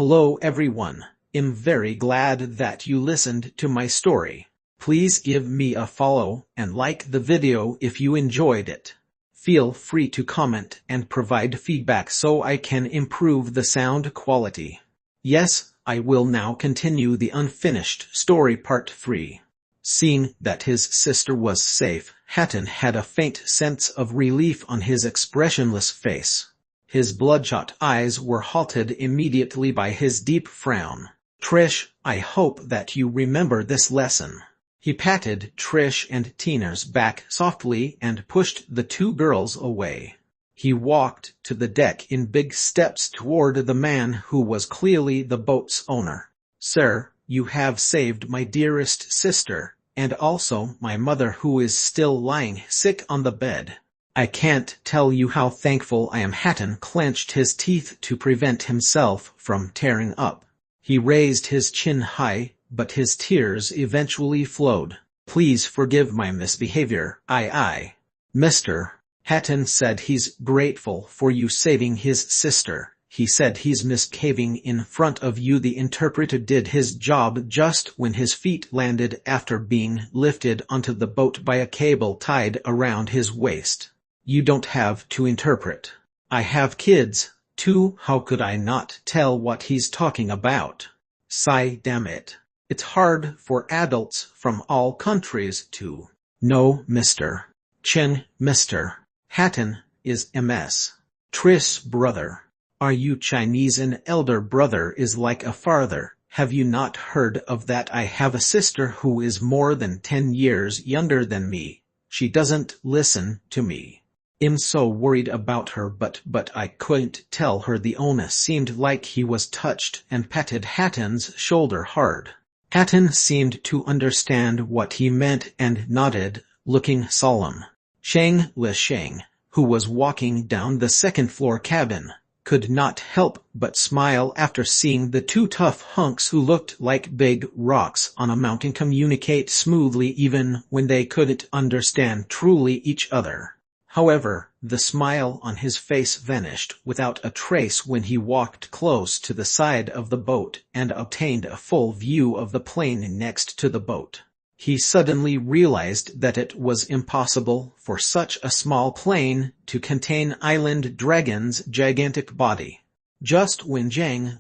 Hello everyone, I'm very glad that you listened to my story. Please give me a follow and like the video if you enjoyed it. Feel free to comment and provide feedback so I can improve the sound quality. Yes, I will now continue the unfinished story part 3. Seeing that his sister was safe, Hatton had a faint sense of relief on his expressionless face. His bloodshot eyes were halted immediately by his deep frown. Trish, I hope that you remember this lesson. He patted Trish and Tina's back softly and pushed the two girls away. He walked to the deck in big steps toward the man who was clearly the boat's owner. Sir, you have saved my dearest sister, and also my mother who is still lying sick on the bed. I can't tell you how thankful I am. Hatton clenched his teeth to prevent himself from tearing up. He raised his chin high, but his tears eventually flowed. Please forgive my misbehavior. Mr. Hatton said he's grateful for you saving his sister. He said he's misbehaving in front of you. The interpreter did his job just when his feet landed after being lifted onto the boat by a cable tied around his waist. You don't have to interpret. I have kids, too. How could I not tell what he's talking about? Sigh, damn it. It's hard for adults from all countries to know Mr. Chen. Mr. Hatton is MS. Trish's brother. Are you Chinese? An elder brother is like a father. Have you not heard of that? I have a sister who is more than 10 years younger than me. She doesn't listen to me. I'm so worried about her, but I couldn't tell her. The owner seemed like he was touched and patted Hatton's shoulder hard. Hatton seemed to understand what he meant and nodded, looking solemn. Lich, who was walking down the second-floor cabin, could not help but smile after seeing the two tough hunks who looked like big rocks on a mountain communicate smoothly even when they couldn't understand truly each other. However, the smile on his face vanished without a trace when he walked close to the side of the boat and obtained a full view of the plane next to the boat. He suddenly realized that it was impossible for such a small plane to contain Island Dragon's gigantic body. Just when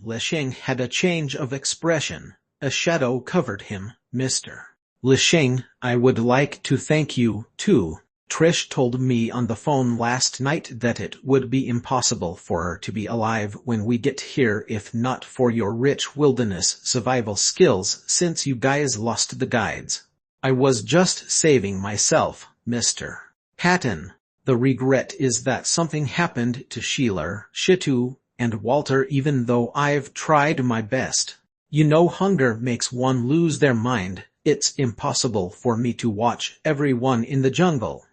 Lich had a change of expression, a shadow covered him. Mr. Lich, I would like to thank you, too. Trish told me on the phone last night that it would be impossible for her to be alive when we get here if not for your rich wilderness survival skills since you guys lost the guides. I was just saving myself, Mr. Hatton. The regret is that something happened to Sheila, Shitu, and Walter even though I've tried my best. You know, hunger makes one lose their mind. It's impossible for me to watch everyone in the jungle.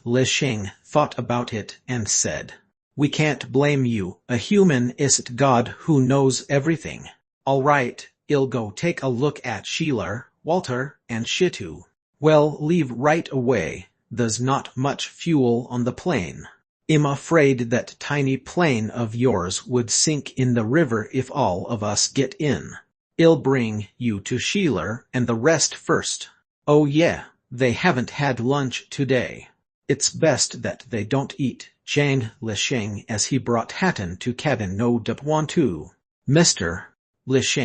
Lich thought about it and said, we can't blame you. A human isn't God who knows everything. All right, I'll go take a look at Sheila, Walter, and Shitu. Well, leave right away. There's not much fuel on the plane. I'm afraid that tiny plane of yours would sink in the river if all of us get in. I'll bring you to Sheila and the rest first. Oh yeah. They haven't had lunch today. It's best that they don't eat. Lich as he brought Hatton to cabin no. 12. Mr. Lich,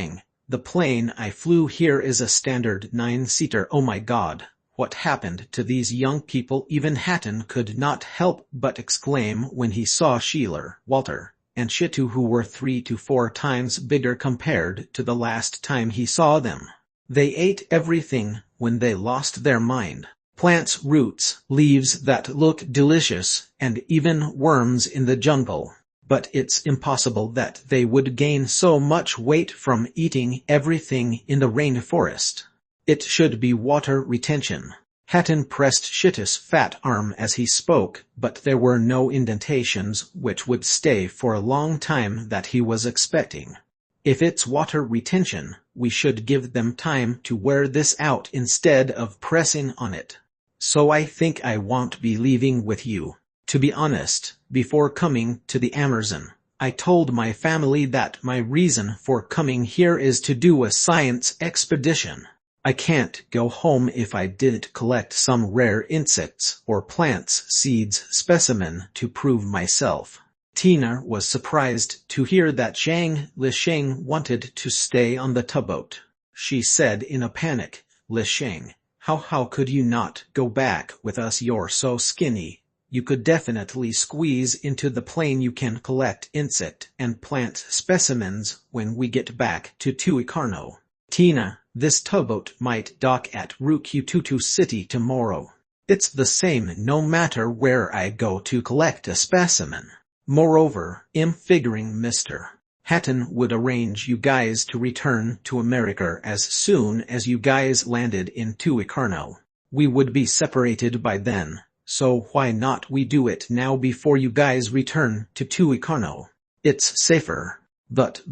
the plane I flew here is a standard 9-seater. Oh my god, what happened to these young people? Even Hatton could not help but exclaim when he saw Sheila, Walter, and Shitu, who were 3 to 4 times bigger compared to the last time he saw them. They ate everything when they lost their mind. Plants, roots, leaves that look delicious, and even worms in the jungle. But it's impossible that they would gain so much weight from eating everything in the rainforest. It should be water retention. Hatton pressed Shitu's fat arm as he spoke, but there were no indentations which would stay for a long time that he was expecting. If it's water retention, we should give them time to wear this out instead of pressing on it. So I think I won't be leaving with you. To be honest, before coming to the Amazon, I told my family that my reason for coming here is to do a science expedition. I can't go home if I didn't collect some rare insects or plants seeds specimen to prove myself. Tina was surprised to hear that Lisheng wanted to stay on the tugboat. She said in a panic, Lisheng, how could you not go back with us? You're so skinny. You could definitely squeeze into the plane. You can collect insect and plant specimens when we get back to Tuicarno. Tina, this tugboat might dock at Rukututu City tomorrow. It's the same no matter where I go to collect a specimen. Moreover, I'm figuring Mr. Hatton would arrange you guys to return to America as soon as you guys landed in Tuicarno. We would be separated by then. So why not we do it now before you guys return to Tuicarno? It's safer. But.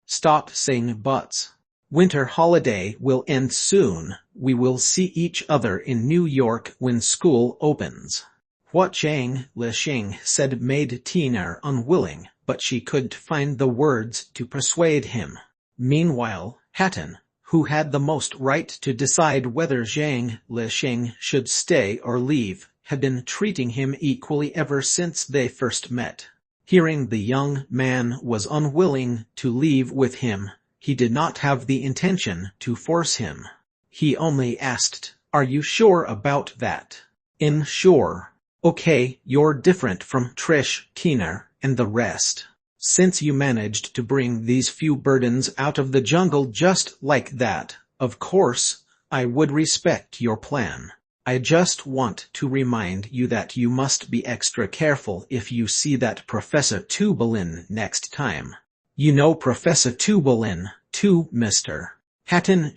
Stop saying buts. Winter holiday will end soon. We will see each other in New York when school opens. What Lisheng said made Tina unwilling, but she couldn't find the words to persuade him. Meanwhile, Hatton, who had the most right to decide whether Lisheng should stay or leave, had been treating him equally ever since they first met. Hearing the young man was unwilling to leave with him, he did not have the intention to force him. He only asked, "Are you sure about that?" "I'm sure." "Okay, you're different from Trish, Tina, and the rest. Since you managed to bring these few burdens out of the jungle just like that, of course, I would respect your plan. I just want to remind you that you must be extra careful if you see that Professor Tubelin next time." "You know Professor Tubelin, too, Mr. Hatton?"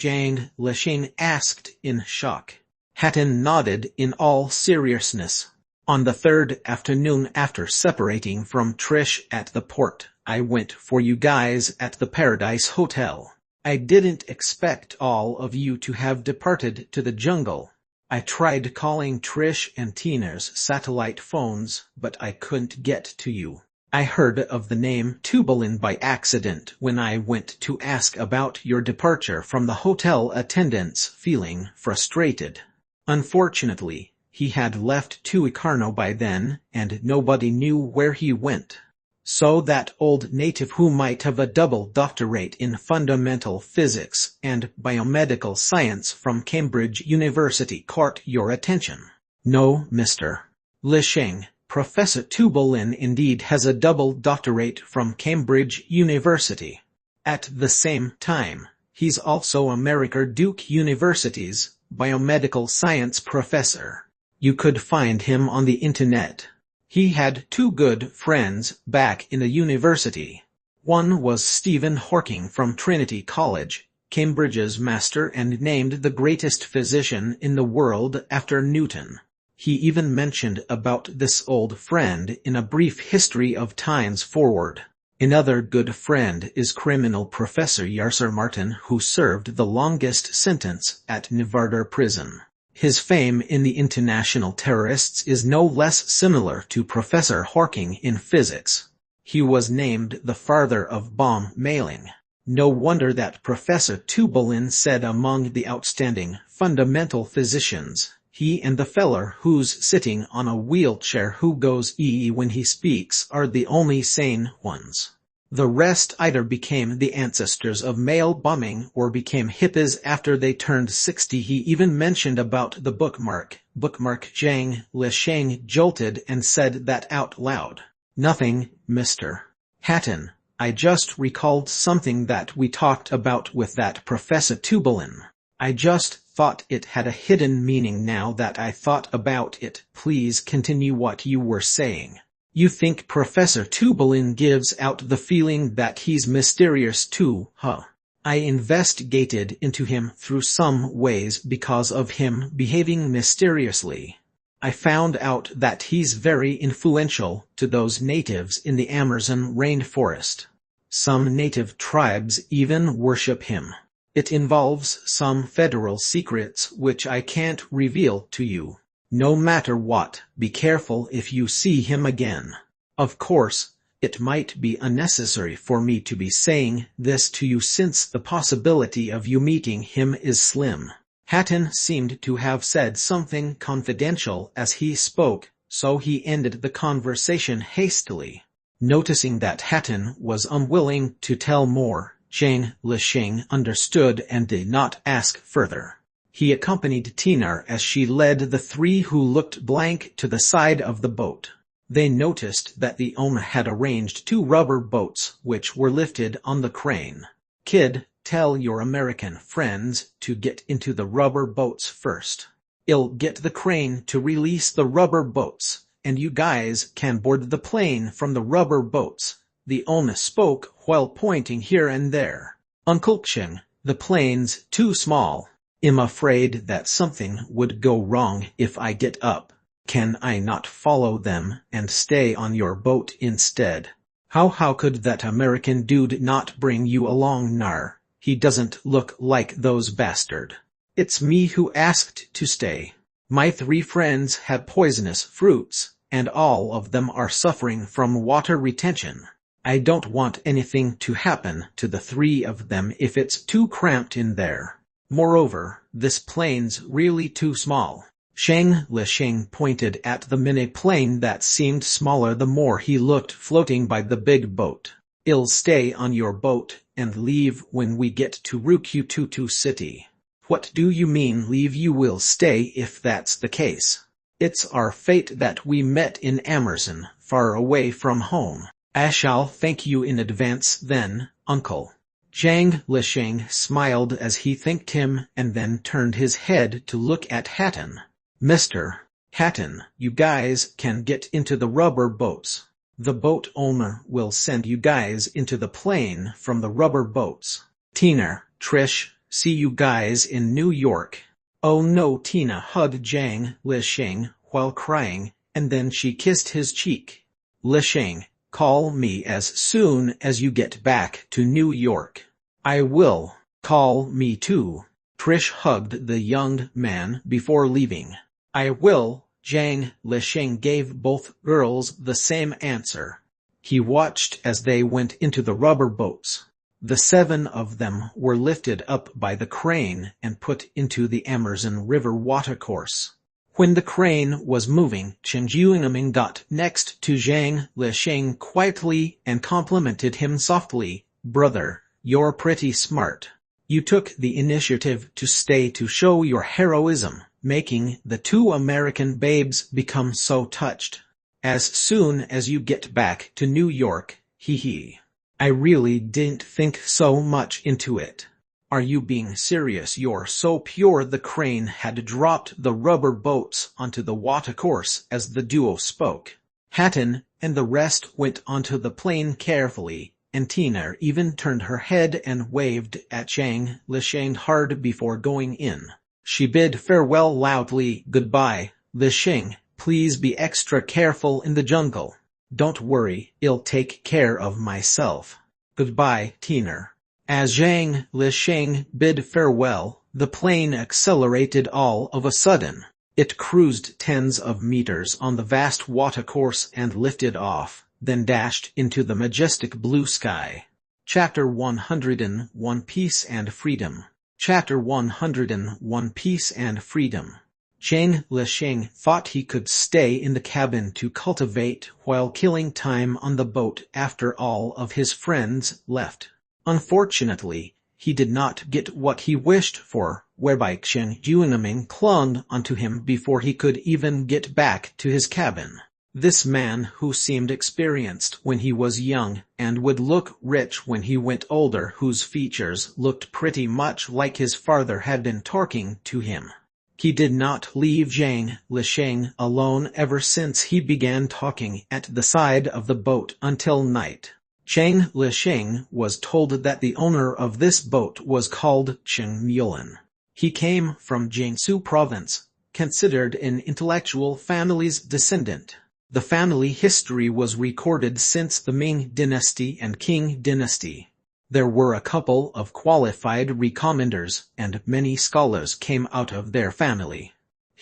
Lisheng asked in shock. Hatton nodded in all seriousness. "On the third afternoon after separating from Trish at the port, I went for you guys at the Paradise Hotel. I didn't expect all of you to have departed to the jungle. I tried calling Trish and Tina's satellite phones, but I couldn't get to you. I heard of the name Tubelin by accident when I went to ask about your departure from the hotel attendants, feeling frustrated. Unfortunately, he had left Tuicarno by then, and nobody knew where he went. So that old native who might have a double doctorate in fundamental physics and biomedical science from Cambridge University caught your attention." "No, Mr. Lisheng, Professor Tubelin indeed has a double doctorate from Cambridge University. At the same time, he's also America Duke University's biomedical science professor. You could find him on the internet. He had two good friends back in the university. One was Stephen Hawking from Trinity College, Cambridge's master and named the greatest physician in the world after Newton. He even mentioned about this old friend in a brief history of Times forward. Another good friend is criminal Professor Yasser Martin, who served the longest sentence at Nevada prison. His fame in the international terrorists is no less similar to Professor Hawking in physics. He was named the father of bomb mailing. No wonder that Professor Tubelin said among the outstanding fundamental physicians, he and the feller who's sitting on a wheelchair who goes ee when he speaks are the only sane ones. The rest either became the ancestors of mail bombing or became hippies after they turned 60. He even mentioned about the bookmark. Lisheng jolted and said that out loud. "Nothing, Mr. Hatton. I just recalled something that we talked about with that Professor Tubelin. I just thought it had a hidden meaning now that I thought about it." "Please continue what you were saying." "You think Professor Tubelin gives out the feeling that he's mysterious too, huh? I investigated into him through some ways because of him behaving mysteriously. I found out that he's very influential to those natives in the Amazon rainforest. Some native tribes even worship him. It involves some federal secrets which I can't reveal to you. No matter what, be careful if you see him again. Of course, It might be unnecessary for me to be saying this to you since the possibility of you meeting him is slim. Hatton seemed to have said something confidential as he spoke, so he ended the conversation hastily. Noticing that Hatton was unwilling to tell more, Zhang Lisheng understood and did not ask further. He accompanied Tina as she led the three who looked blank to the side of the boat. They noticed that the owner had arranged 2 rubber boats which were lifted on the crane. "Kid, tell your American friends to get into the rubber boats first. I'll get the crane to release the rubber boats, and you guys can board the plane from the rubber boats," the owner spoke while pointing here and there. "Uncle Cheng, the plane's too small. I'm afraid that something would go wrong if I get up. Can I not follow them and stay on your boat instead?" How could that American dude not bring you along, Nar? He doesn't look like those bastard. It's me who asked to stay. My 3 friends had poisonous fruits, and all of them are suffering from water retention. I don't want anything to happen to the 3 of them if it's too cramped in there. Moreover, this plane's really too small. Zhang Lisheng pointed at the mini-plane that seemed smaller the more he looked floating by the big boat. "I'll stay on your boat and leave when we get to Rukututu City." "What do you mean leave? You will stay if that's the case. It's our fate that we met in Amerson, far away from home." "I shall thank you in advance then, uncle." Zhang Lisheng smiled as he thanked him and then turned his head to look at Hatton. "Mr. Hatton, you guys can get into the rubber boats. The boat owner will send you guys into the plane from the rubber boats. Tina, Trish, see you guys in New York." "Oh no!" Tina hugged Zhang Lisheng while crying, and then she kissed his cheek. "Lisheng, call me as soon as you get back to New York." "I will. Call me too." Trish hugged the young man before leaving. "I will." Zhang Lisheng gave both girls the same answer. He watched as they went into the rubber boats. The 7 of them were lifted up by the crane and put into the Amerson River watercourse. When the crane was moving, Chen Jiunming got next to Zhang Lisheng quietly and complimented him softly. "Brother, you're pretty smart. You took the initiative to stay to show your heroism, making the 2 American babes become so touched. As soon as you get back to New York, hee. I really didn't think so much into it." "Are you being serious? You're so pure." The crane had dropped the rubber boats onto the watercourse as the duo spoke. Hatton and the rest went onto the plane carefully, and Tina even turned her head and waved at Zhang Lisheng hard before going in. She bid farewell loudly. "Goodbye, Lisheng. Please be extra careful in the jungle." "Don't worry, I'll take care of myself." "Goodbye, Tina." As Zhang Lisheng bid farewell, the plane accelerated all of a sudden. It cruised tens of meters on the vast watercourse and lifted off, then dashed into the majestic blue sky. Chapter 101: Peace and Freedom. Chapter 101: Peace and Freedom. Zhang Lisheng thought he could stay in the cabin to cultivate while killing time on the boat after all of his friends left. Unfortunately, he did not get what he wished for, whereby Chen Jiunming clung onto him before he could even get back to his cabin. This man who seemed experienced when he was young and would look rich when he went older, whose features looked pretty much like his father, had been talking to him. He did not leave Zhang Lisheng alone ever since he began talking at the side of the boat until night. Zhang Lisheng was told that the owner of this boat was called Chen Mulan. He came from Jiangsu province, considered an intellectual family's descendant. The family history was recorded since the Ming dynasty and Qing dynasty. There were a couple of qualified recommenders, and many scholars came out of their family.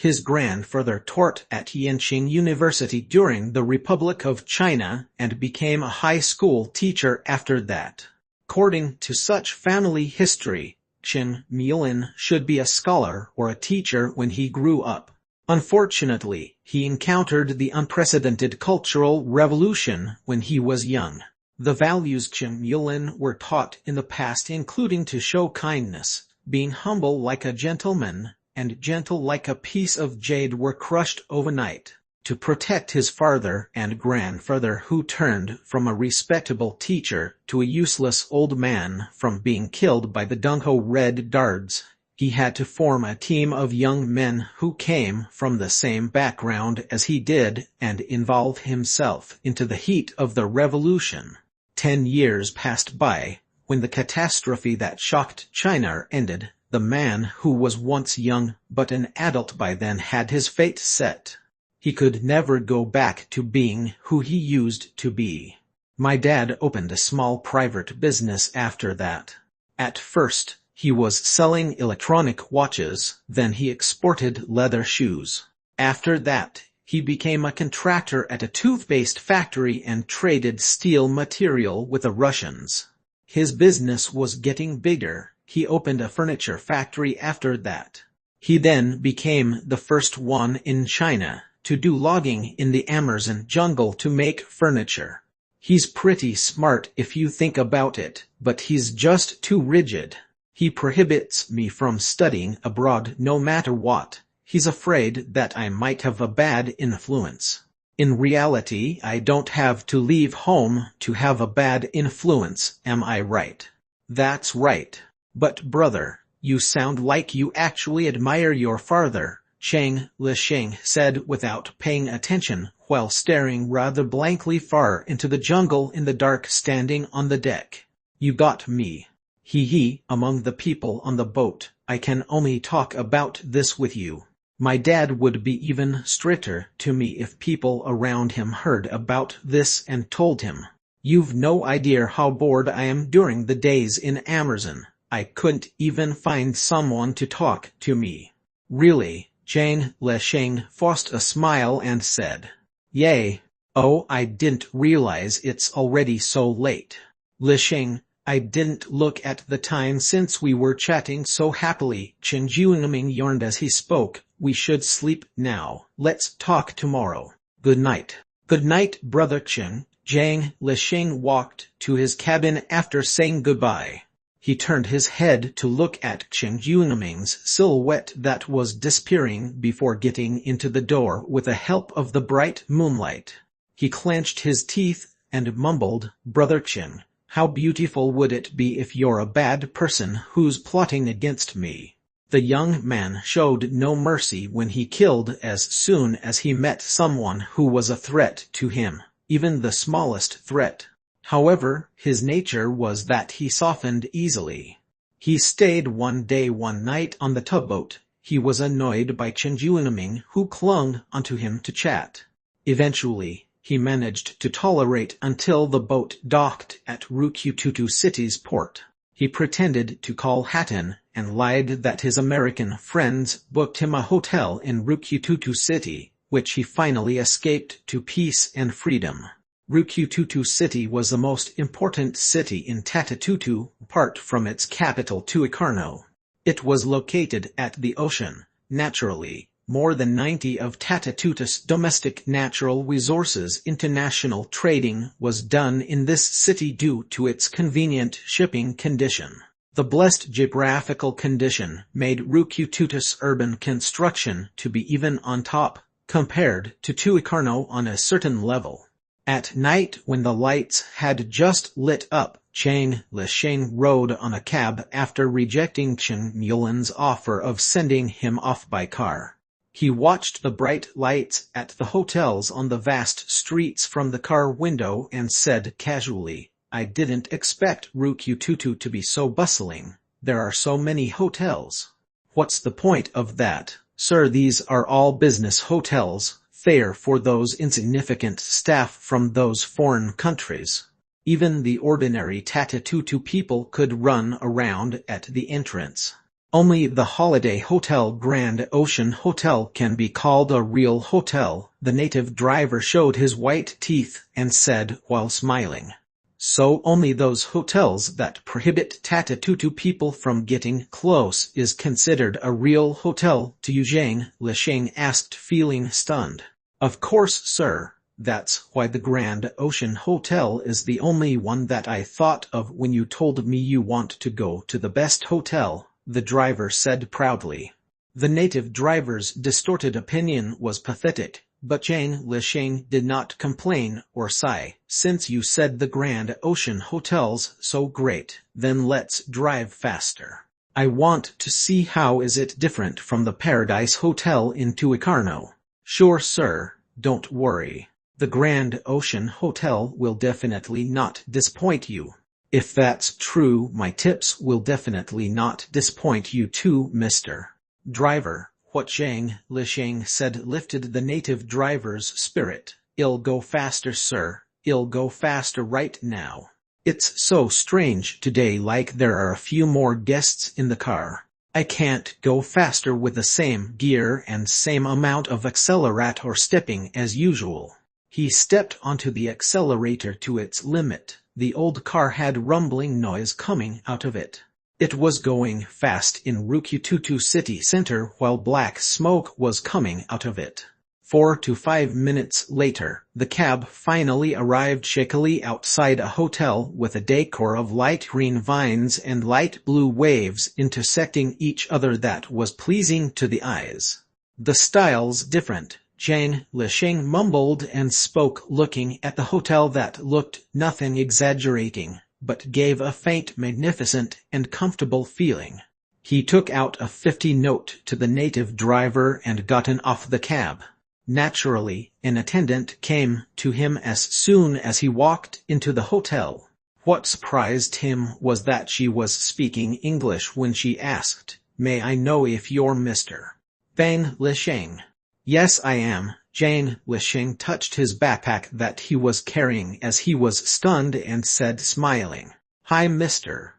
His grandfather taught at Yenching University during the Republic of China and became a high school teacher after that. According to such family history, Chen Miulin should be a scholar or a teacher when he grew up. Unfortunately, he encountered the unprecedented Cultural Revolution when he was young. The values Chen Miulin were taught in the past, including to show kindness, being humble like a gentleman, and gentle like a piece of jade, were crushed overnight. To protect his father and grandfather, who turned from a respectable teacher to a useless old man from being killed by the Dungho Red Guards, he had to form a team of young men who came from the same background as he did and involve himself into the heat of the revolution. 10 years passed by. When the catastrophe that shocked China ended, the man who was once young but an adult by then had his fate set. He could never go back to being who he used to be. My dad opened a small private business after that. At first, he was selling electronic watches, then he exported leather shoes. After that, he became a contractor at a toothpaste factory and traded steel material with the Russians. His business was getting bigger. He opened a furniture factory after that. He then became the first one in China to do logging in the Amazon jungle to make furniture. He's pretty smart if you think about it, but he's just too rigid. He prohibits me from studying abroad no matter what. He's afraid that I might have a bad influence. In reality, I don't have to leave home to have a bad influence, am I right? That's right. But brother, you sound like you actually admire your father, Cheng Lisheng said without paying attention, while staring rather blankly far into the jungle in the dark, standing on the deck. You got me. He, among the people on the boat, I can only talk about this with you. My dad would be even stricter to me if people around him heard about this and told him. You've no idea how bored I am during the days in Amazon. I couldn't even find someone to talk to me. Really? Cheng Lisheng forced a smile and said. Yay. Oh, I didn't realize it's already so late. Lisheng, I didn't look at the time since we were chatting so happily. Chen Jiunming yawned as he spoke. We should sleep now. Let's talk tomorrow. Good night. Good night, brother Chen. Cheng Lisheng walked to his cabin after saying goodbye. He turned his head to look at Chen Jiunming's silhouette that was disappearing before getting into the door with the help of the bright moonlight. He clenched his teeth and mumbled, Brother Chen, how beautiful would it be if you're a bad person who's plotting against me. The young man showed no mercy when he killed as soon as he met someone who was a threat to him, even the smallest threat. However, his nature was that he softened easily. He stayed one day one night on the tugboat. He was annoyed by Chen Jiunming, who clung onto him to chat. Eventually, he managed to tolerate until the boat docked at Rukyututu City's port. He pretended to call Hatton and lied that his American friends booked him a hotel in Rukyututu City, which he finally escaped to peace and freedom. Rukyututu City was the most important city in Tatatutu, apart from its capital Tuikarno. It was located at the ocean. Naturally, more than 90% of Tatatutu's domestic natural resources international trading was done in this city due to its convenient shipping condition. The blessed geographical condition made Rukyututu's urban construction to be even on top, compared to Tuikarno on a certain level. At night, when the lights had just lit up, Cheng Lisheng rode on a cab after rejecting Chen Mulin's offer of sending him off by car. He watched the bright lights at the hotels on the vast streets from the car window and said casually, I didn't expect Rukyututu to be so bustling. There are so many hotels. What's the point of that, sir? These are all business hotels. Fare for those insignificant staff from those foreign countries. Even the ordinary Tatatutu people could run around at the entrance. Only the Holiday Hotel Grand Ocean Hotel can be called a real hotel, the native driver showed his white teeth and said while smiling. So only those hotels that prohibit tattoo people from getting close is considered a real hotel to you, Zhang Lisheng asked, feeling stunned. Of course, sir. That's why the Grand Ocean Hotel is the only one that I thought of when you told me you want to go to the best hotel, the driver said proudly. The native driver's distorted opinion was pathetic, but Zhang Lisheng did not complain or sigh. Since you said the Grand Ocean Hotel's so great, then let's drive faster. I want to see how is it different from the Paradise Hotel in Tuicarno. Sure, sir, don't worry. The Grand Ocean Hotel will definitely not disappoint you. If that's true, my tips will definitely not disappoint you too, Mr. Driver. What Zhang Lisheng said lifted the native driver's spirit. I'll go faster, sir. I'll go faster right now. It's so strange today, like there are a few more guests in the car. I can't go faster with the same gear and same amount of accelerate or stepping as usual. He stepped onto the accelerator to its limit. The old car had rumbling noise coming out of it. It was going fast in Rukututu city center while black smoke was coming out of it. 4 to 5 minutes later, the cab finally arrived shakily outside a hotel with a decor of light green vines and light blue waves intersecting each other that was pleasing to the eyes. The style's different, Zhang Lisheng mumbled and spoke, looking at the hotel that looked nothing exaggerating, but gave a faint, magnificent, and comfortable feeling. He took out a 50 note to the native driver and gotten off the cab. Naturally, an attendant came to him as soon as he walked into the hotel. What surprised him was that she was speaking English when she asked, "May I know if you're Mr. Zhang Lisheng?" "Yes, I am." Zhang Lisheng touched his backpack that he was carrying as he was stunned and said, smiling, "Hi, Mr.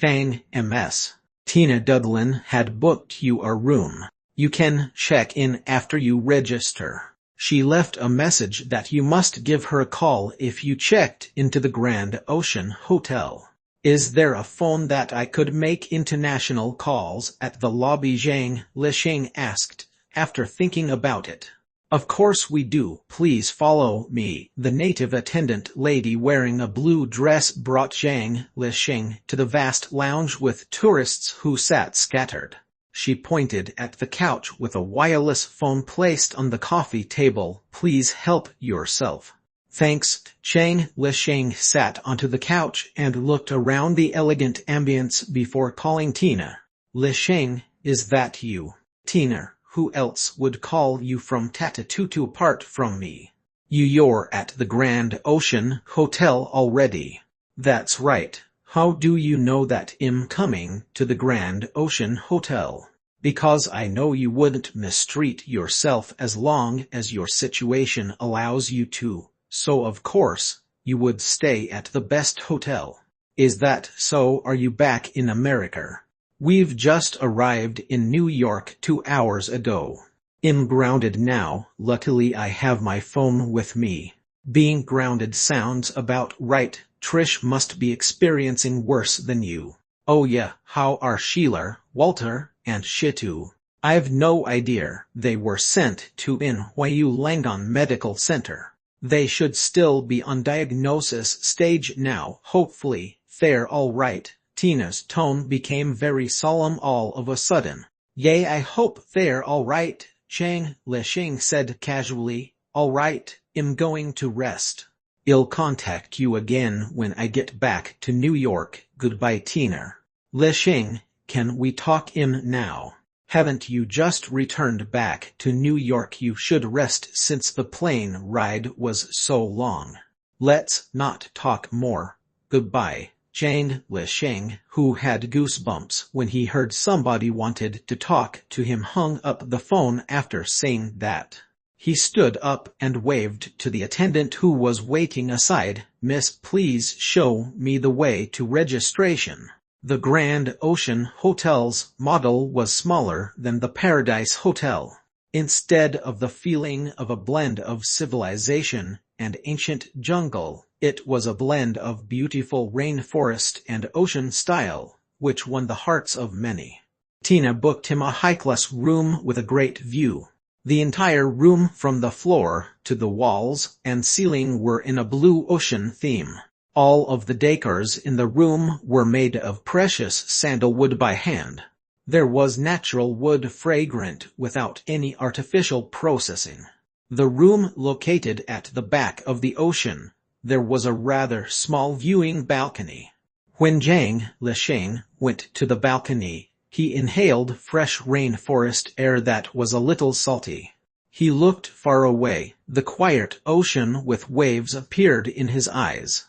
Zhang MS. Tina Duglin had booked you a room. You can check in after you register. She left a message that you must give her a call if you checked into the Grand Ocean Hotel. Is there a phone that I could make international calls at the lobby?" Zhang Lisheng asked, after thinking about it. "Of course we do. Please follow me." The native attendant lady wearing a blue dress brought Zhang Lisheng to the vast lounge with tourists who sat scattered. She pointed at the couch with a wireless phone placed on the coffee table. "Please help yourself." "Thanks." Zhang Lisheng sat onto the couch and looked around the elegant ambience before calling Tina. "Lisheng, is that you?" "Tina, who else would call you from Tatatutu apart from me?" "You're at the Grand Ocean Hotel already." "That's right. How do you know that I'm coming to the Grand Ocean Hotel?" "Because I know you wouldn't mistreat yourself as long as your situation allows you to, so of course, you would stay at the best hotel." "Is that so? Are you back in America?" "We've just arrived in New York 2 hours ago. I'm grounded now. Luckily I have my phone with me." "Being grounded sounds about right. Trish must be experiencing worse than you." "Oh yeah, how are Sheila, Walter, and Shitu?" "I've no idea. They were sent to NYU Langdon Medical Center. They should still be on diagnosis stage now. Hopefully, they're all right." Tina's tone became very solemn all of a sudden. "Yay, I hope they're all right," Zhang Lisheng said casually. "All right, I'm going to rest. I'll contact you again when I get back to New York." "Goodbye, Tina." "Lisheng, can we talk now? Haven't you just returned back to New York? You should rest since the plane ride was so long." "Let's not talk more. Goodbye." Zhang Lisheng, who had goosebumps when he heard somebody wanted to talk to him, hung up the phone after saying that. He stood up and waved to the attendant who was waiting aside. "Miss, please show me the way to registration." The Grand Ocean Hotel's model was smaller than the Paradise Hotel. Instead of the feeling of a blend of civilization and ancient jungle, it was a blend of beautiful rainforest and ocean style, which won the hearts of many. Tina booked him a high-class room with a great view. The entire room from the floor to the walls and ceiling were in a blue ocean theme. All of the decors in the room were made of precious sandalwood by hand. There was natural wood fragrant without any artificial processing. The room located at the back of the ocean, there was a rather small viewing balcony. When Zhang Lisheng went to the balcony, he inhaled fresh rainforest air that was a little salty. He looked far away. The quiet ocean with waves appeared in his eyes.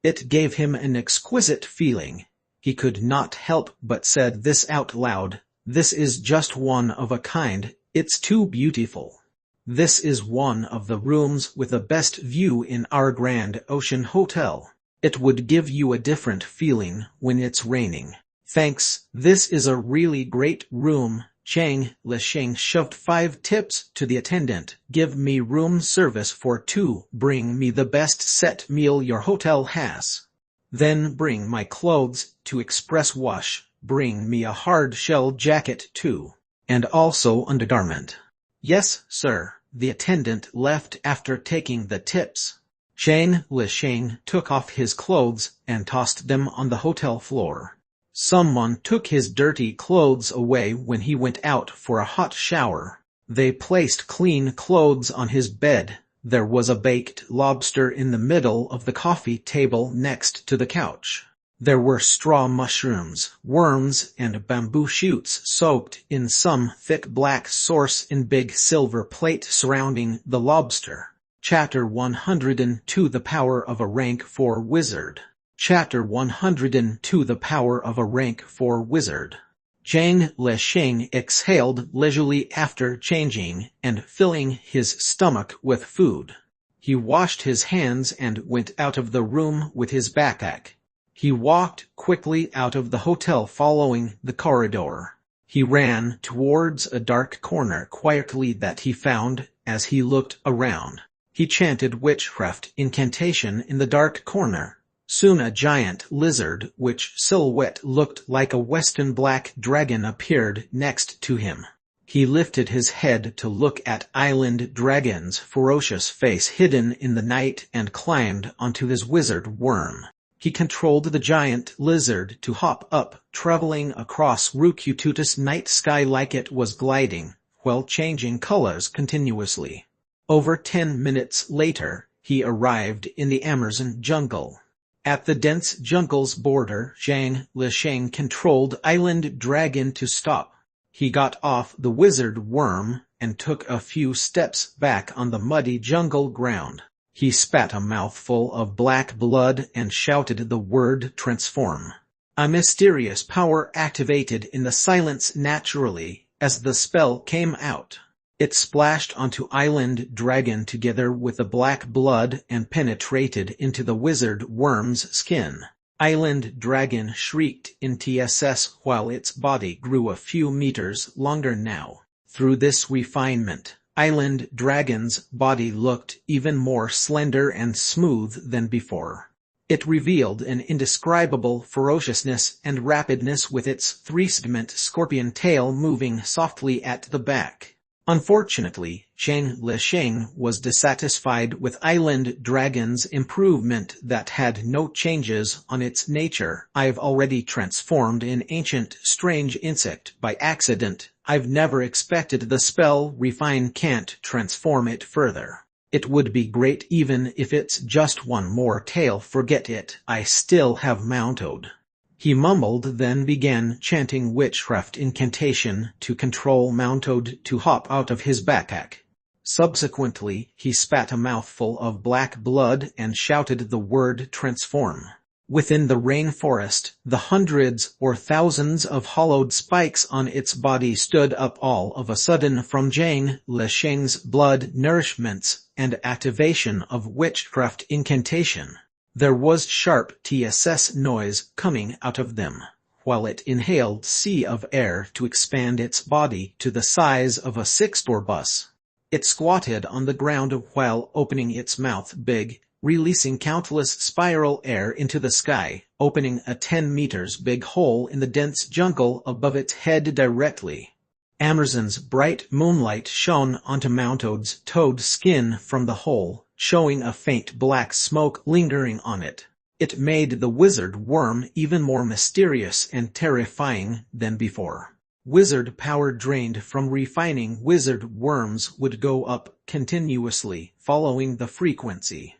It gave him an exquisite feeling. He could not help but said this out loud. This is just one of a kind. It's too beautiful. This is one of the rooms with the best view in our Grand Ocean Hotel. It would give you a different feeling when it's raining. Thanks, this is a really great room. Zhang Lisheng shoved 5 tips to the attendant. Give me room service for 2. Bring me the best set meal your hotel has. Then bring my clothes to express wash. Bring me a hard shell jacket too. And also undergarment. Yes, sir. The attendant left after taking the tips. Zhang Lisheng took off his clothes and tossed them on the hotel floor. Someone took his dirty clothes away when he went out for a hot shower. They placed clean clothes on his bed. There was a baked lobster in the middle of the coffee table next to the couch. There were straw mushrooms, worms, and bamboo shoots soaked in some thick black sauce in big silver plate surrounding the lobster. Chapter 102 The Power of a Rank 4 Wizard. Chapter 102 The Power of a Rank 4 Wizard. Zhang Lisheng exhaled leisurely after changing and filling his stomach with food. He washed his hands and went out of the room with his backpack. He walked quickly out of the hotel following the corridor. He ran towards a dark corner quietly that he found as he looked around. He chanted witchcraft incantation in the dark corner. Soon a giant lizard which silhouette looked like a western black dragon appeared next to him. He lifted his head to look at Island Dragon's ferocious face hidden in the night and climbed onto his wizard worm. He controlled the giant lizard to hop up, traveling across Rukututa's night sky like it was gliding, while changing colors continuously. Over 10 minutes later, he arrived in the Amazon jungle. At the dense jungle's border, Zhang Lisheng controlled Island Dragon to stop. He got off the wizard worm and took a few steps back on the muddy jungle ground. He spat a mouthful of black blood and shouted the word transform. A mysterious power activated in the silence naturally as the spell came out. It splashed onto Island Dragon together with the black blood and penetrated into the wizard worm's skin. Island Dragon shrieked in TSS while its body grew a few meters longer now. Through this refinement, Island Dragon's body looked even more slender and smooth than before. It revealed an indescribable ferociousness and rapidness with its 3-segment scorpion tail moving softly at the back. Unfortunately, Zhang Lisheng was dissatisfied with Island Dragon's improvement that had no changes on its nature. I've already transformed an ancient strange insect by accident. I've never expected the spell refine can't transform it further. It would be great even if it's just one more tail. Forget it. I still have mounted. He mumbled, then began chanting witchcraft incantation to control Mountoad to hop out of his backpack. Subsequently, he spat a mouthful of black blood and shouted the word transform. Within the rainforest, the hundreds or thousands of hollowed spikes on its body stood up all of a sudden from Zhang Lisheng's blood nourishments and activation of witchcraft incantation. There was sharp TSS noise coming out of them. while it inhaled sea of air to expand its body to the size of a six-door bus. It squatted on the ground while opening its mouth big, releasing countless spiral air into the sky, opening a 10 meters big hole in the dense jungle above its head directly. Amazon's bright moonlight shone onto Mounttoad's toad skin from the hole, showing a faint black smoke lingering on it. It made the wizard worm even more mysterious and terrifying than before. Wizard power drained from refining wizard worms would go up continuously, following the frequency.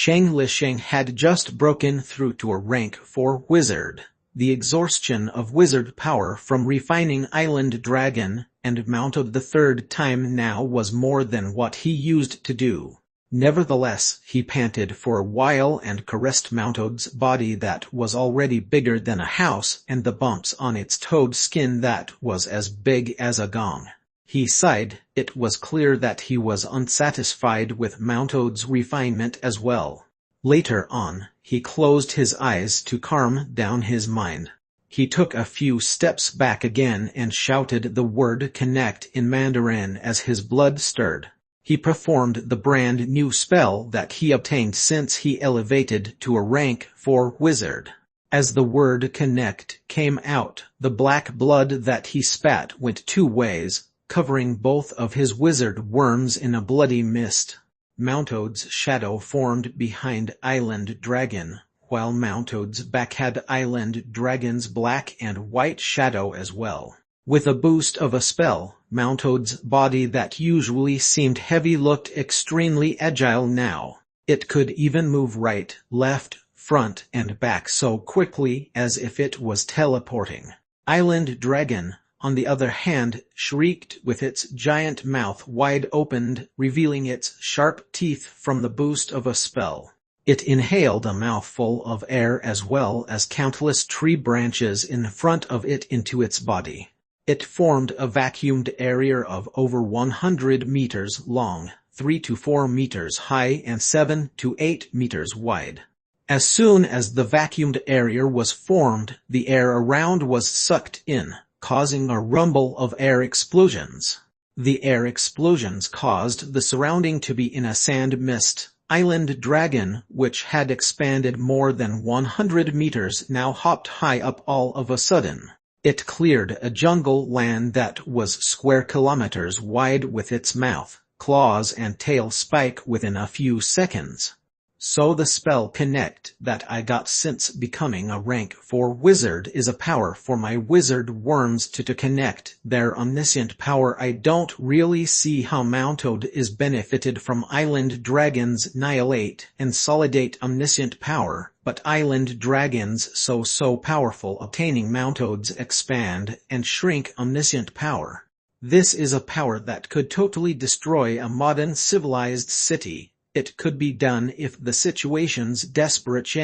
Lich had just broken through to a rank 4 wizard. The exhaustion of wizard power from refining Island Dragon and Mounttoad the third time now was more than what he used to do. Nevertheless, he panted for a while and caressed Mounttoad's body that was already bigger than a house and the bumps on its toad skin that was as big as a gong. He sighed. It was clear that he was unsatisfied with Mounttoad's refinement as well. Later on, he closed his eyes to calm down his mind. He took a few steps back again and shouted the word connect in Mandarin as his blood stirred. He performed the brand new spell that he obtained since he elevated to a rank 4 wizard. As the word connect came out, the black blood that he spat went 2 ways, covering both of his wizard worms in a bloody mist. Mounttoad's shadow formed behind Island Dragon, while Mounttoad's back had Island Dragon's black and white shadow as well. With a boost of a spell, Mounttoad's body that usually seemed heavy looked extremely agile now. It could even move right, left, front, and back so quickly as if it was teleporting. Island Dragon, on the other hand, shrieked with its giant mouth wide opened, revealing its sharp teeth from the boost of a spell. It inhaled a mouthful of air as well as countless tree branches in front of it into its body. It formed a vacuumed area of over 100 meters long, 3 to 4 meters high and 7 to 8 meters wide. As soon as the vacuumed area was formed, the air around was sucked in, causing a rumble of air explosions. The air explosions caused the surrounding to be in a sand mist. Island Dragon, which had expanded more than 100 meters, now hopped high up all of a sudden. It cleared a jungle land that was square kilometers wide with its mouth, claws and tail spike within a few seconds. So the spell connect that I got since becoming a rank 4 wizard is a power for my wizard worms to connect their omniscient power. I don't really see how Mounttoad is benefited from Island Dragon's annihilate and solidate omniscient power, but Island Dragon's so powerful obtaining Mounttoad's expand and shrink omniscient power. This is a power that could totally destroy a modern civilized city. It could be done if the situation's desperate.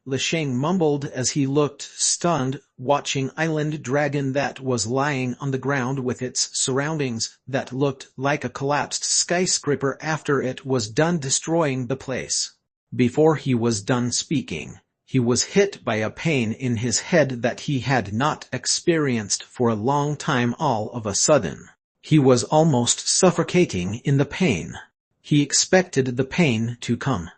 Lich mumbled as he looked stunned, watching Island Dragon that was lying on the ground with its surroundings that looked like a collapsed skyscraper after it was done destroying the place. Before he was done speaking, he was hit by a pain in his head that he had not experienced for a long time. All of a sudden, he was almost suffocating in the pain. He expected the pain to come.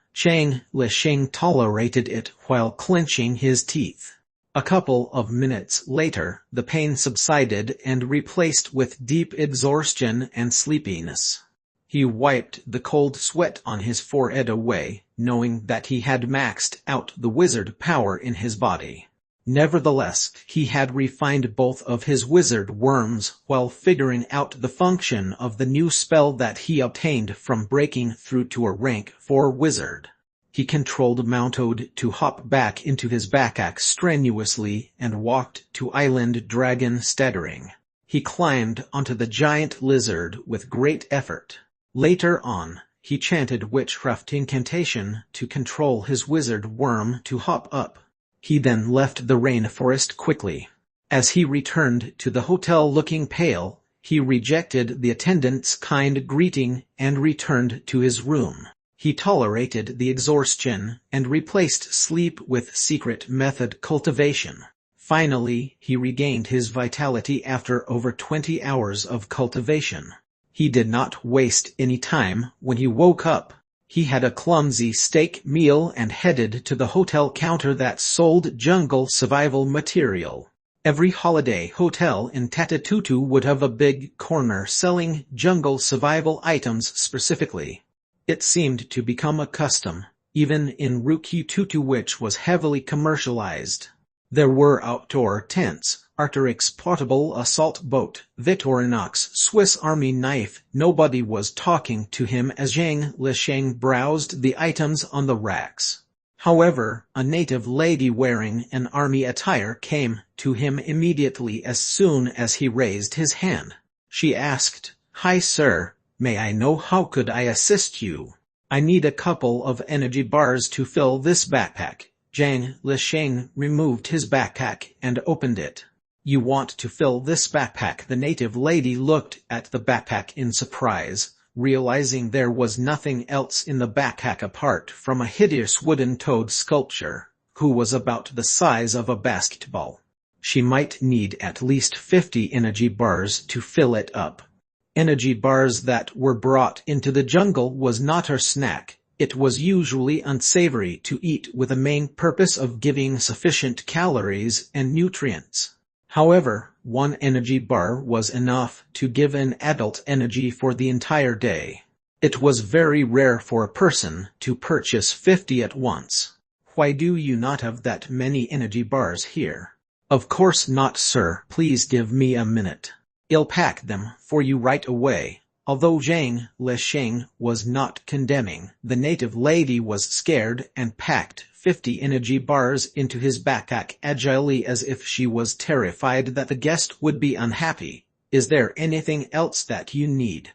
Lich tolerated it while clenching his teeth. A couple of minutes later, the pain subsided and replaced with deep exhaustion and sleepiness. He wiped the cold sweat on his forehead away, knowing that he had maxed out the wizard power in his body. Nevertheless, he had refined both of his wizard worms while figuring out the function of the new spell that he obtained from breaking through to a rank 4 wizard. He controlled Mounttoad to hop back into his backpack strenuously and walked to Island Dragon stuttering. He climbed onto the giant lizard with great effort. Later on, he chanted witchcraft incantation to control his wizard worm to hop up. He then left the rainforest quickly. As he returned to the hotel looking pale, he rejected the attendant's kind greeting and returned to his room. He tolerated the exhaustion and replaced sleep with secret method cultivation. Finally, he regained his vitality after over 20 hours of cultivation. He did not waste any time when he woke up. He had a clumsy steak meal and headed to the hotel counter that sold jungle survival material. Every holiday hotel in Tatatutu would have a big corner selling jungle survival items specifically. It seemed to become a custom, even in Rukitutu, which was heavily commercialized. There were outdoor tents, Arcturix portable assault boat, Victorinox Swiss Army knife. Nobody was talking to him as Zhang Lisheng browsed the items on the racks. However, a native lady wearing an army attire came to him immediately as soon as he raised his hand. She asked, "Hi sir, may I know how could I assist you? I need a couple of energy bars to fill this backpack." Zhang Lisheng removed his backpack and opened it. "You want to fill this backpack?" The native lady looked at the backpack in surprise, realizing there was nothing else in the backpack apart from a hideous wooden toad sculpture, who was about the size of a basketball. She might need at least 50 energy bars to fill it up. Energy bars that were brought into the jungle was not her snack. It was usually unsavory to eat with the main purpose of giving sufficient calories and nutrients. However, one energy bar was enough to give an adult energy for the entire day. It was very rare for a person to purchase 50 at once. "Why do you not have that many energy bars here?" "Of course not, sir. Please give me a minute. I'll pack them for you right away." Although Zhang Lisheng was not condemning, the native lady was scared and packed 50 energy bars into his backpack agilely as if she was terrified that the guest would be unhappy. "Is there anything else that you need?"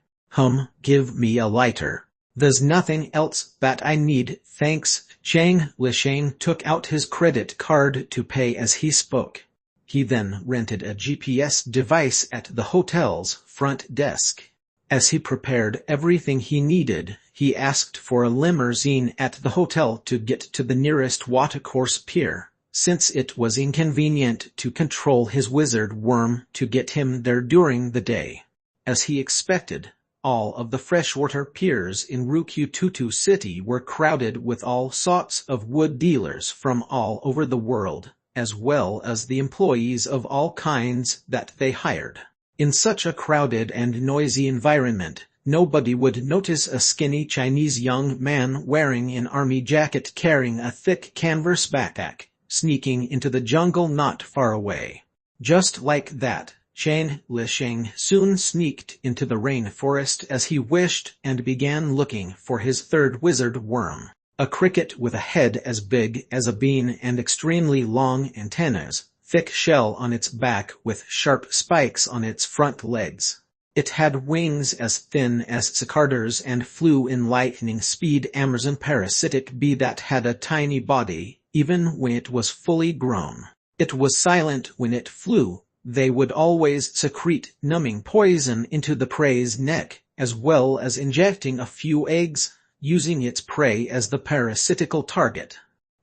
Give me a lighter." "There's nothing else that I need, thanks." Zhang Lisheng took out his credit card to pay as he spoke. He then rented a GPS device at the hotel's front desk. As he prepared everything he needed, he asked for a limousine at the hotel to get to the nearest watercourse pier, since it was inconvenient to control his wizard worm to get him there during the day. As he expected, all of the freshwater piers in Rukitutu City were crowded with all sorts of wood dealers from all over the world, as well as the employees of all kinds that they hired. In such a crowded and noisy environment, nobody would notice a skinny Chinese young man wearing an army jacket carrying a thick canvas backpack, sneaking into the jungle not far away. Just like that, Zhang Lisheng soon sneaked into the rainforest as he wished and began looking for his third wizard worm, a cricket with a head as big as a bean and extremely long antennas, thick shell on its back with sharp spikes on its front legs. It had wings as thin as cicaders and flew in lightning speed. Amazon parasitic bee that had a tiny body, even when it was fully grown. It was silent when it flew. They would always secrete numbing poison into the prey's neck, as well as injecting a few eggs, using its prey as the parasitical target.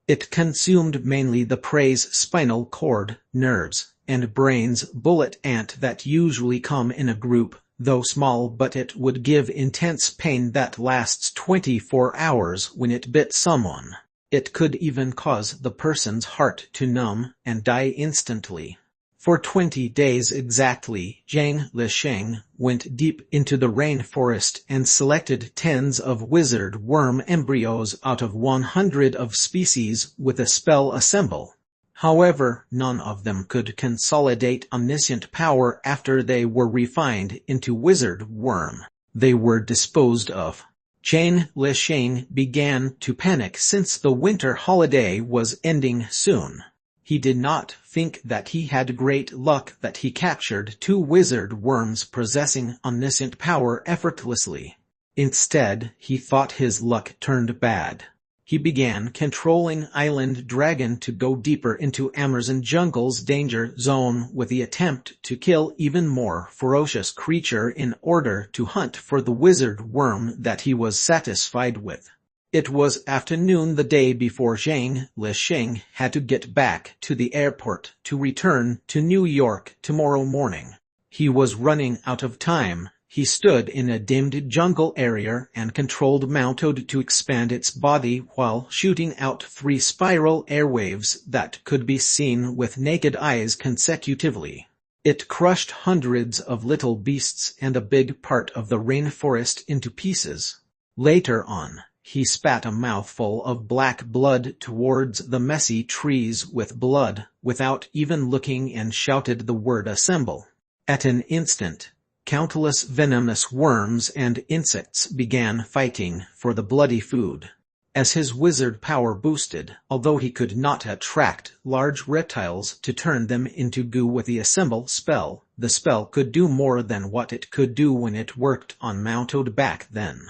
It consumed mainly the prey's spinal cord, nerves, and brains. Bullet ant that usually come in a group, though small, but it would give intense pain that lasts 24 hours when it bit someone. It could even cause the person's heart to numb and die instantly. For 20 days exactly, Zhang Lisheng went deep into the rainforest and selected tens of wizard worm embryos out of 100 of species with a spell assemble. However, none of them could consolidate omniscient power after they were refined into wizard worm. They were disposed of. Zhang Lisheng began to panic since the winter holiday was ending soon. He did not think that he had great luck that he captured 2 wizard worms possessing omniscient power effortlessly. Instead, he thought his luck turned bad. He began controlling Island Dragon to go deeper into Amazon jungle's danger zone with the attempt to kill even more ferocious creature in order to hunt for the wizard worm that he was satisfied with. It was afternoon the day before Zhang Lisheng had to get back to the airport to return to New York tomorrow morning. He was running out of time. He stood in a dimmed jungle area and controlled Mountod to expand its body while shooting out 3 spiral airwaves that could be seen with naked eyes consecutively. It crushed hundreds of little beasts and a big part of the rainforest into pieces. Later on, he spat a mouthful of black blood towards the messy trees with blood, without even looking, and shouted the word assemble. At an instant, countless venomous worms and insects began fighting for the bloody food. As his wizard power boosted, although he could not attract large reptiles to turn them into goo with the assemble spell, the spell could do more than what it could do when it worked on Mountod back then.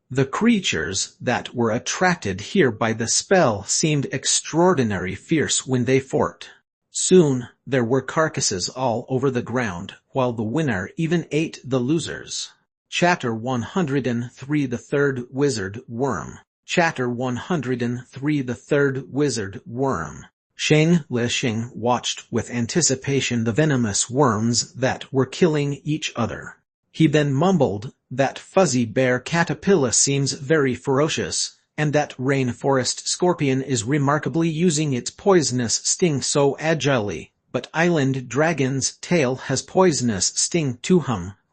The creatures that were attracted here by the spell seemed extraordinarily fierce when they fought. Soon, there were carcasses all over the ground, while the winner even ate the losers. Chapter 103 The Third Wizard Worm. Chapter 103 The Third Wizard Worm. Zhang Lisheng watched with anticipation the venomous worms that were killing each other. He then mumbled, "That fuzzy bear caterpillar seems very ferocious, and that rainforest scorpion is remarkably using its poisonous sting so agilely, but island dragon's tail has poisonous sting too.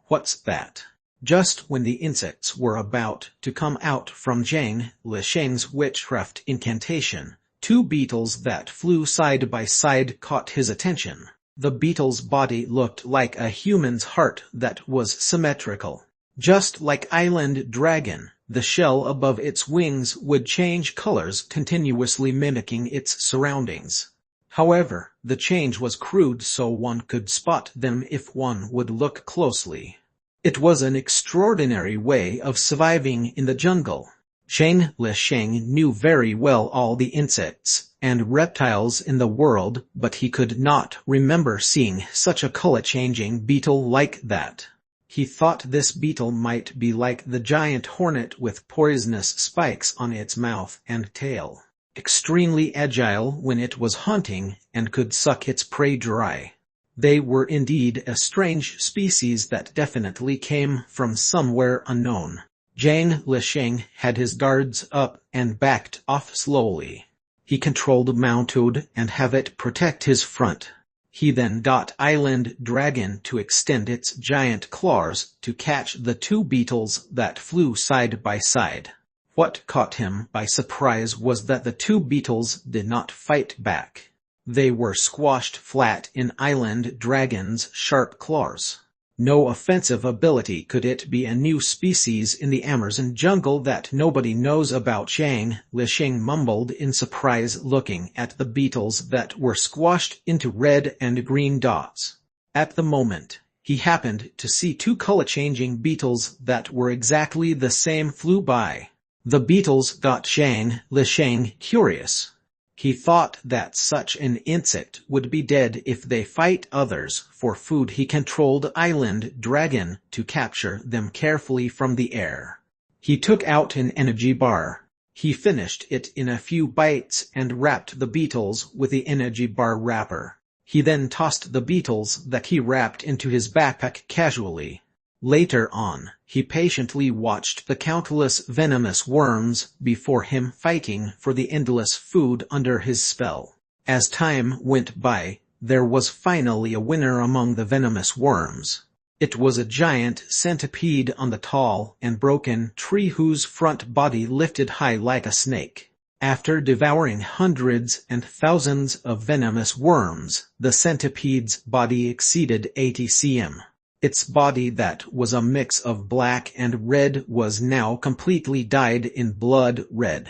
What's that?" Just when the insects were about to come out from Zhang Lisheng's witchcraft incantation, 2 beetles that flew side by side caught his attention. The beetle's body looked like a human's heart that was symmetrical. Just like island dragon, the shell above its wings would change colors, continuously mimicking its surroundings. However, the change was crude, so one could spot them if one would look closely. It was an extraordinary way of surviving in the jungle. Zhang Lisheng knew very well all the insects and reptiles in the world, but he could not remember seeing such a color-changing beetle like that. He thought this beetle might be like the giant hornet with poisonous spikes on its mouth and tail, extremely agile when it was hunting, and could suck its prey dry. They were indeed a strange species that definitely came from somewhere unknown. Zhang Lisheng had his guards up and backed off slowly. He controlled Mountod and have it protect his front. He then got Island Dragon to extend its giant claws to catch the 2 beetles that flew side by side. What caught him by surprise was that the 2 beetles did not fight back. They were squashed flat in Island Dragon's sharp claws. No offensive ability could it be, a new species in the Amazon jungle that nobody knows about. Zhang Lisheng mumbled in surprise, looking at the beetles that were squashed into red and green dots. At the moment, he happened to see 2 color-changing beetles that were exactly the same flew by. The beetles got Zhang Lisheng curious. He thought that such an insect would be dead if they fight others for food. He controlled Island Dragon to capture them carefully from the air. He took out an energy bar. He finished it in a few bites and wrapped the beetles with the energy bar wrapper. He then tossed the beetles that he wrapped into his backpack casually. Later on, he patiently watched the countless venomous worms before him fighting for the endless food under his spell. As time went by, there was finally a winner among the venomous worms. It was a giant centipede on the tall and broken tree whose front body lifted high like a snake. After devouring hundreds and thousands of venomous worms, the centipede's body exceeded 80 cm. Its body that was a mix of black and red was now completely dyed in blood red.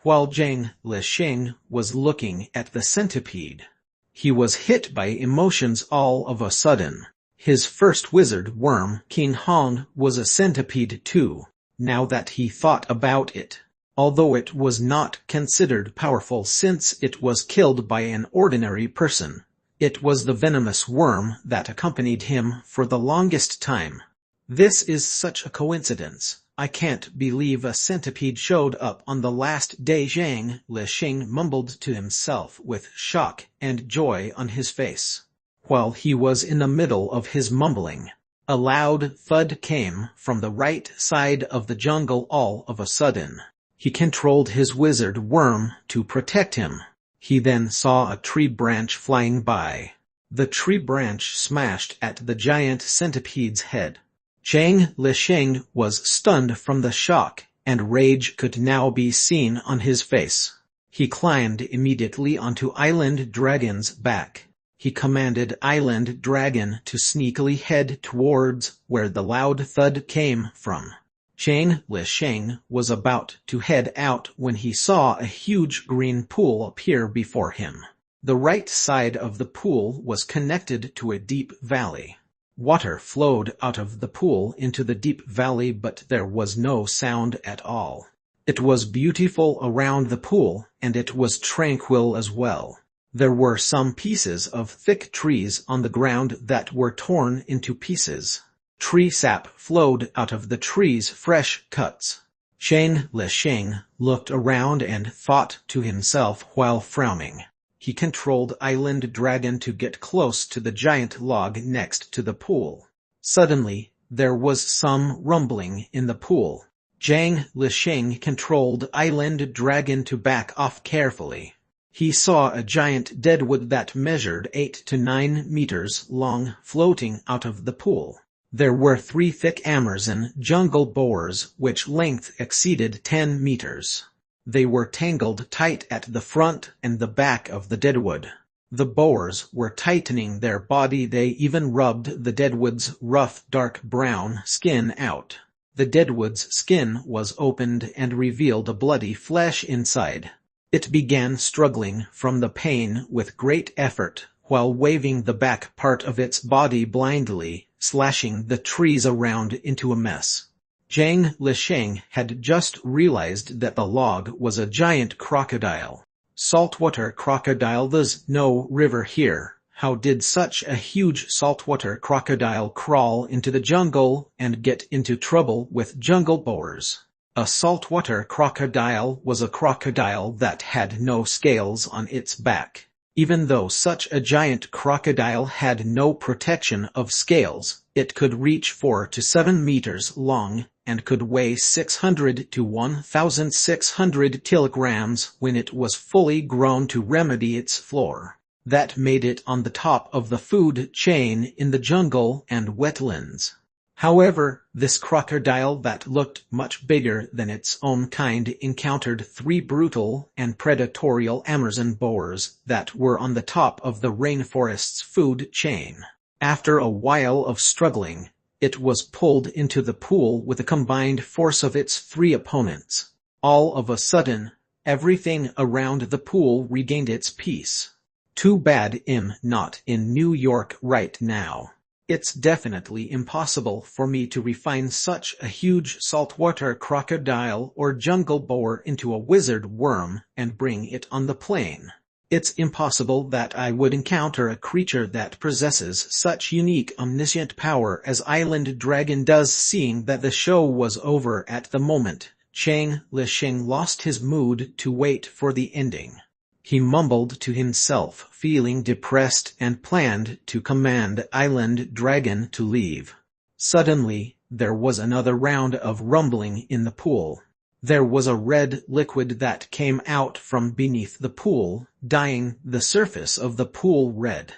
While Zhang Lisheng was looking at the centipede, he was hit by emotions all of a sudden. His first wizard worm, King Han, was a centipede too, now that he thought about it. Although it was not considered powerful since it was killed by an ordinary person, it was the venomous worm that accompanied him for the longest time. This is such a coincidence. I can't believe a centipede showed up on the last day. Zhang Lixing mumbled to himself with shock and joy on his face. While he was in the middle of his mumbling, a loud thud came from the right side of the jungle all of a sudden. He controlled his wizard worm to protect him. He then saw a tree branch flying by. The tree branch smashed at the giant centipede's head. Zhang Lixing was stunned from the shock, and rage could now be seen on his face. He climbed immediately onto Island Dragon's back. He commanded Island Dragon to sneakily head towards where the loud thud came from. Zhang Lixing was about to head out when he saw a huge green pool appear before him. The right side of the pool was connected to a deep valley. Water flowed out of the pool into the deep valley, but there was no sound at all. It was beautiful around the pool, and it was tranquil as well. There were some pieces of thick trees on the ground that were torn into pieces. Tree sap flowed out of the trees' fresh cuts. Zhang Lixing looked around and thought to himself while frowning. He controlled Island Dragon to get close to the giant log next to the pool. Suddenly, there was some rumbling in the pool. Zhang Lixing controlled Island Dragon to back off carefully. He saw a giant deadwood that measured 8 to 9 meters long floating out of the pool. There were 3 thick Amazon jungle boars which length exceeded 10 meters. They were tangled tight at the front and the back of the deadwood. The boars were tightening their body. They even rubbed the deadwood's rough dark brown skin out. The deadwood's skin was opened and revealed a bloody flesh inside. It began struggling from the pain with great effort, while waving the back part of its body blindly, slashing the trees around into a mess. Zhang Lixing had just realized that the log was a giant crocodile. Saltwater crocodile. There's no river here. How did such a huge saltwater crocodile crawl into the jungle and get into trouble with jungle boars? A saltwater crocodile was a crocodile that had no scales on its back. Even though such a giant crocodile had no protection of scales, it could reach 4 to 7 meters long, and could weigh 600 to 1,600 kilograms when it was fully grown to remedy its floor. That made it on the top of the food chain in the jungle and wetlands. However, this crocodile that looked much bigger than its own kind encountered 3 brutal and predatory Amazon boars that were on the top of the rainforest's food chain. After a while of struggling, it was pulled into the pool with the combined force of its 3 opponents. All of a sudden, everything around the pool regained its peace. Too bad I'm not in New York right now. It's definitely impossible for me to refine such a huge saltwater crocodile or jungle boar into a wizard worm and bring it on the plane. It's impossible that I would encounter a creature that possesses such unique omniscient power as Island Dragon does. Seeing that the show was over at the moment, Zhang Lixing lost his mood to wait for the ending. He mumbled to himself, feeling depressed, and planned to command Island Dragon to leave. Suddenly, there was another round of rumbling in the pool. There was a red liquid that came out from beneath the pool, dyeing the surface of the pool red.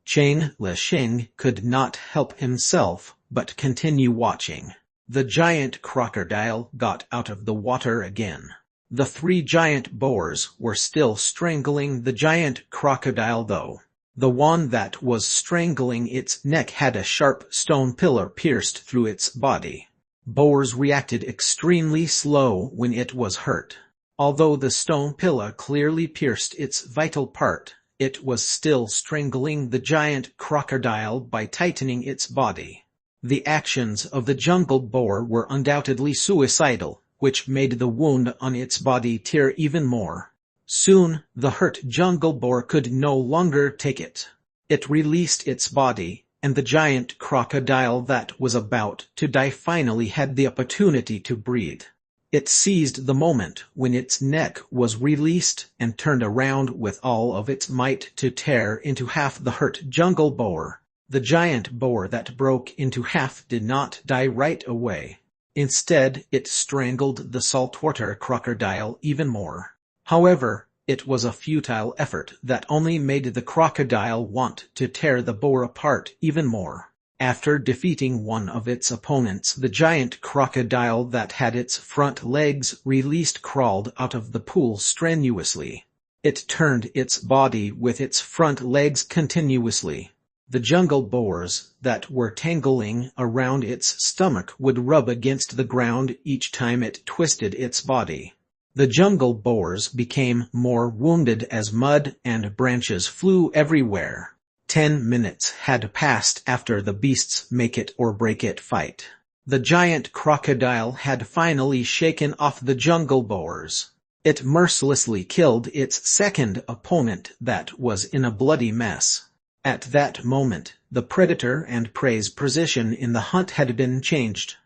Zhang Lixing could not help himself but continue watching. The giant crocodile got out of the water again. The 3 giant boars were still strangling the giant crocodile though. The one that was strangling its neck had a sharp stone pillar pierced through its body. Boars reacted extremely slow when it was hurt. Although the stone pillar clearly pierced its vital part, it was still strangling the giant crocodile by tightening its body. The actions of the jungle boar were undoubtedly suicidal, which made the wound on its body tear even more. Soon, the hurt jungle boar could no longer take it. It released its body, and the giant crocodile that was about to die finally had the opportunity to breathe. It seized the moment when its neck was released and turned around with all of its might to tear into half the hurt jungle boar. The giant boar that broke into half did not die right away. Instead, it strangled the saltwater crocodile even more. However, it was a futile effort that only made the crocodile want to tear the boar apart even more. After defeating one of its opponents, the giant crocodile that had its front legs released crawled out of the pool strenuously. It turned its body with its front legs continuously. The jungle boars that were tangling around its stomach would rub against the ground each time it twisted its body. The jungle boars became more wounded as mud and branches flew everywhere. 10 minutes had passed after the beast's make-it-or-break-it fight. The giant crocodile had finally shaken off the jungle boars. It mercilessly killed its second opponent that was in a bloody mess. At that moment, the predator and prey's position in the hunt had been changed.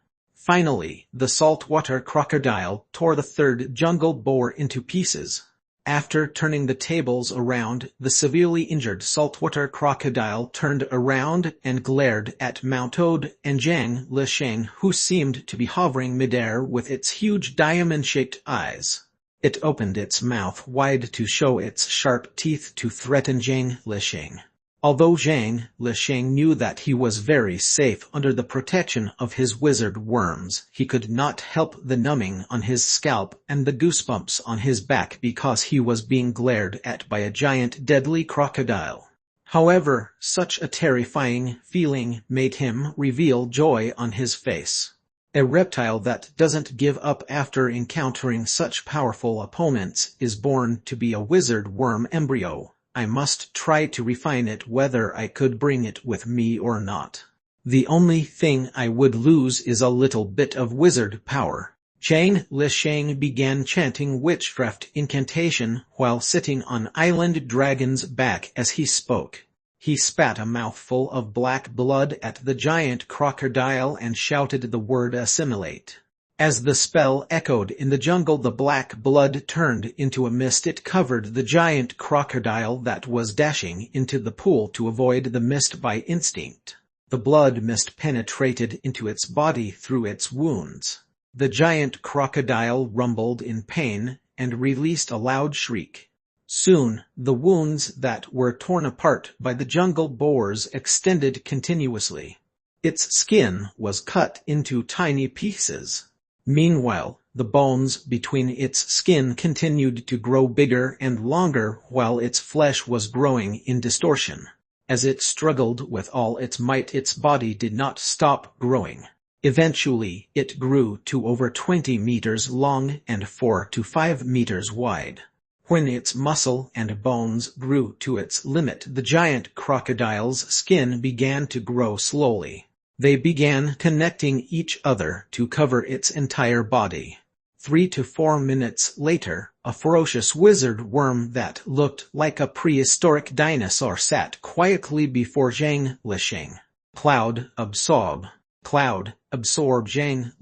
Finally, the saltwater crocodile tore the third jungle boar into pieces. After turning the tables around, the severely injured saltwater crocodile turned around and glared at Mountode and Zhang Lisheng, who seemed to be hovering midair with its huge diamond-shaped eyes. It opened its mouth wide to show its sharp teeth to threaten Zhang Lisheng. Although Zhang Lisheng knew that he was very safe under the protection of his wizard worms, he could not help the numbing on his scalp and the goosebumps on his back because he was being glared at by a giant deadly crocodile. However, such a terrifying feeling made him reveal joy on his face. A reptile that doesn't give up after encountering such powerful opponents is born to be a wizard worm embryo. I must try to refine it whether I could bring it with me or not. The only thing I would lose is a little bit of wizard power. Zhang Lisheng began chanting witchcraft incantation while sitting on Island Dragon's back as he spoke. He spat a mouthful of black blood at the giant crocodile and shouted the word assimilate. As the spell echoed in the jungle, the black blood turned into a mist. It covered the giant crocodile that was dashing into the pool to avoid the mist by instinct. The blood mist penetrated into its body through its wounds. The giant crocodile rumbled in pain and released a loud shriek. Soon, the wounds that were torn apart by the jungle boars extended continuously. Its skin was cut into tiny pieces. Meanwhile, the bones between its skin continued to grow bigger and longer while its flesh was growing in distortion. As it struggled with all its might, its body did not stop growing. Eventually, it grew to over 20 meters long and 4 to 5 meters wide. When its muscle and bones grew to its limit, the giant crocodile's skin began to grow slowly. They began connecting each other to cover its entire body. 3 to 4 minutes later, a ferocious wizard worm that looked like a prehistoric dinosaur sat quietly before Zhang Lisheng. Cloud absorb. Zhang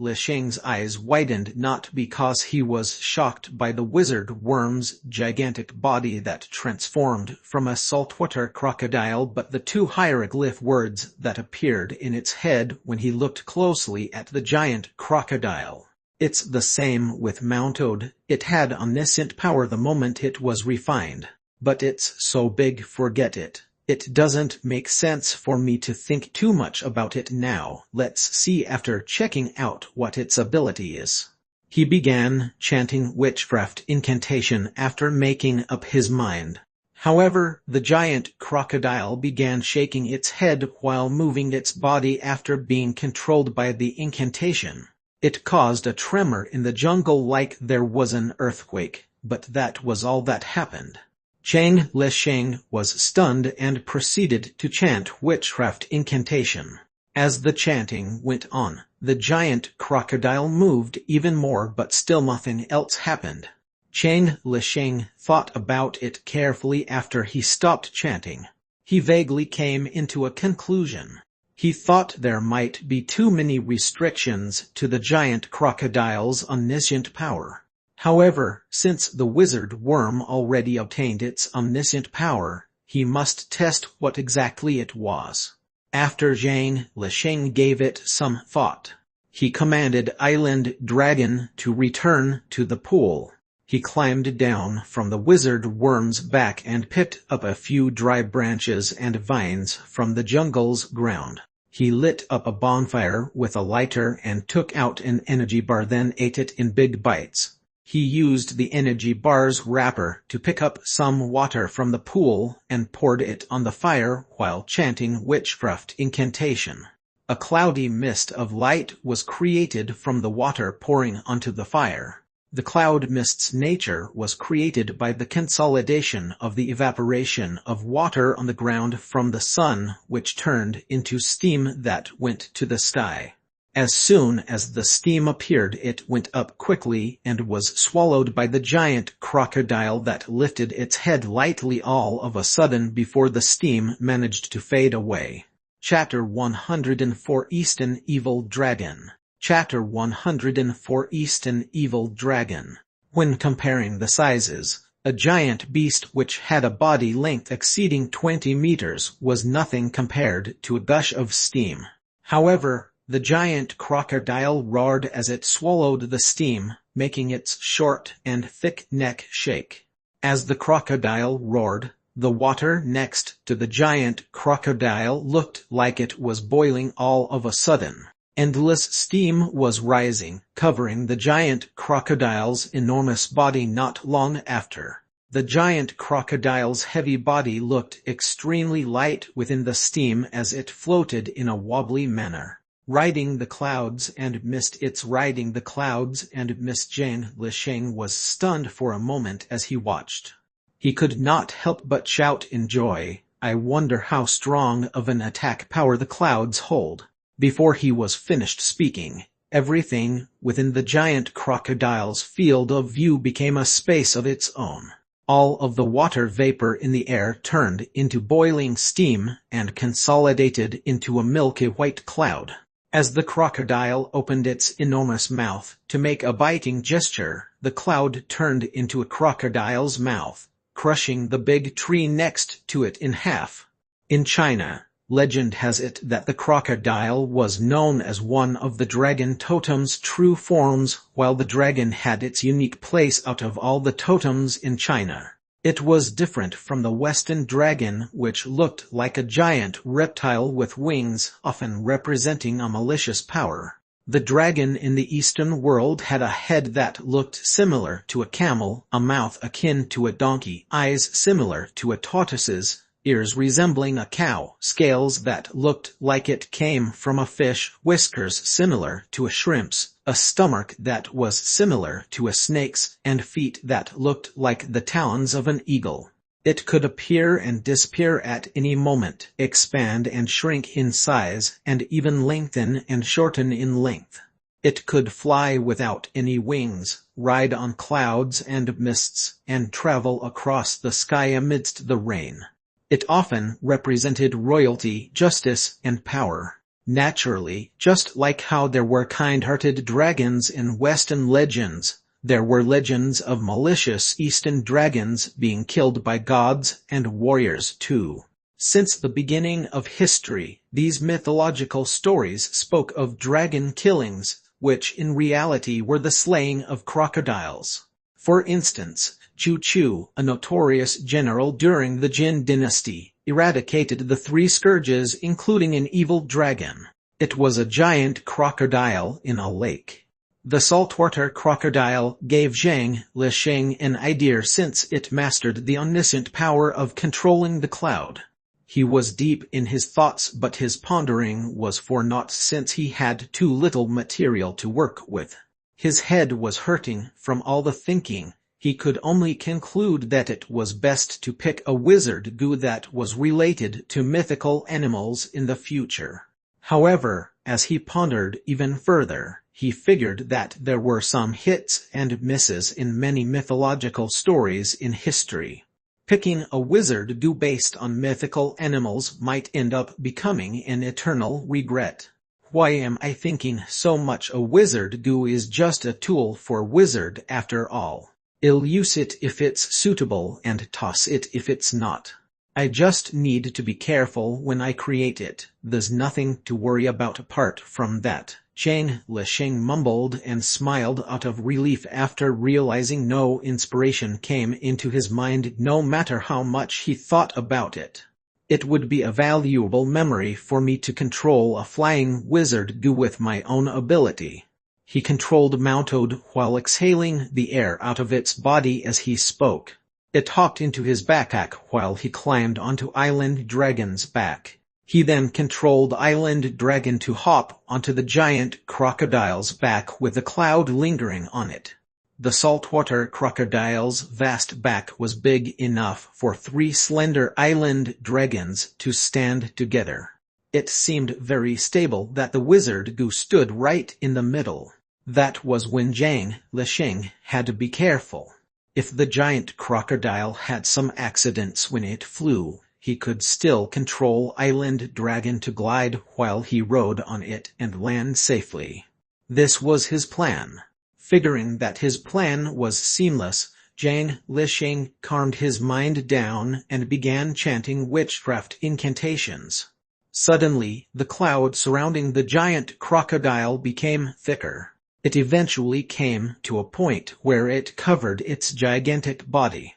Lisheng's eyes widened, not because he was shocked by the wizard worm's gigantic body that transformed from a saltwater crocodile, but the two hieroglyph words that appeared in its head when he looked closely at the giant crocodile. It's the same with Mountode. It had omniscient power the moment it was refined. But it's so big, forget it. It doesn't make sense for me to think too much about it now. Let's see after checking out what its ability is. He began chanting witchcraft incantation after making up his mind. However, the giant crocodile began shaking its head while moving its body after being controlled by the incantation. It caused a tremor in the jungle like there was an earthquake, but that was all that happened. Zhang Lisheng was stunned and proceeded to chant witchcraft incantation. As the chanting went on, the giant crocodile moved even more, but still nothing else happened. Zhang Lisheng thought about it carefully after he stopped chanting. He vaguely came into a conclusion. He thought there might be too many restrictions to the giant crocodile's omniscient power. However, since the wizard worm already obtained its omniscient power, he must test what exactly it was. After Zhang Lisheng gave it some thought, he commanded Island Dragon to return to the pool. He climbed down from the wizard worm's back and picked up a few dry branches and vines from the jungle's ground. He lit up a bonfire with a lighter and took out an energy bar, then ate it in big bites. He used the energy bar's wrapper to pick up some water from the pool and poured it on the fire while chanting witchcraft incantation. A cloudy mist of light was created from the water pouring onto the fire. The cloud mist's nature was created by the consolidation of the evaporation of water on the ground from the sun, which turned into steam that went to the sky. As soon as the steam appeared, it went up quickly and was swallowed by the giant crocodile that lifted its head lightly all of a sudden before the steam managed to fade away. Chapter 104 Eastern Evil Dragon. Chapter 104 Eastern Evil Dragon. When comparing the sizes, a giant beast which had a body length exceeding 20 meters was nothing compared to a gush of steam. However, the giant crocodile roared as it swallowed the steam, making its short and thick neck shake. As the crocodile roared, the water next to the giant crocodile looked like it was boiling all of a sudden. Endless steam was rising, covering the giant crocodile's enormous body not long after. The giant crocodile's heavy body looked extremely light within the steam as it floated in a wobbly manner. Riding the clouds and mist. Its riding the clouds and mist. Zhang Lisheng was stunned for a moment as he watched. He could not help but shout in joy, "I wonder how strong of an attack power the clouds hold." Before he was finished speaking, everything within the giant crocodile's field of view became a space of its own. All of the water vapor in the air turned into boiling steam and consolidated into a milky white cloud. As the crocodile opened its enormous mouth to make a biting gesture, the cloud turned into a crocodile's mouth, crushing the big tree next to it in half. In China, legend has it that the crocodile was known as one of the dragon totem's true forms, while the dragon had its unique place out of all the totems in China. It was different from the Western dragon, which looked like a giant reptile with wings, often representing a malicious power. The dragon in the Eastern world had a head that looked similar to a camel, a mouth akin to a donkey, eyes similar to a tortoise's, ears resembling a cow, scales that looked like it came from a fish, whiskers similar to a shrimp's, a stomach that was similar to a snake's, and feet that looked like the talons of an eagle. It could appear and disappear at any moment, expand and shrink in size, and even lengthen and shorten in length. It could fly without any wings, ride on clouds and mists, and travel across the sky amidst the rain. It often represented royalty, justice, and power. Naturally, just like how there were kind-hearted dragons in Western legends, there were legends of malicious Eastern dragons being killed by gods and warriors too. Since the beginning of history, these mythological stories spoke of dragon killings, which in reality were the slaying of crocodiles. For instance, Chu Chu, a notorious general during the Jin dynasty, eradicated the 3 scourges including an evil dragon. It was a giant crocodile in a lake. The saltwater crocodile gave Zhang Lisheng an idea since it mastered the omniscient power of controlling the cloud. He was deep in his thoughts, but his pondering was for naught since he had too little material to work with. His head was hurting from all the thinking. He could only conclude that it was best to pick a wizard goo that was related to mythical animals in the future. However, as he pondered even further, he figured that there were some hits and misses in many mythological stories in history. Picking a wizard do based on mythical animals might end up becoming an eternal regret. Why am I thinking so much? A wizard do is just a tool for wizard after all. I'll use it if it's suitable and toss it if it's not. I just need to be careful when I create it. There's nothing to worry about apart from that. Chang Lisheng mumbled and smiled out of relief after realizing no inspiration came into his mind no matter how much he thought about it. It would be a valuable memory for me to control a flying wizard do with my own ability. He controlled Mountode while exhaling the air out of its body as he spoke. It hopped into his backpack while he climbed onto Island Dragon's back. He then controlled Island Dragon to hop onto the giant crocodile's back with the cloud lingering on it. The saltwater crocodile's vast back was big enough for 3 slender island dragons to stand together. It seemed very stable that the wizard goose stood right in the middle. That was when Zhang Lisheng had to be careful. If the giant crocodile had some accidents when it flew, he could still control Island Dragon to glide while he rode on it and land safely. This was his plan. Figuring that his plan was seamless, Zhang Lisheng calmed his mind down and began chanting witchcraft incantations. Suddenly, the cloud surrounding the giant crocodile became thicker. It eventually came to a point where it covered its gigantic body.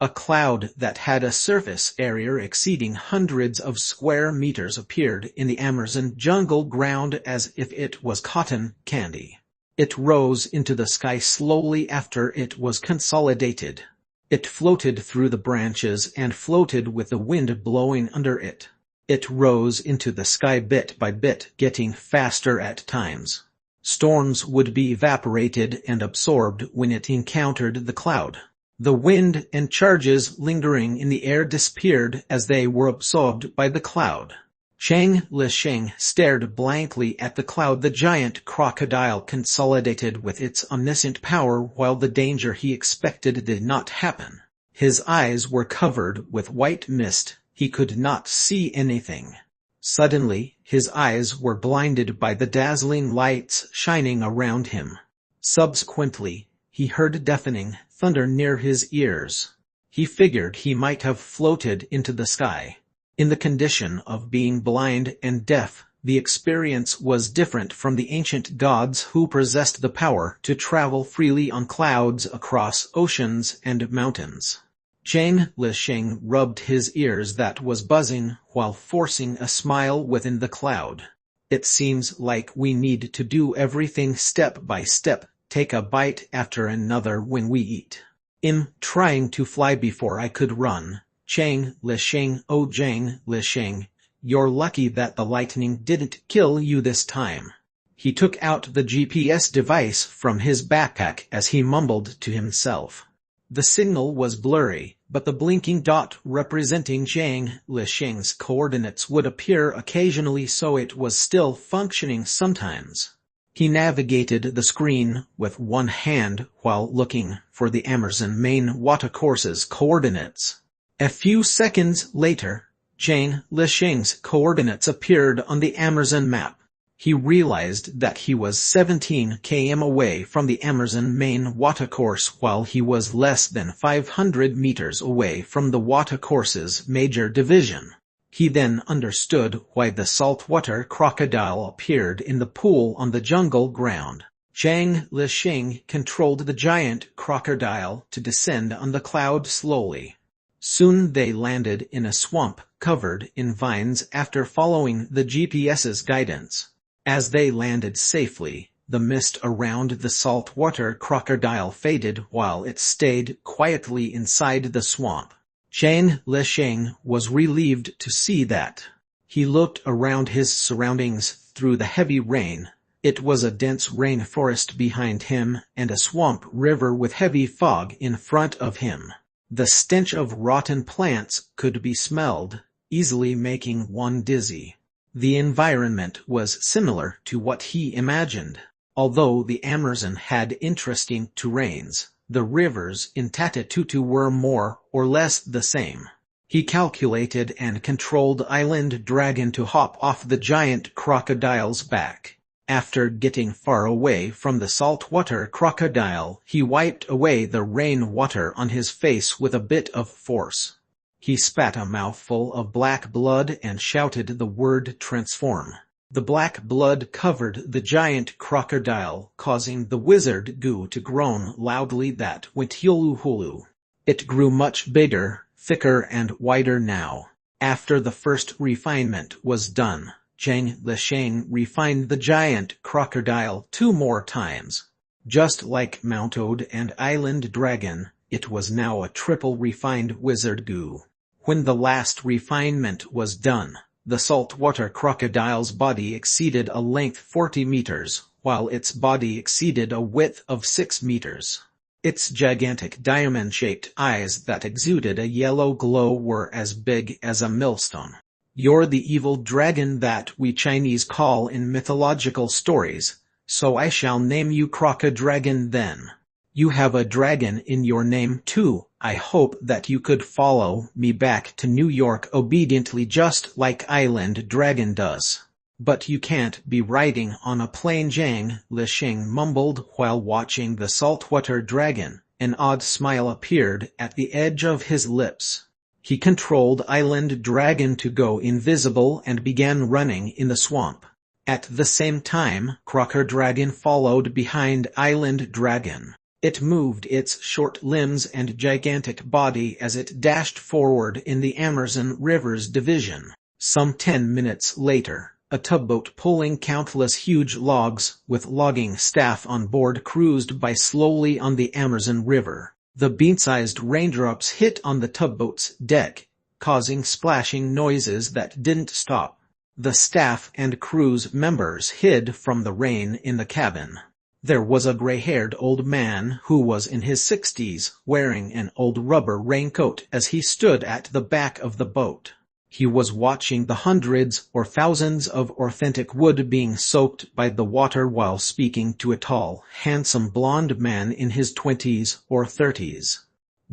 A cloud that had a surface area exceeding hundreds of square meters appeared in the Amazon jungle ground as if it was cotton candy. It rose into the sky slowly after it was consolidated. It floated through the branches and floated with the wind blowing under it. It rose into the sky bit by bit, getting faster at times. Storms would be evaporated and absorbed when it encountered the cloud. The wind and charges lingering in the air disappeared as they were absorbed by the cloud. Zhang Lisheng stared blankly at the cloud. The giant crocodile consolidated with its omniscient power while the danger he expected did not happen. His eyes were covered with white mist. He could not see anything. Suddenly, his eyes were blinded by the dazzling lights shining around him. Subsequently, he heard deafening thunder near his ears. He figured he might have floated into the sky. In the condition of being blind and deaf, the experience was different from the ancient gods who possessed the power to travel freely on clouds across oceans and mountains. Zhang Lisheng rubbed his ears that was buzzing while forcing a smile within the cloud. It seems like we need to do everything step by step, take a bite after another when we eat. I'm trying to fly before I could run. Zhang Lisheng, oh Zhang Lisheng, you're lucky that the lightning didn't kill you this time. He took out the GPS device from his backpack as he mumbled to himself. The signal was blurry, but the blinking dot representing Zhang Lisheng's coordinates would appear occasionally, so it was still functioning sometimes. He navigated the screen with one hand while looking for the Amazon main watercourse's coordinates. A few seconds later, Zhang Lisheng's coordinates appeared on the Amazon map. He realized that he was 17 km away from the Amazon main watercourse while he was less than 500 meters away from the watercourse's major division. He then understood why the saltwater crocodile appeared in the pool on the jungle ground. Zhang Lisheng controlled the giant crocodile to descend on the cloud slowly. Soon they landed in a swamp covered in vines after following the GPS's guidance. As they landed safely, the mist around the saltwater crocodile faded while it stayed quietly inside the swamp. Zhang Lisheng was relieved to see that. He looked around his surroundings through the heavy rain. It was a dense rainforest behind him and a swamp river with heavy fog in front of him. The stench of rotten plants could be smelled, easily making one dizzy. The environment was similar to what he imagined. Although the Amazon had interesting terrains, The rivers in Tatatutu were more or less the same. He calculated and controlled Island Dragon to hop off the giant crocodile's back. After getting far away from the saltwater crocodile, he wiped away the rain water on his face with a bit of force. He spat a mouthful of black blood and shouted the word transform. The black blood covered the giant crocodile, causing the wizard goo to groan loudly that went hulu-hulu. It grew much bigger, thicker and wider now. After the first refinement was done, Zhang Lisheng refined the giant crocodile 2 more times. Just like Mount Ode and Island Dragon, it was now a triple refined wizard goo. When the last refinement was done, the saltwater crocodile's body exceeded a length 40 meters, while its body exceeded a width of 6 meters. Its gigantic diamond-shaped eyes that exuded a yellow glow were as big as a millstone. You're the evil dragon that we Chinese call in mythological stories, so I shall name you Crocodragon then. You have a dragon in your name too. I hope that you could follow me back to New York obediently just like Island Dragon does. But you can't be riding on a plane, Zhang Lisheng mumbled while watching the saltwater dragon. An odd smile appeared at the edge of his lips. He controlled Island Dragon to go invisible and began running in the swamp. At the same time, Crocodragon followed behind Island Dragon. It moved its short limbs and gigantic body as it dashed forward in the Amazon River's division. Some 10 minutes later, a tugboat pulling countless huge logs with logging staff on board cruised by slowly on the Amazon River. The bean-sized raindrops hit on the tugboat's deck, causing splashing noises that didn't stop. The staff and crew's members hid from the rain in the cabin. There was a gray-haired old man who was in his 60s, wearing an old rubber raincoat as he stood at the back of the boat. He was watching the hundreds or thousands of authentic wood being soaked by the water while speaking to a tall, handsome blonde man in his 20s or 30s.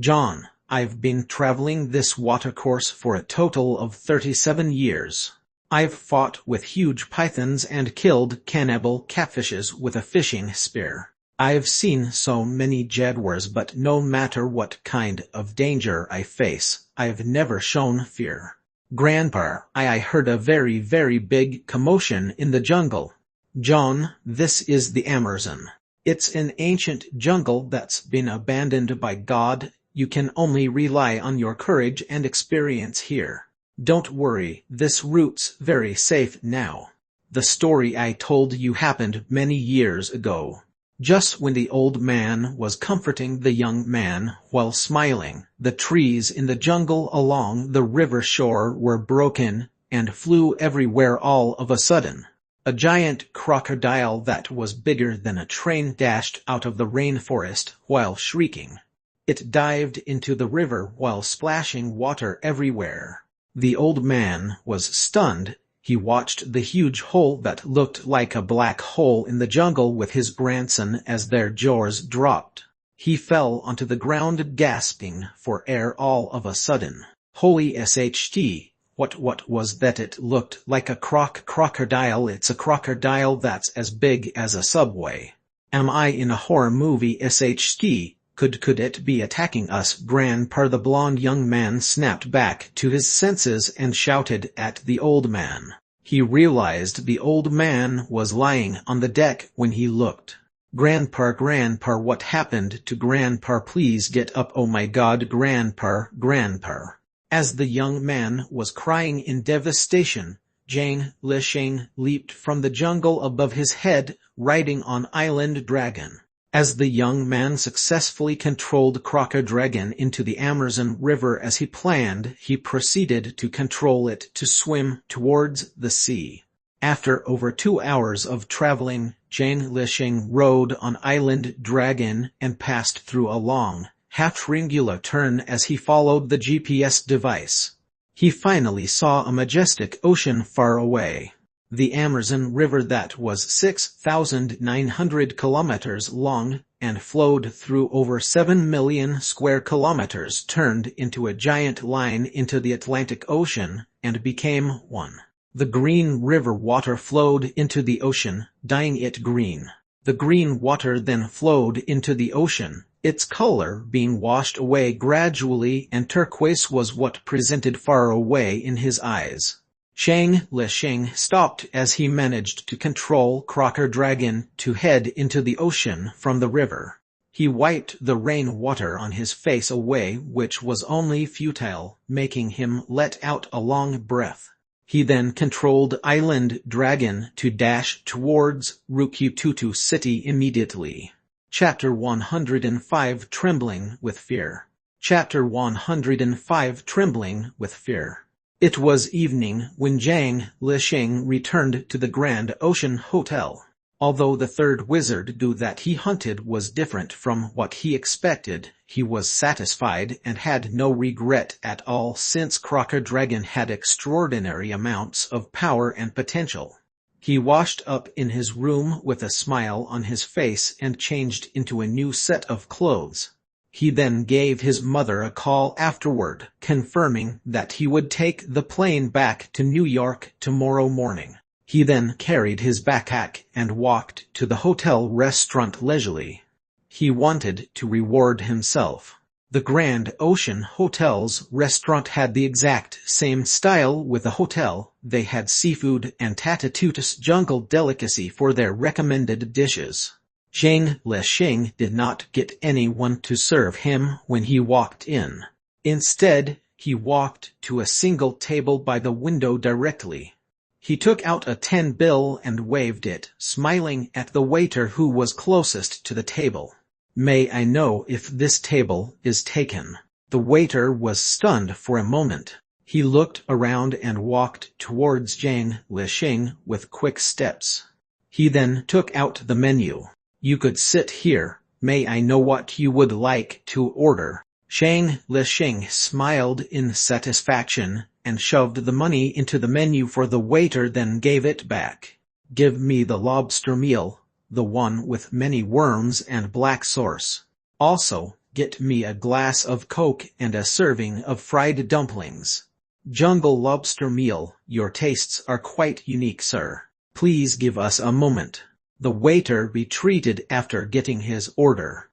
John, I've been traveling this watercourse for a total of 37 years. I've fought with huge pythons and killed cannibal catfishes with a fishing spear. I've seen so many jaguars, but no matter what kind of danger I face, I've never shown fear. Grandpa, I heard a very, very big commotion in the jungle. John, this is the Amazon. It's an ancient jungle that's been abandoned by God. You can only rely on your courage and experience here. Don't worry, this route's very safe now. The story I told you happened many years ago. Just when the old man was comforting the young man while smiling, the trees in the jungle along the river shore were broken and flew everywhere all of a sudden. A giant crocodile that was bigger than a train dashed out of the rainforest while shrieking. It dived into the river while splashing water everywhere. The old man was stunned. He watched the huge hole that looked like a black hole in the jungle with his grandson as their jaws dropped. He fell onto the ground gasping for air all of a sudden. Holy SHT, what was that? It looked like a crocodile. It's a crocodile that's as big as a subway. Am I in a horror movie? SHT, could it be attacking us? Grandpa, the blonde young man snapped back to his senses and shouted at the old man. He realized the old man was lying on the deck when he looked. Grandpa, what happened to Grandpa? Please get up. Oh my God, Grandpa. As the young man was crying in devastation, Zhang Lisheng leaped from the jungle above his head, riding on Island Dragon. As the young man successfully controlled Crocodragon into the Amazon River as he planned, he proceeded to control it to swim towards the sea. After over 2 hours of traveling, Zhang Lisheng rode on Island Dragon and passed through a long, half-triangular turn as he followed the GPS device. He finally saw a majestic ocean far away. The Amazon River that was 6,900 kilometers long and flowed through over 7 million square kilometers turned into a giant line into the Atlantic Ocean and became one. The Green River water flowed into the ocean, dyeing it green. The green water then flowed into the ocean, its color being washed away gradually, and turquoise was what presented far away in his eyes. Lich stopped as he managed to control Crocker Dragon to head into the ocean from the river. He wiped the rain water on his face away, which was only futile, making him let out a long breath. He then controlled Island Dragon to dash towards Rukututu City immediately. Chapter 105 Trembling with Fear. Chapter 105 Trembling with Fear. It was evening when Lich returned to the Grand Ocean Hotel. Although the third wizard do that he hunted was different from what he expected, he was satisfied and had no regret at all, since Crocker Dragon had extraordinary amounts of power and potential. He washed up in his room with a smile on his face and changed into a new set of clothes. He then gave his mother a call afterward, confirming that he would take the plane back to New York tomorrow morning. He then carried his backpack and walked to the hotel restaurant leisurely. He wanted to reward himself. The Grand Ocean Hotel's restaurant had the exact same style with the hotel. They had seafood and Tatatutus jungle delicacy for their recommended dishes. Lich did not get anyone to serve him when he walked in. Instead, he walked to a single table by the window directly. He took out a 10 bill and waved it, smiling at the waiter who was closest to the table. "May I know if this table is taken?" The waiter was stunned for a moment. He looked around and walked towards Lich with quick steps. He then took out the menu. "You could sit here. May I know what you would like to order?" Lich smiled in satisfaction and shoved the money into the menu for the waiter, then gave it back. "Give me the lobster meal, the one with many worms and black sauce. Also, get me a glass of Coke and a serving of fried dumplings." "Jungle lobster meal, your tastes are quite unique, sir. Please give us a moment." The waiter retreated after getting his order.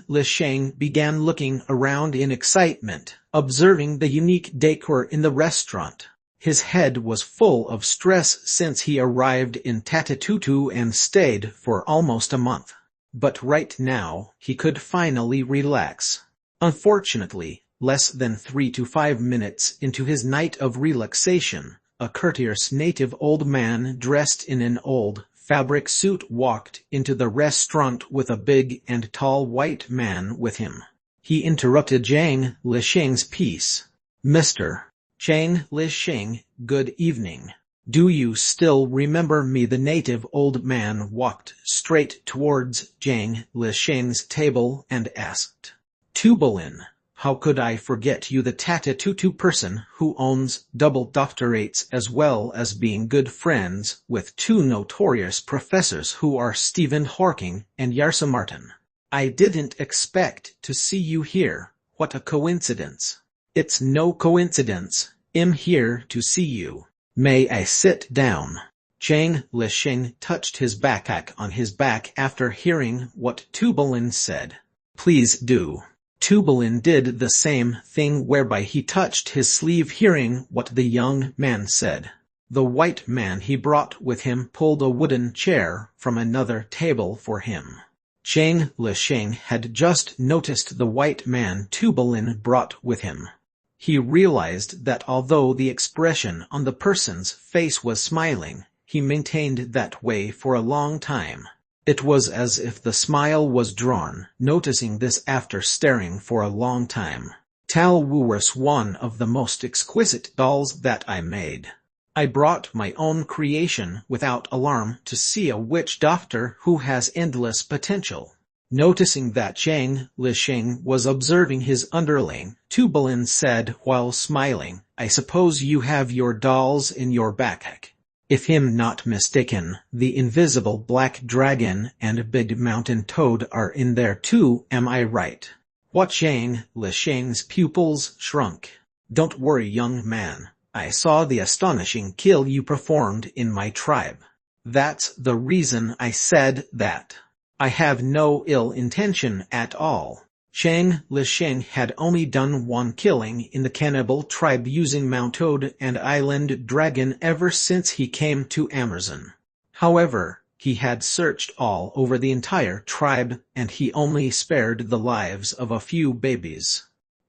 Lich began looking around in excitement, observing the unique decor in the restaurant. His head was full of stress since he arrived in Tatatutu and stayed for almost a month. But right now, he could finally relax. Unfortunately, less than 3 to 5 minutes into his night of relaxation, a courteous native old man dressed in an old fabric suit walked into the restaurant with a big and tall white man with him. He interrupted Licheng's piece. "Mr. Licheng, good evening. Do you still remember me?" The native old man walked straight towards Licheng's table and asked. "Tubalin, how could I forget you, the Tatatutu person who owns double doctorates as well as being good friends with 2 notorious professors who are Stephen Hawking and Yarsa Martin. I didn't expect to see you here. What a coincidence." "It's no coincidence. I'm here to see you. May I sit down?" Licheng touched his backpack on his back after hearing what Tubalin said. "Please do." Tubalin did the same thing, whereby he touched his sleeve hearing what the young man said. The white man he brought with him pulled a wooden chair from another table for him. Licheng had just noticed the white man Tubalin brought with him. He realized that although the expression on the person's face was smiling, he maintained that way for a long time. It was as if the smile was drawn, noticing this after staring for a long time. "Tal was one of the most exquisite dolls that I made. I brought my own creation without alarm to see a witch doctor who has endless potential." Noticing that Licheng was observing his underling, Tubalin said while smiling, "I suppose you have your dolls in your backpack." If I'm not mistaken, the invisible black dragon and big mountain toad are in there too, am I right? Watching Lisheng's pupils shrunk. Don't worry, young man. I saw the astonishing kill you performed in my tribe. That's the reason I said that. I have no ill intention at all. Lisheng had only done one killing in the cannibal tribe using Mount Toad and Island Dragon ever since he came to Amazon. However, he had searched all over the entire tribe, and he only spared the lives of a few babies.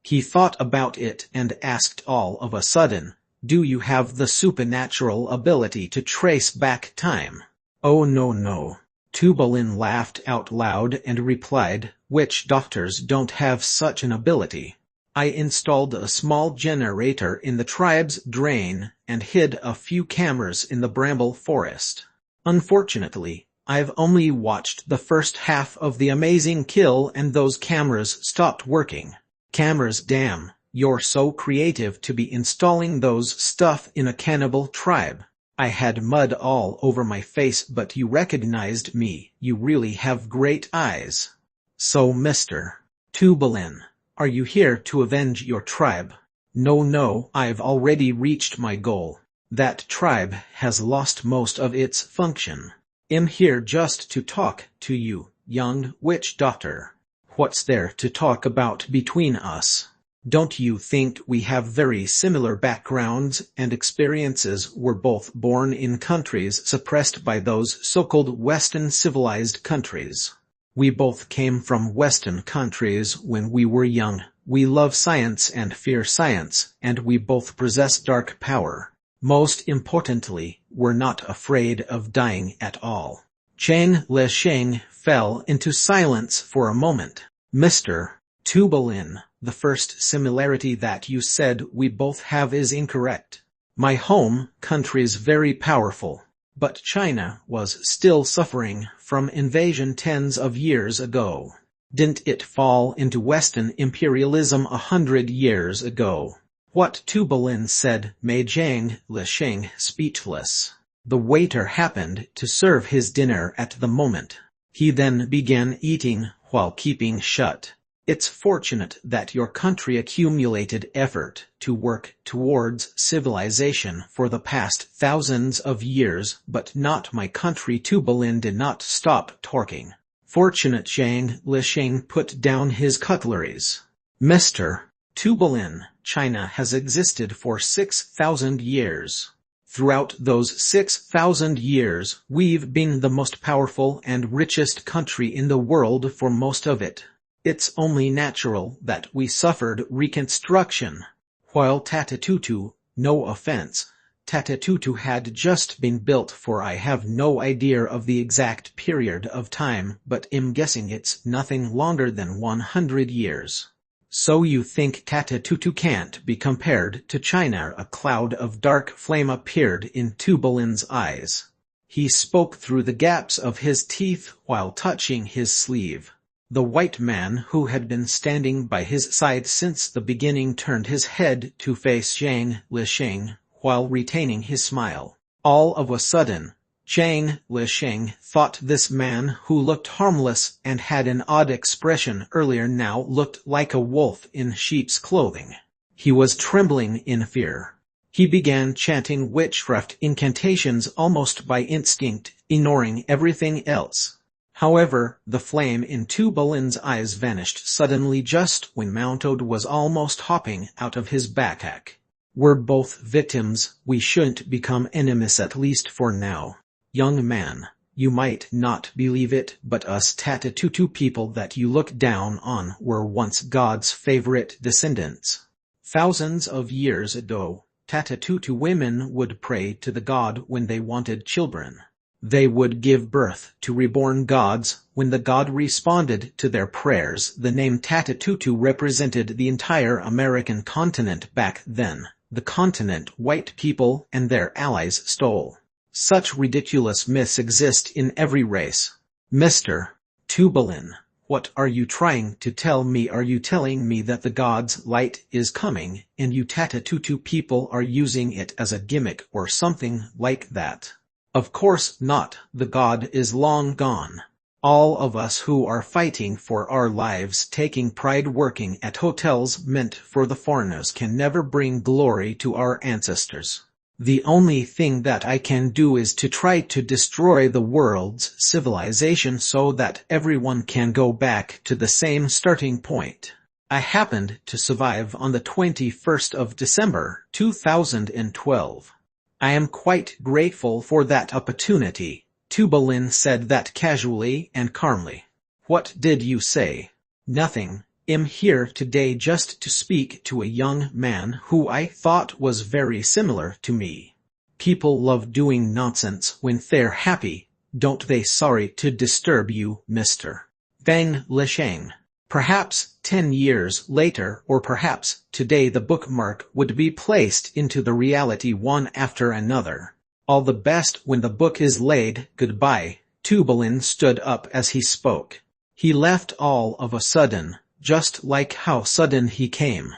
He thought about it and asked all of a sudden, "Do you have the supernatural ability to trace back time?" "Oh no. Tubalin laughed out loud and replied, "Witch doctors don't have such an ability. I installed a small generator in the tribe's drain and hid a few cameras in the bramble forest. Unfortunately, I've only watched the first half of the amazing kill and those cameras stopped working." "Cameras, damn, you're so creative to be installing those stuff in a cannibal tribe. I had mud all over my face but you recognized me. You really have great eyes. So Mr. Tubalin, are you here to avenge your tribe?" No, I've already reached my goal. That tribe has lost most of its function. I'm here just to talk to you, young witch doctor. What's there to talk about between us? Don't you think we have very similar backgrounds and experiences? We're both born in countries suppressed by those so-called Western civilized countries. We both came from Western countries when we were young. We love science and fear science, and we both possess dark power. Most importantly, we're not afraid of dying at all. Lisheng fell into silence for a moment. "Mr. Tubalin, the first similarity that you said we both have is incorrect. My home country's very powerful, but China was still suffering from invasion tens of years ago. Didn't it fall into Western imperialism 100 years ago?" What Tubalin said made Lisheng speechless. The waiter happened to serve his dinner at the moment. He then began eating while keeping shut. "It's fortunate that your country accumulated effort to work towards civilization for the past thousands of years, but not my country." Tubalin did not stop talking. "Fortunate?" Lisheng put down his cutleries. "Mr. Tubalin, China has existed for 6,000 years. Throughout those 6,000 years, we've been the most powerful and richest country in the world for most of it. It's only natural that we suffered reconstruction. While Tatatutu, no offense, Tatatutu had just been built for I have no idea of the exact period of time, but I'm guessing it's nothing longer than 100 years. So you think Tatatutu can't be compared to China?" A cloud of dark flame appeared in Tubalin's eyes. He spoke through the gaps of his teeth while touching his sleeve. The white man who had been standing by his side since the beginning turned his head to face Lisheng while retaining his smile. All of a sudden, Lisheng thought this man who looked harmless and had an odd expression earlier now looked like a wolf in sheep's clothing. He was trembling in fear. He began chanting witchcraft incantations almost by instinct, ignoring everything else. However, the flame in Tubalin's eyes vanished suddenly just when Mount Toad was almost hopping out of his backpack. "We're both victims. We shouldn't become enemies, at least for now. Young man, you might not believe it, but us Tatatutu people that you look down on were once God's favorite descendants. Thousands of years ago, Tatatutu women would pray to the god when they wanted children. They would give birth to reborn gods. When the god responded to their prayers, the name Tatatutu represented the entire American continent back then, the continent white people and their allies stole. Such ridiculous myths exist in every race. Mr. Tubalin, What are you trying to tell me? Are you telling me that the god's light is coming, and you Tatatutu people are using it as a gimmick or something like that? Of course not, the god is long gone. All of us who are fighting for our lives, taking pride working at hotels meant for the foreigners, can never bring glory to our ancestors. The only thing that I can do is to try to destroy the world's civilization so that everyone can go back to the same starting point. I happened to survive on the 21st of December, 2012. I am quite grateful for that opportunity. Tubalin said that casually and calmly. What did you say? Nothing. I'm here today just to speak to a young man who I thought was very similar to me. People love doing nonsense when they're happy, don't they? Sorry to disturb you, Mr. Bang Lisheng. Perhaps 10 years later, or perhaps today, the bookmark would be placed into the reality one after another. All the best when the book is laid. Goodbye. Tubalin stood up as he spoke. He left all of a sudden, just like how sudden he came.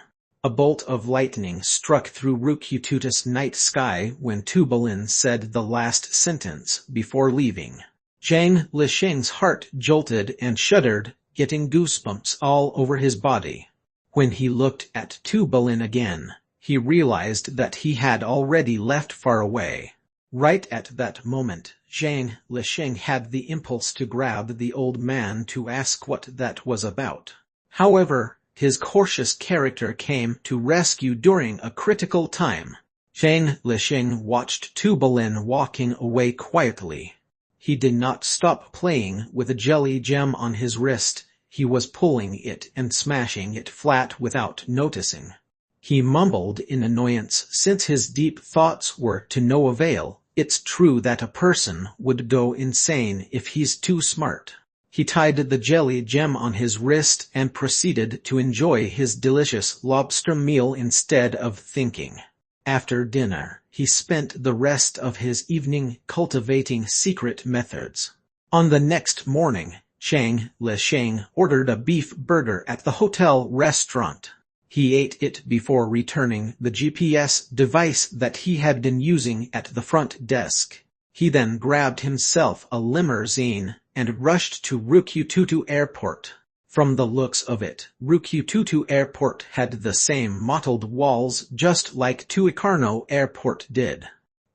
A bolt of lightning struck through Rukututus' night sky when Tubalin said the last sentence before leaving. Zhang Lisheng's heart jolted and shuddered, getting goosebumps all over his body. When he looked at Tubalin again, he realized that he had already left far away. Right at that moment, Zhang Lisheng had the impulse to grab the old man to ask what that was about. However, his cautious character came to rescue during a critical time. Zhang Lisheng watched Tubalin walking away quietly. He did not stop playing with a jelly gem on his wrist. He was pulling it and smashing it flat without noticing. He mumbled in annoyance since his deep thoughts were to no avail. It's true that a person would go insane if he's too smart. He tied the jelly gem on his wrist and proceeded to enjoy his delicious lobster meal instead of thinking. After dinner, he spent the rest of his evening cultivating secret methods. On the next morning, Zhang Lisheng ordered a beef burger at the hotel restaurant. He ate it before returning the GPS device that he had been using at the front desk. He then grabbed himself a limousine and rushed to Rukututu Airport. From the looks of it, Rukututu Airport had the same mottled walls just like Tuikarno Airport did.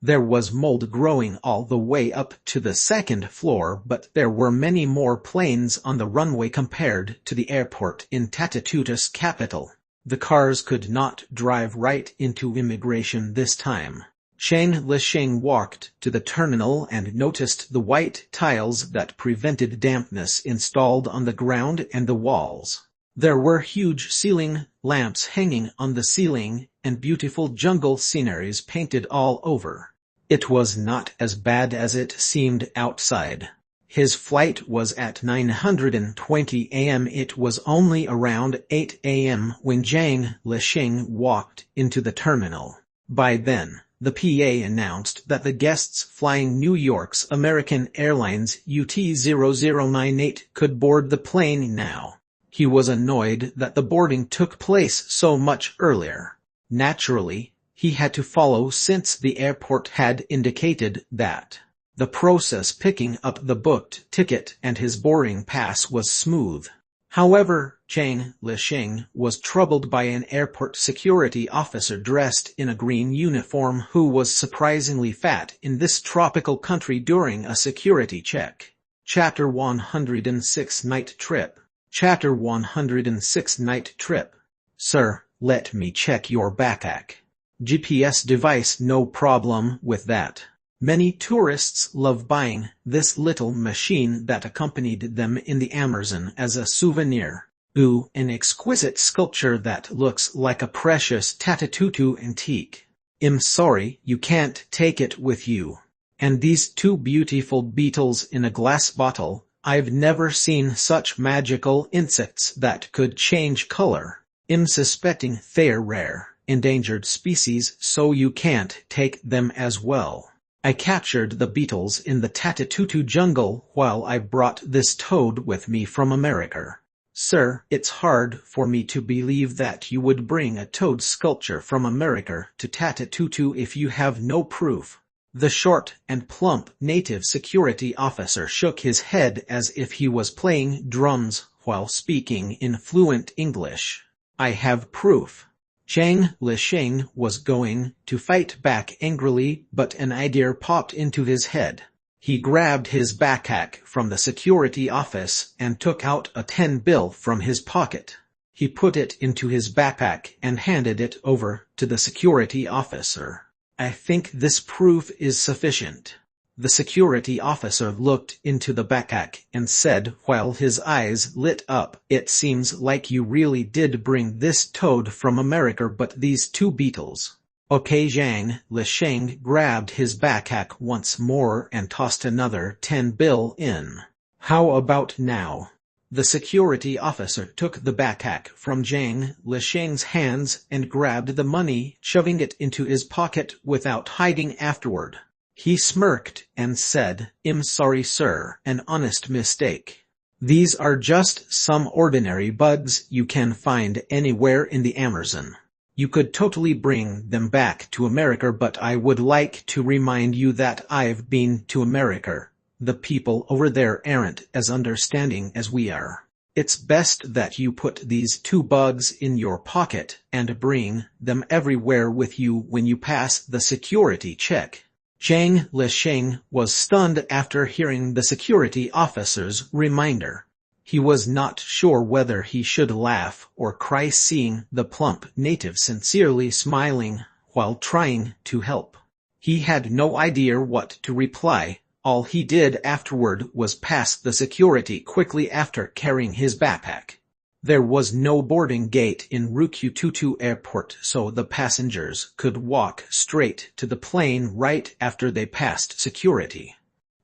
There was mold growing all the way up to the second floor, but there were many more planes on the runway compared to the airport in Tatatutus capital. The cars could not drive right into immigration this time. Zhang Lisheng walked to the terminal and noticed the white tiles that prevented dampness installed on the ground and the walls. There were huge ceiling lamps hanging on the ceiling and beautiful jungle sceneries painted all over. It was not as bad as it seemed outside. His flight was at 9:20 a.m. It was only around 8 a.m. when Zhang Lisheng walked into the terminal. By then, the PA announced that the guests flying New York's American Airlines UT0098 could board the plane now. He was annoyed that the boarding took place so much earlier. Naturally, he had to follow since the airport had indicated that. The process picking up the booked ticket and his boarding pass was smooth. However, Zhang Lisheng was troubled by an airport security officer dressed in a green uniform who was surprisingly fat in this tropical country during a security check. Chapter 106 Night Trip. Chapter 106 Night Trip. Sir, let me check your backpack. GPS device. No problem with that. Many tourists love buying this little machine that accompanied them in the Amazon as a souvenir. Ooh, an exquisite sculpture that looks like a precious Tatatutu antique. I'm sorry, you can't take it with you. And these two beautiful beetles in a glass bottle. I've never seen such magical insects that could change color. I'm suspecting they're rare, endangered species, so you can't take them as well. I captured the beetles in the Tatatutu jungle while I brought this toad with me from America. Sir, it's hard for me to believe that you would bring a toad sculpture from America to Tatatutu if you have no proof. The short and plump native security officer shook his head as if he was playing drums while speaking in fluent English. I have proof. Zhang Lisheng was going to fight back angrily, but an idea popped into his head. He grabbed his backpack from the security office and took out a 10 bill from his pocket. He put it into his backpack and handed it over to the security officer. I think this proof is sufficient. The security officer looked into the backpack and said while his eyes lit up, "It seems like you really did bring this toad from America, but these two beetles." Okay. Zhang Lisheng grabbed his backpack once more and tossed another 10 bill in. How about now? The security officer took the backpack from Zhang Lisheng's hands and grabbed the money, shoving it into his pocket without hiding afterward. He smirked and said, "I'm sorry, sir, an honest mistake. These are just some ordinary bugs you can find anywhere in the Amazon. You could totally bring them back to America, but I would like to remind you that I've been to America. The people over there aren't as understanding as we are. It's best that you put these two bugs in your pocket and bring them everywhere with you when you pass the security check." Zhang Lisheng was stunned after hearing the security officer's reminder. He was not sure whether he should laugh or cry seeing the plump native sincerely smiling while trying to help. He had no idea what to reply. All he did afterward was pass the security quickly after carrying his backpack. There was no boarding gate in Rukututu Airport, so the passengers could walk straight to the plane right after they passed security.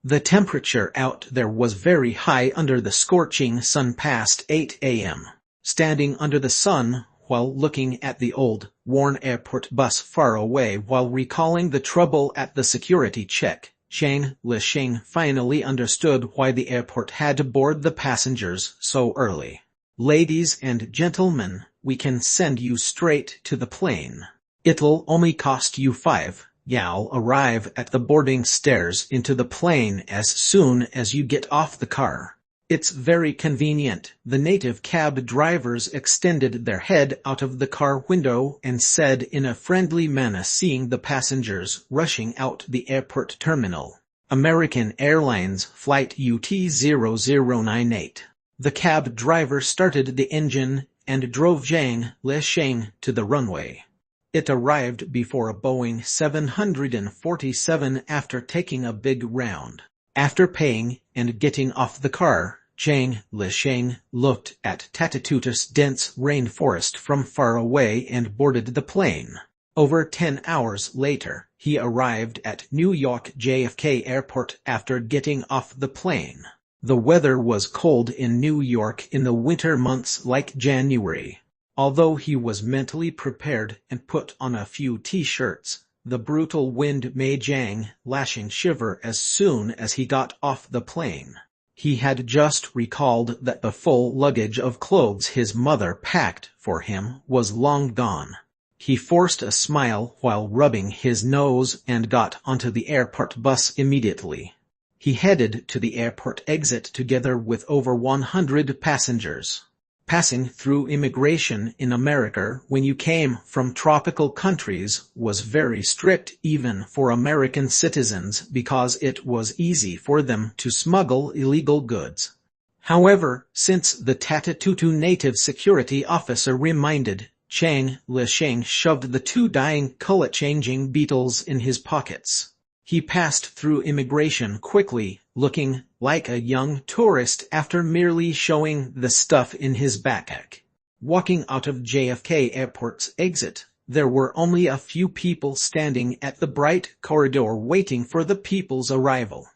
The temperature out there was very high under the scorching sun past 8 a.m. Standing under the sun while looking at the old, worn airport bus far away while recalling the trouble at the security check, Zhang Lisheng finally understood why the airport had to board the passengers so early. "Ladies and gentlemen, we can send you straight to the plane. It'll only cost you 5. You'll arrive at the boarding stairs into the plane as soon as you get off the car. It's very convenient." The native cab drivers extended their head out of the car window and said in a friendly manner, seeing the passengers rushing out the airport terminal. "American Airlines Flight UT0098. The cab driver started the engine and drove Zhang Lisheng to the runway. It arrived before a Boeing 747 after taking a big round. After paying and getting off the car, Zhang Lisheng looked at Tatatutu's dense rainforest from far away and boarded the plane. Over 10 hours later, he arrived at New York JFK Airport after getting off the plane. The weather was cold in New York in the winter months like January. Although he was mentally prepared and put on a few t-shirts, the brutal wind made Zhang Lisheng shiver as soon as he got off the plane. He had just recalled that the full luggage of clothes his mother packed for him was long gone. He forced a smile while rubbing his nose and got onto the airport bus immediately. He headed to the airport exit together with over 100 passengers. Passing through immigration in America when you came from tropical countries was very strict even for American citizens because it was easy for them to smuggle illegal goods. However, since the Tatatutu native security officer reminded, Zhang Lisheng shoved the two dying color-changing beetles in his pockets. He passed through immigration quickly, looking like a young tourist after merely showing the stuff in his backpack. Walking out of JFK Airport's exit, there were only a few people standing at the bright corridor waiting for the people's arrival.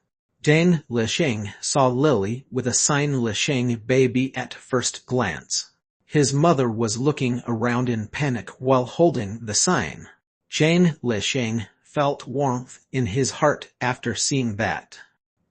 Zhang Lisheng saw Lily with a sign Lisheng baby at first glance. His mother was looking around in panic while holding the sign. Zhang Lisheng felt warmth in his heart after seeing that.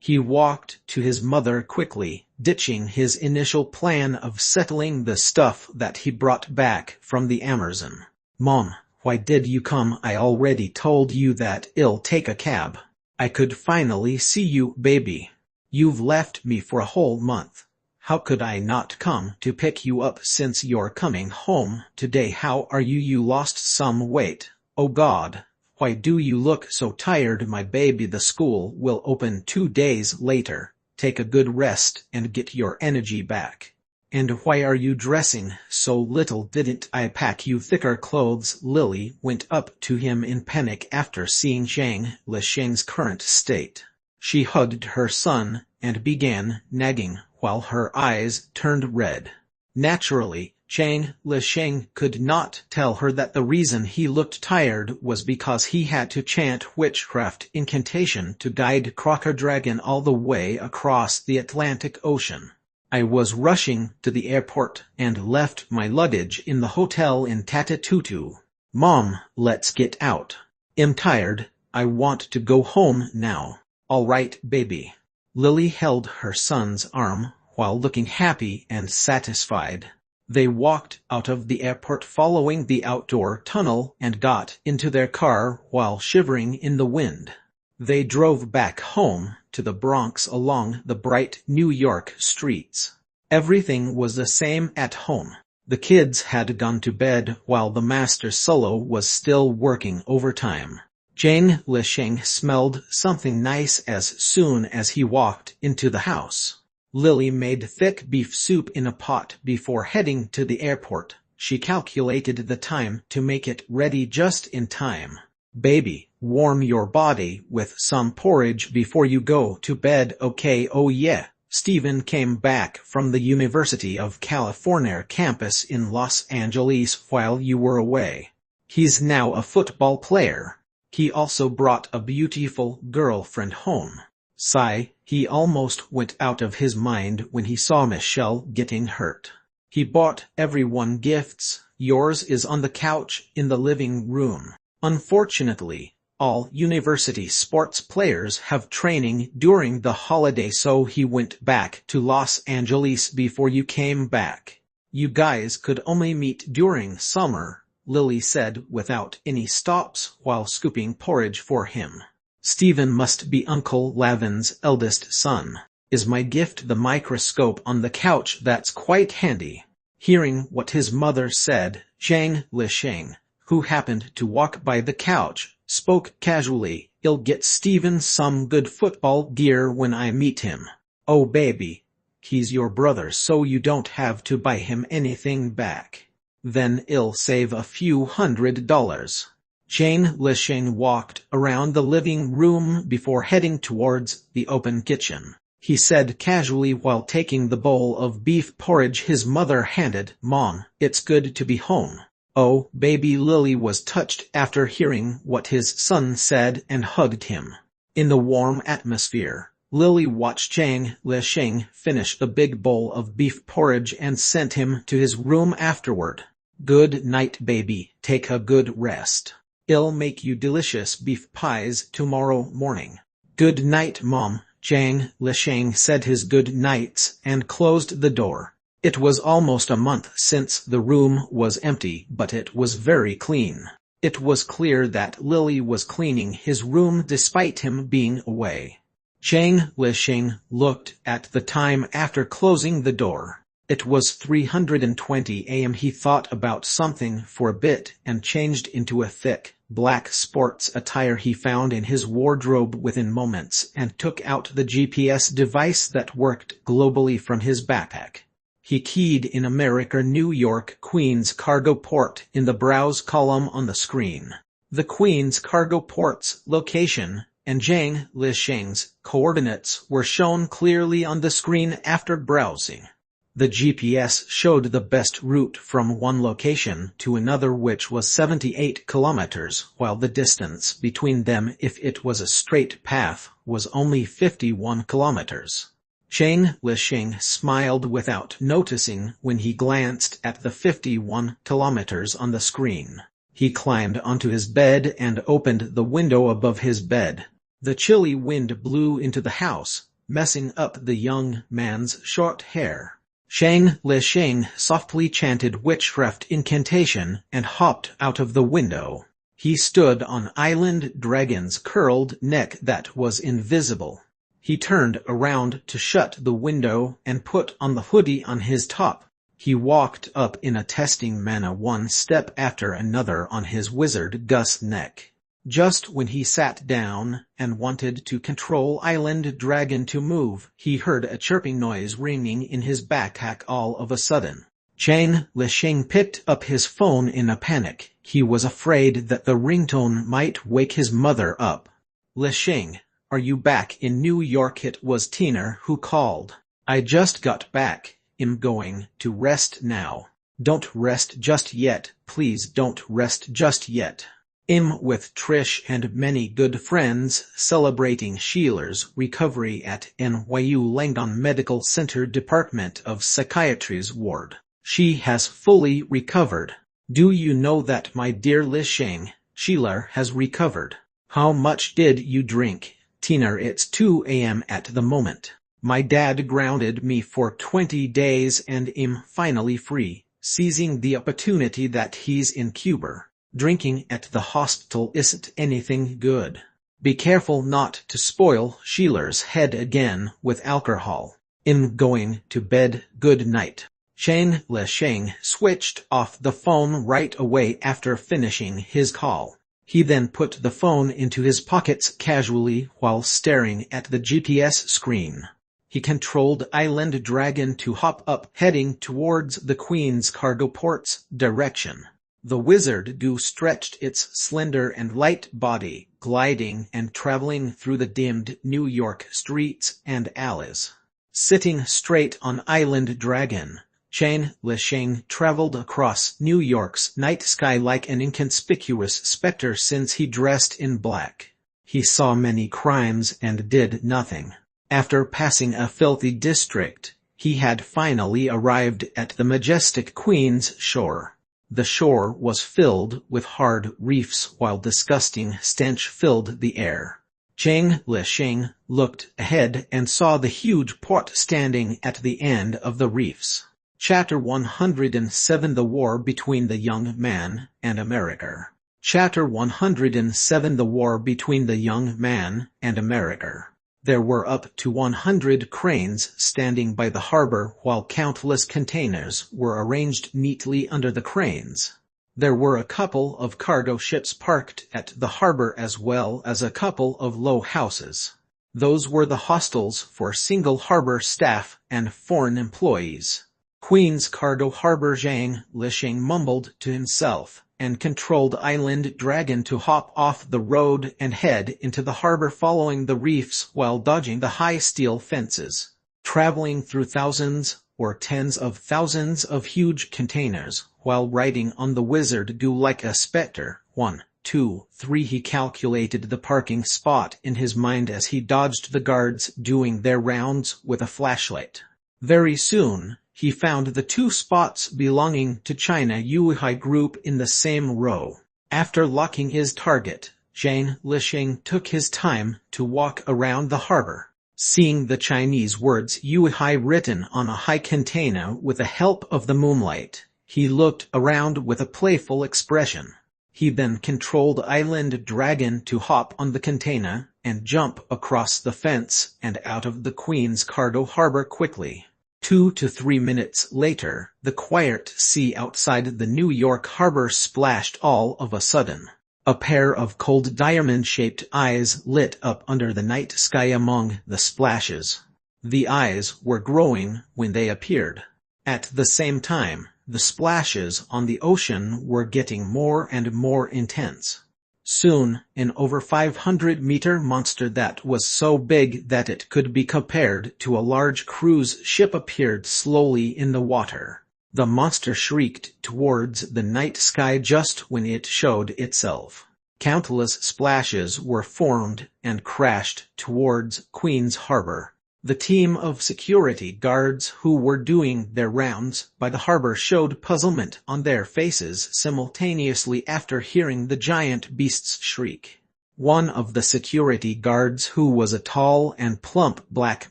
He walked to his mother quickly, ditching his initial plan of settling the stuff that he brought back from the Amazon. "Mom, why did you come? I already told you that I'll take a cab. I could finally see you, baby. You've left me for a whole month. How could I not come to pick you up since you're coming home today? How are you? You lost some weight. Oh God. Why do you look so tired, my baby? The school will open 2 days later. Take a good rest and get your energy back. And why are you dressing so little? Didn't I pack you thicker clothes?" Lily went up to him in panic after seeing Zhang Lisheng's current state. She hugged her son and began nagging while her eyes turned red. Naturally, Zhang Lisheng could not tell her that the reason he looked tired was because he had to chant witchcraft incantation to guide Crocker Dragon all the way across the Atlantic Ocean. "I was rushing to the airport and left my luggage in the hotel in Tatatutu. Mom, let's get out. I'm tired. I want to go home now." "All right, baby." Lily held her son's arm while looking happy and satisfied. They walked out of the airport following the outdoor tunnel and got into their car while shivering in the wind. They drove back home to the Bronx along the bright New York streets. Everything was the same at home. The kids had gone to bed while the master solo was still working overtime. Zhang Lisheng smelled something nice as soon as he walked into the house. Lily made thick beef soup in a pot before heading to the airport. She calculated the time to make it ready just in time. "Baby, warm your body with some porridge before you go to bed, okay?" "Oh yeah." Stephen came back from the University of California campus in Los Angeles while you were away. He's now a football player. He also brought a beautiful girlfriend home. Sigh, he almost went out of his mind when he saw Michelle getting hurt. He bought everyone gifts. Yours is on the couch in the living room. Unfortunately, all university sports players have training during the holiday, so he went back to Los Angeles before you came back. You guys could only meet during summer, Lily said without any stops while scooping porridge for him. Stephen must be Uncle Lavin's eldest son. Is my gift the microscope on the couch? That's quite handy. Hearing what his mother said, Zhang Lisheng, who happened to walk by the couch, spoke casually. I'll get Stephen some good football gear when I meet him. Oh baby, he's your brother, so you don't have to buy him anything back. Then I'll save a few $100. Zhang Lisheng walked around the living room before heading towards the open kitchen. He said casually while taking the bowl of beef porridge his mother handed. Mom, it's good to be home. Oh, baby. Lily was touched after hearing what his son said and hugged him. In the warm atmosphere, Lily watched Zhang Lisheng finish the big bowl of beef porridge and sent him to his room afterward. Good night, baby. Take a good rest. I'll make you delicious beef pies tomorrow morning. Good night, Mom. Zhang Lisheng said his good nights and closed the door. It was almost a month since the room was empty, but it was very clean. It was clear that Lily was cleaning his room despite him being away. Zhang Lisheng looked at the time after closing the door. It was 3:20 a.m. He thought about something for a bit and changed into a thick, black sports attire he found in his wardrobe within moments and took out the GPS device that worked globally from his backpack. He keyed in America, New York, Queens Cargo Port in the Browse column on the screen. The Queens Cargo Port's location and Zhang Lisheng's coordinates were shown clearly on the screen after browsing. The GPS showed the best route from one location to another, which was 78 kilometers, while the distance between them, if it was a straight path, was only 51 kilometers. Zhang Lisheng smiled without noticing when he glanced at the 51 kilometers on the screen. He climbed onto his bed and opened the window above his bed. The chilly wind blew into the house, messing up the young man's short hair. Shang Li Shang softly chanted witchcraft incantation and hopped out of the window. He stood on Island Dragon's curled neck that was invisible. He turned around to shut the window and put on the hoodie on his top. He walked up in a testing manner, one step after another on his wizard Gus neck. Just when he sat down and wanted to control Island Dragon to move, he heard a chirping noise ringing in his backpack all of a sudden. Shang Li Shang picked up his phone in a panic. He was afraid that the ringtone might wake his mother up. "Li Shang, are you back in New York?" It was Tina who called. "I just got back. I'm going to rest now." "Don't rest just yet. Please don't rest just yet. I'm with Trish and many good friends celebrating Sheila's recovery at NYU Langdon Medical Center Department of Psychiatry's ward. She has fully recovered. Do you know that, my dear Li Shang? Sheila has recovered." "How much did you drink, Tina?" "It's 2 a.m. at the moment. My dad grounded me for 20 days and I'm finally free, seizing the opportunity that he's in Cuba. Drinking at the hospital isn't anything good. Be careful not to spoil Sheila's head again with alcohol. I'm going to bed. Good night." Shang Li Shang switched off the phone right away after finishing his call. He then put the phone into his pockets casually while staring at the GPS screen. He controlled Island Dragon to hop up, heading towards the Queen's cargo port's direction. The wizard goo stretched its slender and light body, gliding and traveling through the dimmed New York streets and alleys. Sitting straight on Island Dragon, Shang Li Shang traveled across New York's night sky like an inconspicuous specter since he dressed in black. He saw many crimes and did nothing. After passing a filthy district, he had finally arrived at the majestic Queen's shore. The shore was filled with hard reefs while disgusting stench filled the air. Shang Li Shang looked ahead and saw the huge port standing at the end of the reefs. Chapter 107: The War Between the Young Man and America. Chapter 107: The War Between the Young Man and America. There were up to 100 cranes standing by the harbor while countless containers were arranged neatly under the cranes. There were a couple of cargo ships parked at the harbor as well as a couple of low houses. Those were the hostels for single harbor staff and foreign employees. Queen's Cargo Harbor. Shang Li Shang mumbled to himself and controlled Island Dragon to hop off the road and head into the harbor, following the reefs while dodging the high steel fences. Traveling through thousands or tens of thousands of huge containers while riding on the wizard goo like a specter. 1, 2, 3. He calculated the parking spot in his mind as he dodged the guards doing their rounds with a flashlight. Very soon, he found the 2 spots belonging to China Yuhai Group in the same row. After locking his target, Shang Li Shang took his time to walk around the harbor. Seeing the Chinese words Yuhai written on a high container with the help of the moonlight, he looked around with a playful expression. He then controlled Island Dragon to hop on the container and jump across the fence and out of the Queen's Cargo Harbor quickly. 2 to 3 minutes later, the quiet sea outside the New York harbor splashed all of a sudden. A pair of cold diamond-shaped eyes lit up under the night sky among the splashes. The eyes were growing when they appeared. At the same time, the splashes on the ocean were getting more and more intense. Soon, an over 500-meter monster that was so big that it could be compared to a large cruise ship appeared slowly in the water. The monster shrieked towards the night sky just when it showed itself. Countless splashes were formed and crashed towards Queen's Harbor. The team of security guards who were doing their rounds by the harbor showed puzzlement on their faces simultaneously after hearing the giant beast's shriek. One of the security guards, who was a tall and plump black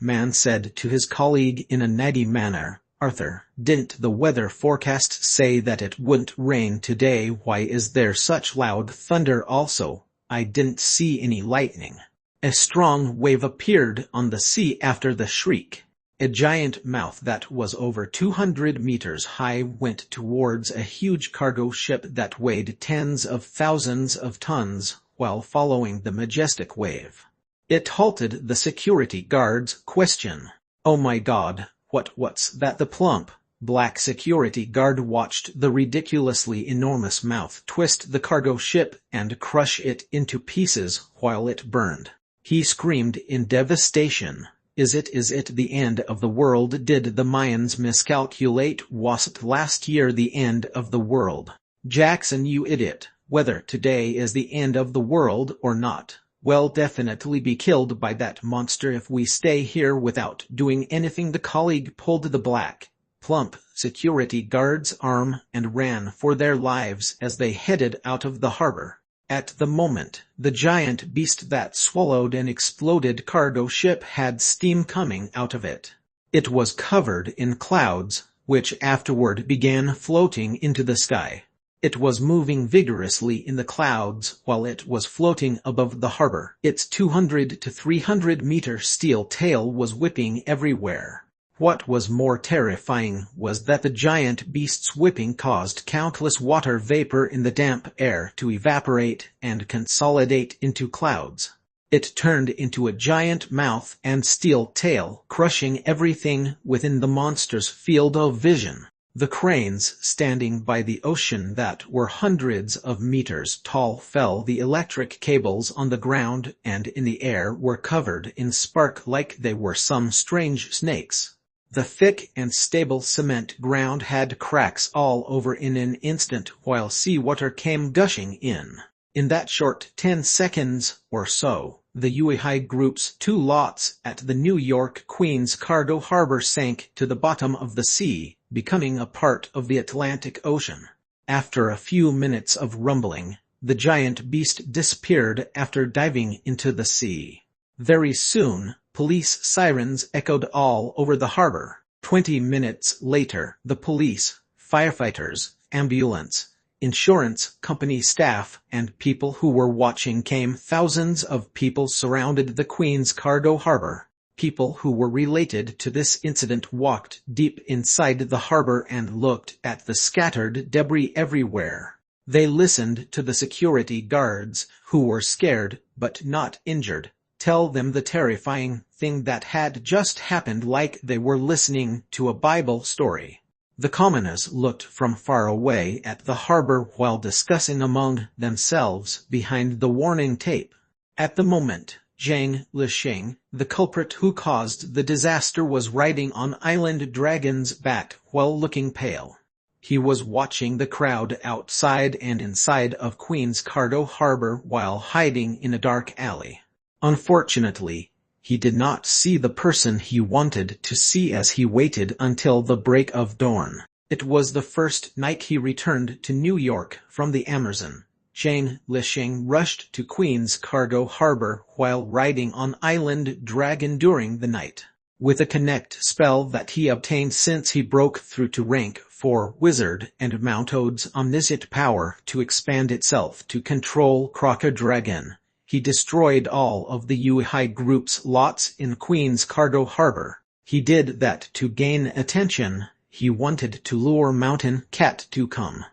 man, said to his colleague in a natty manner, "Arthur, didn't the weather forecast say that it wouldn't rain today? Why is there such loud thunder also? I didn't see any lightning." A strong wave appeared on the sea after the shriek. A giant mouth that was over 200 meters high went towards a huge cargo ship that weighed tens of thousands of tons while following the majestic wave. It halted the security guard's question. "Oh my God, what's that?" The plump, black security guard watched the ridiculously enormous mouth twist the cargo ship and crush it into pieces while it burned. He screamed in devastation. Is it the end of the world? Did the Mayans miscalculate? Wasn't last year the end of the world? Jackson, you idiot. Whether today is the end of the world or not, we'll definitely be killed by that monster if we stay here without doing anything. The colleague pulled the black, plump security guard's arm and ran for their lives as they headed out of the harbor. At the moment, the giant beast that swallowed an exploded cargo ship had steam coming out of it. It was covered in clouds, which afterward began floating into the sky. It was moving vigorously in the clouds while it was floating above the harbor. Its 200 to 300 meter steel tail was whipping everywhere. What was more terrifying was that the giant beast's whipping caused countless water vapor in the damp air to evaporate and consolidate into clouds. It turned into a giant mouth and steel tail, crushing everything within the monster's field of vision. The cranes standing by the ocean that were hundreds of meters tall fell. The electric cables on the ground and in the air were covered in spark like they were some strange snakes. The thick and stable cement ground had cracks all over in an instant while seawater came gushing in. In that short 10 seconds or so, the Uihai Group's 2 lots at the New York Queens cargo harbor sank to the bottom of the sea, becoming a part of the Atlantic Ocean. After a few minutes of rumbling, the giant beast disappeared after diving into the sea. Very soon, police sirens echoed all over the harbor. 20 minutes later, the police, firefighters, ambulance, insurance company staff, and people who were watching came. Thousands of people surrounded the Queens cargo harbor. People who were related to this incident walked deep inside the harbor and looked at the scattered debris everywhere. They listened to the security guards, who were scared but not injured, tell them the terrifying thing that had just happened like they were listening to a Bible story. The commoners looked from far away at the harbor while discussing among themselves behind the warning tape. At the moment, Zhang Lisheng, the culprit who caused the disaster, was riding on Island Dragon's back while looking pale. He was watching the crowd outside and inside of Queen's cargo harbor while hiding in a dark alley. Unfortunately, he did not see the person he wanted to see as he waited until the break of dawn. It was the first night he returned to New York from the Amazon. Zhang Lisheng rushed to Queen's cargo harbor while riding on Island Dragon during the night. With a connect spell that he obtained since he broke through to rank 4 wizard and Mount Ode's omniscient power to expand itself to control Crocodragon, he destroyed all of the Uihai Group's lots in Queen's cargo harbor. He did that to gain attention. He wanted to lure Mountain Cat to come.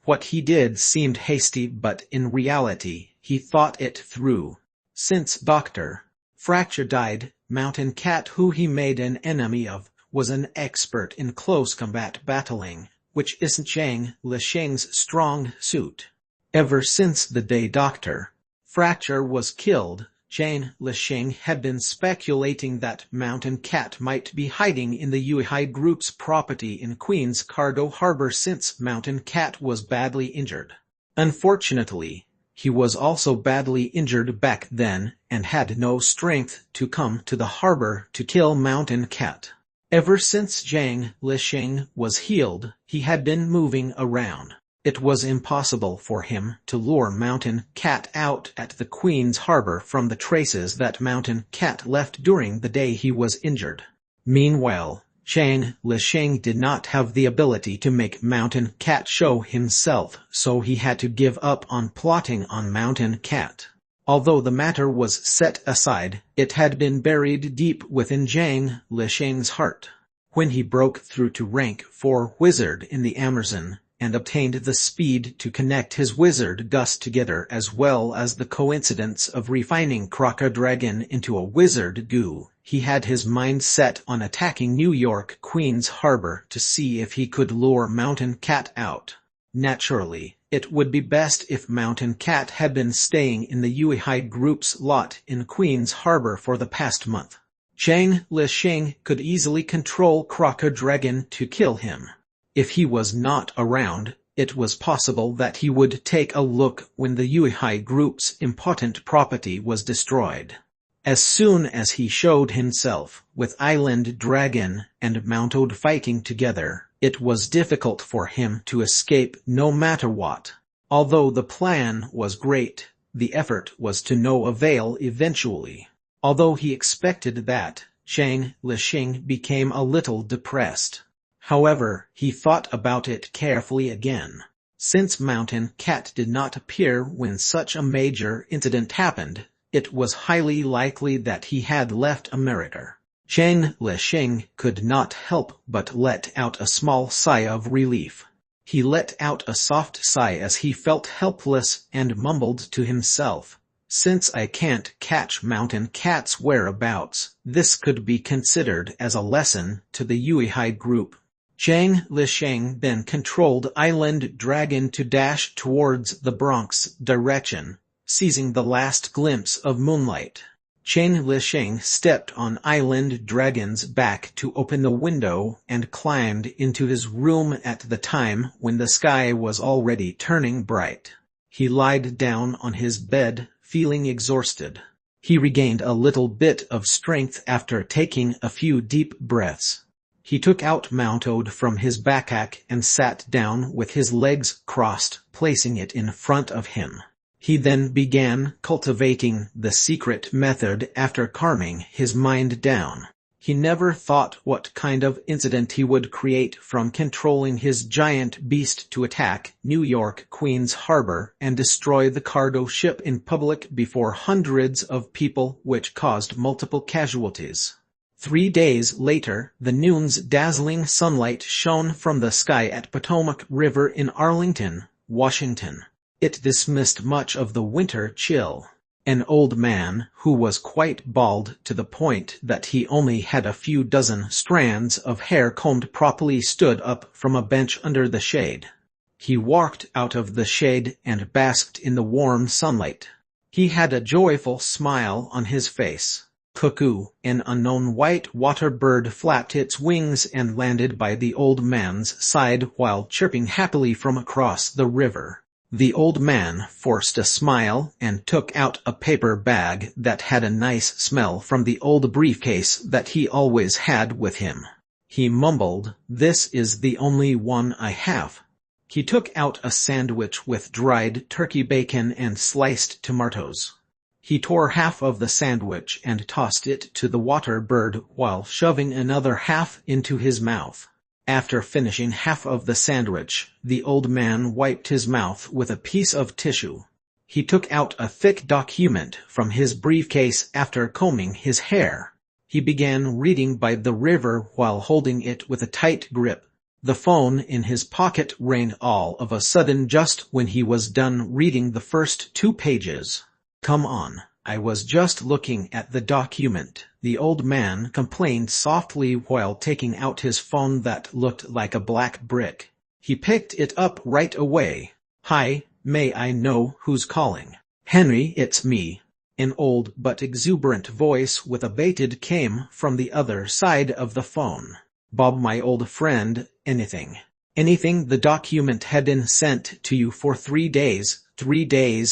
What he did seemed hasty, but in reality, he thought it through. Since Dr. Fracture died, Mountain Cat, who he made an enemy of, was an expert in close combat battling, which isn't Zhang Lisheng's strong suit. Ever since the day Dr. Fracture was killed, Zhang Lisheng had been speculating that Mountain Cat might be hiding in the Uihai Group's property in Queen's cargo harbor since Mountain Cat was badly injured. Unfortunately, He was also badly injured back then, and had no strength to come to the harbor to kill Mountain Cat. Ever since Zhang Lisheng was healed, he had been moving around. It was impossible for him to lure Mountain Cat out at the Queen's Harbor from the traces that Mountain Cat left during the day he was injured. Meanwhile, Zhang Lisheng did not have the ability to make Mountain Cat show himself, so he had to give up on plotting on Mountain Cat. Although the matter was set aside, it had been buried deep within Zhang Lisheng's heart. When he broke through to rank 4 wizard in the Amazon, and obtained the speed to connect his wizard dust together as well as the coincidence of refining Crocodragon into a wizard goo, he had his mind set on attacking New York Queen's Harbor to see if he could lure Mountain Cat out. Naturally, it would be best if Mountain Cat had been staying in the Uihai Group's lot in Queen's Harbor for the past month. Zhang Lisheng could easily control Crocodragon to kill him. If he was not around, it was possible that he would take a look when the Uihai Group's important property was destroyed. As soon as he showed himself, with Island Dragon and Mounted fighting together, it was difficult for him to escape no matter what. Although the plan was great, the effort was to no avail eventually. Although he expected that, Zhang Lisheng became a little depressed. However, he thought about it carefully again. Since Mountain Cat did not appear when such a major incident happened, it was highly likely that he had left America. Zhang Lisheng could not help but let out a small sigh of relief. He let out a soft sigh as he felt helpless and mumbled to himself, "Since I can't catch Mountain Cat's whereabouts, this could be considered as a lesson to the Uihai Group." Zhang Lisheng then controlled Island Dragon to dash towards the Bronx direction, seizing the last glimpse of moonlight. Zhang Lisheng stepped on Island Dragon's back to open the window and climbed into his room at the time when the sky was already turning bright. He lied down on his bed, feeling exhausted. He regained a little bit of strength after taking a few deep breaths. He took out Mounted from his backpack and sat down with his legs crossed, placing it in front of him. He then began cultivating the secret method after calming his mind down. He never thought what kind of incident he would create from controlling his giant beast to attack New York Queen's Harbor and destroy the cargo ship in public before hundreds of people, which caused multiple casualties. 3 days later, the noon's dazzling sunlight shone from the sky at Potomac River in Arlington, Washington. It dismissed much of the winter chill. An old man, who was quite bald to the point that he only had a few dozen strands of hair combed properly, stood up from a bench under the shade. He walked out of the shade and basked in the warm sunlight. He had a joyful smile on his face. Cuckoo, an unknown white water bird, flapped its wings and landed by the old man's side while chirping happily from across the river. The old man forced a smile and took out a paper bag that had a nice smell from the old briefcase that he always had with him. He mumbled, "This is the only one I have." He took out a sandwich with dried turkey bacon and sliced tomatoes. He tore half of the sandwich and tossed it to the water bird while shoving another half into his mouth. After finishing half of the sandwich, the old man wiped his mouth with a piece of tissue. He took out a thick document from his briefcase after combing his hair. He began reading by the river while holding it with a tight grip. The phone in his pocket rang all of a sudden just when he was done reading the first 2 pages. "Come on, I was just looking at the document," the old man complained softly while taking out his phone that looked like a black brick. He picked it up right away. "Hi, may I know who's calling?" "Henry, it's me." An old but exuberant voice with a bated came from the other side of the phone. "Bob, my old friend, anything?" Anything. The document had been sent to you for 3 days,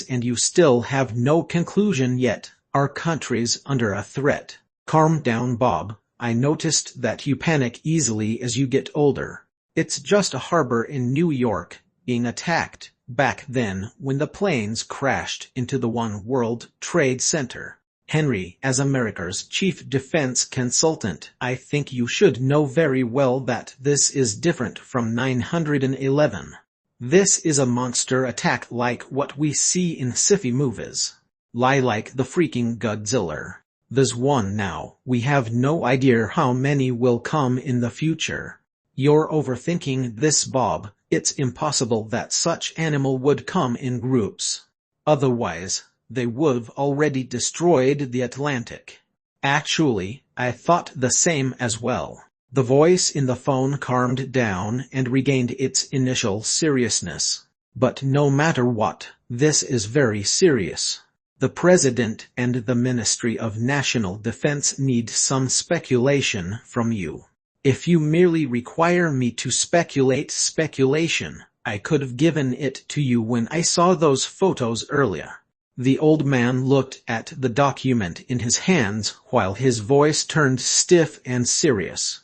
and you still have no conclusion yet. Our country's under a threat. Calm down, Bob. I noticed that you panic easily as you get older. It's just a harbor in New York being attacked. Back then, when the planes crashed into the One World Trade Center. Henry, as America's chief defense consultant, I think you should know very well that this is different from 9/11. This is a monster attack like what we see in sci-fi movies. Like the freaking Godzilla. There's one now. We have no idea how many will come in the future. You're overthinking this, Bob. It's impossible that such animal would come in groups. Otherwise, they would've already destroyed the Atlantic. Actually, I thought the same as well. The voice in the phone calmed down and regained its initial seriousness. But no matter what, this is very serious. The President and the Ministry of National Defense need some speculation from you. If you merely require me to speculation, I could have given it to you when I saw those photos earlier. The old man looked at the document in his hands while his voice turned stiff and serious.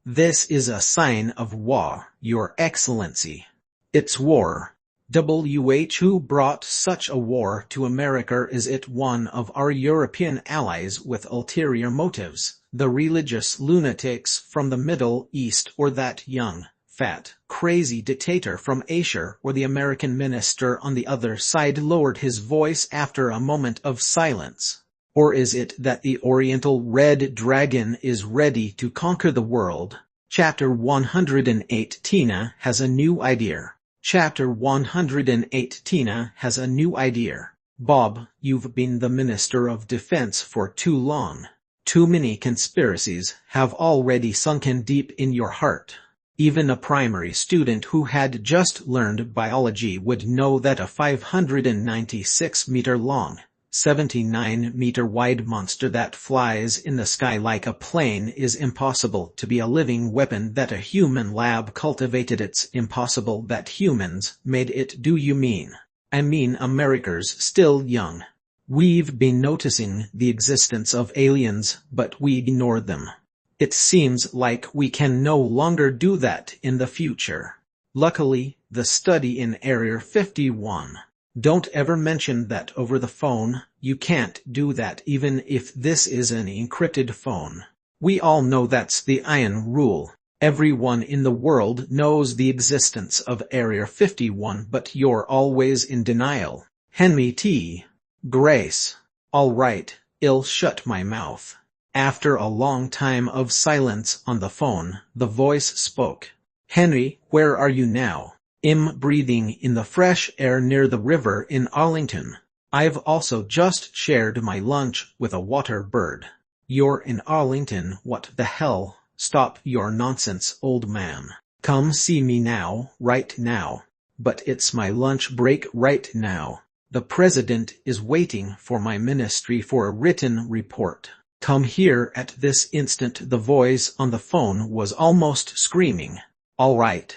This is a sign of war, Your Excellency. It's war. Who brought such a war to America? Is it one of our European allies with ulterior motives, the religious lunatics from the Middle East, or that young, fat, crazy dictator from Asia, or the American minister on the other side lowered his voice after a moment of silence? Or is it that the Oriental Red Dragon is ready to conquer the world? Chapter 108. Tina has a new idea. Chapter 108. Tina has a new idea. Bob, you've been the Minister of Defense for too long. Too many conspiracies have already sunken deep in your heart. Even a primary student who had just learned biology would know that a 596-meter-long, 79-meter-wide monster that flies in the sky like a plane is impossible to be a living weapon that a human lab cultivated. It's impossible that humans made it. Do you mean? I mean America's still young. We've been noticing the existence of aliens, but we ignored them. It seems like we can no longer do that in the future. Luckily, the study in Area 51. Don't ever mention that over the phone. You can't do that even if this is an encrypted phone. We all know that's the iron rule. Everyone in the world knows the existence of Area 51, but you're always in denial. Henry T. Grace. All right, I'll shut my mouth. After a long time of silence on the phone, the voice spoke. Henry, where are you now? I'm breathing in the fresh air near the river in Arlington. I've also just shared my lunch with a water bird. You're in Arlington? What the hell? Stop your nonsense, old man. Come see me now, right now. But it's my lunch break right now. The President is waiting for my ministry for a written report. Come here at this instant. The voice on the phone was almost screaming. All right.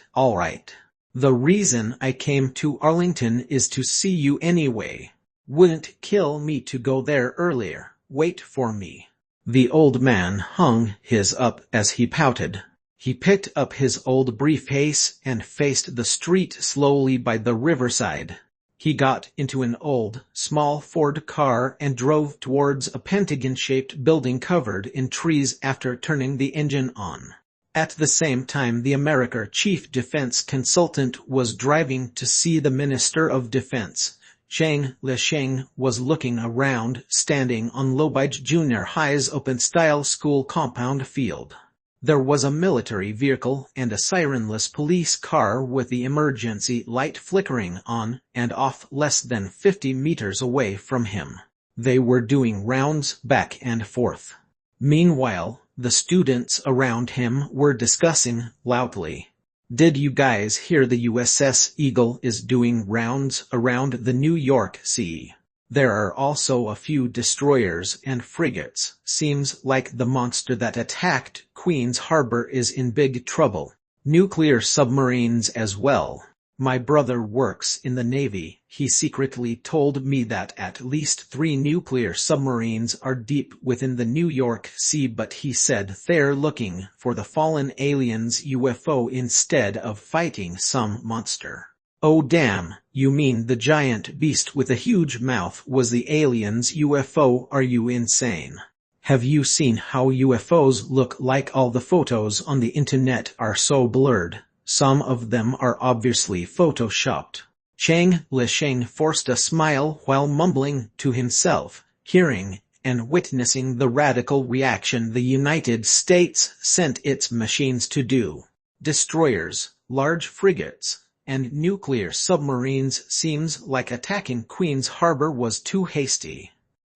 The reason I came to Arlington is to see you anyway. Wouldn't kill me to go there earlier. Wait for me. The old man hung his up as he pouted. He picked up his old briefcase and faced the street slowly by the riverside. He got into an old, small Ford car and drove towards a pentagon-shaped building covered in trees after turning the engine on. At the same time, the America chief defense consultant was driving to see the Minister of Defense. Chang Lisheng was looking around, standing on Lobige Junior High's open-style school compound field. There was a military vehicle and a sirenless police car with the emergency light flickering on and off less than 50 meters away from him. They were doing rounds back and forth. Meanwhile, the students around him were discussing loudly. Did you guys hear the USS Eagle is doing rounds around the New York Sea? There are also a few destroyers and frigates. Seems like the monster that attacked Queen's Harbor is in big trouble. Nuclear submarines as well. My brother works in the Navy. He secretly told me that at least 3 nuclear submarines are deep within the New York Sea, but he said they're looking for the fallen aliens UFO instead of fighting some monster. Oh damn, you mean the giant beast with a huge mouth was the aliens UFO? Are you insane? Have you seen how UFOs look like? All the photos on the internet are so blurred. Some of them are obviously photoshopped. Chang Lisheng forced a smile while mumbling to himself, hearing and witnessing the radical reaction the United States sent its machines to do. Destroyers, large frigates, and nuclear submarines. Seems like attacking Queen's Harbor was too hasty.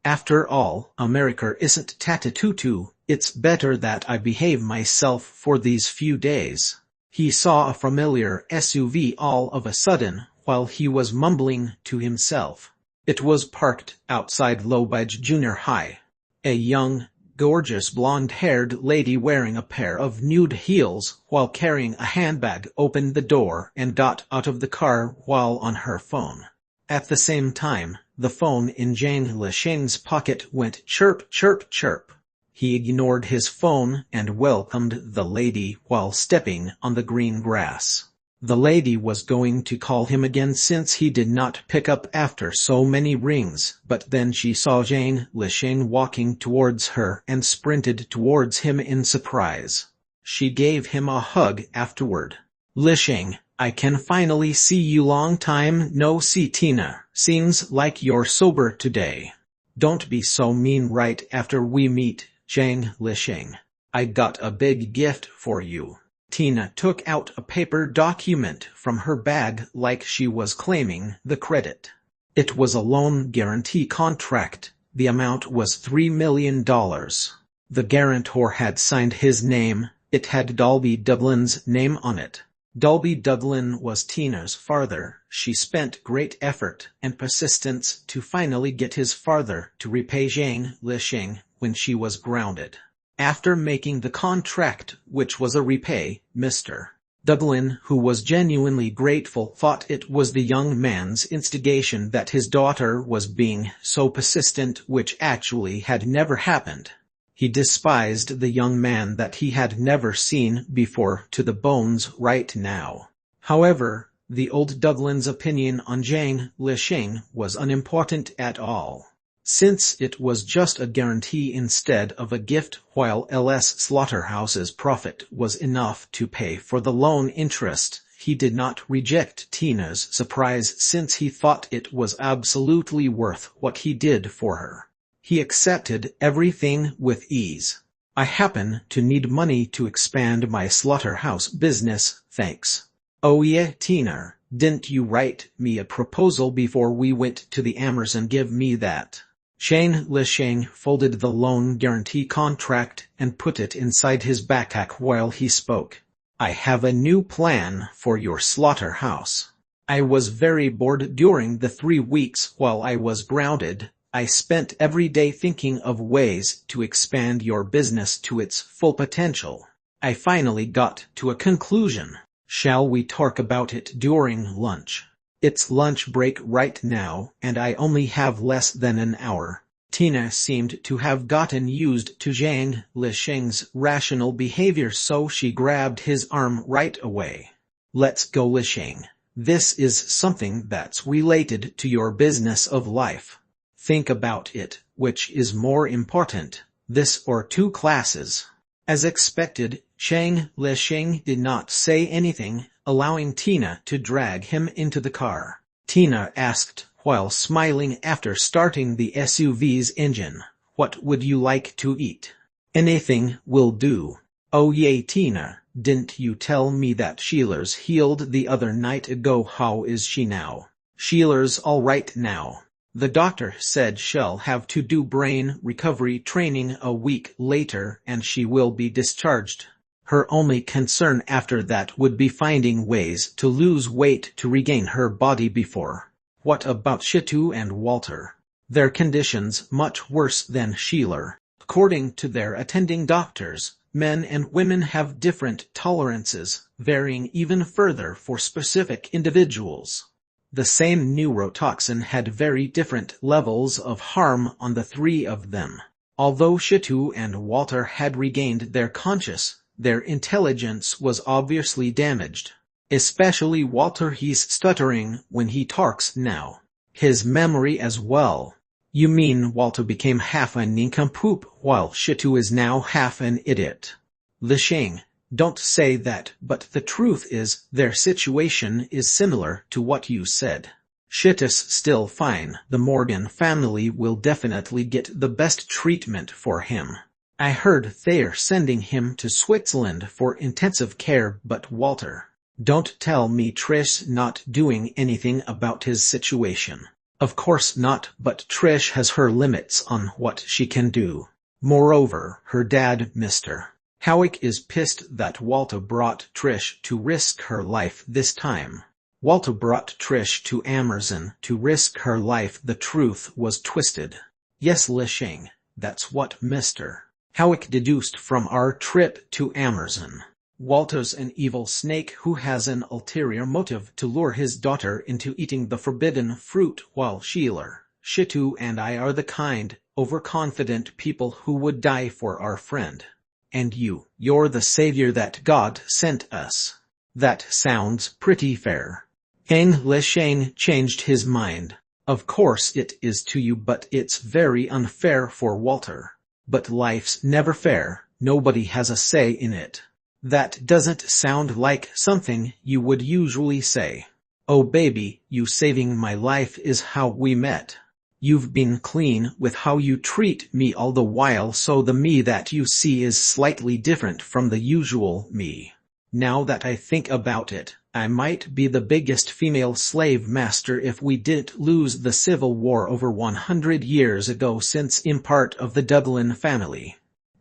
After all, America isn't Tatatutu. It's better that I behave myself for these few days. He saw a familiar SUV all of a sudden while he was mumbling to himself. It was parked outside Lowbridge Junior High. A young, gorgeous blonde-haired lady wearing a pair of nude heels while carrying a handbag opened the door and got out of the car while on her phone. At the same time, the phone in Zhang Lisheng's pocket went chirp, chirp, chirp. He ignored his phone and welcomed the lady while stepping on the green grass. The lady was going to call him again since he did not pick up after so many rings, but then she saw Zhang Lisheng walking towards her and sprinted towards him in surprise. She gave him a hug afterward. Lisheng, I can finally see you. Long time no see. Tina, seems like you're sober today. Don't be so mean right after we meet, Zhang Lisheng. I got a big gift for you. Tina took out a paper document from her bag like she was claiming the credit. It was a loan guarantee contract. The amount was $3 million. The guarantor had signed his name. It had Dolby Dublin's name on it. Dolby Dublin was Tina's father. She spent great effort and persistence to finally get his father to repay Zhang Lisheng when she was grounded. After making the contract, which was a repay, Mr. Dublin, who was genuinely grateful, thought it was the young man's instigation that his daughter was being so persistent, which actually had never happened. He despised the young man that he had never seen before to the bones right now. However, the old Dublin's opinion on Zhang Lisheng was unimportant at all, since it was just a guarantee instead of a gift, while LS Slaughterhouse's profit was enough to pay for the loan interest. He did not reject Tina's surprise since he thought it was absolutely worth what he did for her. He accepted everything with ease. I happen to need money to expand my slaughterhouse business, thanks. Oh yeah, Tina, didn't you write me a proposal before we went to the Amazon? Give me that. Zhang Lisheng folded the loan guarantee contract and put it inside his backpack while he spoke. I have a new plan for your slaughterhouse. I was very bored during the 3 weeks while I was grounded. I spent every day thinking of ways to expand your business to its full potential. I finally got to a conclusion. Shall we talk about it during lunch? It's lunch break right now, and I only have less than an hour. Tina seemed to have gotten used to Zhang Lisheng's rational behavior, so she grabbed his arm right away. Let's go, Lisheng. This is something that's related to your business of life. Think about it, which is more important, this or 2 classes? As expected, Zhang Lisheng did not say anything, allowing Tina to drag him into the car. Tina asked, while smiling after starting the SUV's engine, "What would you like to eat?" "Anything will do." "Oh yay, Tina, didn't you tell me that Sheila's healed the other night ago? How is she now?" "Sheila's all right now. The doctor said she'll have to do brain recovery training a week later and she will be discharged. Her only concern after that would be finding ways to lose weight to regain her body before." "What about Shitu and Walter?" "Their condition's much worse than Sheila. According to their attending doctors, Men and women have different tolerances, varying even further for specific individuals. The same neurotoxin had very different levels of harm on the three of them. Although Shitu and Walter had regained their conscious, their intelligence was obviously damaged. Especially Walter, he's stuttering when he talks now. His memory as well. You mean Walter became half a nincompoop while Shitu is now half an idiot? Lisheng, don't say that, but the truth is, their situation is similar to what you said. Shitus still fine. The Morgan family will definitely get the best treatment for him. I heard they're sending him to Switzerland for intensive care, but Walter, don't tell me Trish's not doing anything about his situation. Of course not, but Trish has her limits on what she can do. Moreover, her dad, Mr. Howick, is pissed that Walter brought Trish to risk her life this time. Walter brought Trish to Amazon to risk her life. The truth was twisted. Yes, Lisheng, that's what Mr. Howick deduced from our trip to Amazon. Walter's an evil snake who has an ulterior motive to lure his daughter into eating the forbidden fruit, while Sheila, Shitu and I are the kind, overconfident people who would die for our friend. And you're the savior that God sent us. That sounds pretty fair. Ang Lisheng changed his mind. Of course it is to you, but it's very unfair for Walter. But life's never fair, nobody has a say in it. That doesn't sound like something you would usually say. Oh baby, you saving my life is how we met. You've been clean with how you treat me all the while, so the me that you see is slightly different from the usual me. Now that I think about it, I might be the biggest female slave master if we didn't lose the Civil War over 100 years ago, since I'm part of the Dublin family.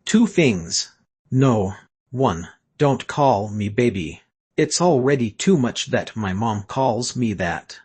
2 things. No. 1. Don't call me baby. It's already too much that my mom calls me that.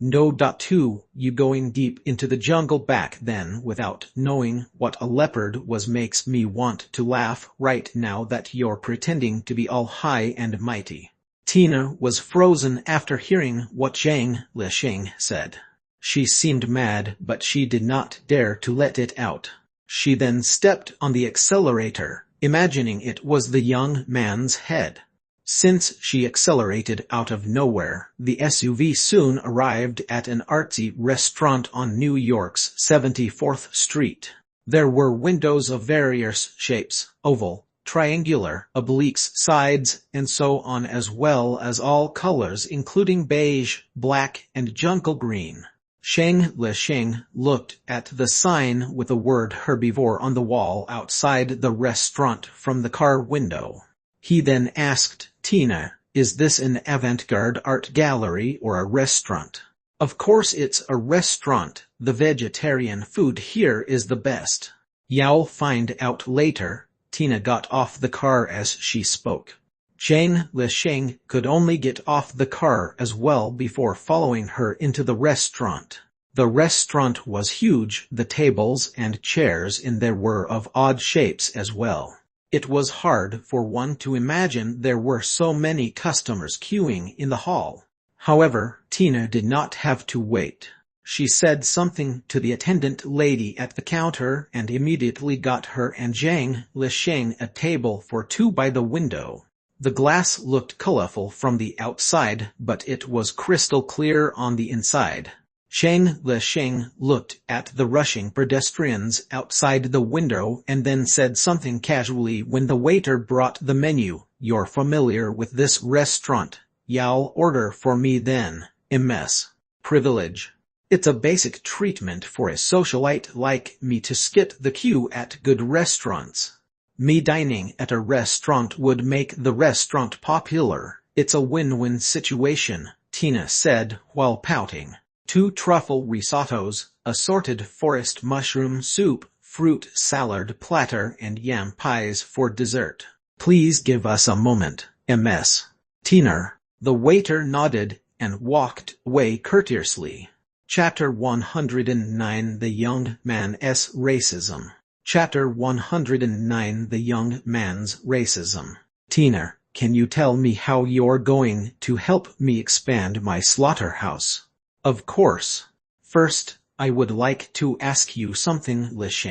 No. 2. You going deep into the jungle back then without knowing what a leopard was makes me want to laugh right now that you're pretending to be all high and mighty. Tina was frozen after hearing what Zhang Lisheng said. She seemed mad, but she did not dare to let it out. She then stepped on the accelerator, imagining it was the young man's head. Since she accelerated out of nowhere, the SUV soon arrived at an artsy restaurant on New York's 74th Street. There were windows of various shapes, oval, triangular, obliques, sides, and so on, as well as all colors including beige, black, and jungle green. Shang Lisheng looked at the sign with the word herbivore on the wall outside the restaurant from the car window. He then asked Tina, "Is this an avant-garde art gallery or a restaurant?" "Of course it's a restaurant. The vegetarian food here is the best." "You'll find out later." Tina got off the car as she spoke. Zhang Lisheng could only get off the car as well before following her into the restaurant. The restaurant was huge. The tables and chairs in there were of odd shapes as well. It was hard for one to imagine there were so many customers queuing in the hall. However, Tina did not have to wait. She said something to the attendant lady at the counter and immediately got her and Zhang Lisheng a table for 2 by the window. The glass looked colorful from the outside, but it was crystal clear on the inside. Zhang Lisheng looked at the rushing pedestrians outside the window and then said something casually when the waiter brought the menu. "You're familiar with this restaurant. You'll order for me then." MS. Privilege. It's a basic treatment for a socialite like me to skip the queue at good restaurants. Me dining at a restaurant would make the restaurant popular. It's a win-win situation, Tina said while pouting. 2 truffle risottos, assorted forest mushroom soup, fruit salad platter, and yam pies for dessert. "Please give us a moment, MS. Tina." The waiter nodded and walked away courteously. Chapter 109. The Young Man's Racism. Chapter 109 The Young Man's Racism. Tina, can you tell me how you're going to help me expand my slaughterhouse? Of course. First, I would like to ask you something, Lich.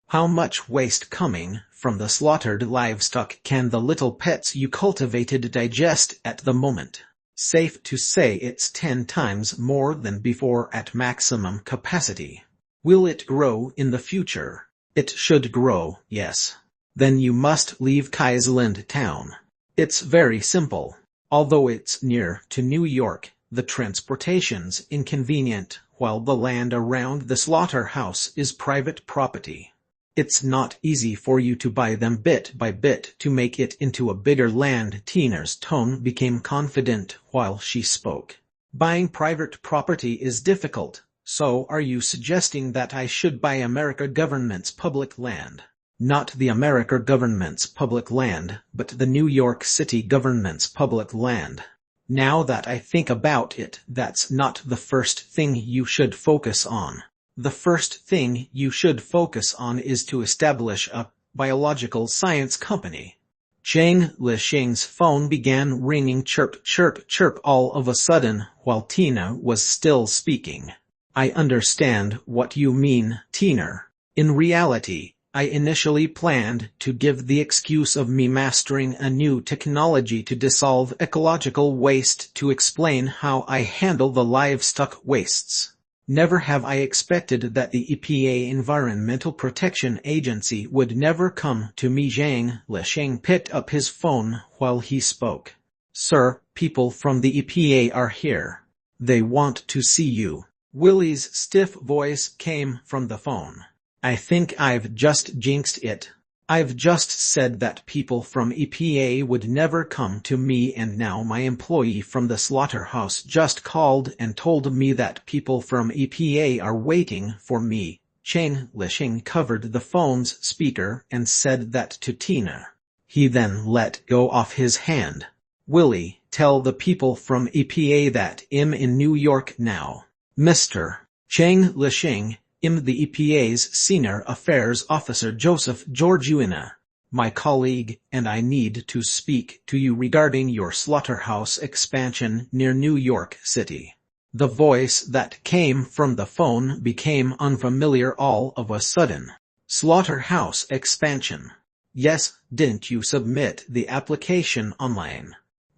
How much waste coming from the slaughtered livestock can the little pets you cultivated digest at the moment? Safe to say it's 10 times more than before at maximum capacity. Will it grow in the future? It should grow, yes. Then you must leave Kaiserland town. It's very simple. Although it's near to New York, the transportation's inconvenient, while the land around the slaughterhouse is private property. It's not easy for you to buy them bit by bit to make it into a bigger land. Tina's tone became confident while she spoke. Buying private property is difficult, so are you suggesting that I should buy America government's public land? Not the America government's public land, but the New York City government's public land. Now that I think about it, that's not the first thing you should focus on. The first thing you should focus on is to establish a biological science company. Chang Lisheng's phone began ringing chirp, chirp, chirp all of a sudden while Tina was still speaking. I understand what you mean, Tina. In reality, I initially planned to give the excuse of me mastering a new technology to dissolve ecological waste to explain how I handle the livestock wastes. Never have I expected that the EPA Environmental Protection Agency would never come to me. Zhang Lisheng picked up his phone while he spoke. Sir, people from the EPA are here. They want to see you. Willie's stiff voice came from the phone. I think I've just jinxed it. I've just said that people from EPA would never come to me, and now my employee from the slaughterhouse just called and told me that people from EPA are waiting for me. Chang Lisheng covered the phone's speaker and said that to Tina. He then let go of his hand. Willie, tell the people from EPA that I'm in New York now. Mr. Chang Lisheng, I'm the EPA's Senior Affairs Officer Joseph Georgiana, my colleague, and I need to speak to you regarding your slaughterhouse expansion near New York City. The voice that came from the phone became unfamiliar all of a sudden. Slaughterhouse expansion. Yes, didn't you submit the application online?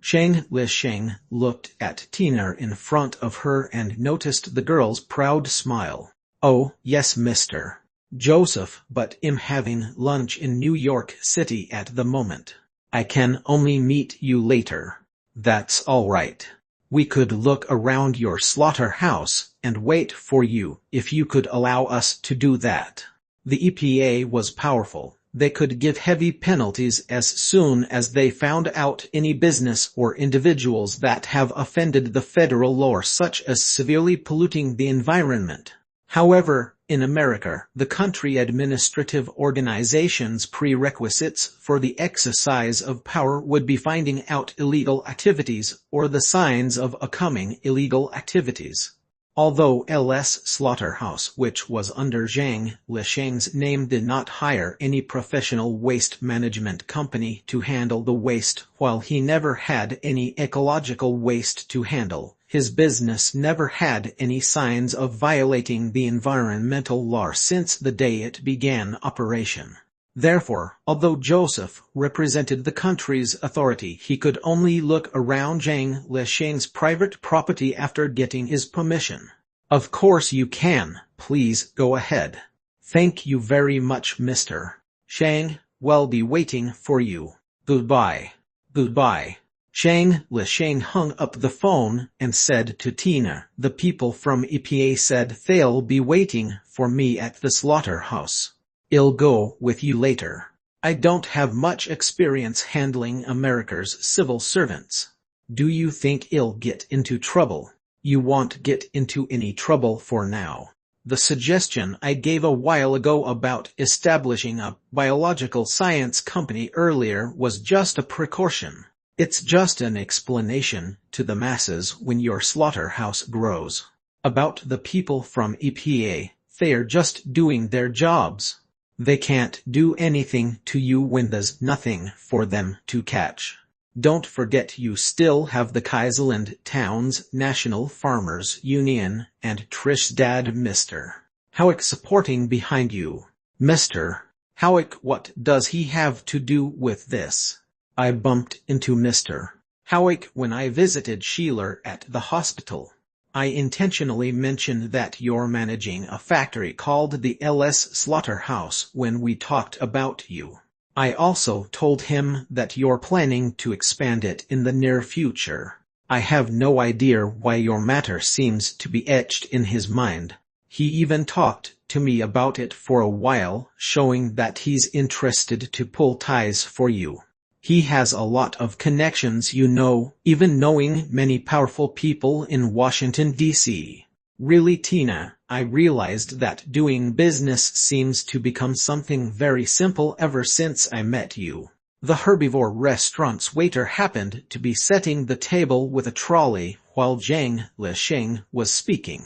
Chang Lisheng looked at Tina in front of her and noticed the girl's proud smile. Oh, yes, Mr. Joseph, but I'm having lunch in New York City at the moment. I can only meet you later. That's all right. We could look around your slaughterhouse and wait for you if you could allow us to do that. The EPA was powerful. They could give heavy penalties as soon as they found out any business or individuals that have offended the federal law, such as severely polluting the environment. However, in America, the country administrative organization's prerequisites for the exercise of power would be finding out illegal activities or the signs of oncoming illegal activities. Although LS Slaughterhouse, which was under Zhang Lisheng's name, did not hire any professional waste management company to handle the waste, while he never had any ecological waste to handle, his business never had any signs of violating the environmental law since the day it began operation. Therefore, although Joseph represented the country's authority, he could only look around Zhang Lisheng's private property after getting his permission. Of course you can, please go ahead. Thank you very much, Mr. Chang, we'll be waiting for you. Goodbye. Goodbye. Chang Lisheng hung up the phone and said to Tina, the people from EPA said they'll be waiting for me at the slaughterhouse. I'll go with you later. I don't have much experience handling America's civil servants. Do you think I'll get into trouble? You won't get into any trouble for now. The suggestion I gave a while ago about establishing a biological science company earlier was just a precaution. It's just an explanation to the masses when your slaughterhouse grows. About the people from EPA, they're just doing their jobs. They can't do anything to you when there's nothing for them to catch. Don't forget you still have the Kaiserland Towns National Farmers Union and Trish's dad Mr. Howick supporting behind you. Mr. Howick, what does he have to do with this? I bumped into Mr. Howick when I visited Sheila at the hospital. I intentionally mentioned that you're managing a factory called the LS Slaughterhouse when we talked about you. I also told him that you're planning to expand it in the near future. I have no idea why your matter seems to be etched in his mind. He even talked to me about it for a while, showing that he's interested to pull ties for you. He has a lot of connections, you know, even knowing many powerful people in Washington, D.C. Really, Tina, I realized that doing business seems to become something very simple ever since I met you. The herbivore restaurant's waiter happened to be setting the table with a trolley while Zhang Lisheng was speaking.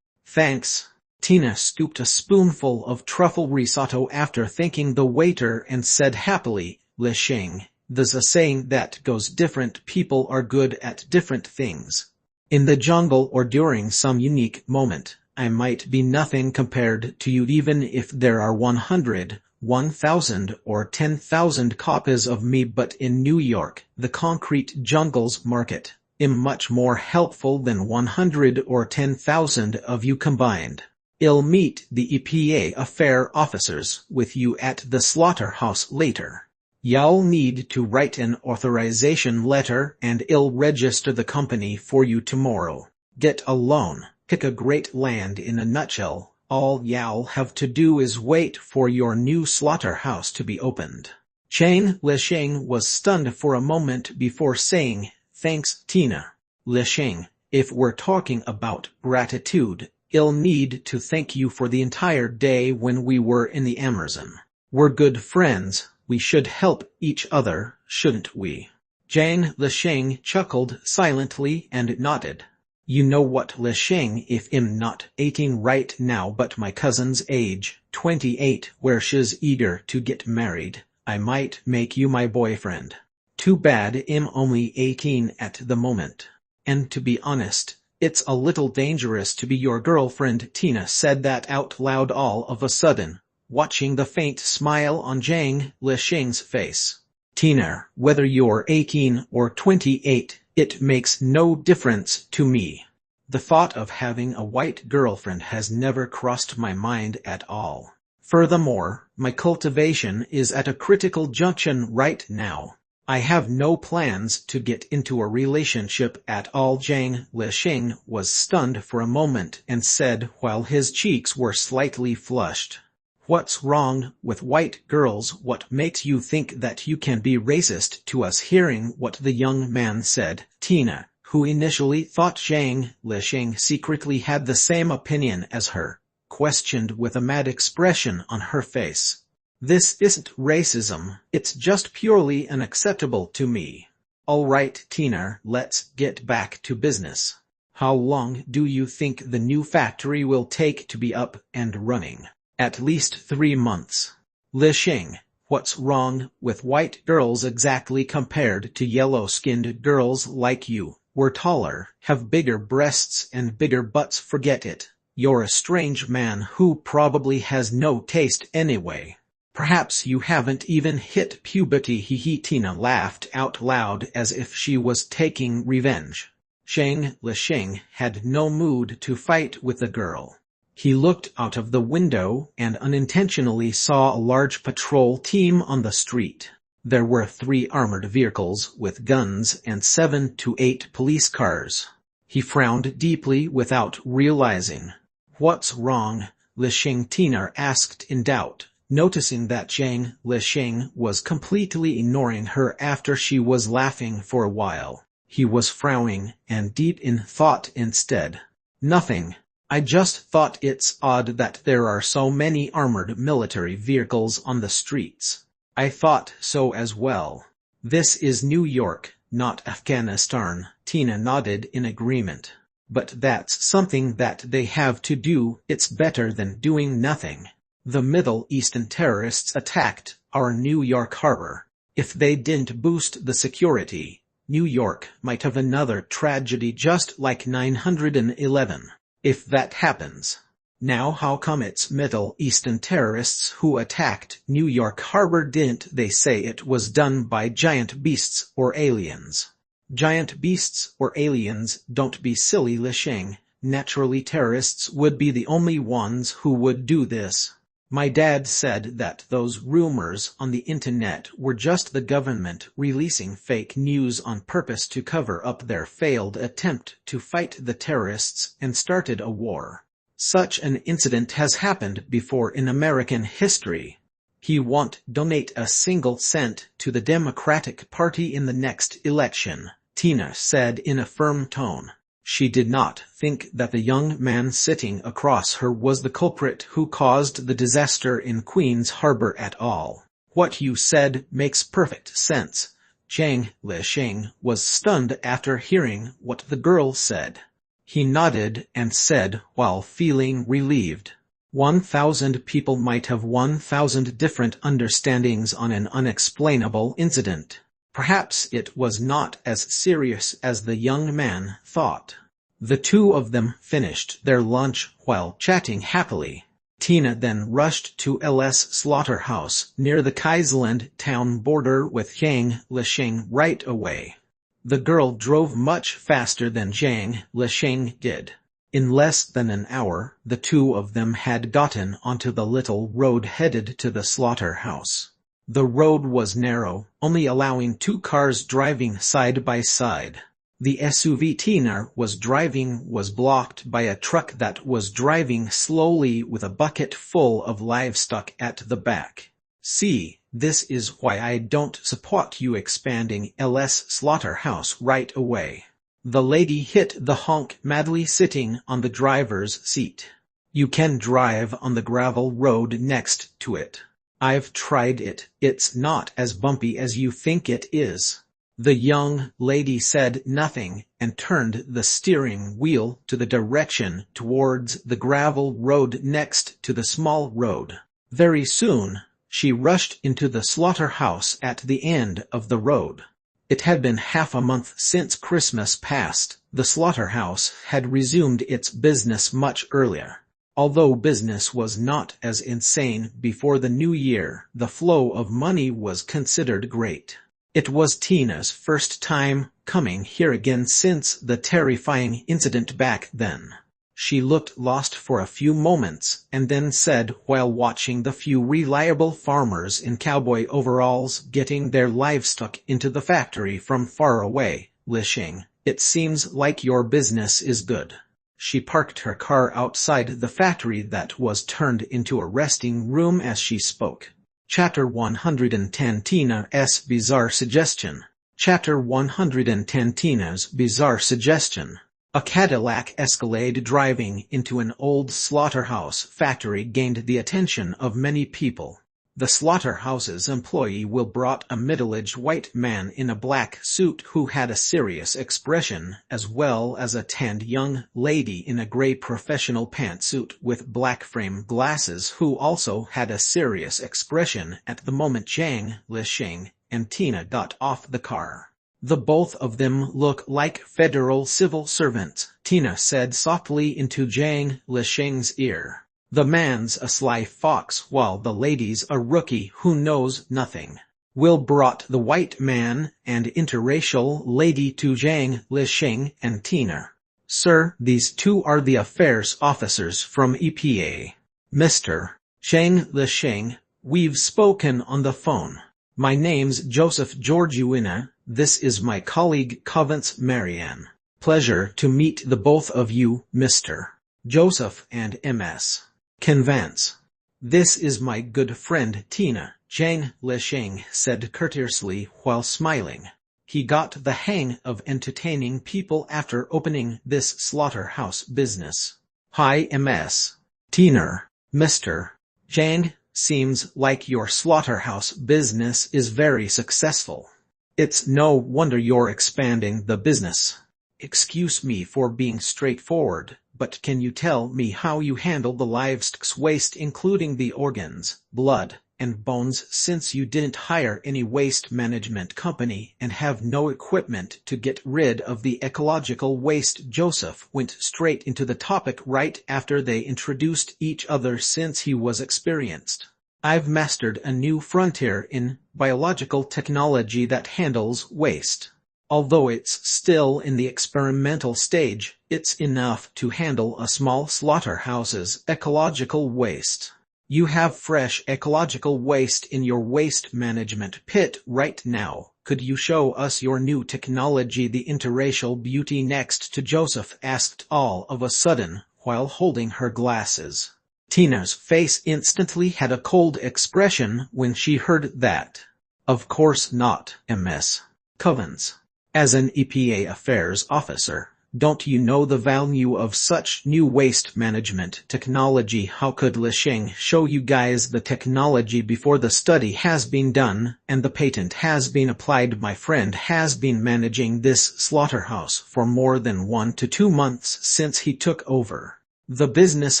Thanks. Tina scooped a spoonful of truffle risotto after thanking the waiter and said happily, Lisheng, there's a saying that goes different people are good at different things. In the jungle or during some unique moment, I might be nothing compared to you even if there are 100, 1,000 or 10,000 copies of me, but in New York, the concrete jungle's market, I'm much more helpful than 100 or 10,000 of you combined. I'll meet the EPA affair officers with you at the slaughterhouse later. You'll need to write an authorization letter and I'll register the company for you tomorrow. Get a loan, pick a great land. In a nutshell, all you'll have to do is wait for your new slaughterhouse to be opened. Zhang Lisheng was stunned for a moment before saying, thanks, Tina. Lisheng, if we're talking about gratitude, I'll need to thank you for the entire day when we were in the Amazon. We're good friends. We should help each other, shouldn't we? Zhang Lisheng chuckled silently and nodded. You know what, Lisheng, if I'm not 18 right now but my cousin's age, 28, where she's eager to get married, I might make you my boyfriend. Too bad I'm only 18 at the moment. And to be honest, it's a little dangerous to be your girlfriend. Tina said that out loud all of a sudden, watching the faint smile on Zhang Lisheng's face. Tina, whether you're 18 or 28, it makes no difference to me. The thought of having a white girlfriend has never crossed my mind at all. Furthermore, my cultivation is at a critical junction right now. I have no plans to get into a relationship at all. Zhang Lisheng was stunned for a moment and said while his cheeks were slightly flushed. What's wrong with white girls? What makes you think that you can be racist to us? Hearing what the young man said, Tina, who initially thought Zhang Lisheng secretly had the same opinion as her, questioned with a mad expression on her face. This isn't racism, it's just purely unacceptable to me. All right, Tina, let's get back to business. How long do you think the new factory will take to be up and running? At least 3 months. Lisheng, what's wrong with white girls exactly compared to yellow-skinned girls like you? We're taller, have bigger breasts and bigger butts. Forget it. You're a strange man who probably has no taste anyway. Perhaps you haven't even hit puberty. Tina laughed out loud as if she was taking revenge. Zhang Lisheng had no mood to fight with the girl. He looked out of the window and unintentionally saw a large patrol team on the street. There were 3 armored vehicles with guns and 7 to 8 police cars. He frowned deeply without realizing. What's wrong? Lisheng, Tina asked in doubt, noticing that Zhang Lisheng was completely ignoring her after she was laughing for a while. He was frowning and deep in thought instead. Nothing. I just thought it's odd that there are so many armored military vehicles on the streets. I thought so as well. This is New York, not Afghanistan. Tina nodded in agreement. But that's something that they have to do. It's better than doing nothing. The Middle Eastern terrorists attacked our New York harbor. If they didn't boost the security, New York might have another tragedy just like 9/11. If that happens. Now how come it's Middle Eastern terrorists who attacked New York harbor? Didn't they say it was done by giant beasts or aliens? Giant beasts or aliens? Don't be silly, Lisheng. Naturally terrorists would be the only ones who would do this. My dad said that those rumors on the internet were just the government releasing fake news on purpose to cover up their failed attempt to fight the terrorists and started a war. Such an incident has happened before in American history. He won't donate a single cent to the Democratic Party in the next election, Tina said in a firm tone. She did not think that the young man sitting across her was the culprit who caused the disaster in Queens Harbor at all. What you said makes perfect sense. Zhang Lisheng was stunned after hearing what the girl said. He nodded and said while feeling relieved. 1,000 people might have 1,000 different understandings on an unexplainable incident. Perhaps it was not as serious as the young man thought. The two of them finished their lunch while chatting happily. Tina then rushed to L.S. slaughterhouse near the Kaisland town border with Zhang Lisheng right away. The girl drove much faster than Zhang Lisheng did. In less than an hour, the two of them had gotten onto the little road headed to the slaughterhouse. The road was narrow, only allowing two cars driving side by side. The SUV Tina was driving was blocked by a truck that was driving slowly with a bucket full of livestock at the back. See, this is why I don't support you expanding L.S. slaughterhouse right away. The lady hit the honk madly sitting on the driver's seat. You can drive on the gravel road next to it. I've tried it. It's not as bumpy as you think it is. The young lady said nothing and turned the steering wheel to the direction towards the gravel road next to the small road. Very soon, she rushed into the slaughterhouse at the end of the road. It had been half a month since Christmas passed. The slaughterhouse had resumed its business much earlier. Although business was not as insane before the new year, the flow of money was considered great. It was Tina's first time coming here again since the terrifying incident back then. She looked lost for a few moments and then said while watching the few reliable farmers in cowboy overalls getting their livestock into the factory from far away, Lisheng, it seems like your business is good. She parked her car outside the factory that was turned into a resting room as she spoke. Chapter 110 Tina's Bizarre Suggestion. Chapter 110 Tina's Bizarre Suggestion. A Cadillac Escalade driving into an old slaughterhouse factory gained the attention of many people. The slaughterhouse's employee Will brought a middle-aged white man in a black suit who had a serious expression, as well as a tanned young lady in a gray professional pantsuit with black frame glasses who also had a serious expression at the moment Zhang Lisheng and Tina got off the car. The both of them look like federal civil servants, Tina said softly into Zhang Lisheng's ear. The man's a sly fox while the lady's a rookie who knows nothing. Will brought the white man and interracial lady to Zhang Lisheng and Tina. Sir, these two are the affairs officers from EPA. Mr. Zhang Lisheng, we've spoken on the phone. My name's Joseph Georgiouina, this is my colleague Covance Marianne. Pleasure to meet the both of you, Mr. Joseph and Ms. Covance. This is my good friend Tina, Zhang Lisheng said courteously while smiling. He got the hang of entertaining people after opening this slaughterhouse business. Hi Ms. Tina. Mr. Zhang, seems like your slaughterhouse business is very successful. It's no wonder you're expanding the business. Excuse me for being straightforward, but can you tell me how you handle the livestock's waste, including the organs, blood, and bones, since you didn't hire any waste management company and have no equipment to get rid of the ecological waste? Joseph went straight into the topic right after they introduced each other since he was experienced. I've mastered a new frontier in biological technology that handles waste. Although it's still in the experimental stage, it's enough to handle a small slaughterhouse's ecological waste. You have fresh ecological waste in your waste management pit right now. Could you show us your new technology? The interracial beauty next to Joseph asked all of a sudden, while holding her glasses. Tina's face instantly had a cold expression when she heard that. Of course not, Ms. Covens. As an EPA affairs officer, don't you know the value of such new waste management technology? How could Lich show you guys the technology before the study has been done and the patent has been applied? My friend has been managing this slaughterhouse for more than 1 to 2 months since he took over. The business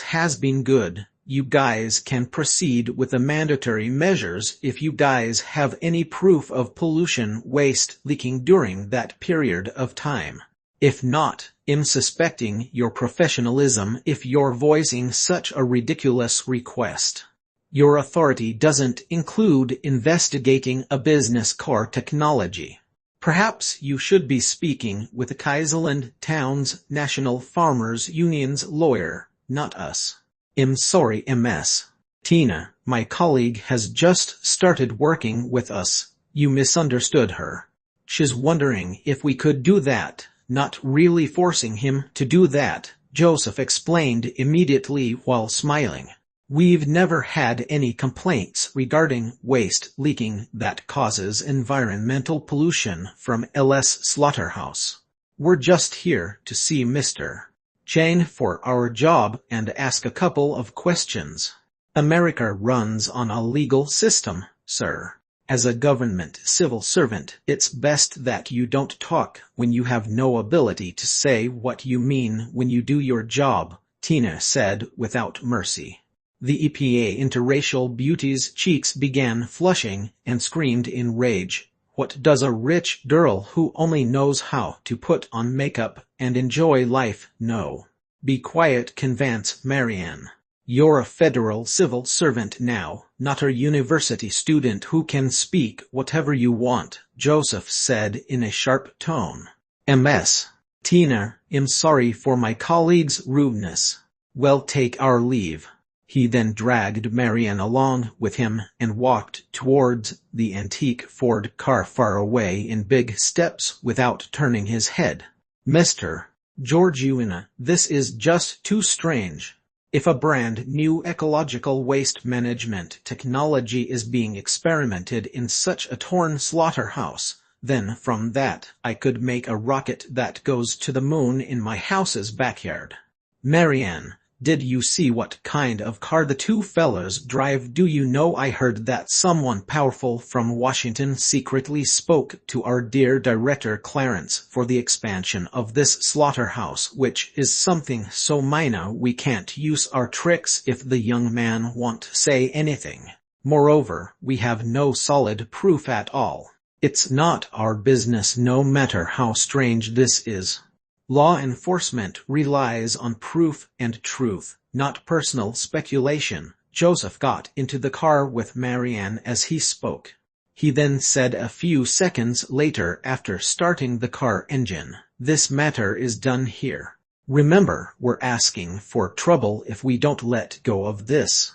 has been good. You guys can proceed with the mandatory measures if you guys have any proof of pollution waste leaking during that period of time. If not, I'm suspecting your professionalism if you're voicing such a ridiculous request. Your authority doesn't include investigating a business core technology. Perhaps you should be speaking with the Kaiserland Town's National Farmers Union's lawyer, not us. I'm sorry, Ms. Tina, my colleague has just started working with us. You misunderstood her. She's wondering if we could do that. Not really forcing him to do that, Joseph explained immediately while smiling. We've never had any complaints regarding waste leaking that causes environmental pollution from LS Slaughterhouse. We're just here to see Mr. Chang for our job and ask a couple of questions. America runs on a legal system, sir. As a government civil servant, it's best that you don't talk when you have no ability to say what you mean when you do your job, Tina said without mercy. The EPA interracial beauty's cheeks began flushing and screamed in rage. What does a rich girl who only knows how to put on makeup and enjoy life know? Be quiet, convince Marianne. You're a federal civil servant now, not a university student who can speak whatever you want, Joseph said in a sharp tone. Ms. Tina, I'm sorry for my colleague's rudeness. Well, take our leave. He then dragged Marianne along with him and walked towards the antique Ford car far away in big steps without turning his head. Mr. Georgiana, this is just too strange. If a brand new ecological waste management technology is being experimented in such a torn slaughterhouse, then from that I could make a rocket that goes to the moon in my house's backyard. Marianne, did you see what kind of car the two fellas drive? Do you know I heard that someone powerful from Washington secretly spoke to our dear director Clarence for the expansion of this slaughterhouse, which is something so minor we can't use our tricks if the young man won't say anything. Moreover, we have no solid proof at all. It's not our business no matter how strange this is. Law enforcement relies on proof and truth, not personal speculation. Joseph got into the car with Marianne as he spoke. He then said a few seconds later after starting the car engine, "This matter is done here. Remember, we're asking for trouble if we don't let go of this."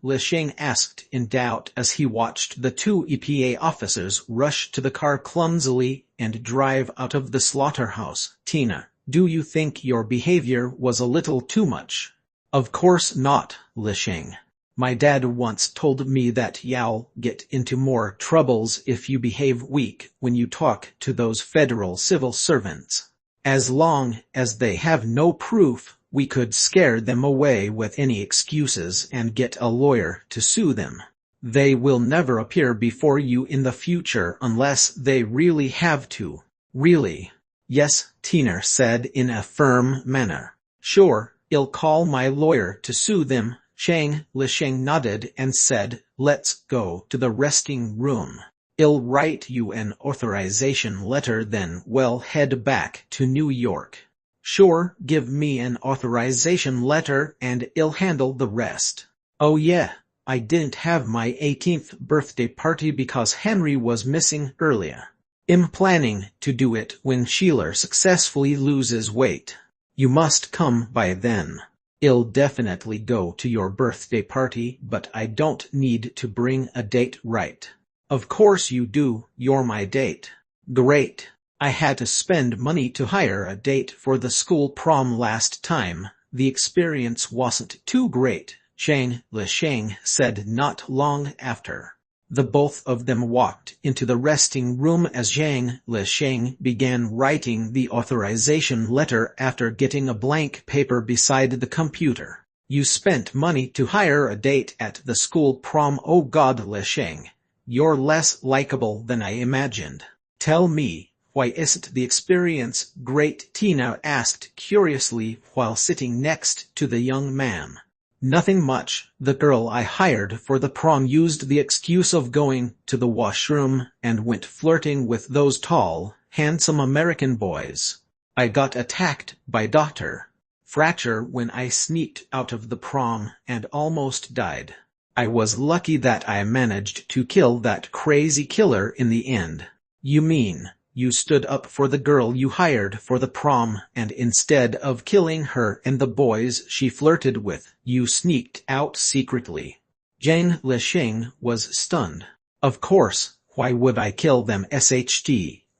Li Sheng asked in doubt as he watched the two EPA officers rush to the car clumsily and drive out of the slaughterhouse. Tina, do you think your behavior was a little too much? Of course not, Li Sheng. My dad once told me that you'll get into more troubles if you behave weak when you talk to those federal civil servants. As long as they have no proof, we could scare them away with any excuses and get a lawyer to sue them. They will never appear before you in the future unless they really have to. Really? Yes, Tina said in a firm manner. Sure, I'll call my lawyer to sue them. Lisheng nodded and said, let's go to the resting room. I'll write you an authorization letter then we'll head back to New York. Sure, give me an authorization letter and I'll handle the rest. Oh yeah, I didn't have my 18th birthday party because Henry was missing earlier. I'm planning to do it when Sheila successfully loses weight. You must come by then. I'll definitely go to your birthday party, but I don't need to bring a date, right? Of course you do, you're my date. Great. I had to spend money to hire a date for the school prom last time. The experience wasn't too great, Lisheng said not long after. The both of them walked into the resting room as Lisheng began writing the authorization letter after getting a blank paper beside the computer. You spent money to hire a date at the school prom. Oh God, Lisheng. You're less likable than I imagined. Tell me, why isn't the experience great? Tina asked curiously while sitting next to the young man. Nothing much. The girl I hired for the prom used the excuse of going to the washroom and went flirting with those tall, handsome American boys. I got attacked by Dr. Fracture when I sneaked out of the prom and almost died. I was lucky that I managed to kill that crazy killer in the end. You mean, you stood up for the girl you hired for the prom, and instead of killing her and the boys she flirted with, you sneaked out secretly? Lisheng was stunned. Of course, why would I kill them?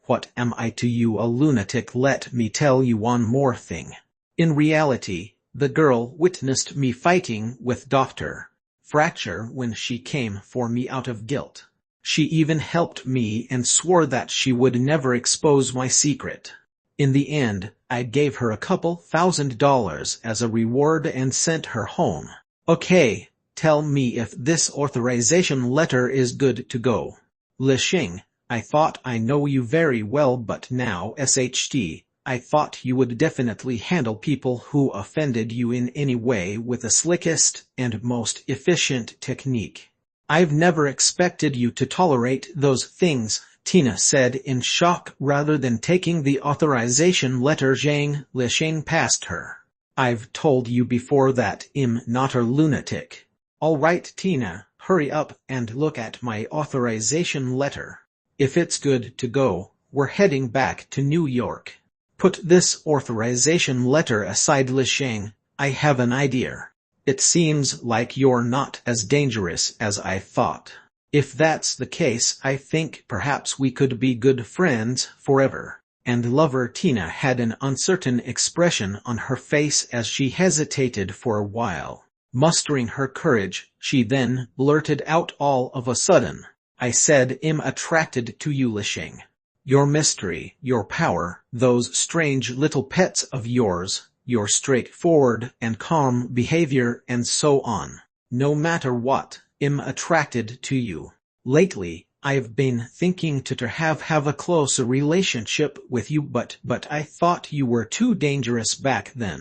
What am I to you, a lunatic? Let me tell you one more thing. In reality, the girl witnessed me fighting with Dr. Fracture when she came for me out of guilt. She even helped me and swore that she would never expose my secret. In the end, I gave her a couple $1,000 as a reward and sent her home. Okay, tell me if this authorization letter is good to go. Lisheng, I thought I know you very well, but now I thought you would definitely handle people who offended you in any way with the slickest and most efficient technique. I've never expected you to tolerate those things, Tina said in shock rather than taking the authorization letter Lisheng passed her. I've told you before that I'm not a lunatic. All right, Tina, hurry up and look at my authorization letter. If it's good to go, we're heading back to New York. Put this authorization letter aside, Lisheng. I have an idea. It seems like you're not as dangerous as I thought. If that's the case, I think perhaps we could be good friends forever. And lover. Tina had an uncertain expression on her face as she hesitated for a while. Mustering her courage, she then blurted out all of a sudden, I said I'm attracted to you, Lisheng. Your mystery, your power, those strange little pets of yours, your straightforward and calm behavior, and so on. No matter what, I'm attracted to you. Lately, I've been thinking to have a closer relationship with you, but I thought you were too dangerous back then.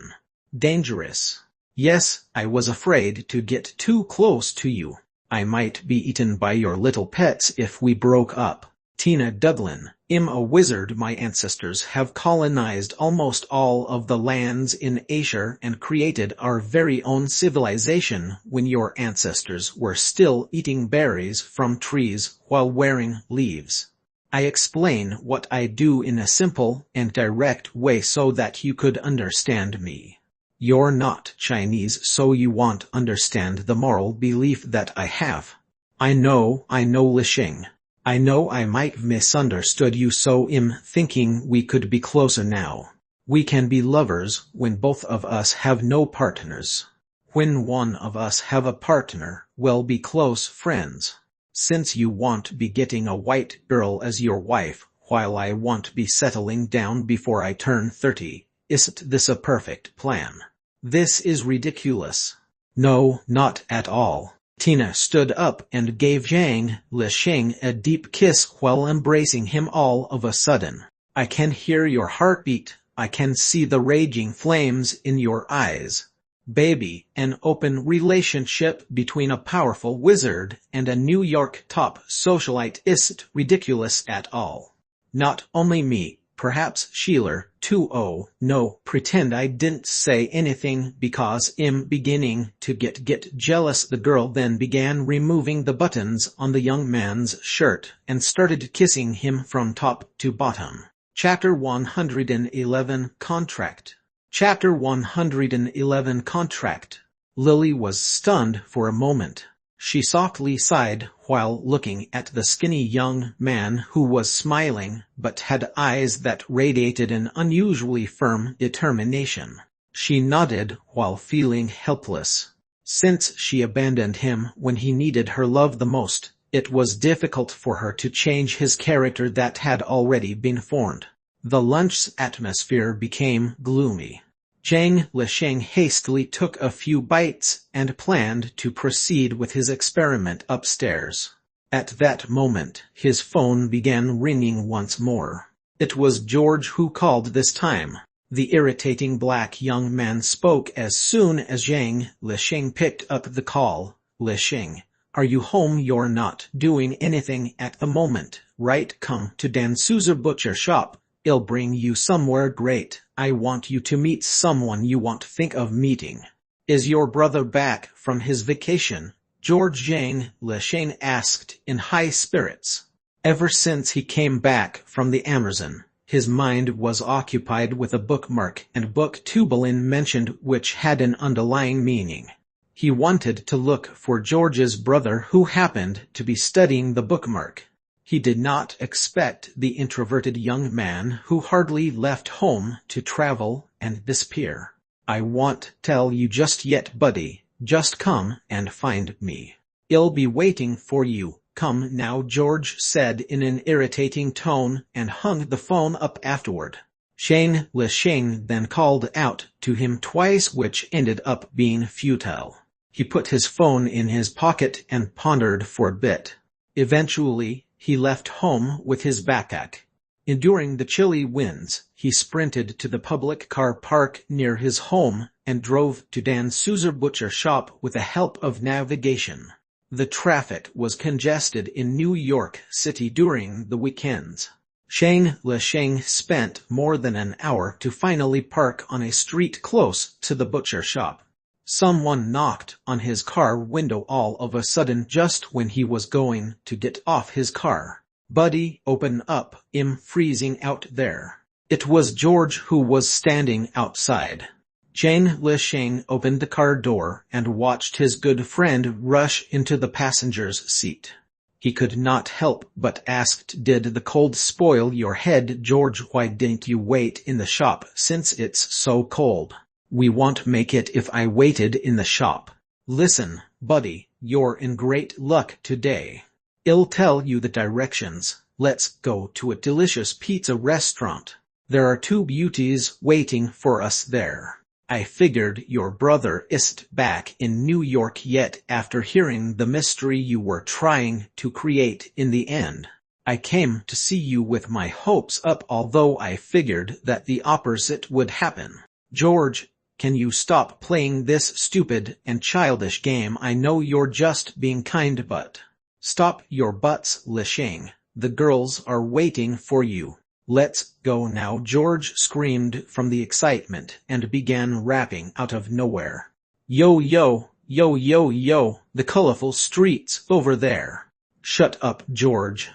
Dangerous? Yes, I was afraid to get too close to you. I might be eaten by your little pets if we broke up. Tina Duglin, I'm a wizard. My ancestors have colonized almost all of the lands in Asia and created our very own civilization when your ancestors were still eating berries from trees while wearing leaves. I explain what I do in a simple and direct way so that you could understand me. You're not Chinese, so you won't understand the moral belief that I have. I know, Lisheng. I know I might have misunderstood you, so I'm thinking we could be closer now. We can be lovers when both of us have no partners. When one of us have a partner, we'll be close friends. Since you won't be getting a white girl as your wife, while I won't be settling down before I turn 30, isn't this a perfect plan? This is ridiculous. No, not at all. Tina stood up and gave Lisheng a deep kiss while embracing him all of a sudden. I can hear your heartbeat, I can see the raging flames in your eyes. Baby, an open relationship between a powerful wizard and a New York top socialite isn't ridiculous at all. Not only me, perhaps Sheila, too. Oh, no, pretend I didn't say anything because I'm beginning to get jealous. The girl then began removing the buttons on the young man's shirt and started kissing him from top to bottom. Chapter 111 Contract. Chapter 111 Contract. Lily was stunned for a moment. She softly sighed while looking at the skinny young man who was smiling but had eyes that radiated an unusually firm determination. She nodded while feeling helpless. Since she abandoned him when he needed her love the most, it was difficult for her to change his character that had already been formed. The lunch's atmosphere became gloomy. Zhang Lisheng hastily took a few bites and planned to proceed with his experiment upstairs. At that moment, his phone began ringing once more. It was George who called this time. The irritating black young man spoke as soon as Zhang Lisheng picked up the call. Lisheng, are you home? You're not doing anything at the moment, right? Come to Dan Souza butcher shop. I'll bring you somewhere great. I want you to meet someone you won't think of meeting. Is your brother back from his vacation? George Zhang Lisheng asked in high spirits. Ever since he came back from the Amazon, his mind was occupied with a bookmark and book Tubalin mentioned which had an underlying meaning. He wanted to look for George's brother who happened to be studying the bookmark. He did not expect the introverted young man who hardly left home to travel and disappear. I won't tell you just yet, buddy. Just come and find me. I'll be waiting for you. Come now, George said in an irritating tone and hung the phone up afterward. Zhang Lisheng then called out to him twice, which ended up being futile. He put his phone in his pocket and pondered for a bit. Eventually, he left home with his backpack. Enduring the chilly winds, he sprinted to the public car park near his home and drove to Dan Souza butcher shop with the help of navigation. The traffic was congested in New York City during the weekends. Zhang Lisheng spent more than an hour to finally park on a street close to the butcher shop. Someone knocked on his car window all of a sudden just when he was going to get off his car. Buddy, open up, I'm freezing out there. It was George who was standing outside. Zhang Lisheng opened the car door and watched his good friend rush into the passenger's seat. He could not help but ask, did the cold spoil your head, George? Why didn't you wait in the shop since it's so cold? We won't make it if I waited in the shop. Listen, buddy, you're in great luck today. I'll tell you the directions. Let's go to a delicious pizza restaurant. There are two beauties waiting for us there. I figured your brother isn't back in New York yet after hearing the mystery you were trying to create in the end. I came to see you with my hopes up, although I figured that the opposite would happen. George, can you stop playing this stupid and childish game? I know you're just being kind, but stop your butts, Lisheng. The girls are waiting for you. Let's go now, George screamed from the excitement and began rapping out of nowhere. Yo, yo, yo, yo, yo, the colorful streets over there. Shut up, George.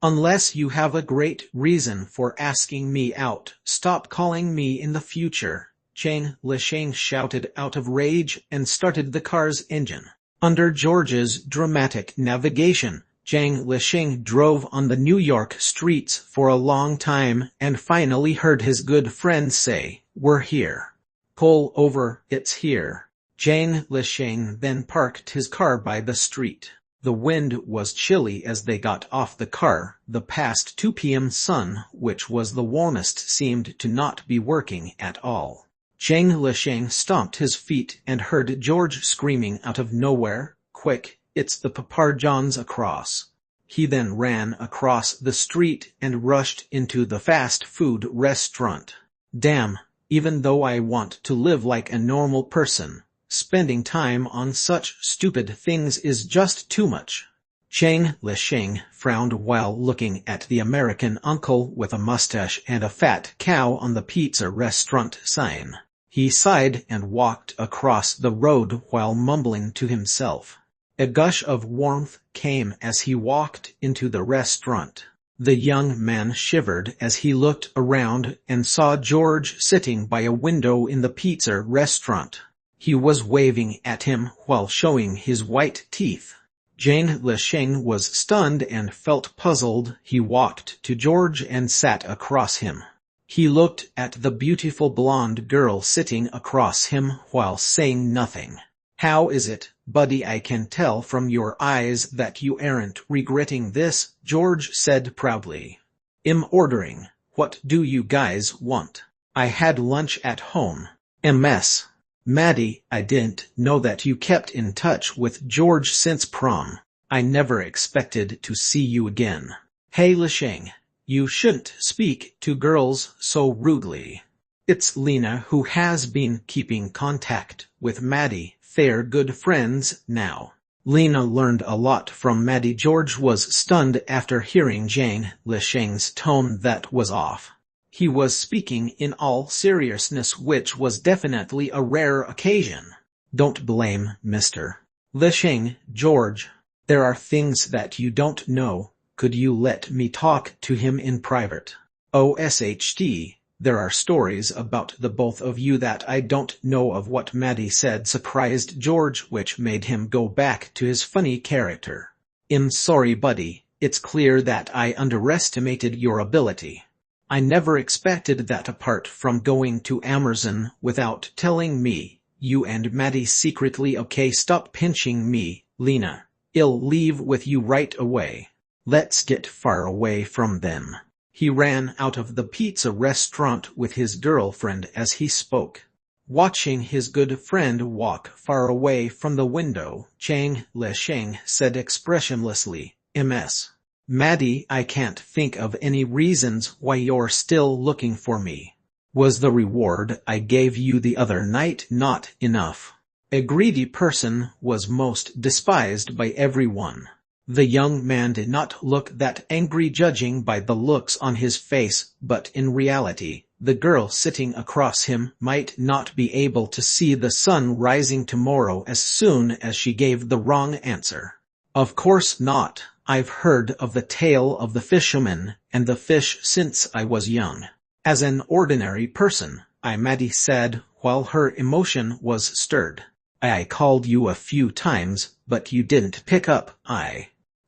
Unless you have a great reason for asking me out, stop calling me in the future. Zhang Lisheng shouted out of rage and started the car's engine. Under George's dramatic navigation, Zhang Lisheng drove on the New York streets for a long time and finally heard his good friend say, "We're here." "Pull over, it's here." Zhang Lisheng then parked his car by the street. The wind was chilly as they got off the car. The past 2 p.m. sun, which was the warmest, seemed to not be working at all. Zhang Lisheng stomped his feet and heard George screaming out of nowhere, "Quick, it's the Papa John's across." He then ran across the street and rushed into the fast food restaurant. Damn, even though I want to live like a normal person, spending time on such stupid things is just too much. Chang Lisheng frowned while looking at the American uncle with a mustache and a fat cow on the pizza restaurant sign. He sighed and walked across the road while mumbling to himself. A gush of warmth came as he walked into the restaurant. The young man shivered as he looked around and saw George sitting by a window in the pizza restaurant. He was waving at him while showing his white teeth. Jane Lisheng was stunned and felt puzzled. He walked to George and sat across him. He looked at the beautiful blonde girl sitting across him while saying nothing. "How is it, buddy? I can tell from your eyes that you aren't regretting this," George said proudly. "I'm ordering. What do you guys want? I had lunch at home. MS. Maddie, I didn't know that you kept in touch with George since prom. I never expected to see you again." "Hey Lisheng, you shouldn't speak to girls so rudely. It's Lena who has been keeping contact with Maddie. They're good friends now." Lena learned a lot from Maddie. George was stunned after hearing Jane Lisheng's tone that was off. He was speaking in all seriousness, which was definitely a rare occasion. "Don't blame Mr. Lisheng, George. There are things that you don't know. Could you let me talk to him in private? OSHT, there are stories about the both of you that I don't know of." What Maddie said surprised George, which made him go back to his funny character. "I'm sorry buddy, it's clear that I underestimated your ability. I never expected that. Apart from going to Amazon without telling me, you and Maddie secretly." "Okay, stop pinching me, Lena. I'll leave with you right away. Let's get far away from them." He ran out of the pizza restaurant with his girlfriend as he spoke. Watching his good friend walk far away from the window, Chang Lisheng said expressionlessly, "MS. Maddie, I can't think of any reasons why you're still looking for me. Was the reward I gave you the other night not enough?" A greedy person was most despised by everyone. The young man did not look that angry, judging by the looks on his face, but in reality, the girl sitting across him might not be able to see the sun rising tomorrow as soon as she gave the wrong answer. "Of course not. I've heard of the tale of the fisherman and the fish since I was young. As an ordinary person," Maddie said, while her emotion was stirred. "I called you a few times, but you didn't pick up.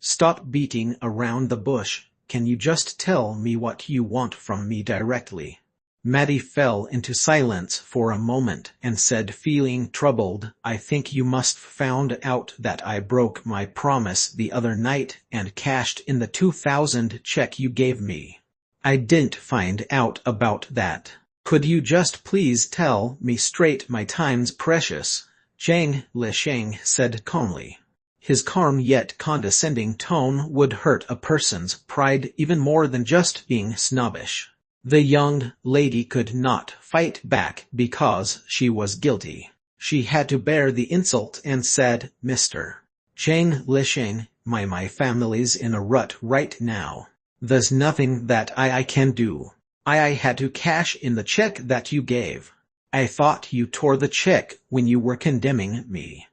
Stop beating around the bush. Can you just tell me what you want from me directly?" Maddie fell into silence for a moment and said, feeling troubled, "I think you must found out that I broke my promise the other night and cashed in the 2,000 check you gave me." "I didn't find out about that. Could you just please tell me straight? My time's precious," Chang Lisheng said calmly. His calm yet condescending tone would hurt a person's pride even more than just being snobbish. The young lady could not fight back because she was guilty. She had to bear the insult and said, "Mr. Chang Lisheng, my family's in a rut right now. There's nothing that I can do. I had to cash in the check that you gave. I thought you tore the check when you were condemning me."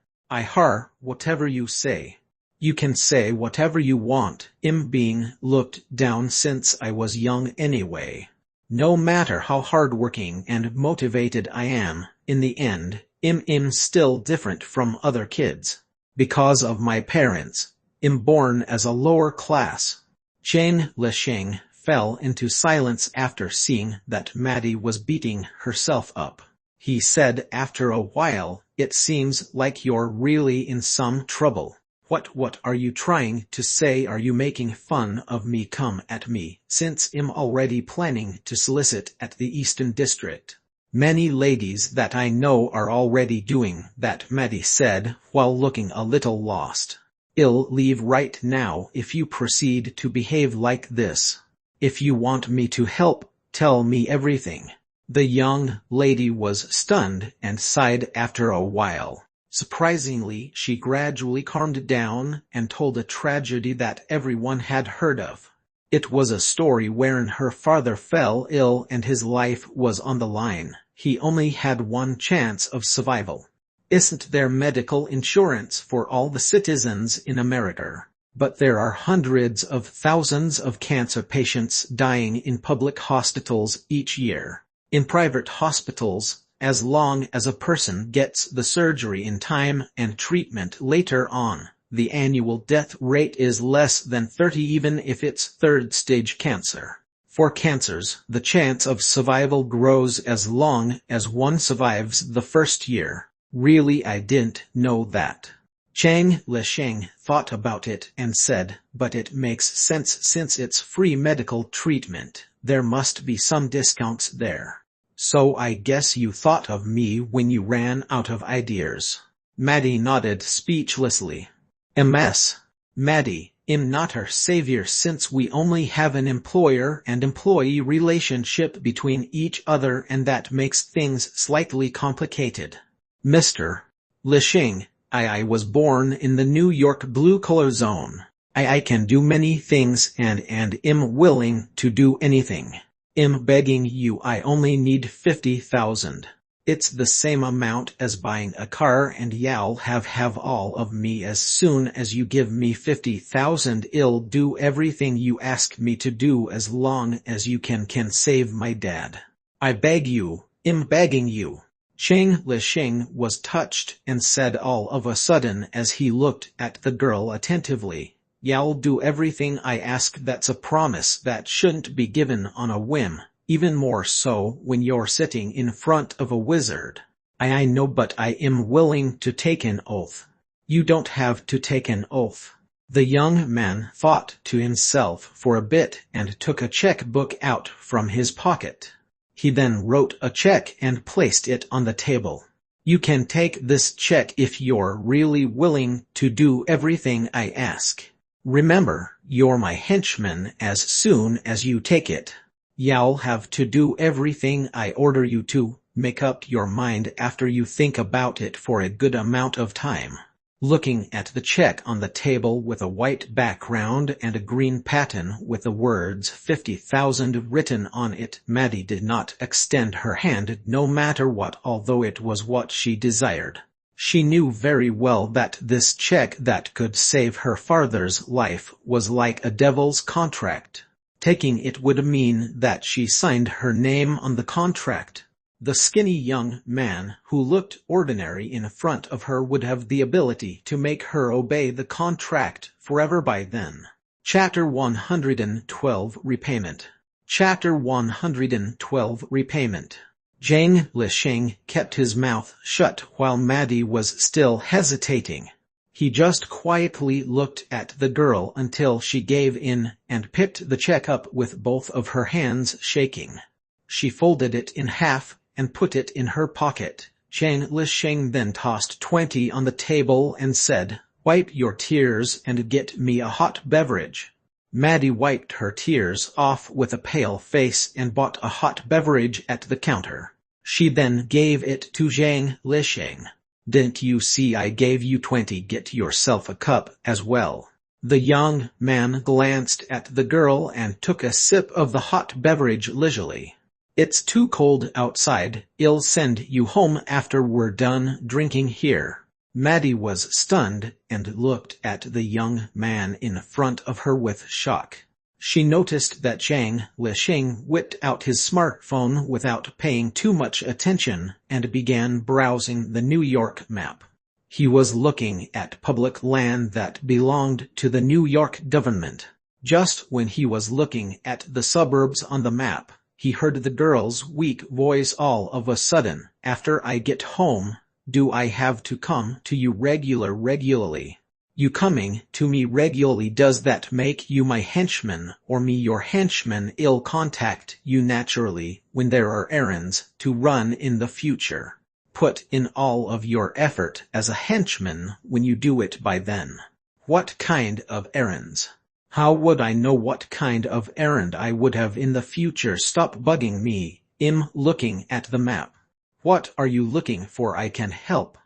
Whatever you say. You can say whatever you want. I'm being looked down since I was young anyway. No matter how hardworking and motivated I am, in the end, I'm still different from other kids. Because of my parents, I'm born as a lower class. Chang Lisheng fell into silence after seeing that Maddie was beating herself up. He said after a while, "It seems like you're really in some trouble. What are you trying to say? Are you making fun of me? Come at me, since I'm already planning to solicit at the Eastern District. Many ladies that I know are already doing that," Maddie said, while looking a little lost. "I'll leave right now if you proceed to behave like this. If you want me to help, tell me everything." The young lady was stunned and sighed after a while. Surprisingly, she gradually calmed down and told a tragedy that everyone had heard of. It was a story wherein her father fell ill and his life was on the line. He only had one chance of survival. Isn't there medical insurance for all the citizens in America? But there are hundreds of thousands of cancer patients dying in public hospitals each year. In private hospitals, as long as a person gets the surgery in time and treatment later on, the annual death rate is less than 30 even if it's third-stage cancer. For cancers, the chance of survival grows as long as one survives the first year. Really, I didn't know that. Chang Lisheng thought about it and said, but it makes sense since it's free medical treatment. There must be some discounts there. So I guess you thought of me when you ran out of ideas. Maddie nodded speechlessly. MS. Maddie, I'm not her savior since we only have an employer and employee relationship between each other and that makes things slightly complicated. Mr. Lisheng, I was born in the New York blue-collar zone. I can do many things and am willing to do anything. I'm begging you, I only need 50,000. It's the same amount as buying a car and you'll have all of me as soon as you give me 50,000. I'll do everything you ask me to do as long as you can save my dad. I beg you, I'm begging you. Chang Lisheng was touched and said all of a sudden as he looked at the girl attentively, "You'll do everything I ask." That's a promise that shouldn't be given on a whim, even more so when you're sitting in front of a wizard. I know, but I am willing to take an oath. You don't have to take an oath. The young man thought to himself for a bit and took a checkbook out from his pocket. He then wrote a check and placed it on the table. You can take this check if you're really willing to do everything I ask. Remember, you're my henchman as soon as you take it. You'll have to do everything I order you to. Make up your mind after you think about it for a good amount of time. Looking at the check on the table with a white background and a green pattern with the words 50,000 written on it, Maddie did not extend her hand no matter what, although it was what she desired. She knew very well that this check that could save her father's life was like a devil's contract. Taking it would mean that she signed her name on the contract. The skinny young man who looked ordinary in front of her would have the ability to make her obey the contract forever by then. Chapter 112 Repayment. Chapter 112 Repayment. Chang Lisheng kept his mouth shut while Maddie was still hesitating. He just quietly looked at the girl until she gave in and picked the check up with both of her hands shaking. She folded it in half and put it in her pocket. Chang Lisheng then tossed 20 on the table and said, "Wipe your tears and get me a hot beverage." Maddie wiped her tears off with a pale face and bought a hot beverage at the counter. She then gave it to Chang Lisheng. "Didn't you see I gave you 20? Get yourself a cup as well." The young man glanced at the girl and took a sip of the hot beverage leisurely. "It's too cold outside. I'll send you home after we're done drinking here." Maddie was stunned and looked at the young man in front of her with shock. She noticed that Chang Lisheng whipped out his smartphone without paying too much attention and began browsing the New York map. He was looking at public land that belonged to the New York government. Just when he was looking at the suburbs on the map, he heard the girl's weak voice all of a sudden. "After I get home, do I have to come to you regularly? You coming to me regularly, does that make you my henchman or me your henchman? I'll contact you naturally when there are errands to run in the future. Put in all of your effort as a henchman when you do it by then." "What kind of errands?" "How would I know what kind of errand I would have in the future? Stop bugging me. Looking at the map. What are you looking for? I can help.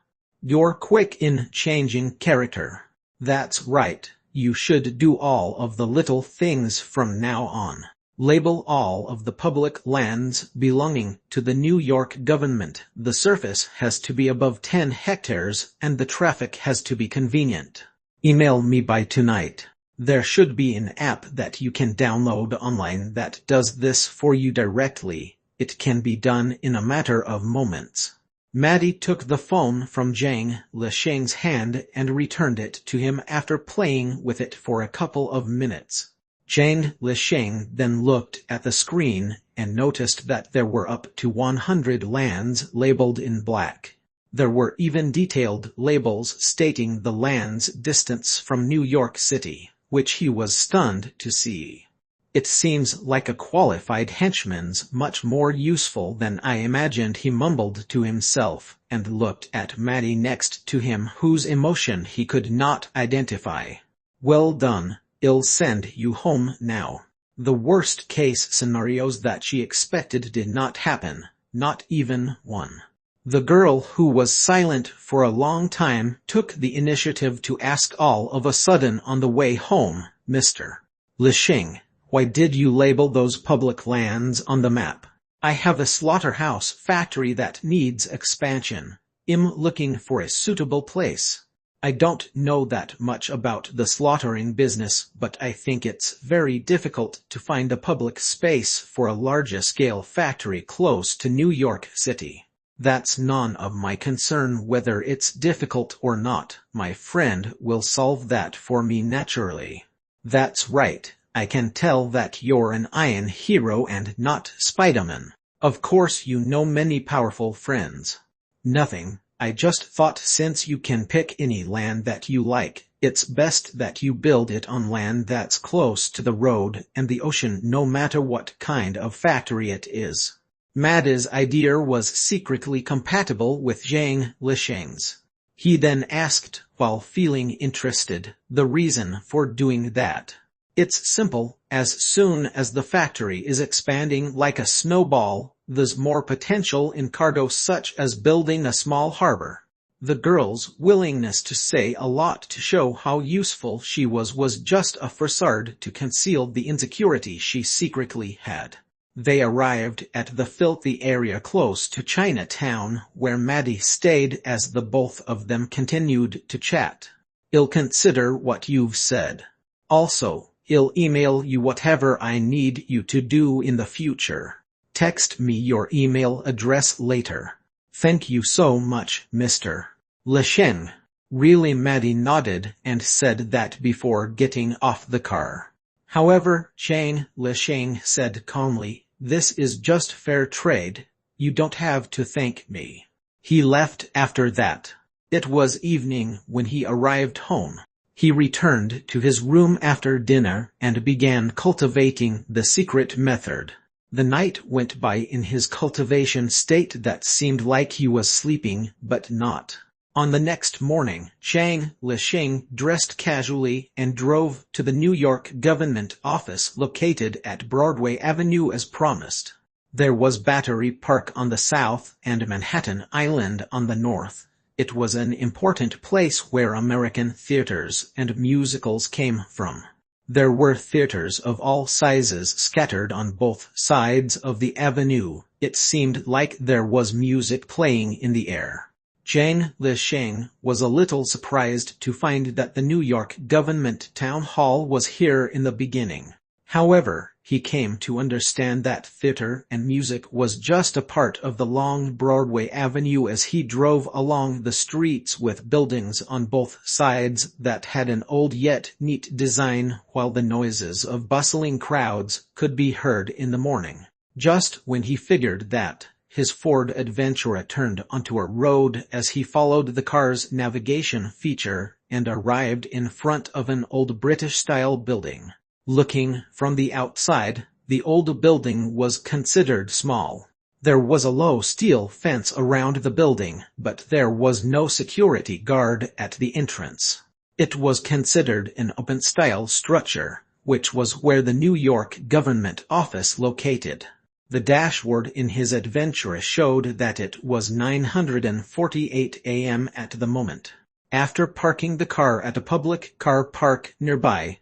You're quick in changing character. That's right. You should do all of the little things from now on. Label all of the public lands belonging to the New York government. The surface has to be above 10 hectares and the traffic has to be convenient. Email me by tonight. There should be an app that you can download online that does this for you directly. It can be done in a matter of moments. Maddie took the phone from Zhang Lisheng's hand and returned it to him after playing with it for a couple of minutes. Zhang Lisheng then looked at the screen and noticed that there were up to 100 lands labeled in black. There were even detailed labels stating the land's distance from New York City, which he was stunned to see. It seems like a qualified henchman's much more useful than I imagined, he mumbled to himself, and looked at Maddie next to him, whose emotion he could not identify. Well done, I'll send you home now. The worst case scenarios that she expected did not happen, not even one. The girl, who was silent for a long time, took the initiative to ask all of a sudden on the way home, Mr. Lisheng, why did you label those public lands on the map? I have a slaughterhouse factory that needs expansion. I'm looking for a suitable place. I don't know that much about the slaughtering business, but I think it's very difficult to find a public space for a large-scale factory close to New York City. That's none of my concern whether it's difficult or not. My friend will solve that for me naturally. That's right. I can tell that you're an iron hero and not Spider-Man. Of course you know many powerful friends. Nothing. I just thought since you can pick any land that you like, it's best that you build it on land that's close to the road and the ocean, no matter what kind of factory it is. Maddie's idea was secretly compatible with Zhang Lisheng's. He then asked, while feeling interested, the reason for doing that. It's simple. As soon as the factory is expanding like a snowball, there's more potential in cargo, such as building a small harbor. The girl's willingness to say a lot to show how useful she was just a facade to conceal the insecurity she secretly had. They arrived at the filthy area close to Chinatown, where Maddie stayed as the both of them continued to chat. I'll consider what you've said. Also, I'll email you whatever I need you to do in the future. Text me your email address later. Thank you so much, Mr. Lisheng. Really? Maddie nodded and said that before getting off the car. However, Zhang Lisheng said calmly, this is just fair trade. You don't have to thank me. He left after that. It was evening when he arrived home. He returned to his room after dinner and began cultivating the secret method. The night went by in his cultivation state that seemed like he was sleeping, but not. On the next morning, Zhang Lisheng dressed casually and drove to the New York government office located at Broadway Avenue as promised. There was Battery Park on the south and Manhattan Island on the north. It was an important place where American theaters and musicals came from. There were theaters of all sizes scattered on both sides of the avenue. It seemed like there was music playing in the air. Zhang Lisheng was a little surprised to find that the New York government town hall was here in the beginning. However, he came to understand that theater and music was just a part of the long Broadway Avenue as he drove along the streets with buildings on both sides that had an old yet neat design, while the noises of bustling crowds could be heard in the morning. Just when he figured that, his Ford Adventura turned onto a road as he followed the car's navigation feature and arrived in front of an old British-style building. Looking from the outside, the old building was considered small. There was a low steel fence around the building, but there was no security guard at the entrance. It was considered an open-style structure, which was where the New York government office located. The dashboard in his adventure showed that it was 9:48 a.m. at the moment. After parking the car at a public car park nearby,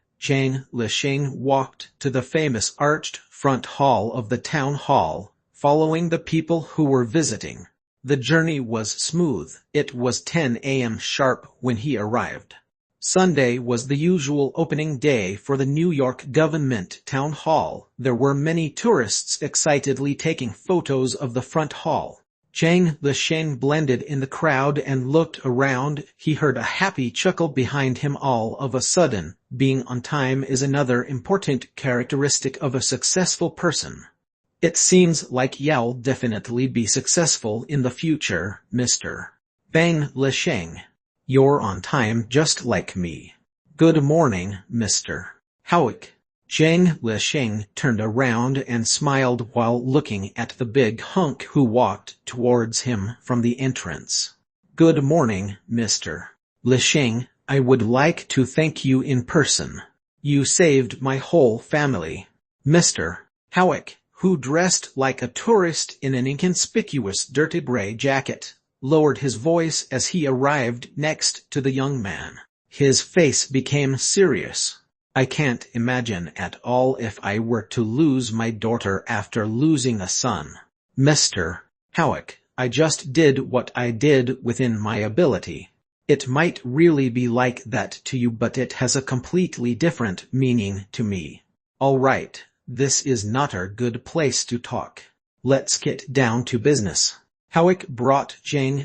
Lich walked to the famous arched front hall of the town hall, following the people who were visiting. The journey was smooth. It was 10 a.m. sharp when he arrived. Sunday was the usual opening day for the New York Government Town Hall. There were many tourists excitedly taking photos of the front hall. Lich blended in the crowd and looked around. He heard a happy chuckle behind him all of a sudden. Being on time is another important characteristic of a successful person. It seems like you'll definitely be successful in the future, Mr. Bang Lich. You're on time just like me. Good morning, Mr. Howick. Lich turned around and smiled while looking at the big hunk who walked towards him from the entrance. Good morning, Mr. Lich. I would like to thank you in person. You saved my whole family. Mr. Howick, who dressed like a tourist in an inconspicuous dirty gray jacket, lowered his voice as he arrived next to the young man. His face became serious. I can't imagine at all if I were to lose my daughter after losing a son. Mr. Howick, I just did what I did within my ability. It might really be like that to you, but it has a completely different meaning to me. All right, this is not a good place to talk. Let's get down to business. Howick brought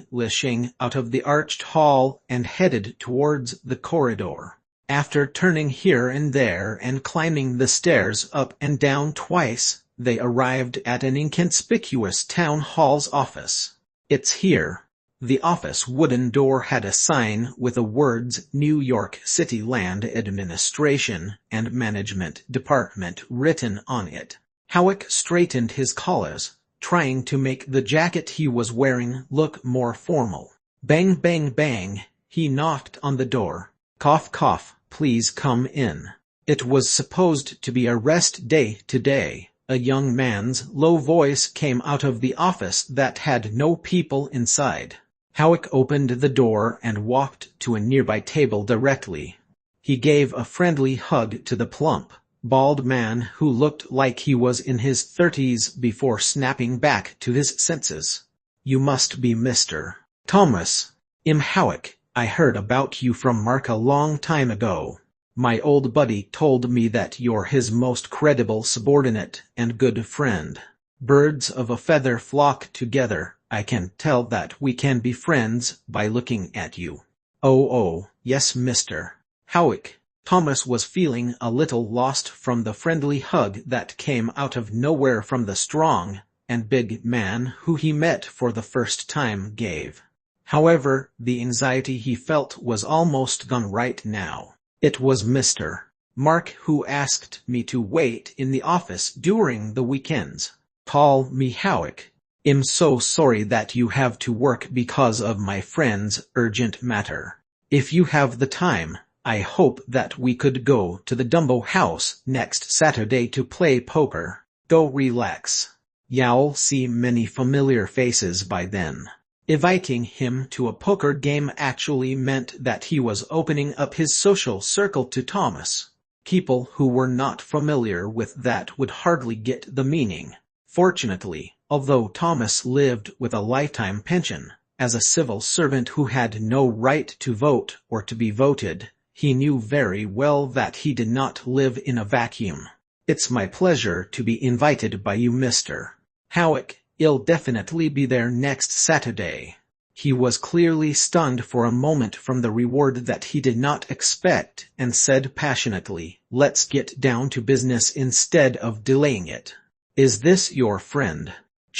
Lich out of the arched hall and headed towards the corridor. After turning here and there and climbing the stairs up and down twice, they arrived at an inconspicuous town hall's office. It's here. The office wooden door had a sign with the words New York City Land Administration and Management Department written on it. Howick straightened his collars, trying to make the jacket he was wearing look more formal. Bang, bang, bang, he knocked on the door. Cough, cough, please come in. It was supposed to be a rest day today. A young man's low voice came out of the office that had no people inside. Howick opened the door and walked to a nearby table directly. He gave a friendly hug to the plump, bald man who looked like he was in his 30s before snapping back to his senses. You must be Mr. Thomas M. Howick. I heard about you from Mark a long time ago. My old buddy told me that you're his most credible subordinate and good friend. Birds of a feather flock together. I can tell that we can be friends by looking at you. Oh, yes, Mr. Howick. Thomas was feeling a little lost from the friendly hug that came out of nowhere from the strong and big man who he met for the first time gave. However, the anxiety he felt was almost gone right now. It was Mr. Mark who asked me to wait in the office during the weekends. Call me Howick. I'm so sorry that you have to work because of my friend's urgent matter. If you have the time, I hope that we could go to the Dumbo house next Saturday to play poker. Go relax. You'll see many familiar faces by then. Inviting him to a poker game actually meant that he was opening up his social circle to Thomas. People who were not familiar with that would hardly get the meaning. Fortunately, although Thomas lived with a lifetime pension, as a civil servant who had no right to vote or to be voted, he knew very well that he did not live in a vacuum. It's my pleasure to be invited by you, Mr. Howick. I'll definitely be there next Saturday. He was clearly stunned for a moment from the reward that he did not expect and said passionately, let's get down to business instead of delaying it. Is this your friend?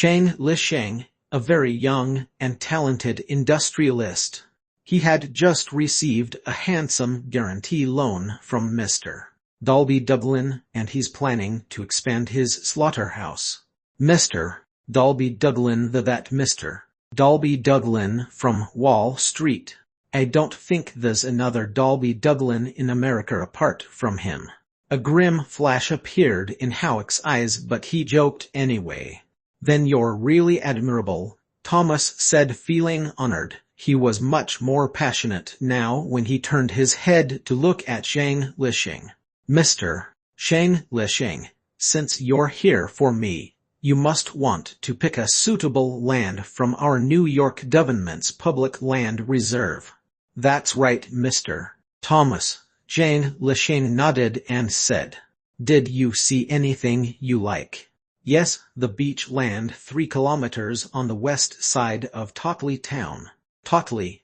Lich, a very young and talented industrialist. He had just received a handsome guarantee loan from Mr. Dalby Dublin, and he's planning to expand his slaughterhouse. Mr. Dalby Dublin, that Mr. Dalby Dublin from Wall Street. I don't think there's another Dalby Dublin in America apart from him. A grim flash appeared in Howick's eyes, but he joked anyway. "Then you're really admirable," Thomas said, feeling honored. He was much more passionate now when he turned his head to look at Shang Lishing. "Mr. Shang Lishing, since you're here for me, you must want to pick a suitable land from our New York government's public land reserve." "That's right, Mr. Thomas." Shang Lishing nodded and said, "Did you see anything you like?" "Yes, the beach land 3 kilometers on the west side of Tockley town." Tockley,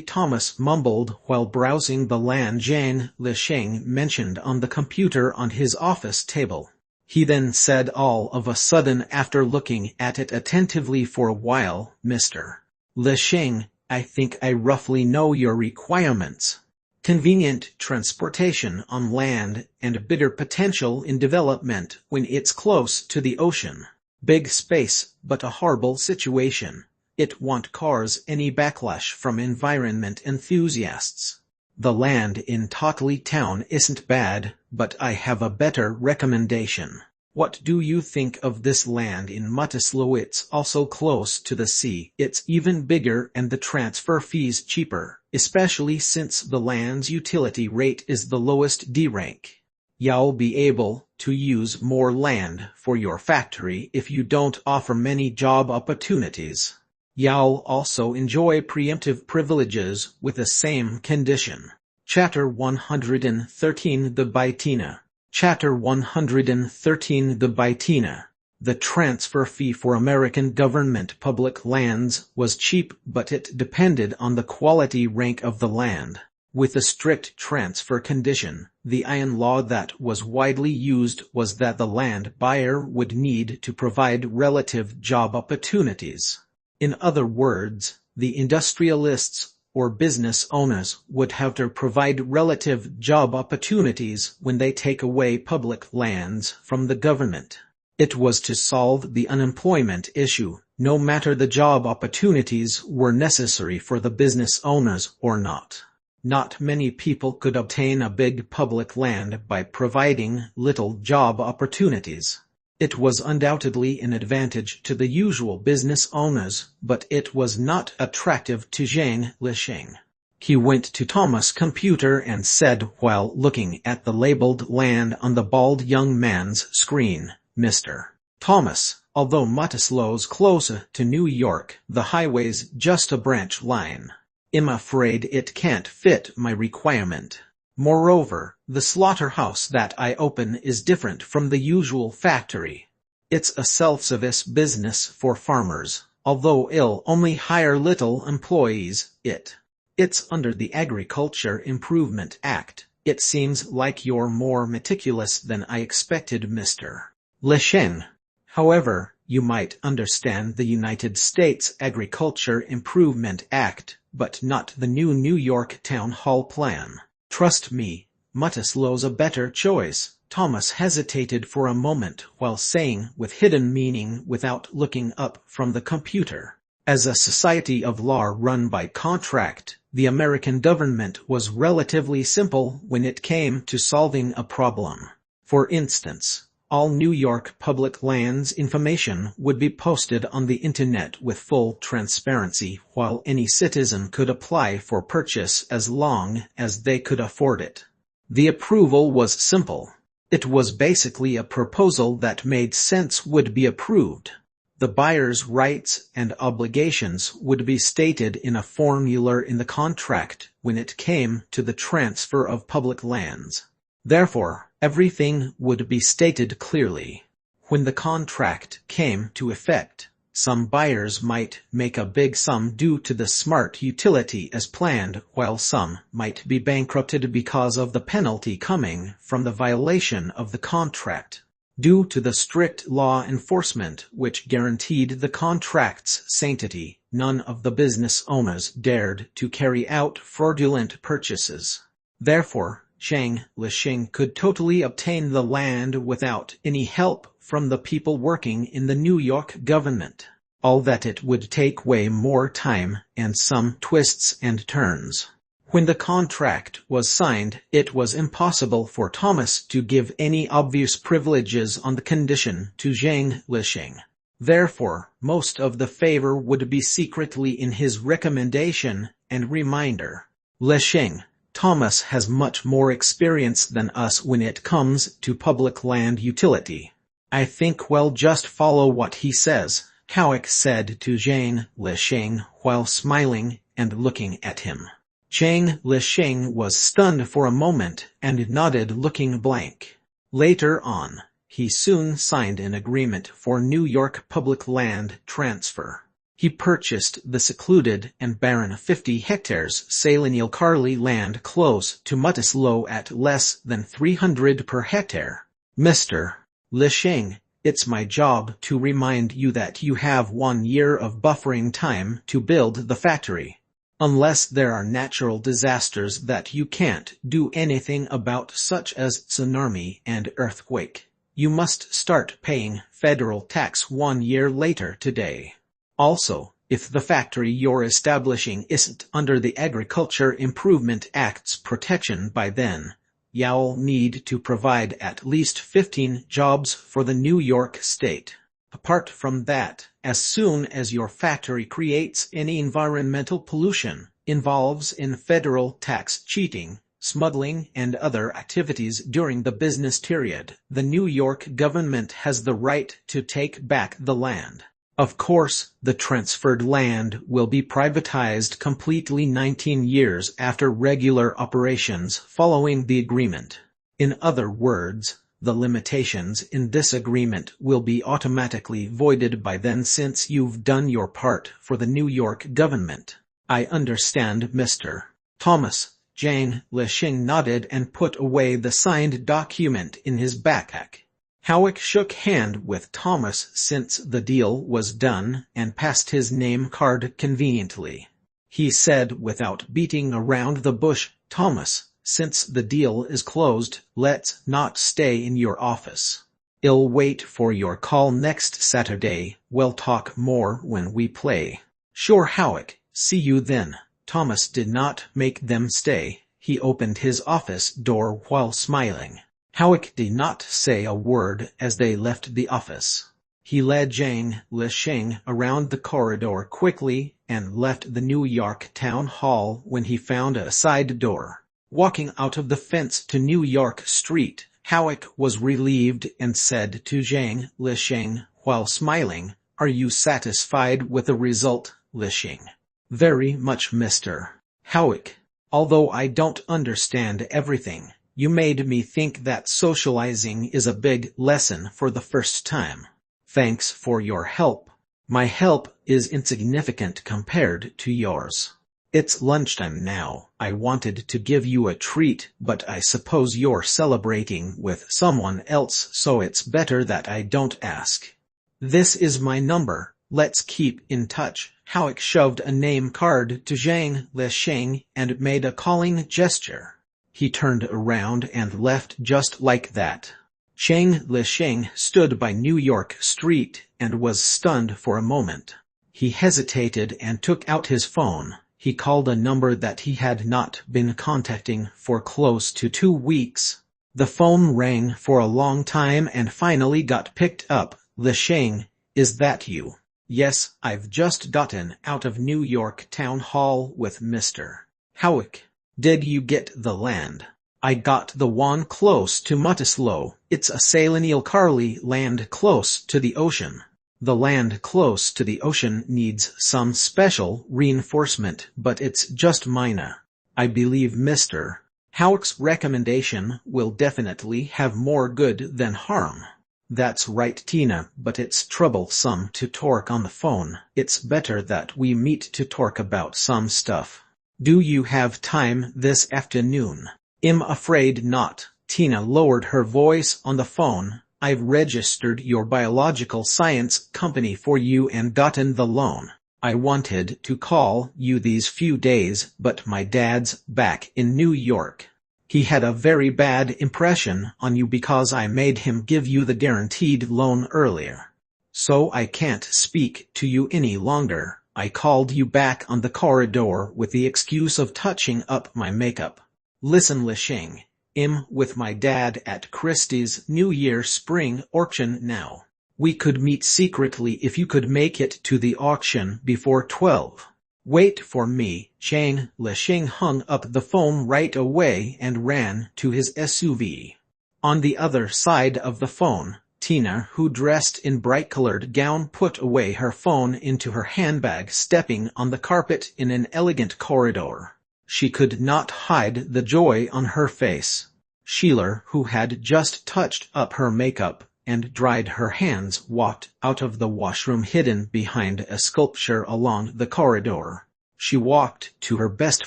Thomas mumbled while browsing the land Shang Lishing mentioned on the computer on his office table. He then said all of a sudden, after looking at it attentively for a while, "Mr. Lishing, I think I roughly know your requirements. Convenient transportation on land and bigger potential in development when it's close to the ocean. Big space, but a horrible situation. It won't cause any backlash from environment enthusiasts. The land in Tockley town isn't bad, but I have a better recommendation. What do you think of this land in Muttislow? It's also close to the sea. It's even bigger and the transfer fees cheaper, especially since the land's utility rate is the lowest D rank. You'll be able to use more land for your factory if you don't offer many job opportunities. You'll also enjoy preemptive privileges with the same condition." Chapter 113 The Bitina. Chapter 113 The Bitina. The transfer fee for American government public lands was cheap, but it depended on the quality rank of the land. With a strict transfer condition, the iron law that was widely used was that the land buyer would need to provide relative job opportunities. In other words, the industrialists or business owners would have to provide relative job opportunities when they take away public lands from the government. It was to solve the unemployment issue, no matter the job opportunities were necessary for the business owners or not. Not many people could obtain a big public land by providing little job opportunities. It was undoubtedly an advantage to the usual business owners, but it was not attractive to Shang Lishing. He went to Thomas' computer and said while looking at the labeled land on the bald young man's screen, "Mr. Thomas, although Muttislow's closer to New York, the highway's just a branch line. I'm afraid it can't fit my requirement. Moreover, the slaughterhouse that I open is different from the usual factory. It's a self-service business for farmers, although it'll only hire little employees. It's under the Agriculture Improvement Act. It seems like you're more meticulous than I expected, Mr. Lishing. However, you might understand the United States Agriculture Improvement Act, but not the new New York Town Hall Plan. Trust me, Muttislow's a better choice." Thomas hesitated for a moment while saying with hidden meaning without looking up from the computer, "As a society of law run by contract, the American government was relatively simple when it came to solving a problem. For instance, all New York public lands information would be posted on the internet with full transparency, while any citizen could apply for purchase as long as they could afford it. The approval was simple. It was basically a proposal that made sense would be approved. The buyer's rights and obligations would be stated in a formula in the contract when it came to the transfer of public lands. Therefore, everything would be stated clearly. When the contract came to effect, some buyers might make a big sum due to the smart utility as planned, while some might be bankrupted because of the penalty coming from the violation of the contract. Due to the strict law enforcement which guaranteed the contract's sanctity, none of the business owners dared to carry out fraudulent purchases. Therefore, Shang Lishing could totally obtain the land without any help from the people working in the New York government. All that it would take way more time and some twists and turns. When the contract was signed, it was impossible for Thomas to give any obvious privileges on the condition to Zhang Lisheng. Therefore, most of the favor would be secretly in his recommendation and reminder. Lisheng, Thomas has much more experience than us when it comes to public land utility. I think we'll just follow what he says, Howick said to Zhang Lisheng while smiling and looking at him. Zhang Lisheng was stunned for a moment and nodded, looking blank. Later on, he soon signed an agreement for New York public land transfer. He purchased the secluded and barren 50 hectares Salenial Carly land close to Muttislow at less than 300 per hectare. Mr. Lisheng, it's my job to remind you that you have 1 year of buffering time to build the factory. Unless there are natural disasters that you can't do anything about, such as tsunami and earthquake, you must start paying federal tax 1 year later today. Also, if the factory you're establishing isn't under the Agriculture Improvement Act's protection by then, you'll need to provide at least 15 jobs for the New York state. Apart from that, as soon as your factory creates any environmental pollution, involves in federal tax cheating, smuggling, and other activities during the business period, the New York government has the right to take back the land. Of course, the transferred land will be privatized completely 19 years after regular operations following the agreement. In other words, the limitations in this agreement will be automatically voided by then, since you've done your part for the New York government. I understand, Mr. Thomas. Zhang Lisheng nodded and put away the signed document in his backpack. Howick shook hand with Thomas since the deal was done and passed his name card conveniently. He said without beating around the bush, Thomas, since the deal is closed, let's not stay in your office. I'll wait for your call next Saturday. We'll talk more when we play. Sure, Howick. See you then. Thomas did not make them stay. He opened his office door while smiling. Howick did not say a word as they left the office. He led Zhang Lisheng around the corridor quickly and left the New York Town Hall when he found a side door. Walking out of the fence to New York Street, Howick was relieved and said to Zhang Lisheng while smiling, "Are you satisfied with the result, Lisheng?" "Very much, Mr. Howick. Although I don't understand everything, you made me think that socializing is a big lesson for the first time. Thanks for your help." "My help is insignificant compared to yours. It's lunchtime now. I wanted to give you a treat, but I suppose you're celebrating with someone else, so it's better that I don't ask. This is my number. Let's keep in touch." Howick shoved a name card to Zhang Lisheng and made a calling gesture. He turned around and left just like that. Zhang Lisheng stood by New York Street and was stunned for a moment. He hesitated and took out his phone. He called a number that he had not been contacting for close to 2 weeks. The phone rang for a long time and finally got picked up. "Lisheng, is that you?" "Yes, I've just gotten out of New York Town Hall with Mr. Howick. Did you get the land?" "I got the one close to Muttislow. It's a Salenial Carly land close to the ocean." "The land close to the ocean needs some special reinforcement, but it's just minor. I believe Mr. Howick's recommendation will definitely have more good than harm." "That's right, Tina, but it's troublesome to talk on the phone. It's better that we meet to talk about some stuff. Do you have time this afternoon?" "I'm afraid not." Tina lowered her voice on the phone. "I've registered your biological science company for you and gotten the loan. I wanted to call you these few days, but my dad's back in New York. He had a very bad impression on you because I made him give you the guaranteed loan earlier. So I can't speak to you any longer. I called you back on the corridor with the excuse of touching up my makeup. Listen, Lishing. I'm with my dad at Christie's New Year spring auction now. We could meet secretly if you could make it to the auction before 12. Wait for me, Chang. Lishing hung up the phone right away and ran to his SUV. On the other side of the phone, Tina, who dressed in bright-colored gown, put away her phone into her handbag, stepping on the carpet in an elegant corridor. She could not hide the joy on her face. Sheila, who had just touched up her makeup and dried her hands, walked out of the washroom hidden behind a sculpture along the corridor. She walked to her best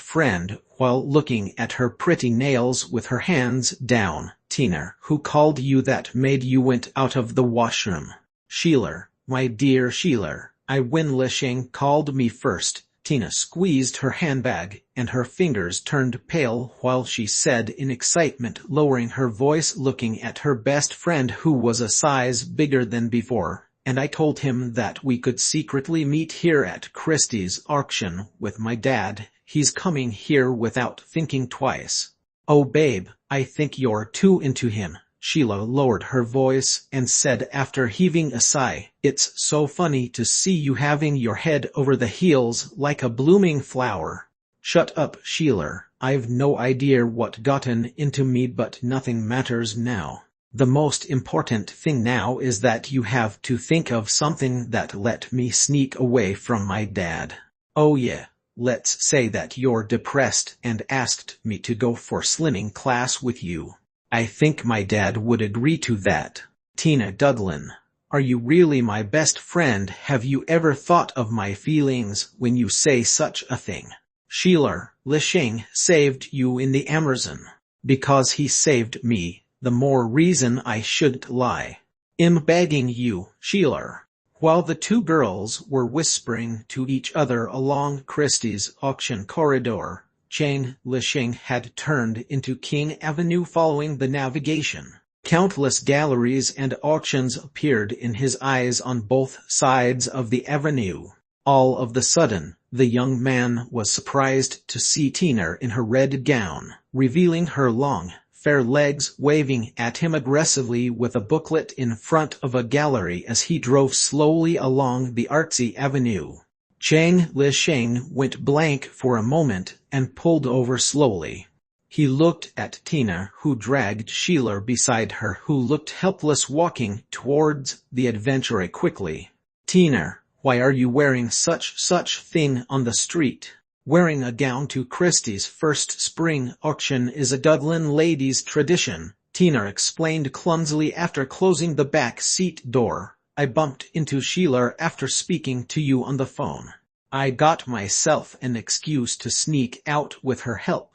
friend while looking at her pretty nails with her hands down. Tina, who called you? That made you went out of the washroom. Sheila, my dear Sheila, I win. Lishing called me first. Tina squeezed her handbag, and her fingers turned pale while she said in excitement, lowering her voice, looking at her best friend who was a size bigger than before, and I told him that we could secretly meet here at Christie's auction with my dad. He's coming here without thinking twice. Oh babe, I think you're too into him. Sheila lowered her voice and said after heaving a sigh, it's so funny to see you having your head over the heels like a blooming flower. Shut up, Sheila. I've no idea what gotten into me, but nothing matters now. The most important thing now is that you have to think of something that let me sneak away from my dad. Oh yeah. Let's say that you're depressed and asked me to go for slimming class with you. I think my dad would agree to that. Tina Dudlin, are you really my best friend? Have you ever thought of my feelings when you say such a thing? Sheila, Lishing saved you in the Amazon. Because he saved me, the more reason I shouldn't lie. I'm begging you, Sheila. While the two girls were whispering to each other along Christie's auction corridor, Chang Lishing had turned into King Avenue following the navigation. Countless galleries and auctions appeared in his eyes on both sides of the avenue. All of the sudden, the young man was surprised to see Tina in her red gown, revealing her long, fair legs, waving at him aggressively with a booklet in front of a gallery as he drove slowly along the artsy avenue. Chang Lishing went blank for a moment and pulled over slowly. He looked at Tina, who dragged Sheila beside her, who looked helpless, walking towards the adventurer quickly. Tina, why are you wearing such thing on the street? Wearing a gown to Christie's first spring auction is a Dudlin lady's tradition, Tina explained clumsily after closing the back seat door. I bumped into Sheila after speaking to you on the phone. I got myself an excuse to sneak out with her help.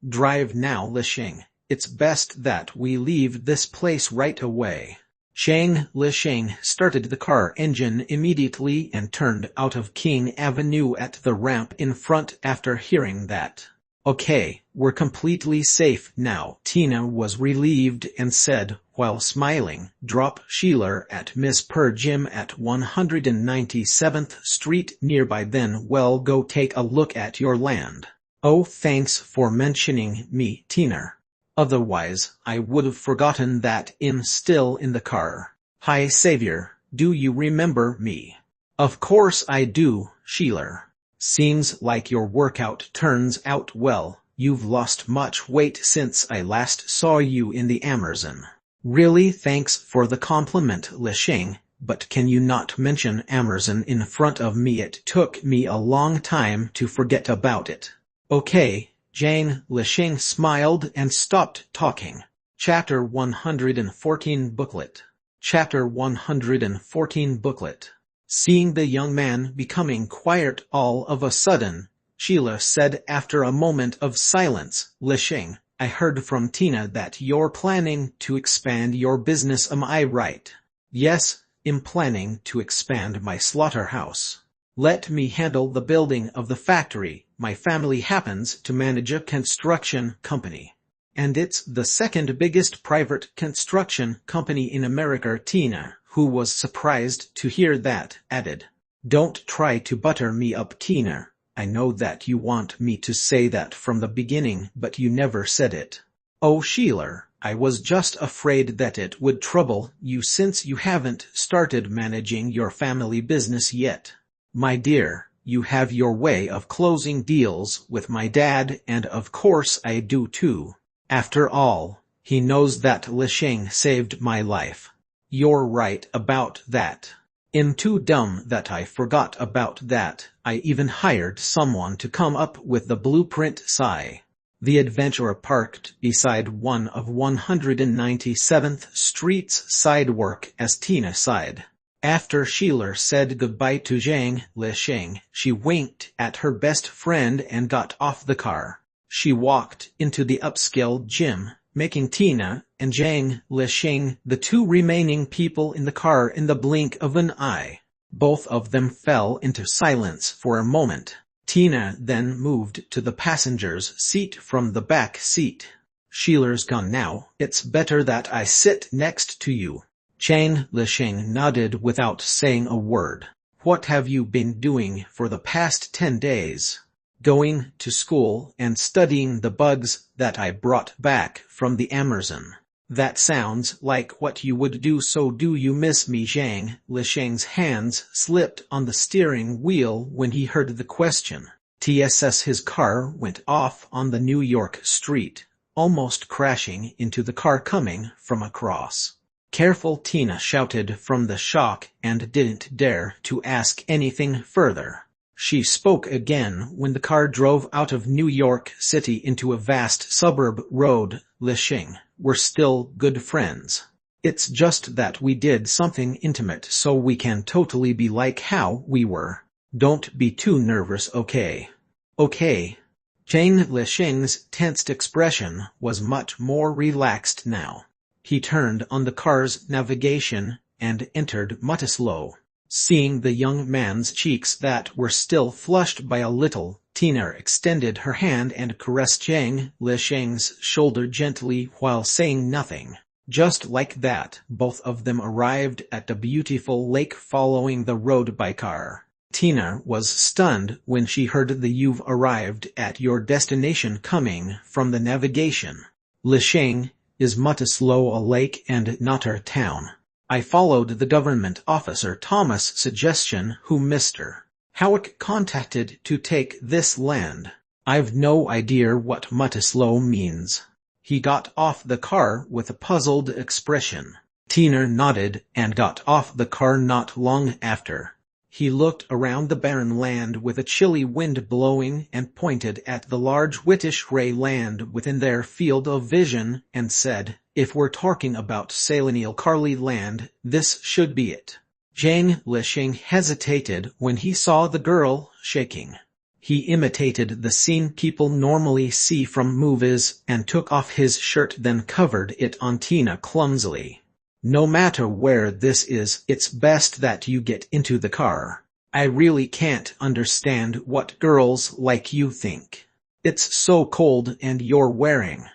Drive now, Lishing. It's best that we leave this place right away. Chang Lishing started the car engine immediately and turned out of King Avenue at the ramp in front after hearing that. Okay, we're completely safe now. Tina was relieved and said, while smiling, drop Sheila at Miss Per Gym at 197th Street nearby, then well go take a look at your land. Oh, thanks for mentioning me, Tina. Otherwise, I would have forgotten that I'm still in the car. Hi Savior, do you remember me? Of course I do, Sheila. Seems like your workout turns out well. You've lost much weight since I last saw you in the Amazon. Really, thanks for the compliment, Lishing, but can you not mention Amazon in front of me? It took me a long time to forget about it. Okay, Chang Lishing smiled and stopped talking. Chapter 114 Booklet. Chapter 114 Booklet. Seeing the young man becoming quiet all of a sudden, Sheila said after a moment of silence, Lishing, I heard from Tina that you're planning to expand your business, am I right? Yes, I'm planning to expand my slaughterhouse. Let me handle the building of the factory. My family happens to manage a construction company. And it's the second biggest private construction company in America. Tina, who was surprised to hear that, added, Don't try to butter me up, Tina. I know that you want me to say that from the beginning, but you never said it. Oh, Sheila, I was just afraid that it would trouble you since you haven't started managing your family business yet. My dear, you have your way of closing deals with my dad, and of course I do too. After all, he knows that Lisheng saved my life. You're right about that. I'm too dumb that I forgot about that. I even hired someone to come up with the blueprint. Sigh. The adventurer parked beside one of 197th Street's sidewalk as Tina sighed. After Sheila said goodbye to Zhang Lisheng, she winked at her best friend and got off the car. She walked into the upscale gym, making Tina and Zhang Lisheng the two remaining people in the car in the blink of an eye. Both of them fell into silence for a moment. Tina then moved to the passenger's seat from the back seat. Sheila's gone now. It's better that I sit next to you. Zhang Lisheng nodded without saying a word. What have you been doing for the past 10 days? Going to school and studying the bugs that I brought back from the Amazon. That sounds like what you would do. So do you miss me? Zhang Lisheng's hands slipped on the steering wheel when he heard the question. His car went off on the New York street, almost crashing into the car coming from across. Careful, Tina shouted from the shock and didn't dare to ask anything further. She spoke again when the car drove out of New York City into a vast suburb road. Lisheng, we're still good friends. It's just that we did something intimate, so we can totally be like how we were. Don't be too nervous, okay? Okay. Zhang Lisheng's tensed expression was much more relaxed now. He turned on the car's navigation and entered Mutaslo. Seeing the young man's cheeks that were still flushed by a little, Tina extended her hand and caressed Zhang Lisheng's shoulder gently while saying nothing. Just like that, both of them arrived at the beautiful lake following the road by car. Tina was stunned when she heard the "You've arrived at your destination" coming from the navigation. Lisheng, is Mutaslo a lake and not a town? I followed the government officer Thomas' suggestion, who Mr. Howick contacted to take this land. I've no idea what Mutaslo means. He got off the car with a puzzled expression. Tina nodded and got off the car not long after. He looked around the barren land with a chilly wind blowing and pointed at the large whitish gray land within their field of vision and said, "If we're talking about Selenial Carly land, this should be it." Zhang Lisheng hesitated when he saw the girl shaking. He imitated the scene people normally see from movies and took off his shirt, then covered it on Tina clumsily. "No matter where this is, it's best that you get into the car. I really can't understand what girls like you think. It's so cold and you're wearing...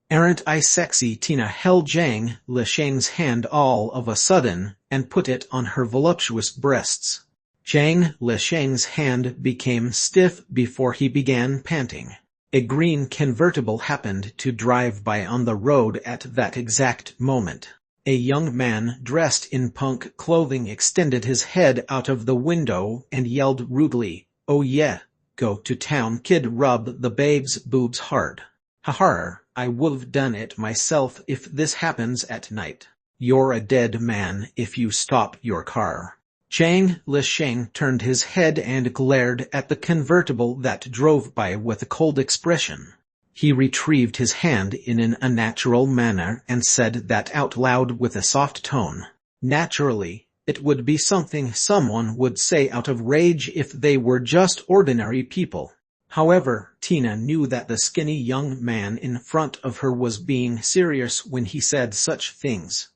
Aren't I sexy?" Tina held Zhang Lisheng's hand all of a sudden and put it on her voluptuous breasts. Zhang Lisheng's hand became stiff before he began panting. A green convertible happened to drive by on the road at that exact moment. A young man dressed in punk clothing extended his head out of the window and yelled rudely, "Oh yeah, go to town kid, rub the babe's boobs hard. Ha, I would've done it myself if this happens at night. You're a dead man if you stop your car." Zhang Lisheng turned his head and glared at the convertible that drove by with a cold expression. He retrieved his hand in an unnatural manner and said that out loud with a soft tone. Naturally, it would be something someone would say out of rage if they were just ordinary people. However, Tina knew that the skinny young man in front of her was being serious when he said such things.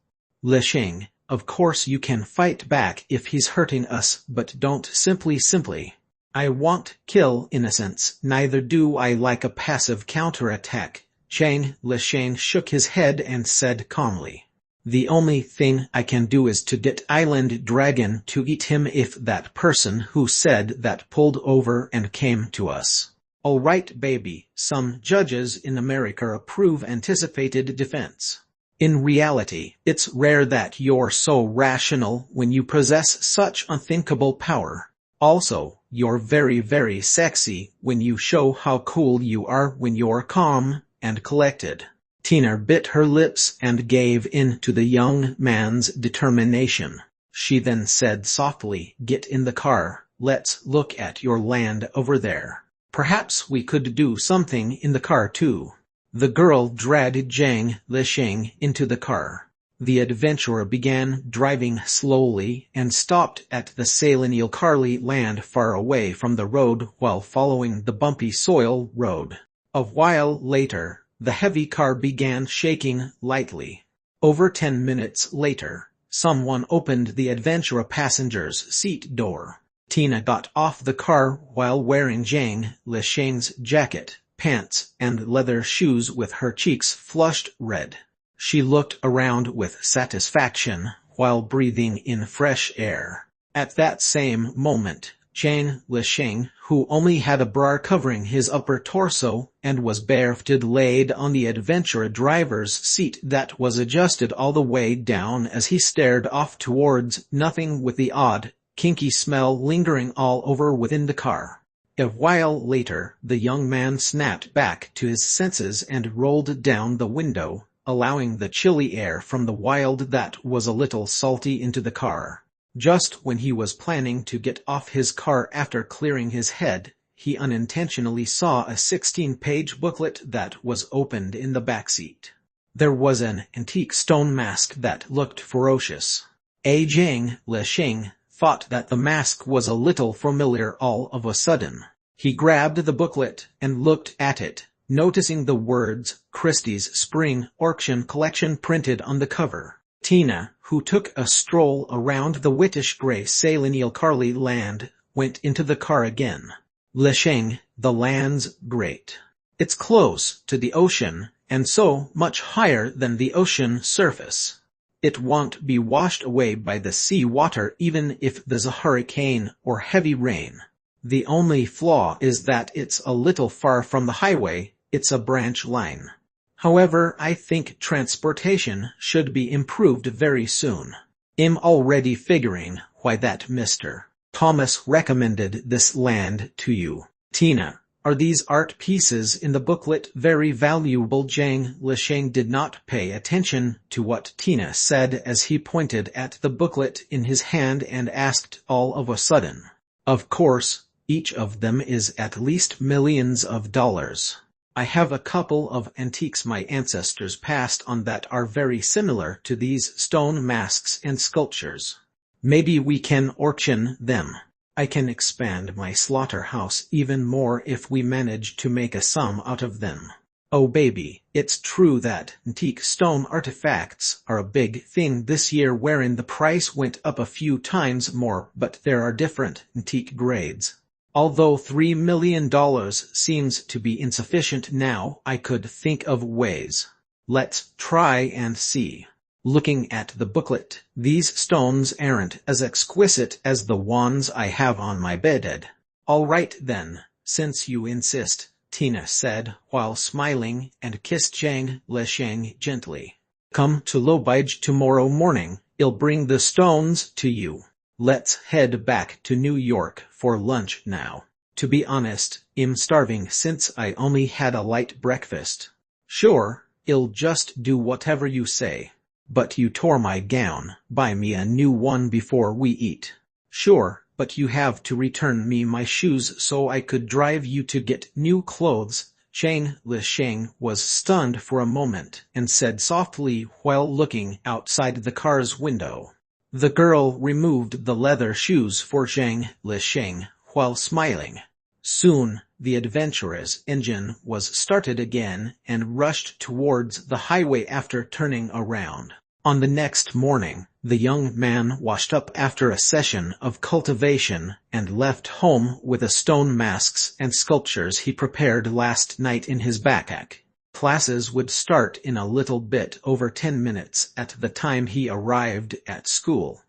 "Lisheng, of course you can fight back if he's hurting us, but don't simply. I won't kill innocents, neither do I like a passive counterattack." Zhang Lisheng shook his head and said calmly. The only thing I can do is to get Island Dragon to eat him if that person who said that pulled over and came to us. All right, baby, some judges in America approve anticipated defense. In reality, it's rare that you're so rational when you possess such unthinkable power. Also, you're very, very sexy when you show how cool you are when you're calm and collected. Tina bit her lips and gave in to the young man's determination. She then said softly, "Get in the car, let's look at your land over there. Perhaps we could do something in the car too." The girl dragged Zhang Lisheng into the car. The adventurer began driving slowly and stopped at the Salinial Carly land far away from the road while following the bumpy soil road. A while later, the heavy car began shaking lightly. Over 10 minutes later, someone opened the adventurer passenger's seat door. Tina got off the car while wearing Zhang Lisheng's jacket, pants, and leather shoes with her cheeks flushed red. She looked around with satisfaction while breathing in fresh air. At that same moment, Zhang Lisheng, who only had a bra covering his upper torso and was barefooted, laid on the adventurer driver's seat that was adjusted all the way down as he stared off towards nothing with the odd, kinky smell lingering all over within the car. A while later, the young man snapped back to his senses and rolled down the window, allowing the chilly air from the wild that was a little salty into the car. Just when he was planning to get off his car after clearing his head, he unintentionally saw a 16-page booklet that was opened in the backseat. There was an antique stone mask that looked ferocious. Zhang Lisheng thought that the mask was a little familiar all of a sudden. He grabbed the booklet and looked at it, noticing the words Christie's Spring Auction Collection printed on the cover. Tina, who took a stroll around the whitish gray Salinial Carly land, went into the car again. Lisheng, the land's great. It's close to the ocean, and so much higher than the ocean surface. It won't be washed away by the sea water even if there's a hurricane or heavy rain. The only flaw is that it's a little far from the highway. It's a branch line. However, I think transportation should be improved very soon. I'm already figuring why that Mr. Thomas recommended this land to you. Tina, are these art pieces in the booklet very valuable? Zhang Lisheng did not pay attention to what Tina said as he pointed at the booklet in his hand and asked all of a sudden. Of course, each of them is at least millions of dollars. I have a couple of antiques my ancestors passed on that are very similar to these stone masks and sculptures. Maybe we can auction them. I can expand my slaughterhouse even more if we manage to make a sum out of them. Oh baby, it's true that antique stone artifacts are a big thing this year wherein the price went up a few times more, but there are different antique grades. Although $3 million seems to be insufficient now, I could think of ways. Let's try and see. Looking at the booklet, these stones aren't as exquisite as the ones I have on my bedhead. All right then, since you insist, Tina said while smiling and kissed Zhang Lisheng gently. Come to Lobige tomorrow morning, I'll bring the stones to you. Let's head back to New York for lunch now. To be honest, I'm starving since I only had a light breakfast. Sure, I'll just do whatever you say. But you tore my gown. Buy me a new one before we eat. Sure, but you have to return me my shoes so I could drive you to get new clothes. Zhang Lisheng was stunned for a moment and said softly while looking outside the car's window. The girl removed the leather shoes for Zhang Lisheng while smiling. Soon, the adventurer's engine was started again and rushed towards the highway after turning around. On the next morning, the young man washed up after a session of cultivation and left home with the stone masks and sculptures he prepared last night in his backpack. Classes would start in a little bit over 10 minutes at the time he arrived at school.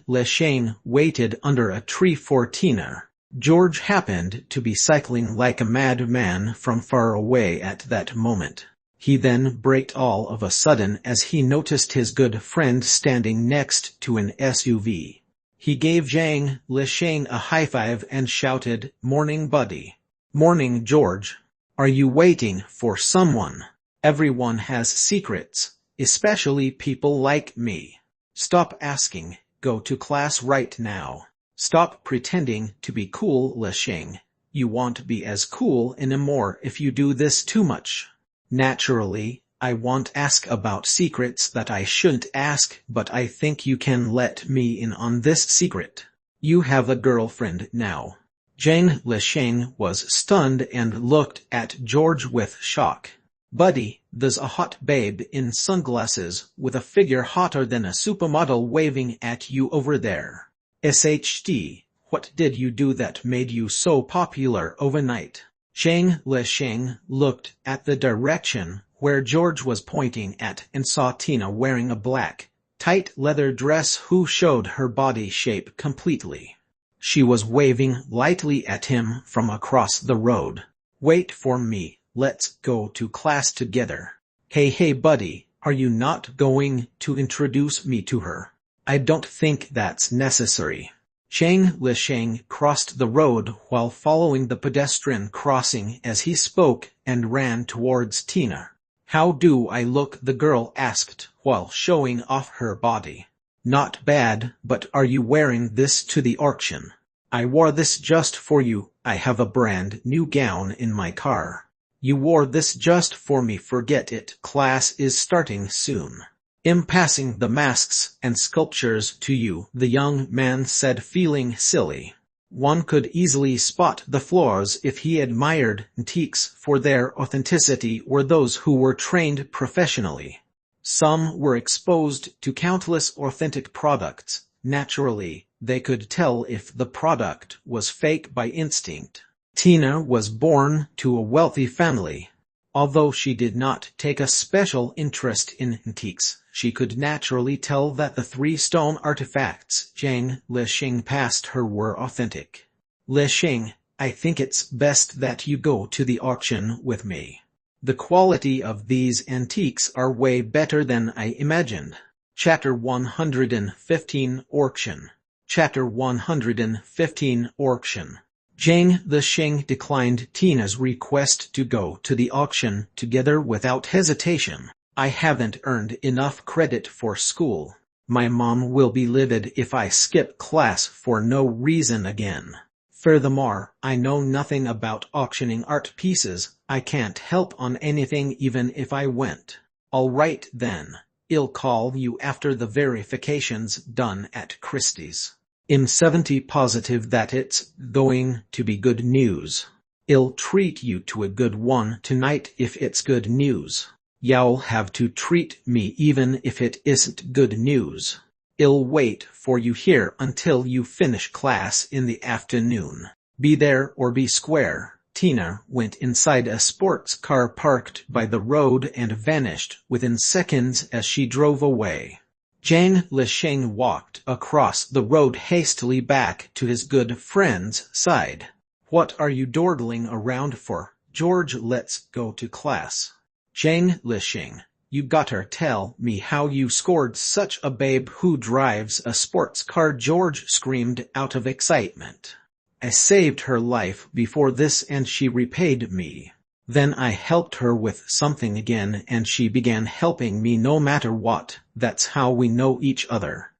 Lich waited under a tree for Tina. George happened to be cycling like a madman from far away at that moment. He then braked all of a sudden as he noticed his good friend standing next to an SUV. He gave Lich a high five and shouted, "Morning, buddy." "Morning, George. Are you waiting for someone? Everyone has secrets, especially people like me. Stop asking, go to class right now. Stop pretending to be cool, Lich. You won't be as cool anymore if you do this too much." "Naturally, I won't ask about secrets that I shouldn't ask, but I think you can let me in on this secret. You have a girlfriend now." Lich was stunned and looked at George with shock. "Buddy, there's a hot babe in sunglasses with a figure hotter than a supermodel waving at you over there. What did you do that made you so popular overnight?" Lich looked at the direction where George was pointing at and saw Tina wearing a black, tight leather dress who showed her body shape completely. She was waving lightly at him from across the road. "Wait for me, let's go to class together." Hey buddy, are you not going to introduce me to her?" "I don't think that's necessary." Lich crossed the road while following the pedestrian crossing as he spoke and ran towards Tina. "How do I look?" the girl asked while showing off her body. "Not bad, but are you wearing this to the auction?" "I wore this just for you. I have a brand new gown in my car." "You wore this just for me. Forget it. Class is starting soon." "I'm passing the masks and sculptures to you," the young man said, feeling silly. One could easily spot the flaws if he admired antiques for their authenticity or those who were trained professionally. Some were exposed to countless authentic products. Naturally, they could tell if the product was fake by instinct. Tina was born to a wealthy family. Although she did not take a special interest in antiques, she could naturally tell that the 3 stone artifacts Lich passed her were authentic. "Lich, I think it's best that you go to the auction with me. The quality of these antiques are way better than I imagined." Chapter 115 Auction. Chapter 115 Auction. Lich declined Tina's request to go to the auction together without hesitation. "I haven't earned enough credit for school. My mom will be livid if I skip class for no reason again. Furthermore, I know nothing about auctioning art pieces. I can't help on anything even if I went." "All right then. I'll call you after the verification's done at Christie's. I'm 70 positive that it's going to be good news. I'll treat you to a good one tonight if it's good news." "You'll have to treat me even if it isn't good news. I'll wait for you here until you finish class in the afternoon. Be there or be square." Tina went inside a sports car parked by the road and vanished within seconds as she drove away. Lich walked across the road hastily back to his good friend's side. "What are you dawdling around for, George? Let's go to class." "Lich, you gotta tell me how you scored such a babe who drives a sports car," George screamed out of excitement. "I saved her life before this and she repaid me. Then I helped her with something again and she began helping me no matter what. That's how we know each other.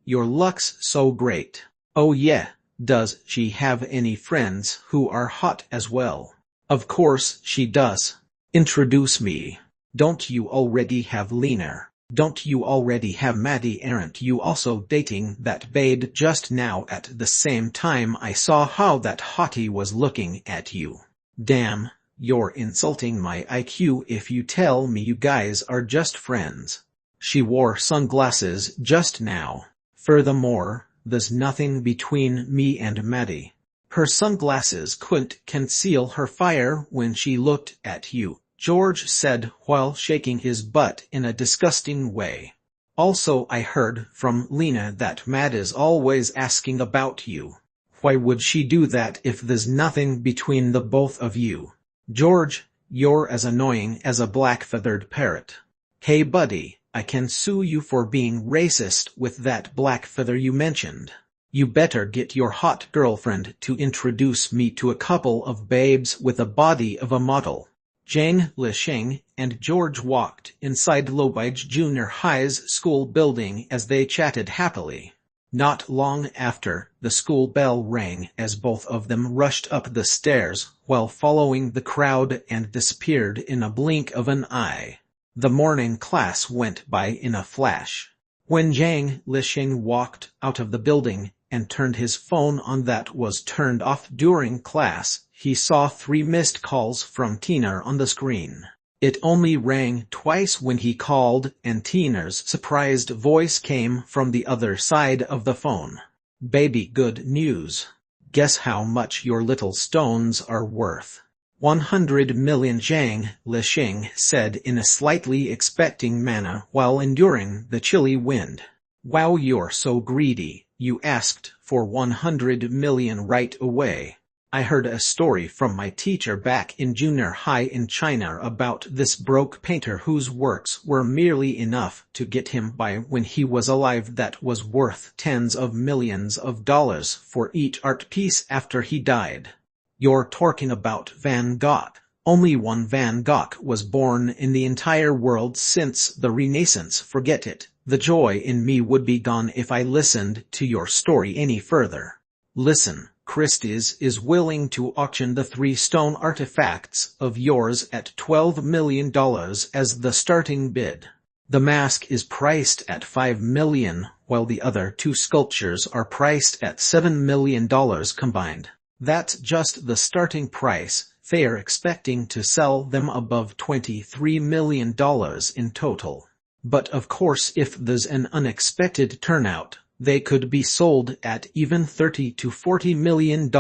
Your luck's so great." "Oh yeah, does she have any friends who are hot as well?" "Of course she does. Introduce me." "Don't you already have Lena? Don't you already have Maddie? Aren't you also dating that babe just now? At the same time I saw how that hottie was looking at you." "Damn, you're insulting my IQ if you tell me you guys are just friends. She wore sunglasses just now. Furthermore, there's nothing between me and Maddie. Her sunglasses couldn't conceal her fire when she looked at you, George said while shaking his butt in a disgusting way. Also, I heard from Lena that Matt is always asking about you. Why would she do that if there's nothing between the both of you? George, you're as annoying as a black-feathered parrot. Hey buddy, I can sue you for being racist with that black feather you mentioned. You better get your hot girlfriend to introduce me to a couple of babes with a body of a model. Zhang Lisheng and George walked inside Lobige Junior High's school building as they chatted happily. Not long after, the school bell rang as both of them rushed up the stairs while following the crowd and disappeared in a blink of an eye. The morning class went by in a flash. When Zhang Lisheng walked out of the building and turned his phone on that was turned off during class, he saw 3 missed calls from Tina on the screen. It only rang twice when he called, and Tina's surprised voice came from the other side of the phone. Baby, good news. Guess how much your little stones are worth. 100 million, Zhang Lisheng said in a slightly expecting manner while enduring the chilly wind. Wow, you're so greedy. You asked for 100 million right away. I heard a story from my teacher back in junior high in China about this broke painter whose works were merely enough to get him by when he was alive that was worth tens of millions of dollars for each art piece after he died. You're talking about Van Gogh. Only one Van Gogh was born in the entire world since the Renaissance. Forget it. The joy in me would be gone if I listened to your story any further. Listen, Christie's is willing to auction the 3 stone artifacts of yours at $12 million as the starting bid. The mask is priced at $5 million, while the other 2 sculptures are priced at $7 million combined. That's just the starting price. They're expecting to sell them above $23 million in total. But of course, if there's an unexpected turnout, they could be sold at even $30 to $40 million.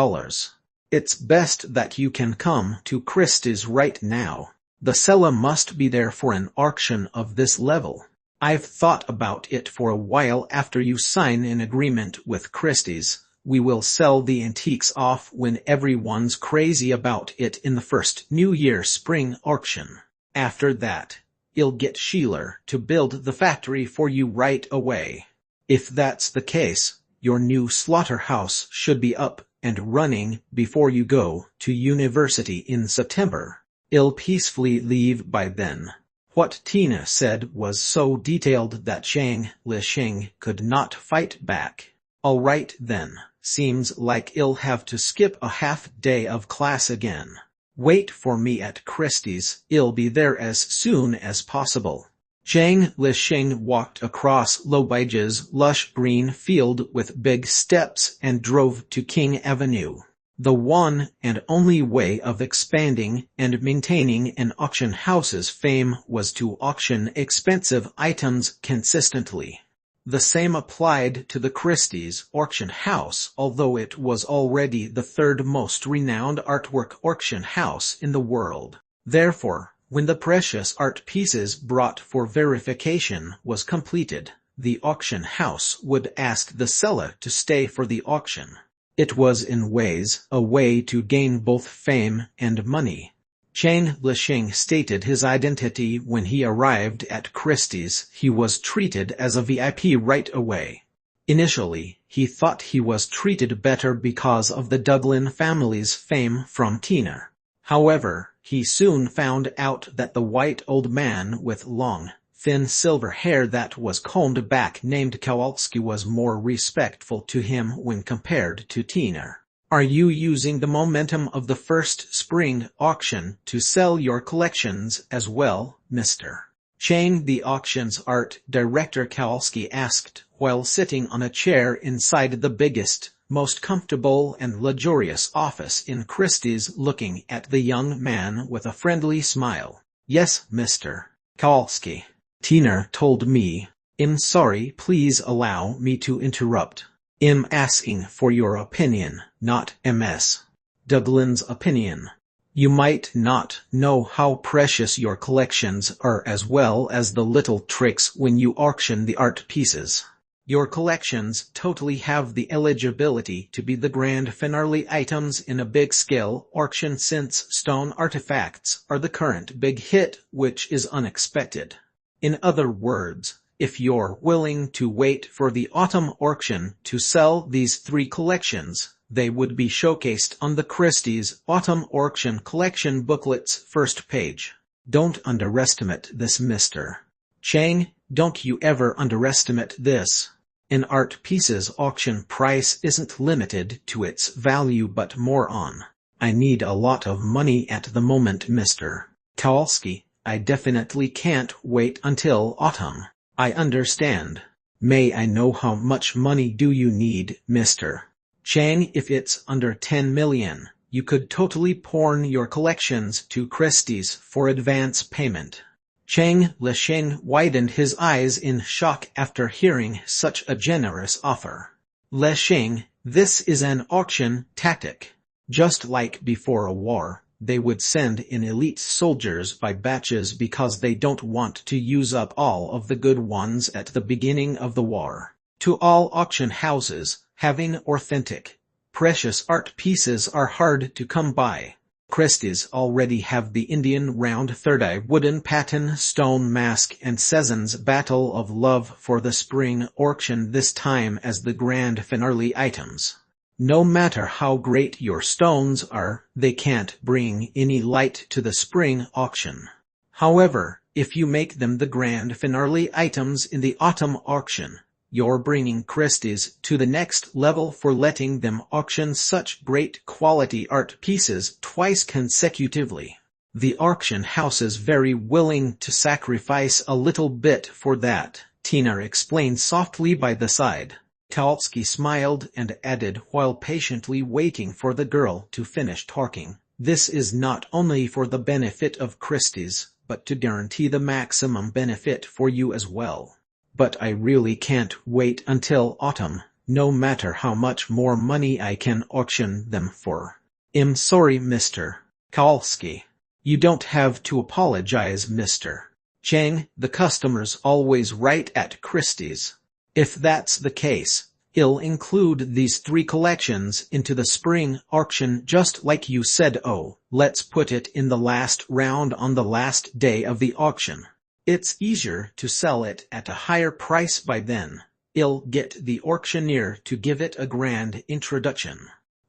It's best that you can come to Christie's right now. The seller must be there for an auction of this level. I've thought about it for a while. After you sign an agreement with Christie's, we will sell the antiques off when everyone's crazy about it in the first New Year spring auction. After that, you'll get Sheila to build the factory for you right away. If that's the case, your new slaughterhouse should be up and running before you go to university in September. You'll peacefully leave by then. What Tina said was so detailed that Zhang Lisheng could not fight back. All right then, seems like you'll have to skip a half day of class again. Wait for me at Christie's. I'll be there as soon as possible. Zhang Lisheng walked across Lobige's lush green field with big steps and drove to King Avenue. The one and only way of expanding and maintaining an auction house's fame was to auction expensive items consistently. The same applied to the Christie's auction house, although it was already the 3rd most renowned artwork auction house in the world. Therefore, when the precious art pieces brought for verification was completed, the auction house would ask the seller to stay for the auction. It was in ways a way to gain both fame and money. Zhang Lisheng stated his identity when he arrived at Christie's. He was treated as a VIP right away. Initially, he thought he was treated better because of the Duglin family's fame from Tina. However, he soon found out that the white old man with long, thin silver hair that was combed back named Kowalski was more respectful to him when compared to Tina. Are you using the momentum of the first spring auction to sell your collections as well, Mr. Chang? The auction's art director Kowalski asked while sitting on a chair inside the biggest, most comfortable and luxurious office in Christie's, looking at the young man with a friendly smile. Yes, Mr. Kowalski. Tina told me. I'm sorry, please allow me to interrupt. I'm asking for your opinion, not Ms. Douglin's opinion. You might not know how precious your collections are as well as the little tricks when you auction the art pieces. Your collections totally have the eligibility to be the grand finale items in a big-scale auction since stone artifacts are the current big hit, which is unexpected. In other words, if you're willing to wait for the autumn auction to sell these 3 collections, they would be showcased on the Christie's Autumn Auction Collection booklet's first page. Don't underestimate this, Mr. Chang, don't you ever underestimate this. An art piece's auction price isn't limited to its value but more on. I need a lot of money at the moment, Mr. Kowalski. I definitely can't wait until autumn. I understand. May I know how much money do you need, Mr. Chang? If it's under 10 million, you could totally pawn your collections to Christie's for advance payment. Chang Lisheng widened his eyes in shock after hearing such a generous offer. Lisheng, this is an auction tactic. Just like before a war, they would send in elite soldiers by batches because they don't want to use up all of the good ones at the beginning of the war. To all auction houses, having authentic, precious art pieces are hard to come by. Christie's already have the Indian round third-eye wooden pattern stone mask and Cezanne's Battle of Love for the spring auction this time as the grand finale items. No matter how great your stones are, they can't bring any light to the spring auction. However, if you make them the grand finale items in the autumn auction, you're bringing Christie's to the next level for letting them auction such great quality art pieces twice consecutively. The auction house is very willing to sacrifice a little bit for that, Tina explained softly by the side. Kowalski smiled and added while patiently waiting for the girl to finish talking, this is not only for the benefit of Christie's, but to guarantee the maximum benefit for you as well. But I really can't wait until autumn, no matter how much more money I can auction them for. I'm sorry, Mr. Kowalski. You don't have to apologize, Mr. Chang. The customer's always right at Christie's. If that's the case, I'll include these 3 collections into the spring auction just like you said. Oh, let's put it in the last round on the last day of the auction. It's easier to sell it at a higher price by then. I'll get the auctioneer to give it a grand introduction.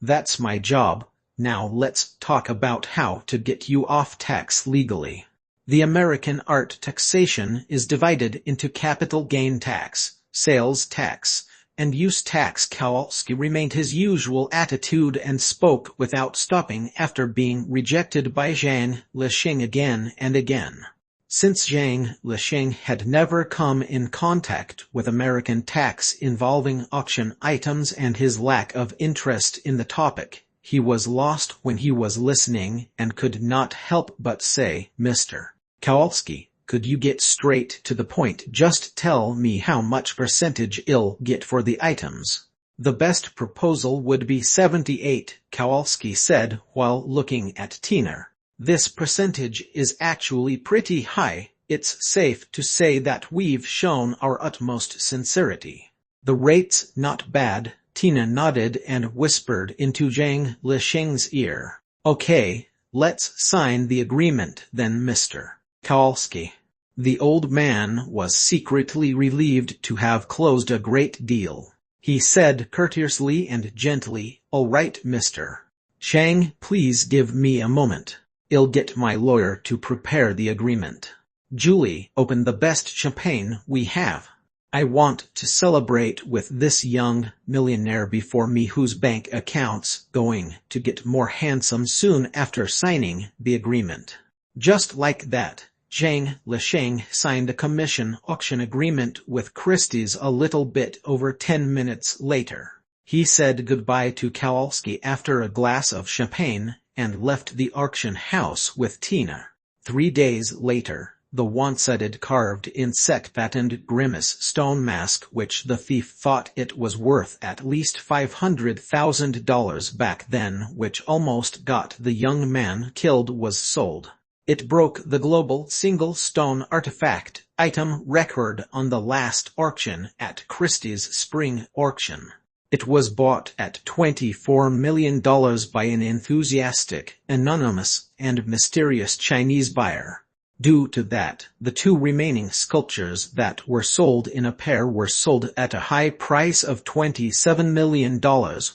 That's my job. Now let's talk about how to get you off tax legally. The American art taxation is divided into capital gain tax, sales tax, and use tax. Kowalski remained his usual attitude and spoke without stopping after being rejected by Zhang Lisheng again and again. Since Zhang Lisheng had never come in contact with American tax involving auction items and his lack of interest in the topic, he was lost when he was listening and could not help but say, Mr. Kowalski, could you get straight to the point? Just tell me how much percentage I'll get for the items. The best proposal would be 78, Kowalski said while looking at Tina. This percentage is actually pretty high. It's safe to say that we've shown our utmost sincerity. The rate's not bad, Tina nodded and whispered into Zhang Lisheng's ear. Okay, let's sign the agreement then, Mr. Kowalski. The old man was secretly relieved to have closed a great deal. He said courteously and gently, all right, Mr. Chang, please give me a moment. I'll get my lawyer to prepare the agreement. Julie, open the best champagne we have. I want to celebrate with this young millionaire before me whose bank account's going to get more handsome soon after signing the agreement. Just like that, Zhang Lisheng signed a commission auction agreement with Christie's a little bit over 10 minutes later. He said goodbye to Kowalski after a glass of champagne and left the auction house with Tina. 3 days later, the one-sided carved insect-patterned grimace stone mask which the thief thought it was worth at least $500,000 back then, which almost got the young man killed, was sold. It broke the global single stone artifact item record on the last auction at Christie's spring auction. It was bought at $24 million by an enthusiastic, anonymous, and mysterious Chinese buyer. Due to that, the two remaining sculptures that were sold in a pair were sold at a high price of $27 million,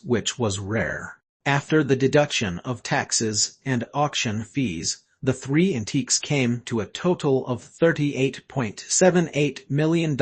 which was rare. After the deduction of taxes and auction fees, the three antiques came to a total of $38.78 million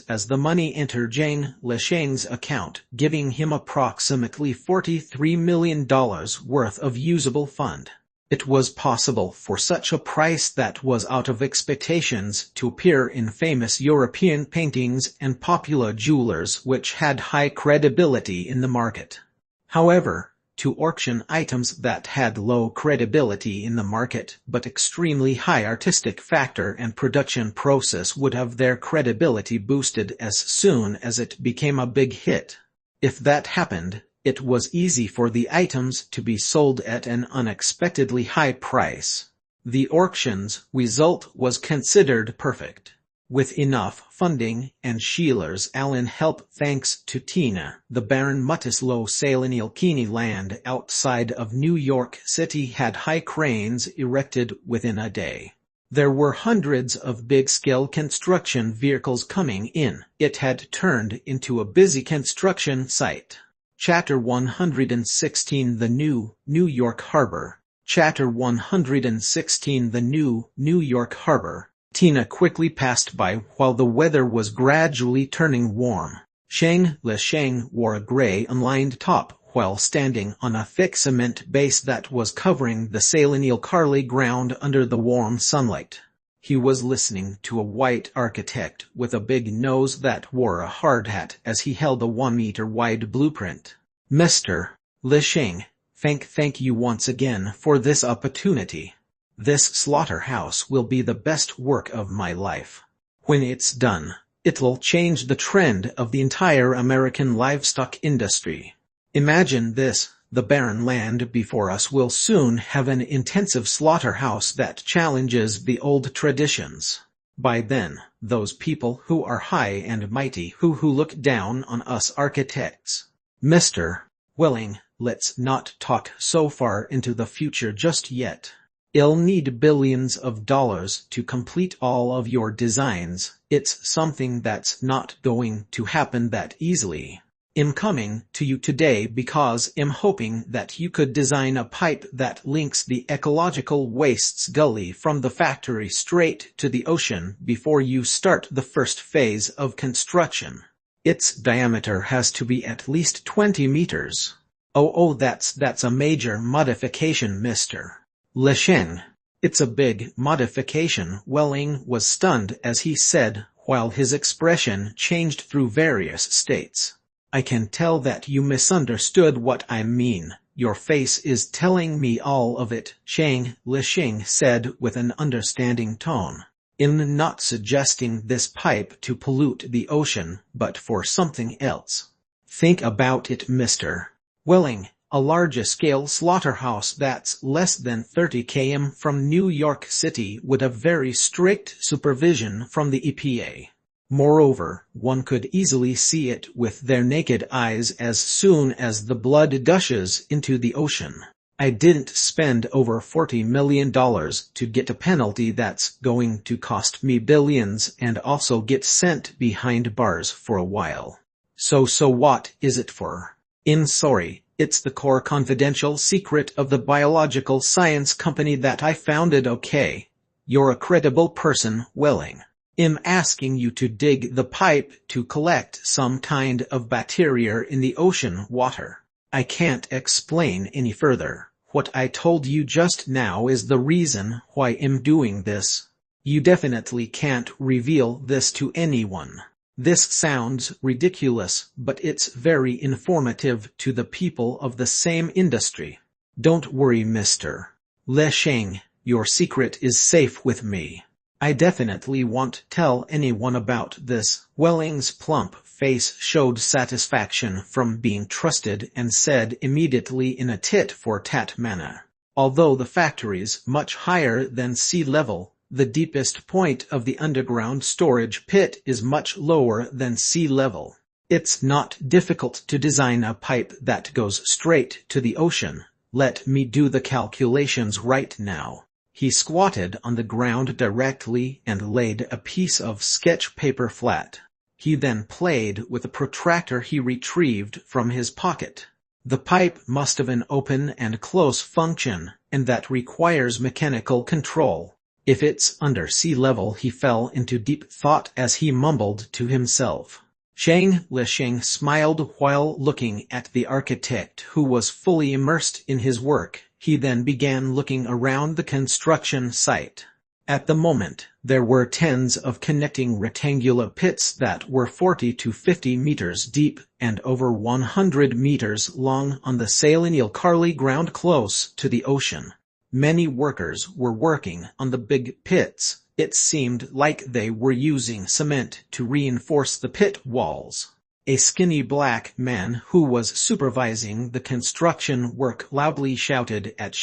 as the money entered Zhang Lisheng's account, giving him approximately $43 million worth of usable fund. It was possible for such a price that was out of expectations to appear in famous European paintings and popular jewelers which had high credibility in the market. However, to auction items that had low credibility in the market but extremely high artistic factor and production process would have their credibility boosted as soon as it became a big hit. If that happened, it was easy for the items to be sold at an unexpectedly high price. The auction's result was considered perfect. With enough funding and Sheeler's Allen help, thanks to Tina, the Baron Mutislow Salinialkini land outside of New York City had high cranes erected within a day. There were hundreds of big-scale construction vehicles coming in. It had turned into a busy construction site. Chapter 116 The New New York Harbor. Chapter 116 The New New York Harbor. Tina quickly passed by while the weather was gradually turning warm. Zhang Lisheng wore a gray unlined top while standing on a thick cement base that was covering the Salinial Carly ground under the warm sunlight. He was listening to a white architect with a big nose that wore a hard hat as he held a 1-meter-wide blueprint. Mr. Lisheng, thank you once again for this opportunity. This slaughterhouse will be the best work of my life. When it's done, it'll change the trend of the entire American livestock industry. Imagine this. The barren land before us will soon have an intensive slaughterhouse that challenges the old traditions. By then, those people who are high and mighty who look down on us architects. Mr. Welling, let's not talk so far into the future just yet. You'll need billions of dollars to complete all of your designs. It's something that's not going to happen that easily. I'm coming to you today because I'm hoping that you could design a pipe that links the ecological wastes gully from the factory straight to the ocean before you start the first phase of construction. Its diameter has to be at least 20 meters. Oh, that's a major modification, Mr. Lisheng. It's a big modification. Welling was stunned as he said, while his expression changed through various states. I can tell that you misunderstood what I mean. Your face is telling me all of it, Zhang Lisheng said with an understanding tone. I'm not suggesting this pipe to pollute the ocean, but for something else. Think about it, Mr. Welling. A large-scale slaughterhouse that's less than 30 km from New York City would have very strict supervision from the EPA. Moreover, one could easily see it with their naked eyes as soon as the blood gushes into the ocean. I didn't spend over $40 million to get a penalty that's going to cost me billions and also get sent behind bars for a while. So what is it for? I'm sorry, it's the core confidential secret of the biological science company that I founded. Okay, you're a credible person, Welling. I'm asking you to dig the pipe to collect some kind of bacteria in the ocean water. I can't explain any further. What I told you just now is the reason why I'm doing this. You definitely can't reveal this to anyone. This sounds ridiculous, but it's very informative to the people of the same industry. Don't worry, Mr. Lisheng, your secret is safe with me. I definitely won't tell anyone about this. Welling's plump face showed satisfaction from being trusted and said immediately in a tit-for-tat manner. Although the factory's much higher than sea level, the deepest point of the underground storage pit is much lower than sea level. It's not difficult to design a pipe that goes straight to the ocean. Let me do the calculations right now. He squatted on the ground directly and laid a piece of sketch paper flat. He then played with a protractor he retrieved from his pocket. The pipe must have an open and close function, and that requires mechanical control. If it's under sea level, he fell into deep thought as he mumbled to himself. Lich smiled while looking at the architect, who was fully immersed in his work. He then began looking around the construction site. At the moment, there were tens of connecting rectangular pits that were 40 to 50 meters deep and over 100 meters long on the Salinial Carly ground close to the ocean. Many workers were working on the big pits. It seemed like they were using cement to reinforce the pit walls. A skinny black man who was supervising the construction work loudly shouted at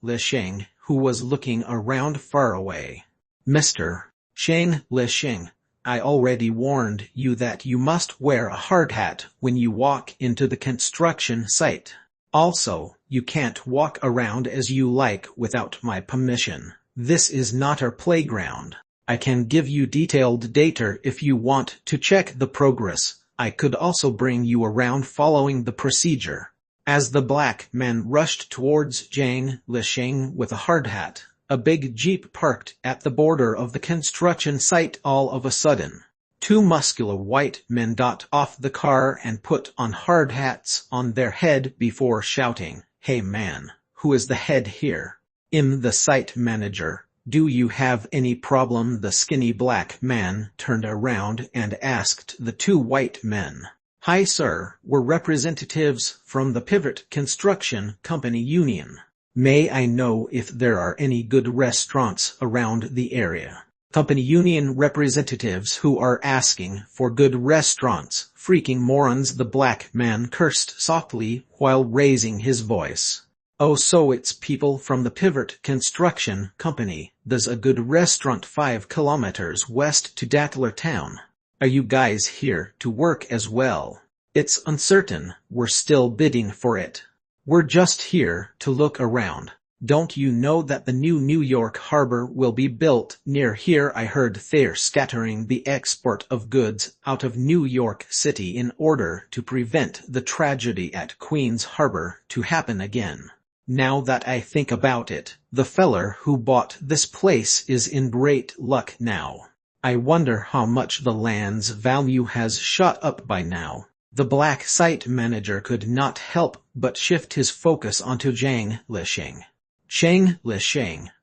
Lich, who was looking around far away. Mr. Lich, I already warned you that you must wear a hard hat when you walk into the construction site. Also, you can't walk around as you like without my permission. This is not our playground. I can give you detailed data if you want to check the progress. I could also bring you around following the procedure. As the black man rushed towards Lich with a hard hat, a big jeep parked at the border of the construction site all of a sudden. Two muscular white men got off the car and put on hard hats on their head before shouting, "Hey man, who is the head here?" "I'm the site manager. Do you have any problem?" The skinny black man turned around and asked the two white men. "Hi sir, we're representatives from the Pivot Construction Company Union. May I know if there are any good restaurants around the area?" Company Union representatives who are asking for good restaurants. Freaking morons, the black man cursed softly while raising his voice. "Oh, so it's people from the Pivot Construction Company. There's a good restaurant 5 kilometers west to Dattler Town. Are you guys here to work as well?" "It's uncertain. We're still bidding for it. We're just here to look around. Don't you know that the new New York harbor will be built near here? I heard they're scattering the export of goods out of New York City in order to prevent the tragedy at Queens Harbor to happen again. Now that I think about it, the feller who bought this place is in great luck now. I wonder how much the land's value has shot up by now." The black site manager could not help but shift his focus onto Lich,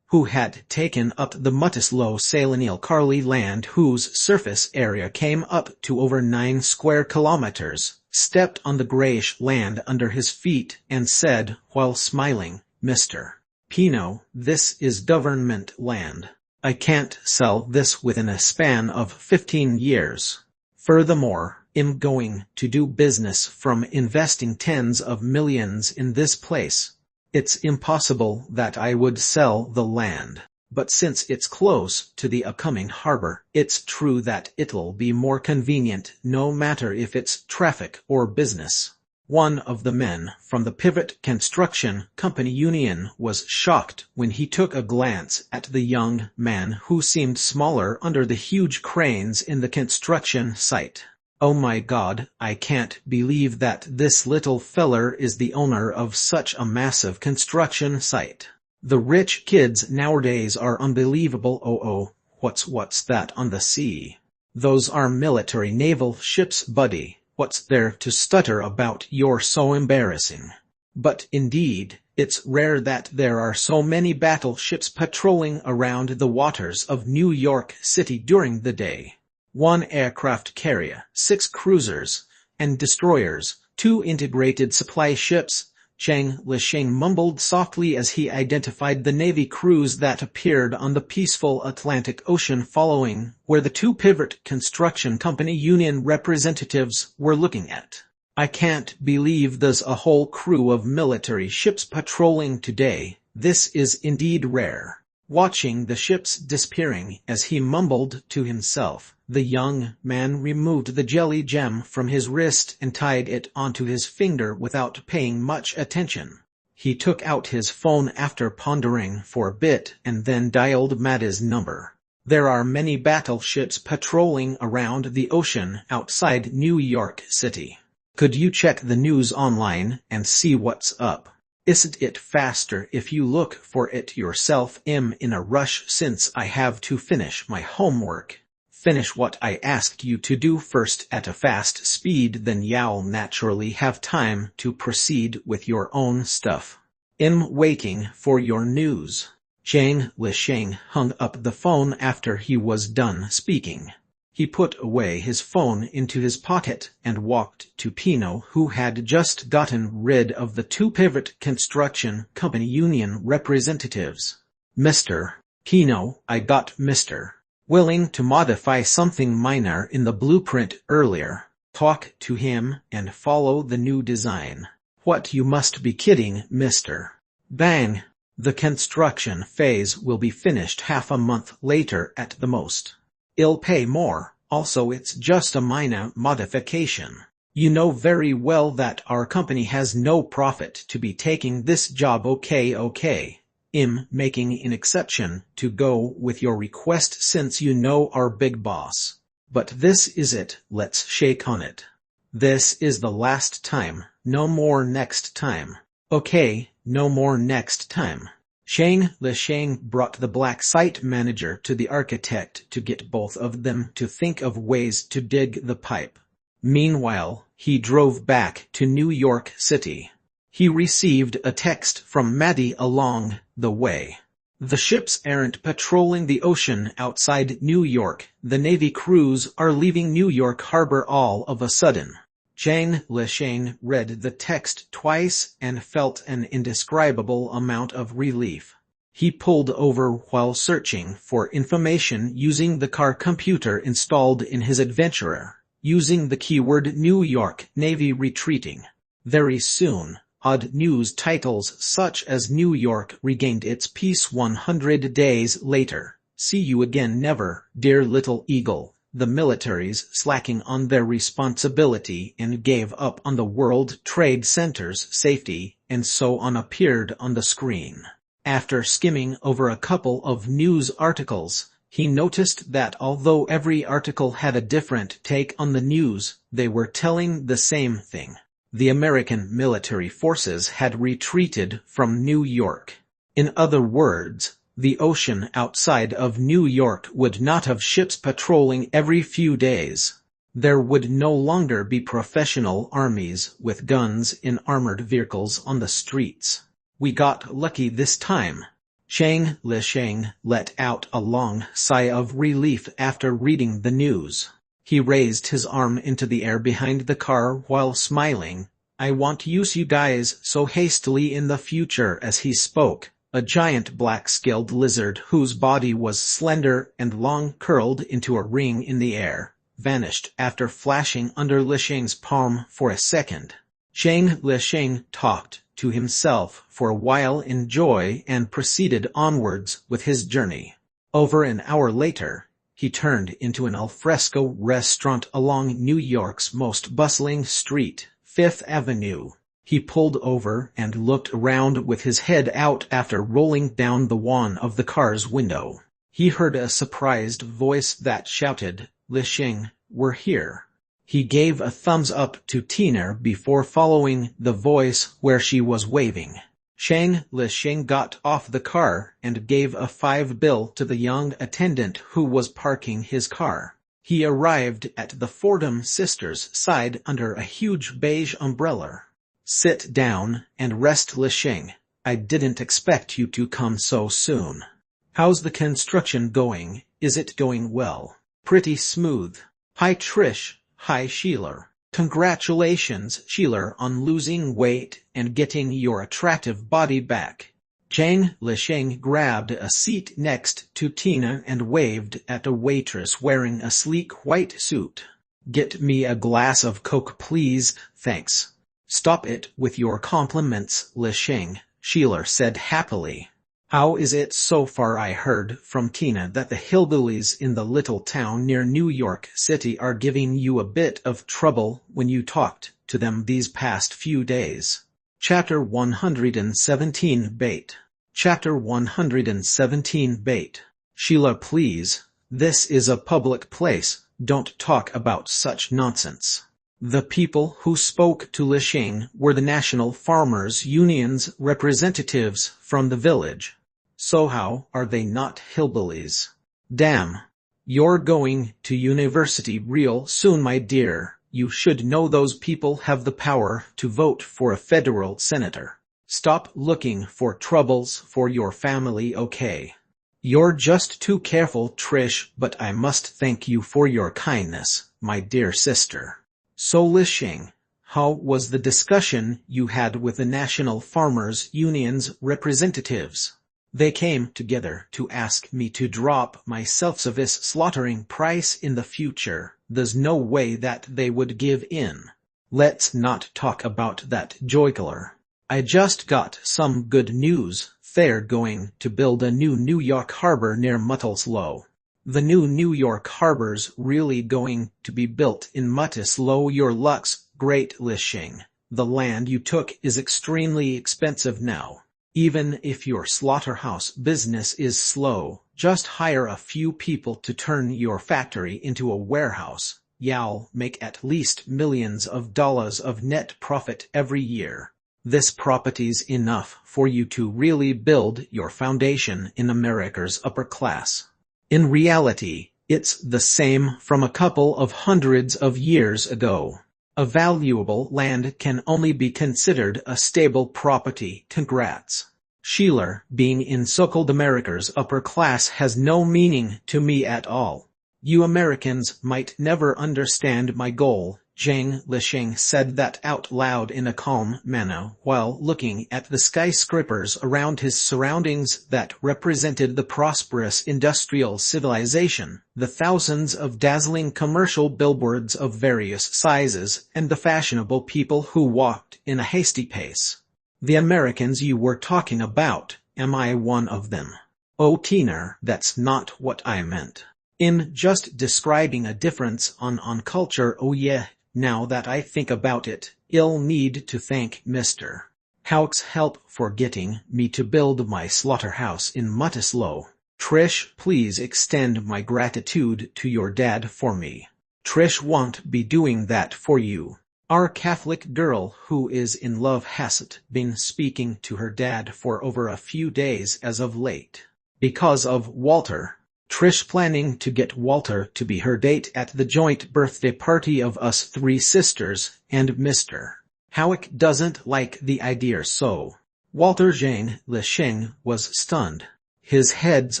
who had taken up the Mutislow Salinial Carly land, whose surface area came up to over 9 square kilometers, stepped on the grayish land under his feet and said, while smiling, "Mr. Pino, this is government land. I can't sell this within a span of 15 years. Furthermore, I'm going to do business from investing tens of millions in this place. It's impossible that I would sell the land. But since it's close to the upcoming harbor, it's true that it'll be more convenient no matter if it's traffic or business." One of the men from the Pivot Construction Company Union was shocked when he took a glance at the young man who seemed smaller under the huge cranes in the construction site. "Oh my God, I can't believe that this little feller is the owner of such a massive construction site. The rich kids nowadays are unbelievable." "Oh, what's that on the sea?" "Those are military naval ships, buddy. What's there to stutter about? You're so embarrassing." "But indeed, it's rare that there are so many battleships patrolling around the waters of New York City during the day. 1 aircraft carrier, 6 cruisers and destroyers, 2 integrated supply ships, Zhang Lisheng mumbled softly as he identified the Navy crews that appeared on the peaceful Atlantic Ocean following, where the two Pivot Construction Company Union representatives were looking at. I can't believe there's a whole crew of military ships patrolling today. This is indeed rare. Watching the ships disappearing as he mumbled to himself, the young man removed the jelly gem from his wrist and tied it onto his finger without paying much attention. He took out his phone after pondering for a bit and then dialed Maddie's number. There are many battleships patrolling around the ocean outside New York City. Could you check the news online and see what's up? Isn't it faster if you look for it yourself? I'm in a rush since I have to finish my homework. Finish what I asked you to do first at a fast speed, then you'll naturally have time to proceed with your own stuff. I'm waiting for your news. Zhang Lisheng hung up the phone after he was done speaking. He put away his phone into his pocket and walked to Pino, who had just gotten rid of the two Pivot Construction Company Union representatives. Mr. Pino, I got Mr. Willing to modify something minor in the blueprint earlier. Talk to him and follow the new design. What, you must be kidding, Mr. Bang. The construction phase will be finished half a month later at the most. I'll pay more. Also, it's just a minor modification. You know very well that our company has no profit to be taking this job. Okay. I'm making an exception to go with your request since you know our big boss. But this is it. Let's shake on it. This is the last time. No more next time. Okay, no more next time. Zhang Lisheng brought the black site manager to the architect to get both of them to think of ways to dig the pipe. Meanwhile, he drove back to New York City. He received a text from Maddie along the way. The ships aren't patrolling the ocean outside New York. The Navy crews are leaving New York Harbor all of a sudden. Zhang Lisheng read the text twice and felt an indescribable amount of relief. He pulled over while searching for information using the car computer installed in his adventurer, using the keyword New York Navy retreating. Very soon, odd news titles such as New York regained its peace 100 days later. See you again never, dear little eagle. The militaries slacking on their responsibility and gave up on the World Trade Center's safety, and so on appeared on the screen. After skimming over a couple of news articles, he noticed that although every article had a different take on the news, they were telling the same thing. The American military forces had retreated from New York. In other words, the ocean outside of New York would not have ships patrolling every few days. There would no longer be professional armies with guns in armored vehicles on the streets. We got lucky this time. Zhang Lisheng let out a long sigh of relief after reading the news. He raised his arm into the air behind the car while smiling. I won't use you guys so hastily in the future. As he spoke, a giant black-scaled lizard whose body was slender and long curled into a ring in the air, vanished after flashing under Lisheng's palm for a second. Zhang Lisheng talked to himself for a while in joy and proceeded onwards with his journey. Over an hour later, he turned into an alfresco restaurant along New York's most bustling street, Fifth Avenue. He pulled over and looked around with his head out after rolling down the one of the car's window. He heard a surprised voice that shouted, Lisheng, we're here. He gave a thumbs up to Tina before following the voice where she was waving. Zhang Lisheng got off the car and gave a $5 bill to the young attendant who was parking his car. He arrived at the Fordham sisters' side under a huge beige umbrella. Sit down and rest, Lisheng. I didn't expect you to come so soon. How's the construction going? Is it going well? Pretty smooth. Hi Trish. Hi Sheila. Congratulations, Sheila, on losing weight and getting your attractive body back. Zhang Lisheng grabbed a seat next to Tina and waved at a waitress wearing a sleek white suit. Get me a glass of Coke, please, thanks. Stop it with your compliments, Lisheng, Sheila said happily. How is it so far? I heard from Tina that the hillbillies in the little town near New York City are giving you a bit of trouble when you talked to them these past few days. Chapter 117 Bait. Chapter 117 Bait. Sheila, please. This is a public place. Don't talk about such nonsense. The people who spoke to Lisheng were the National Farmers Union's representatives from the village. So how are they not hillbillies? Damn. You're going to university real soon, my dear. You should know those people have the power to vote for a federal senator. Stop looking for troubles for your family, okay? You're just too careful, Trish, but I must thank you for your kindness, my dear sister. So Lisheng, how was the discussion you had with the National Farmers Union's representatives? They came together to ask me to drop my self-service slaughtering price in the future. There's no way that they would give in. Let's not talk about that, jocular. I just got some good news. They're going to build a new New York harbor near Muttlesloe. The new New York harbor's really going to be built in Muttlesloe. Your luck's great, Lisheng. The land you took is extremely expensive now. Even if your slaughterhouse business is slow, just hire a few people to turn your factory into a warehouse. You'll make at least millions of dollars of net profit every year. This property's enough for you to really build your foundation in America's upper class. In reality, it's the same from a couple of hundreds of years ago. A valuable land can only be considered a stable property. Congrats. Sheila, being in so-called America's upper class has no meaning to me at all. You Americans might never understand my goal. Zhang Lisheng said that out loud in a calm manner while looking at the skyscrapers around his surroundings that represented the prosperous industrial civilization, the thousands of dazzling commercial billboards of various sizes, and the fashionable people who walked in a hasty pace. The Americans you were talking about, am I one of them? Oh, Tina, that's not what I meant. In just describing a difference on culture. Oh yeah. Now that I think about it, I'll need to thank Mr. Houck's help for getting me to build my slaughterhouse in Muttlesloe. Trish, please extend my gratitude to your dad for me. Trish won't be doing that for you. Our Catholic girl who is in love hasn't been speaking to her dad for over a few days as of late. Because of Walter. Trish planning to get Walter to be her date at the joint birthday party of us three sisters, and Mr. Houck doesn't like the idea, so. Walter. Zhang Lisheng was stunned. His head's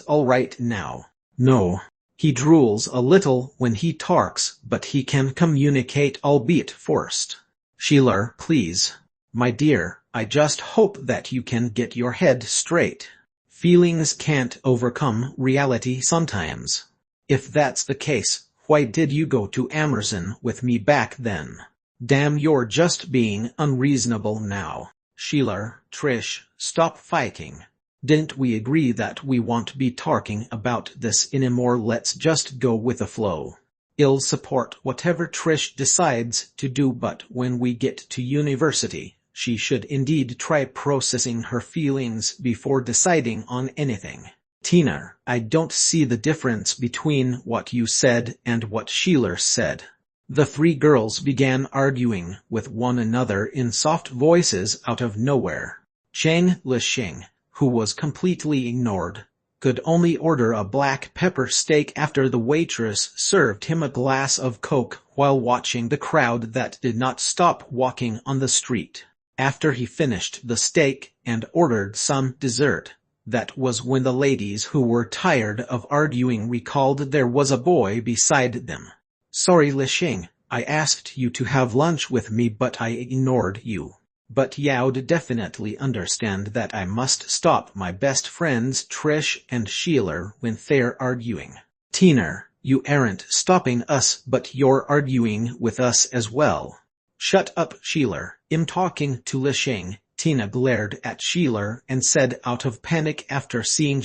all right now. No. He drools a little when he talks, but he can communicate, albeit forced. Sheila, please. My dear, I just hope that you can get your head straight. Feelings can't overcome reality sometimes. If that's the case, why did you go to Amazon with me back then? Damn, you're just being unreasonable now. Sheila, Trish, stop fighting. Didn't we agree that we won't be talking about this anymore? Let's just go with the flow. I'll support whatever Trish decides to do, but when we get to university, she should indeed try processing her feelings before deciding on anything. Tina, I don't see the difference between what you said and what Sheila said. The three girls began arguing with one another in soft voices out of nowhere. Zhang Lisheng, who was completely ignored, could only order a black pepper steak after the waitress served him a glass of Coke while watching the crowd that did not stop walking on the street. After he finished the steak and ordered some dessert, that was when the ladies who were tired of arguing recalled there was a boy beside them. Sorry, Lisheng, I asked you to have lunch with me but I ignored you. But you'd definitely understand that I must stop my best friends Trish and Sheila when they're arguing. Tina, you aren't stopping us but you're arguing with us as well. Shut up, Sheila. I'm talking to Lich. Tina glared at Sheila and said out of panic after seeing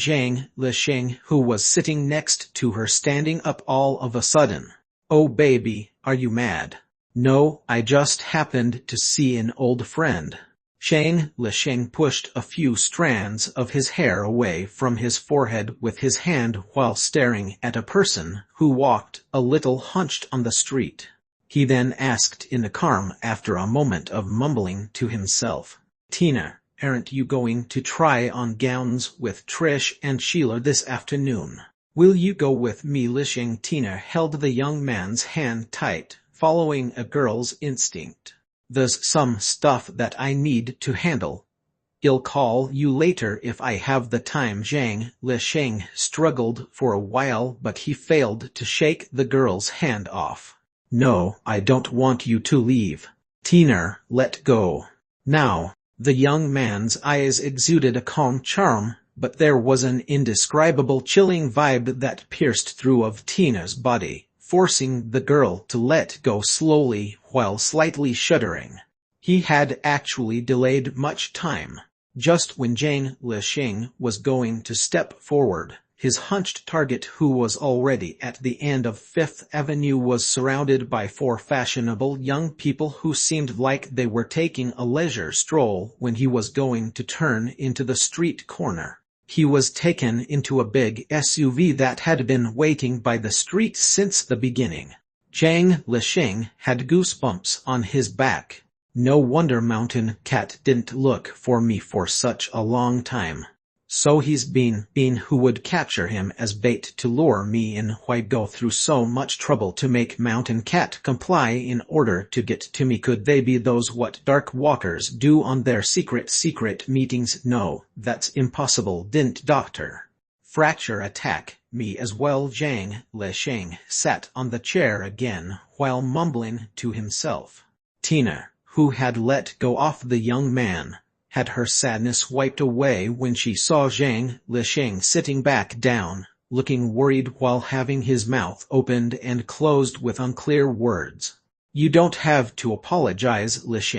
Lich, who was sitting next to her, standing up all of a sudden. Oh baby, are you mad? No, I just happened to see an old friend. Lich pushed a few strands of his hair away from his forehead with his hand while staring at a person who walked a little hunched on the street. He then asked in a calm after a moment of mumbling to himself, Tina, aren't you going to try on gowns with Trish and Sheila this afternoon? Will you go with me? Tina held the young man's hand tight, following a girl's instinct. There's some stuff that I need to handle. I'll call you later if I have the time. Lich struggled for a while but he failed to shake the girl's hand off. No, I don't want you to leave. Tina, let go. Now. The young man's eyes exuded a calm charm, but there was an indescribable chilling vibe that pierced through of Tina's body, forcing the girl to let go slowly while slightly shuddering. He had actually delayed much time. Just when Lich was going to step forward, his hunched target, who was already at the end of Fifth Avenue, was surrounded by four fashionable young people who seemed like they were taking a leisure stroll when he was going to turn into the street corner. He was taken into a big SUV that had been waiting by the street since the beginning. Lich had goosebumps on his back. No wonder Mountain Cat didn't look for me for such a long time. So he's been who would capture him as bait to lure me in. Why go through so much trouble to make Mountain Cat comply in order to get to me? Could they be those what Dark Walkers do on their secret meetings? No, that's impossible. Didn't Dr. Fracture attack me as well? Lich sat on the chair again while mumbling to himself. Tina, who had let go of the young man, had her sadness wiped away when she saw Lich sitting back down, looking worried while having his mouth opened and closed with unclear words. You don't have to apologize, Lich.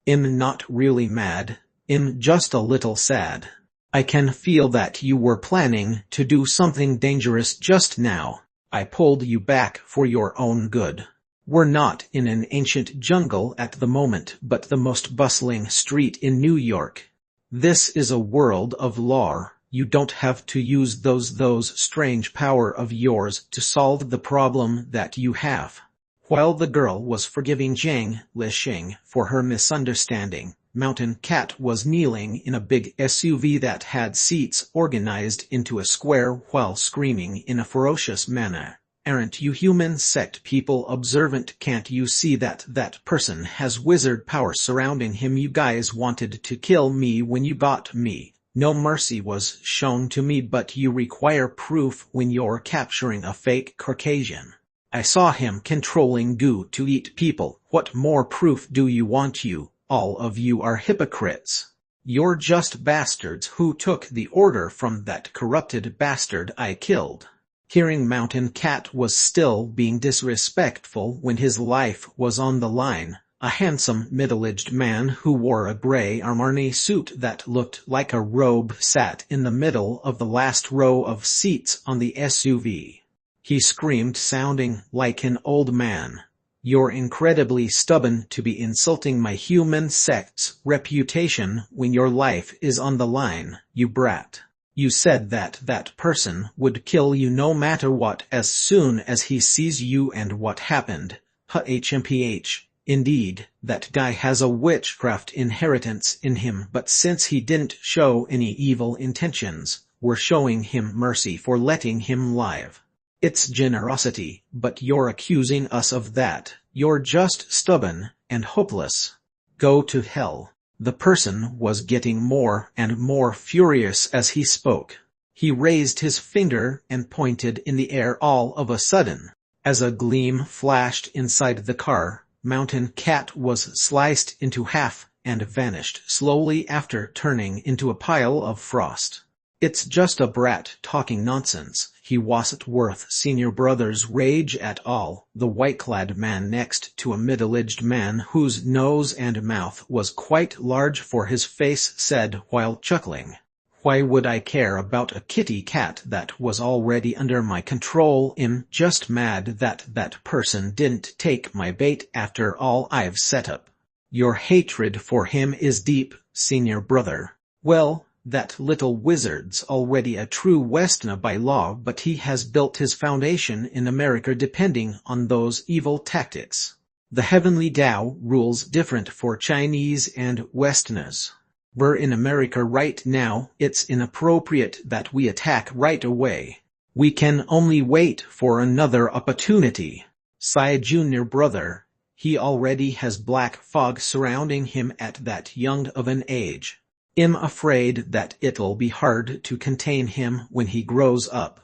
I'm not really mad, I'm just a little sad. I can feel that you were planning to do something dangerous just now. I pulled you back for your own good. We're not in an ancient jungle at the moment, but the most bustling street in New York. This is a world of law. You don't have to use those strange power of yours to solve the problem that you have. While the girl was forgiving Lich for her misunderstanding, Mountain Cat was kneeling in a big SUV that had seats organized into a square while screaming in a ferocious manner. Aren't you human sect people observant? Can't you see that person has wizard power surrounding him? You guys wanted to kill me when you got me. No mercy was shown to me, but you require proof when you're capturing a fake Caucasian. I saw him controlling goo to eat people. What more proof do you want? You, all of you are hypocrites. You're just bastards who took the order from that corrupted bastard I killed. Hearing Mountain Cat was still being disrespectful when his life was on the line, a handsome middle-aged man who wore a gray Armani suit that looked like a robe sat in the middle of the last row of seats on the SUV. He screamed, sounding like an old man. You're incredibly stubborn to be insulting my human sect's reputation when your life is on the line, you brat. You said that person would kill you no matter what as soon as he sees you, and what happened? HMPH. Indeed, that guy has a witchcraft inheritance in him, but since he didn't show any evil intentions, we're showing him mercy for letting him live. It's generosity, but you're accusing us of that. You're just stubborn and hopeless. Go to hell. The person was getting more and more furious as he spoke. He raised his finger and pointed in the air all of a sudden. As a gleam flashed inside the car, Mountain Cat was sliced into half and vanished slowly after turning into a pile of frost. "It's just a brat talking nonsense. He wasn't worth Senior Brother's rage at all," the white-clad man next to a middle-aged man whose nose and mouth was quite large for his face said while chuckling. "Why would I care about a kitty cat that was already under my control? I'm just mad that that person didn't take my bait after all I've set up." "Your hatred for him is deep, Senior Brother. Well, that little wizard's already a true Westerner by law, but he has built his foundation in America depending on those evil tactics. The heavenly Tao rules different for Chinese and Westerners. We're in America right now. It's inappropriate that we attack right away. We can only wait for another opportunity." Sighed Junior Brother. He already has black fog surrounding him at that young of an age. "I'm afraid that it'll be hard to contain him when he grows up.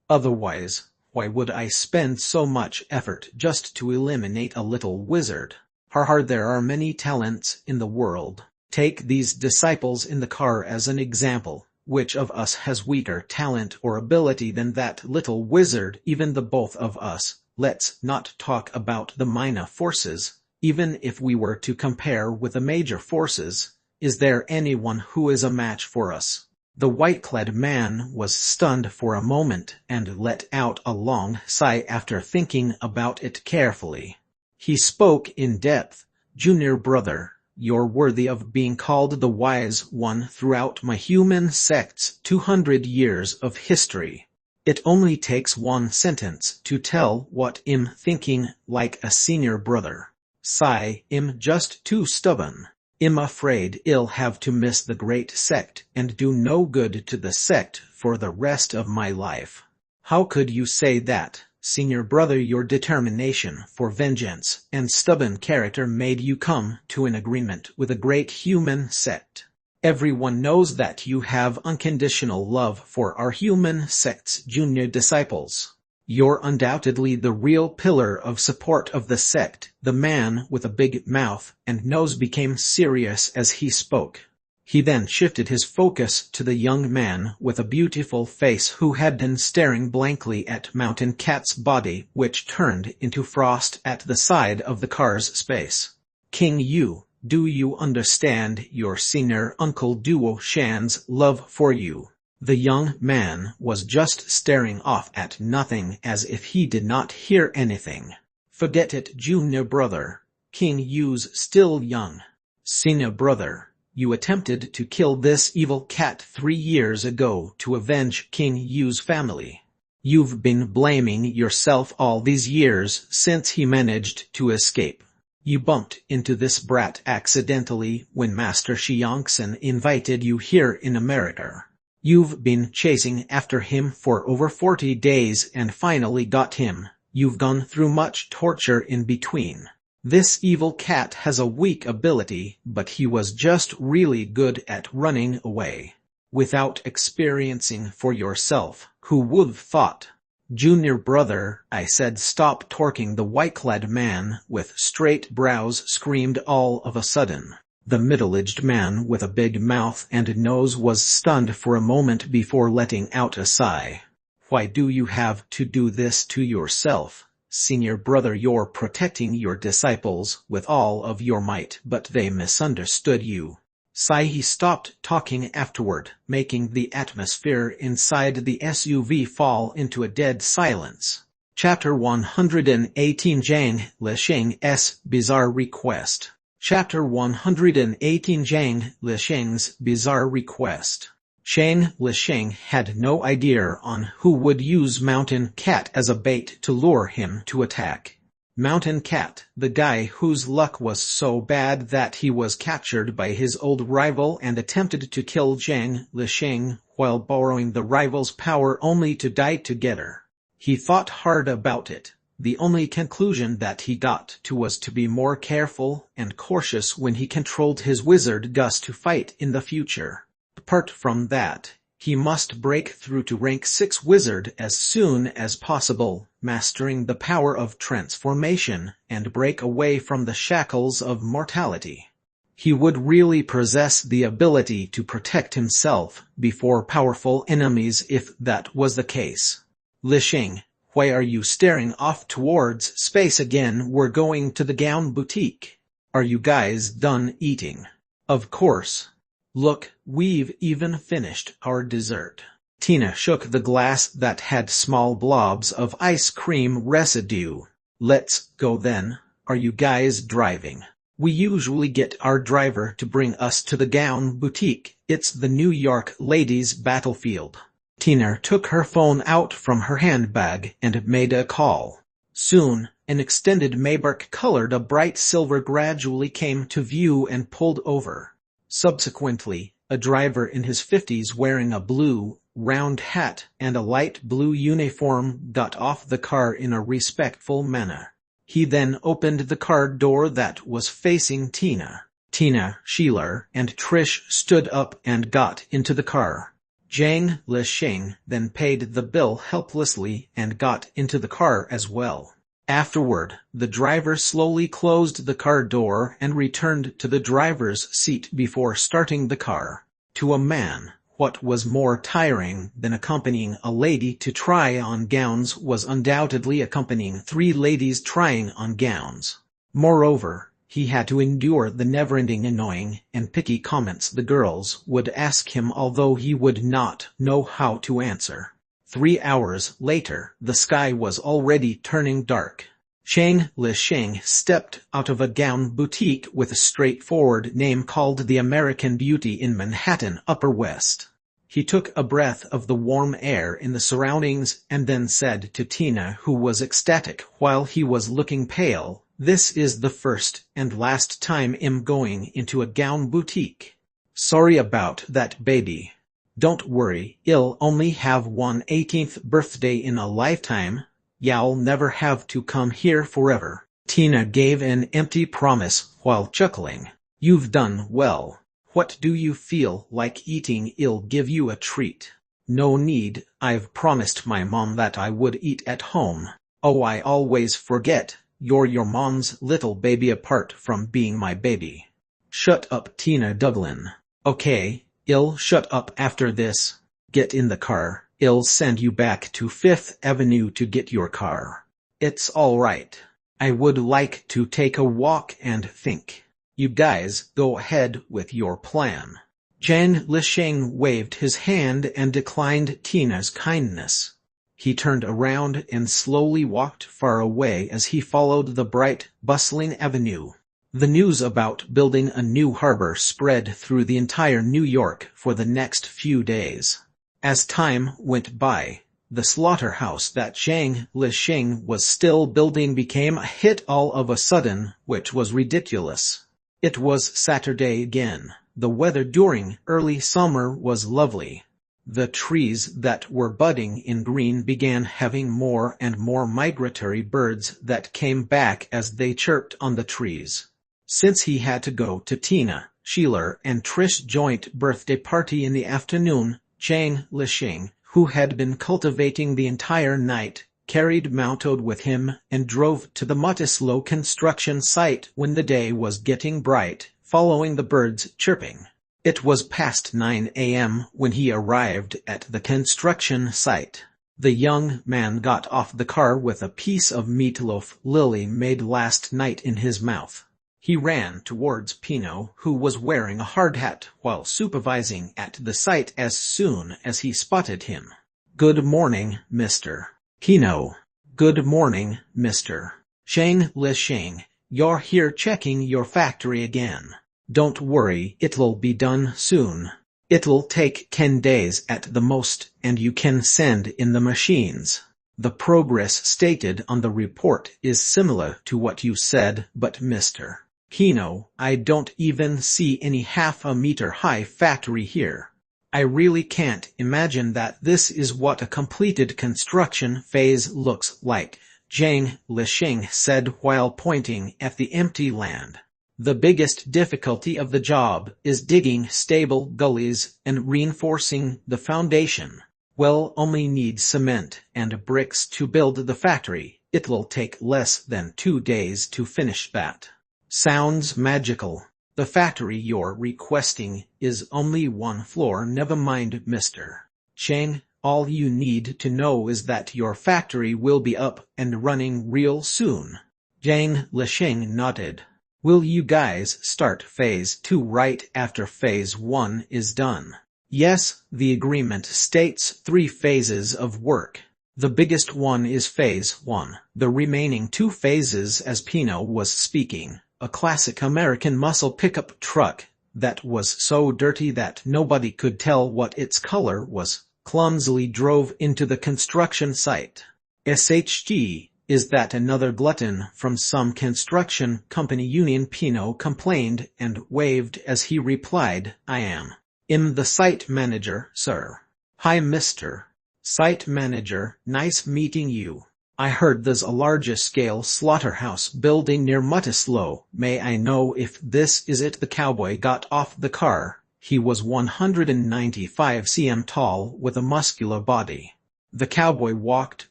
Otherwise, why would I spend so much effort just to eliminate a little wizard? There are many talents in the world. Take these disciples in the car as an example. Which of us has weaker talent or ability than that little wizard? Even the both of us. Let's not talk about the minor forces. Even if we were to compare with the major forces, is there anyone who is a match for us?" The white-clad man was stunned for a moment and let out a long sigh after thinking about it carefully. He spoke in depth. "Junior Brother, you're worthy of being called the wise one throughout my human sect's 200 years of history. It only takes one sentence to tell what I'm thinking, like a Senior Brother. Sigh, I'm just too stubborn. I'm afraid I'll have to miss the great sect and do no good to the sect for the rest of my life." "How could you say that, Senior Brother? Your determination for vengeance and stubborn character made you come to an agreement with a great human sect. Everyone knows that you have unconditional love for our human sect's junior disciples. You're undoubtedly the real pillar of support of the sect." The man with a big mouth and nose became serious as he spoke. He then shifted his focus to the young man with a beautiful face who had been staring blankly at Mountain Cat's body, which turned into frost at the side of the car's space. "King Yu, do you understand your senior uncle Duo Shan's love for you?" The young man was just staring off at nothing as if he did not hear anything. "Forget it, Junior Brother. King Yu's still young. Senior Brother, you attempted to kill this evil cat 3 years ago to avenge King Yu's family. You've been blaming yourself all these years since he managed to escape. You bumped into this brat accidentally when Master Xiangxin invited you here in America. You've been chasing after him for over 40 days and finally got him. You've gone through much torture in between. This evil cat has a weak ability, but he was just really good at running away. Without experiencing for yourself, who would've thought?" "Junior Brother," I said. "Stop torquing," the white-clad man with straight brows screamed all of a sudden. The middle-aged man with a big mouth and nose was stunned for a moment before letting out a sigh. "Why do you have to do this to yourself, Senior Brother? You're protecting your disciples with all of your might, but they misunderstood you." Sigh. He stopped talking afterward, making the atmosphere inside the SUV fall into a dead silence. Chapter 118 Zhang Lisheng's Bizarre Request. Chapter 118 Zhang Lisheng's Bizarre Request. Zhang Lisheng had no idea on who would use Mountain Cat as a bait to lure him to attack. Mountain Cat, the guy whose luck was so bad that he was captured by his old rival and attempted to kill Zhang Lisheng while borrowing the rival's power only to die together. He thought hard about it. The only conclusion that he got to was to be more careful and cautious when he controlled his wizard Gus to fight in the future. Apart from that, He must break through to rank 6 wizard as soon as possible, mastering the power of transformation, and break away from the shackles of mortality. He would really possess the ability to protect himself before powerful enemies if that was the case. Lishing, why are you staring off towards space again? We're going to the gown boutique. Are you guys done eating? Of course. Look, we've even finished our dessert. Tina shook the glass that had small blobs of ice cream residue. Let's go then. Are you guys driving? We usually get our driver to bring us to the gown boutique. It's the New York ladies' battlefield. Tina took her phone out from her handbag and made a call. Soon, an extended Maybach colored a bright silver gradually came to view and pulled over. Subsequently, a driver in his 50s wearing a blue, round hat and a light blue uniform got off the car in a respectful manner. He then opened the car door that was facing Tina. Tina, Sheila, and Trish stood up and got into the car. Zhang Lisheng then paid the bill helplessly and got into the car as well. Afterward, the driver slowly closed the car door and returned to the driver's seat before starting the car. To a man, what was more tiring than accompanying a lady to try on gowns was undoubtedly accompanying 3 ladies trying on gowns. Moreover, he had to endure the never-ending annoying and picky comments the girls would ask him, although he would not know how to answer. 3 hours later, the sky was already turning dark. Zhang Lisheng stepped out of a gown boutique with a straightforward name called the American Beauty in Manhattan, Upper West. He took a breath of the warm air in the surroundings and then said to Tina, who was ecstatic while he was looking pale, "This is the first and last time I'm going into a gown boutique. Sorry about that, baby. Don't worry, I'll only have one 18th birthday in a lifetime. You'll never have to come here forever." Tina gave an empty promise while chuckling. "You've done well. What do you feel like eating? I'll give you a treat." "No need, I've promised my mom that I would eat at home." "Oh, I always forget, you're your mom's little baby apart from being my baby." "Shut up, Tina Duglin." "Okay, I'll shut up after this. Get in the car. I'll send you back to 5th Avenue to get your car." "It's all right. I would like to take a walk and think." "You guys go ahead with your plan." Zhang Lisheng waved his hand and declined Tina's kindness. He turned around and slowly walked far away as he followed the bright, bustling avenue. The news about building a new harbor spread through the entire New York for the next few days. As time went by, the slaughterhouse that Zhang Lisheng was still building became a hit all of a sudden, which was ridiculous. It was Saturday again. The weather during early summer was lovely. The trees that were budding in green began having more and more migratory birds that came back as they chirped on the trees. Since he had to go to Tina, Sheila, and Trish's joint birthday party in the afternoon, Zhang Lisheng, who had been cultivating the entire night, carried Mountod with him and drove to the Monticello construction site when the day was getting bright, following the birds chirping. It was past 9 a.m. when he arrived at the construction site. The young man got off the car with a piece of meatloaf Lily made last night in his mouth. He ran towards Pino, who was wearing a hard hat while supervising at the site as soon as he spotted him. "Good morning, Mr. Pino." "Good morning, Mr. Zhang Lisheng. You're here checking your factory again." "Don't worry, it'll be done soon. It'll take 10 days at the most, and you can send in the machines. The progress stated on the report is similar to what you said, but Mr. Pino, I don't even see any half-a-meter-high factory here. I really can't imagine that this is what a completed construction phase looks like," Zhang Lisheng said while pointing at the empty land. The biggest difficulty of the job is digging stable gullies and reinforcing the foundation. We'll only need cement and bricks to build the factory. It'll take less than 2 days to finish that. Sounds magical. The factory you're requesting is only 1 floor. Never mind, Mr. Chang. All you need to know is that your factory will be up and running real soon. Zhang Lisheng nodded. Will you guys start phase 2 right after phase 1 is done? Yes, the agreement states 3 phases of work. The biggest one is phase 1. The remaining 2 phases, as Pino was speaking, a classic American muscle pickup truck that was so dirty that nobody could tell what its color was, clumsily drove into the construction site. SHG, is that another glutton from some construction company union? Pino complained and waved as he replied, I am the site manager, sir. Hi, Mr. Site manager, nice meeting you. I heard there's a large-scale slaughterhouse building near Mutislow. May I know if this is it? The cowboy got off the car. He was 195 cm tall with a muscular body. The cowboy walked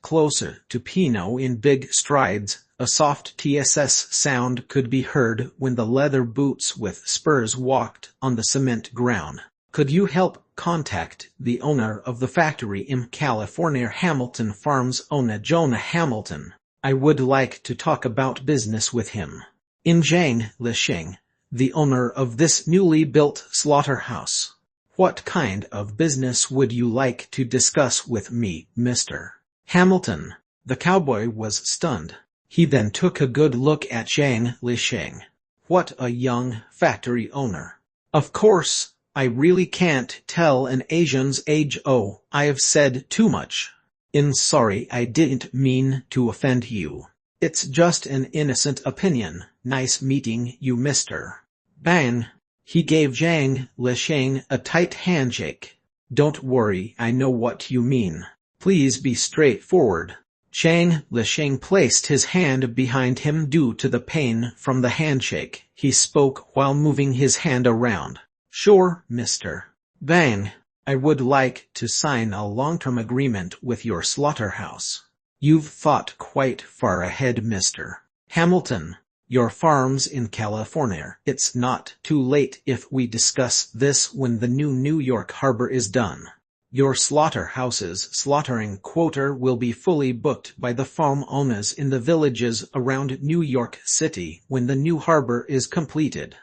closer to Pino in big strides. A soft TSS sound could be heard when the leather boots with spurs walked on the cement ground. Could you help contact the owner of the factory in California, Hamilton Farms owner Jonah Hamilton? I would like to talk about business with him. In Zhang Lisheng, the owner of this newly built slaughterhouse. What kind of business would you like to discuss with me, Mr. Hamilton? The cowboy was stunned. He then took a good look at Zhang Lisheng. What a young factory owner. Of course, I really can't tell an Asian's age. Oh, I've said too much. Sorry, I didn't mean to offend you. It's just an innocent opinion. Nice meeting you, Mr. Bang. He gave Zhang Lisheng a tight handshake. Don't worry, I know what you mean. Please be straightforward. Zhang Lisheng placed his hand behind him due to the pain from the handshake. He spoke while moving his hand around. Sure, Mr. Bang. I would like to sign a long-term agreement with your slaughterhouse. You've thought quite far ahead, Mr. Hamilton. Your farms in California. It's not too late if we discuss this when the new New York harbor is done. Your slaughterhouse's slaughtering quota will be fully booked by the farm owners in the villages around New York City when the new harbor is completed.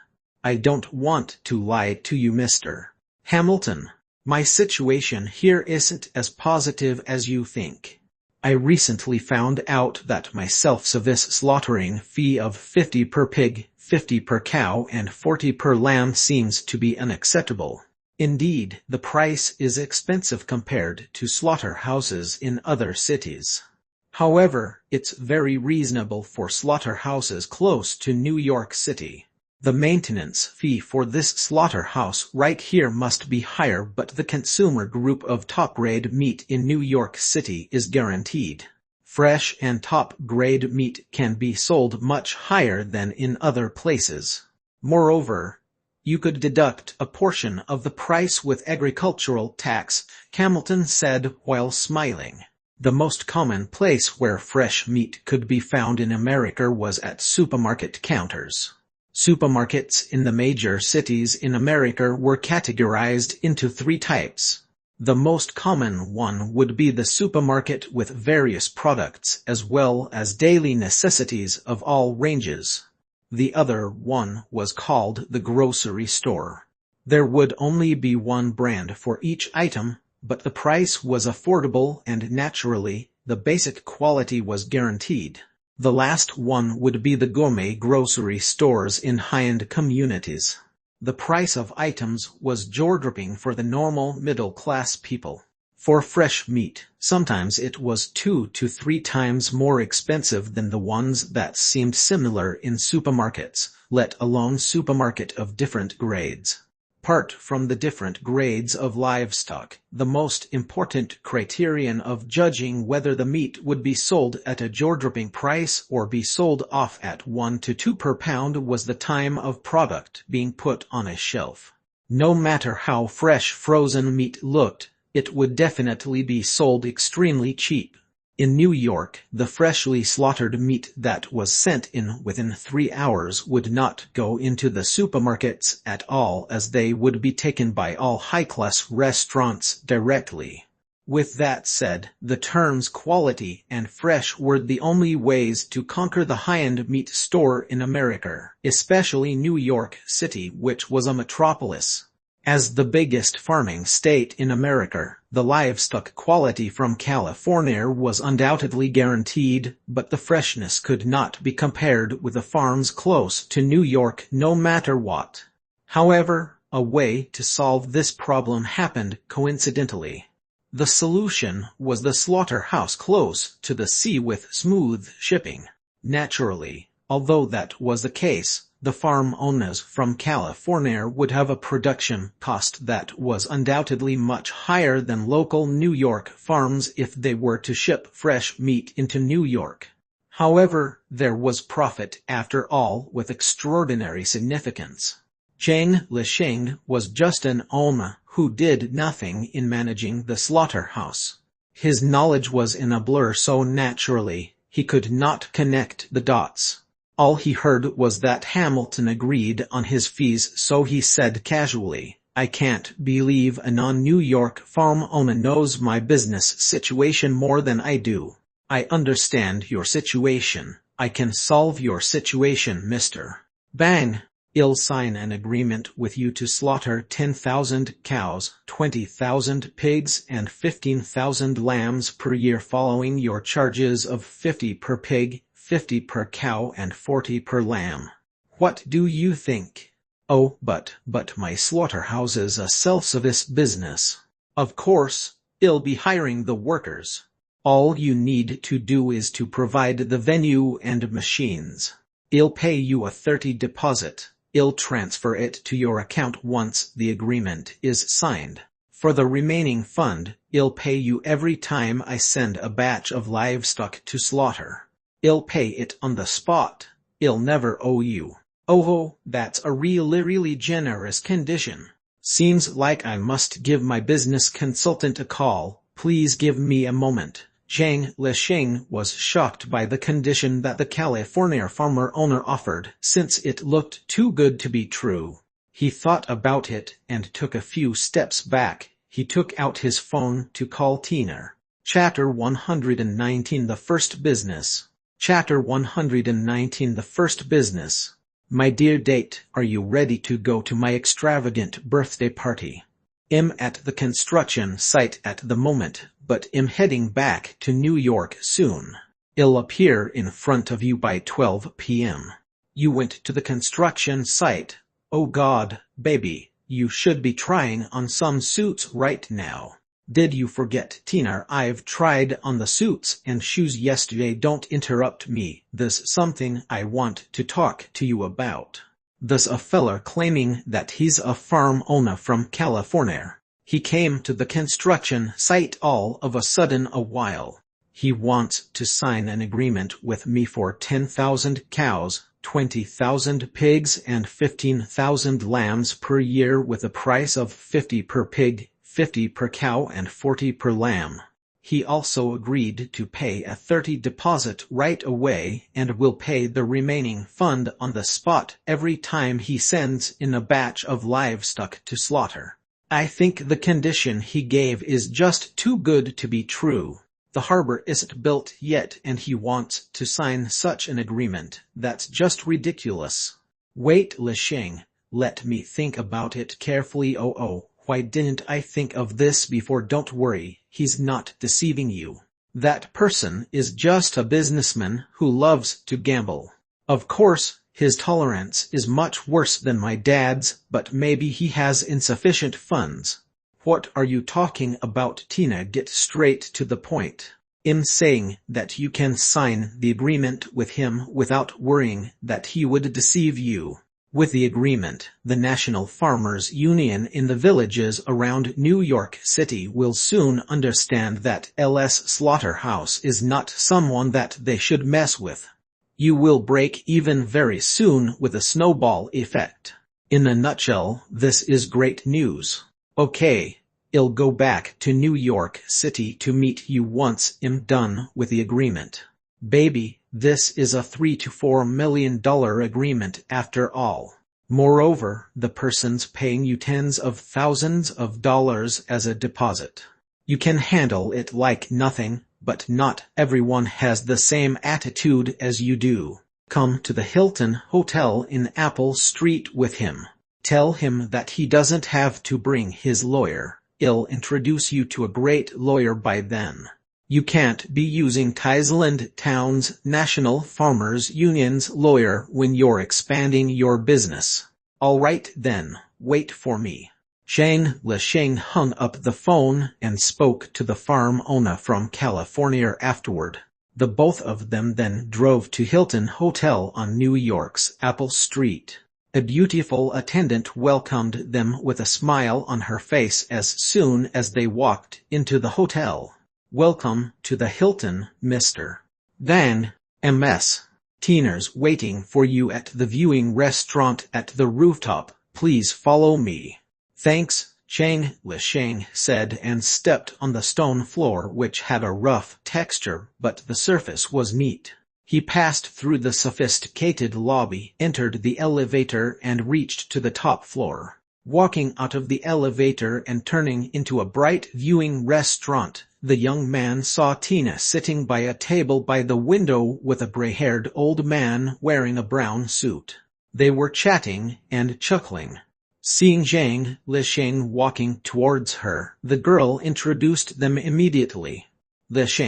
I don't want to lie to you, Mr. Hamilton. My situation here isn't as positive as you think. I recently found out that my self-service slaughtering fee of 50 per pig, 50 per cow and 40 per lamb seems to be unacceptable. Indeed, the price is expensive compared to slaughterhouses in other cities. However, it's very reasonable for slaughterhouses close to New York City. The maintenance fee for this slaughterhouse right here must be higher, but the consumer group of top-grade meat in New York City is guaranteed. Fresh and top-grade meat can be sold much higher than in other places. Moreover, you could deduct a portion of the price with agricultural tax, Hamilton said while smiling. The most common place where fresh meat could be found in America was at supermarket counters. Supermarkets in the major cities in America were categorized into 3 types. The most common one would be the supermarket with various products as well as daily necessities of all ranges. The other one was called the grocery store. There would only be one brand for each item, but the price was affordable and naturally, the basic quality was guaranteed. The last one would be the gourmet grocery stores in high-end communities. The price of items was jaw-dropping for the normal middle-class people. For fresh meat, sometimes it was 2 to 3 times more expensive than the ones that seemed similar in supermarkets, let alone supermarket of different grades. Apart from the different grades of livestock, the most important criterion of judging whether the meat would be sold at a jaw-dropping price or be sold off at 1 to 2 per pound was the time of product being put on a shelf. No matter how fresh frozen meat looked, it would definitely be sold extremely cheap. In New York, the freshly slaughtered meat that was sent in within 3 hours would not go into the supermarkets at all, as they would be taken by all high-class restaurants directly. With that said, the terms quality and fresh were the only ways to conquer the high-end meat store in America, especially New York City, which was a metropolis. As the biggest farming state in America, the livestock quality from California was undoubtedly guaranteed, but the freshness could not be compared with the farms close to New York no matter what. However, a way to solve this problem happened coincidentally. The solution was the slaughterhouse close to the sea with smooth shipping. Naturally, although that was the case, the farm owners from California would have a production cost that was undoubtedly much higher than local New York farms if they were to ship fresh meat into New York. However, there was profit after all, with extraordinary significance. Zhang Lisheng was just an owner who did nothing in managing the slaughterhouse. His knowledge was in a blur, so naturally, he could not connect the dots. All he heard was that Hamilton agreed on his fees, so he said casually, "I can't believe a non-New York farm owner knows my business situation more than I do. I understand your situation. I can solve your situation, mister. Bang! I'll sign an agreement with you to slaughter 10,000 cows, 20,000 pigs, and 15,000 lambs per year, following your charges of 50 per pig, 50 per cow, and 40 per lamb. What do you think?" "Oh, but my slaughterhouse is a self-service business. Of course, I'll be hiring the workers. All you need to do is to provide the venue and machines. I'll pay you a 30 deposit. I'll transfer it to your account once the agreement is signed. For the remaining fund, I'll pay you every time I send a batch of livestock to slaughter. I'll pay it on the spot. I'll never owe you." "Oh, that's a really generous condition. Seems like I must give my business consultant a call. Please give me a moment." Zhang Lisheng was shocked by the condition that the California farmer owner offered, since it looked too good to be true. He thought about it and took a few steps back. He took out his phone to call Tina. Chapter 119: The First Business. Chapter 119: The First Business. "My dear date, are you ready to go to my extravagant birthday party? I'm at the construction site at the moment, but I'm heading back to New York soon. I'll appear in front of you by 12 p.m. You went to the construction site? Oh God, baby, you should be trying on some suits right now. Did you forget, Tina? I've tried on the suits and shoes yesterday. Don't interrupt me. There's something I want to talk to you about. There's a feller claiming that he's a farm owner from California. He came to the construction site all of a sudden a while. He wants to sign an agreement with me for 10,000 cows, 20,000 pigs, and 15,000 lambs per year, with a price of 50 per pig, 50 per cow, and 40 per lamb. He also agreed to pay a 30 deposit right away and will pay the remaining fund on the spot every time he sends in a batch of livestock to slaughter. I think the condition he gave is just too good to be true. The harbor isn't built yet and he wants to sign such an agreement. That's just ridiculous." "Wait, Lisheng, let me think about it carefully." Oh, why didn't I think of this before? Don't worry, he's not deceiving you. That person is just a businessman who loves to gamble. Of course, his tolerance is much worse than my dad's, but maybe he has insufficient funds. What are you talking about, Tina? Get straight to the point. I'm saying that you can sign the agreement with him without worrying that he would deceive you. With the agreement, the National Farmers Union in the villages around New York City will soon understand that LS Slaughterhouse is not someone that they should mess with. You will break even very soon with a snowball effect. In a nutshell, this is great news. Okay, I'll go back to New York City to meet you once I'm done with the agreement. Baby, this is a $3 to $4 million agreement after all. Moreover, the person's paying you tens of thousands of dollars as a deposit. You can handle it like nothing, but not everyone has the same attitude as you do. Come to the Hilton Hotel in Apple Street with him. Tell him that he doesn't have to bring his lawyer. I'll introduce you to a great lawyer by then. You can't be using Tisland Town's National Farmers Union's lawyer when you're expanding your business. All right then, wait for me. Lich hung up the phone and spoke to the farm owner from California afterward. The both of them then drove to Hilton Hotel on New York's Apple Street. A beautiful attendant welcomed them with a smile on her face as soon as they walked into the hotel. Welcome to the Hilton, Mr. Dan. MS. Teeners waiting for you at the viewing restaurant at the rooftop. Please follow me. Thanks, Lich said and stepped on the stone floor which had a rough texture but the surface was neat. He passed through the sophisticated lobby, entered the elevator and reached to the top floor. Walking out of the elevator and turning into a bright viewing restaurant, the young man saw Tina sitting by a table by the window with a gray-haired old man wearing a brown suit. They were chatting and chuckling. Seeing Lich walking towards her, the girl introduced them immediately. Lich,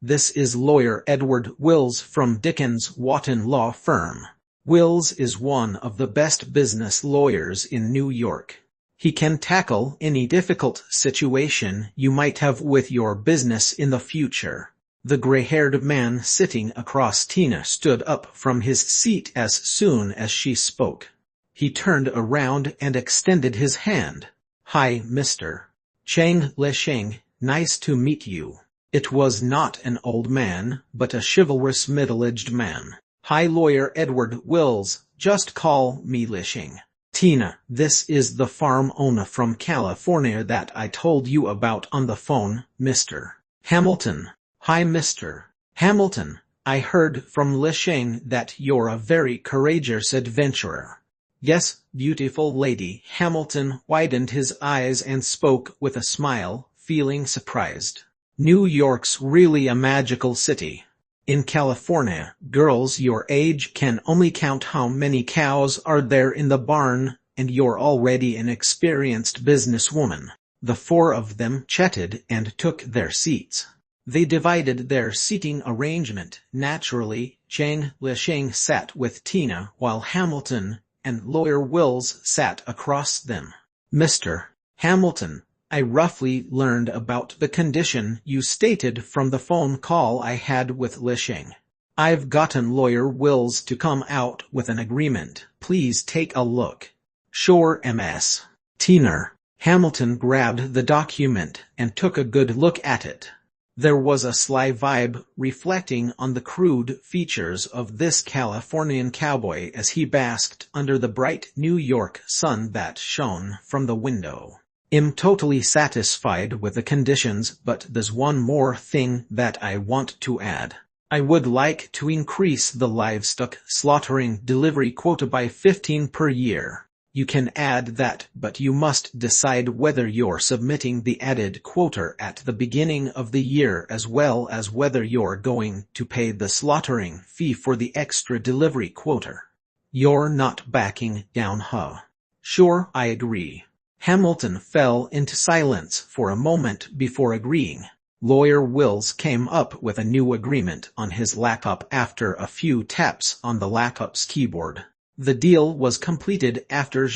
this is lawyer Edward Wills from Dickens Wotton Law Firm. Wills is one of the best business lawyers in New York. He can tackle any difficult situation you might have with your business in the future. The gray-haired man sitting across Tina stood up from his seat as soon as she spoke. He turned around and extended his hand. Hi, Mr. Lich, nice to meet you. It was not an old man, but a chivalrous middle-aged man. Hi, lawyer Edward Wills, just call me Lich. Tina, this is the farm owner from California that I told you about on the phone, Mr. Hamilton. Hi, Mr. Hamilton. I heard from Lich that you're a very courageous adventurer. Yes, beautiful lady. Hamilton widened his eyes and spoke with a smile, feeling surprised. New York's really a magical city. In California, girls your age can only count how many cows are there in the barn, and you're already an experienced businesswoman. The four of them chatted and took their seats. They divided their seating arrangement. Naturally, Lich sat with Tina while Hamilton and lawyer Wills sat across them. Mr. Hamilton, I roughly learned about the condition you stated from the phone call I had with Lich. I've gotten lawyer Wills to come out with an agreement. Please take a look. Sure, MS. Tina. Hamilton grabbed the document and took a good look at it. There was a sly vibe reflecting on the crude features of this Californian cowboy as he basked under the bright New York sun that shone from the window. I'm totally satisfied with the conditions, but there's one more thing that I want to add. I would like to increase the livestock slaughtering delivery quota by 15 per year. You can add that, but you must decide whether you're submitting the added quota at the beginning of the year as well as whether you're going to pay the slaughtering fee for the extra delivery quota. You're not backing down, huh? Sure, I agree. Hamilton fell into silence for a moment before agreeing. Lawyer Wills came up with a new agreement on his laptop after a few taps on the laptop's keyboard. The deal was completed after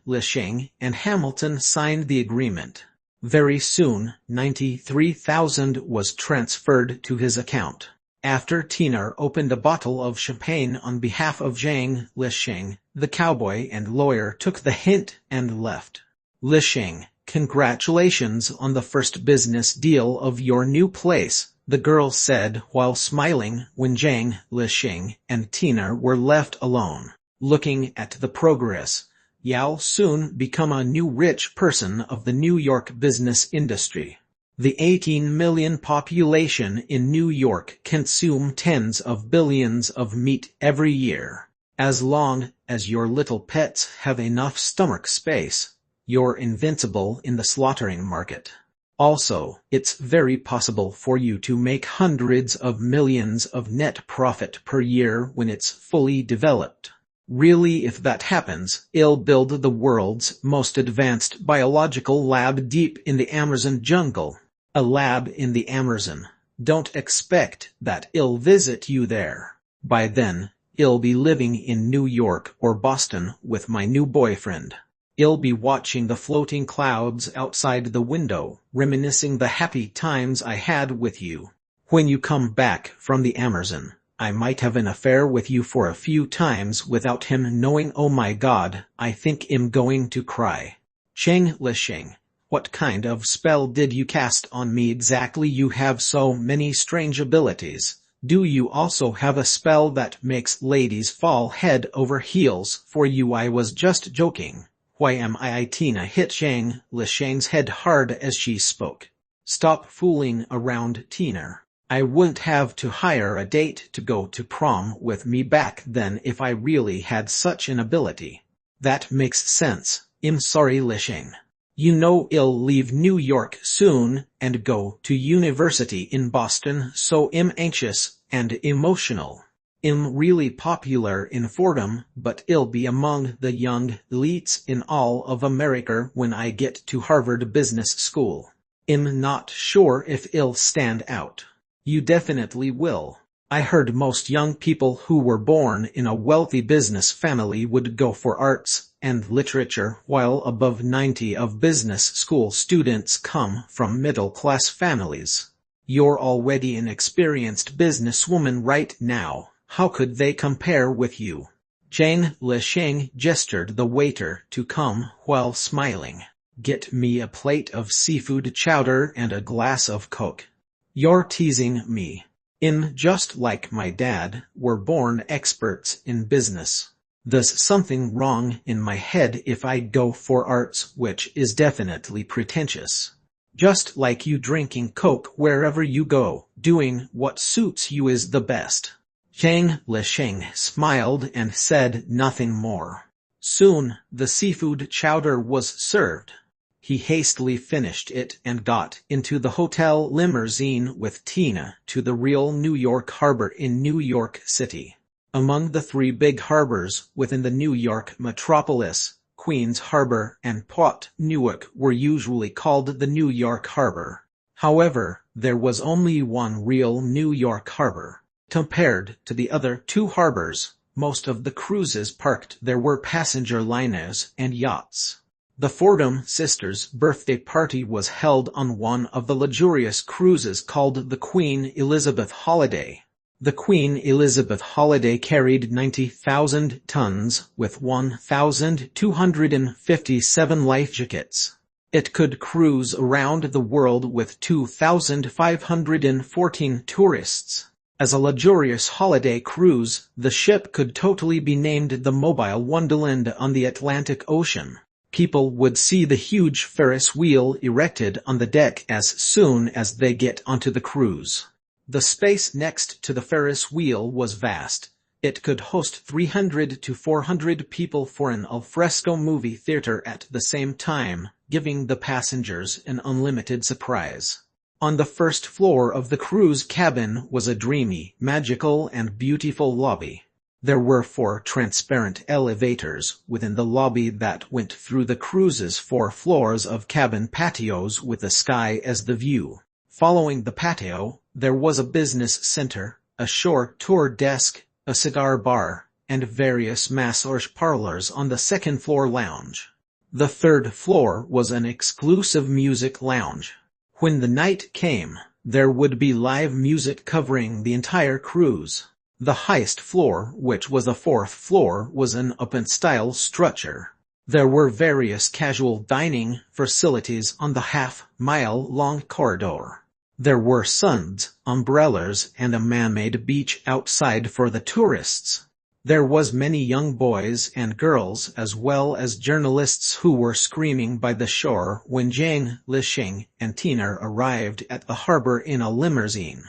Lich and Hamilton signed the agreement. Very soon, $93,000 was transferred to his account. After Tina opened a bottle of champagne on behalf of Zhang Lisheng, the cowboy and lawyer took the hint and left. Lisheng, congratulations on the first business deal of your new place, the girl said while smiling when Zhang Lisheng and Tina were left alone. Looking at the progress, you'll soon become a new rich person of the New York business industry. The 18 million population in New York consume tens of billions of meat every year. As long as your little pets have enough stomach space, you're invincible in the slaughtering market. Also, it's very possible for you to make hundreds of millions of net profit per year when it's fully developed. Really, if that happens, it'll build the world's most advanced biological lab deep in the Amazon jungle. A lab in the Amazon. Don't expect that it'll visit you there. By then, I'll be living in New York or Boston with my new boyfriend. I'll be watching the floating clouds outside the window, reminiscing the happy times I had with you. When you come back from the Amazon, I might have an affair with you for a few times without him knowing. Oh my God, I think I'm going to cry. Zhang Lisheng. What kind of spell did you cast on me exactly? You have so many strange abilities. Do you also have a spell that makes ladies fall head over heels for you? I was just joking. Why am I? Tina hit Zhang Lisheng's head hard as she spoke. Stop fooling around, Tina. I wouldn't have to hire a date to go to prom with me back then if I really had such an ability. That makes sense. I'm sorry, Lisheng. You know I'll leave New York soon and go to university in Boston, so I'm anxious and emotional. I'm really popular in Fordham, but I'll be among the young elites in all of America when I get to Harvard Business School. I'm not sure if I'll stand out. You definitely will. I heard most young people who were born in a wealthy business family would go for arts and literature, while above 90% of business school students come from middle-class families. You're already an experienced businesswoman right now. How could they compare with you? Zhang Lisheng gestured the waiter to come while smiling. Get me a plate of seafood chowder and a glass of Coke. You're teasing me. I'm just like my dad, we're born experts in business. There's something wrong in my head if I go for arts, which is definitely pretentious. Just like you drinking Coke wherever you go, doing what suits you is the best. Zhang Lisheng smiled and said nothing more. Soon, the seafood chowder was served. He hastily finished it and got into the hotel limousine with Tina to the real New York Harbor in New York City. Among the three big harbors within the New York metropolis, Queens Harbor and Port Newark were usually called the New York Harbor. However, there was only one real New York Harbor. Compared to the other two harbors, most of the cruises parked there were passenger liners and yachts. The Fordham sisters' birthday party was held on one of the luxurious cruises called the Queen Elizabeth Holiday. The Queen Elizabeth Holiday carried 90,000 tons with 1,257 life jackets. It could cruise around the world with 2,514 tourists. As a luxurious holiday cruise, the ship could totally be named the Mobile Wonderland on the Atlantic Ocean. People would see the huge Ferris wheel erected on the deck as soon as they get onto the cruise. The space next to the Ferris wheel was vast. It could host 300 to 400 people for an alfresco movie theater at the same time, giving the passengers an unlimited surprise. On the first floor of the cruise cabin was a dreamy, magical, and beautiful lobby. There were 4 transparent elevators within the lobby that went through the cruise's 4 floors of cabin patios with the sky as the view. Following the patio, there was a business center, a shore tour desk, a cigar bar, and various massage parlors on the second-floor lounge. The third floor was an exclusive music lounge. When the night came, There would be live music covering the entire cruise. The highest floor, which was the fourth floor, was an open-style structure. There were various casual dining facilities on the half-mile-long corridor. There were suns, umbrellas, and a man-made beach outside for the tourists. There was many young boys and girls as well as journalists who were screaming by the shore when Zhang, Lisheng, and Tina arrived at the harbor in a limousine.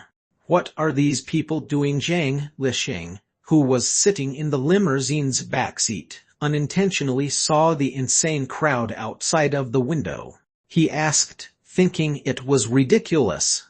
"What are these people doing?" Zhang Lisheng, who was sitting in the limousine's backseat, unintentionally saw the insane crowd outside of the window. He asked, thinking it was ridiculous.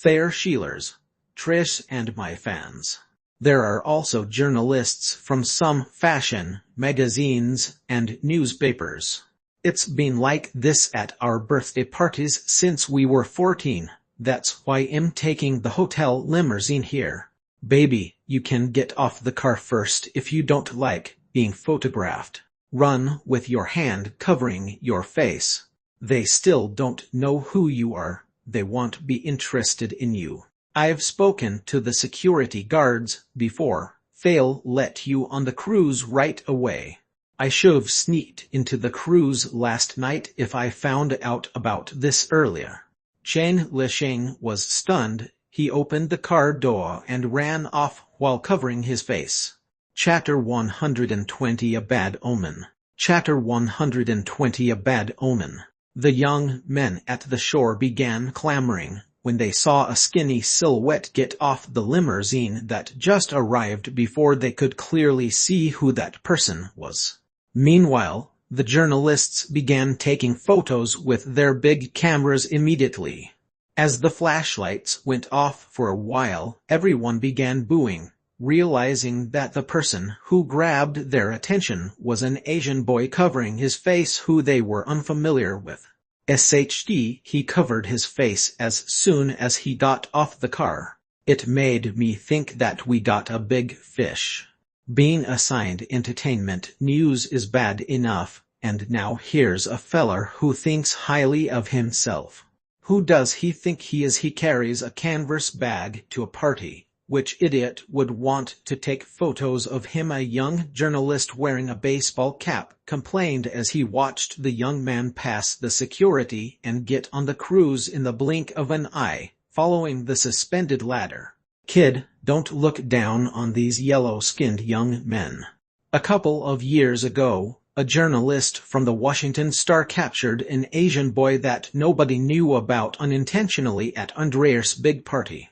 "They're Sheelers, Trish and my fans. There are also journalists from some fashion magazines and newspapers. It's been like this at our birthday parties since we were 14. That's why I'm taking the hotel limousine here. Baby, you can get off the car first if you don't like being photographed. Run with your hand covering your face. They still don't know who you are. They won't be interested in you. I've spoken to the security guards before. They'll let you on the cruise right away. I should've sneaked into the cruise last night if I found out about this earlier." Zhang Lisheng was stunned. He opened the car door and ran off while covering his face. Chapter 120: A Bad Omen. Chapter 120: A Bad Omen. The young men at the shore began clamoring when they saw a skinny silhouette get off the limousine that just arrived before they could clearly see who that person was. Meanwhile, the journalists began taking photos with their big cameras immediately. As the flashlights went off for a while, everyone began booing, realizing that the person who grabbed their attention was an Asian boy covering his face who they were unfamiliar with. He covered his face as soon as he got off the car. "It made me think that we got a big fish. Being assigned entertainment news is bad enough, and now here's a feller who thinks highly of himself. Who does he think he is? He carries a canvas bag to a party. Which idiot would want to take photos of him?" A young journalist wearing a baseball cap complained as he watched the young man pass the security and get on the cruise in the blink of an eye, following the suspended ladder. "Kid, don't look down on these yellow-skinned young men. A couple of years ago, a journalist from the Washington Star captured an Asian boy that nobody knew about unintentionally at Andreas' big party.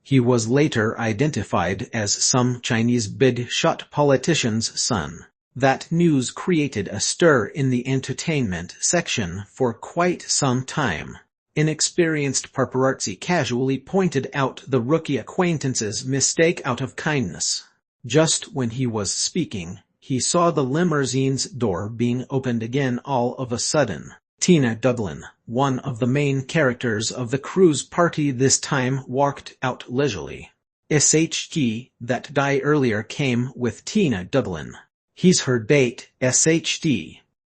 He was later identified as some Chinese big-shot politician's son. That news created a stir in the entertainment section for quite some time. Inexperienced paparazzi casually pointed out the rookie acquaintance's mistake out of kindness. Just when he was speaking, he saw the limousine's door being opened again all of a sudden. Tina Dublin, one of the main characters of the cruise party this time, walked out leisurely. That guy earlier came with Tina Dublin. He's her date.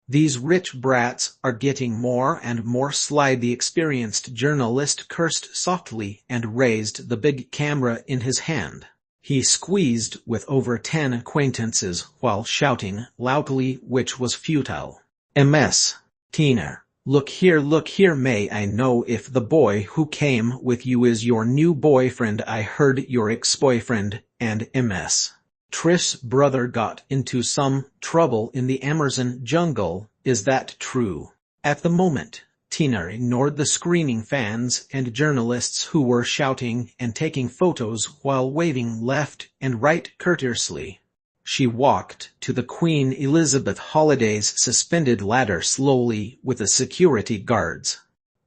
These rich brats are getting more and more sly. The experienced journalist cursed softly and raised the big camera in his hand. He squeezed with over 10 acquaintances while shouting loudly, which was futile. "Ms. Tina, look here, may I know if the boy who came with you is your new boyfriend? I heard your ex-boyfriend and Ms. Trish's brother got into some trouble in the Amazon jungle. Is that true?" At the moment, Tina ignored the screaming fans and journalists who were shouting and taking photos while waving left and right courteously. She walked to the Queen Elizabeth Holiday's suspended ladder slowly with the security guards.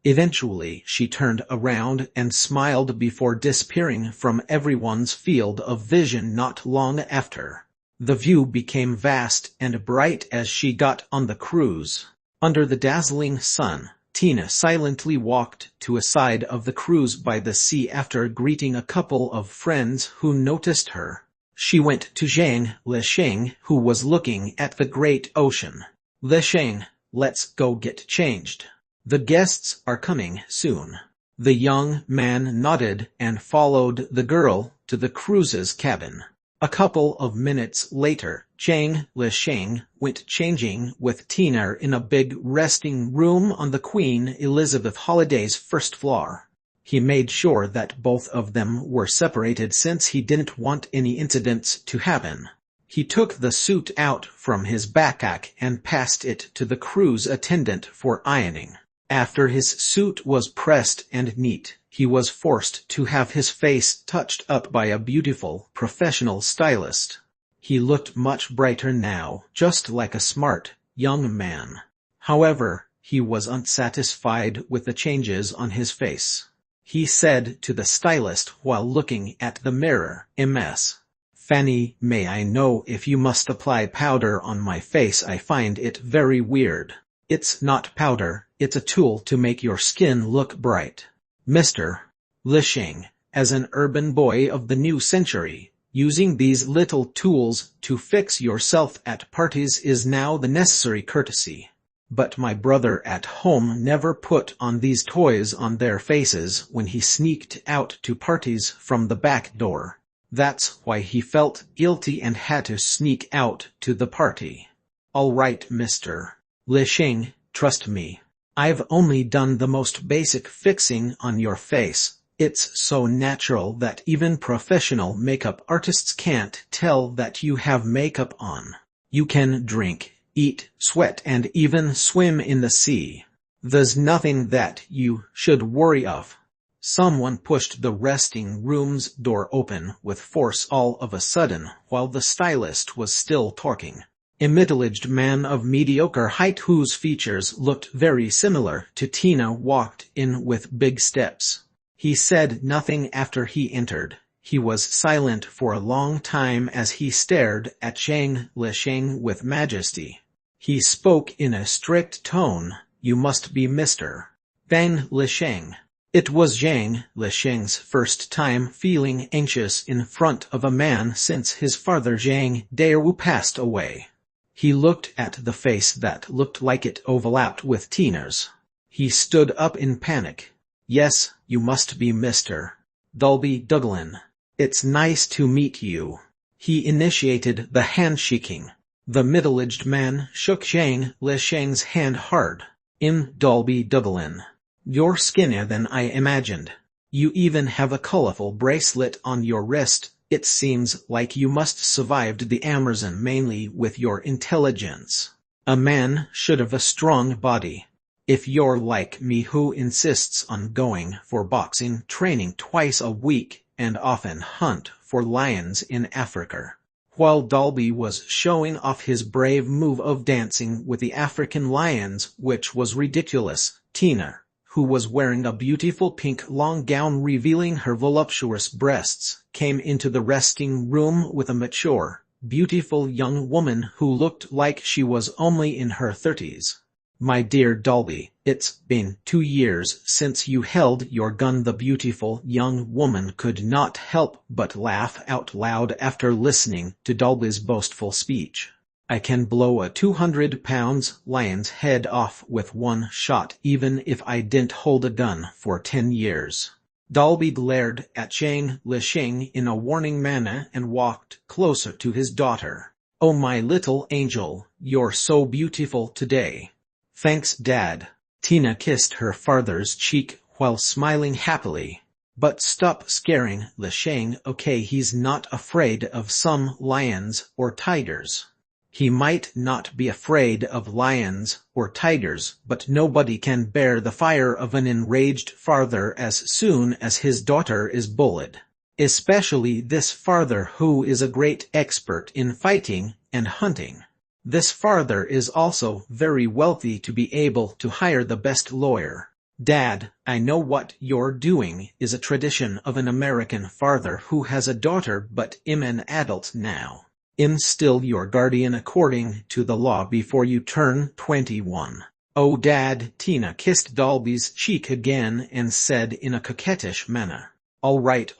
Eventually she turned around and smiled before disappearing from everyone's field of vision. Not long after, the view became vast and bright as she got on the cruise. Under the dazzling sun, Tina silently walked to a side of the cruise by the sea. After greeting a couple of friends who noticed her, she went to Zhang Lisheng, who was looking at the great ocean. "Lisheng, let's go get changed. The guests are coming soon." The young man nodded and followed the girl to the cruise's cabin. A couple of minutes later, Zhang Lisheng went changing with Tina in a big resting room on the Queen Elizabeth Holiday's first floor. He made sure that both of them were separated since he didn't want any incidents to happen. He took the suit out from his backpack and passed it to the cruise attendant for ironing. After his suit was pressed and neat, he was forced to have his face touched up by a beautiful, professional stylist. He looked much brighter now, just like a smart, young man. However, he was unsatisfied with the changes on his face. He said to the stylist while looking at the mirror, "Ms. Fanny, may I know if you must apply powder on my face? I find it very weird." "It's not powder, it's a tool to make your skin look bright." Mr. Lisheng, as an urban boy of the new century, using these little tools to fix yourself at parties is now the necessary courtesy. But my brother at home never put on these toys on their faces when he sneaked out to parties from the back door. That's why he felt guilty and had to sneak out to the party. "All right, Mr. Lisheng, trust me. I've only done the most basic fixing on your face. It's so natural that even professional makeup artists can't tell that you have makeup on. You can drink, eat, sweat, and even swim in the sea. There's nothing that you should worry of." Someone pushed the resting room's door open with force all of a sudden while the stylist was still talking. A middle-aged man of mediocre height whose features looked very similar to Tina walked in with big steps. He said nothing after he entered. He was silent for a long time as he stared at Zhang Lisheng with majesty. He spoke in a strict tone, "You must be Mr. Zhang Lisheng." It was Zhang Lisheng's first time feeling anxious in front of a man since his father Zhang Daowu passed away. He looked at the face that looked like it overlapped with Tina's. He stood up in panic. "Yes, you must be Mr. Dolby Duglin. It's nice to meet you." He initiated the handshaking. The middle-aged man shook Zhang Lisheng's hand hard. Dolby Duglin. You're skinnier than I imagined. You even have a colorful bracelet on your wrist. It seems like you must survived the Amazon mainly with your intelligence. A man should have a strong body. If you're like me who insists on going for boxing training twice a week and often hunt for lions in Africa. While Dolby was showing off his brave move of dancing with the African lions, which was ridiculous, Tina, who was wearing a beautiful pink long gown revealing her voluptuous breasts, came into the resting room with a mature, beautiful young woman who looked like she was only in her 30s. "My dear Dolby, it's been 2 years since you held your gun." The beautiful young woman could not help but laugh out loud after listening to Dolby's boastful speech. "I can blow a 200-pound lion's head off with one shot even if I didn't hold a gun for 10 years. Dolby glared at Zhang Lisheng in a warning manner and walked closer to his daughter. "Oh my little angel, you're so beautiful today." "Thanks, Dad." Tina kissed her father's cheek while smiling happily. "But stop scaring Lisheng, okay? He's not afraid of some lions or tigers." "He might not be afraid of lions or tigers, but nobody can bear the fire of an enraged father as soon as his daughter is bullied. Especially this father who is a great expert in fighting and hunting. This father is also very wealthy to be able to hire the best lawyer." "Dad, I know what you're doing is a tradition of an American father who has a daughter but I'm an adult now. I'm still your guardian according to the law before you turn 21. "Oh Dad." Tina kissed Dolby's cheek again and said in a coquettish manner, all right.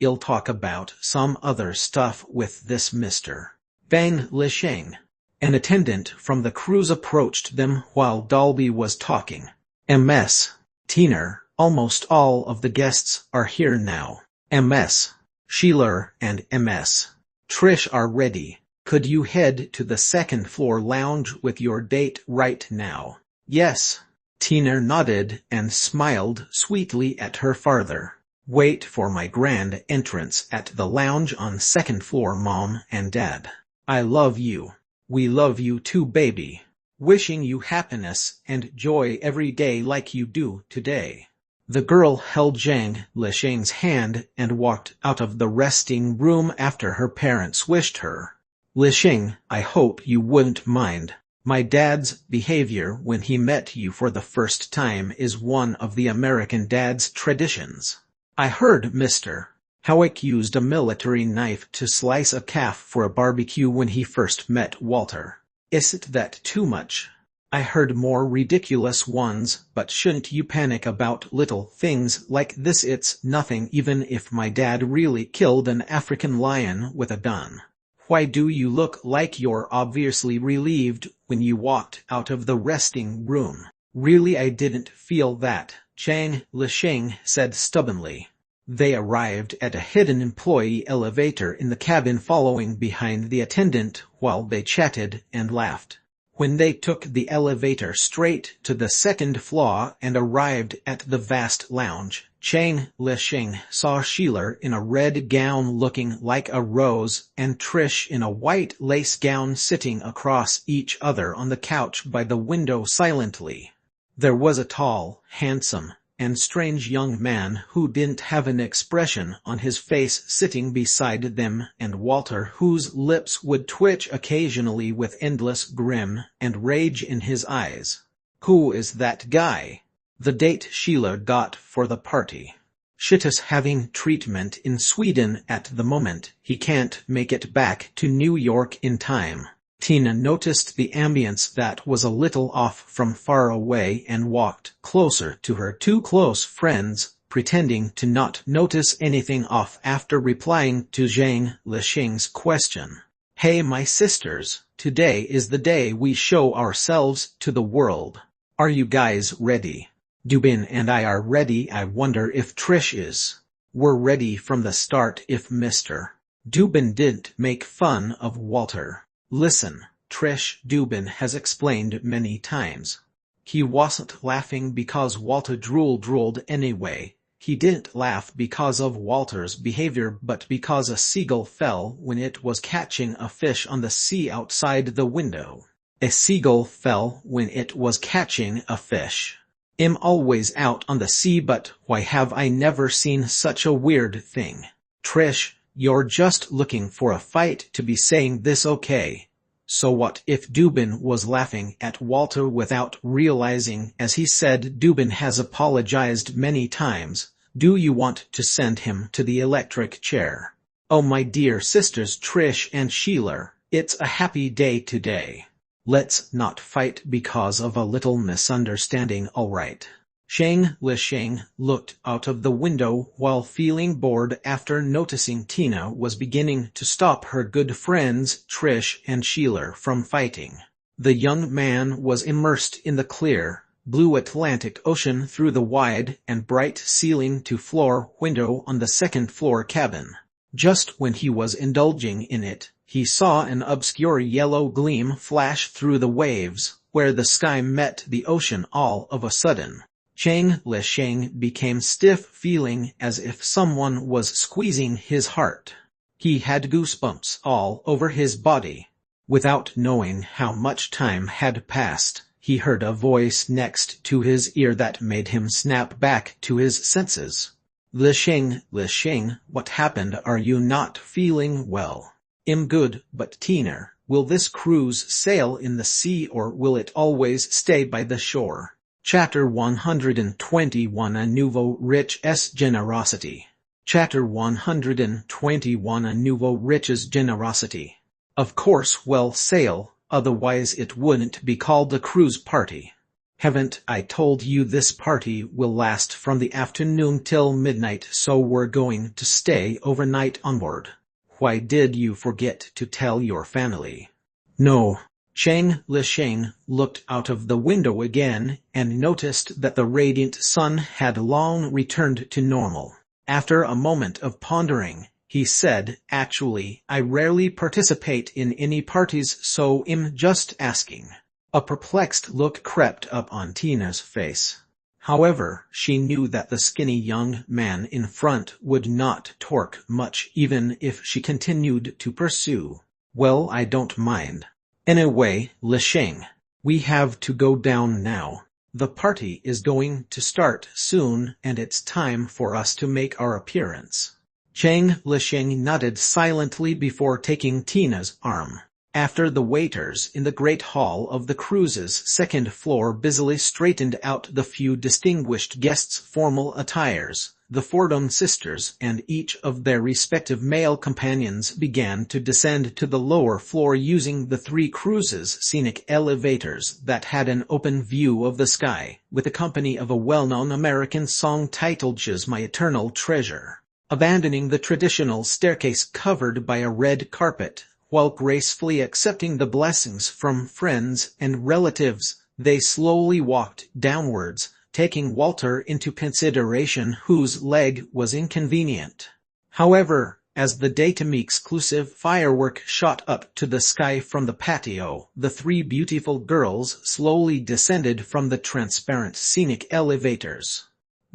I'll talk about some other stuff with this Mr. Zhang Lisheng." An attendant from the cruise approached them while Dolby was talking. "Ms. Tina, Almost all of the guests are here now. Ms. Sheila and Ms. Trish are ready. Could you head to the second floor lounge with your date right now? Yes. Tina nodded and smiled sweetly at her father. Wait for my grand entrance at the lounge on second floor, Mom and Dad. I love you. We love you too, baby. Wishing you happiness and joy every day like you do today. The girl held Zhang Lisheng's hand and walked out of the resting room after her parents wished her. Lisheng, I hope you wouldn't mind. My dad's behavior when he met you for the first time is one of the American dad's traditions. I heard Mr. Howick used a military knife to slice a calf for a barbecue when he first met Walter. Isn't that too much? I heard more ridiculous ones, but shouldn't you panic about little things like this? It's nothing even if my dad really killed an African lion with a gun. Why do you look like you're obviously relieved when you walked out of the resting room? Really, I didn't feel that, Zhang Lisheng said stubbornly. They arrived at a hidden employee elevator in the cabin following behind the attendant while they chatted and laughed. When they took the elevator straight to the second floor and arrived at the vast lounge, Zhang Lisheng saw Sheila in a red gown looking like a rose and Trish in a white lace gown sitting across each other on the couch by the window silently. There was a tall, handsome, and strange young man who didn't have an expression on his face sitting beside them, and Walter, whose lips would twitch occasionally with endless grim and rage in his eyes. Who is that guy? The date Sheila got for the party. Shit is having treatment in Sweden at the moment. He can't make it back to New York in time. Tina noticed the ambience that was a little off from far away and walked closer to her two close friends, pretending to not notice anything off after replying to Zhang Lisheng's question. Hey my sisters, today is the day we show ourselves to the world. Are you guys ready? Dubin and I are ready. I wonder if Trish is. We're ready from the start if Mr. Dubin didn't make fun of Walter. Listen, Trish, Dubin has explained many times. He wasn't laughing because Walter drooled anyway. He didn't laugh because of Walter's behavior but because a seagull fell when it was catching a fish on the sea outside the window. A seagull fell when it was catching a fish. I'm always out on the sea, but why have I never seen such a weird thing? Trish, you're just looking for a fight to be saying this, okay? So what if Dubin was laughing at Walter without realizing? As he said, Dubin has apologized many times. Do you want to send him to the electric chair? Oh my dear sisters Trish and Sheila, it's a happy day today. Let's not fight because of a little misunderstanding, alright? Zhang Lisheng looked out of the window while feeling bored after noticing Tina was beginning to stop her good friends Trish and Sheila from fighting. The young man was immersed in the clear, blue Atlantic Ocean through the wide and bright ceiling-to-floor window on the second-floor cabin. Just when he was indulging in it, he saw an obscure yellow gleam flash through the waves, where the sky met the ocean all of a sudden. Zhang Lisheng became stiff, feeling as if someone was squeezing his heart. He had goosebumps all over his body. Without knowing how much time had passed, he heard a voice next to his ear that made him snap back to his senses. Lisheng, what happened? Are you not feeling well? I'm good, but Tina, will this cruise sail in the sea or will it always stay by the shore? Chapter 121 A Nouveau Rich's Generosity. Chapter 121 A Nouveau Rich's Generosity. Of course we'll sail, otherwise it wouldn't be called a cruise party. Haven't I told you this party will last from the afternoon till midnight, so we're going to stay overnight on board. Why did you forget to tell your family? No, Chang Lisheng looked out of the window again and noticed that the radiant sun had long returned to normal. After a moment of pondering, he said, "Actually, I rarely participate in any parties, so I'm just asking." A perplexed look crept up on Tina's face. However, she knew that the skinny young man in front would not torque much even if she continued to pursue. "Well, I don't mind. Anyway, Lisheng, we have to go down now. The party is going to start soon and it's time for us to make our appearance." Chang Lisheng nodded silently before taking Tina's arm. After the waiters in the great hall of the cruise's second floor busily straightened out the few distinguished guests' formal attires, the Fordham sisters and each of their respective male companions began to descend to the lower floor using the three cruises' scenic elevators that had an open view of the sky, with the company of a well-known American song titled "She's My Eternal Treasure." Abandoning the traditional staircase covered by a red carpet, while gracefully accepting the blessings from friends and relatives, they slowly walked downwards, taking Walter into consideration, whose leg was inconvenient. However, as the daytime-exclusive firework shot up to the sky from the patio, the three beautiful girls slowly descended from the transparent scenic elevators.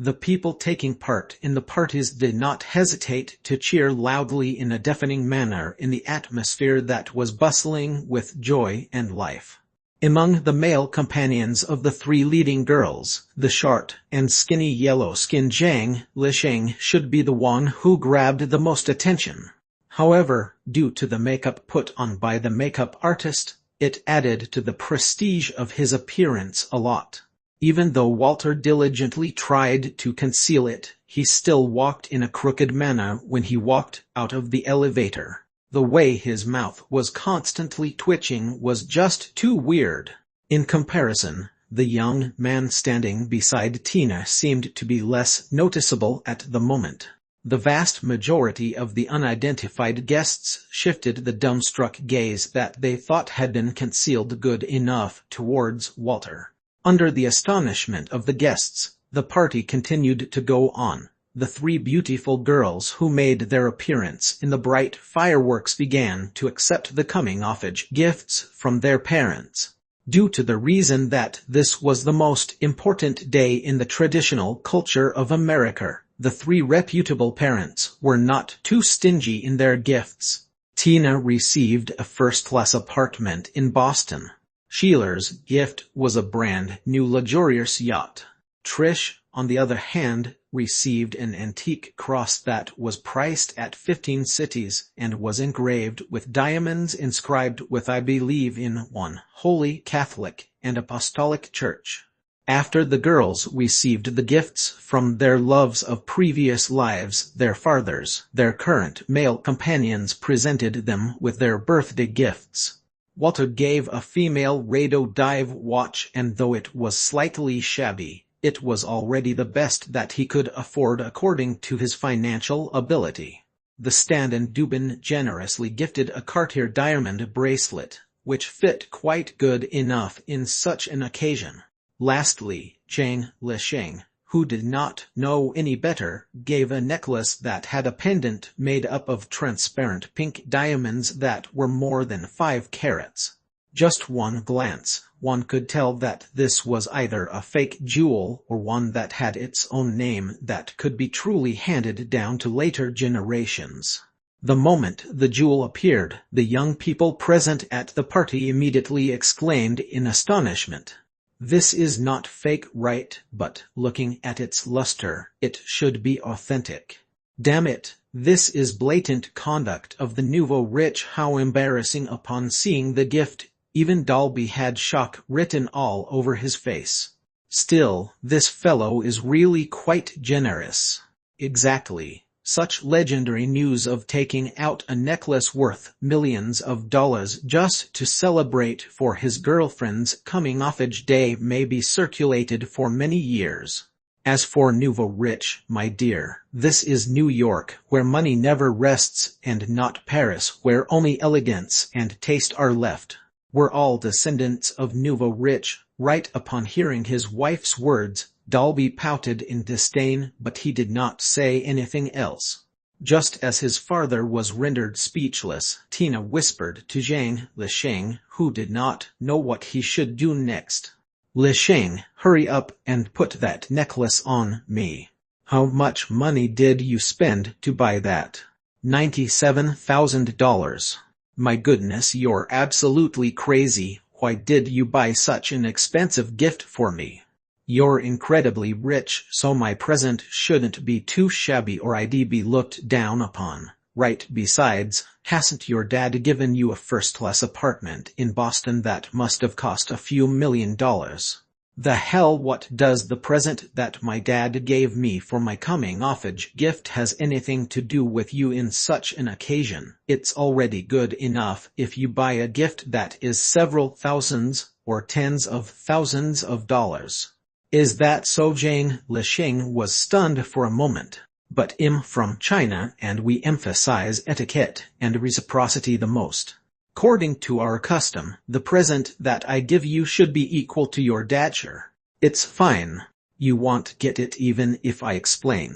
The people taking part in the parties did not hesitate to cheer loudly in a deafening manner in the atmosphere that was bustling with joy and life. Among the male companions of the three leading girls, the short and skinny yellow-skinned Chang Lisheng should be the one who grabbed the most attention. However, due to the makeup put on by the makeup artist, it added to the prestige of his appearance a lot. Even though Walter diligently tried to conceal it, he still walked in a crooked manner when he walked out of the elevator. The way his mouth was constantly twitching was just too weird. In comparison, the young man standing beside Tina seemed to be less noticeable at the moment. The vast majority of the unidentified guests shifted the dumbstruck gaze that they thought had been concealed good enough towards Walter. Under the astonishment of the guests, the party continued to go on. The three beautiful girls who made their appearance in the bright fireworks began to accept the coming-of-age gifts from their parents. Due to the reason that this was the most important day in the traditional culture of America, the three reputable parents were not too stingy in their gifts. Tina received a first-class apartment in Boston. Sheeler's gift was a brand-new luxurious yacht. Trish, on the other hand, received an antique cross that was priced at 15 cities and was engraved with diamonds inscribed with "I believe in one holy Catholic and Apostolic Church." After the girls received the gifts from their loves of previous lives, their fathers, their current male companions presented them with their birthday gifts. Walter gave a female radio dive watch, and though it was slightly shabby, it was already the best that he could afford according to his financial ability. The Stand and Dubin generously gifted a Cartier diamond bracelet, which fit quite good enough in such an occasion. Lastly, Chang Lisheng, who did not know any better, gave a necklace that had a pendant made up of transparent pink diamonds that were more than 5 carats. Just one glance, one could tell that this was either a fake jewel or one that had its own name that could be truly handed down to later generations. The moment the jewel appeared, the young people present at the party immediately exclaimed in astonishment, "This is not fake, right? But looking at its luster, it should be authentic. Damn it, this is blatant conduct of the nouveau rich. How embarrassing!" Upon seeing the gift, even Dalby had shock written all over his face. "Still, this fellow is really quite generous." Exactly. Such legendary news of taking out a necklace worth millions of dollars just to celebrate for his girlfriend's coming-of-age day may be circulated for many years. As for nouveau rich, my dear, this is New York, where money never rests, and not Paris, where only elegance and taste are left. We're all descendants of nouveau rich. Right upon hearing his wife's words, Dalby pouted in disdain, but he did not say anything else. Just as his father was rendered speechless, Tina whispered to Zhang Lisheng, who did not know what he should do next. Lisheng, hurry up and put that necklace on me. How much money did you spend to buy that? $97,000. My goodness, you're absolutely crazy. Why did you buy such an expensive gift for me? You're incredibly rich, so my present shouldn't be too shabby or I'd be looked down upon, right? Besides, hasn't your dad given you a first-class apartment in Boston that must have cost a few $1,000,000? The hell, what does the present that my dad gave me for my coming-of-age gift has anything to do with you in such an occasion? It's already good enough if you buy a gift that is several thousands or tens of thousands of dollars. Is that so? Zhang Lisheng was stunned for a moment. But I'm from China and we emphasize etiquette and reciprocity the most. According to our custom, the present that I give you should be equal to your dature. It's fine. You won't get it even if I explain.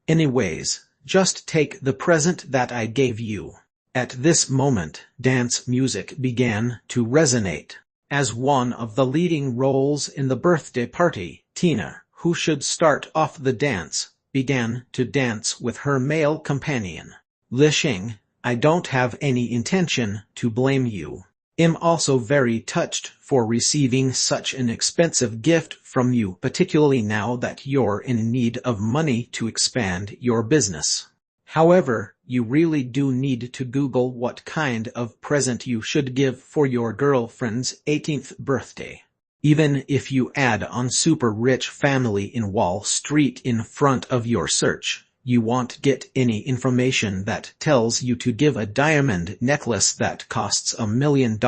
Anyways, just take the present that I gave you. At this moment, dance music began to resonate. As one of the leading roles in the birthday party, Tina, who should start off the dance, began to dance with her male companion. Lisheng, I don't have any intention to blame you. I'm also very touched for receiving such an expensive gift from you, particularly now that you're in need of money to expand your business. However, you really do need to Google what kind of present you should give for your girlfriend's 18th birthday. Even if you add on super rich family in Wall Street in front of your search, you won't get any information that tells you to give a diamond necklace that costs $1 million.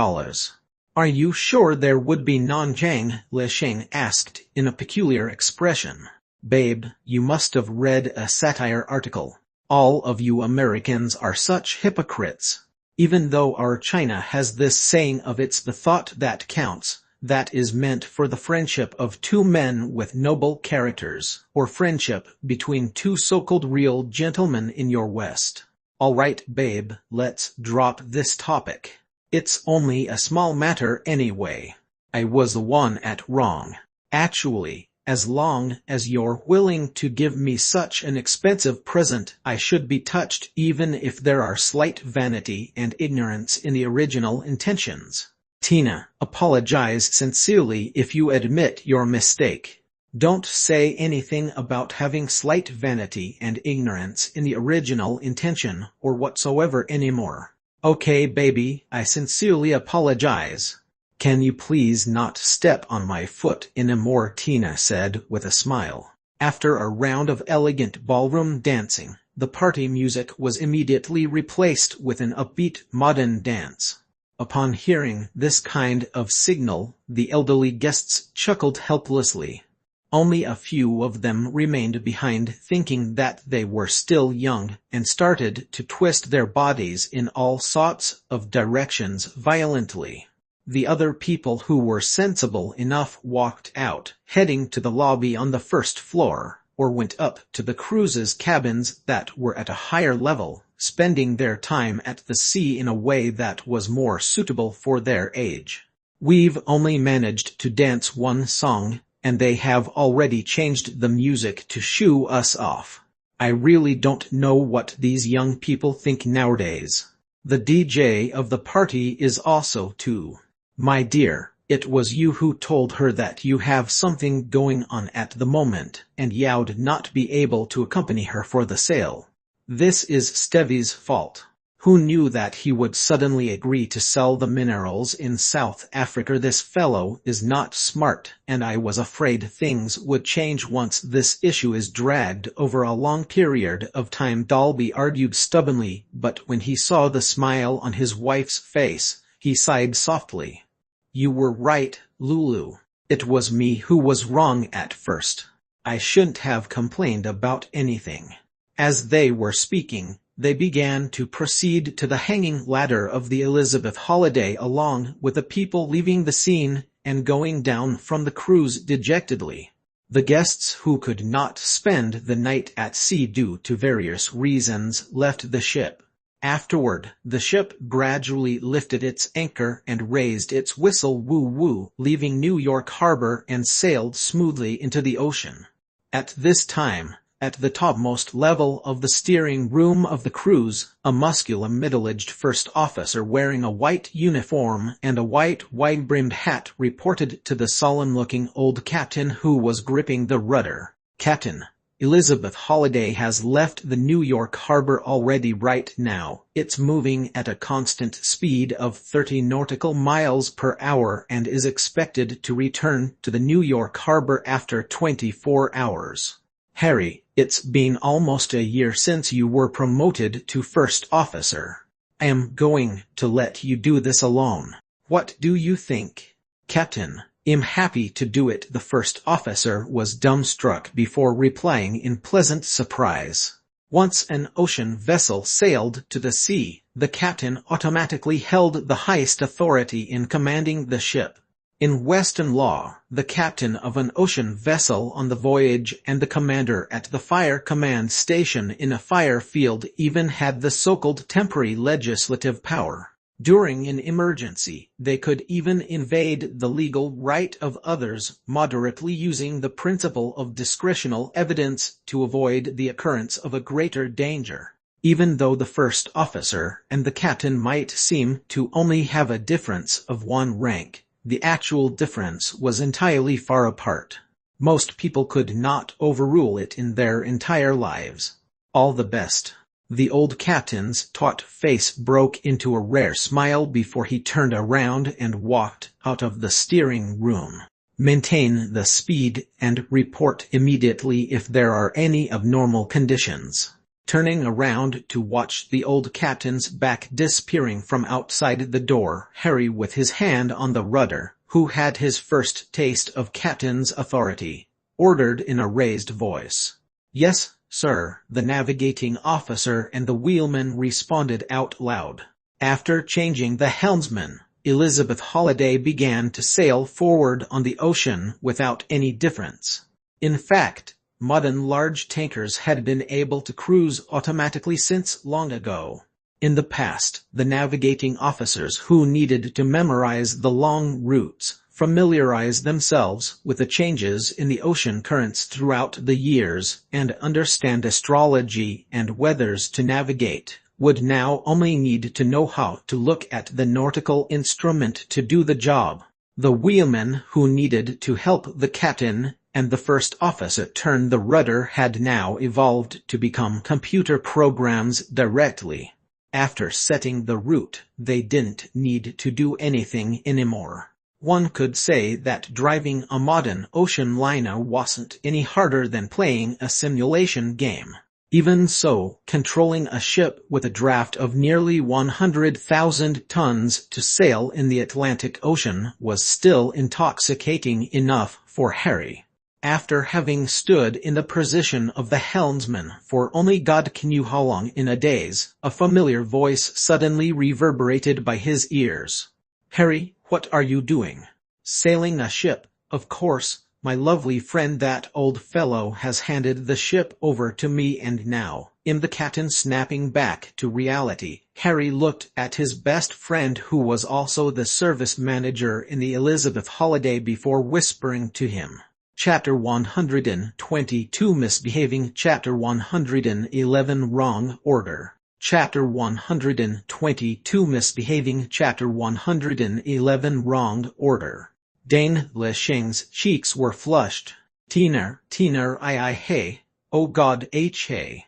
Are you sure there would be none? Zhang Lisheng asked in a peculiar expression. Babe, you must have read a satire article. All of you Americans are such hypocrites. Even though our China has this saying of it's the thought that counts, that is meant for the friendship of two men with noble characters, or friendship between two so-called real gentlemen in your West. All right, babe, let's drop this topic. It's only a small matter anyway. I was the one at wrong. Actually, as long as you're willing to give me such an expensive present, I should be touched even if there are slight vanity and ignorance in the original intentions. Tina, apologize sincerely if you admit your mistake. Don't say anything about having slight vanity and ignorance in the original intention or whatsoever anymore. Okay, baby, I sincerely apologize. Can you please not step on my foot anymore? Tina said with a smile. After a round of elegant ballroom dancing, the party music was immediately replaced with an upbeat modern dance. Upon hearing this kind of signal, the elderly guests chuckled helplessly. Only a few of them remained behind, thinking that they were still young, and started to twist their bodies in all sorts of directions violently. The other people who were sensible enough walked out, heading to the lobby on the first floor, or went up to the cruises cabins that were at a higher level, spending their time at the sea in a way that was more suitable for their age. We've only managed to dance one song, and they have already changed the music to shoo us off. I really don't know what these young people think nowadays. The DJ of the party is also too. My dear, it was you who told her that you have something going on at the moment, and you'd not be able to accompany her for the sale. This is Stevie's fault. Who knew that he would suddenly agree to sell the minerals in South Africa? This fellow is not smart, and I was afraid things would change once this issue is dragged over a long period of time, Dalby argued stubbornly, but when he saw the smile on his wife's face, he sighed softly. You were right, Lulu. It was me who was wrong at first. I shouldn't have complained about anything. As they were speaking, They began to proceed to the hanging ladder of the Elizabeth Holiday along with the people leaving the scene and going down from the cruise dejectedly. The guests who could not spend the night at sea due to various reasons left the ship. Afterward, the ship gradually lifted its anchor and raised its whistle woo-woo, leaving New York Harbor and sailed smoothly into the ocean. At this time, at the topmost level of the steering room of the cruise, a muscular middle-aged first officer wearing a white uniform and a white wide-brimmed hat reported to the solemn-looking old captain who was gripping the rudder. "Captain, Elizabeth Holiday has left the New York harbor already right now. It's moving at a constant speed of 30 nautical miles per hour and is expected to return to the New York harbor after 24 hours. Harry, it's been almost a year since you were promoted to first officer. I am going to let you do this alone. What do you think?" "Captain, I'm happy to do it." The first officer was dumbstruck before replying in pleasant surprise. Once an ocean vessel sailed to the sea, the captain automatically held the highest authority in commanding the ship. In Western law, the captain of an ocean vessel on the voyage and the commander at the fire command station in a fire field even had the so-called temporary legislative power. During an emergency, they could even invade the legal right of others, moderately using the principle of discretional evidence to avoid the occurrence of a greater danger. Even though the first officer and the captain might seem to only have a difference of one rank, the actual difference was entirely far apart. Most people could not overrule it in their entire lives. "All the best." The old captain's taut face broke into a rare smile before he turned around and walked out of the steering room. "Maintain the speed and report immediately if there are any abnormal conditions." Turning around to watch the old captain's back disappearing from outside the door, Harry, with his hand on the rudder, who had his first taste of captain's authority, ordered in a raised voice. "Yes, sir," the navigating officer and the wheelman responded out loud. After changing the helmsman, Elizabeth Holiday began to sail forward on the ocean without any difference. In fact, modern large tankers had been able to cruise automatically since long ago. In the past, the navigating officers who needed to memorize the long routes, familiarize themselves with the changes in the ocean currents throughout the years, and understand astrology and weathers to navigate, would now only need to know how to look at the nautical instrument to do the job. The wheelmen who needed to help the captain and the first officer turn the rudder had now evolved to become computer programs directly. After setting the route, they didn't need to do anything anymore. One could say that driving a modern ocean liner wasn't any harder than playing a simulation game. Even so, controlling a ship with a draft of nearly 100,000 tons to sail in the Atlantic Ocean was still intoxicating enough for Harry. After having stood in the position of the helmsman for only God knew how long in a daze, a familiar voice suddenly reverberated by his ears. "Harry, what are you doing?" "Sailing a ship, of course, my lovely friend. That old fellow has handed the ship over to me and now I'm the captain." Snapping back to reality, Harry looked at his best friend who was also the service manager in the Elizabeth Holiday before whispering to him. Chapter 122 Misbehaving. Chapter 111 Wrong Order. Chapter 122 Misbehaving. Chapter 111 Wrong Order. Dane Lishing's cheeks were flushed. Teener, hey, oh God, hey.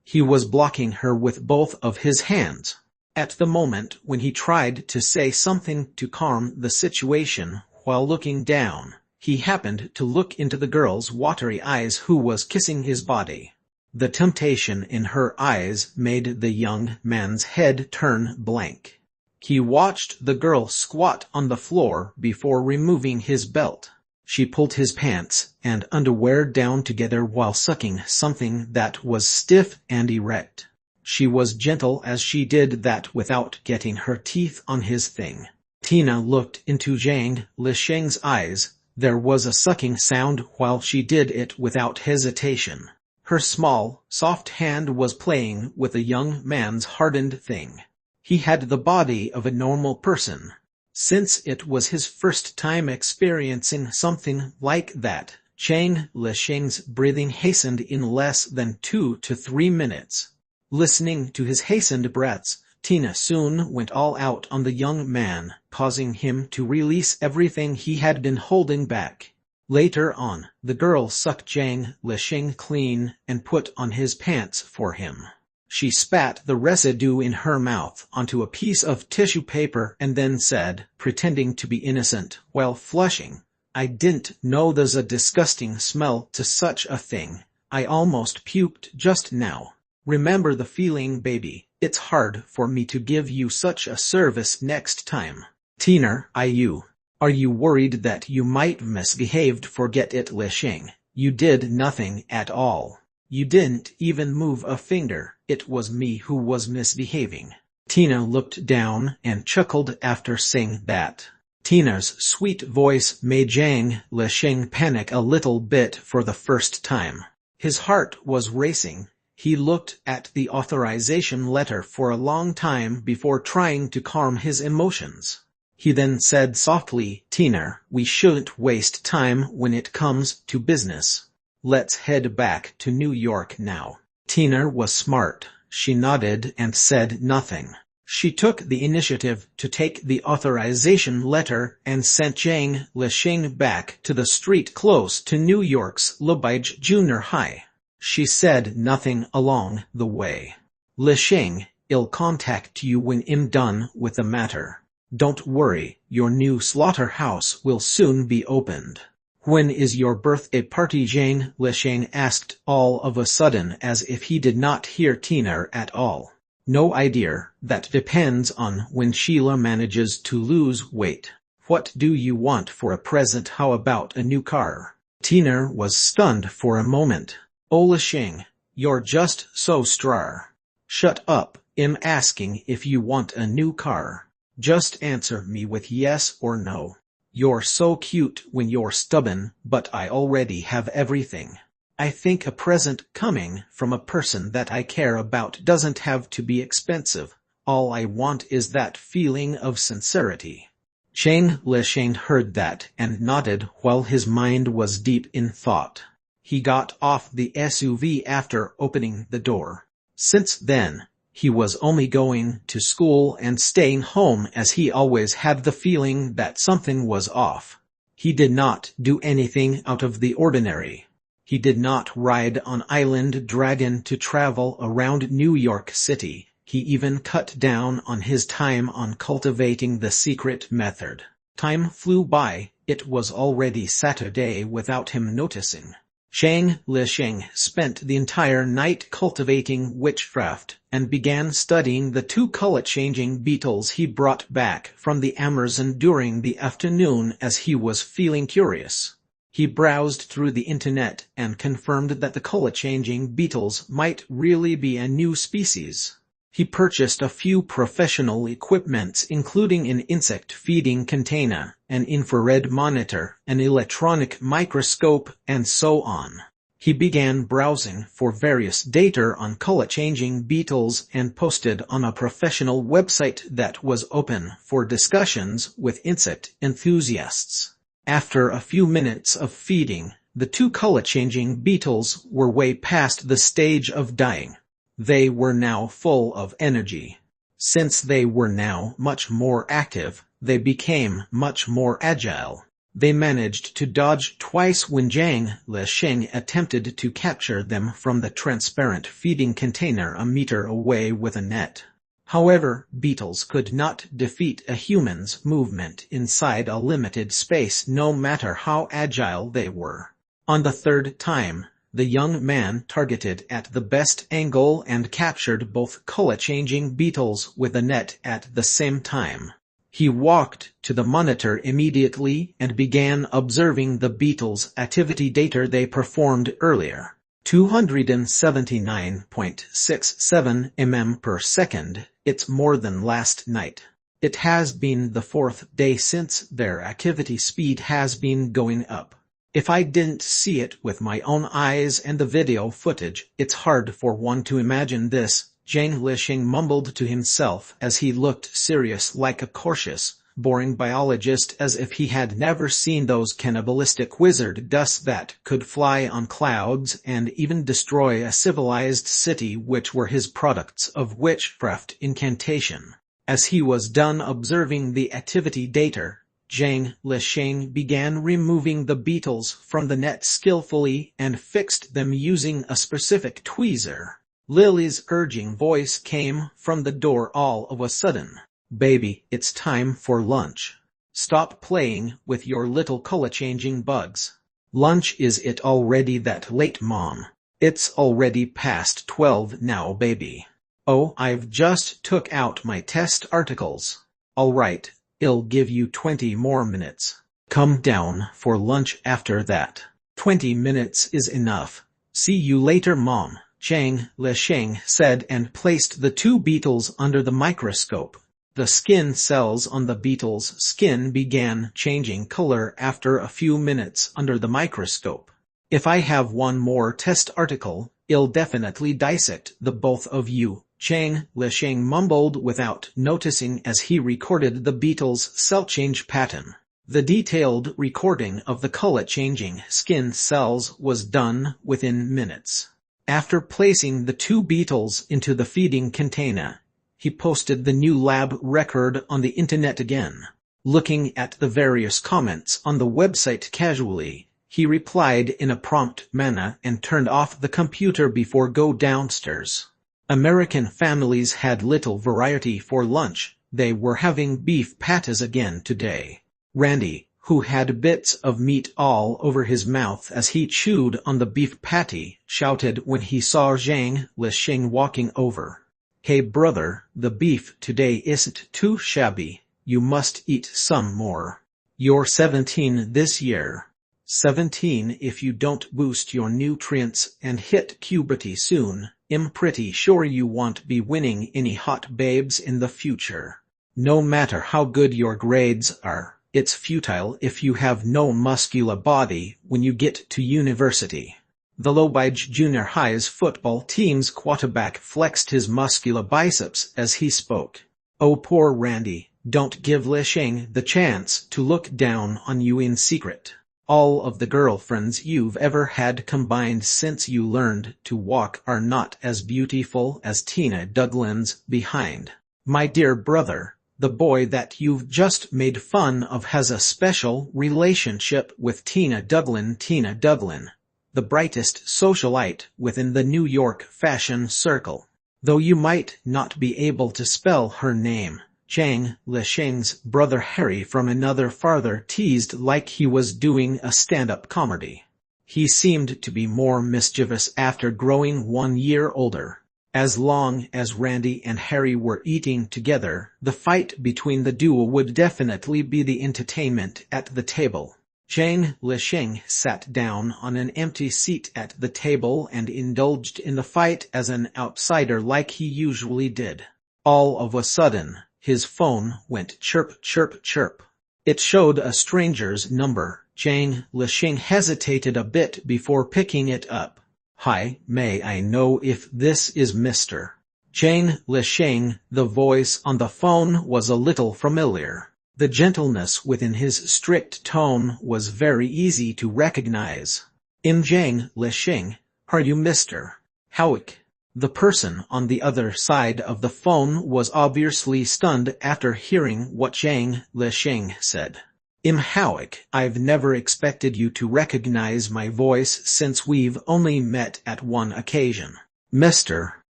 He was blocking her with both of his hands. At the moment when he tried to say something to calm the situation while looking down, he happened to look into the girl's watery eyes who was kissing his body. The temptation in her eyes made the young man's head turn blank. He watched the girl squat on the floor before removing his belt. She pulled his pants and underwear down together while sucking something that was stiff and erect. She was gentle as she did that without getting her teeth on his thing. Tina looked into Zhang Lisheng's eyes. There was a sucking sound while she did it without hesitation. Her small, soft hand was playing with a young man's hardened thing. He had the body of a normal person. Since it was his first time experiencing something like that, Zhang Lisheng's breathing hastened in less than 2 to 3 minutes. Listening to his hastened breaths, Tina soon went all out on the young man, causing him to release everything he had been holding back. Later on, the girl sucked Zhang Lisheng clean and put on his pants for him. She spat the residue in her mouth onto a piece of tissue paper and then said, pretending to be innocent while flushing, "I didn't know there's a disgusting smell to such a thing. I almost puked just now. Remember the feeling, baby. It's hard for me to give you such a service next time." Tina, are you worried that you might misbehaved? Forget it, Lisheng. You did nothing at all. You didn't even move a finger. It was me who was misbehaving. Tina looked down and chuckled after saying that. Tina's sweet voice made Zhang Lisheng panic a little bit for the first time. His heart was racing. He looked at the authorization letter for a long time before trying to calm his emotions. He then said softly, "Tina, we shouldn't waste time when it comes to business. Let's head back to New York now." Tina was smart. She nodded and said nothing. She took the initiative to take the authorization letter and sent Zhang Lisheng back to the street close to New York's Lubage Junior High. She said nothing along the way. "Lisheng, I'll contact you when I'm done with the matter. Don't worry, your new slaughterhouse will soon be opened." "When is your birthday party?" Zhang Lisheng asked all of a sudden as if he did not hear Tina at all. "No idea, that depends on when Sheila manages to lose weight." "What do you want for a present? How about a new car?" Tina was stunned for a moment. "Oh Lisheng, you're just so star." "Shut up, I'm asking if you want a new car. Just answer me with yes or no. You're so cute when you're stubborn, but I already have everything. I think a present coming from a person that I care about doesn't have to be expensive. All I want is that feeling of sincerity." Zhang Lisheng heard that and nodded while his mind was deep in thought. He got off the SUV after opening the door. Since then, he was only going to school and staying home as he always had the feeling that something was off. He did not do anything out of the ordinary. He did not ride on Island Dragon to travel around New York City. He even cut down on his time on cultivating the secret method. Time flew by. It was already Saturday without him noticing. Zhang Lisheng spent the entire night cultivating witchcraft and began studying the 2 color-changing beetles he brought back from the Amazon during the afternoon as he was feeling curious. He browsed through the internet and confirmed that the color-changing beetles might really be a new species. He purchased a few professional equipments including an insect feeding container, an infrared monitor, an electronic microscope, and so on. He began browsing for various data on color-changing beetles and posted on a professional website that was open for discussions with insect enthusiasts. After a few minutes of feeding, the 2 color-changing beetles were way past the stage of dying. They were now full of energy. Since they were now much more active, they became much more agile. They managed to dodge twice when Zhang Lisheng attempted to capture them from the transparent feeding container a meter away with a net. However, beetles could not defeat a human's movement inside a limited space no matter how agile they were. On the 3rd time, the young man targeted at the best angle and captured both color-changing beetles with a net at the same time. He walked to the monitor immediately and began observing the beetles' activity data they performed earlier. 279.67 mm per second. It's more than last night. It has been the 4th day since their activity speed has been going up. If I didn't see it with my own eyes and the video footage, it's hard for one to imagine this, Zhang Lisheng mumbled to himself as he looked serious like a cautious, boring biologist, as if he had never seen those cannibalistic wizard dusts that could fly on clouds and even destroy a civilized city, which were his products of witchcraft incantation. As he was done observing the activity data, Zhang Lisheng began removing the beetles from the net skillfully and fixed them using a specific tweezer. Lily's urging voice came from the door all of a sudden. "Baby, it's time for lunch. Stop playing with your little color-changing bugs." "Lunch? Is it already that late, Mom?" "It's already past 12 now, baby." "Oh, I've just took out my test articles." "All right, I'll give you 20 more minutes. Come down for lunch after that." 20 minutes is enough. "See you later, Mom," Zhang Lisheng said and placed the 2 beetles under the microscope. The skin cells on the beetle's skin began changing color after a few minutes under the microscope. "If I have one more test article, I'll definitely dissect the both of you," Zhang Lisheng mumbled without noticing as he recorded the beetle's cell change pattern. The detailed recording of the color-changing skin cells was done within minutes. After placing the 2 beetles into the feeding container, he posted the new lab record on the internet again. Looking at the various comments on the website casually, he replied in a prompt manner and turned off the computer before go downstairs. American families had little variety for lunch. They were having beef patties again today. Randy, who had bits of meat all over his mouth as he chewed on the beef patty, shouted when he saw Zhang Lisheng walking over. "Hey brother, the beef today isn't too shabby. You must eat some more. You're 17 this year. 17 if you don't boost your nutrients and hit puberty soon. I'm pretty sure you won't be winning any hot babes in the future. No matter how good your grades are, it's futile if you have no muscular body when you get to university." The Lowbridge Junior High's football team's quarterback flexed his muscular biceps as he spoke. "Oh, poor Randy, don't give Lisheng the chance to look down on you in secret. All of the girlfriends you've ever had combined since you learned to walk are not as beautiful as Tina Douglin's behind. My dear brother, the boy that you've just made fun of has a special relationship with Tina Douglin. Tina Douglin, the brightest socialite within the New York fashion circle. Though you might not be able to spell her name." Zhang Lisheng's brother Harry from another father teased like he was doing a stand-up comedy. He seemed to be more mischievous after growing 1 year older. As long as Randy and Harry were eating together, the fight between the duo would definitely be the entertainment at the table. Zhang Lisheng sat down on an empty seat at the table and indulged in the fight as an outsider like he usually did. All of a sudden, his phone went chirp chirp chirp. It showed a stranger's number. Zhang Lisheng hesitated a bit before picking it up. "Hi, may I know if this is Mr. Zhang Lisheng?" The voice on the phone was a little familiar. The gentleness within his strict tone was very easy to recognize. "I'm Zhang Lisheng. Are you Mr. Howick?" The person on the other side of the phone was obviously stunned after hearing what Zhang Lisheng said. "I'm Howick. I've never expected you to recognize my voice since we've only met at one occasion." "Mr.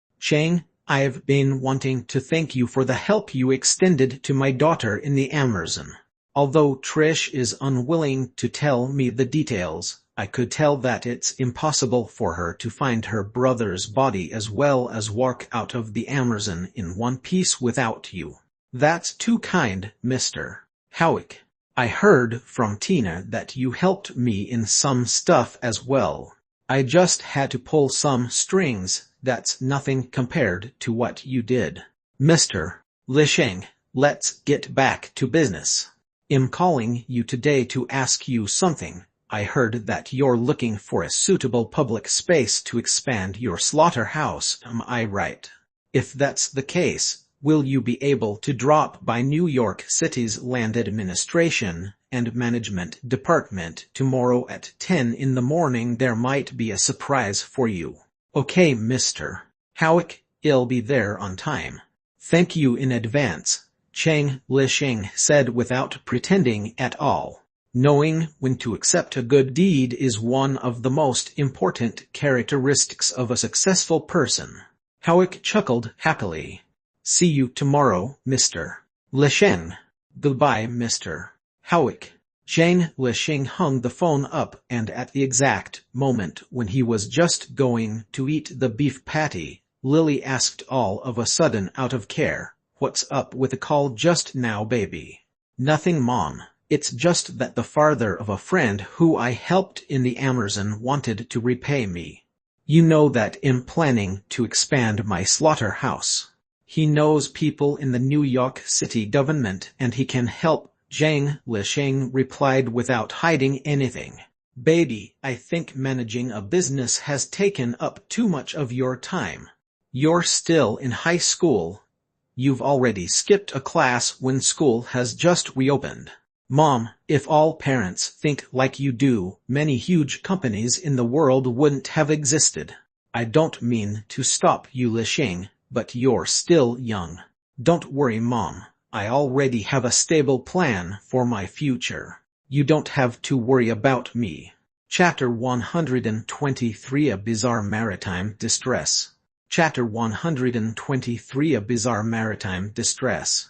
Zhang, I've been wanting to thank you for the help you extended to my daughter in the Amazon. Although Trish is unwilling to tell me the details, I could tell that it's impossible for her to find her brother's body as well as walk out of the Amazon in one piece without you." "That's too kind, Mr. Howick. I heard from Tina that you helped me in some stuff as well." I just had to pull some strings. That's nothing compared to what you did. Mr. Lisheng, let's get back to business. I'm calling you today to ask you something. I heard that you're looking for a suitable public space to expand your slaughterhouse, am I right? If that's the case, will you be able to drop by New York City's Land Administration and Management Department tomorrow at 10 in the morning? There might be a surprise for you. Okay, Mr. Howick, I'll be there on time. Thank you in advance, Cheng Lisheng said without pretending at all. Knowing when to accept a good deed is one of the most important characteristics of a successful person. Howick chuckled happily. See you tomorrow, Mr. Lisheng. Goodbye, Mr. Howick. Cheng Lisheng hung the phone up, and at the exact moment when he was just going to eat the beef patty, Lily asked all of a sudden out of care, "What's up with the call just now, baby?" "Nothing, Mom. It's just that the father of a friend who I helped in the Amazon wanted to repay me. You know that I'm planning to expand my slaughterhouse. He knows people in the New York City government and he can help," Cheng Lisheng replied without hiding anything. "Baby, I think managing a business has taken up too much of your time. You're still in high school. You've already skipped a class when school has just reopened. Mom, if all parents think like you do, many huge companies in the world wouldn't have existed. I don't mean to stop you, Lisheng, but you're still young. Don't worry, Mom. I already have a stable plan for my future. You don't have to worry about me." Chapter 123: A Bizarre Maritime Distress. Chapter 123: A Bizarre Maritime Distress.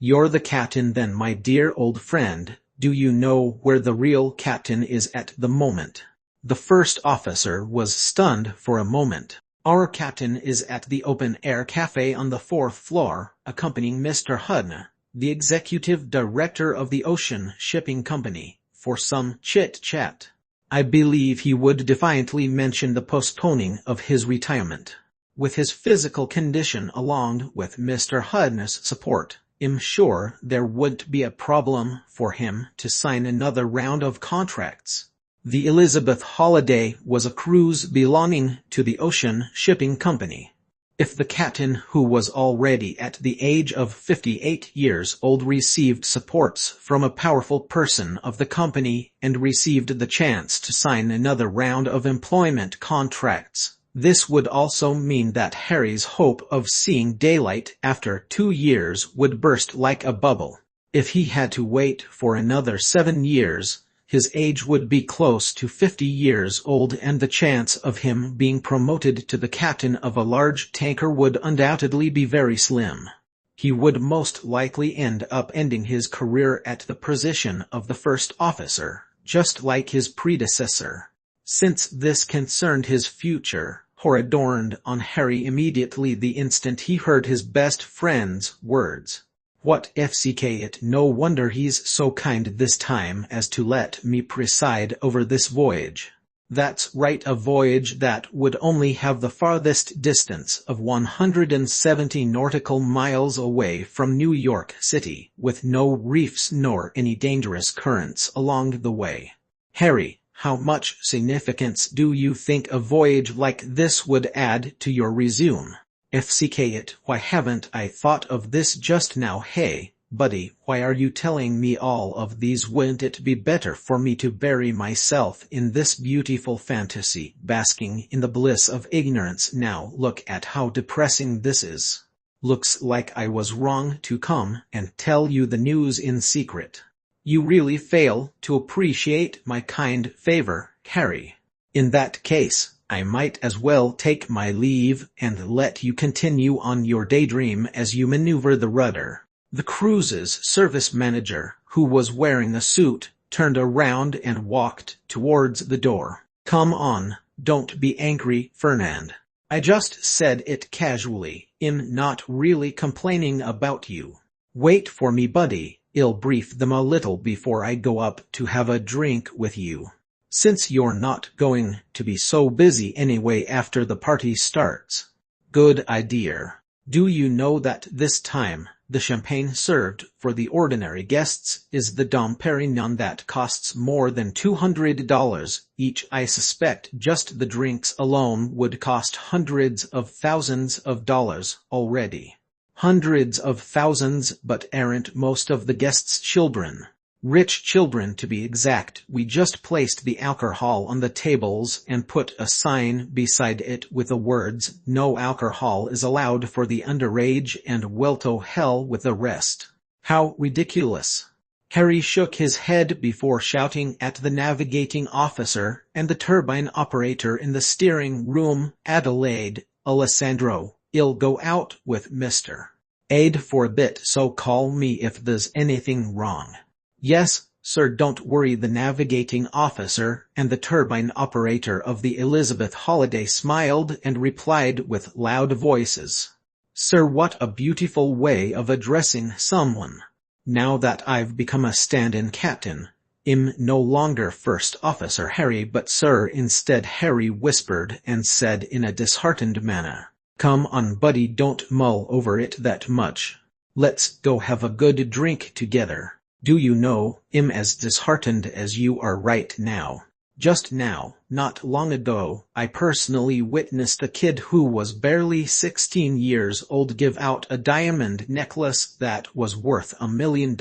"You're the captain then, my dear old friend. Do you know where the real captain is at the moment?" The first officer was stunned for a moment. "Our captain is at the open-air cafe on the 4th floor, accompanying Mr. Hudson, the executive director of the Ocean Shipping Company, for some chit-chat. I believe he would defiantly mention the postponing of his retirement. With his physical condition along with Mr. Hudson's support, I'm sure there wouldn't be a problem for him to sign another round of contracts." The Elizabeth Holiday was a cruise belonging to the Ocean Shipping Company. If the captain, who was already at the age of 58 years old, received supports from a powerful person of the company and received the chance to sign another round of employment contracts, this would also mean that Harry's hope of seeing daylight after 2 years would burst like a bubble. If he had to wait for another 7 years, his age would be close to 50 years old, and the chance of him being promoted to the captain of a large tanker would undoubtedly be very slim. He would most likely end up ending his career at the position of the first officer, just like his predecessor. Since this concerned his future, horror dawned on Harry immediately the instant he heard his best friend's words. "What FCK it? No wonder he's so kind this time as to let me preside over this voyage." "That's right, a voyage that would only have the farthest distance of 170 nautical miles away from New York City, with no reefs nor any dangerous currents along the way. Harry, how much significance do you think a voyage like this would add to your resume?" "FCK it, why haven't I thought of this just now? Hey, buddy, why are you telling me all of these? Wouldn't it be better for me to bury myself in this beautiful fantasy, basking in the bliss of ignorance? Now look at how depressing this is. Looks like I was wrong to come and tell you the news in secret. You really fail to appreciate my kind favor, Harry. In that case, I might as well take my leave and let you continue on your daydream as you maneuver the rudder." The cruise's service manager, who was wearing a suit, turned around and walked towards the door. "Come on, don't be angry, Fernand. I just said it casually. I'm not really complaining about you. Wait for me, buddy. I'll brief them a little before I go up to have a drink with you." Since you're not going to be so busy anyway after the party starts. Good idea. Do you know that this time, the champagne served for the ordinary guests is the Dom Perignon that costs more than $200 each? I suspect just the drinks alone would cost hundreds of thousands of dollars already. Hundreds of thousands, but aren't most of the guests children? Rich children to be exact. We just placed the alcohol on the tables and put a sign beside it with the words, "No alcohol is allowed for the underage," and "Well to hell with the rest." How ridiculous. Harry shook his head before shouting at the navigating officer and the turbine operator in the steering room, "Adelaide, Alessandro, I'll go out with Mr. Aid for a bit, so call me if there's anything wrong." "Yes, sir, don't worry." The navigating officer and the turbine operator of the Elizabeth Holiday smiled and replied with loud voices. "Sir, what a beautiful way of addressing someone. Now that I've become a stand-in captain, I'm no longer first officer Harry but sir instead," Harry whispered and said in a disheartened manner. "Come on, buddy, don't mull over it that much. Let's go have a good drink together. Do you know, I'm as disheartened as you are right now. Just now, not long ago, I personally witnessed a kid who was barely 16 years old give out a diamond necklace that was worth $1 million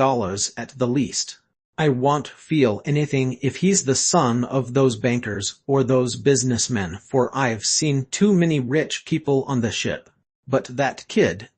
at the least. I won't feel anything if he's the son of those bankers or those businessmen, for I've seen too many rich people on the ship. But that kid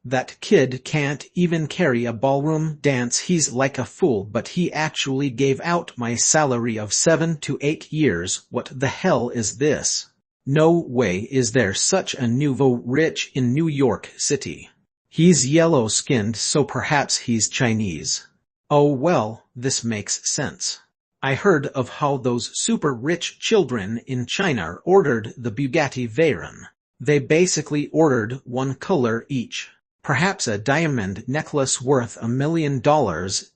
can't even carry a ballroom dance. He's like a fool, but he actually gave out my salary of 7 to 8 years. What the hell is this? No way is there such a nouveau rich in New York City. He's yellow-skinned, so perhaps he's Chinese. Oh well, this makes sense. I heard of how those super-rich children in China ordered the Bugatti Veyron. They basically ordered one color each. Perhaps a diamond necklace worth $1 million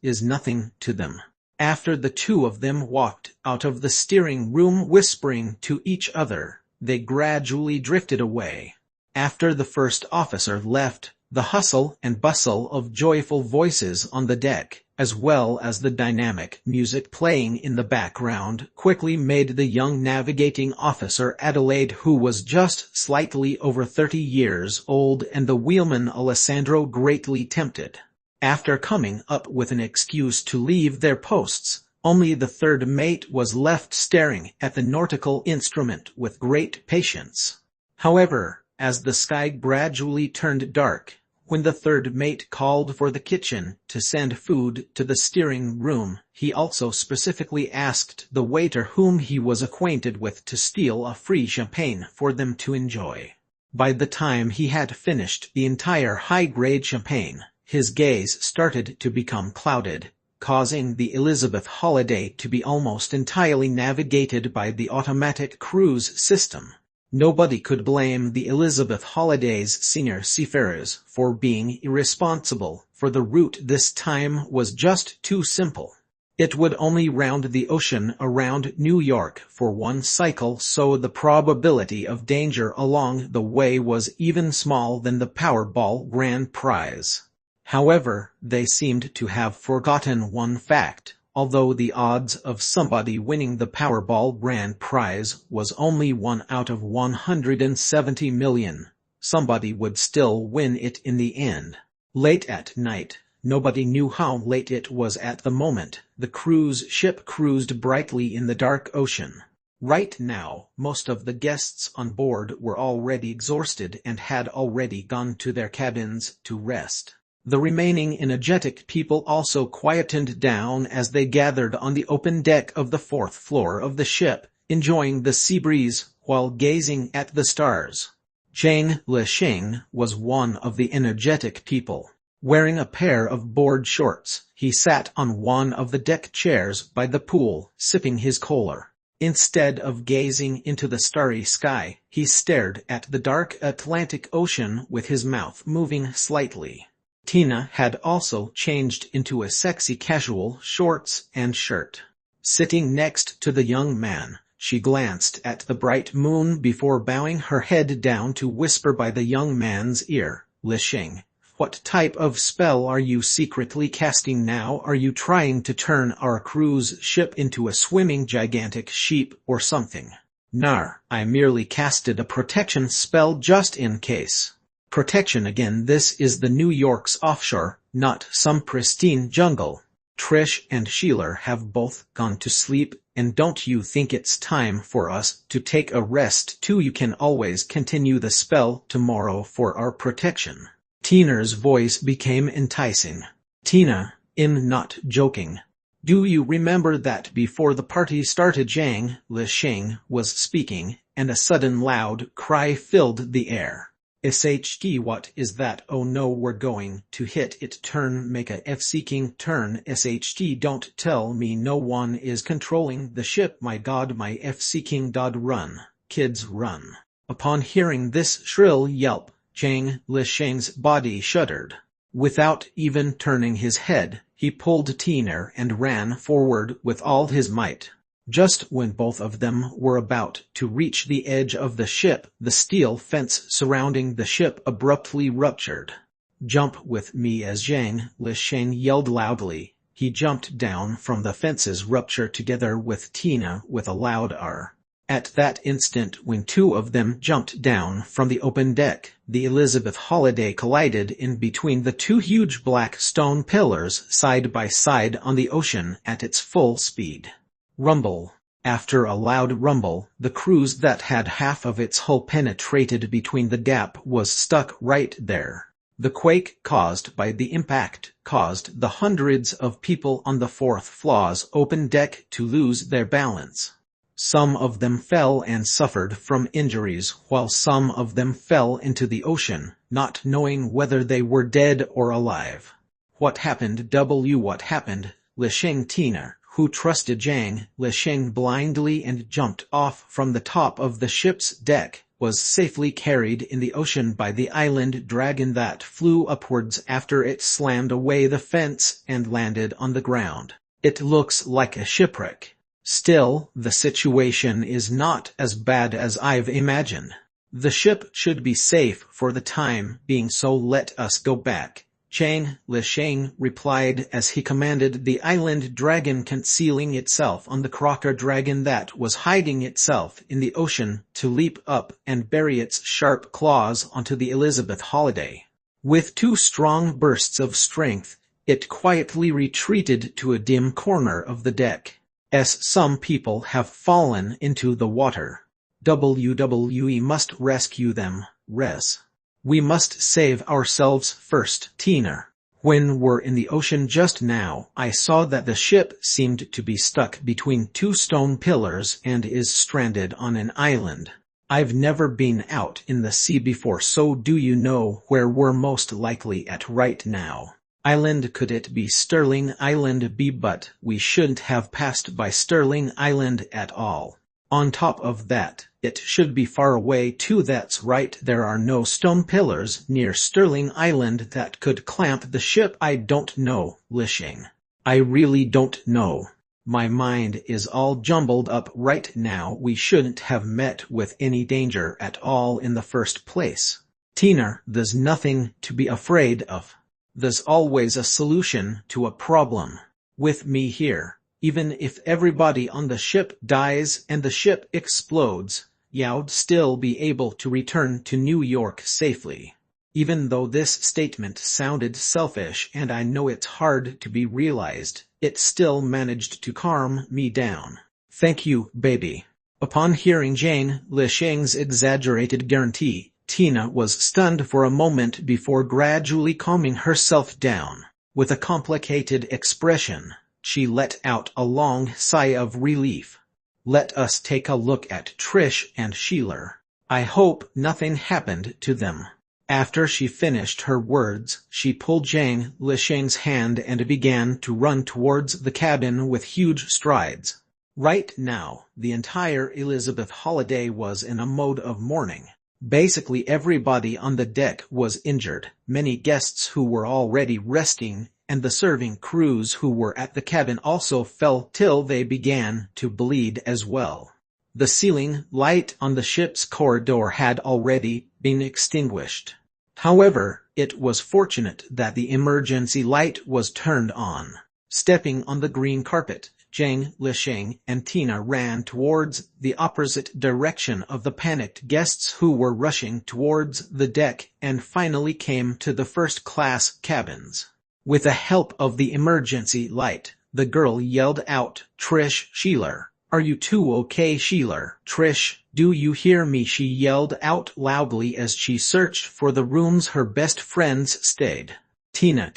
is nothing to them. After the two of them walked out of the steering room whispering to each other, they gradually drifted away. After the first officer left, the hustle and bustle of joyful voices on the deck, as well as the dynamic music playing in the background, quickly made the young navigating officer Adelaide, who was just slightly over 30 years old, and the wheelman Alessandro greatly tempted. After coming up with an excuse to leave their posts, only the third mate was left staring at the nautical instrument with great patience. However, as the sky gradually turned dark, when the third mate called for the kitchen to send food to the steering room, he also specifically asked the waiter whom he was acquainted with to steal a free champagne for them to enjoy. By the time he had finished the entire high-grade champagne, his gaze started to become clouded, causing the Elizabeth Holiday to be almost entirely navigated by the automatic cruise system. Nobody could blame the Elizabeth Holiday's senior seafarers for being irresponsible, for the route this time was just too simple. It would only round the ocean around New York for one cycle, so the probability of danger along the way was even small than the Powerball grand prize. However, they seemed to have forgotten one fact. Although the odds of somebody winning the Powerball grand prize was only 1 out of 170 million, somebody would still win it in the end. Late at night, nobody knew how late it was at the moment, the cruise ship cruised brightly in the dark ocean. Right now, most of the guests on board were already exhausted and had already gone to their cabins to rest. The remaining energetic people also quietened down as they gathered on the open deck of the 4th floor of the ship, enjoying the sea breeze while gazing at the stars. Chang Lisheng was one of the energetic people. Wearing a pair of board shorts, he sat on one of the deck chairs by the pool, sipping his cola. Instead of gazing into the starry sky, he stared at the dark Atlantic Ocean with his mouth moving slightly. Tina had also changed into a sexy casual shorts and shirt. Sitting next to the young man, She glanced at the bright moon before bowing her head down to whisper by the young man's ear, "Lich, what type of spell are you secretly casting now? Are you trying to turn our cruise ship into a swimming gigantic sheep or something?" "Nar, I merely casted a protection spell just in case." "Protection again? This is the New York's offshore, not some pristine jungle." Trish and Sheila have both gone to sleep, and don't you think it's time for us to take a rest too? You can always continue the spell tomorrow for our protection. Tina's voice became enticing. "Tina, I'm not joking. Do you remember that before the party started?" Zhang Lisheng was speaking, and a sudden loud cry filled the air. "SHT, what is that? Oh no, we're going to hit it. Turn, make a F-seeking turn. SHT, don't tell me no one is controlling the ship. My god, my F-seeking dod, run. Kids, run." Upon hearing this shrill yelp, Zhang Lisheng's body shuddered. Without even turning his head, he pulled Tina and ran forward with all his might. Just when both of them were about to reach the edge of the ship, the steel fence surrounding the ship abruptly ruptured. "Jump with me!" as Zhang Lisheng yelled loudly. He jumped down from the fence's rupture together with Tina with a loud R. At that instant, when two of them jumped down from the open deck, the Elizabeth Holiday collided in between the two huge black stone pillars side by side on the ocean at its full speed. Rumble. After a loud rumble, the cruise that had half of its hull penetrated between the gap was stuck right there. The quake caused by the impact caused the hundreds of people on the fourth floor's open deck to lose their balance. Some of them fell and suffered from injuries, while some of them fell into the ocean, not knowing whether they were dead or alive. What happened? What happened? Lisheng. Tina, who trusted Zhang Lisheng blindly and jumped off from the top of the ship's deck, was safely carried in the ocean by the island dragon that flew upwards after it slammed away the fence and landed on the ground. It looks like a shipwreck. Still, the situation is not as bad as I've imagined. The ship should be safe for the time being, so let us go back. Zhang Lisheng replied as he commanded the island dragon, concealing itself on the crocker dragon that was hiding itself in the ocean, to leap up and bury its sharp claws onto the Elizabeth Holiday. With two strong bursts of strength, it quietly retreated to a dim corner of the deck. Some people have fallen into the water. We must rescue them. We must save ourselves first. Tina, when we're in the ocean just now, I saw that the ship seemed to be stuck between two stone pillars and is stranded on an island. I've never been out in the sea before, so do you know where we're most likely at right now? Island. Could it be Sterling Island? But we shouldn't have passed by Sterling Island at all. On top of that, it should be far away too. That's right, there are no stone pillars near Sterling Island that could clamp the ship. I don't know, Lisheng. I really don't know. My mind is all jumbled up right now. We shouldn't have met with any danger at all in the first place. Tina, there's nothing to be afraid of. There's always a solution to a problem. With me here, even if everybody on the ship dies and the ship explodes, you'd still be able to return to New York safely. Even though this statement sounded selfish and I know it's hard to be realized, it still managed to calm me down. Thank you, baby. Upon hearing Zhang Lisheng's exaggerated guarantee, Tina was stunned for a moment before gradually calming herself down. With a complicated expression, she let out a long sigh of relief. Let us take a look at Trish and Sheila. I hope nothing happened to them. After she finished her words, she pulled Zhang Lisheng's hand and began to run towards the cabin with huge strides. Right now, the entire Elizabeth Holiday was in a mode of mourning. Basically everybody on the deck was injured, many guests who were already resting, and the serving crews who were at the cabin also fell till they began to bleed as well. The ceiling light on the ship's corridor had already been extinguished. However, it was fortunate that the emergency light was turned on. Stepping on the green carpet, Zhang, Lisheng, and Tina ran towards the opposite direction of the panicked guests who were rushing towards the deck and finally came to the first-class cabins. With the help of the emergency light, the girl yelled out, "Trish, Sheila, are you two okay, Sheila? Trish, do you hear me?" she yelled out loudly as she searched for the rooms her best friends stayed. Tina,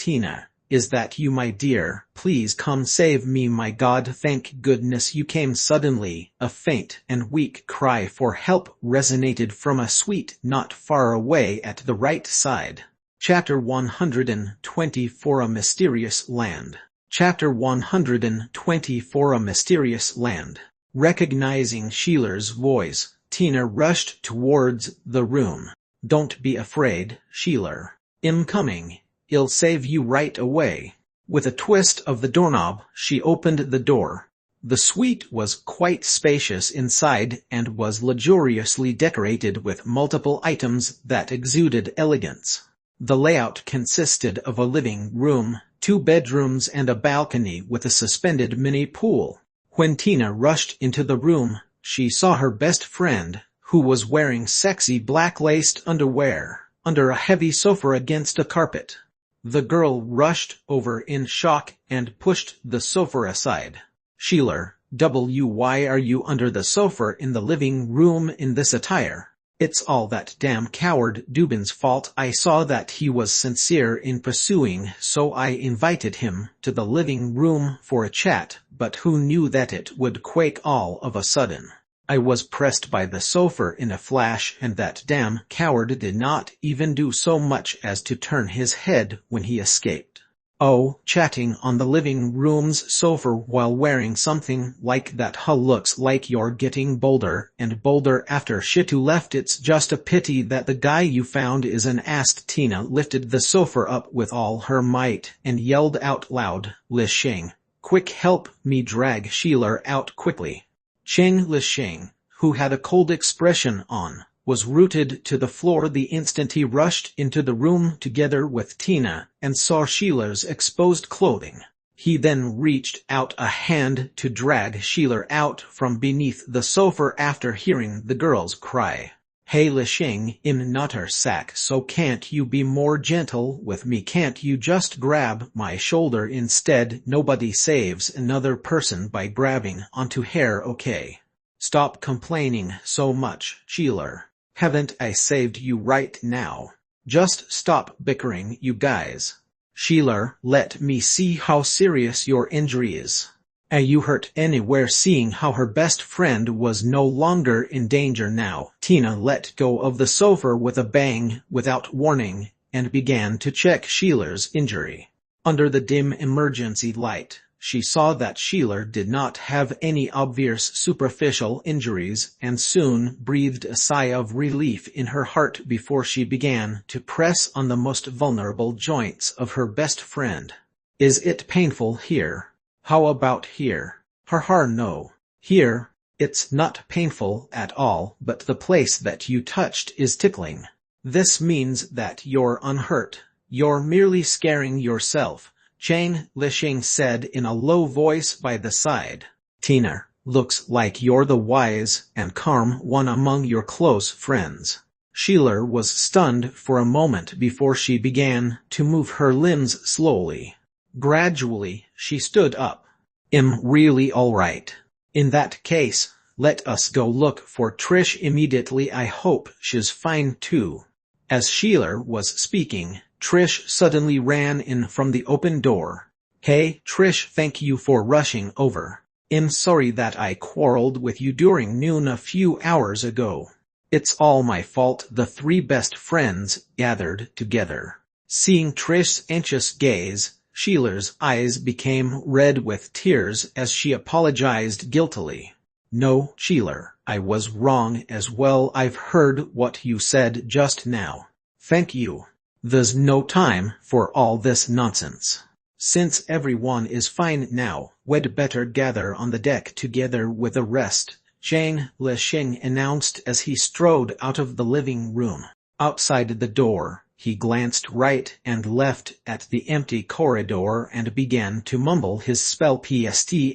is that you, my dear? Please come save me, my God, thank goodness you came suddenly. A faint and weak cry for help resonated from a suite not far away at the right side. Chapter 124, A Mysterious Land. Chapter 124, A Mysterious Land. Recognizing Sheila's voice, Tina rushed towards the room. "Don't be afraid, Sheila. I'm coming. I'll save you right away." With a twist of the doorknob, she opened the door. The suite was quite spacious inside and was luxuriously decorated with multiple items that exuded elegance. The layout consisted of a living room, 2 bedrooms and a balcony with a suspended mini pool. When Tina rushed into the room, she saw her best friend, who was wearing sexy black-laced underwear, under a heavy sofa against a carpet. The girl rushed over in shock and pushed the sofa aside. "Sheila, why are you under the sofa in the living room in this attire?" "It's all that damn coward Dubin's fault. I saw that he was sincere in pursuing, so I invited him to the living room for a chat, but who knew that it would quake all of a sudden? I was pressed by the sofa in a flash, and that damn coward did not even do so much as to turn his head when he escaped." "Oh, chatting on the living room's sofa while wearing something like that looks like you're getting bolder and bolder after Shitu left. It's just a pity that the guy you found is an ass." Tina lifted the sofa up with all her might and yelled out loud, "Lisheng, quick, help me drag Sheila out quickly." Lisheng, who had a cold expression on, was rooted to the floor the instant he rushed into the room together with Tina and saw Sheila's exposed clothing. He then reached out a hand to drag Sheila out from beneath the sofa after hearing the girl's cry. "Hey Lisheng, I'm not her sack, so can't you be more gentle with me? Can't you just grab my shoulder instead? Nobody saves another person by grabbing onto hair, okay? Stop complaining so much, Sheila. Haven't I saved you right now? Just stop bickering, you guys. Sheila, let me see how serious your injury is. Are you hurt anywhere?" Seeing how her best friend was no longer in danger now, Tina let go of the sofa with a bang without warning and began to check Sheila's injury. Under the dim emergency light, she saw that Sheila did not have any obvious superficial injuries and soon breathed a sigh of relief in her heart before she began to press on the most vulnerable joints of her best friend. "Is it painful here? How about here?" No. Here, it's not painful at all, but the place that you touched is tickling. This means that you're unhurt. You're merely scaring yourself," Lisheng said in a low voice by the side. "Tina, looks like you're the wise and calm one among your close friends." Sheila was stunned for a moment before she began to move her limbs slowly. Gradually, she stood up. "I'm really all right. In that case, let us go look for Trish immediately. I hope she's fine too." As Sheila was speaking, Trish suddenly ran in from the open door. "Hey, Trish, thank you for rushing over. I'm sorry that I quarreled with you during noon a few hours ago." "It's all my fault." The 3 best friends gathered together. Seeing Trish's anxious gaze, Sheila's eyes became red with tears as she apologized guiltily. "No, Sheila, I was wrong as well. I've heard what you said just now. Thank you. There's no time for all this nonsense. Since everyone is fine now, we'd better gather on the deck together with the rest. Zhang Lixing announced as he strode out of the living room. Outside the door, he glanced right and left at the empty corridor and began to mumble his spell PSTSHH.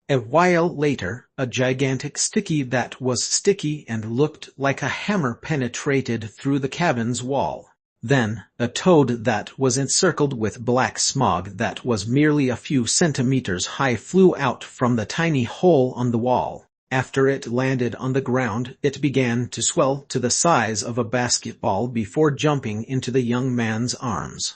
A while later, a gigantic sticky that was sticky and looked like a hammer penetrated through the cabin's wall. Then, a toad that was encircled with black smog that was merely a few centimeters high flew out from the tiny hole on the wall. After it landed on the ground, it began to swell to the size of a basketball before jumping into the young man's arms.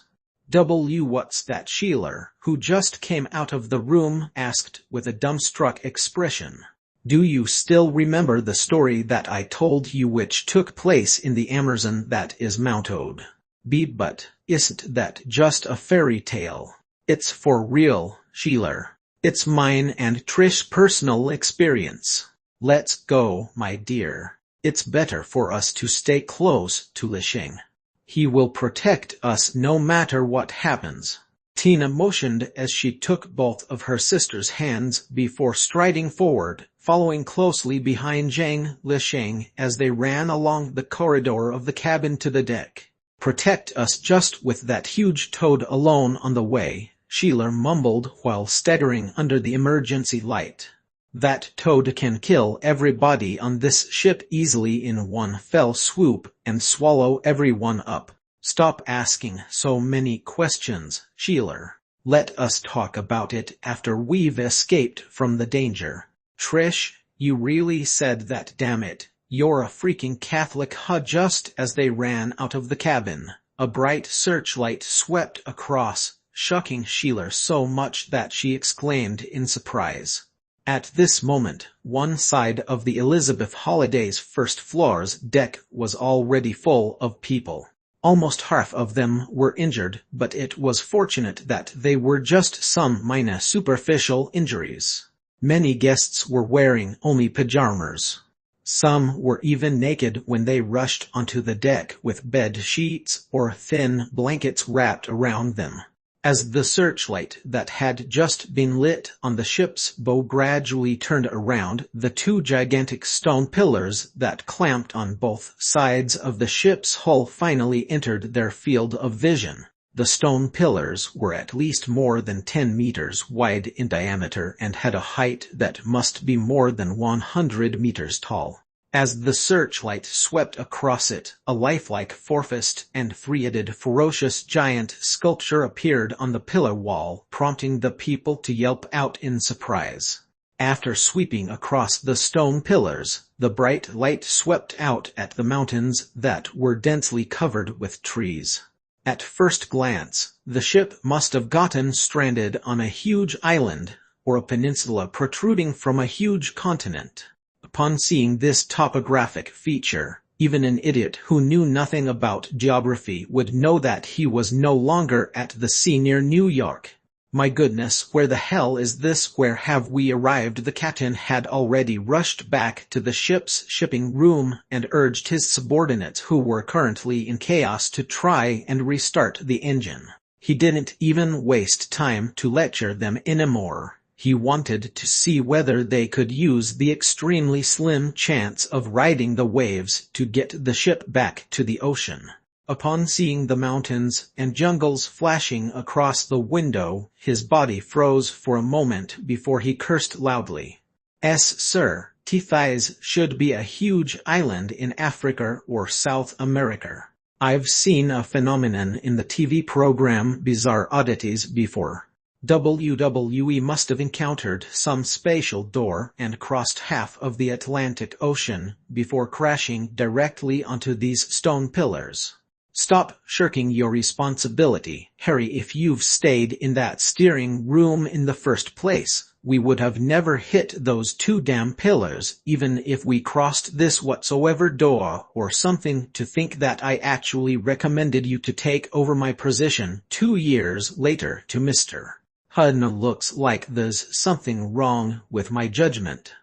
What's that? Sheila, who just came out of the room, asked with a dumbstruck expression. Do you still remember the story that I told you which took place in the Amazon that is mounted? But isn't that just a fairy tale? It's for real, Sheila. It's mine and Trish's personal experience. Let's go, my dear. It's better for us to stay close to Lixing. He will protect us no matter what happens. Tina motioned as she took both of her sister's hands before striding forward, following closely behind Zhang Lixing as they ran along the corridor of the cabin to the deck. Protect us just with that huge toad alone on the way, Sheila mumbled while staggering under the emergency light. That toad can kill everybody on this ship easily in one fell swoop and swallow everyone up. Stop asking so many questions, Sheila. Let us talk about it after we've escaped from the danger. Trish, you really said that, damn it. You're a freaking Catholic, huh? Just as they ran out of the cabin, a bright searchlight swept across, shocking Sheila so much that she exclaimed in surprise. At this moment, one side of the Elizabeth Holliday's first floor's deck was already full of people. Almost half of them were injured, but it was fortunate that they were just some minor superficial injuries. Many guests were wearing only pajamas. Some were even naked when they rushed onto the deck with bed sheets or thin blankets wrapped around them. As the searchlight that had just been lit on the ship's bow gradually turned around, the two gigantic stone pillars that clamped on both sides of the ship's hull finally entered their field of vision. The stone pillars were at least more than 10 meters wide in diameter and had a height that must be more than 100 meters tall. As the searchlight swept across it, a lifelike four-fisted and three-headed ferocious giant sculpture appeared on the pillar wall, prompting the people to yelp out in surprise. After sweeping across the stone pillars, the bright light swept out at the mountains that were densely covered with trees. At first glance, the ship must have gotten stranded on a huge island, or a peninsula protruding from a huge continent. Upon seeing this topographic feature, even an idiot who knew nothing about geography would know that he was no longer at the sea near New York. My goodness, where the hell is this? Where have we arrived? The captain had already rushed back to the ship's shipping room and urged his subordinates, who were currently in chaos, to try and restart the engine. He didn't even waste time to lecture them anymore. He wanted to see whether they could use the extremely slim chance of riding the waves to get the ship back to the ocean. Upon seeing the mountains and jungles flashing across the window, his body froze for a moment before he cursed loudly. Sir, Teethes should be a huge island in Africa or South America. I've seen a phenomenon in the TV program Bizarre Oddities before. WWE must have encountered some spatial door and crossed half of the Atlantic Ocean before crashing directly onto these stone pillars. Stop shirking your responsibility, Harry. If you've stayed in that steering room in the first place, we would have never hit those two damn pillars, even if we crossed this whatsoever door or something. To think that I actually recommended you to take over my position 2 years later to Mr. Hudna. Looks like there's something wrong with my judgment.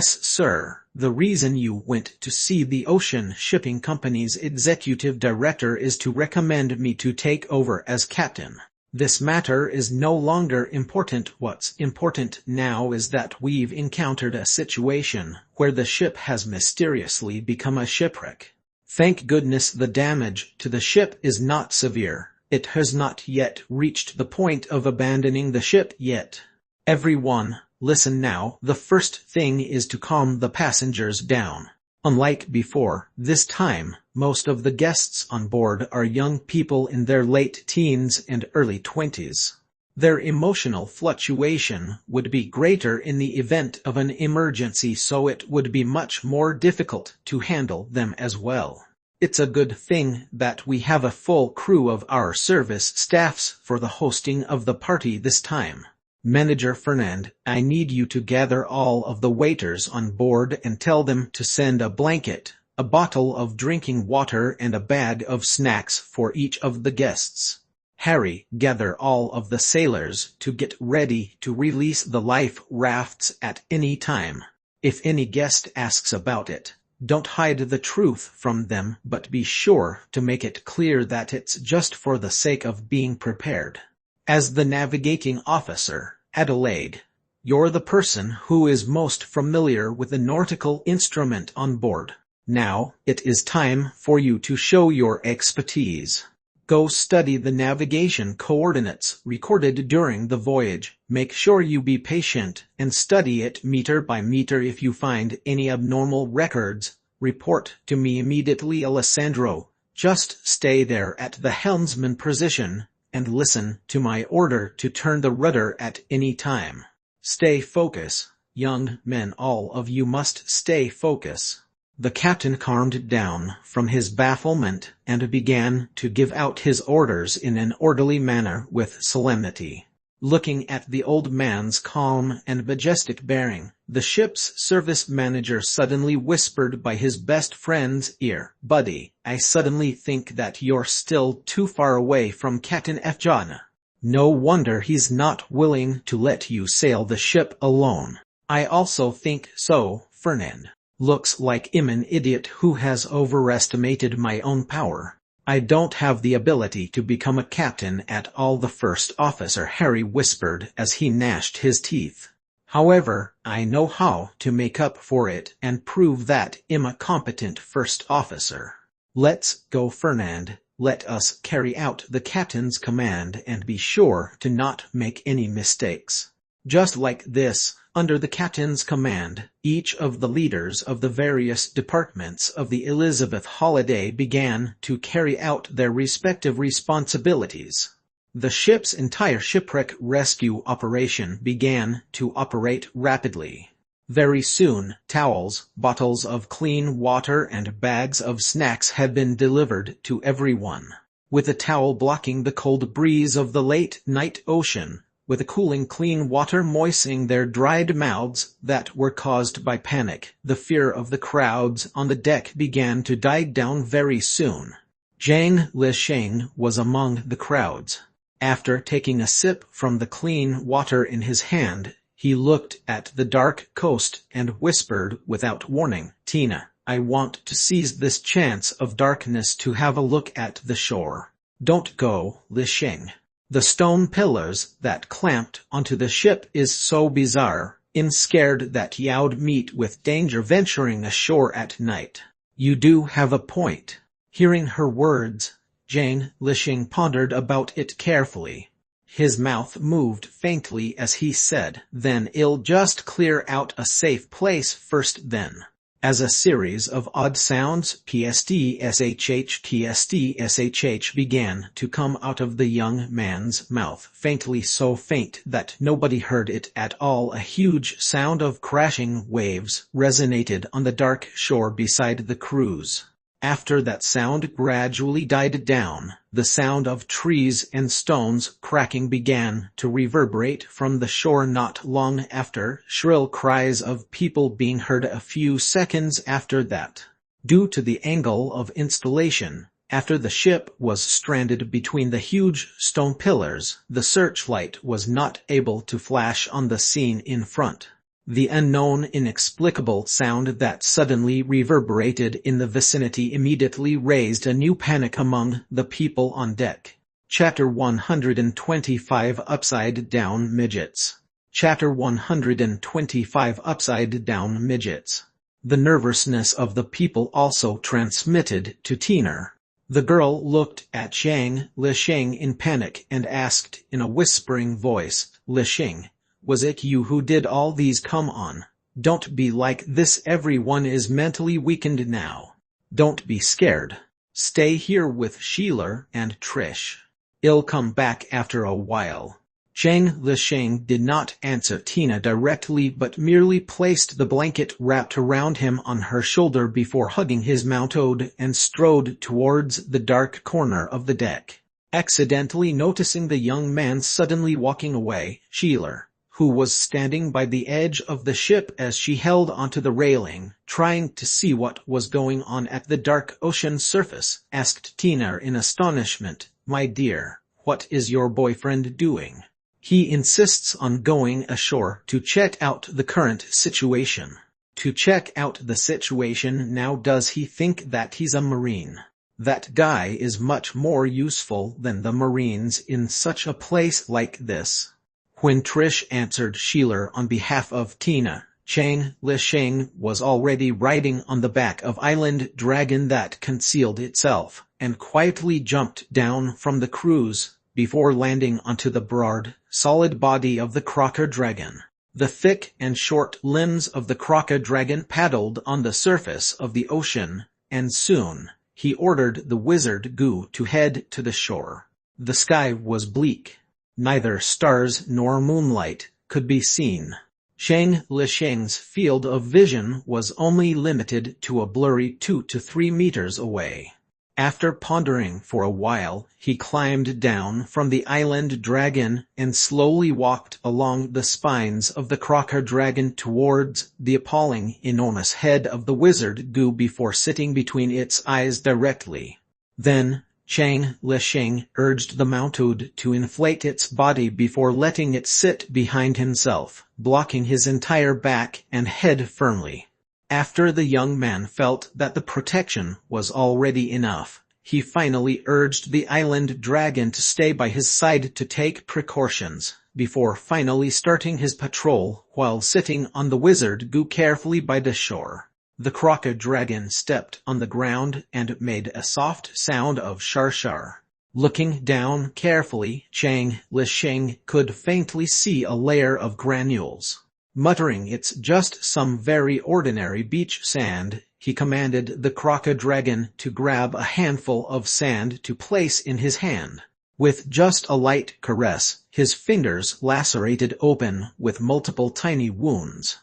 Sir, the reason you went to see the Ocean Shipping Company's executive director is to recommend me to take over as captain. This matter is no longer important. What's important now is that we've encountered a situation where the ship has mysteriously become a shipwreck. Thank goodness the damage to the ship is not severe. It has not yet reached the point of abandoning the ship yet. Everyone, listen now. The first thing is to calm the passengers down. Unlike before, this time, most of the guests on board are young people in their late teens and early 20s. Their emotional fluctuation would be greater in the event of an emergency, so it would be much more difficult to handle them as well. It's a good thing that we have a full crew of our service staffs for the hosting of the party this time. Manager Fernand, I need you to gather all of the waiters on board and tell them to send a blanket, a bottle of drinking water and a bag of snacks for each of the guests. Harry, gather all of the sailors to get ready to release the life rafts at any time. If any guest asks about it, don't hide the truth from them, but be sure to make it clear that it's just for the sake of being prepared. As the navigating officer, Adelaide, you're the person who is most familiar with the nautical instrument on board. Now, it is time for you to show your expertise. Go study the navigation coordinates recorded during the voyage. Make sure you be patient and study it meter by meter. If you find any abnormal records, report to me immediately. Alessandro, just stay there at the helmsman position and listen to my order to turn the rudder at any time. Stay focus, young men, all of you must stay focus. The captain calmed down from his bafflement and began to give out his orders in an orderly manner with solemnity. Looking at the old man's calm and majestic bearing, the ship's service manager suddenly whispered by his best friend's ear, "Buddy, I suddenly think that you're still too far away from Captain F. John. No wonder he's not willing to let you sail the ship alone." "I also think so, Fernand. Looks like I'm an idiot who has overestimated my own power. I don't have the ability to become a captain at all." The first officer, Harry whispered as he gnashed his teeth. "However, I know how to make up for it and prove that I'm a competent first officer. Let's go, Fernand. Let us carry out the captain's command and be sure to not make any mistakes." Just like this, under the captain's command, each of the leaders of the various departments of the Elizabeth Holiday began to carry out their respective responsibilities. The ship's entire shipwreck rescue operation began to operate rapidly. Very soon, towels, bottles of clean water and bags of snacks had been delivered to everyone. With a towel blocking the cold breeze of the late-night ocean, with a cooling clean water moistening their dried mouths that were caused by panic, the fear of the crowds on the deck began to die down very soon. Zhang Lisheng was among the crowds. After taking a sip from the clean water in his hand, he looked at the dark coast and whispered without warning, "Tina, I want to seize this chance of darkness to have a look at the shore." "Don't go, Lisheng. The stone pillars that clamped onto the ship is so bizarre. I'm scared that you'd meet with danger venturing ashore at night." "You do have a point." Hearing her words, Zhang Lisheng pondered about it carefully. His mouth moved faintly as he said, "Then I'll just clear out a safe place first then." As a series of odd sounds, pstshh pstshh, began to come out of the young man's mouth, faintly, so faint that nobody heard it at all. A huge sound of crashing waves resonated on the dark shore beside the cruise. After that sound gradually died down, the sound of trees and stones cracking began to reverberate from the shore. Not long after, shrill cries of people being heard a few seconds after that. Due to the angle of installation, after the ship was stranded between the huge stone pillars, the searchlight was not able to flash on the scene in front. The unknown, inexplicable sound that suddenly reverberated in the vicinity immediately raised a new panic among the people on deck. Chapter 125 Upside Down Midgets. Chapter 125 Upside Down Midgets. The nervousness of the people also transmitted to Tina. The girl looked at Lisheng in panic and asked in a whispering voice, "Lisheng, was it you who did all these? Come on. Don't be like this, everyone is mentally weakened now. Don't be scared. Stay here with Sheila and Trish. I'll come back after a while." Lisheng did not answer Tina directly but merely placed the blanket wrapped around him on her shoulder before hugging his mounted and strode towards the dark corner of the deck. Accidentally noticing the young man suddenly walking away, Sheila, who was standing by the edge of the ship as she held onto the railing, trying to see what was going on at the dark ocean surface, asked Tina in astonishment, "My dear, what is your boyfriend doing? He insists on going ashore to check out the current situation." "To check out the situation now? Does he think that he's a Marine? That guy is much more useful than the Marines in such a place like this." When Trish answered Sheila on behalf of Tina, Lisheng was already riding on the back of island dragon that concealed itself, and quietly jumped down from the cruise, before landing onto the broad, solid body of the crocker dragon. The thick and short limbs of the crocker dragon paddled on the surface of the ocean, and soon, he ordered the wizard Goo to head to the shore. The sky was bleak. Neither stars nor moonlight could be seen. Lisheng's field of vision was only limited to a blurry 2 to 3 meters away. After pondering for a while, he climbed down from the island dragon and slowly walked along the spines of the crocker dragon towards the appalling, enormous head of the wizard Goo before sitting between its eyes directly. Then, Lisheng urged the mounted to inflate its body before letting it sit behind himself, blocking his entire back and head firmly. After the young man felt that the protection was already enough, he finally urged the island dragon to stay by his side to take precautions, before finally starting his patrol while sitting on the wizard Goo carefully by the shore. The crocker dragon stepped on the ground and made a soft sound of shar-shar. Looking down carefully, Lisheng could faintly see a layer of granules. Muttering it's just some very ordinary beach sand, he commanded the crocker dragon to grab a handful of sand to place in his hand. With just a light caress, his fingers lacerated open with multiple tiny wounds.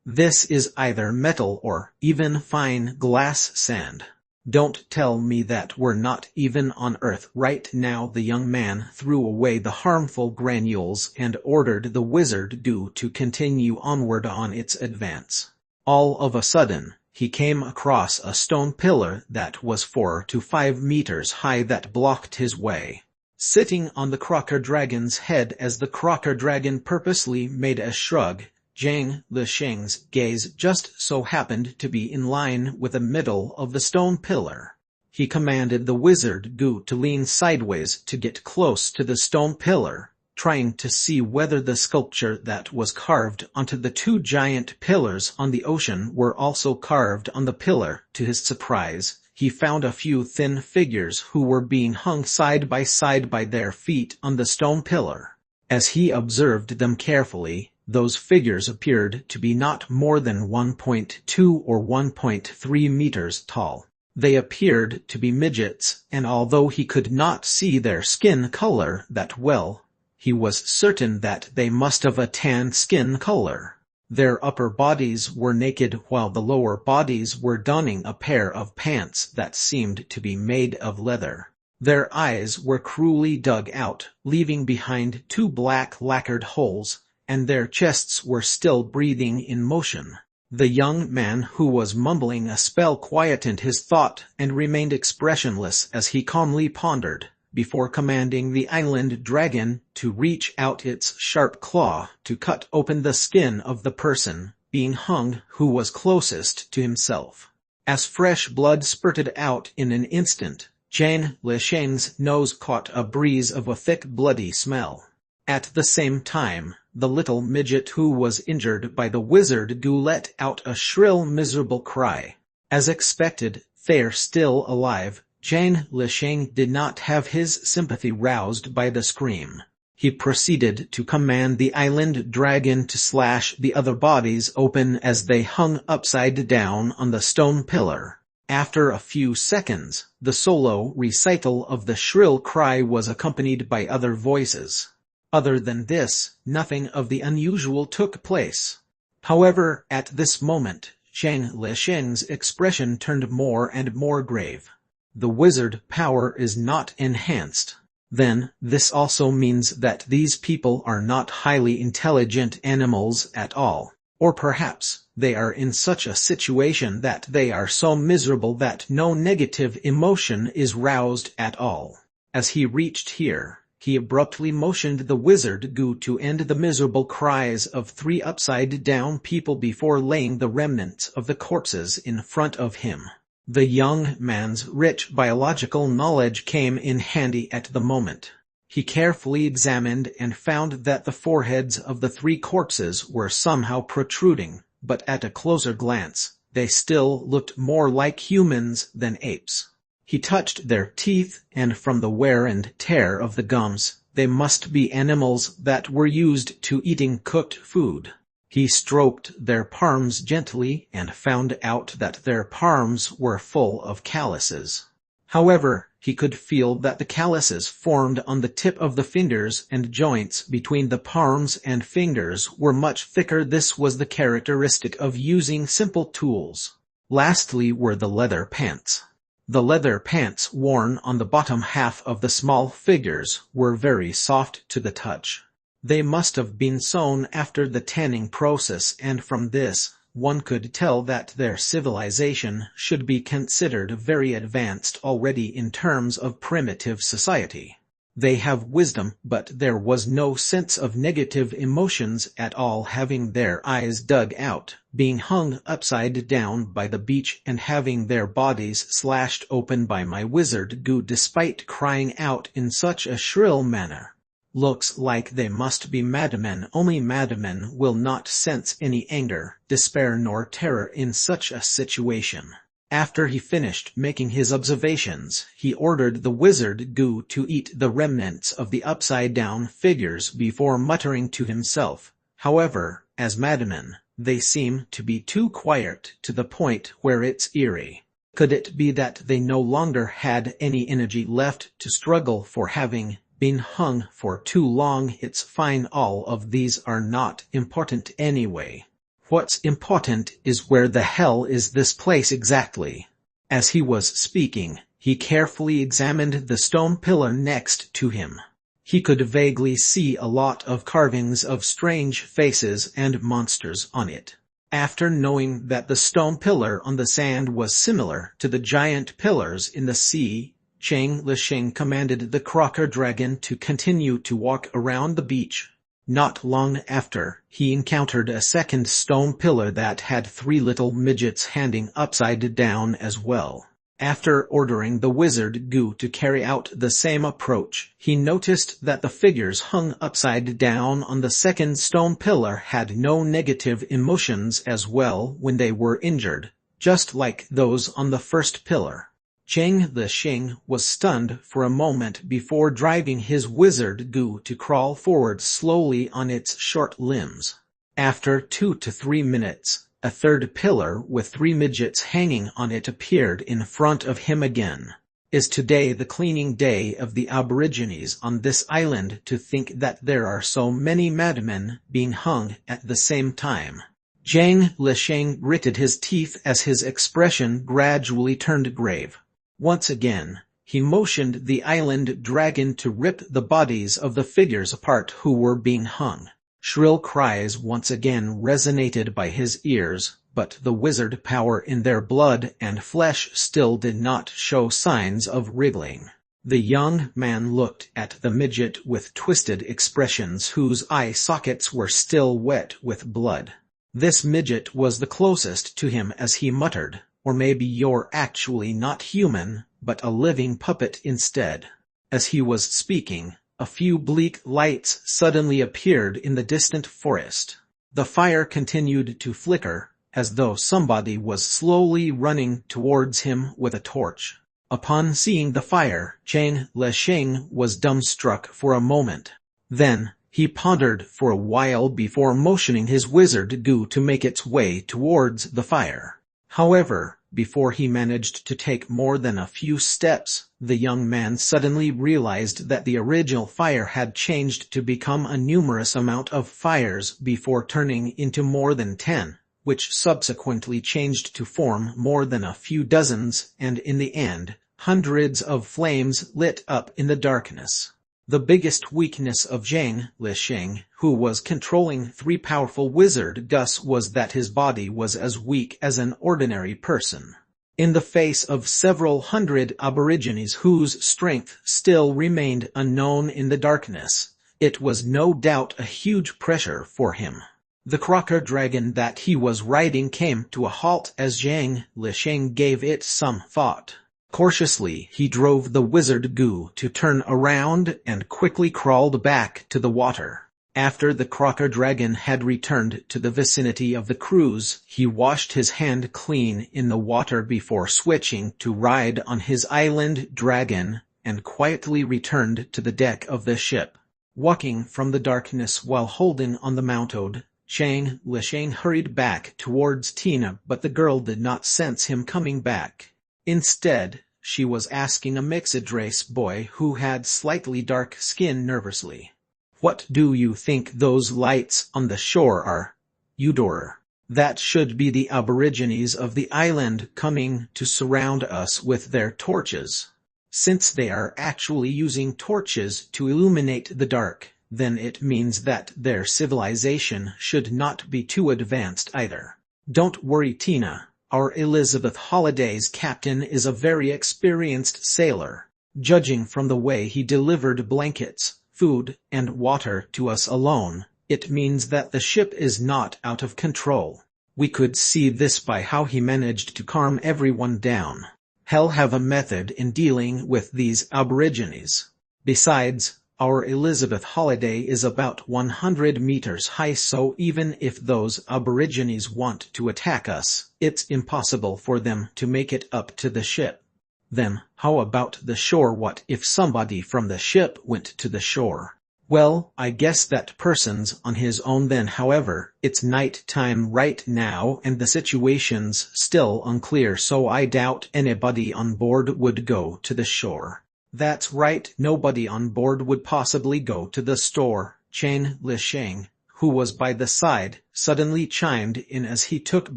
"This is either metal or even fine glass sand. Don't tell me that we're not even on Earth right now." The young man threw away the harmful granules and ordered the wizard Goo to continue onward on its advance. All of a sudden, he came across a stone pillar that was 4 to 5 meters high that blocked his way. Sitting on the crocker dragon's head as the crocker dragon purposely made a shrug, Lisheng's gaze just so happened to be in line with the middle of the stone pillar. He commanded the wizard Goo to lean sideways to get close to the stone pillar, trying to see whether the sculpture that was carved onto the 2 giant pillars on the ocean were also carved on the pillar. To his surprise, he found a few thin figures who were being hung side by side by their feet on the stone pillar. As he observed them carefully, those figures appeared to be not more than 1.2 or 1.3 meters tall. They appeared to be midgets, and although he could not see their skin color that well, he was certain that they must have a tan skin color. Their upper bodies were naked while the lower bodies were donning a pair of pants that seemed to be made of leather. Their eyes were cruelly dug out, leaving behind 2 black lacquered holes, and their chests were still breathing in motion. The young man who was mumbling a spell quietened his thought and remained expressionless as he calmly pondered, before commanding the island dragon to reach out its sharp claw to cut open the skin of the person being hung who was closest to himself. As fresh blood spurted out in an instant, Zhang Lisheng's nose caught a breeze of a thick bloody smell. At the same time, the little midget who was injured by the wizard goo let out a shrill miserable cry. As expected, they're still alive. Zhang Lisheng did not have his sympathy roused by the scream. He proceeded to command the island dragon to slash the other bodies open as they hung upside down on the stone pillar. After a few seconds, the solo recital of the shrill cry was accompanied by other voices. Other than this, nothing of the unusual took place. However, at this moment, Zhang Lisheng's expression turned more and more grave. The wizard power is not enhanced. Then, this also means that these people are not highly intelligent animals at all. Or perhaps, they are in such a situation that they are so miserable that no negative emotion is roused at all. As he reached here, he abruptly motioned the wizard goo to end the miserable cries of 3 upside-down people before laying the remnants of the corpses in front of him. The young man's rich biological knowledge came in handy at the moment. He carefully examined and found that the foreheads of the 3 corpses were somehow protruding, but at a closer glance, they still looked more like humans than apes. He touched their teeth, and from the wear and tear of the gums, they must be animals that were used to eating cooked food. He stroked their palms gently and found out that their palms were full of calluses. However, he could feel that the calluses formed on the tip of the fingers and joints between the palms and fingers were much thicker. This was the characteristic of using simple tools. Lastly were the leather pants. The leather pants worn on the bottom half of the small figures were very soft to the touch. They must have been sewn after the tanning process, and from this, one could tell that their civilization should be considered very advanced already in terms of primitive society. They have wisdom, but there was no sense of negative emotions at all, having their eyes dug out, being hung upside down by the beach, and having their bodies slashed open by my wizard goo despite crying out in such a shrill manner. Looks like they must be madmen. Only madmen will not sense any anger, despair nor terror in such a situation. After he finished making his observations, he ordered the wizard goo to eat the remnants of the upside-down figures before muttering to himself. However, as madmen, they seem to be too quiet to the point where it's eerie. Could it be that they no longer had any energy left to struggle for having been hung for too long? It's fine, all of these are not important anyway. What's important is where the hell is this place exactly? As he was speaking, he carefully examined the stone pillar next to him. He could vaguely see a lot of carvings of strange faces and monsters on it. After knowing that the stone pillar on the sand was similar to the giant pillars in the sea, Zhang Lisheng commanded the crocker dragon to continue to walk around the beach. Not long after, he encountered a second stone pillar that had 3 little midgets hanging upside down as well. After ordering the wizard goo to carry out the same approach, he noticed that the figures hung upside down on the second stone pillar had no negative emotions as well when they were injured, just like those on the first pillar. Zhang Lisheng was stunned for a moment before driving his wizard goo to crawl forward slowly on its short limbs. After 2 to 3 minutes, a third pillar with 3 midgets hanging on it appeared in front of him again. Is today the cleaning day of the Aborigines on this island? To think that there are so many madmen being hung at the same time. Zhang Lisheng gritted his teeth as his expression gradually turned grave. Once again, he motioned the island dragon to rip the bodies of the figures apart who were being hung. Shrill cries once again resonated by his ears, but the wizard power in their blood and flesh still did not show signs of wriggling. The young man looked at the midget with twisted expressions whose eye sockets were still wet with blood. This midget was the closest to him as he muttered, Or maybe you're actually not human, but a living puppet instead. As he was speaking, a few bleak lights suddenly appeared in the distant forest. The fire continued to flicker, as though somebody was slowly running towards him with a torch. Upon seeing the fire, Chang Lesheng was dumbstruck for a moment. Then, he pondered for a while before motioning his wizard goo to make its way towards the fire. However, before he managed to take more than a few steps, the young man suddenly realized that the original fire had changed to become a numerous amount of fires before turning into more than 10, which subsequently changed to form more than a few dozens, and in the end, hundreds of flames lit up in the darkness. The biggest weakness of Zhang Lisheng, who was controlling 3 powerful wizard gus, was that his body was as weak as an ordinary person. In the face of several hundred aborigines whose strength still remained unknown in the darkness, it was no doubt a huge pressure for him. The crocker dragon that he was riding came to a halt as Zhang Lisheng gave it some thought. Cautiously, he drove the wizard goo to turn around and quickly crawled back to the water. After the crocker dragon had returned to the vicinity of the cruise, he washed his hand clean in the water before switching to ride on his island dragon, and quietly returned to the deck of the ship. Walking from the darkness while holding on the mountode, Chang Lisheng hurried back towards Tina, but the girl did not sense him coming back. Instead, she was asking a mixed-race boy who had slightly dark skin nervously. "What do you think those lights on the shore are, Eudora?" "That should be the aborigines of the island coming to surround us with their torches. Since they are actually using torches to illuminate the dark, then it means that their civilization should not be too advanced either." "Don't worry, Tina. Our Elizabeth Holliday's captain is a very experienced sailor. Judging from the way he delivered blankets, food, and water to us alone, it means that the ship is not out of control. We could see this by how he managed to calm everyone down. He'll have a method in dealing with these aborigines. Besides, our Elizabeth Holliday is about 100 meters high, so even if those aborigines want to attack us, it's impossible for them to make it up to the ship." "Then, how about the shore? What if somebody from the ship went to the shore?" "Well, I guess that person's on his own then. However, it's night time right now and the situation's still unclear, so I doubt anybody on board would go to the shore." "That's right, nobody on board would possibly go to the store," Chang Lisheng, who was by the side, suddenly chimed in as he took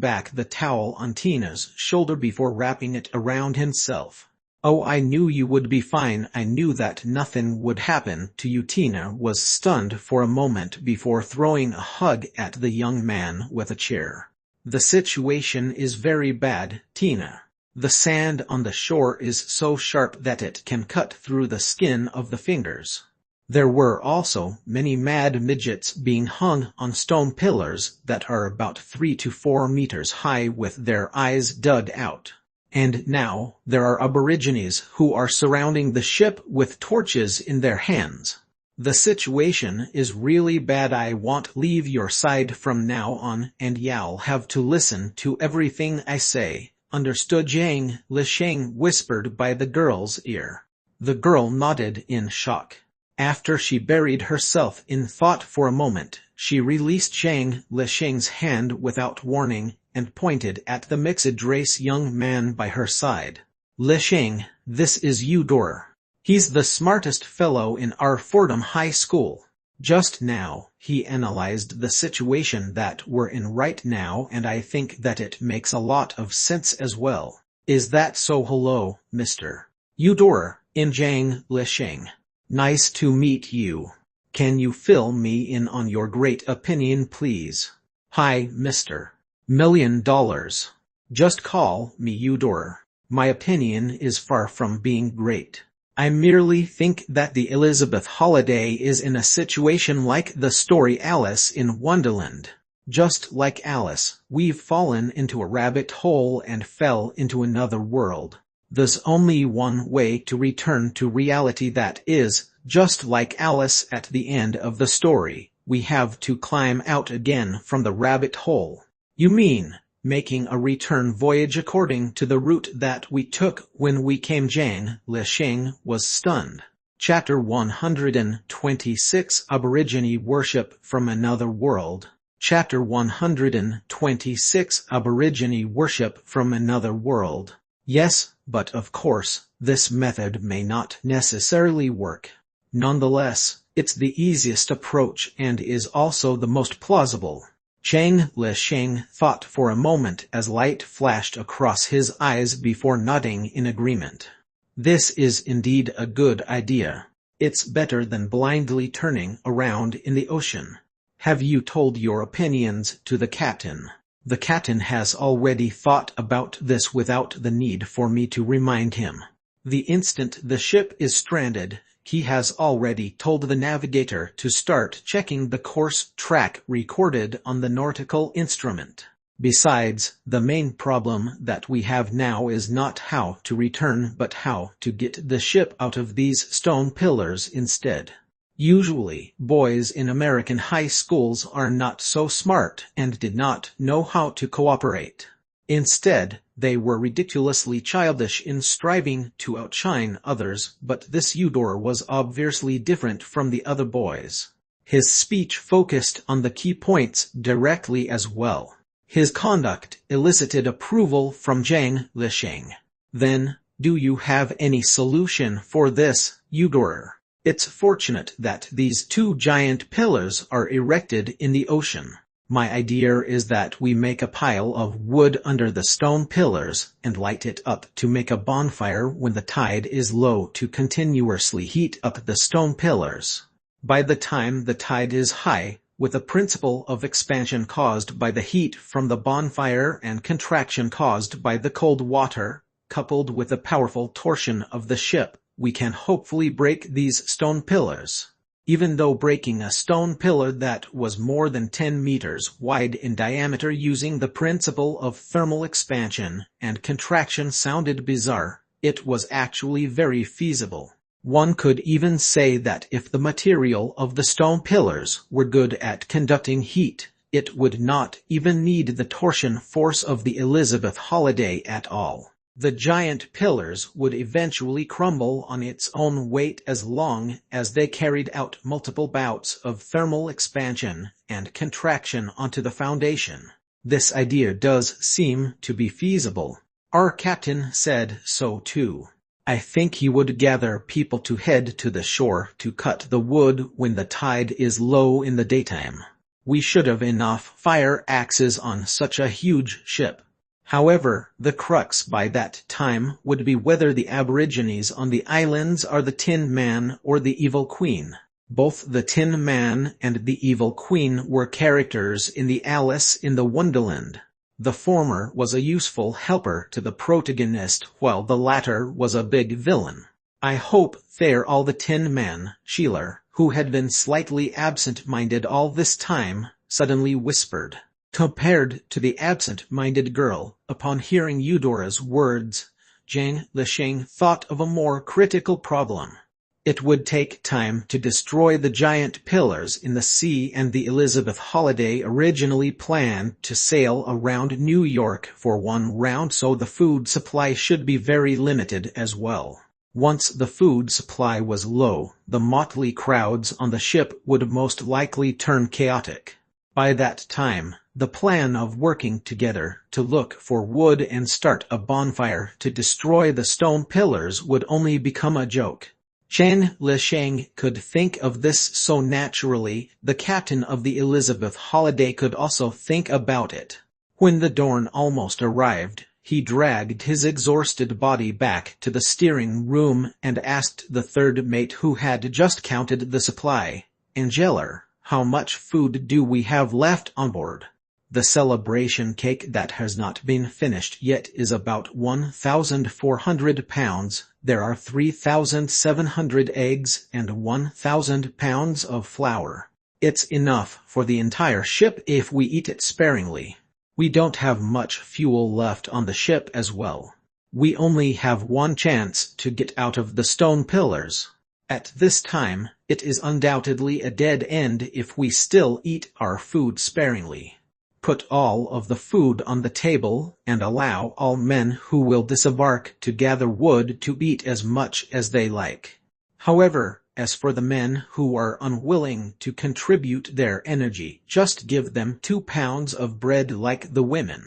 back the towel on Tina's shoulder before wrapping it around himself. "Oh, I knew you would be fine. I knew that nothing would happen to you." Tina was stunned for a moment before throwing a hug at the young man with a chair. "The situation is very bad, Tina. The sand on the shore is so sharp that it can cut through the skin of the fingers. There were also many mad midgets being hung on stone pillars that are about 3 to 4 meters high with their eyes dug out. And now, there are aborigines who are surrounding the ship with torches in their hands. The situation is really bad. I won't leave your side from now on, and you'll have to listen to everything I say. Understood?" Zhang Lisheng whispered by the girl's ear. The girl nodded in shock. After she buried herself in thought for a moment, she released Zhang Lisheng's hand without warning and pointed at the mixed-race young man by her side. "Lisheng, this is Eudora. He's the smartest fellow in our Fordham High School. Just now, he analyzed the situation that we're in right now, and I think that it makes a lot of sense as well." "Is that so? Hello, Mr. Eudora," in Zhang Lisheng. "Nice to meet you. Can you fill me in on your great opinion, please?" "Hi, Mr. $1,000,000. Just call me Eudora. My opinion is far from being great. I merely think that the Elizabeth Holliday is in a situation like the story Alice in Wonderland. Just like Alice, we've fallen into a rabbit hole and fell into another world. There's only one way to return to reality, that is, just like Alice at the end of the story, we have to climb out again from the rabbit hole. You mean, making a return voyage according to the route that we took when we came? Zhang Lisheng was stunned. Chapter 126 Aborigine Worship from Another World. Chapter 126 Aborigine Worship from Another World. Yes, but of course, this method may not necessarily work. Nonetheless, it's the easiest approach and is also the most plausible. Zhang Lisheng thought for a moment as light flashed across his eyes before nodding in agreement. This is indeed a good idea. It's better than blindly turning around in the ocean. Have you told your opinions to the captain? The captain has already thought about this without the need for me to remind him. The instant the ship is stranded, he has already told the navigator to start checking the course track recorded on the nautical instrument. Besides, the main problem that we have now is not how to return but how to get the ship out of these stone pillars instead. Usually, boys in American high schools are not so smart and did not know how to cooperate. Instead, they were ridiculously childish in striving to outshine others, but this Eudor was obviously different from the other boys. His speech focused on the key points directly as well. His conduct elicited approval from Zhang Lisheng. Then, do you have any solution for this, Eudor? It's fortunate that these two giant pillars are erected in the ocean. My idea is that we make a pile of wood under the stone pillars and light it up to make a bonfire when the tide is low to continuously heat up the stone pillars. By the time the tide is high, with the principle of expansion caused by the heat from the bonfire and contraction caused by the cold water, coupled with the powerful torsion of the ship, we can hopefully break these stone pillars. Even though breaking a stone pillar that was more than 10 meters wide in diameter using the principle of thermal expansion and contraction sounded bizarre, it was actually very feasible. One could even say that if the material of the stone pillars were good at conducting heat, it would not even need the torsion force of the Elizabeth Holiday at all. The giant pillars would eventually crumble on its own weight as long as they carried out multiple bouts of thermal expansion and contraction onto the foundation. This idea does seem to be feasible. Our captain said so too. I think he would gather people to head to the shore to cut the wood when the tide is low in the daytime. We should have enough fire axes on such a huge ship. However, the crux by that time would be whether the aborigines on the islands are the Tin Man or the Evil Queen. Both the Tin Man and the Evil Queen were characters in the Alice in the Wonderland. The former was a useful helper to the protagonist while the latter was a big villain. I hope they're all the Tin Man. Sheila, who had been slightly absent-minded all this time, suddenly whispered. Compared to the absent-minded girl, upon hearing Eudora's words, Zhang Lisheng thought of a more critical problem. It would take time to destroy the giant pillars in the sea, and the Elizabeth Holiday originally planned to sail around New York for one round, so the food supply should be very limited as well. Once the food supply was low, the motley crowds on the ship would most likely turn chaotic. By that time, the plan of working together to look for wood and start a bonfire to destroy the stone pillars would only become a joke. Zhang Lisheng could think of this so naturally, the captain of the Elizabeth Holiday could also think about it. When the dawn almost arrived, he dragged his exhausted body back to the steering room and asked the third mate, who had just counted the supply, Angela, how much food do we have left on board? The celebration cake that has not been finished yet is about 1,400 pounds. There are 3,700 eggs and 1,000 pounds of flour. It's enough for the entire ship if we eat it sparingly. We don't have much fuel left on the ship as well. We only have one chance to get out of the stone pillars. At this time, it is undoubtedly a dead end if we still eat our food sparingly. Put all of the food on the table and allow all men who will disembark to gather wood to eat as much as they like. However, as for the men who are unwilling to contribute their energy, just give them 2 pounds of bread like the women.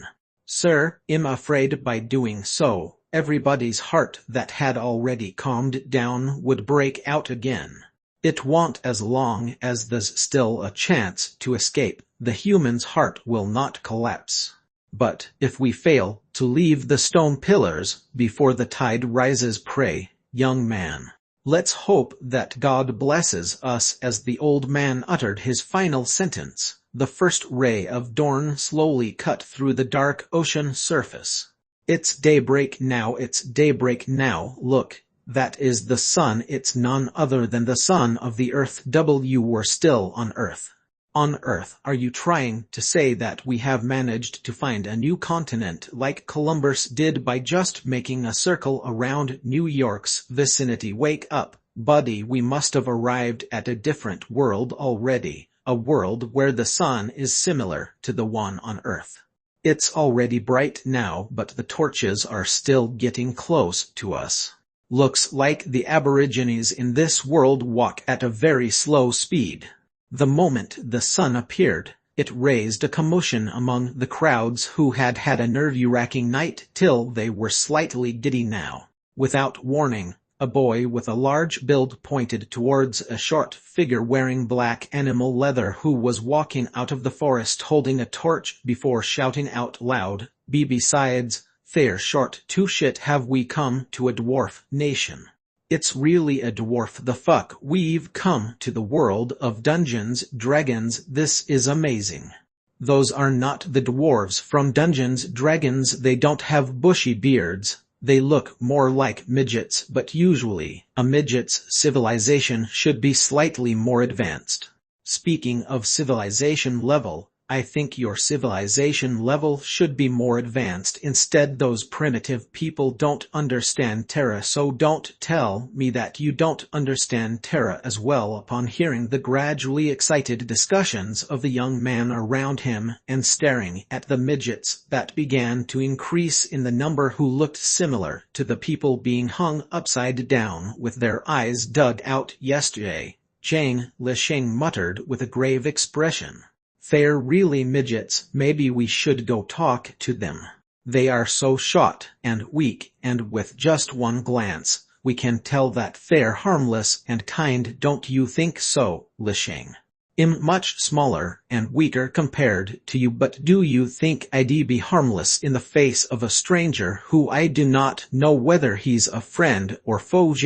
Sir, I'm afraid by doing so, everybody's heart that had already calmed down would break out again. It won't as long as there's still a chance to escape. The human's heart will not collapse. But if we fail to leave the stone pillars before the tide rises, pray, young man, let's hope that God blesses us. As the old man uttered his final sentence, the first ray of dawn slowly cut through the dark ocean surface. It's daybreak now, it's daybreak now. Look, that is the sun. It's none other than the son of the earth. We're still on Earth. On Earth, are you trying to say that we have managed to find a new continent like Columbus did by just making a circle around New York's vicinity? Wake up, buddy, we must have arrived at a different world already, a world where the sun is similar to the one on Earth. It's already bright now, but the torches are still getting close to us. Looks like the Aborigines in this world walk at a very slow speed. The moment the sun appeared, it raised a commotion among the crowds who had had a nerve-wracking night till they were slightly giddy now. Without warning, a boy with a large build pointed towards a short figure wearing black animal leather who was walking out of the forest holding a torch before shouting out loud, Besides, they're short too. Shit, have we come to a dwarf nation? It's really a dwarf. The fuck, we've come to the world of Dungeons Dragons. This is amazing. Those are not the dwarves from Dungeons Dragons. They don't have bushy beards. They look more like midgets, but usually, a midget's civilization should be slightly more advanced. Speaking of civilization level, I think your civilization level should be more advanced. Instead, those primitive people don't understand Terra, so don't tell me that you don't understand Terra as well. Upon hearing the gradually excited discussions of the young man around him and staring at the midgets that began to increase in the number who looked similar to the people being hung upside down with their eyes dug out yesterday, Lich muttered with a grave expression. They're really midgets. Maybe we should go talk to them. They are so short and weak, and with just one glance, we can tell that they're harmless and kind. Don't you think so, Lich? I'm much smaller and weaker compared to you, but do you think I'd be harmless in the face of a stranger who I do not know whether he's a friend or foe?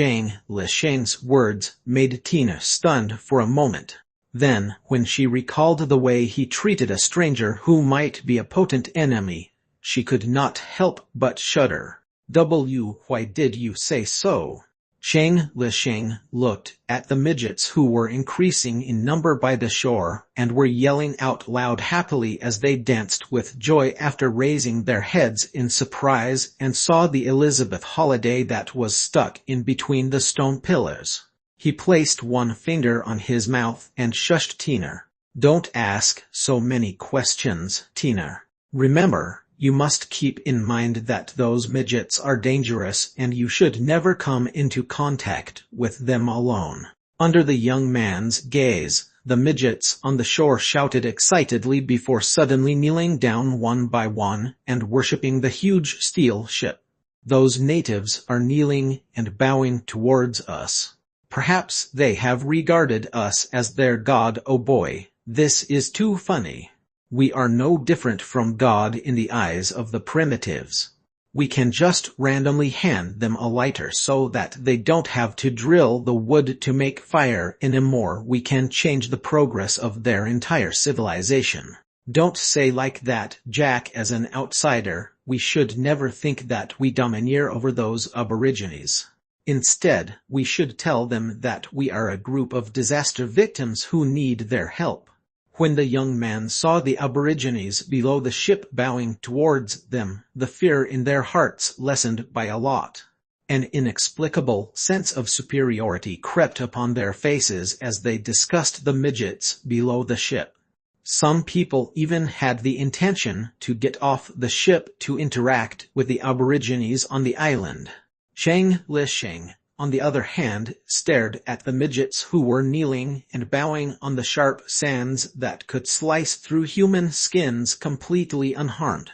Lich's words made Tina stunned for a moment. Then, when she recalled the way he treated a stranger who might be a potent enemy, she could not help but shudder. Why did you say so? Lich looked at the midgets who were increasing in number by the shore and were yelling out loud happily as they danced with joy after raising their heads in surprise and saw the Elizabeth Holiday that was stuck in between the stone pillars. He placed one finger on his mouth and shushed Tina. Don't ask so many questions, Tina. Remember, you must keep in mind that those midgets are dangerous and you should never come into contact with them alone. Under the young man's gaze, the midgets on the shore shouted excitedly before suddenly kneeling down one by one and worshipping the huge steel ship. Those natives are kneeling and bowing towards us. Perhaps they have regarded us as their god. Oh boy, this is too funny. We are no different from God in the eyes of the primitives. We can just randomly hand them a lighter so that they don't have to drill the wood to make fire anymore. We can change the progress of their entire civilization. Don't say like that, Jack. As an outsider, we should never think that we domineer over those aborigines. Instead, we should tell them that we are a group of disaster victims who need their help. When the young man saw the Aborigines below the ship bowing towards them, the fear in their hearts lessened by a lot. An inexplicable sense of superiority crept upon their faces as they discussed the midgets below the ship. Some people even had the intention to get off the ship to interact with the Aborigines on the island. Lich, on the other hand, stared at the midgets who were kneeling and bowing on the sharp sands that could slice through human skins completely unharmed.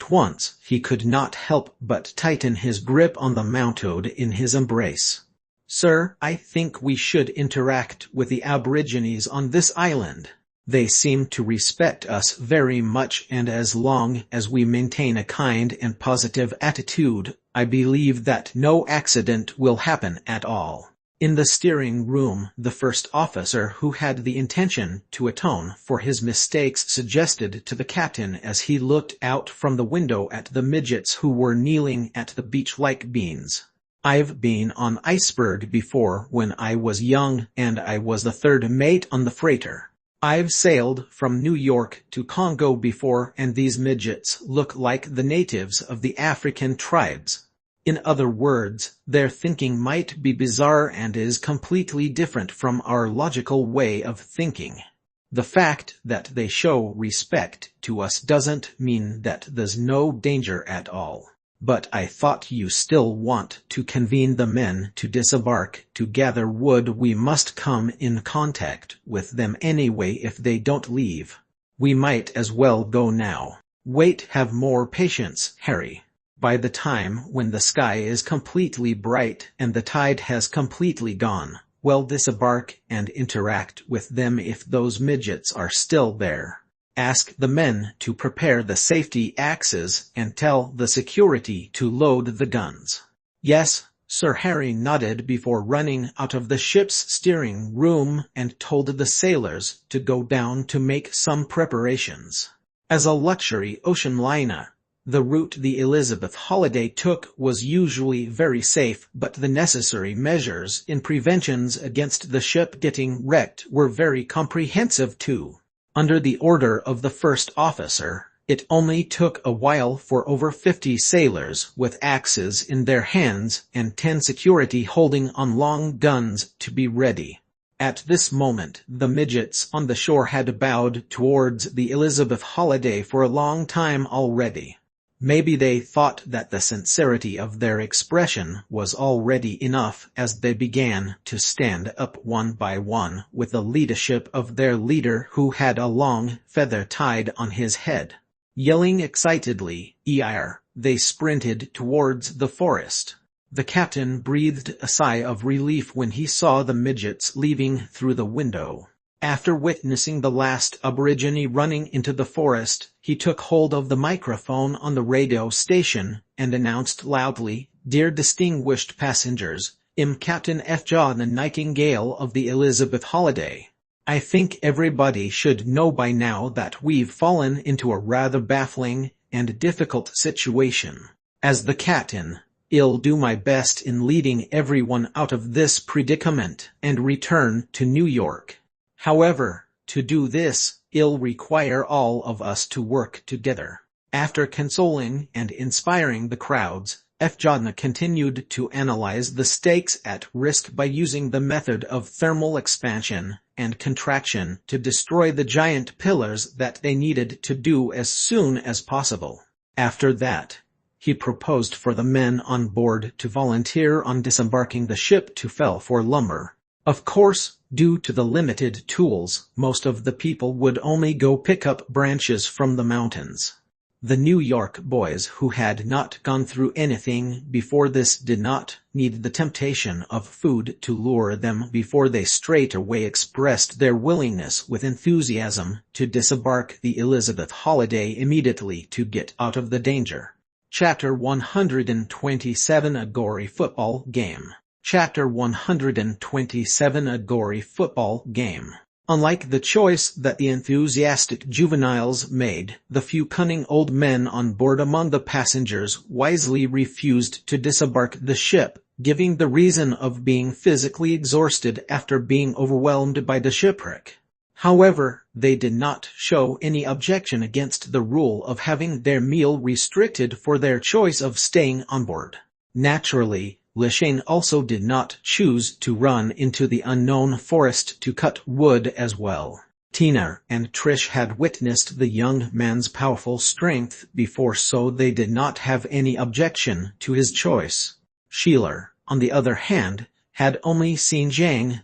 Once, he could not help but tighten his grip on the mountoad in his embrace. "Sir, I think we should interact with the Aborigines on this island. They seem to respect us very much, and as long as we maintain a kind and positive attitude, I believe that no accident will happen at all." In the steering room, the first officer, who had the intention to atone for his mistakes, suggested to the captain as he looked out from the window at the midgets who were kneeling at the beach like beans. "I've been on iceberg before when I was young, and I was the third mate on the freighter. I've sailed from New York to Congo before, and these midgets look like the natives of the African tribes. In other words, their thinking might be bizarre and is completely different from our logical way of thinking. The fact that they show respect to us doesn't mean that there's no danger at all. But I thought you still want to convene the men to disembark to gather wood. We must come in contact with them anyway if they don't leave. We might as well go now." "Wait, have more patience, Harry. By the time when the sky is completely bright and the tide has completely gone, we'll disembark and interact with them if those midgets are still there. Ask the men to prepare the safety axes and tell the security to load the guns." "Yes, Sir." Harry nodded before running out of the ship's steering room and told the sailors to go down to make some preparations. As a luxury ocean liner, the route the Elizabeth Holiday took was usually very safe, but the necessary measures in preventions against the ship getting wrecked were very comprehensive too. Under the order of the first officer, it only took a while for over 50 sailors with axes in their hands and 10 security holding on long guns to be ready. At this moment, the midgets on the shore had bowed towards the Elizabeth Holiday for a long time already. Maybe they thought that the sincerity of their expression was already enough as they began to stand up one by one with the leadership of their leader, who had a long feather tied on his head. Yelling excitedly, "Eir!" they sprinted towards the forest. The captain breathed a sigh of relief when he saw the midgets leaving through the window. After witnessing the last Aborigine running into the forest, he took hold of the microphone on the radio station and announced loudly, "Dear distinguished passengers, I'm Captain F. John Nightingale of the Elizabeth Holiday. I think everybody should know by now that we've fallen into a rather baffling and difficult situation. As the captain, I'll do my best in leading everyone out of this predicament and return to New York. However, to do this, it'll require all of us to work together." After consoling and inspiring the crowds, F. John continued to analyze the stakes at risk by using the method of thermal expansion and contraction to destroy the giant pillars that they needed to do as soon as possible. After that, he proposed for the men on board to volunteer on disembarking the ship to fell for lumber. Of course, due to the limited tools, most of the people would only go pick up branches from the mountains. The New York boys, who had not gone through anything before this, did not need the temptation of food to lure them before they straightway expressed their willingness with enthusiasm to disembark the Elizabeth Holiday immediately to get out of the danger. Chapter 127: A Gory Football Game. Chapter 127: A Gory Football Game. Unlike the choice that the enthusiastic juveniles made, the few cunning old men on board among the passengers wisely refused to disembark the ship, giving the reason of being physically exhausted after being overwhelmed by the shipwreck. However, they did not show any objection against the rule of having their meal restricted for their choice of staying on board. Naturally, Lich also did not choose to run into the unknown forest to cut wood as well. Tina and Trish had witnessed the young man's powerful strength before, so they did not have any objection to his choice. Sheila, on the other hand, had only seen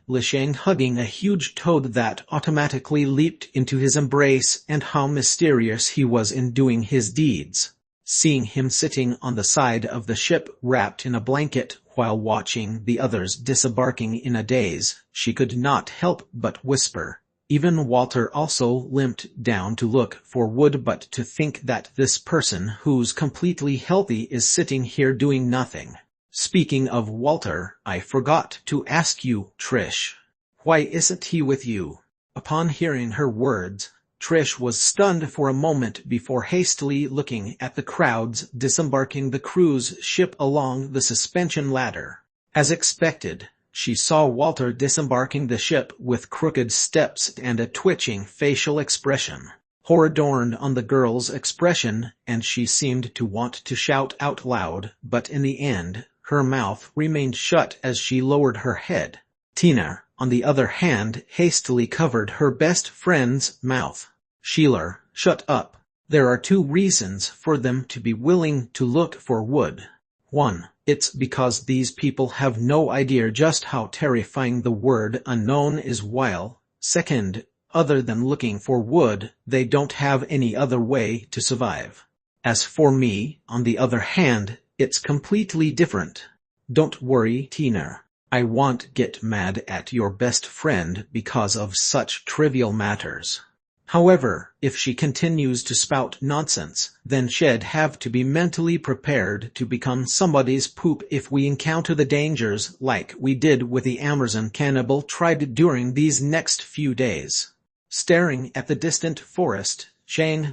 Lich hugging a huge toad that automatically leaped into his embrace, and how mysterious he was in doing his deeds. Seeing him sitting on the side of the ship wrapped in a blanket while watching the others disembarking in a daze, she could not help but whisper. Even Walter also limped down to look for wood, but to think that this person who's completely healthy is sitting here doing nothing. Speaking of Walter, I forgot to ask you, Trish. Why isn't he with you? Upon hearing her words, Trish was stunned for a moment before hastily looking at the crowds disembarking the cruise ship along the suspension ladder. As expected, she saw Walter disembarking the ship with crooked steps and a twitching facial expression. Horror dawned on the girl's expression, and she seemed to want to shout out loud, but in the end, her mouth remained shut as she lowered her head. Tina, on the other hand, hastily covered her best friend's mouth. Sheila, shut up. There are two reasons for them to be willing to look for wood. 1. It's because these people have no idea just how terrifying the word unknown is, while, 2, other than looking for wood, they don't have any other way to survive. As for me, on the other hand, it's completely different. Don't worry, Tina. I won't get mad at your best friend because of such trivial matters. However, if she continues to spout nonsense, then she'd have to be mentally prepared to become somebody's poop if we encounter the dangers like we did with the Amazon cannibal tribe during these next few days. Staring at the distant forest,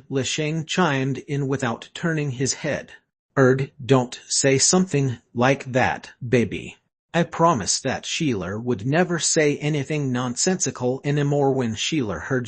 Lich chimed in without turning his head. Don't say something like that, baby. I promised that Sheila would never say anything nonsensical anymore. When Sheila heard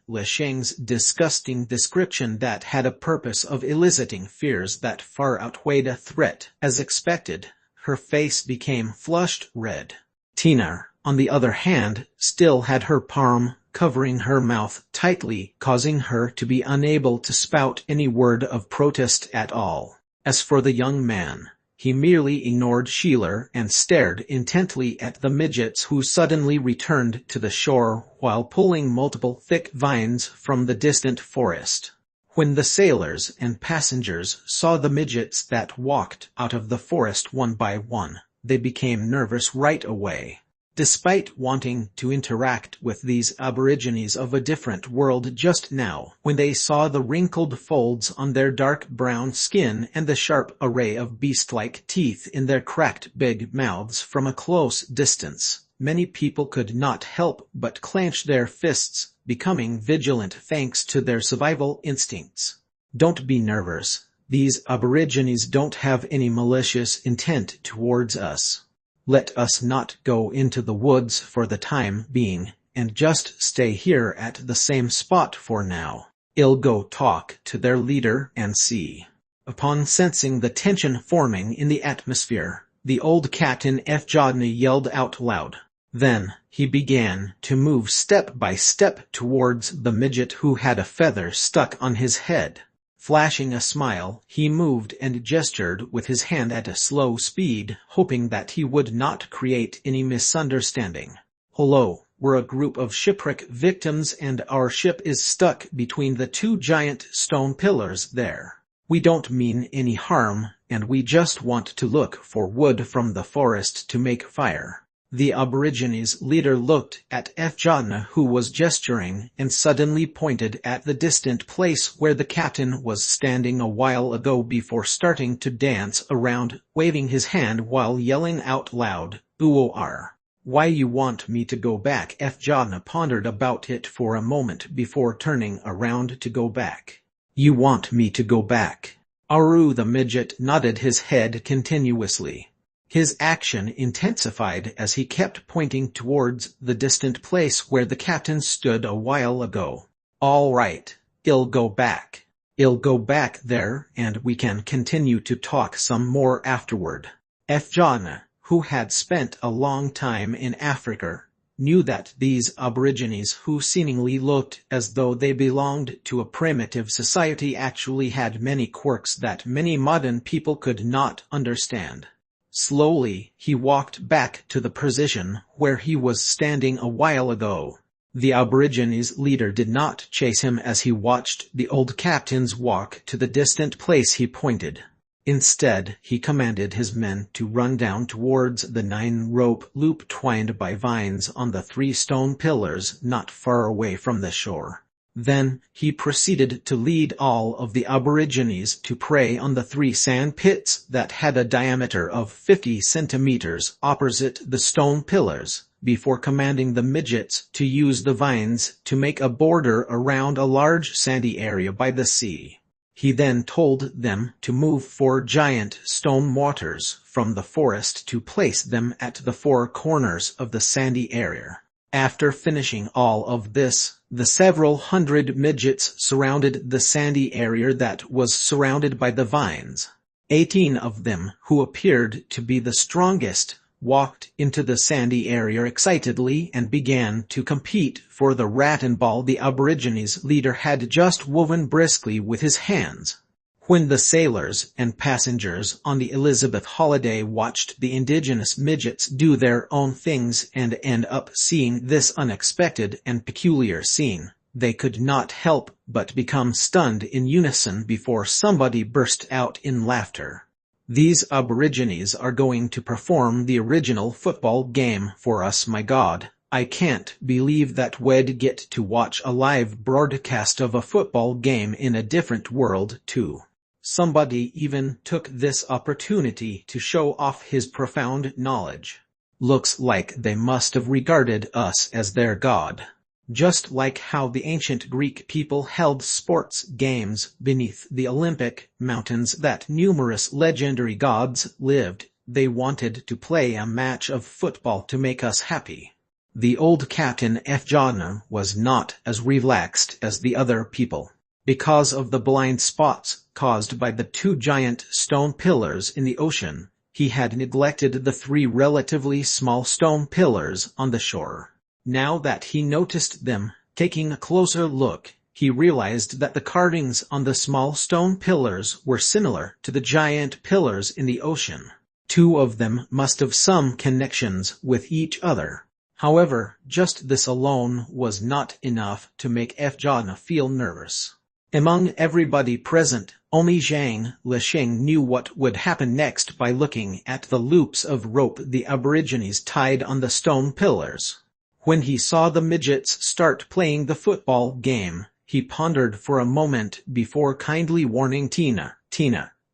Lich's disgusting description that had a purpose of eliciting fears that far outweighed a threat, as expected, her face became flushed red. Tina, on the other hand, still had her palm covering her mouth tightly, causing her to be unable to spout any word of protest at all. As for the young man, he merely ignored Sheila and stared intently at the midgets who suddenly returned to the shore while pulling multiple thick vines from the distant forest. When the sailors and passengers saw the midgets that walked out of the forest one by one, they became nervous right away. Despite wanting to interact with these aborigines of a different world just now, when they saw the wrinkled folds on their dark brown skin and the sharp array of beast-like teeth in their cracked big mouths from a close distance, many people could not help but clench their fists, becoming vigilant thanks to their survival instincts. Don't be nervous. These aborigines don't have any malicious intent towards us. Let us not go into the woods for the time being, and just stay here at the same spot for now. I'll go talk to their leader and see. Upon sensing the tension forming in the atmosphere, the old cat in Fjodna yelled out loud. Then, he began to move step by step towards the midget who had a feather stuck on his head. Flashing a smile, he moved and gestured with his hand at a slow speed, hoping that he would not create any misunderstanding. Hello, we're a group of shipwreck victims and our ship is stuck between the two giant stone pillars there. We don't mean any harm, and we just want to look for wood from the forest to make fire. The Aborigines leader looked at Fjodna, who was gesturing, and suddenly pointed at the distant place where the captain was standing a while ago before starting to dance around, waving his hand while yelling out loud, "Uor." Why you want me to go back? Fjana pondered about it for a moment before turning around to go back. You want me to go back? Aru the midget nodded his head continuously. His action intensified as he kept pointing towards the distant place where the captain stood a while ago. All right, I'll go back. I'll go back there and we can continue to talk some more afterward. Fjana, who had spent a long time in Africa, knew that these aborigines who seemingly looked as though they belonged to a primitive society actually had many quirks that many modern people could not understand. Slowly, he walked back to the position where he was standing a while ago. The Aborigines' leader did not chase him as he watched the old captain's walk to the distant place he pointed. Instead, he commanded his men to run down towards the 9-rope loop twined by vines on the 3 stone pillars not far away from the shore. Then, he proceeded to lead all of the Aborigines to prey on the 3 sand pits that had a diameter of 50 centimeters opposite the stone pillars, before commanding the midgets to use the vines to make a border around a large sandy area by the sea. He then told them to move 4 giant stone mortars from the forest to place them at the 4 corners of the sandy area. After finishing all of this, the several hundred midgets surrounded the sandy area that was surrounded by the vines. 18 of them, who appeared to be the strongest, walked into the sandy area excitedly and began to compete for the rattan ball the Aborigines' leader had just woven briskly with his hands. When the sailors and passengers on the Elizabeth holiday watched the indigenous midgets do their own things and end up seeing this unexpected and peculiar scene, they could not help but become stunned in unison before somebody burst out in laughter. These Aborigines are going to perform the original football game for us. My God, I can't believe that we'd get to watch a live broadcast of a football game in a different world too. Somebody even took this opportunity to show off his profound knowledge. Looks like they must have regarded us as their god. Just like how the ancient Greek people held sports games beneath the Olympic mountains that numerous legendary gods lived, they wanted to play a match of football to make us happy. The old captain Fjana was not as relaxed as the other people. Because of the blind spots caused by the 2 giant stone pillars in the ocean, he had neglected the 3 relatively small stone pillars on the shore. Now that he noticed them, taking a closer look, he realized that the carvings on the small stone pillars were similar to the giant pillars in the ocean. 2 of them must have some connections with each other. However, just this alone was not enough to make Fjana feel nervous. Among everybody present, only Zhang Lisheng knew what would happen next by looking at the loops of rope the Aborigines tied on the stone pillars. When he saw the midgets start playing the football game, he pondered for a moment before kindly warning Tina,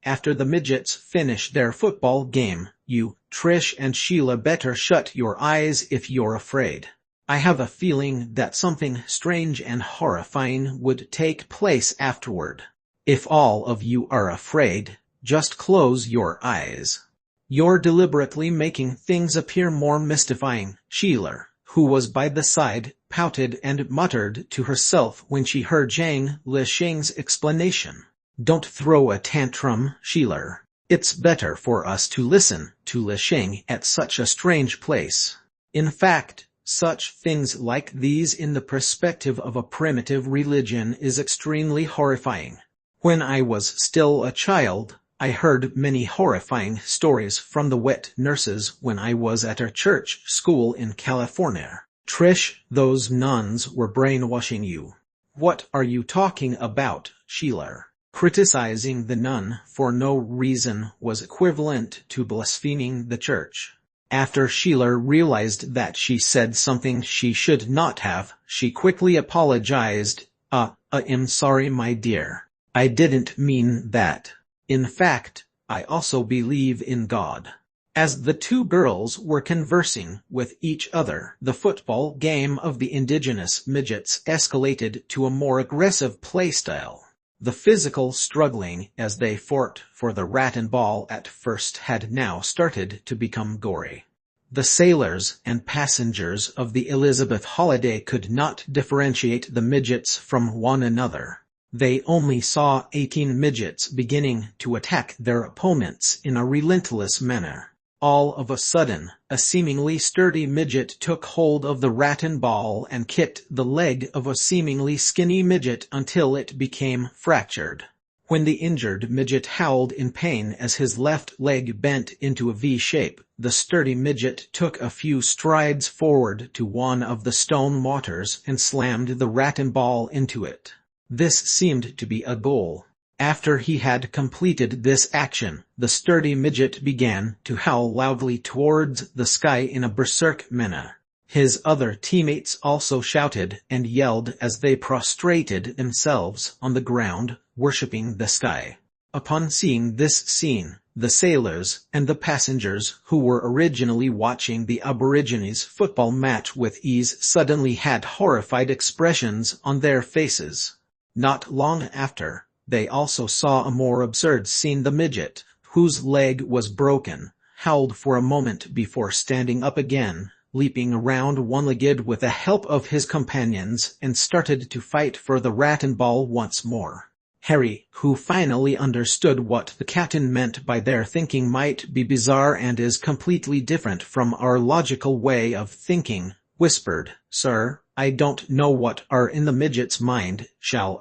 after the midgets finish their football game, you, Trish and Sheila better shut your eyes if you're afraid. I have a feeling that something strange and horrifying would take place afterward. If all of you are afraid, just close your eyes. You're deliberately making things appear more mystifying. Sheila, who was by the side, pouted and muttered to herself when she heard Zhang Lisheng's explanation. Don't throw a tantrum, Sheila. It's better for us to listen to Lisheng at such a strange place. In fact, such things like these in the perspective of a primitive religion is extremely horrifying. When I was still a child, I heard many horrifying stories from the wet nurses when I was at a church school in California. Trish, those nuns were brainwashing you. What are you talking about, Sheila? Criticizing the nun for no reason was equivalent to blaspheming the church. After Sheila realized that she said something she should not have, she quickly apologized. I'm sorry, my dear. I didn't mean that. In fact, I also believe in God. As the two girls were conversing with each other, the football game of the indigenous midgets escalated to a more aggressive playstyle. The physical struggling as they fought for the rat and ball at first had now started to become gory. The sailors and passengers of the Elizabeth Holiday could not differentiate the midgets from one another. They only saw 18 midgets beginning to attack their opponents in a relentless manner. All of a sudden, a seemingly sturdy midget took hold of the rat and ball and kicked the leg of a seemingly skinny midget until it became fractured. When the injured midget howled in pain as his left leg bent into a V shape, the sturdy midget took a few strides forward to one of the stone mortars and slammed the rat and ball into it. This seemed to be a goal. After he had completed this action, the sturdy midget began to howl loudly towards the sky in a berserk manner. His other teammates also shouted and yelled as they prostrated themselves on the ground, worshipping the sky. Upon seeing this scene, the sailors and the passengers who were originally watching the Aborigines football match with ease suddenly had horrified expressions on their faces. Not long after, they also saw a more absurd scene. The midget, whose leg was broken, howled for a moment before standing up again, leaping around one-legged with the help of his companions, and started to fight for the rat and ball once more. Harry, who finally understood what the captain meant by their thinking might be bizarre and is completely different from our logical way of thinking, whispered, "Sir, I don't know what are in the midget's mind. Shall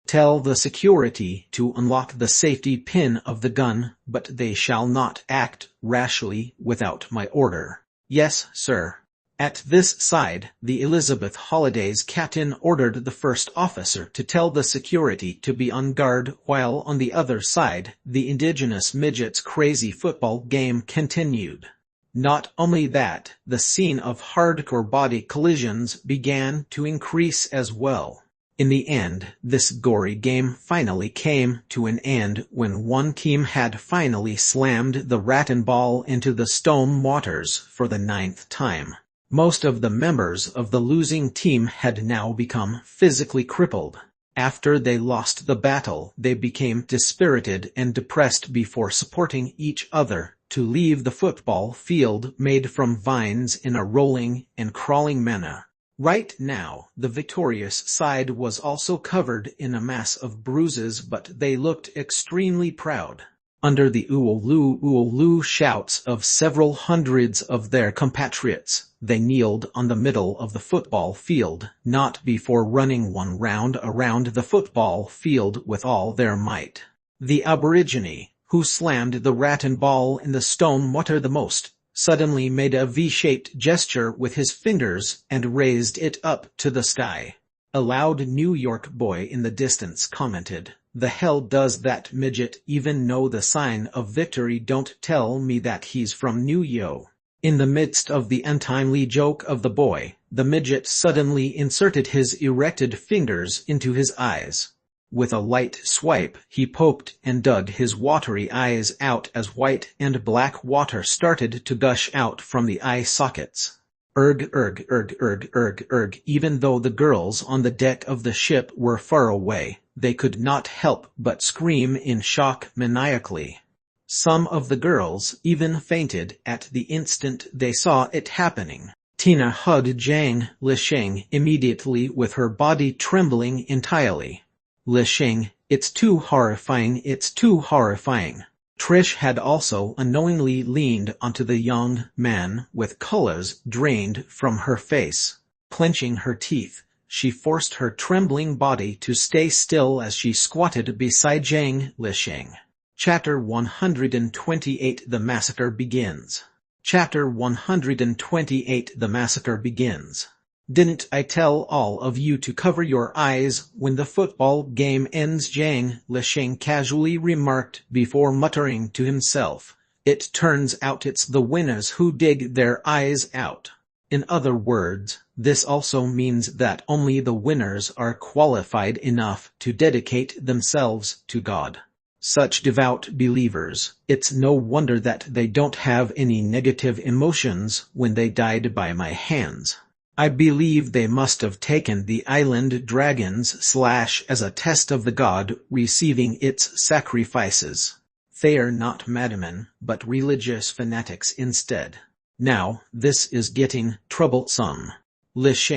tell the security to unlock the safety pin of the gun, but they shall not act rashly without my order." "Yes, sir." At this side, the Elizabeth Holiday's captain ordered the first officer to tell the security to be on guard, while on the other side, the indigenous midget's crazy football game continued. Not only that, the scene of hardcore body collisions began to increase as well. In the end, this gory game finally came to an end when one team had finally slammed the rat and ball into the stone mortars for the 9th time. Most of the members of the losing team had now become physically crippled. After they lost the battle, they became dispirited and depressed before supporting each other to leave the football field made from vines in a rolling and crawling manner. Right now, the victorious side was also covered in a mass of bruises, but they looked extremely proud. Under the "Ooloo" shouts of several hundreds of their compatriots, they kneeled on the middle of the football field, not before running one round around the football field with all their might. The Aborigine, who slammed the rat and ball in the stone mortar the most, suddenly made a V-shaped gesture with his fingers and raised it up to the sky. A loud New York boy in the distance commented, "The hell does that midget even know the sign of victory? Don't tell me that he's from New York." In the midst of the untimely joke of the boy, the midget suddenly inserted his erected fingers into his eyes. With a light swipe, he poked and dug his watery eyes out as white and black water started to gush out from the eye sockets. Erg, erg, erg, erg, erg, erg. Even though the girls on the deck of the ship were far away, they could not help but scream in shock maniacally. Some of the girls even fainted at the instant they saw it happening. Tina hugged Zhang Lisheng immediately with her body trembling entirely. "Lisheng, it's too horrifying, it's too horrifying." Trish had also unknowingly leaned onto the young man with colors drained from her face. Clenching her teeth, she forced her trembling body to stay still as she squatted beside Zhang Lisheng. Chapter 128 The Massacre Begins. Chapter 128 The Massacre Begins. "Didn't I tell all of you to cover your eyes when the football game ends?" Zhang Lisheng casually remarked before muttering to himself, "It turns out it's the winners who dig their eyes out." In other words, this also means that only the winners are qualified enough to dedicate themselves to God. Such devout believers, it's no wonder that they don't have any negative emotions when they died by my hands. I believe they must have taken the island dragons / as a test of the god receiving its sacrifices. They are not madmen, but religious fanatics instead. Now, this is getting troublesome. Lich,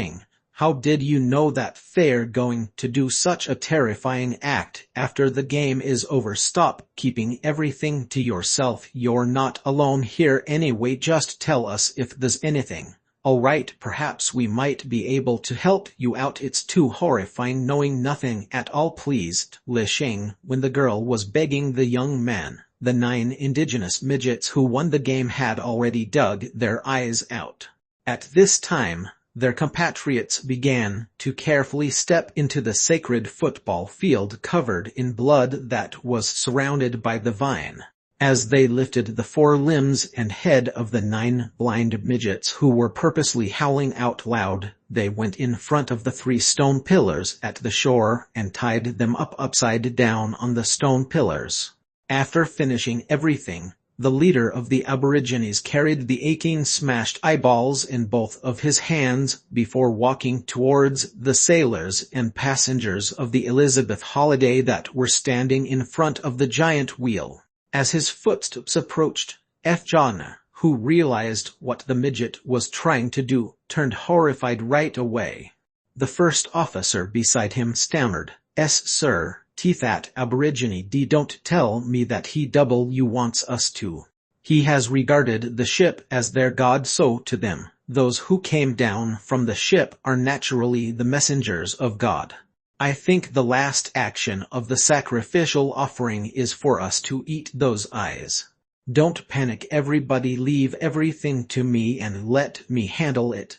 how did you know that they're going to do such a terrifying act after the game is over? Stop keeping everything to yourself. You're not alone here anyway. Just tell us if there's anything. Alright, perhaps we might be able to help you out. It's too horrifying knowing nothing at all. Pleased, Lich. When the girl was begging the young man, the 9 indigenous midgets who won the game had already dug their eyes out. At this time, their compatriots began to carefully step into the sacred football field covered in blood that was surrounded by the vine. As they lifted the 4 limbs and head of the 9 blind midgets who were purposely howling out loud, they went in front of the 3 stone pillars at the shore and tied them up upside down on the stone pillars. After finishing everything, the leader of the Aborigines carried the 18 smashed eyeballs in both of his hands before walking towards the sailors and passengers of the Elizabeth Holiday that were standing in front of the giant wheel. As his footsteps approached, John, who realized what the midget was trying to do, turned horrified right away. The first officer beside him stammered, "Sir, that Aborigine don't tell me that he wants us to. He has regarded the ship as their god, so to them, those who came down from the ship are naturally the messengers of God. I think the last action of the sacrificial offering is for us to eat those eyes. Don't panic everybody, leave everything to me and let me handle it."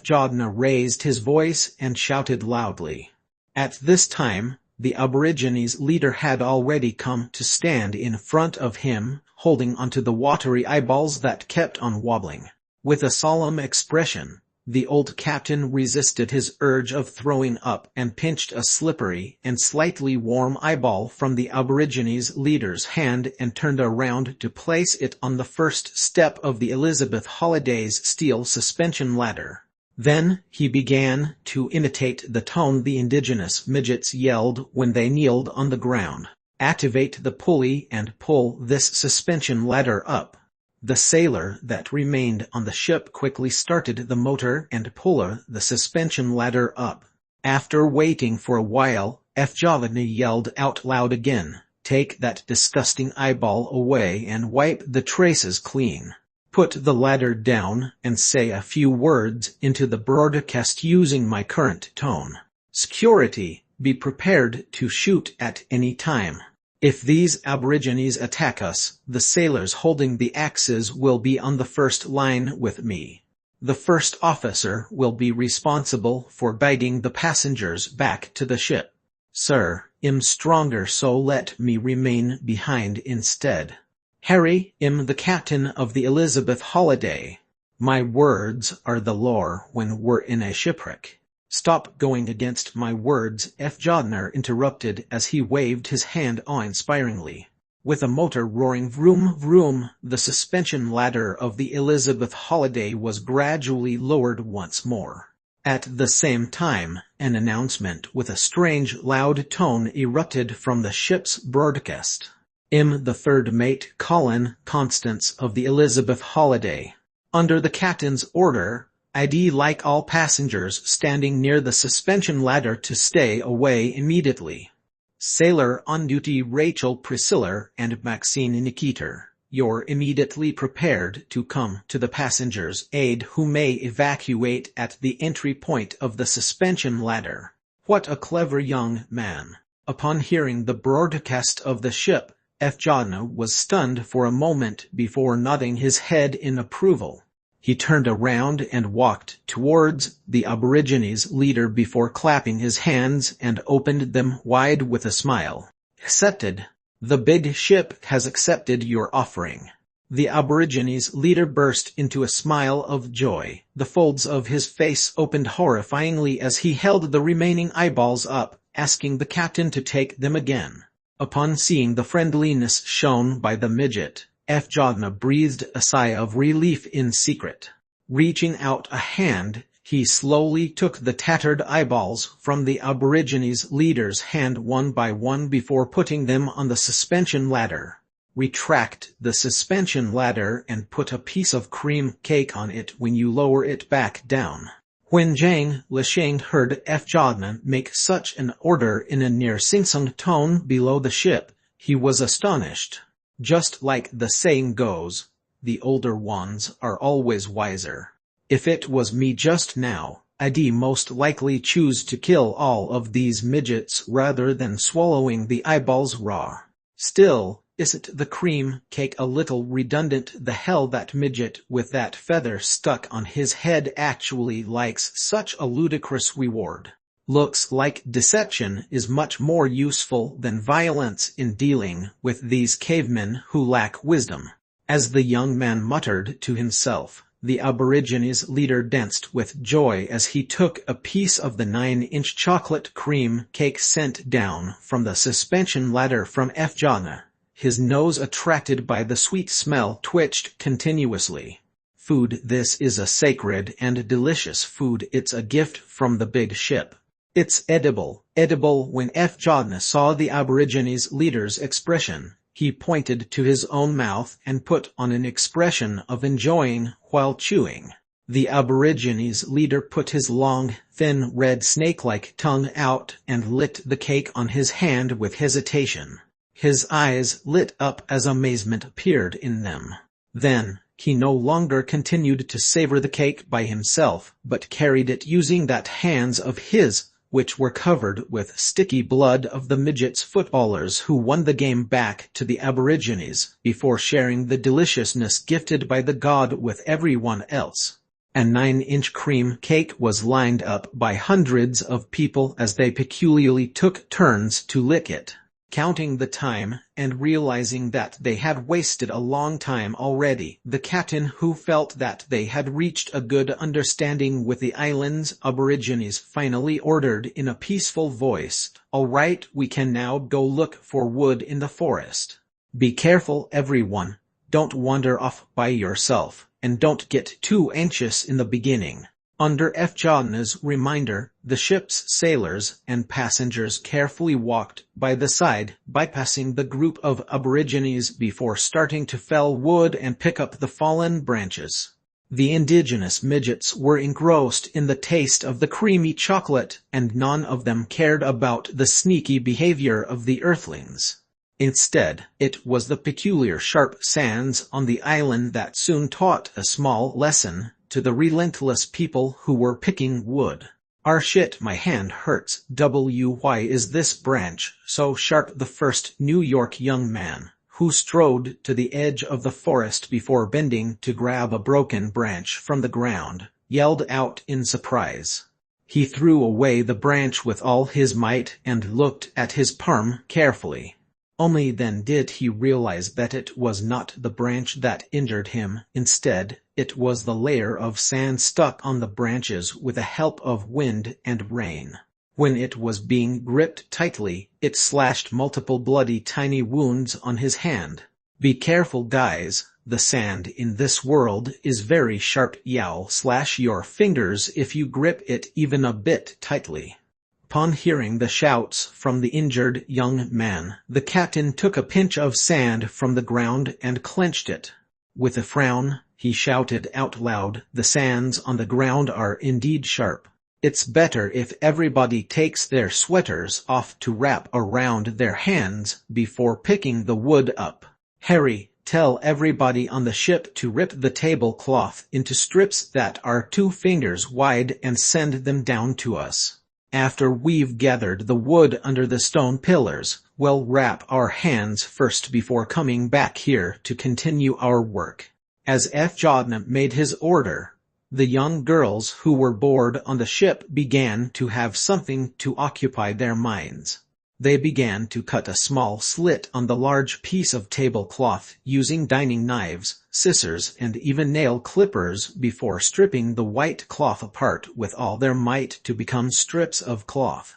John raised his voice and shouted loudly. At this time, the Aborigines leader had already come to stand in front of him, holding onto the watery eyeballs that kept on wobbling. With a solemn expression, the old captain resisted his urge of throwing up and pinched a slippery and slightly warm eyeball from the Aborigines leader's hand and turned around to place it on the first step of the Elizabeth Holiday's steel suspension ladder. Then he began to imitate the tone the indigenous midgets yelled when they kneeled on the ground. "Activate the pulley and pull this suspension ladder up." The sailor that remained on the ship quickly started the motor and pulled the suspension ladder up. After waiting for a while, John yelled out loud again, "Take that disgusting eyeball away and wipe the traces clean. Put the ladder down and say a few words into the broadcast using my current tone. Security, be prepared to shoot at any time. If these Aborigines attack us, the sailors holding the axes will be on the first line with me. The first officer will be responsible for guiding the passengers back to the ship. Sir, I'm stronger, so let me remain behind instead. Harry, I'm the captain of the Elizabeth Holiday. My words are the law when we're in a shipwreck." "Stop going against my words," John interrupted as he waved his hand awe-inspiringly. With a motor roaring vroom vroom, the suspension ladder of the Elizabeth Holiday was gradually lowered once more. At the same time, an announcement with a strange loud tone erupted from the ship's broadcast. "I'm the third mate, Colin Constance of the Elizabeth Holiday. Under the captain's order, I'd like all passengers standing near the suspension ladder to stay away immediately. Sailor on duty Rachel Priscilla and Maxine Nikita, you're immediately prepared to come to the passengers' aid who may evacuate at the entry point of the suspension ladder." What a clever young man. Upon hearing the broadcast of the ship, John was stunned for a moment before nodding his head in approval. He turned around and walked towards the Aborigines leader before clapping his hands and opened them wide with a smile. "Accepted. The big ship has accepted your offering." The Aborigines leader burst into a smile of joy. The folds of his face opened horrifyingly as he held the remaining eyeballs up, asking the captain to take them again. Upon seeing the friendliness shown by the midget, Fjodna breathed a sigh of relief in secret. Reaching out a hand, he slowly took the tattered eyeballs from the Aborigines' leader's hand one by one before putting them on the suspension ladder. Retract the suspension ladder and put a piece of cream cake on it when you lower it back down. When Zhang Lisheng heard Fjodna make such an order in a near sing-song tone below the ship, he was astonished. Just like the saying goes, the older ones are always wiser. If it was me just now, I'd most likely choose to kill all of these midgets rather than swallowing the eyeballs raw. Still, isn't the cream cake a little redundant? The hell, that midget with that feather stuck on his head actually likes such a ludicrous reward. Looks like deception is much more useful than violence in dealing with these cavemen who lack wisdom. As the young man muttered to himself, the Aborigines' leader danced with joy as he took a piece of the 9-inch chocolate cream cake sent down from the suspension ladder from Fjodna. His nose, attracted by the sweet smell, twitched continuously. Food. This is a sacred and delicious food. It's a gift from the big ship. It's edible. When Fjodna saw the Aborigines' leader's expression, he pointed to his own mouth and put on an expression of enjoying while chewing. The Aborigines' leader put his long, thin, red snake-like tongue out and licked the cake on his hand with hesitation. His eyes lit up as amazement appeared in them. Then, he no longer continued to savor the cake by himself, but carried it using that hands of his, which were covered with sticky blood of the midgets footballers who won the game back to the Aborigines, before sharing the deliciousness gifted by the god with everyone else. A 9-inch cream cake was lined up by hundreds of people as they peculiarly took turns to lick it. Counting the time, and realizing that they had wasted a long time already, the captain, who felt that they had reached a good understanding with the island's Aborigines, finally ordered in a peaceful voice, "All right, we can now go look for wood in the forest. Be careful, everyone. Don't wander off by yourself, and don't get too anxious in the beginning." Under Fjodna's reminder, the ship's sailors and passengers carefully walked by the side, bypassing the group of Aborigines before starting to fell wood and pick up the fallen branches. The indigenous midgets were engrossed in the taste of the creamy chocolate, and none of them cared about the sneaky behavior of the earthlings. Instead, it was the peculiar sharp sands on the island that soon taught a small lesson to the relentless people who were picking wood. "Ah shit, my hand hurts. Why is this branch so sharp?" The first New York young man, who strode to the edge of the forest before bending to grab a broken branch from the ground, yelled out in surprise. He threw away the branch with all his might and looked at his palm carefully. Only then did he realize that it was not the branch that injured him. Instead, it was the layer of sand stuck on the branches with the help of wind and rain. When it was being gripped tightly, it slashed multiple bloody tiny wounds on his hand. "Be careful, guys. The sand in this world is very sharp. You'll slash your fingers if you grip it even a bit tightly." Upon hearing the shouts from the injured young man, the captain took a pinch of sand from the ground and clenched it. With a frown, he shouted out loud, "The sands on the ground are indeed sharp. It's better if everybody takes their sweaters off to wrap around their hands before picking the wood up. Harry, tell everybody on the ship to rip the tablecloth into strips that are 2 fingers wide and send them down to us. After we've gathered the wood under the stone pillars, we'll wrap our hands first before coming back here to continue our work." As Fjodna made his order, the young girls who were bored on the ship began to have something to occupy their minds. They began to cut a small slit on the large piece of tablecloth using dining knives, scissors, and even nail clippers before stripping the white cloth apart with all their might to become strips of cloth.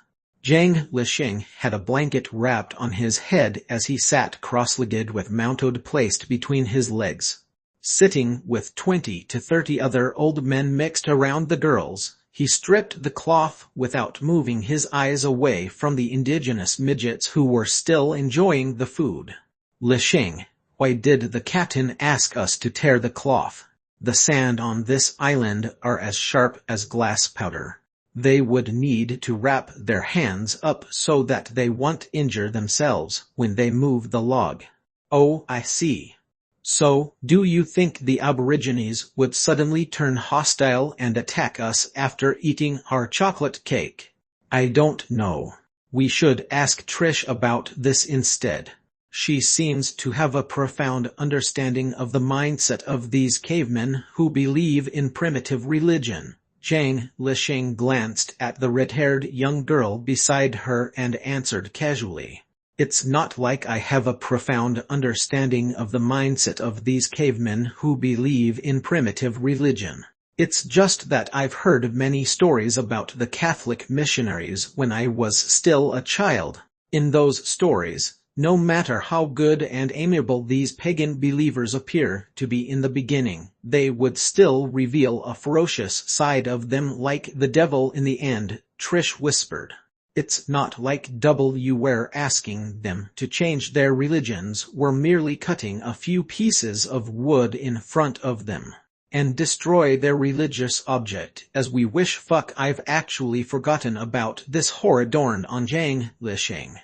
Zhang Lisheng had a blanket wrapped on his head as he sat cross-legged with mounted placed between his legs. Sitting with 20 to 30 other old men mixed around the girls, he stripped the cloth without moving his eyes away from the indigenous midgets who were still enjoying the food. Lisheng, why did the captain ask us to tear the cloth? The sand on this island are as sharp as glass powder. They would need to wrap their hands up so that they won't injure themselves when they move the log. Oh, I see. So, do you think the Aborigines would suddenly turn hostile and attack us after eating our chocolate cake? I don't know. We should ask Trish about this instead. She seems to have a profound understanding of the mindset of these cavemen who believe in primitive religion. Zhang Lisheng glanced at the red-haired young girl beside her and answered casually. It's not like I have a profound understanding of the mindset of these cavemen who believe in primitive religion. It's just that I've heard many stories about the Catholic missionaries when I was still a child. In those stories, no matter how good and amiable these pagan believers appear to be in the beginning, they would still reveal a ferocious side of them like the devil in the end, Trish whispered. It's not like we were asking them to change their religions, we're merely cutting a few pieces of wood in front of them and destroy their religious object as we wish. I've actually forgotten about this horrid dawned on Zhang Lisheng.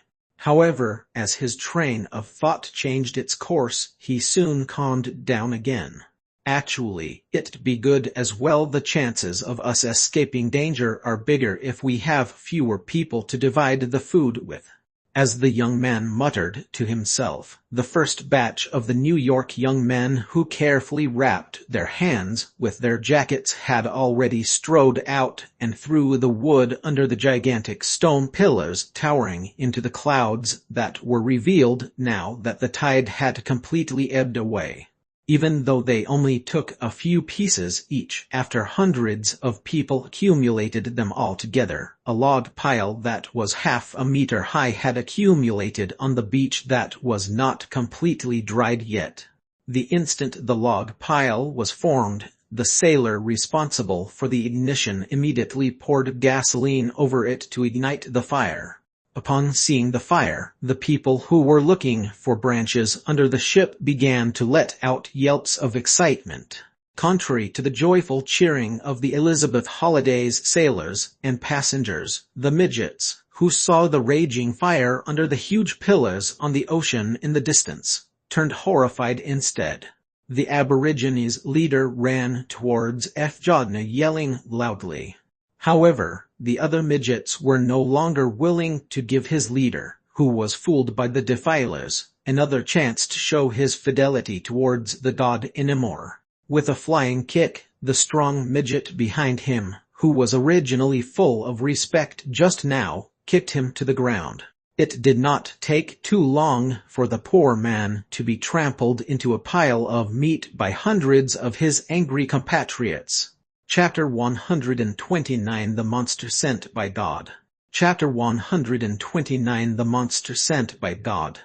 However, as his train of thought changed its course, he soon calmed down again. Actually, it'd be good as well. The chances of us escaping danger are bigger if we have fewer people to divide the food with. As the young man muttered to himself, the first batch of the New York young men who carefully wrapped their hands with their jackets had already strode out and through the wood under the gigantic stone pillars towering into the clouds that were revealed now that the tide had completely ebbed away. Even though they only took a few pieces each, after hundreds of people accumulated them all together, a log pile that was half a meter high had accumulated on the beach that was not completely dried yet. The instant the log pile was formed, the sailor responsible for the ignition immediately poured gasoline over it to ignite the fire. Upon seeing the fire, the people who were looking for branches under the ship began to let out yelps of excitement. Contrary to the joyful cheering of the Elizabeth Holliday's sailors and passengers, the midgets, who saw the raging fire under the huge pillars on the ocean in the distance, turned horrified instead. The Aborigines' leader ran towards Fjodna yelling loudly. However, the other midgets were no longer willing to give his leader, who was fooled by the defilers, another chance to show his fidelity towards the god anymore. With a flying kick, the strong midget behind him, who was originally full of respect just now, kicked him to the ground. It did not take too long for the poor man to be trampled into a pile of meat by hundreds of his angry compatriots. Chapter 129 The Monster Sent by God. Chapter 129 The Monster Sent by God.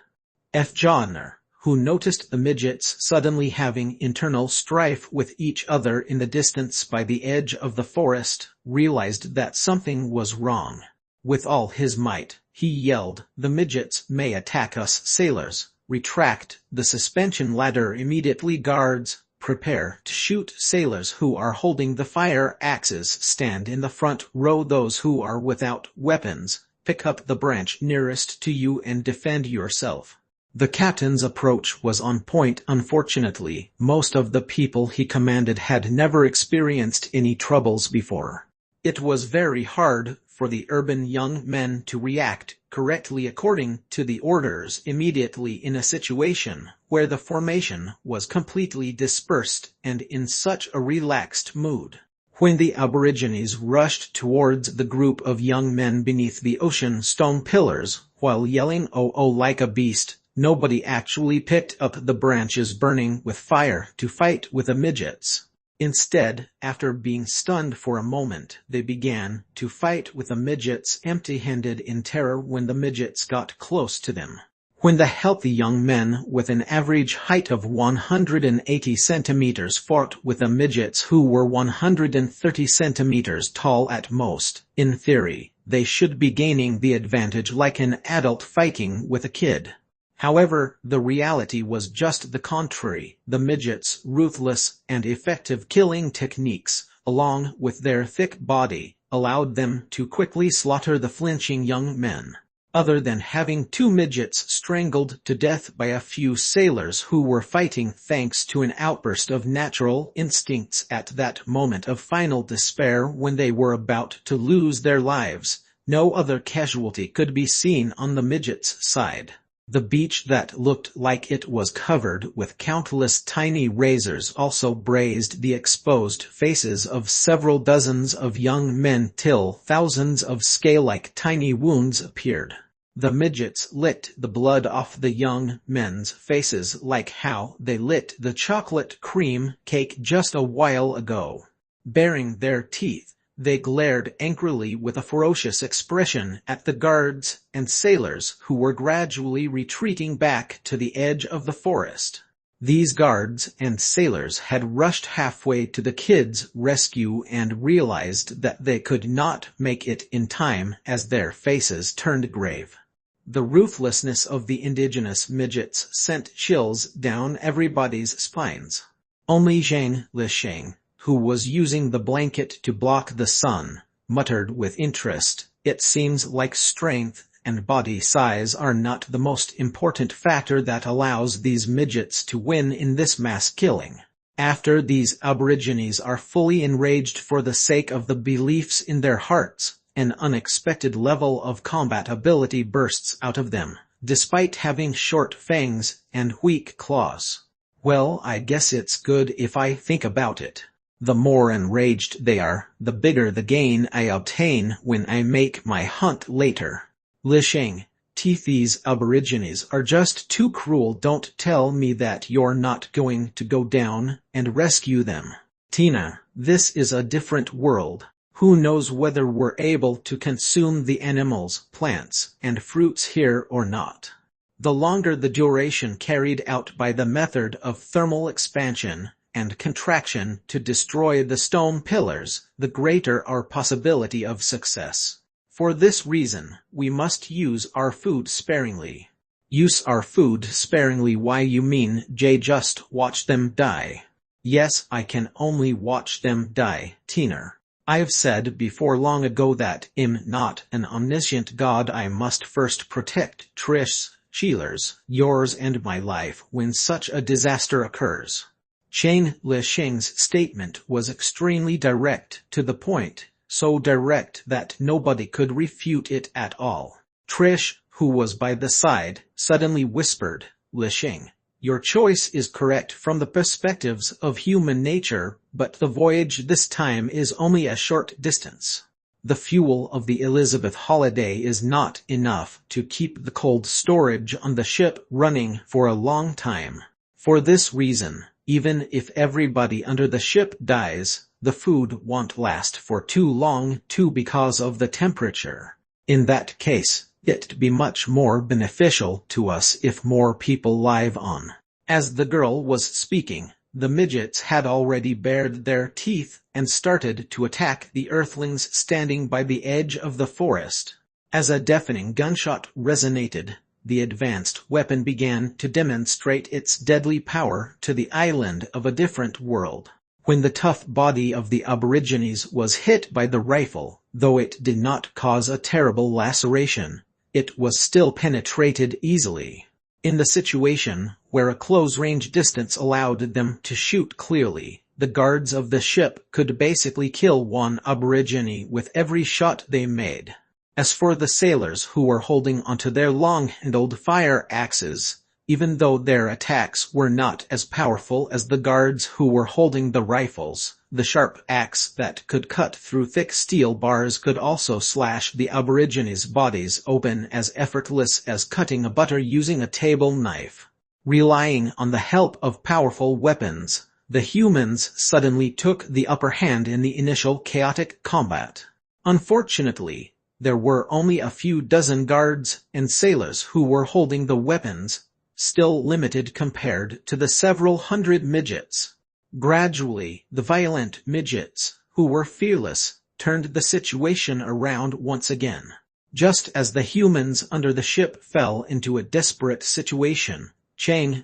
Fjodner, who noticed the midgets suddenly having internal strife with each other in the distance by the edge of the forest, realized that something was wrong. With all his might, he yelled, "The midgets may attack us, sailors! Retract the suspension ladder immediately, guards! Prepare to shoot sailors who are holding the fire axes. Stand in the front row, those who are without weapons. Pick up the branch nearest to you and defend yourself." The captain's approach was on point. Unfortunately, most of the people he commanded had never experienced any troubles before. It was very hard for the urban young men to react correctly according to the orders immediately in a situation where the formation was completely dispersed and in such a relaxed mood. When the Aborigines rushed towards the group of young men beneath the ocean stone pillars, while yelling "Oh oh" like a beast, nobody actually picked up the branches burning with fire to fight with the midgets. Instead, after being stunned for a moment, they began to fight with the midgets empty-handed in terror when the midgets got close to them. When the healthy young men with an average height of 180 centimeters fought with the midgets who were 130 centimeters tall at most, in theory, they should be gaining the advantage like an adult fighting with a kid. However, the reality was just the contrary. The midgets' ruthless and effective killing techniques, along with their thick body, allowed them to quickly slaughter the flinching young men. Other than having two midgets strangled to death by a few sailors who were fighting thanks to an outburst of natural instincts at that moment of final despair when they were about to lose their lives, no other casualty could be seen on the midgets' side. The beach that looked like it was covered with countless tiny razors also brazed the exposed faces of several dozens of young men till thousands of scale-like tiny wounds appeared. The midgets licked the blood off the young men's faces like how they licked the chocolate cream cake just a while ago. Baring their teeth, they glared angrily with a ferocious expression at the guards and sailors who were gradually retreating back to the edge of the forest. These guards and sailors had rushed halfway to the kids' rescue and realized that they could not make it in time as their faces turned grave. The ruthlessness of the indigenous midgets sent chills down everybody's spines. Only Zhang Lisheng, who was using the blanket to block the sun, muttered with interest, "It seems like strength and body size are not the most important factor that allows these midgets to win in this mass killing. After these aborigines are fully enraged for the sake of the beliefs in their hearts, an unexpected level of combat ability bursts out of them, despite having short fangs and weak claws. Well, I guess it's good if I think about it. The more enraged they are, the bigger the gain I obtain when I make my hunt later. Lisheng, these aborigines are just too cruel. Don't tell me that you're not going to go down and rescue them. Tina, this is a different world. Who knows whether we're able to consume the animals, plants, and fruits here or not. The longer the duration carried out by the method of thermal expansion and contraction to destroy the stone pillars, the greater our possibility of success. For this reason, we must use our food sparingly." "Use our food sparingly? Why, you mean, just watch them die?" "Yes, I can only watch them die, Tina. I've said before long ago that I'm not an omniscient god. I must first protect Trish, Sheeler's, yours and my life when such a disaster occurs." Chen Lisheng's statement was extremely direct to the point, so direct that nobody could refute it at all. Trish, who was by the side, suddenly whispered, "Lisheng, your choice is correct from the perspectives of human nature, but the voyage this time is only a short distance. The fuel of the Elizabeth Holiday is not enough to keep the cold storage on the ship running for a long time. For this reason, even if everybody under the ship dies, the food won't last for too long too because of the temperature. In that case, it'd be much more beneficial to us if more people live on." As the girl was speaking, the midgets had already bared their teeth and started to attack the earthlings standing by the edge of the forest. As a deafening gunshot resonated, the advanced weapon began to demonstrate its deadly power to the island of a different world. When the tough body of the aborigines was hit by the rifle, though it did not cause a terrible laceration, it was still penetrated easily. In the situation where a close-range distance allowed them to shoot clearly, the guards of the ship could basically kill one aborigine with every shot they made. As for the sailors who were holding onto their long-handled fire axes, even though their attacks were not as powerful as the guards who were holding the rifles, the sharp axe that could cut through thick steel bars could also slash the aborigines' bodies open as effortless as cutting a butter using a table knife. Relying on the help of powerful weapons, The humans suddenly took the upper hand in the initial chaotic combat. Unfortunately, there were only a few dozen guards and sailors who were holding the weapons, still limited compared to the several hundred midgets. Gradually, the violent midgets, who were fearless, turned the situation around once again. Just as the humans under the ship fell into a desperate situation,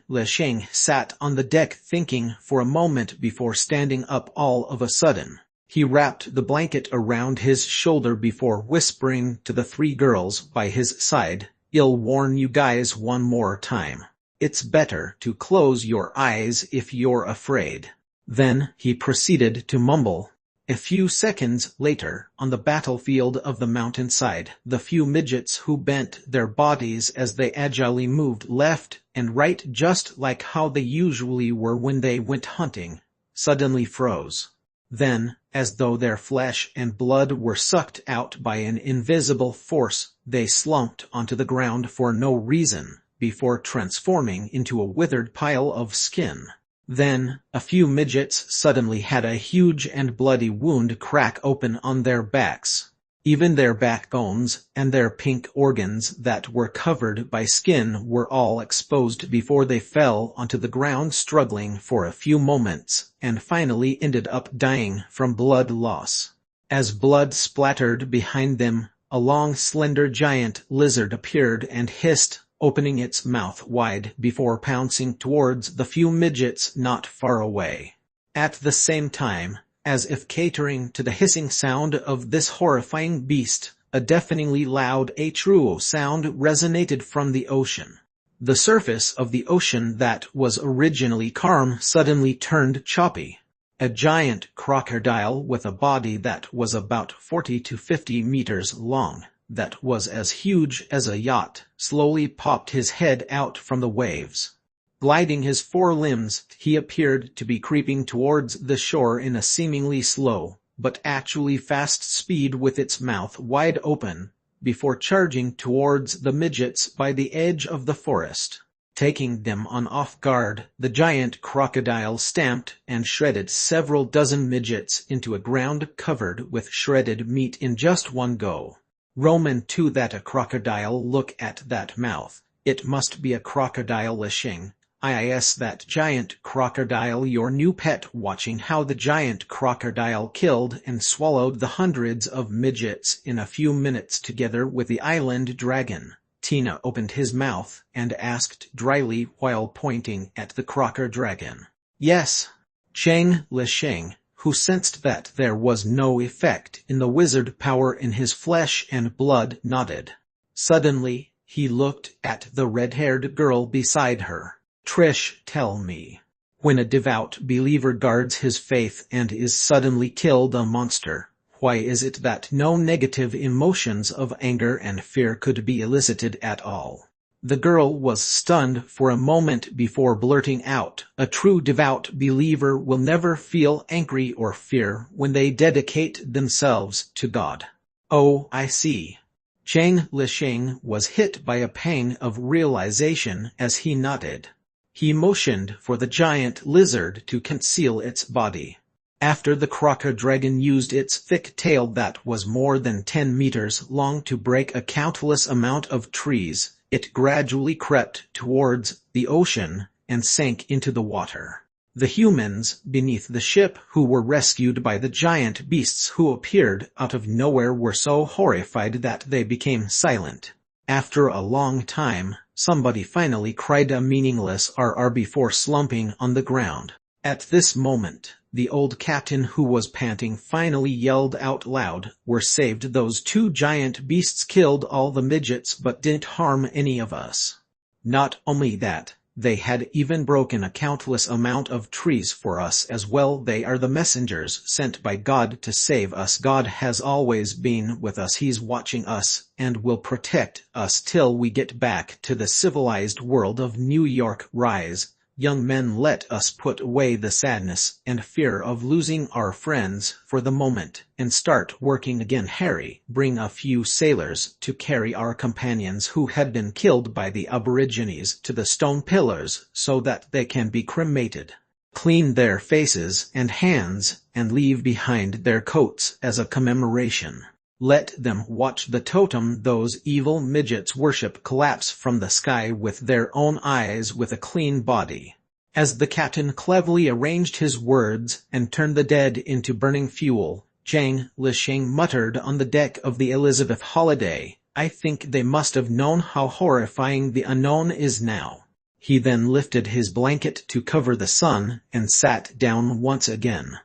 Lich sat on the deck thinking for a moment before standing up all of a sudden. He wrapped the blanket around his shoulder before whispering to the three girls by his side, "I'll warn you guys one more time. It's better to close your eyes if you're afraid." Then he proceeded to mumble. A few seconds later, on the battlefield of the mountainside, the few midgets who bent their bodies as they agilely moved left and right just like how they usually were when they went hunting, suddenly froze. Then, as though their flesh and blood were sucked out by an invisible force, they slumped onto the ground for no reason, before transforming into a withered pile of skin. Then, a few midgets suddenly had a huge and bloody wound crack open on their backs. Even their backbones and their pink organs that were covered by skin were all exposed before they fell onto the ground struggling for a few moments, and finally ended up dying from blood loss. As blood splattered behind them, a long slender giant lizard appeared and hissed, opening its mouth wide before pouncing towards the few midgets not far away. At the same time, as if catering to the hissing sound of this horrifying beast, a deafeningly loud "achoo" sound resonated from the ocean. The surface of the ocean that was originally calm suddenly turned choppy. A giant crocodile with a body that was about 40 to 50 meters long, that was as huge as a yacht, slowly popped his head out from the waves. Gliding his four limbs, he appeared to be creeping towards the shore in a seemingly slow, but actually fast speed with its mouth wide open, before charging towards the midgets by the edge of the forest. Taking them on off guard, the giant crocodile stamped and shredded several dozen midgets into a ground covered with shredded meat in just one go. Roman 2 That a crocodile, look at that mouth. It must be a crocodile. Lishing. IIS that giant crocodile, your new pet. Watching how the giant crocodile killed and swallowed the hundreds of midgets in a few minutes together with the island dragon. Tina opened his mouth and asked dryly while pointing at the crocker dragon. Yes. Lishing, who sensed that there was no effect in the wizard power in his flesh and blood, nodded. Suddenly, he looked at the red-haired girl beside her. Trish, tell me. When a devout believer guards his faith and is suddenly killed a monster, why is it that no negative emotions of anger and fear could be elicited at all? The girl was stunned for a moment before blurting out, a true devout believer will never feel angry or fear when they dedicate themselves to God. Oh, I see. Lishing was hit by a pang of realization as he nodded. He motioned for the giant lizard to conceal its body. After the crocker dragon used its thick tail that was more than 10 meters long to break a countless amount of trees, it gradually crept towards the ocean and sank into the water. The humans beneath the ship who were rescued by the giant beasts who appeared out of nowhere were so horrified that they became silent. After a long time, somebody finally cried a meaningless RR before slumping on the ground. At this moment, the old captain who was panting finally yelled out loud, "We're saved. Those two giant beasts killed all the midgets but didn't harm any of us." Not only that, they had even broken a countless amount of trees for us as well. They are the messengers sent by God to save us. God has always been with us. He's watching us and will protect us till we get back to the civilized world of New York. Rise, young men, let us put away the sadness and fear of losing our friends for the moment and start working again. Harry, bring a few sailors to carry our companions who had been killed by the Aborigines to the stone pillars so that they can be cremated. clean their faces and hands, and leave behind their coats as a commemoration. Let them watch the totem those evil midgets worship collapse from the sky with their own eyes with a clean body. As the captain cleverly arranged his words and turned the dead into burning fuel, Zhang Lisheng muttered on the deck of the Elizabeth Holiday, "I think they must have known how horrifying the unknown is now." He then lifted his blanket to cover the sun and sat down once again.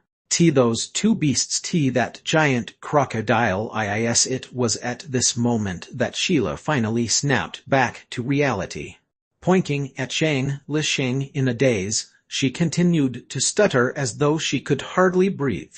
Those two beasts, that giant crocodile. It was at this moment that Sheila finally snapped back to reality. Pointing at Zhang Lisheng in a daze, she continued to stutter as though she could hardly breathe.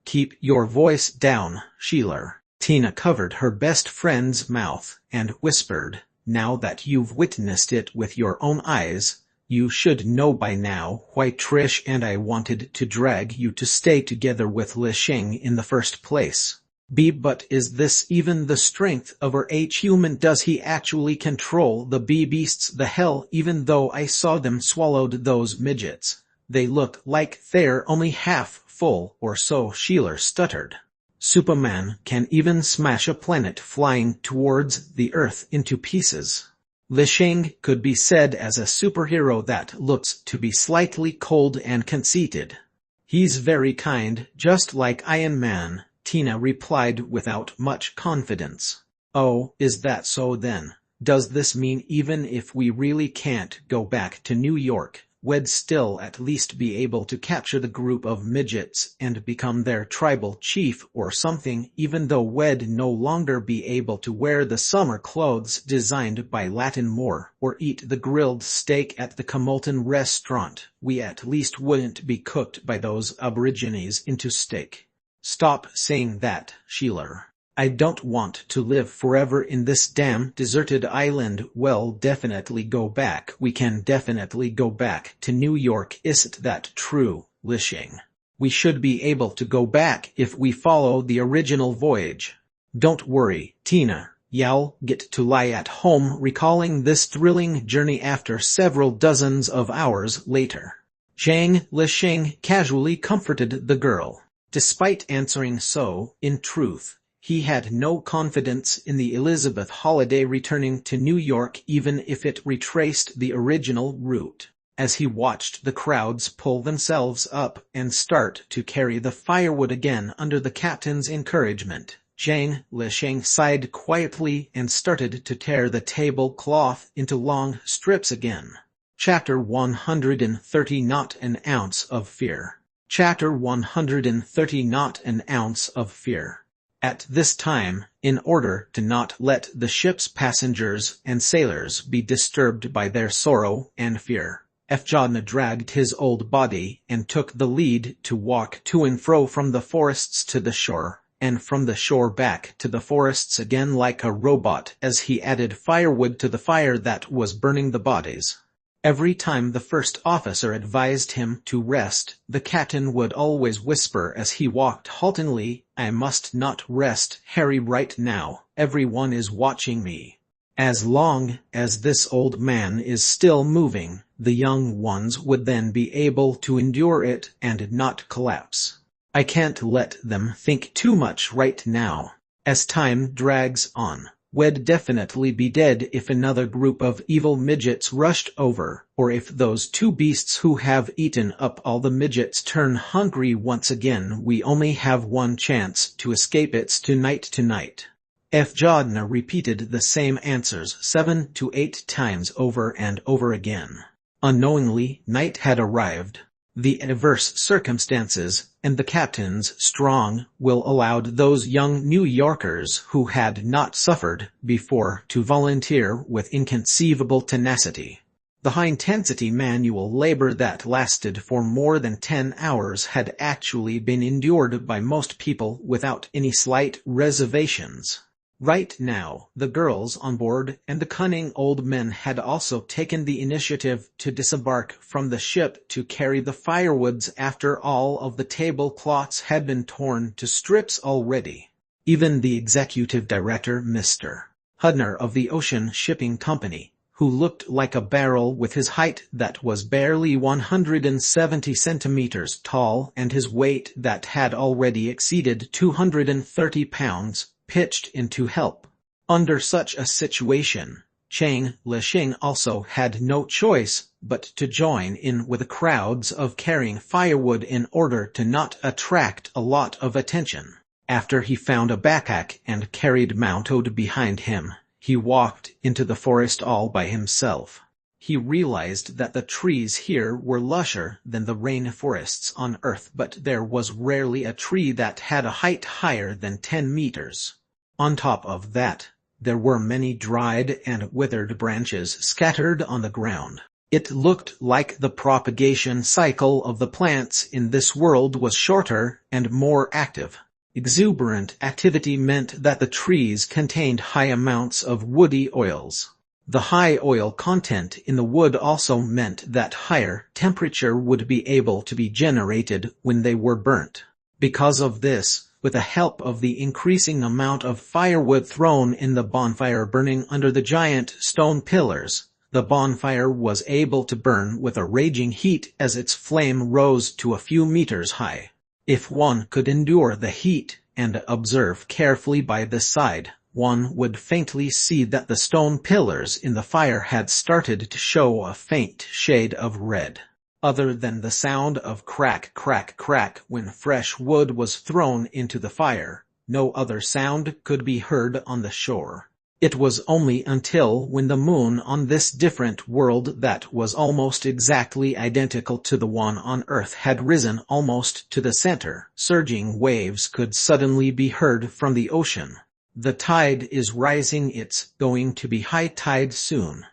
"Keep your voice down, Sheila." Tina covered her best friend's mouth and whispered, "Now that you've witnessed it with your own eyes, you should know by now why Trish and I wanted to drag you to stay together with Lisheng in the first place. But is this even the strength of our human? Does he actually control the beasts? The hell, even though I saw them swallowed those midgets, they look like they're only half full or so," Sheila stuttered. "Superman can even smash a planet flying towards the Earth into pieces. Lisheng could be said as a superhero that looks to be slightly cold and conceited." "He's very kind, just like Iron Man," Tina replied without much confidence. "Oh, is that so then? Does this mean even if we really can't go back to New York, we'd still at least be able to capture the group of midgets and become their tribal chief or something, even though we'd no longer be able to wear the summer clothes designed by Latin Moore or eat the grilled steak at the Camolton restaurant? We at least wouldn't be cooked by those aborigines into steak." "Stop saying that, Sheila. I don't want to live forever in this damn deserted island." "Well, definitely go back. We can definitely go back to New York. Isn't that true, Lisheng? We should be able to go back if we follow the original voyage." "Don't worry, Tina. You'll get to lie at home recalling this thrilling journey after several dozens of hours later." Zhang Lisheng casually comforted the girl. Despite answering so, in truth, he had no confidence in the Elizabeth Holiday returning to New York even if it retraced the original route. As he watched the crowds pull themselves up and start to carry the firewood again under the captain's encouragement, Zhang Lisheng sighed quietly and started to tear the tablecloth into long strips again. Chapter 130 Not an Ounce of Fear. Chapter 130 Not an Ounce of Fear. At this time, in order to not let the ship's passengers and sailors be disturbed by their sorrow and fear, Efjadna dragged his old body and took the lead to walk to and fro from the forests to the shore, and from the shore back to the forests again like a robot as he added firewood to the fire that was burning the bodies. Every time the first officer advised him to rest, the captain would always whisper as he walked haltingly, "I must not rest, Harry, right now. Everyone is watching me. As long as this old man is still moving, the young ones would then be able to endure it and not collapse. I can't let them think too much right now. As time drags on, we'd definitely be dead if another group of evil midgets rushed over, or if those two beasts who have eaten up all the midgets turn hungry once again. We only have one chance to escape. It's tonight. Efjadna repeated the same answers 7 to 8 times over and over again. Unknowingly, night had arrived. The adverse circumstances and the captain's strong will allowed those young New Yorkers who had not suffered before to volunteer with inconceivable tenacity. The high-intensity manual labor that lasted for more than 10 hours had actually been endured by most people without any slight reservations. Right now, the girls on board and the cunning old men had also taken the initiative to disembark from the ship to carry the firewoods after all of the tablecloths had been torn to strips already. Even the executive director, Mr. Hudner of the Ocean Shipping Company, who looked like a barrel with his height that was barely 170 centimeters tall and his weight that had already exceeded 230 pounds, pitched in to help. Under such a situation, Chang Lixing also had no choice but to join in with the crowds of carrying firewood in order to not attract a lot of attention. After he found a backpack and carried mounted behind him, he walked into the forest all by himself. He realized that the trees here were lusher than the rainforests on Earth, but there was rarely a tree that had a height higher than 10 meters. On top of that, there were many dried and withered branches scattered on the ground. It looked like the propagation cycle of the plants in this world was shorter and more active. Exuberant activity meant that the trees contained high amounts of woody oils. The high oil content in the wood also meant that higher temperature would be able to be generated when they were burnt. Because of this, with the help of the increasing amount of firewood thrown in the bonfire burning under the giant stone pillars, the bonfire was able to burn with a raging heat as its flame rose to a few meters high. If one could endure the heat and observe carefully by the side, one would faintly see that the stone pillars in the fire had started to show a faint shade of red. Other than the sound of crack, crack, crack when fresh wood was thrown into the fire, no other sound could be heard on the shore. It was only until when the moon on this different world that was almost exactly identical to the one on Earth had risen almost to the center, surging waves could suddenly be heard from the ocean. The tide is rising, it's going to be high tide soon.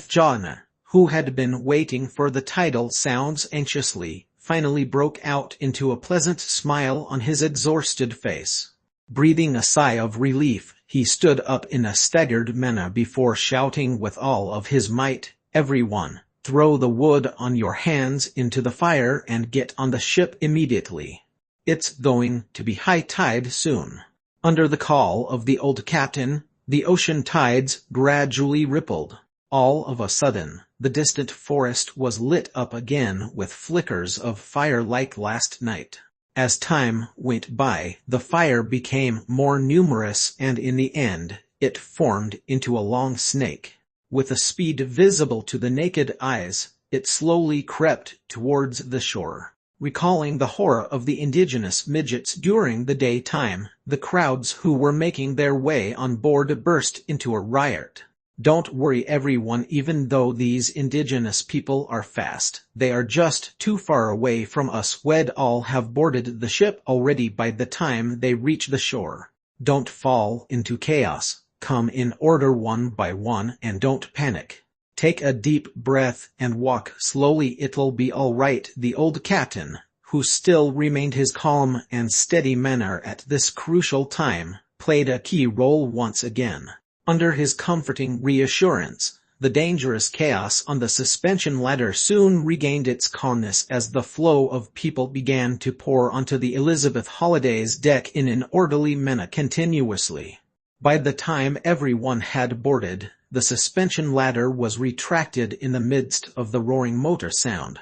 Jana, who had been waiting for the tidal sounds anxiously, finally broke out into a pleasant smile on his exhausted face. Breathing a sigh of relief, he stood up in a staggered manner before shouting with all of his might, "Everyone, throw the wood on your hands into the fire and get on the ship immediately. It's going to be high tide soon." Under the call of the old captain, the ocean tides gradually rippled. All of a sudden, the distant forest was lit up again with flickers of fire like last night. As time went by, the fire became more numerous and in the end, it formed into a long snake. With a speed visible to the naked eyes, it slowly crept towards the shore. Recalling the horror of the indigenous midgets during the daytime, the crowds who were making their way on board burst into a riot. Don't worry everyone, even though these indigenous people are fast, they are just too far away from us. We'd all have boarded the ship already by the time they reach the shore. Don't fall into chaos, come in order one by one and don't panic. Take a deep breath and walk slowly, it'll be all right. The old captain, who still remained his calm and steady manner at this crucial time, played a key role once again. Under his comforting reassurance, the dangerous chaos on the suspension ladder soon regained its calmness as the flow of people began to pour onto the Elizabeth Holliday's deck in an orderly manner continuously. By the time everyone had boarded, the suspension ladder was retracted in the midst of the roaring motor sound.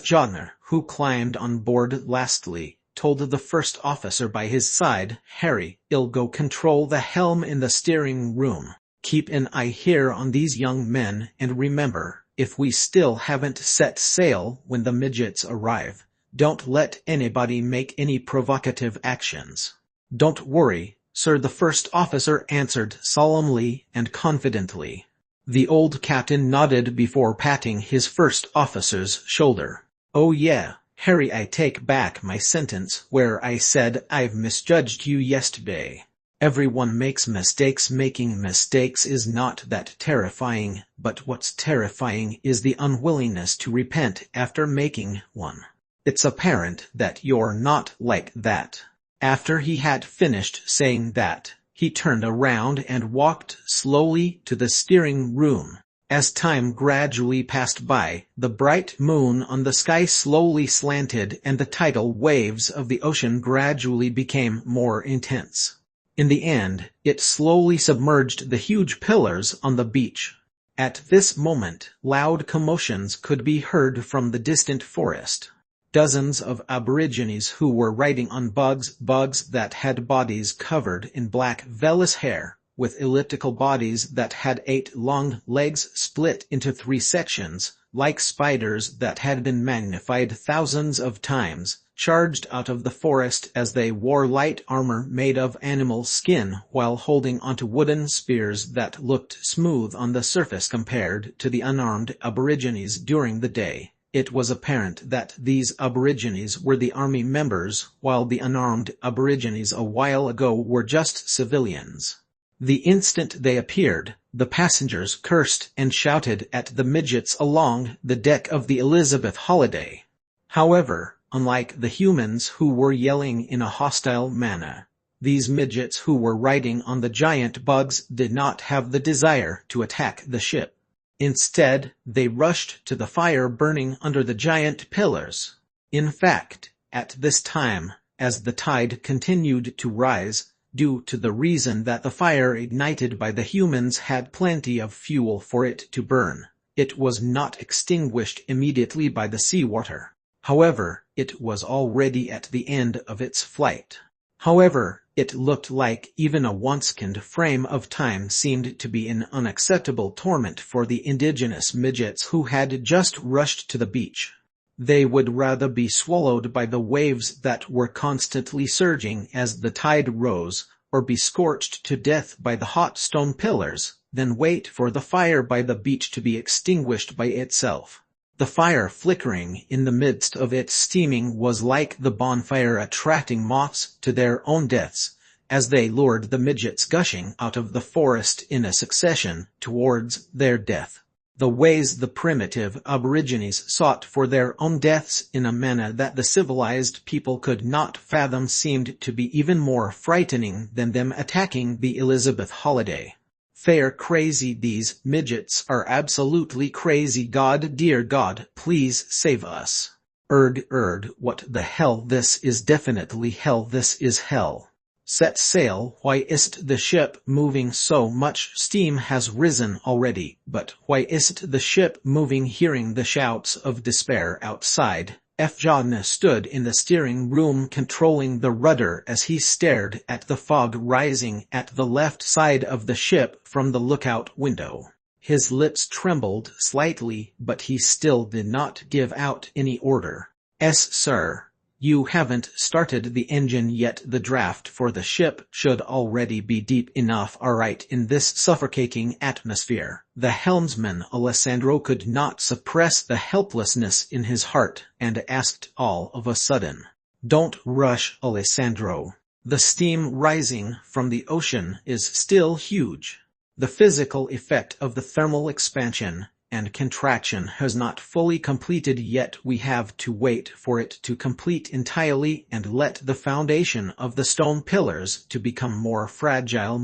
Jana, who climbed on board lastly, told the first officer by his side, "Harry, I'll go control the helm in the steering room. Keep an eye here on these young men, and remember, if we still haven't set sail when the midgets arrive, don't let anybody make any provocative actions." "Don't worry, sir," the first officer answered solemnly and confidently. The old captain nodded before patting his first officer's shoulder. "Oh yeah, Harry, I take back my sentence where I said I've misjudged you yesterday. Everyone makes mistakes. Making mistakes is not that terrifying, but what's terrifying is the unwillingness to repent after making one. It's apparent that you're not like that." After he had finished saying that, he turned around and walked slowly to the steering room. As time gradually passed by, the bright moon on the sky slowly slanted and the tidal waves of the ocean gradually became more intense. In the end, it slowly submerged the huge pillars on the beach. At this moment, loud commotions could be heard from the distant forest. Dozens of aborigines who were riding on bugs that had bodies covered in black vellus hair, with elliptical bodies that had 8 long legs split into 3 sections, like spiders that had been magnified thousands of times, charged out of the forest as they wore light armor made of animal skin while holding onto wooden spears that looked smooth on the surface compared to the unarmed aborigines during the day. It was apparent that these aborigines were the army members, while the unarmed aborigines a while ago were just civilians. The instant they appeared, the passengers cursed and shouted at the midgets along the deck of the Elizabeth Holiday. However, unlike the humans who were yelling in a hostile manner, these midgets who were riding on the giant bugs did not have the desire to attack the ship. Instead, they rushed to the fire burning under the giant pillars. In fact, at this time, as the tide continued to rise, due to the reason that the fire ignited by the humans had plenty of fuel for it to burn, it was not extinguished immediately by the seawater. However, it was already at the end of its flight. However, it looked like even a once-kind frame of time seemed to be an unacceptable torment for the indigenous midgets who had just rushed to the beach. They would rather be swallowed by the waves that were constantly surging as the tide rose, or be scorched to death by the hot stone pillars, than wait for the fire by the beach to be extinguished by itself. The fire flickering in the midst of its steaming was like the bonfire attracting moths to their own deaths, as they lured the midgets gushing out of the forest in a succession towards their death. The ways the primitive aborigines sought for their own deaths in a manner that the civilized people could not fathom seemed to be even more frightening than them attacking the Elizabeth Holiday. They're crazy, these midgets are absolutely crazy. God, dear God, please save us. What the hell? This is definitely hell. This is hell. Set sail. Why isn't the ship moving? So much steam has risen already, but why isn't the ship moving? Hearing the shouts of despair outside, John stood in the steering room controlling the rudder as he stared at the fog rising at the left side of the ship from the lookout window. His lips trembled slightly, but he still did not give out any order. Sir. You haven't started the engine yet. The draft for the ship should already be deep enough. Alright, in this suffocating atmosphere, the helmsman Alessandro could not suppress the helplessness in his heart and asked all of a sudden, "Don't rush, Alessandro. The steam rising from the ocean is still huge. The physical effect of the thermal expansion and contraction has not fully completed yet. We have to wait for it to complete entirely and let the foundation of the stone pillars to become more fragile.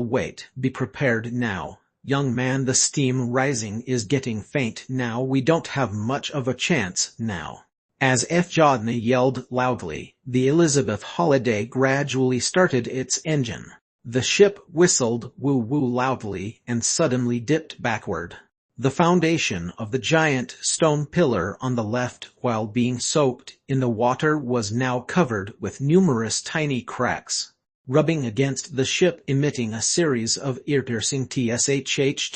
Wait, be prepared now. Young man, the steam rising is getting faint now. We don't have much of a chance now." As John yelled loudly, the Elizabeth Holiday gradually started its engine. The ship whistled woo-woo loudly and suddenly dipped backward. The foundation of the giant stone pillar on the left, while being soaked in the water, was now covered with numerous tiny cracks, rubbing against the ship, emitting a series of ear-piercing tshh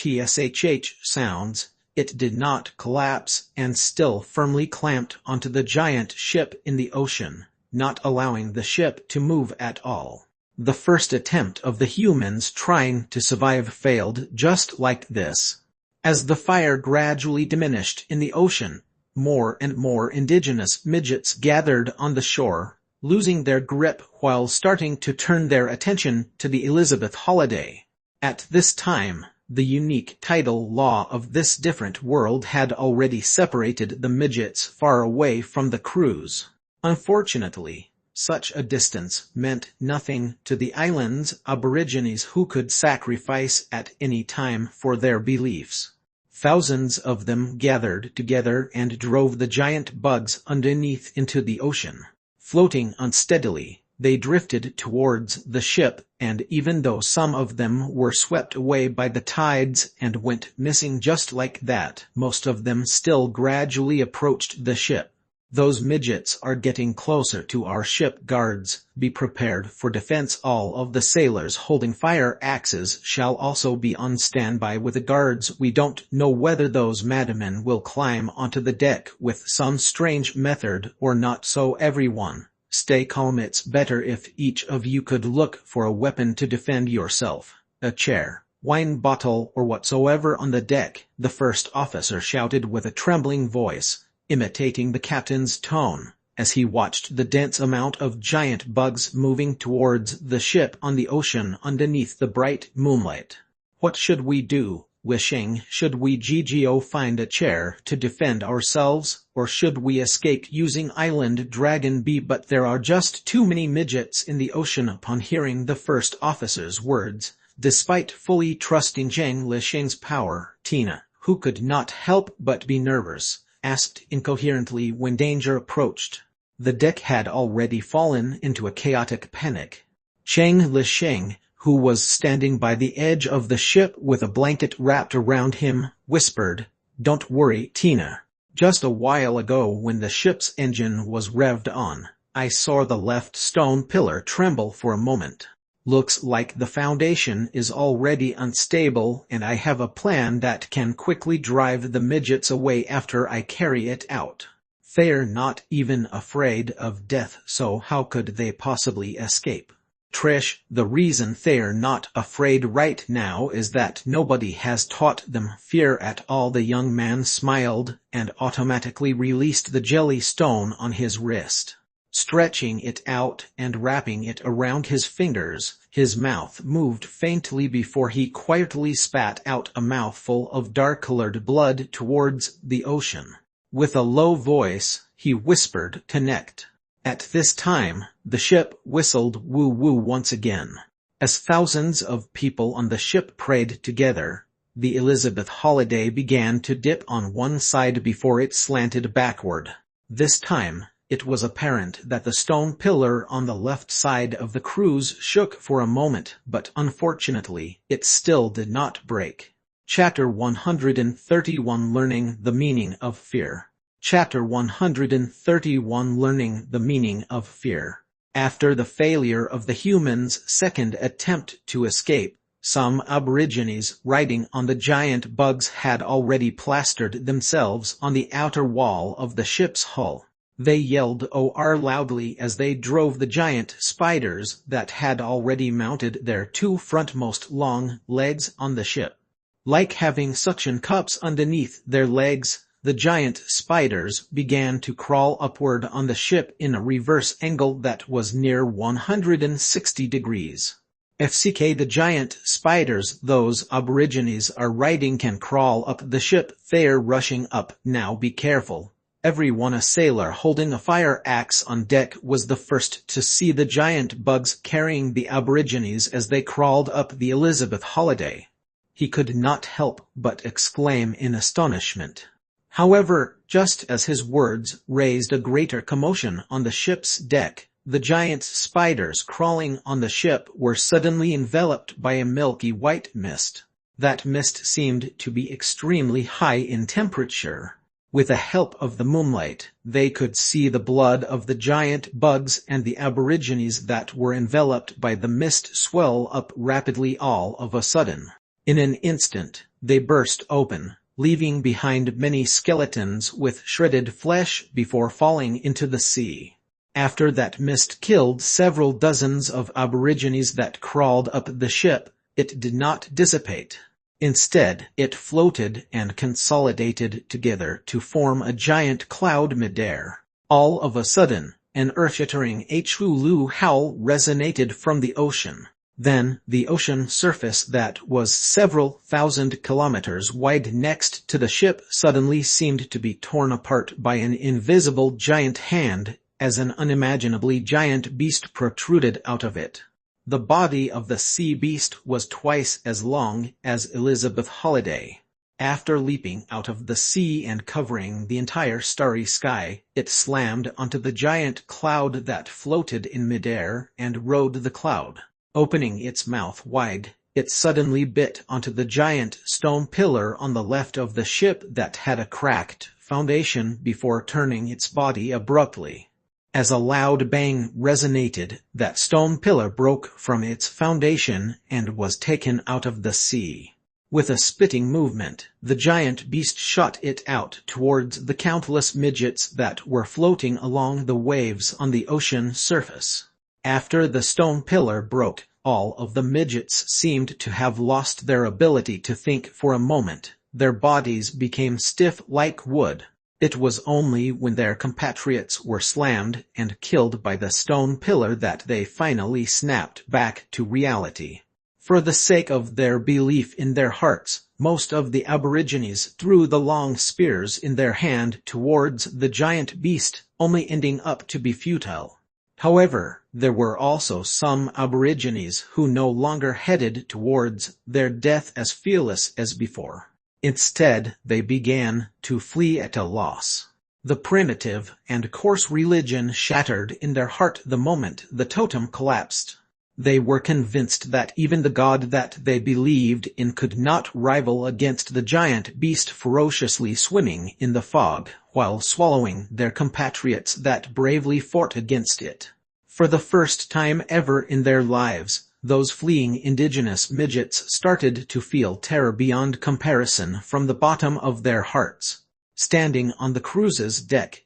sounds. It did not collapse and still firmly clamped onto the giant ship in the ocean, not allowing the ship to move at all. The first attempt of the humans trying to survive failed just like this. As the fire gradually diminished in the ocean, more and more indigenous midgets gathered on the shore, losing their grip while starting to turn their attention to the Elizabeth Holiday. At this time, the unique tidal law of this different world had already separated the midgets far away from the crews. Unfortunately, such a distance meant nothing to the island's aborigines, who could sacrifice at any time for their beliefs. Thousands of them gathered together and drove the giant bugs underneath into the ocean. Floating unsteadily, They drifted towards the ship, and even though some of them were swept away by the tides and went missing just like that, most of them still gradually approached the ship. Those midgets are getting closer to our ship, guards. Be prepared for defense. All of the sailors holding fire axes shall also be on standby with the guards. We don't know whether those madmen will climb onto the deck with some strange method or not, so everyone, stay calm. It's better if each of you could look for a weapon to defend yourself. A chair, wine bottle, or whatsoever on the deck, the first officer shouted with a trembling voice, imitating the captain's tone, as he watched the dense amount of giant bugs moving towards the ship on the ocean underneath the bright moonlight. What should we do, Wishing? Should we go find a chair to defend ourselves, or should we escape using Island Dragon B? But there are just too many midgets in the ocean. Upon hearing the first officer's words, despite fully trusting Zhang Lixing's power, Tina, who could not help but be nervous, asked incoherently when danger approached. The deck had already fallen into a chaotic panic. Zhang Lixing, who was standing by the edge of the ship with a blanket wrapped around him, whispered, "Don't worry, Tina. Just a while ago when the ship's engine was revved on, I saw the left stone pillar tremble for a moment. Looks like the foundation is already unstable, and I have a plan that can quickly drive the midgets away after I carry it out. They're not even afraid of death, so how could they possibly escape? Trish, the reason they're not afraid right now is that nobody has taught them fear at all." The young man smiled and automatically released the jelly stone on his wrist. Stretching it out and wrapping it around his fingers, his mouth moved faintly before he quietly spat out a mouthful of dark-colored blood towards the ocean. With a low voice, he whispered, "Connect." At this time, the ship whistled woo-woo once again. As thousands of people on the ship prayed together, the Elizabeth Holiday began to dip on one side before it slanted backward. This time, it was apparent that the stone pillar on the left side of the cruise shook for a moment, but unfortunately, it still did not break. Chapter 131, Learning the Meaning of Fear. Chapter 131, Learning the Meaning of Fear. After the failure of the humans' second attempt to escape, some aborigines riding on the giant bugs had already plastered themselves on the outer wall of the ship's hull. They yelled "OR" loudly as they drove the giant spiders that had already mounted their two frontmost long legs on the ship. Like having suction cups underneath their legs, the giant spiders began to crawl upward on the ship in a reverse angle that was near 160 degrees. FCK, the giant spiders those aborigines are riding can crawl up the ship. They're rushing up. Now be careful. Everyone. A sailor holding a fire axe on deck was the first to see the giant bugs carrying the aborigines as they crawled up the Elizabeth Holiday. He could not help but exclaim in astonishment. However, just as his words raised a greater commotion on the ship's deck, the giant spiders crawling on the ship were suddenly enveloped by a milky white mist. That mist seemed to be extremely high in temperature. With the help of the moonlight, they could see the blood of the giant bugs and the aborigines that were enveloped by the mist swell up rapidly. All of a sudden, in an instant, they burst open, leaving behind many skeletons with shredded flesh before falling into the sea. After that mist killed several dozens of aborigines that crawled up the ship, it did not dissipate. Instead, it floated and consolidated together to form a giant cloud midair. All of a sudden, an earth-shattering hulu howl resonated from the ocean. Then, the ocean surface that was several thousand kilometers wide next to the ship suddenly seemed to be torn apart by an invisible giant hand, as an unimaginably giant beast protruded out of it. The body of the sea beast was twice as long as Elizabeth Holiday. After leaping out of the sea and covering the entire starry sky, it slammed onto the giant cloud that floated in midair and rode the cloud. Opening its mouth wide, it suddenly bit onto the giant stone pillar on the left of the ship that had a cracked foundation before turning its body abruptly. As a loud bang resonated, that stone pillar broke from its foundation and was taken out of the sea. With a spitting movement, the giant beast shot it out towards the countless midgets that were floating along the waves on the ocean surface. After the stone pillar broke, all of the midgets seemed to have lost their ability to think for a moment. Their bodies became stiff like wood. It was only when their compatriots were slammed and killed by the stone pillar that they finally snapped back to reality. For the sake of their belief in their hearts, most of the aborigines threw the long spears in their hand towards the giant beast, only ending up to be futile. However, there were also some aborigines who no longer headed towards their death as fearless as before. Instead, they began to flee at a loss. The primitive and coarse religion shattered in their heart the moment the totem collapsed. They were convinced that even the god that they believed in could not rival against the giant beast ferociously swimming in the fog, while swallowing their compatriots that bravely fought against it. For the first time ever in their lives, those fleeing indigenous midgets started to feel terror beyond comparison from the bottom of their hearts. Standing on the cruise's deck,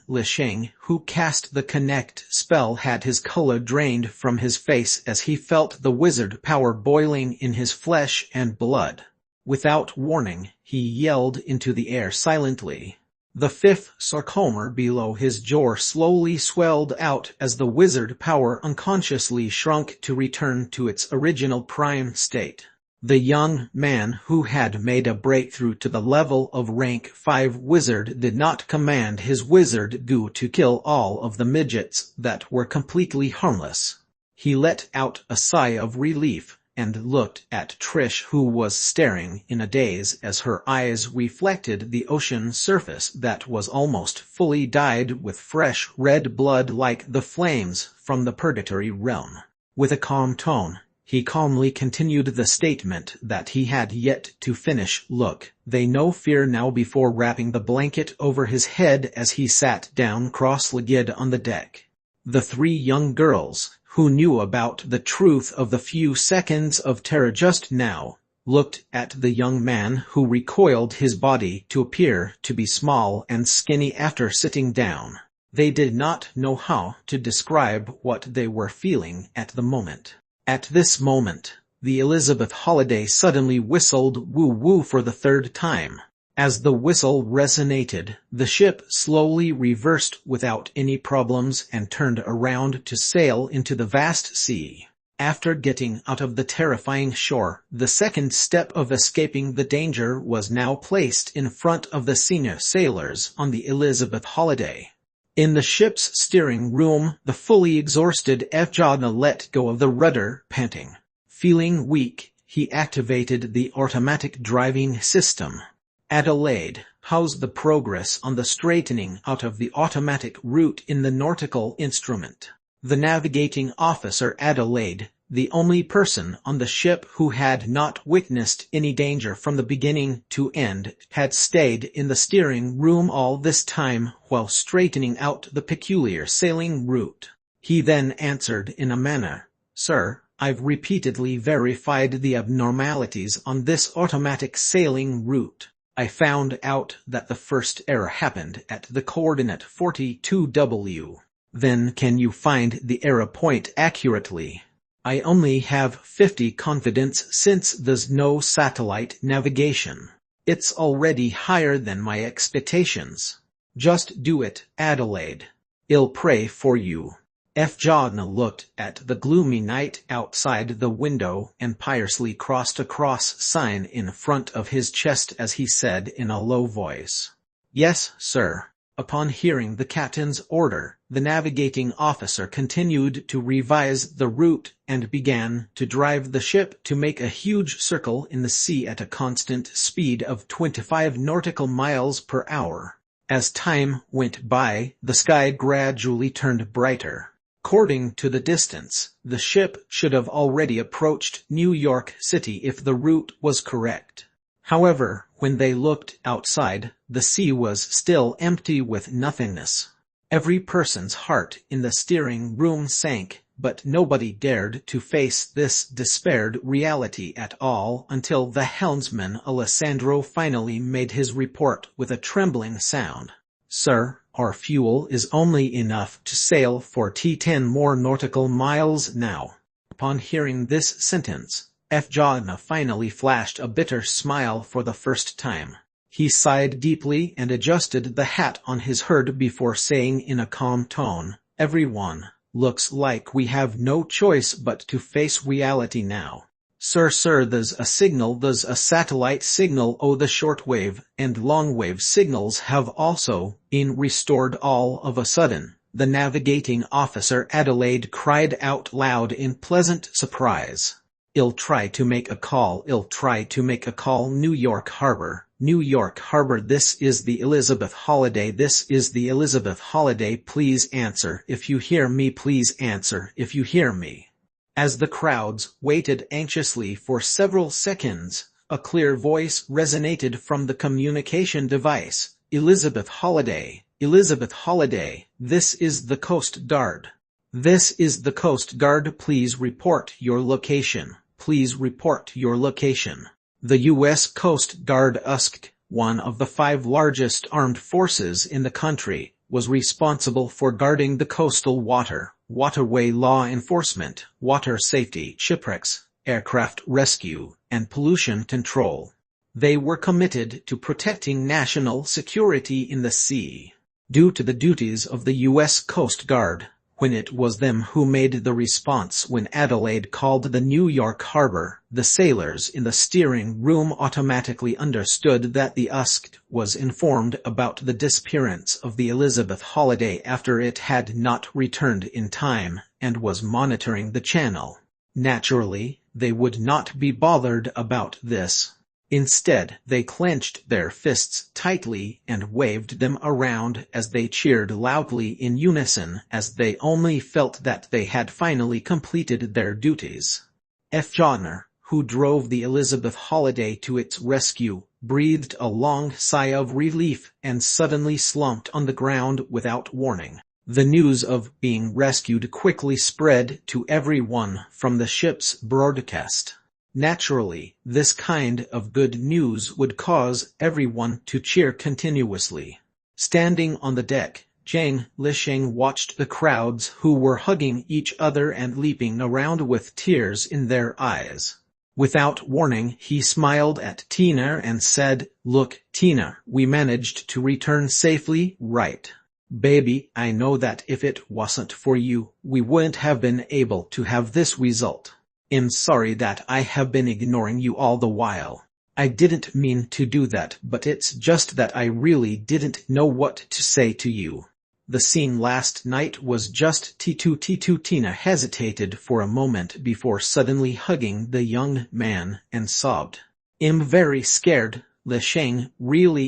Lich, who cast the connect spell, had his color drained from his face as he felt the wizard power boiling in his flesh and blood. Without warning, he yelled into the air silently. The fifth sarcomere below his jaw slowly swelled out as the wizard power unconsciously shrunk to return to its original prime state. The young man who had made a breakthrough to the level of rank 5 wizard did not command his wizard goo to kill all of the midgets that were completely harmless. He let out a sigh of relief and looked at Trish, who was staring in a daze as her eyes reflected the ocean surface that was almost fully dyed with fresh red blood like the flames from the purgatory realm. With a calm tone, he calmly continued the statement that he had yet to finish. Look, they know fear now, before wrapping the blanket over his head as he sat down cross-legged on the deck. The 3 young girls, who knew about the truth of the few seconds of terror just now, looked at the young man who recoiled his body to appear to be small and skinny after sitting down. They did not know how to describe what they were feeling at the moment. At this moment, the Elizabeth Holiday suddenly whistled woo-woo for the 3rd time. As the whistle resonated, the ship slowly reversed without any problems and turned around to sail into the vast sea. After getting out of the terrifying shore, the second step of escaping the danger was now placed in front of the senior sailors on the Elizabeth Holiday. In the ship's steering room, the fully exhausted Fjodna let go of the rudder, panting. Feeling weak, he activated the automatic driving system. Adelaide, how's the progress on the straightening out of the automatic route in the nautical instrument? The navigating officer, Adelaide, the only person on the ship who had not witnessed any danger from the beginning to end, had stayed in the steering room all this time while straightening out the peculiar sailing route. He then answered in a manner, "Sir, I've repeatedly verified the abnormalities on this automatic sailing route. I found out that the first error happened at the coordinate 42W. Then can you find the error point accurately? I only have 50 confidence since there's no satellite navigation. It's already higher than my expectations. Just do it, Adelaide. I'll pray for you." Fjodna looked at the gloomy night outside the window and piously crossed a cross sign in front of his chest as he said in a low voice, "Yes, sir." Upon hearing the captain's order, the navigating officer continued to revise the route and began to drive the ship to make a huge circle in the sea at a constant speed of 25 nautical miles per hour. As time went by, the sky gradually turned brighter. According to the distance, the ship should have already approached New York City if the route was correct. However, when they looked outside, the sea was still empty with nothingness. Every person's heart in the steering room sank, but nobody dared to face this despaired reality at all until the helmsman Alessandro finally made his report with a trembling sound. "Sir, our fuel is only enough to sail for 10 more nautical miles now." Upon hearing this sentence, Fjana finally flashed a bitter smile for the first time. He sighed deeply and adjusted the hat on his head before saying in a calm tone, "Everyone, looks like we have no choice but to face reality now. Sir, there's a satellite signal. Oh, the shortwave and longwave signals have also been restored all of a sudden." The navigating officer Adelaide cried out loud in pleasant surprise. "I'll try to make a call. New York Harbor. New York Harbor. This is the Elizabeth Holiday. Please answer if you hear me. Please answer if you hear me." As the crowds waited anxiously for several seconds, a clear voice resonated from the communication device. "Elizabeth Holiday. This is the Coast Guard. Please report your location. The U.S. Coast Guard USCG, one of the 5 largest armed forces in the country, was responsible for guarding the coastal waterway law enforcement, water safety, shipwrecks, aircraft rescue, and pollution control. They were committed to protecting national security in the sea. Due to the duties of the U.S. Coast Guard, when it was them who made the response when Adelaide called the New York Harbor, the sailors in the steering room automatically understood that the USCG was informed about the disappearance of the Elizabeth Holiday after it had not returned in time, and was monitoring the channel. Naturally, they would not be bothered about this. Instead, they clenched their fists tightly and waved them around as they cheered loudly in unison, as they only felt that they had finally completed their duties. Fjana, who drove the Elizabeth Holiday to its rescue, breathed a long sigh of relief and suddenly slumped on the ground without warning. The news of being rescued quickly spread to everyone from the ship's broadcast. Naturally, this kind of good news would cause everyone to cheer continuously. Standing on the deck, Zhang Lisheng watched the crowds who were hugging each other and leaping around with tears in their eyes. Without warning, he smiled at Tina and said, "Look, Tina, we managed to return safely, right? Baby, I know that if it wasn't for you, we wouldn't have been able to have this result. I'm sorry that I have been ignoring you all the while. I didn't mean to do that, but it's just that I really didn't know what to say to you. The scene last night was just T2. Tina hesitated for a moment before suddenly hugging the young man and sobbed. "I'm very scared, Lisheng,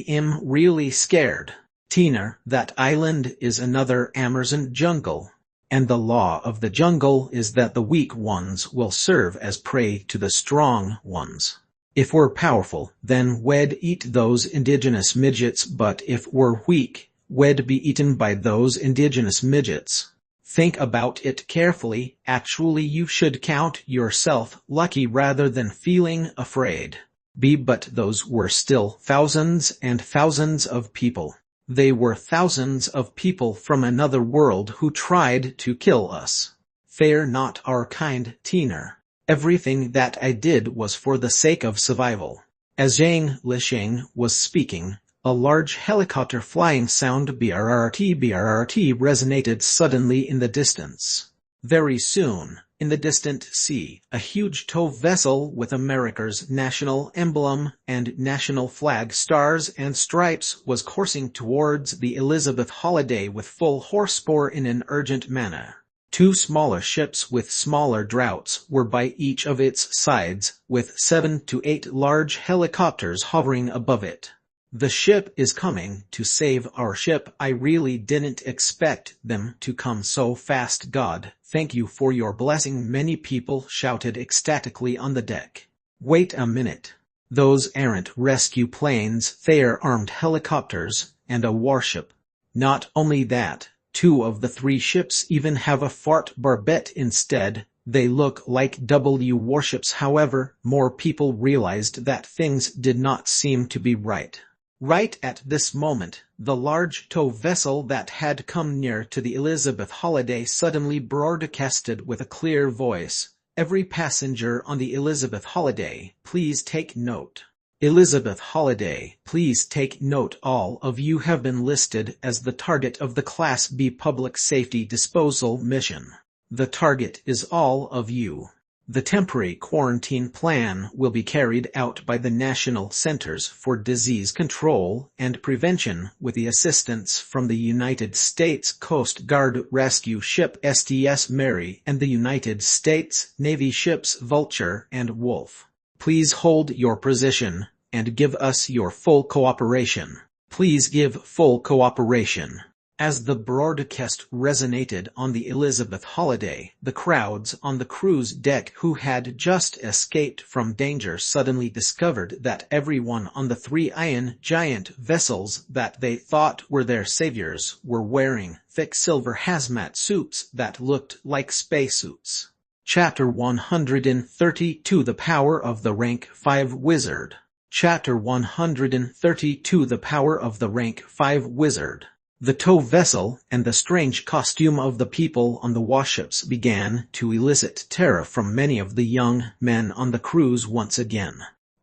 I'm really scared. Tina, that island is another Amazon jungle. And the law of the jungle is that the weak ones will serve as prey to the strong ones. If we're powerful, then we'd eat those indigenous midgets, but if we're weak, we'd be eaten by those indigenous midgets. Think about it carefully. Actually, you should count yourself lucky rather than feeling afraid. But those were still thousands and thousands of people. They were thousands of people from another world who tried to kill us. They're not our kind, Tina. Everything that I did was for the sake of survival." As Zhang Lisheng was speaking, a large helicopter flying sound BRRT resonated suddenly in the distance. Very soon, In the distant sea, a huge tow vessel with America's national emblem and national flag stars and stripes was coursing towards the Elizabeth Holiday with full horsepower in an urgent manner. Two smaller ships with smaller draughts were by each of its sides, with 7 to 8 large helicopters hovering above it. "The ship is coming to save our ship. I really didn't expect them to come so fast. God, thank you for your blessing," many people shouted ecstatically on the deck. "Wait a minute. Those aren't rescue planes, they're armed helicopters and a warship. Not only that, 2 of the 3 ships even have a fort barbette instead. They look like warships." However, more people realized that things did not seem to be right. Right at this moment, the large tow vessel that had come near to the Elizabeth Holiday suddenly broadcasted with a clear voice, "Every passenger on the Elizabeth Holiday, please take note. Elizabeth Holiday, please take note. All of you have been listed as the target of the Class B Public Safety Disposal Mission. The target is all of you. The temporary quarantine plan will be carried out by the National Centers for Disease Control and Prevention with the assistance from the United States Coast Guard rescue ship STS Mary and the United States Navy ships Vulture and Wolf. Please hold your position and give us your full cooperation. Please give full cooperation." As the broadcast resonated on the Elizabeth Holiday, the crowds on the cruise deck who had just escaped from danger suddenly discovered that everyone on the 3 iron giant vessels that they thought were their saviors were wearing thick silver hazmat suits that looked like spacesuits. Chapter 132 The Power of the Rank 5 Wizard. Chapter 132 The Power of the Rank 5 Wizard. The tow vessel and the strange costume of the people on the warships began to elicit terror from many of the young men on the cruise once again.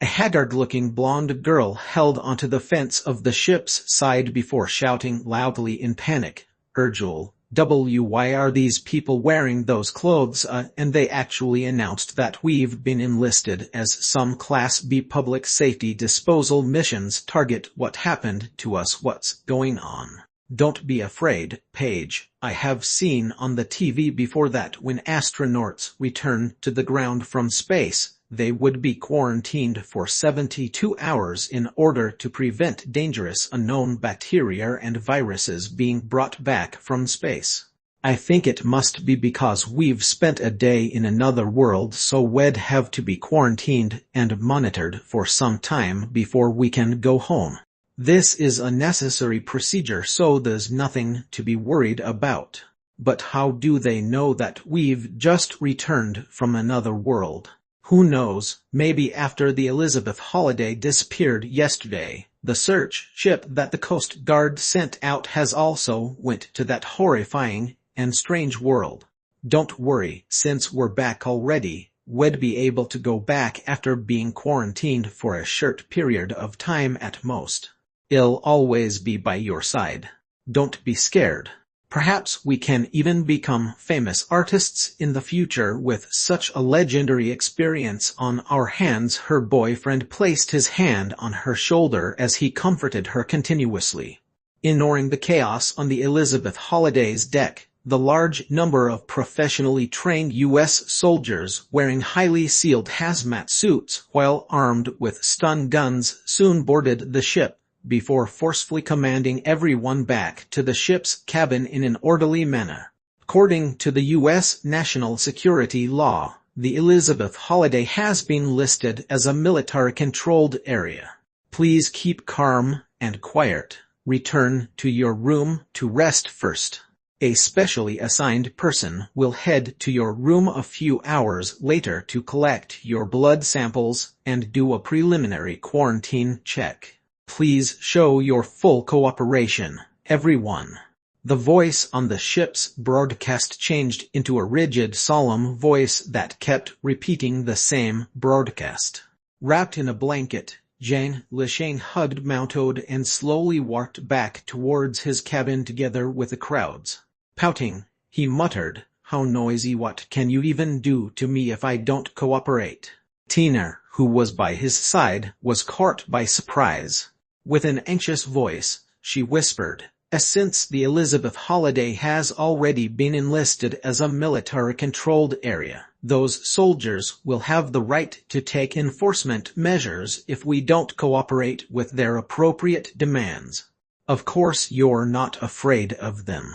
A haggard-looking blonde girl held onto the fence of the ship's side before shouting loudly in panic, "Urgel, why are these people wearing those clothes? And they actually announced that we've been enlisted as some Class B public safety disposal missions target. What happened to us? What's going on?" "Don't be afraid, Paige. I have seen on the TV before that when astronauts return to the ground from space, they would be quarantined for 72 hours in order to prevent dangerous unknown bacteria and viruses being brought back from space. I think it must be because we've spent a day in another world, so we'd have to be quarantined and monitored for some time before we can go home. This is a necessary procedure, so there's nothing to be worried about." "But how do they know that we've just returned from another world?" "Who knows, maybe after the Elizabeth Holiday disappeared yesterday, the search ship that the Coast Guard sent out has also went to that horrifying and strange world. Don't worry, since we're back already, we'd be able to go back after being quarantined for a short period of time at most. I'll always be by your side. Don't be scared. Perhaps we can even become famous artists in the future with such a legendary experience on our hands." Her boyfriend placed his hand on her shoulder as he comforted her continuously. Ignoring the chaos on the Elizabeth Holiday's deck, the large number of professionally trained U.S. soldiers wearing highly sealed hazmat suits while armed with stun guns soon boarded the ship, before forcefully commanding everyone back to the ship's cabin in an orderly manner. According to the U.S. national security law, the Elizabeth Holiday has been listed as a military-controlled area. Please keep calm and quiet. Return to your room to rest first. A specially assigned person will head to your room a few hours later to collect your blood samples and do a preliminary quarantine check. Please show your full cooperation, everyone. The voice on the ship's broadcast changed into a rigid, solemn voice that kept repeating the same broadcast. Wrapped in a blanket, Jean Leshane hugged Mountod and slowly walked back towards his cabin together with the crowds. Pouting, he muttered, how noisy. What can you even do to me if I don't cooperate? Tina, who was by his side, was caught by surprise. With an anxious voice, she whispered, Since the Elizabeth holiday has already been enlisted as a military-controlled area, those soldiers will have the right to take enforcement measures if we don't cooperate with their appropriate demands. Of course you're not afraid of them.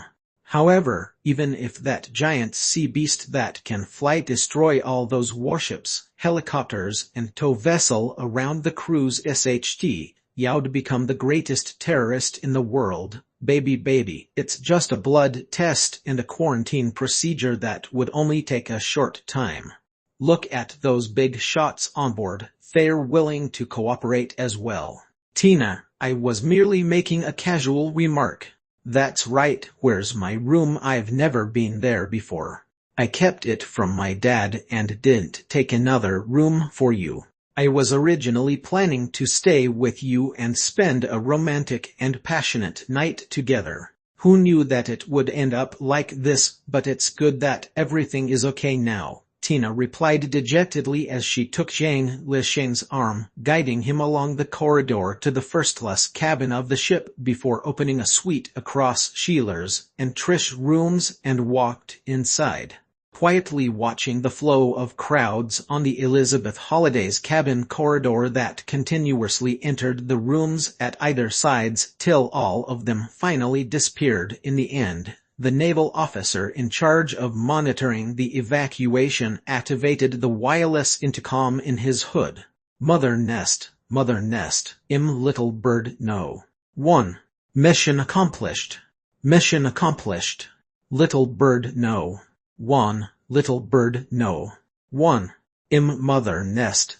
However, even if that giant sea beast that can fly destroy all those warships, helicopters, and tow vessel around the cruise SHT, you'd become the greatest terrorist in the world. Baby, it's just a blood test and a quarantine procedure that would only take a short time. Look at those big shots on board, they're willing to cooperate as well. Tina, I was merely making a casual remark. That's right, where's my room? I've never been there before. I kept it from my dad and didn't take another room for you. I was originally planning to stay with you and spend a romantic and passionate night together. Who knew that it would end up like this? But it's good that everything is okay now, Tina replied dejectedly as she took Jean Licheng's arm, guiding him along the corridor to the first-class cabin of the ship before opening a suite across Sheeler's and Trish's rooms and walked inside. Quietly watching the flow of crowds on the Elizabeth Holliday's cabin corridor that continuously entered the rooms at either sides till all of them finally disappeared in the end, the naval officer in charge of monitoring the evacuation activated the wireless intercom in his hood. Mother nest, little bird no. 1. Mission accomplished. Mission accomplished. Little bird no. 1. Little bird no. 1. Mother nest.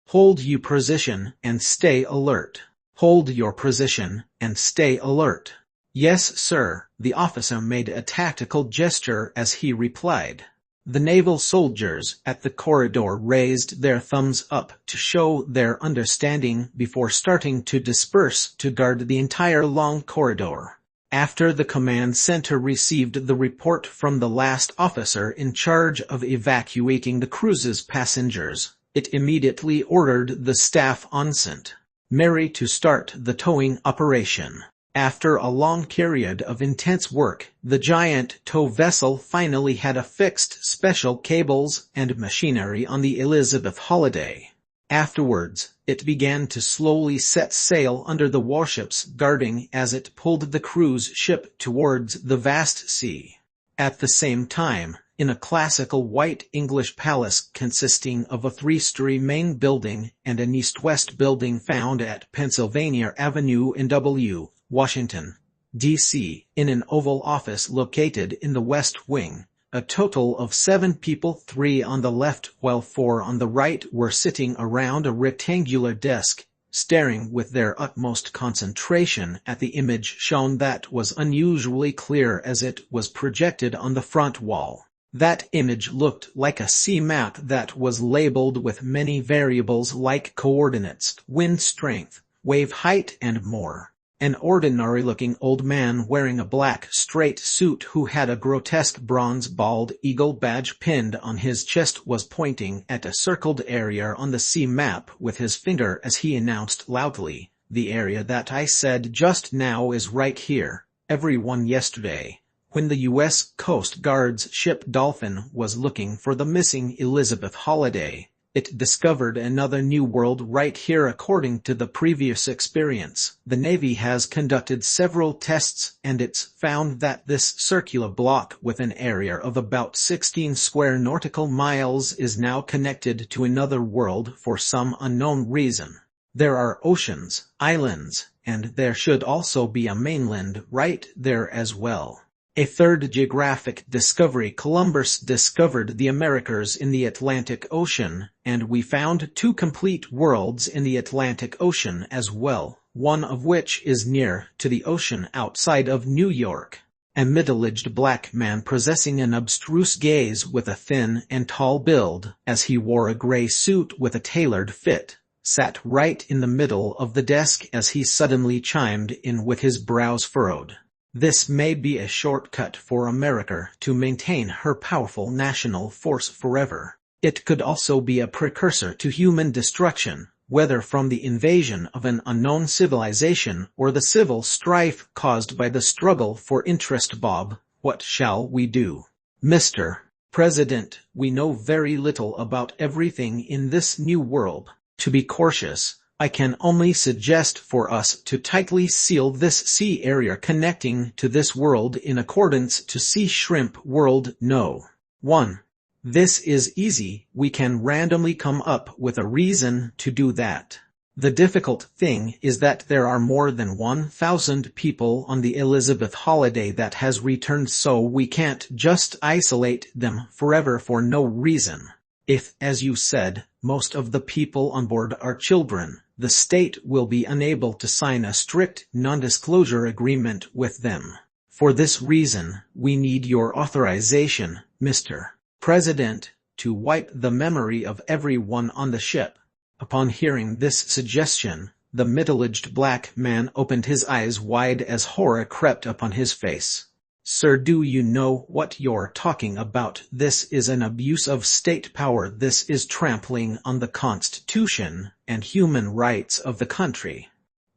Hold your position and stay alert. Hold your position and stay alert. Yes, sir, the officer made a tactical gesture as he replied. The naval soldiers at the corridor raised their thumbs up to show their understanding before starting to disperse to guard the entire long corridor. After the command center received the report from the last officer in charge of evacuating the cruise's passengers, it immediately ordered the staff on St. Mary to start the towing operation. After a long period of intense work, the giant tow vessel finally had affixed special cables and machinery on the Elizabeth Holiday. Afterwards, it began to slowly set sail under the warship's guarding as it pulled the cruise ship towards the vast sea. At the same time, in a classical white English palace consisting of a three-story main building and an east-west building found at Pennsylvania Avenue in W. Washington, D.C., in an Oval Office located in the West Wing, a total of 7 people, 3 on the left while 4 on the right, were sitting around a rectangular desk, staring with their utmost concentration at the image shown that was unusually clear as it was projected on the front wall. That image looked like a sea map that was labeled with many variables like coordinates, wind strength, wave height, and more. An ordinary-looking old man wearing a black straight suit who had a grotesque bronze bald eagle badge pinned on his chest was pointing at a circled area on the sea map with his finger as he announced loudly, "The area that I said just now is right here, everyone." Yesterday, when the U.S. Coast Guard's ship Dolphin was looking for the missing Elizabeth Holiday, it discovered another new world right here. According to the previous experience, the Navy has conducted several tests and it's found that this circular block with an area of about 16 square nautical miles is now connected to another world for some unknown reason. There are oceans, islands, and there should also be a mainland right there as well. A third geographic discovery: Columbus discovered the Americas in the Atlantic Ocean, and we found 2 complete worlds in the Atlantic Ocean as well, one of which is near to the ocean outside of New York. A middle-aged black man possessing an abstruse gaze with a thin and tall build, as he wore a gray suit with a tailored fit, sat right in the middle of the desk as he suddenly chimed in with his brows furrowed. This may be a shortcut for America to maintain her powerful national force forever. It could also be a precursor to human destruction, whether from the invasion of an unknown civilization or the civil strife caused by the struggle for interest. Bob, what shall we do? Mr. President, we know very little about everything in this new world. To be cautious, I can only suggest for us to tightly seal this sea area connecting to this world in accordance to Sea Shrimp World No. 1. This is easy, we can randomly come up with a reason to do that. The difficult thing is that there are more than 1,000 people on the Elizabeth holiday that has returned, so we can't just isolate them forever for no reason. If, as you said, most of the people on board are children, the state will be unable to sign a strict non-disclosure agreement with them. For this reason, we need your authorization, Mr. President, to wipe the memory of everyone on the ship. Upon hearing this suggestion, the middle-aged black man opened his eyes wide as horror crept upon his face. Sir, do you know what you're talking about? This is an abuse of state power. This is trampling on the Constitution and human rights of the country.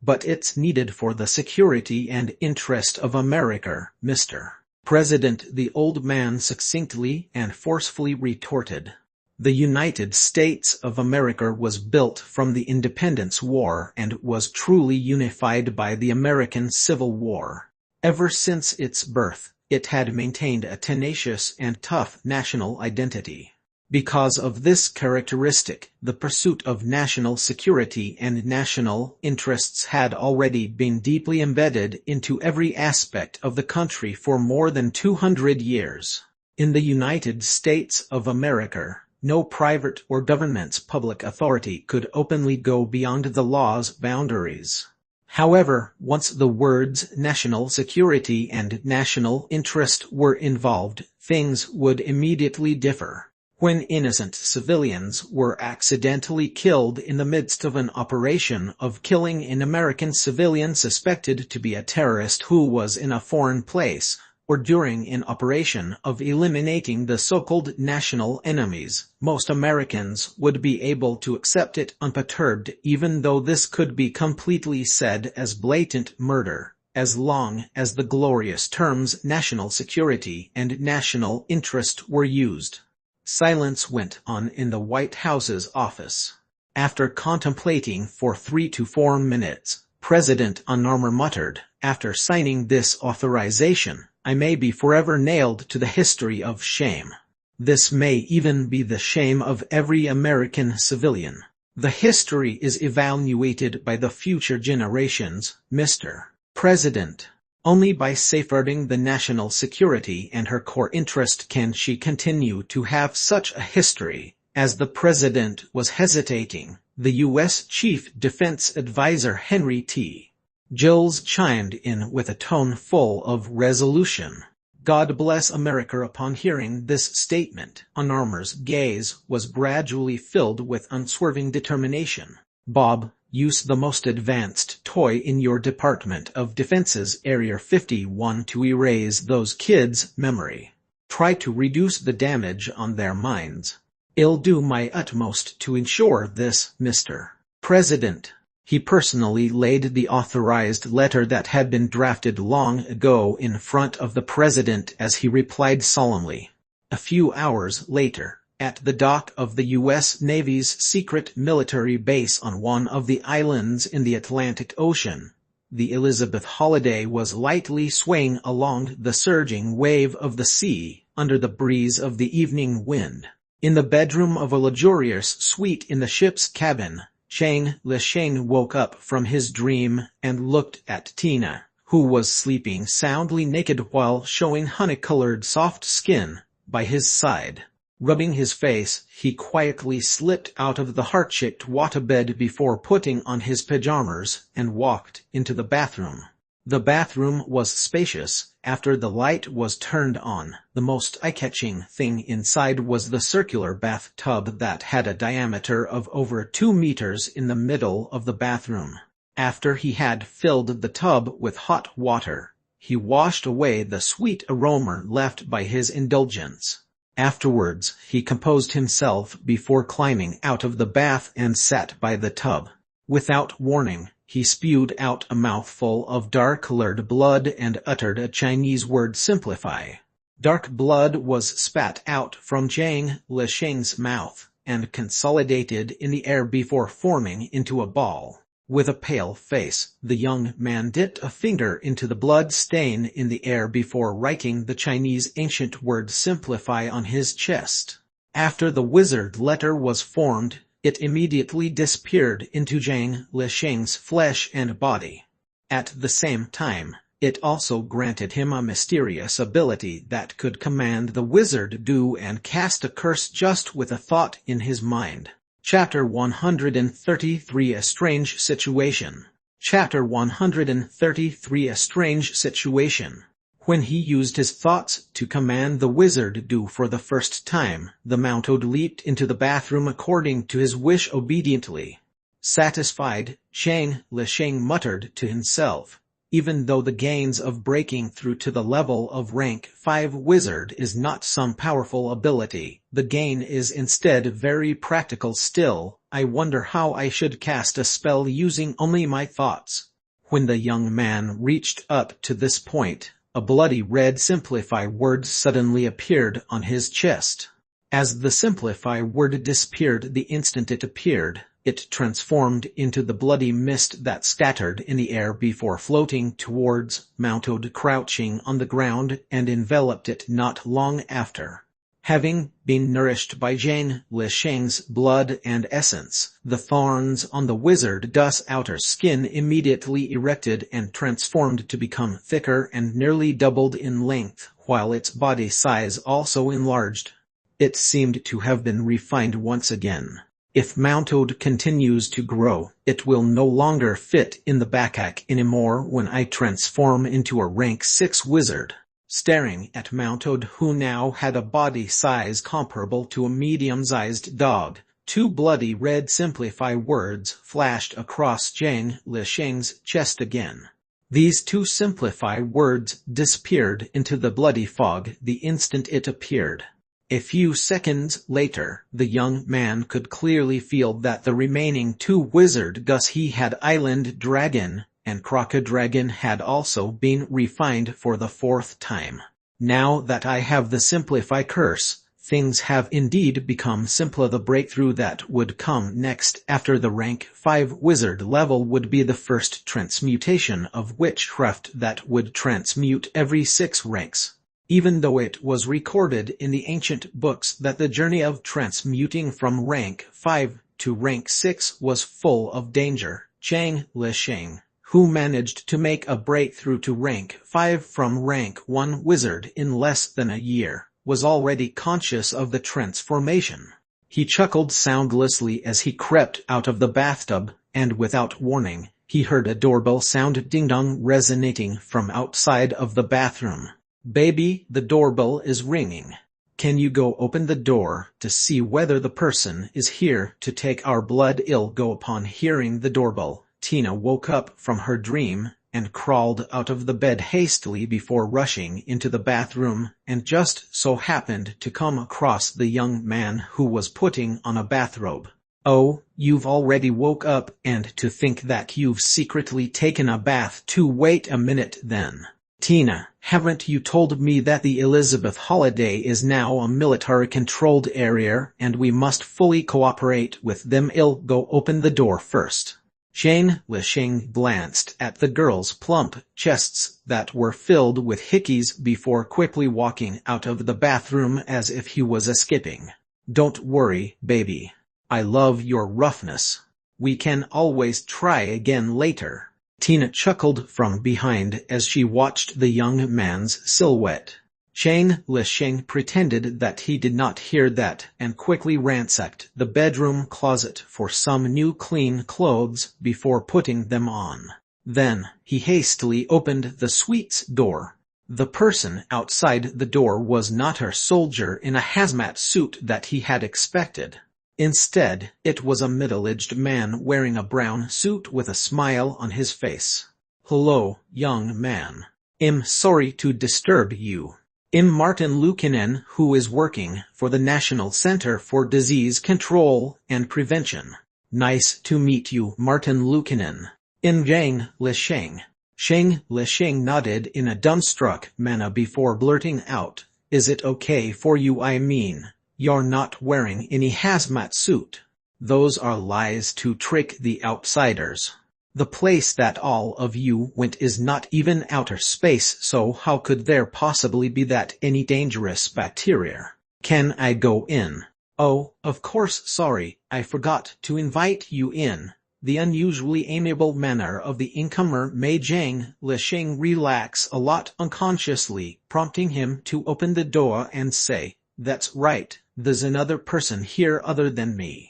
But it's needed for the security and interest of America, Mr. President, the old man succinctly and forcefully retorted. The United States of America was built from the Independence War and was truly unified by the American Civil War. Ever since its birth, it had maintained a tenacious and tough national identity. Because of this characteristic, the pursuit of national security and national interests had already been deeply embedded into every aspect of the country for more than 200 years. In the United States of America, no private or government's public authority could openly go beyond the law's boundaries. However, once the words national security and national interest were involved, things would immediately differ. When innocent civilians were accidentally killed in the midst of an operation of killing an American civilian suspected to be a terrorist who was in a foreign place, or during an operation of eliminating the so-called national enemies, most Americans would be able to accept it unperturbed, even though this could be completely said as blatant murder, as long as the glorious terms national security and national interest were used. Silence went on in the White House's office. After contemplating for 3 to 4 minutes, President Unarmer muttered, "After signing this authorization, I may be forever nailed to the history of shame. This may even be the shame of every American civilian. The history is evaluated by the future generations, Mr. President. Only by safeguarding the national security and her core interest can she continue to have such a history." As the President was hesitating, the U.S. Chief Defense Advisor Henry T. Gills chimed in with a tone full of resolution. God bless America. Upon hearing this statement, Unarmer's gaze was gradually filled with unswerving determination. Bob, use the most advanced toy in your Department of Defense's Area 51 to erase those kids' memory. Try to reduce the damage on their minds. I'll do my utmost to ensure this, Mr. President. He personally laid the authorized letter that had been drafted long ago in front of the President as he replied solemnly. A few hours later, at the dock of the U.S. Navy's secret military base on one of the islands in the Atlantic Ocean, the Elizabeth Holiday was lightly swaying along the surging wave of the sea, under the breeze of the evening wind. In the bedroom of a luxurious suite in the ship's cabin, Shane LeShane woke up from his dream and looked at Tina, who was sleeping soundly naked while showing honey-colored soft skin by his side. Rubbing his face, he quietly slipped out of the heart-shaped waterbed before putting on his pajamas and walked into the bathroom. The bathroom was spacious. After the light was turned on, the most eye-catching thing inside was the circular bathtub that had a diameter of over 2 meters in the middle of the bathroom. After he had filled the tub with hot water, he washed away the sweet aroma left by his indulgence. Afterwards, he composed himself before climbing out of the bath and sat by the tub. Without warning, he spewed out a mouthful of dark-colored blood and uttered a Chinese word simplify. Dark blood was spat out from Zhang Lisheng's mouth and consolidated in the air before forming into a ball. With a pale face, the young man dipped a finger into the blood stain in the air before writing the Chinese ancient word simplify on his chest. After the wizard letter was formed, it immediately disappeared into Zhang Lisheng's flesh and body. At the same time, it also granted him a mysterious ability that could command the wizard do and cast a curse just with a thought in his mind. Chapter 133 A Strange Situation. Chapter 133 A Strange Situation. When he used his thoughts to command the wizard do for the first time, the Mountoad leaped into the bathroom according to his wish obediently. Satisfied, Zhang Lisheng muttered to himself, even though the gains of breaking through to the level of rank 5 wizard is not some powerful ability, the gain is instead very practical still. I wonder how I should cast a spell using only my thoughts. When the young man reached up to this point, a bloody red simplify word suddenly appeared on his chest. As the simplify word disappeared the instant it appeared, it transformed into the bloody mist that scattered in the air before floating towards Mountoad crouching on the ground and enveloped it not long after. Having been nourished by Zhang Lisheng's blood and essence, the thorns on the wizard's outer skin immediately erected and transformed to become thicker and nearly doubled in length, while its body size also enlarged. It seemed to have been refined once again. If Mountoad continues to grow, it will no longer fit in the backpack anymore when I transform into a rank 6 wizard. Staring at Mountoad, who now had a body size comparable to a medium-sized dog, 2 bloody red simplify words flashed across Zhang Lisheng's chest again. These 2 simplify words disappeared into the bloody fog the instant it appeared. A few seconds later, the young man could clearly feel that the remaining 2 wizards he had Island Dragon and Crocodragon had also been refined for the 4th time. Now that I have the Simplify curse, things have indeed become simpler. The breakthrough that would come next after the rank 5 wizard level would be the first transmutation of witchcraft that would transmute every 6 ranks. Even though it was recorded in the ancient books that the journey of transmuting from rank 5 to rank 6 was full of danger, Zhang Lisheng, who managed to make a breakthrough to rank 5 from rank 1 wizard in less than a year, was already conscious of the transformation. He chuckled soundlessly as he crept out of the bathtub, and without warning, he heard a doorbell sound ding-dong resonating from outside of the bathroom. "Baby, the doorbell is ringing. Can you go open the door to see whether the person is here to take our blood?" Upon hearing the doorbell, Tina woke up from her dream and crawled out of the bed hastily before rushing into the bathroom, and just so happened to come across the young man who was putting on a bathrobe. "Oh, you've already woke up, and to think that you've secretly taken a bath too. Wait a minute then. Tina, haven't you told me that the Elizabeth holiday is now a military-controlled area and we must fully cooperate with them? I'll go open the door first." Zhang Lisheng glanced at the girl's plump chests that were filled with hickeys before quickly walking out of the bathroom as if he was escaping. "Don't worry, baby. I love your roughness. We can always try again later." Tina chuckled from behind as she watched the young man's silhouette. Zhang Lisheng pretended that he did not hear that and quickly ransacked the bedroom closet for some new clean clothes before putting them on. Then, he hastily opened the suite's door. The person outside the door was not a soldier in a hazmat suit that he had expected. Instead, it was a middle-aged man wearing a brown suit with a smile on his face. "Hello, young man. I'm sorry to disturb you. I'm Martin Luukkonen, who is working for the National Center for Disease Control and Prevention. Nice to meet you, Martin Luukkonen. I'm Zhang Lisheng. Sheng Lisheng nodded in a dumbstruck manner before blurting out, "Is it okay for you? I mean, you're not wearing any hazmat suit." "Those are lies to trick the outsiders. The place that all of you went is not even outer space, so how could there possibly be that any dangerous bacteria? Can I go in?" "Oh, of course, sorry, I forgot to invite you in." The unusually amiable manner of the incomer made Zhang Lisheng relax a lot unconsciously, prompting him to open the door and say, "That's right, there's another person here other than me."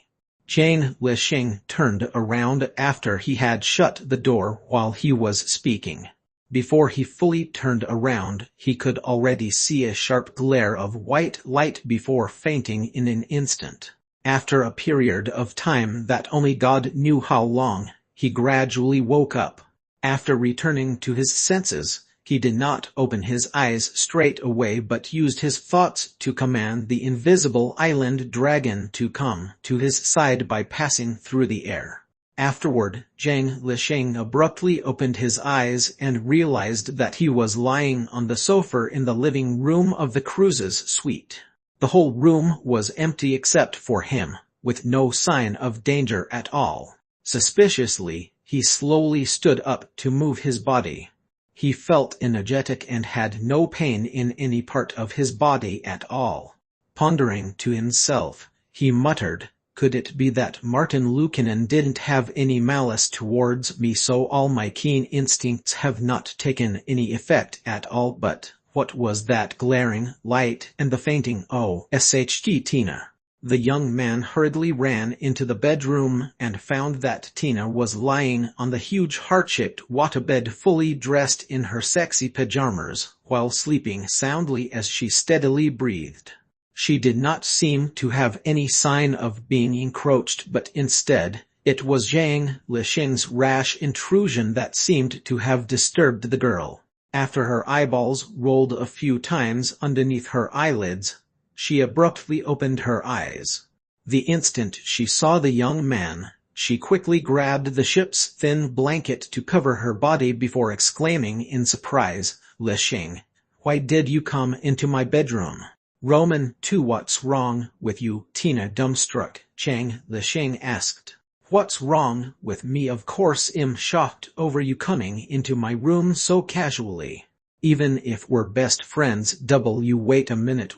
Zhang Lisheng turned around after he had shut the door while he was speaking. Before he fully turned around, he could already see a sharp glare of white light before fainting in an instant. After a period of time that only God knew how long, he gradually woke up. After returning to his senses, he did not open his eyes straight away but used his thoughts to command the invisible island dragon to come to his side by passing through the air. Afterward, Zhang Lisheng abruptly opened his eyes and realized that he was lying on the sofa in the living room of the cruise's suite. The whole room was empty except for him, with no sign of danger at all. Suspiciously, he slowly stood up to move his body. He felt energetic and had no pain in any part of his body at all. Pondering to himself, he muttered, "Could it be that Martin Luukkonen didn't have any malice towards me, so all my keen instincts have not taken any effect at all? But what was that glaring light and the fainting OSHT Tina?" The young man hurriedly ran into the bedroom and found that Tina was lying on the huge heart-shaped waterbed fully dressed in her sexy pajamas, while sleeping soundly as she steadily breathed. She did not seem to have any sign of being encroached, but instead, it was Zhang Lisheng's rash intrusion that seemed to have disturbed the girl. After her eyeballs rolled a few times underneath her eyelids, she abruptly opened her eyes. The instant she saw the young man, she quickly grabbed the ship's thin blanket to cover her body before exclaiming in surprise, "Lisheng, why did you come into my bedroom?" "Roman 2, what's wrong with you?" Tina dumbstruck Zhang Lisheng asked. "What's wrong with me? Of course I'm shocked over you coming into my room so casually. Even if we're best friends, wait a minute,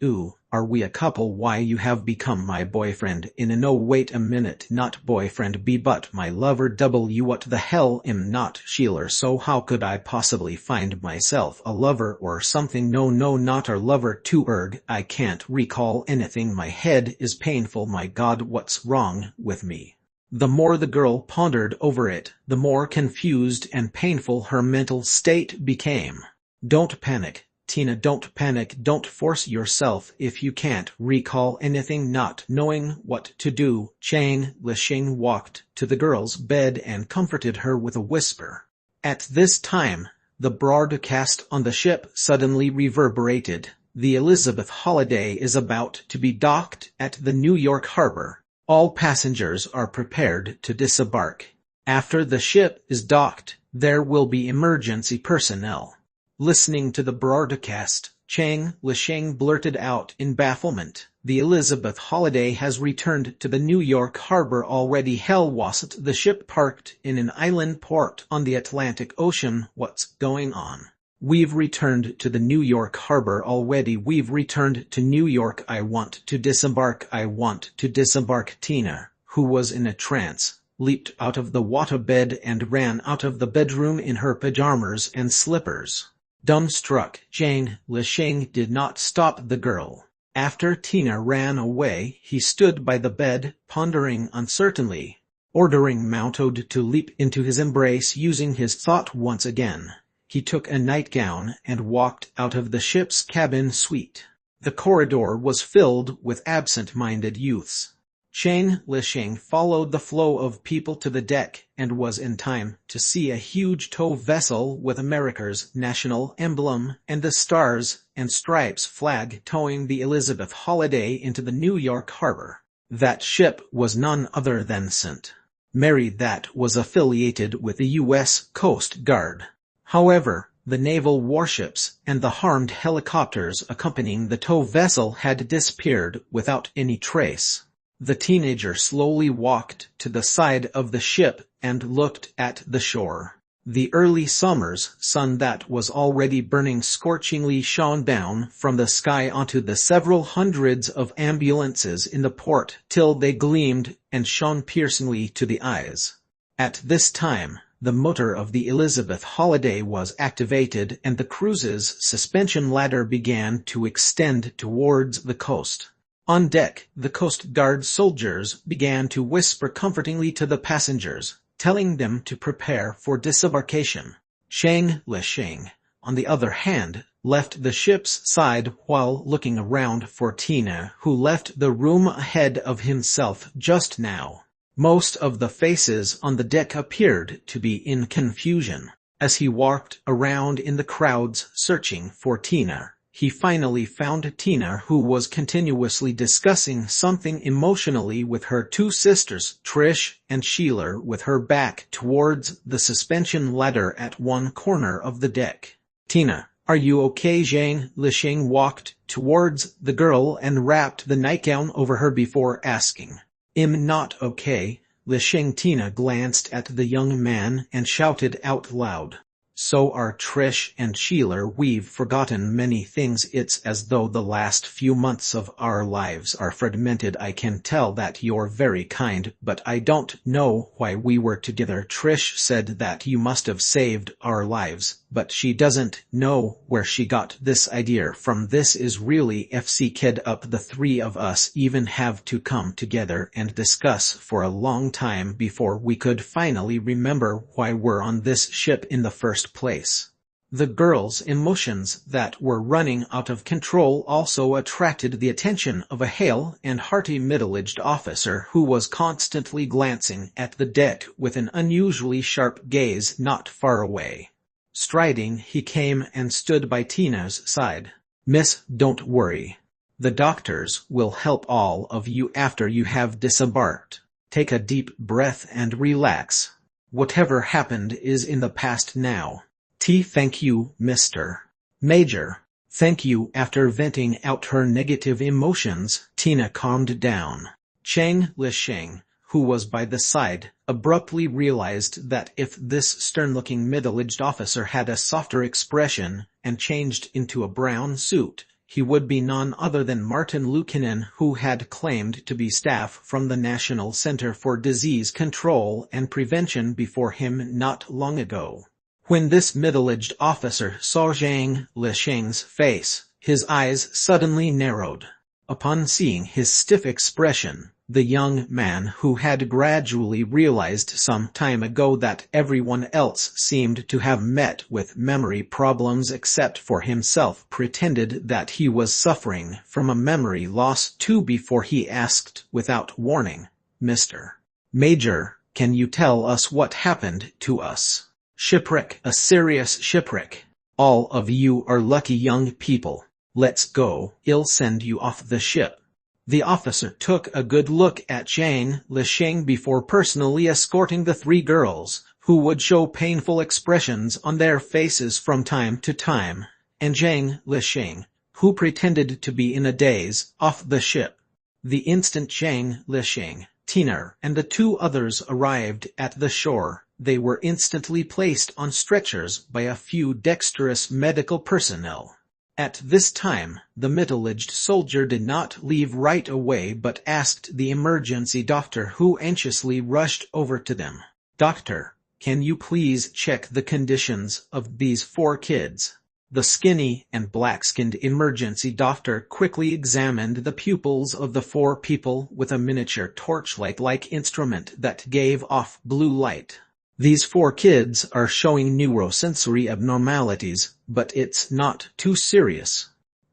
ooh, are we a couple? Why, you have become my boyfriend. No, wait a minute, not boyfriend B, but my lover. What the hell, I'm not Sheila, so how could I possibly find myself a lover or something? No, not our lover too. I can't recall anything. My head is painful. My God, what's wrong with me?" The more the girl pondered over it, the more confused and painful her mental state became. "Don't panic, Tina, don't panic. Don't force yourself if you can't recall anything." Not knowing what to do, Zhang Lisheng walked to the girl's bed and comforted her with a whisper. At this time, the broadcast on the ship suddenly reverberated. "The Elizabeth Holiday is about to be docked at the New York harbor. All passengers are prepared to disembark. After the ship is docked, there will be emergency personnel." Listening to the broadcast, Zhang Lisheng blurted out in bafflement, "The Elizabeth Holiday has returned to the New York harbor already? Hell, wasn't the ship parked in an island port on the Atlantic Ocean? What's going on?" "We've returned to the New York harbor already. We've returned to New York. I want to disembark. I want to disembark." Tina, who was in a trance, leaped out of the waterbed and ran out of the bedroom in her pajamas and slippers. Dumbstruck, Zhang Lisheng did not stop the girl. After Tina ran away, he stood by the bed, pondering uncertainly, ordering Mountod to leap into his embrace. Using his thought once again, he took a nightgown and walked out of the ship's cabin suite. The corridor was filled with absent-minded youths. Chang Lishing followed the flow of people to the deck and was in time to see a huge tow vessel with America's national emblem and the Stars and Stripes flag towing the Elizabeth Holiday into the New York harbor. That ship was none other than St. Mary that was affiliated with the U.S. Coast Guard. However, the naval warships and the harmed helicopters accompanying the tow vessel had disappeared without any trace. The teenager slowly walked to the side of the ship and looked at the shore. The early summer's sun that was already burning scorchingly shone down from the sky onto the several hundreds of ambulances in the port till they gleamed and shone piercingly to the eyes. At this time, the motor of the Elizabeth Holiday was activated and the cruise's suspension ladder began to extend towards the coast. On deck, the Coast Guard soldiers began to whisper comfortingly to the passengers, telling them to prepare for disembarkation. Chang Lishing, on the other hand, left the ship's side while looking around for Tina, who left the room ahead of himself just now. Most of the faces on the deck appeared to be in confusion. As he walked around in the crowds searching for Tina, he finally found Tina, who was continuously discussing something emotionally with her two sisters, Trish and Sheila, with her back towards the suspension ladder at one corner of the deck. "Tina, are you okay?" Chang Lishing walked towards the girl and wrapped the nightgown over her before asking. "I'm not okay, Lishing." Tina glanced at the young man and shouted out loud. "So are Trish and Sheila. We've forgotten many things. It's as though the last few months of our lives are fragmented. I can tell that you're very kind, but I don't know why we were together." Trish said that you must have saved our lives, but she doesn't know where she got this idea from. This is really FC kid up. The three of us even have to come together and discuss for a long time before we could finally remember why we're on this ship in the first place. The girl's emotions that were running out of control also attracted the attention of a hale and hearty middle-aged officer who was constantly glancing at the deck with an unusually sharp gaze not far away. Striding, he came and stood by Tina's side. "Miss, don't worry. The doctors will help all of you after you have disembarked. Take a deep breath and relax. Whatever happened is in the past now." Thank you, Mr. Major." "Thank you." After venting out her negative emotions, Tina calmed down. Chang Lishing, who was by the side, abruptly realized that if this stern-looking middle-aged officer had a softer expression and changed into a brown suit, he would be none other than Martin Luukkonen, who had claimed to be staff from the National Center for Disease Control and Prevention before him not long ago. When this middle-aged officer saw Chang Lishing's face, his eyes suddenly narrowed. Upon seeing his stiff expression, the young man, who had gradually realized some time ago that everyone else seemed to have met with memory problems except for himself, pretended that he was suffering from a memory loss too before he asked without warning, "Mr. Major, can you tell us what happened to us?" "Shipwreck, a serious shipwreck. All of you are lucky young people. Let's go. I'll send you off the ship." The officer took a good look at Chang Lishing before personally escorting the three girls, who would show painful expressions on their faces from time to time, and Chang Lishing, who pretended to be in a daze, off the ship. The instant Chang Lishing, Tina, and the two others arrived at the shore, they were instantly placed on stretchers by a few dexterous medical personnel. At this time, the middle-aged soldier did not leave right away but asked the emergency doctor, who anxiously rushed over to them. "Doctor, can you please check the conditions of these 4 kids?" The skinny and black-skinned emergency doctor quickly examined the pupils of the 4 people with a miniature torchlight-like instrument that gave off blue light. "These 4 kids are showing neurosensory abnormalities, but it's not too serious.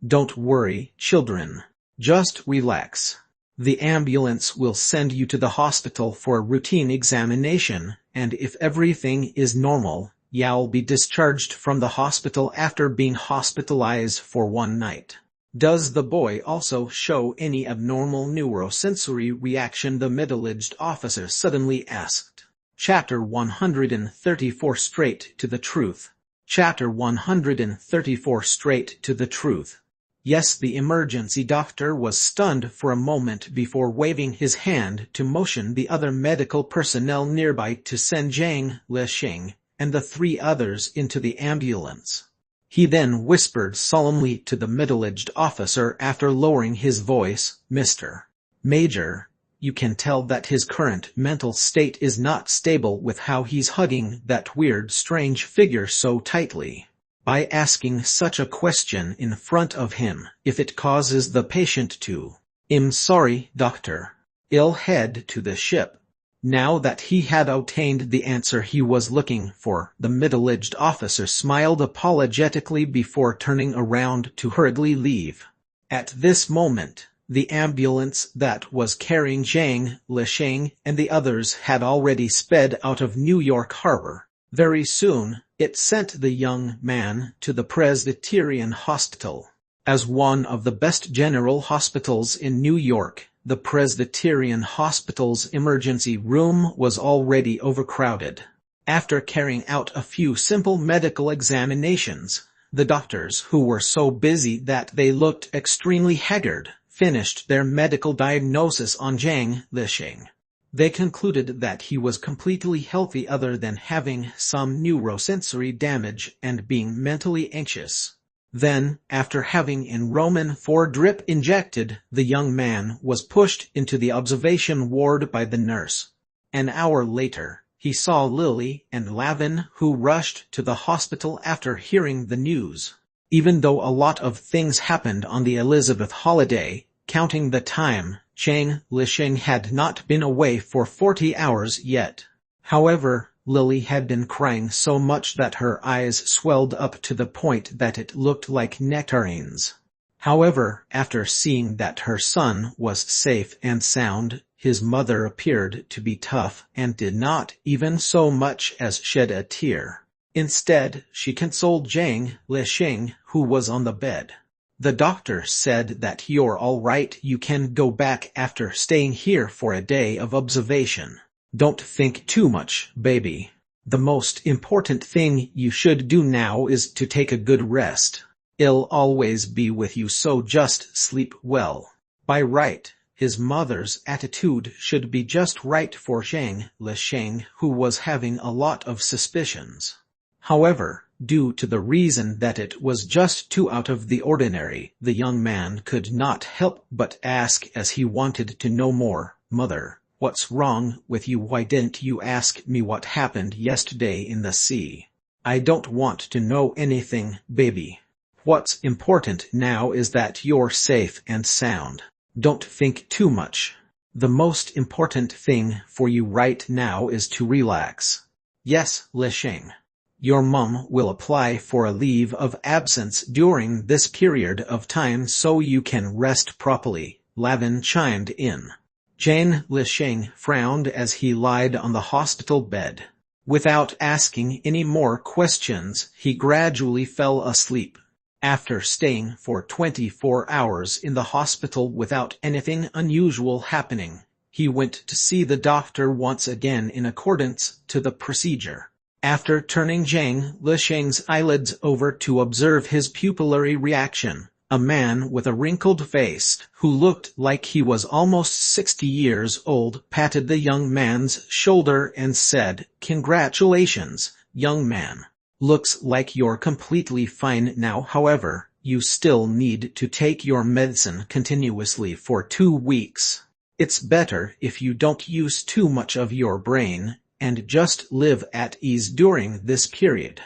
Don't worry, children. Just relax. The ambulance will send you to the hospital for a routine examination, and if everything is normal, you'll be discharged from the hospital after being hospitalized for 1 night. Does the boy also show any abnormal neurosensory reaction? The middle-aged officer suddenly asked. Chapter 134 Straight to the Truth. Chapter 134 Straight to the Truth. Yes, the emergency doctor was stunned for a moment before waving his hand to motion the other medical personnel nearby to send Zhang Lisheng and the 3 others into the ambulance. He then whispered solemnly to the middle-aged officer after lowering his voice, "Mr. Major, you can tell that his current mental state is not stable with how he's hugging that weird strange figure so tightly. By asking such a question in front of him, if it causes the patient to, I'm sorry, doctor, I'll head to the ship." Now that he had obtained the answer he was looking for, the middle-aged officer smiled apologetically before turning around to hurriedly leave. At this moment, the ambulance that was carrying Zhang Lisheng and the others had already sped out of New York Harbor. Very soon, it sent the young man to the Presbyterian Hospital. As one of the best general hospitals in New York, the Presbyterian Hospital's emergency room was already overcrowded. After carrying out a few simple medical examinations, the doctors, who were so busy that they looked extremely haggard, finished their medical diagnosis on Zhang Lisheng. They concluded that he was completely healthy other than having some neurosensory damage and being mentally anxious. Then, after having an Roman 4 drip injected, the young man was pushed into the observation ward by the nurse. An hour later, he saw Lily and Lavin, who rushed to the hospital after hearing the news. Even though a lot of things happened on the Elizabeth holiday, counting the time, Zhang Lisheng had not been away for 40 hours yet. However, Lily had been crying so much that her eyes swelled up to the point that it looked like nectarines. However, after seeing that her son was safe and sound, his mother appeared to be tough and did not even so much as shed a tear. Instead, she consoled Zhang Lisheng, who was on the bed. "The doctor said that you're all right. You can go back after staying here for a day of observation. Don't think too much, baby. The most important thing you should do now is to take a good rest. I'll always be with you, so just sleep well." By right, his mother's attitude should be just right for Zhang Lisheng, who was having a lot of suspicions. However, due to the reason that it was just too out of the ordinary, the young man could not help but ask as he wanted to know more, "Mother, what's wrong with you? Why didn't you ask me what happened yesterday in the sea?" "I don't want to know anything, baby. What's important now is that you're safe and sound. Don't think too much. The most important thing for you right now is to relax." "Yes, Lisheng. Your mom will apply for a leave of absence during this period of time so you can rest properly," Lavin chimed in. Zhang Lisheng frowned as he lied on the hospital bed. Without asking any more questions, he gradually fell asleep. After staying for 24 hours in the hospital without anything unusual happening, he went to see the doctor once again in accordance to the procedure. After turning Zhang Lisheng's eyelids over to observe his pupillary reaction, a man with a wrinkled face, who looked like he was almost 60 years old, patted the young man's shoulder and said, "Congratulations, young man. Looks like you're completely fine now. However, you still need to take your medicine continuously for 2 weeks. It's better if you don't use too much of your brain, and just live at ease during this period.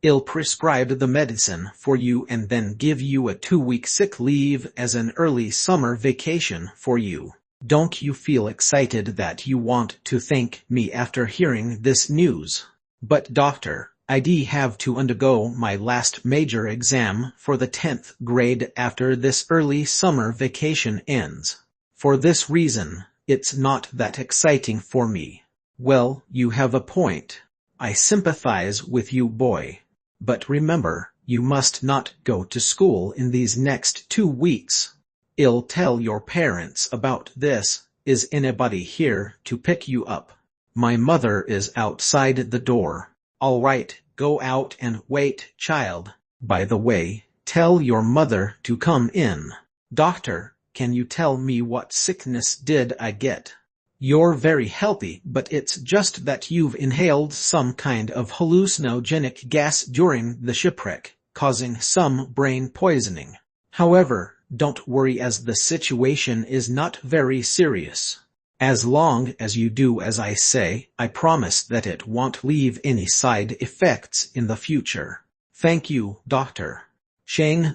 I'll prescribe the medicine for you and then give you a 2-week sick leave as an early summer vacation for you. Don't you feel excited that you want to thank me after hearing this news?" "But doctor, I'd have to undergo my last major exam for the 10th grade after this early summer vacation ends." For this reason, it's not that exciting for me. Well, you have a point. I sympathize with you, boy. But remember, you must not go to school in these next 2 weeks. I'll tell your parents about this. Is anybody here to pick you up? My mother is outside the door. All right, go out and wait, child. By the way, tell your mother to come in. Doctor, can you tell me what sickness did I get? You're very healthy, but it's just that you've inhaled some kind of hallucinogenic gas during the shipwreck, causing some brain poisoning. However, don't worry, as the situation is not very serious. As long as you do as I say, I promise that it won't leave any side effects in the future. Thank you, Doctor.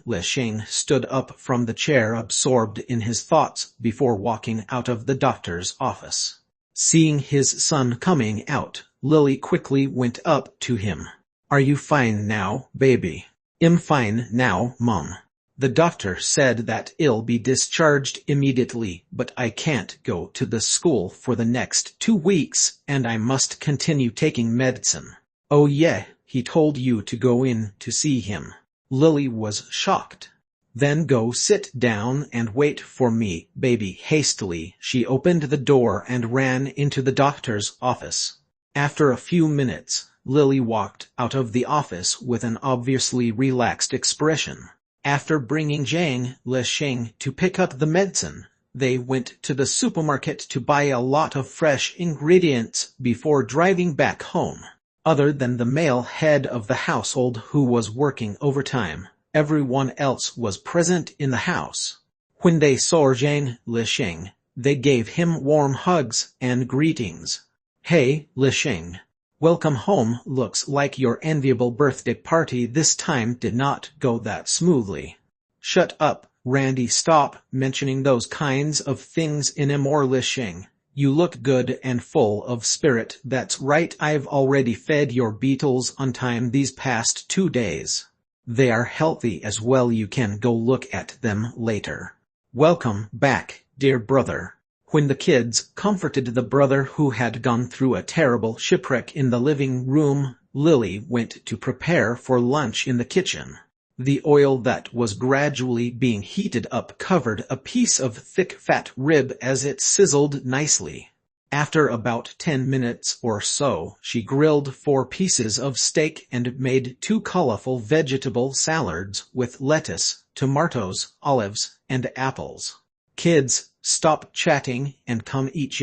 Lich stood up from the chair, absorbed in his thoughts, before walking out of the doctor's office. Seeing his son coming out, Lily quickly went up to him. Are you fine now, baby? I'm fine now, Mum. The doctor said that I'll be discharged immediately, but I can't go to the school for the next 2 weeks, and I must continue taking medicine. Oh yeah, he told you to go in to see him. Lily was shocked. Then go sit down and wait for me, baby. Hastily, she opened the door and ran into the doctor's office. After a few minutes, Lily walked out of the office with an obviously relaxed expression. After bringing Lich to pick up the medicine, they went to the supermarket to buy a lot of fresh ingredients before driving back home. Other than the male head of the household, who was working overtime, everyone else was present in the house. When they saw Lich, they gave him warm hugs and greetings. Hey, Lich. Welcome home. Looks like your enviable birthday party this time did not go that smoothly. Shut up, Randy. Stop mentioning those kinds of things anymore, Lich. You look good and full of spirit. That's right, I've already fed your beetles on time these past 2 days. They are healthy as well. You can go look at them later. Welcome back, dear brother. When the kids comforted the brother who had gone through a terrible shipwreck in the living room, Lily went to prepare for lunch in the kitchen. The oil that was gradually being heated up covered a piece of thick fat rib as it sizzled nicely. After about 10 minutes or so, she grilled 4 pieces of steak and made 2 colorful vegetable salads with lettuce, tomatoes, olives, and apples. Kids, stop chatting and come eat.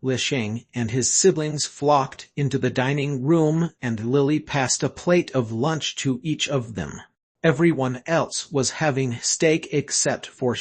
Lich and his siblings flocked into the dining room, and Lily passed a plate of lunch to each of them. Everyone else was having steak except for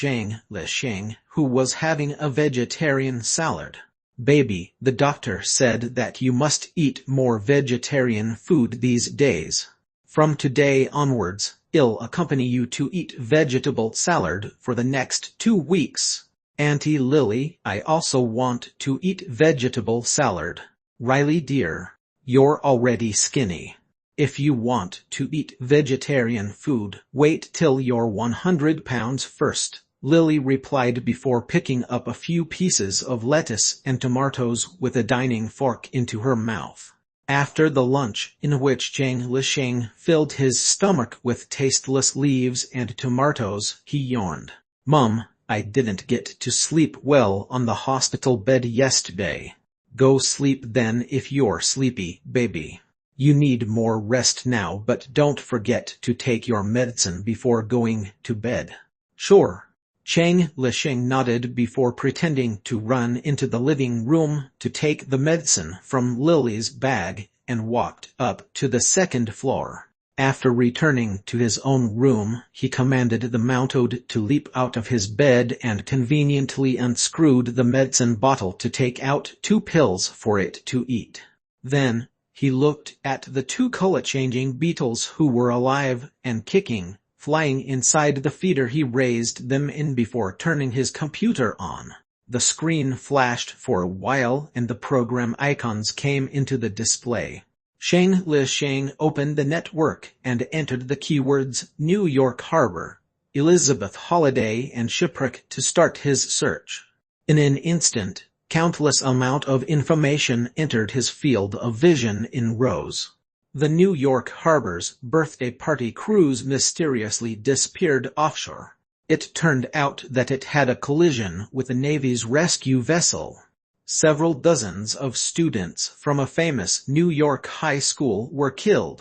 Lich, who was having a vegetarian salad. Baby, the doctor said that you must eat more vegetarian food these days. From today onwards, I'll accompany you to eat vegetable salad for the next 2 weeks. Auntie Lily, I also want to eat vegetable salad. Riley dear, you're already skinny. If you want to eat vegetarian food, wait till you're 100 pounds first, Lily replied before picking up a few pieces of lettuce and tomatoes with a dining fork into her mouth. After the lunch, in which Lich filled his stomach with tasteless leaves and tomatoes, he yawned. Mum, I didn't get to sleep well on the hospital bed yesterday. Go sleep then if you're sleepy, baby. You need more rest now, but don't forget to take your medicine before going to bed. Sure. Lich nodded before pretending to run into the living room to take the medicine from Lily's bag and walked up to the 2nd floor. After returning to his own room, he commanded the mounted to leap out of his bed and conveniently unscrewed the medicine bottle to take out 2 pills for it to eat. Then, he looked at the 2 color-changing beetles who were alive and kicking, flying inside the feeder. He raised them in before turning his computer on. The screen flashed for a while and the program icons came into the display. Lich opened the network and entered the keywords New York Harbor, Elizabeth Holiday and shipwreck to start his search. In an instant, countless amount of information entered his field of vision in rows. The New York Harbor's birthday party cruise mysteriously disappeared offshore. It turned out that it had a collision with the Navy's rescue vessel. Several dozens of students from a famous New York high school were killed.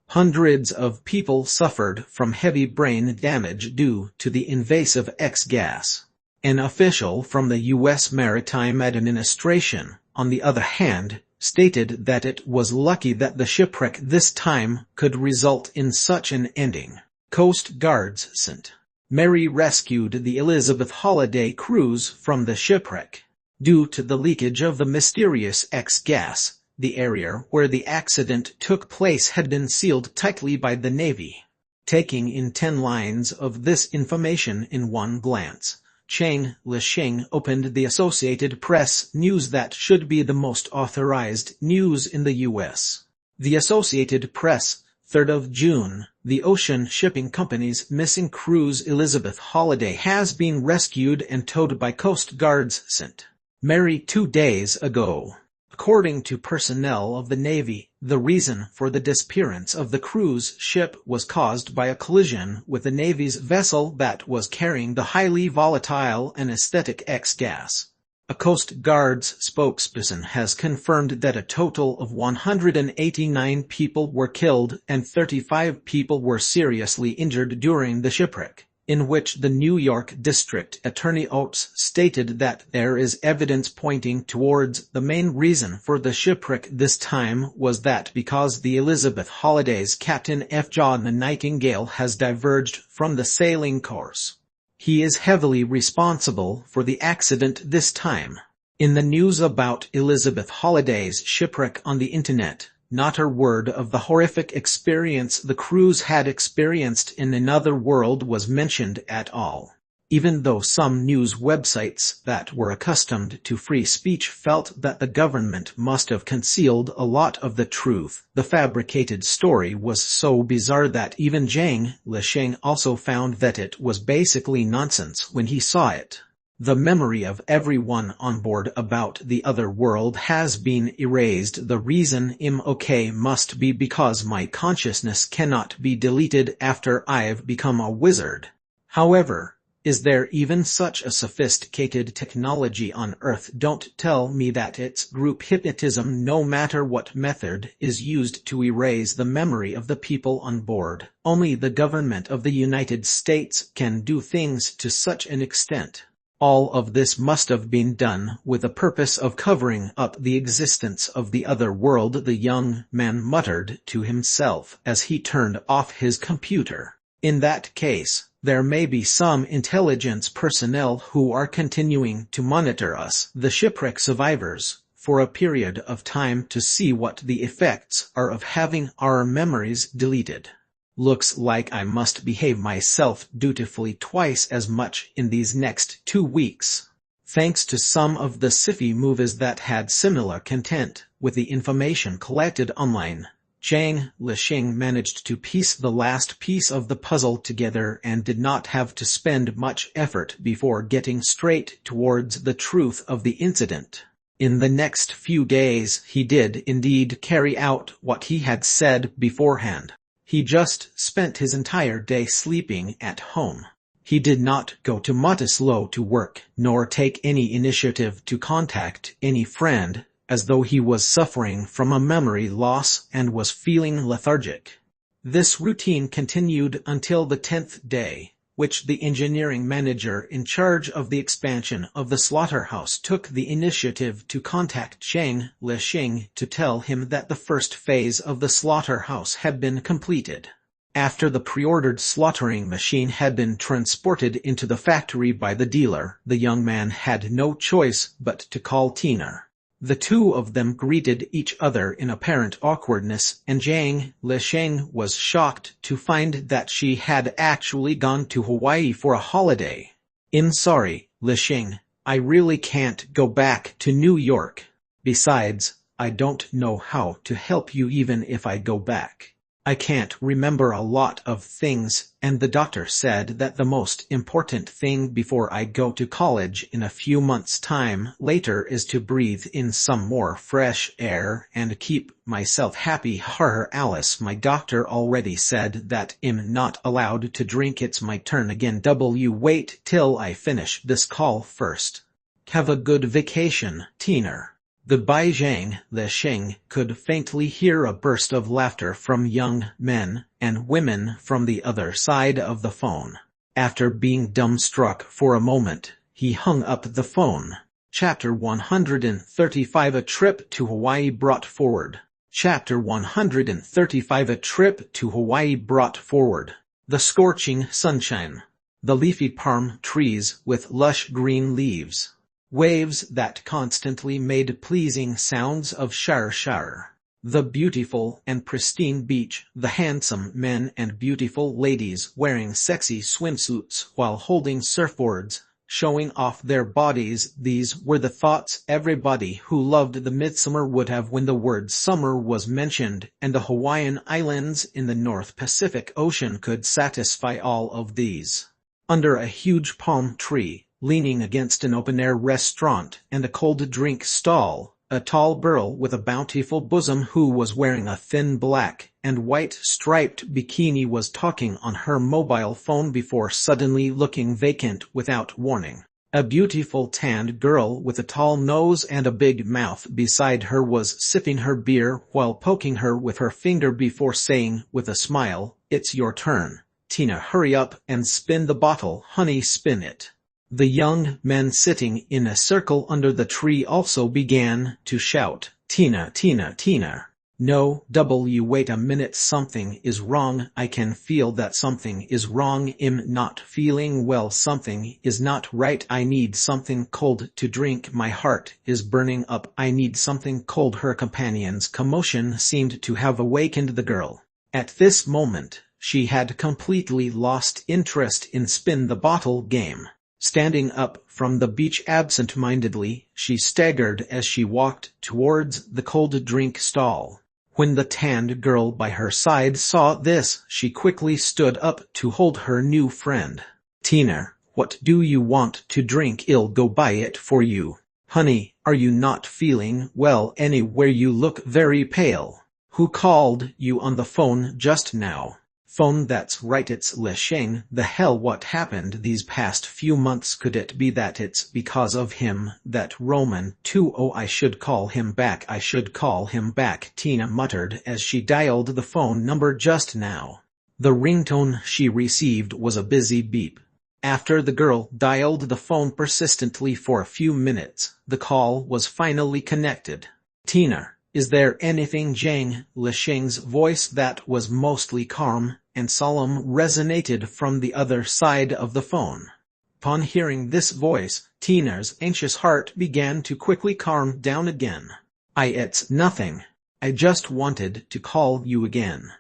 Hundreds of people suffered from heavy brain damage due to the invasive X gas. An official from the U.S. Maritime Administration, on the other hand, stated that it was lucky that the shipwreck this time could result in such an ending. Coast Guards St. Mary rescued the Elizabeth Holiday cruise from the shipwreck. Due to the leakage of the mysterious X gas, the area where the accident took place had been sealed tightly by the Navy. Taking in 10 lines of this information in one glance, Chang Lisheng opened the Associated Press news that should be the most authorized news in the U.S. The Associated Press, 3rd of June, the ocean shipping company's missing cruise Elizabeth Holiday has been rescued and towed by Coast Guards St. Mary 2 days ago. According to personnel of the Navy, the reason for the disappearance of the cruise ship was caused by a collision with the Navy's vessel that was carrying the highly volatile anesthetic X gas. A Coast Guard's spokesperson has confirmed that a total of 189 people were killed and 35 people were seriously injured during the shipwreck, in which the New York District Attorney Oates stated that there is evidence pointing towards the main reason for the shipwreck this time was that because the Elizabeth Holiday's Captain F. John Nightingale has diverged from the sailing course. He is heavily responsible for the accident this time. In the news about Elizabeth Holiday's shipwreck on the internet, not a word of the horrific experience the crews had experienced in another world was mentioned at all. Even though some news websites that were accustomed to free speech felt that the government must have concealed a lot of the truth, the fabricated story was so bizarre that even Zhang Lisheng also found that it was basically nonsense when he saw it. The memory of everyone on board about the other world has been erased. The reason I'm okay must be because my consciousness cannot be deleted after I've become a wizard. However, is there even such a sophisticated technology on Earth? Don't tell me that it's group hypnotism. No matter what method is used to erase the memory of the people on board, only the government of the United States can do things to such an extent. All of this must have been done with the purpose of covering up the existence of the other world, the young man muttered to himself as he turned off his computer. In that case, there may be some intelligence personnel who are continuing to monitor us, the shipwreck survivors, for a period of time to see what the effects are of having our memories deleted. Looks like I must behave myself dutifully twice as much in these next 2 weeks. Thanks to some of the sci-fi movies that had similar content, with the information collected online, Zhang Lisheng managed to piece the last piece of the puzzle together and did not have to spend much effort before getting straight towards the truth of the incident. In the next few days he did indeed carry out what he had said beforehand. He just spent his entire day sleeping at home. He did not go to Montislo to work, nor take any initiative to contact any friend, as though he was suffering from a memory loss and was feeling lethargic. This routine continued until the 10th day, which the engineering manager in charge of the expansion of the slaughterhouse took the initiative to contact Zhang Lisheng to tell him that the first phase of the slaughterhouse had been completed. After the pre-ordered slaughtering machine had been transported into the factory by the dealer, the young man had no choice but to call Tina. The two of them greeted each other in apparent awkwardness, and Zhang Lisheng was shocked to find that she had actually gone to Hawaii for a holiday. "I'm sorry, Lisheng, I really can't go back to New York. Besides, I don't know how to help you even if I go back. I can't remember a lot of things, and the doctor said that the most important thing before I go to college in a few months' time later is to breathe in some more fresh air and keep myself happy. Alice, my doctor already said that I'm not allowed to drink. It's my turn again. Wait till I finish this call first. Have a good vacation, Tina. Goodbye, Zhang. Lisheng could faintly hear a burst of laughter from young men and women from the other side of the phone. After being dumbstruck for a moment, he hung up the phone. Chapter 135 A Trip to Hawaii brought forward. Chapter 135 A Trip to Hawaii brought forward. The scorching sunshine. The leafy palm trees with lush green leaves. Waves that constantly made pleasing sounds of shar. The beautiful and pristine beach, the handsome men and beautiful ladies wearing sexy swimsuits while holding surfboards, showing off their bodies. These were the thoughts everybody who loved the midsummer would have when the word summer was mentioned, and the Hawaiian Islands in the North Pacific Ocean could satisfy all of these. Under a huge palm tree, leaning against an open-air restaurant and a cold drink stall, a tall girl with a bountiful bosom who was wearing a thin black and white striped bikini was talking on her mobile phone before suddenly looking vacant without warning. A beautiful tanned girl with a tall nose and a big mouth beside her was sipping her beer while poking her with her finger before saying with a smile, "It's your turn. Tina, hurry up and spin the bottle, honey, spin it." The young men sitting in a circle under the tree also began to shout, "Tina, Tina, Tina." No, wait a minute, something is wrong. I can feel that something is wrong. I'm not feeling well. Something is not right. I need something cold to drink. My heart is burning up. I need something cold. Her companion's commotion seemed to have awakened the girl. At this moment, she had completely lost interest in spin the bottle game. Standing up from the beach absent-mindedly, she staggered as she walked towards the cold drink stall. When the tanned girl by her side saw this, she quickly stood up to hold her new friend. "Tina, what do you want to drink? I'll go buy it for you." "Honey, are you not feeling well anywhere? You look very pale." "Who called you on the phone just now?" "Phone, that's right, it's Lisheng. The hell, what happened these past few months? Could it be that it's because of him, that Roman too? Oh, I should call him back. I should call him back," Tina muttered as she dialed the phone number just now. The ringtone she received was a busy beep. After the girl dialed the phone persistently for a few minutes, the call was finally connected. "Tina, is there anything?" Zhang Lisheng's voice that was mostly calm and solemn resonated from the other side of the phone. Upon hearing this voice, Tina's anxious heart began to quickly calm down again. It's nothing. I just wanted to call you again.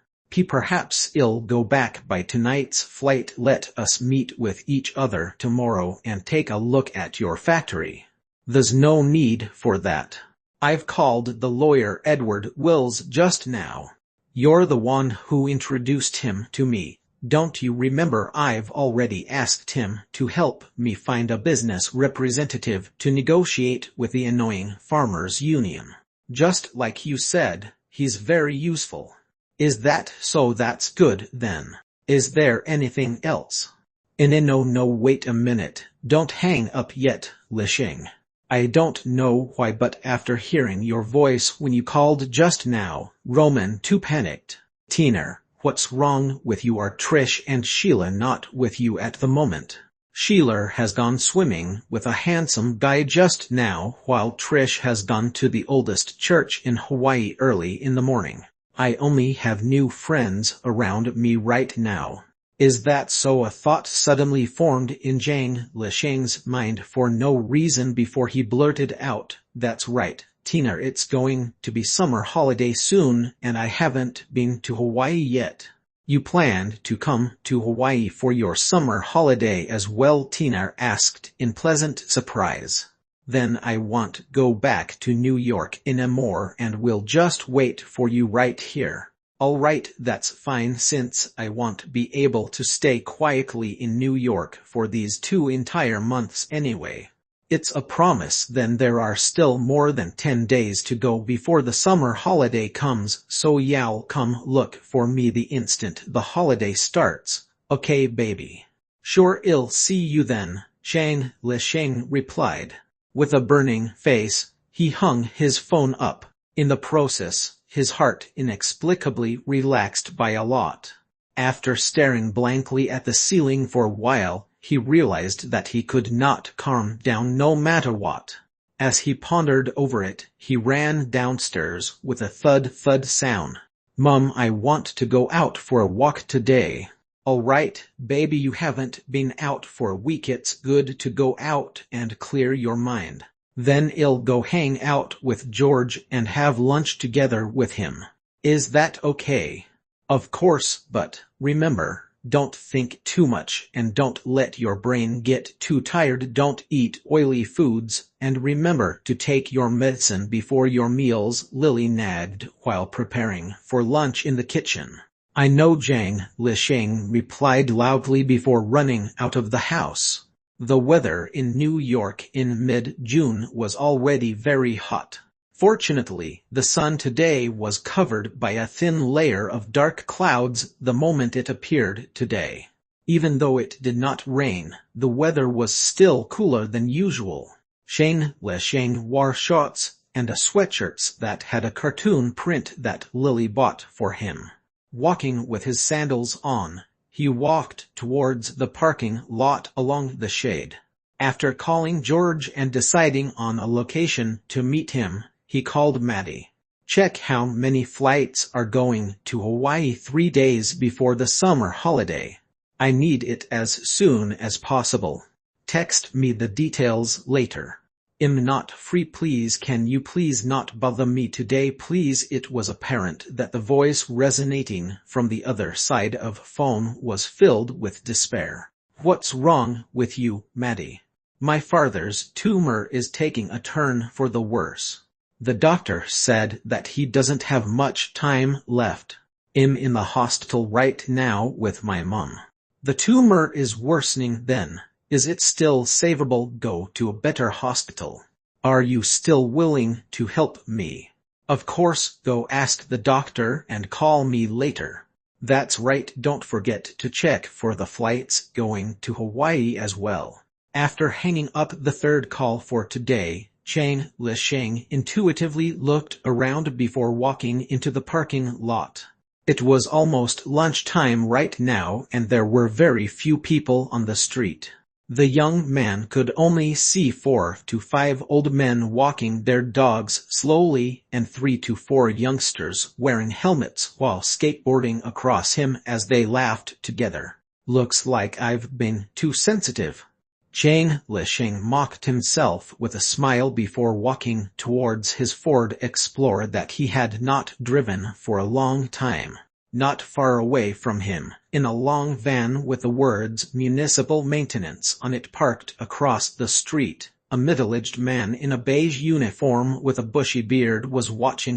Perhaps I'll go back by tonight's flight. Let us meet with each other tomorrow and take a look at your factory." "There's no need for that. I've called the lawyer Edward Wills just now. You're the one who introduced him to me. Don't you remember? I've already asked him to help me find a business representative to negotiate with the annoying farmers' union. Just like you said, he's very useful." "Is that so? That's good then. Is there anything else?" No, wait a minute. Don't hang up yet, Lisheng. I don't know why, but after hearing your voice when you called just now, Roman too panicked. "Tina, what's wrong with you? Are Trish and Sheila not with you at the moment?" "Sheila has gone swimming with a handsome guy just now, while Trish has gone to the oldest church in Hawaii early in the morning. I only have new friends around me right now." "Is that so?" A thought suddenly formed in Zhang Lisheng's mind for no reason before he blurted out, "That's right, Tina, it's going to be summer holiday soon, and I haven't been to Hawaii yet." "You planned to come to Hawaii for your summer holiday as well?" Tina asked in pleasant surprise. "Then I won't go back to New York anymore and will just wait for you right here." Alright, that's fine since I won't be able to stay quietly in New York for these 2 entire months anyway. It's a promise. Then there are still more than 10 days to go before the summer holiday comes, so y'all come look for me the instant the holiday starts, okay baby? Sure, I'll see you then, Lich replied. With a burning face, he hung his phone up. In the process, his heart inexplicably relaxed by a lot. After staring blankly at the ceiling for a while, he realized that he could not calm down no matter what. As he pondered over it, he ran downstairs with a thud-thud sound. Mom, I want to go out for a walk today. Alright, baby, you haven't been out for a week. It's good to go out and clear your mind. Then I'll go hang out with George and have lunch together with him. Is that okay? Of course, but remember, don't think too much and don't let your brain get too tired. Don't eat oily foods, and remember to take your medicine before your meals, Lily nagged while preparing for lunch in the kitchen. I know, Lich replied loudly before running out of the house. The weather in New York in mid-June was already very hot. Fortunately, the sun today was covered by a thin layer of dark clouds the moment it appeared today. Even though it did not rain, the weather was still cooler than usual. Lich wore shorts and a sweatshirt that had a cartoon print that Lily bought for him. Walking with his sandals on, he walked towards the parking lot along the shade. After calling George and deciding on a location to meet him, he called Maddie. Check how many flights are going to Hawaii 3 days before the summer holiday. I need it as soon as possible. Text me the details later. I'm not free, please. Can you please not bother me today, please? It was apparent that the voice resonating from the other side of phone was filled with despair. What's wrong with you, Maddie? My father's tumor is taking a turn for the worse. The doctor said that he doesn't have much time left. I'm in the hospital right now with my mom. The tumor is worsening then. Is it still savable? Go to a better hospital. Are you still willing to help me? Of course, go ask the doctor and call me later. That's right, don't forget to check for the flights going to Hawaii as well. After hanging up the third call for today, Lich intuitively looked around before walking into the parking lot. It was almost lunchtime right now and there were very few people on the street. The young man could only see 4 to 5 old men walking their dogs slowly and 3 to 4 youngsters wearing helmets while skateboarding across him as they laughed together. Looks like I've been too sensitive. Lich mocked himself with a smile before walking towards his Ford Explorer that he had not driven for a long time. Not far away from him, in a long van with the words "Municipal Maintenance" on it parked across the street, a middle-aged man in a beige uniform with a bushy beard was watching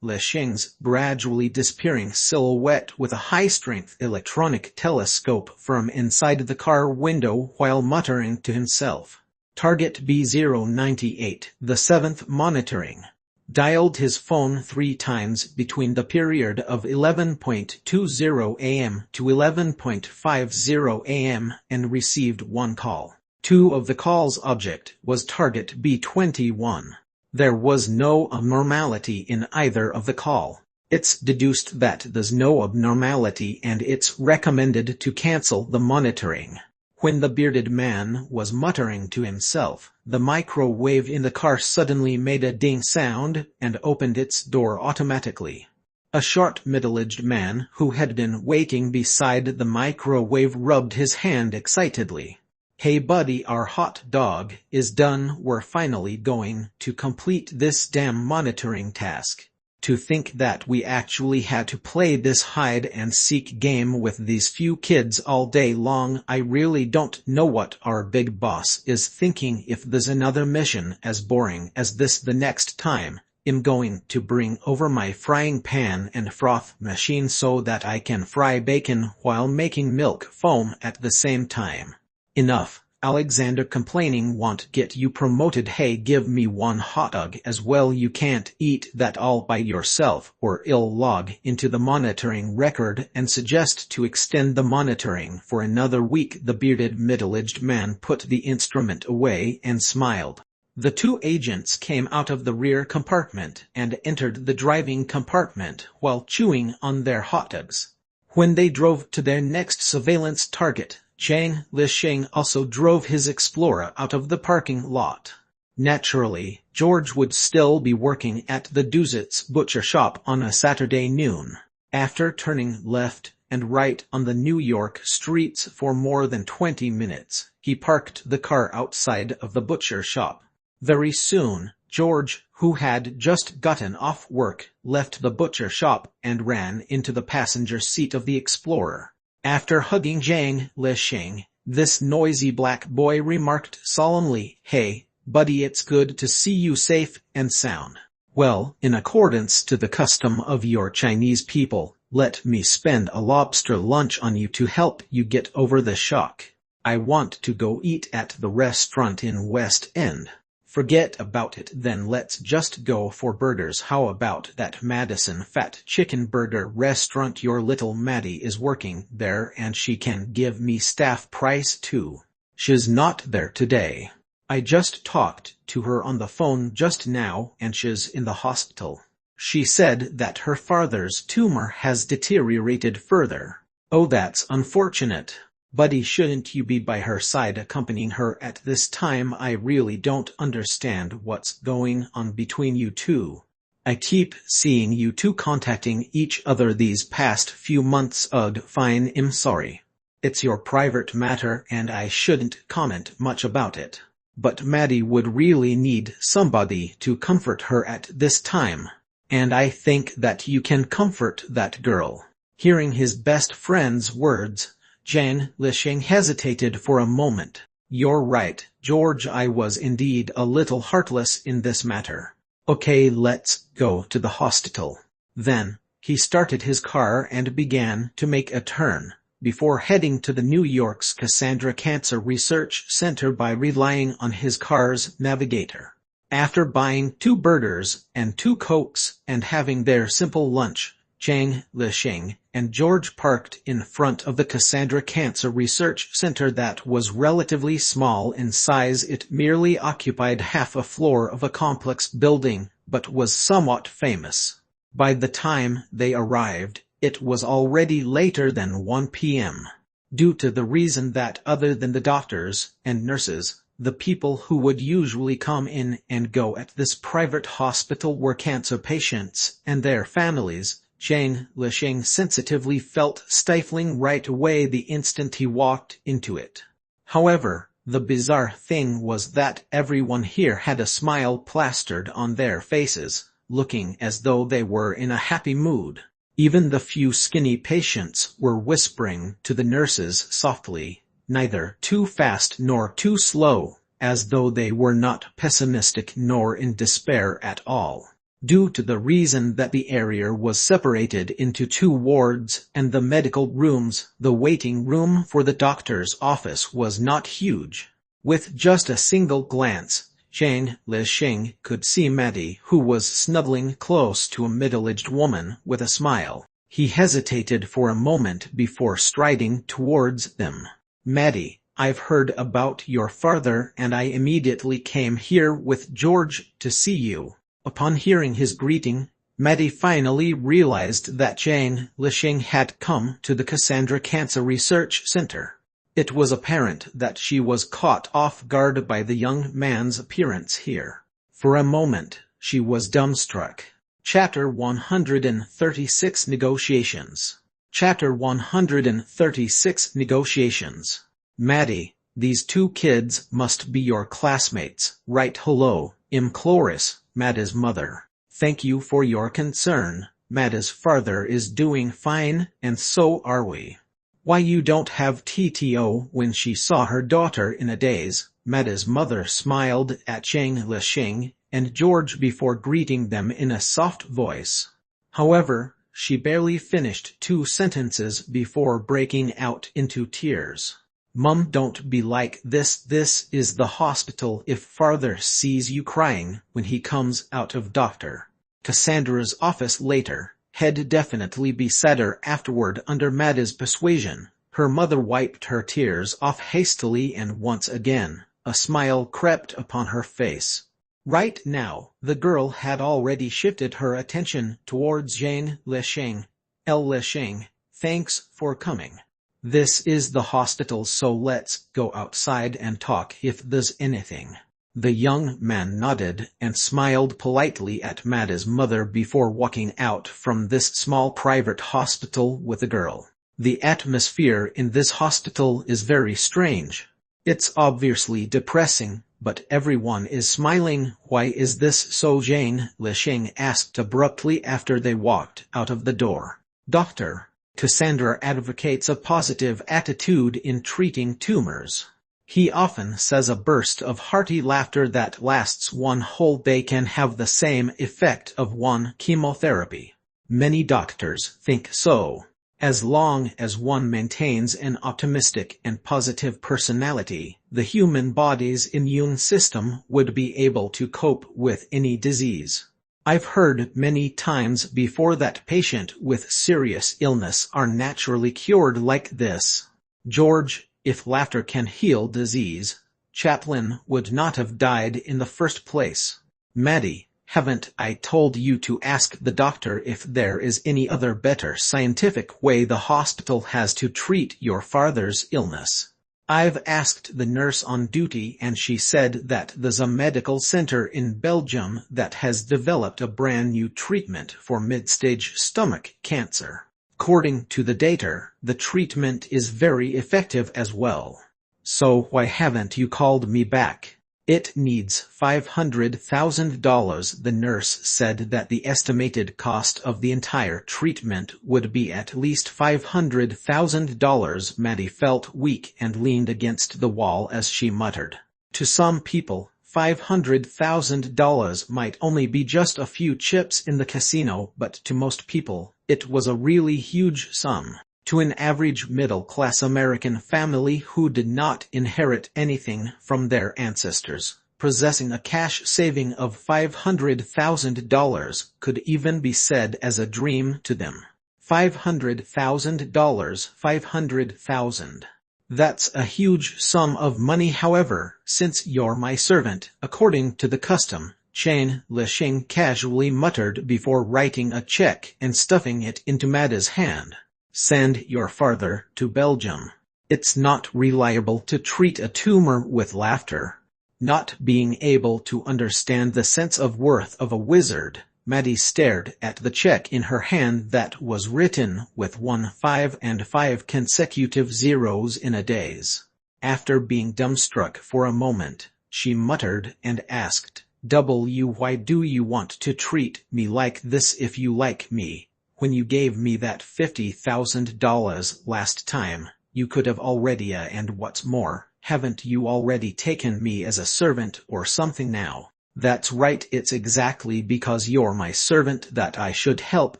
Lich's gradually disappearing silhouette with a high-strength electronic telescope from inside the car window while muttering to himself. Target B098, the 7th monitoring. Dialed his phone 3 times between the period of 11:20 a.m. to 11:50 a.m. and received 1 call. 2 of the call's object was target B21. There was no abnormality in either of the call. It's deduced that there's no abnormality and it's recommended to cancel the monitoring. When the bearded man was muttering to himself, the microwave in the car suddenly made a ding sound and opened its door automatically. A short middle-aged man who had been waiting beside the microwave rubbed his hand excitedly. Hey buddy, our hot dog is done. We're finally going to complete this damn monitoring task. To think that we actually had to play this hide-and-seek game with these few kids all day long. I really don't know what our big boss is thinking if there's another mission as boring as this the next time. I'm going to bring over my frying pan and froth machine so that I can fry bacon while making milk foam at the same time. Enough, Alexander complaining won't get you promoted. Hey, give me one hot dog as well. You can't eat that all by yourself, or I'll log into the monitoring record and suggest to extend the monitoring for another week. The bearded middle-aged man put the instrument away and smiled. The two agents came out of the rear compartment and entered the driving compartment while chewing on their hot dogs. When they drove to their next surveillance target, Zhang Lisheng also drove his Explorer out of the parking lot. Naturally, George would still be working at the Duzit's butcher shop on a Saturday noon. After turning left and right on the New York streets for more than 20 minutes, he parked the car outside of the butcher shop. Very soon, George, who had just gotten off work, left the butcher shop and ran into the passenger seat of the Explorer. After hugging Zhang Lisheng, this noisy black boy remarked solemnly, "Hey, buddy, it's good to see you safe and sound. Well, in accordance to the custom of your Chinese people, let me spend a lobster lunch on you to help you get over the shock. I want to go eat at the restaurant in West End." "Forget about it then, let's just go for burgers. How about that Madison Fat Chicken Burger restaurant? Your little Maddie is working there and she can give me staff price too." "She's not there today. I just talked to her on the phone just now and she's in the hospital. She said that her father's tumor has deteriorated further." "Oh, that's unfortunate. Buddy, shouldn't you be by her side accompanying her at this time? I really don't understand what's going on between you two. I keep seeing you two contacting each other these past few months. Ugh, fine, I'm sorry. It's your private matter and I shouldn't comment much about it. But Maddie would really need somebody to comfort her at this time. And I think that you can comfort that girl." Hearing his best friend's words, Zhang Lisheng hesitated for a moment. "You're right, George, I was indeed a little heartless in this matter. Okay, let's go to the hospital." Then, he started his car and began to make a turn, before heading to the New York's Cassandra Cancer Research Center by relying on his car's navigator. After buying 2 burgers and 2 Cokes and having their simple lunch, Zhang Lisheng and George parked in front of the Cassandra Cancer Research Center that was relatively small in size. It merely occupied half a floor of a complex building, but was somewhat famous. By the time they arrived, it was already later than 1 p.m. Due to the reason that other than the doctors and nurses, the people who would usually come in and go at this private hospital were cancer patients and their families, Zhang Lisheng sensitively felt stifling right away the instant he walked into it. However, the bizarre thing was that everyone here had a smile plastered on their faces, looking as though they were in a happy mood. Even the few skinny patients were whispering to the nurses softly, neither too fast nor too slow, as though they were not pessimistic nor in despair at all. Due to the reason that the area was separated into 2 wards and the medical rooms, the waiting room for the doctor's office was not huge. With just a single glance, Zhang Lisheng could see Maddie, who was snuggling close to a middle-aged woman with a smile. He hesitated for a moment before striding towards them. "Maddie, I've heard about your father and I immediately came here with George to see you." Upon hearing his greeting, Maddie finally realized that Zhang Lisheng had come to the Cassandra Cancer Research Center. It was apparent that she was caught off guard by the young man's appearance here. For a moment, she was dumbstruck. Chapter 136 Negotiations. Chapter 136 Negotiations. "Maddie, these 2 kids must be your classmates, right? Hello, I'm Cloris, Maddie's mother. Thank you for your concern. Maddie's father is doing fine, and so are we." "Why, you don't have TTO?" When she saw her daughter in a daze, Maddie's mother smiled at Zhang Lisheng and George before greeting them in a soft voice. However, she barely finished 2 sentences before breaking out into tears. "Mum, don't be like this. This is the hospital. If father sees you crying when he comes out of Dr. Cassandra's office later, he'd definitely be sadder afterward." Under Maddie's persuasion, her mother wiped her tears off hastily, and once again, a smile crept upon her face. Right now, the girl had already shifted her attention towards Jane Lishing. Lishing, thanks for coming. This is the hospital, so let's go outside and talk if there's anything. The young man nodded and smiled politely at Maddie's mother before walking out from this small private hospital with the girl. The atmosphere in this hospital is very strange. It's obviously depressing, but everyone is smiling. "Why is this so?" Jane Lishing asked abruptly after they walked out of the door. "Dr. Cassandra advocates a positive attitude in treating tumors. He often says a burst of hearty laughter that lasts one whole day can have the same effect of one chemotherapy. Many doctors think so. As long as one maintains an optimistic and positive personality, the human body's immune system would be able to cope with any disease. I've heard many times before that patients with serious illness are naturally cured like this." "George, if laughter can heal disease, Chaplin would not have died in the first place." "Maddie, haven't I told you to ask the doctor if there is any other better scientific way the hospital has to treat your father's illness?" "I've asked the nurse on duty, and she said that there's a medical center in Belgium that has developed a brand new treatment for mid-stage stomach cancer. According to the data, the treatment is very effective as well. So why haven't you called me back?" "It needs $500,000. The nurse said that the estimated cost of the entire treatment would be at least $500,000. Maddie felt weak and leaned against the wall as she muttered. To some people, $500,000 might only be just a few chips in the casino, but to most people, it was a really huge sum. To an average middle-class American family who did not inherit anything from their ancestors, possessing a cash saving of $500,000 could even be said as a dream to them. $500,000, $500,000. That's a huge sum of money. However, since you're my servant, according to the custom, Jane Lishing casually muttered before writing a check and stuffing it into Maddie's hand. "Send your father to Belgium. It's not reliable to treat a tumor with laughter." Not being able to understand the sense of worth of a wizard, Maddie stared at the check in her hand that was written with 1 5 and 5 consecutive zeros in a daze. After being dumbstruck for a moment, she muttered and asked, "Why do you want to treat me like this? If you like me, when you gave me that $50,000 last time, you could have already, and what's more, haven't you already taken me as a servant or something now?" "That's right, it's exactly because you're my servant that I should help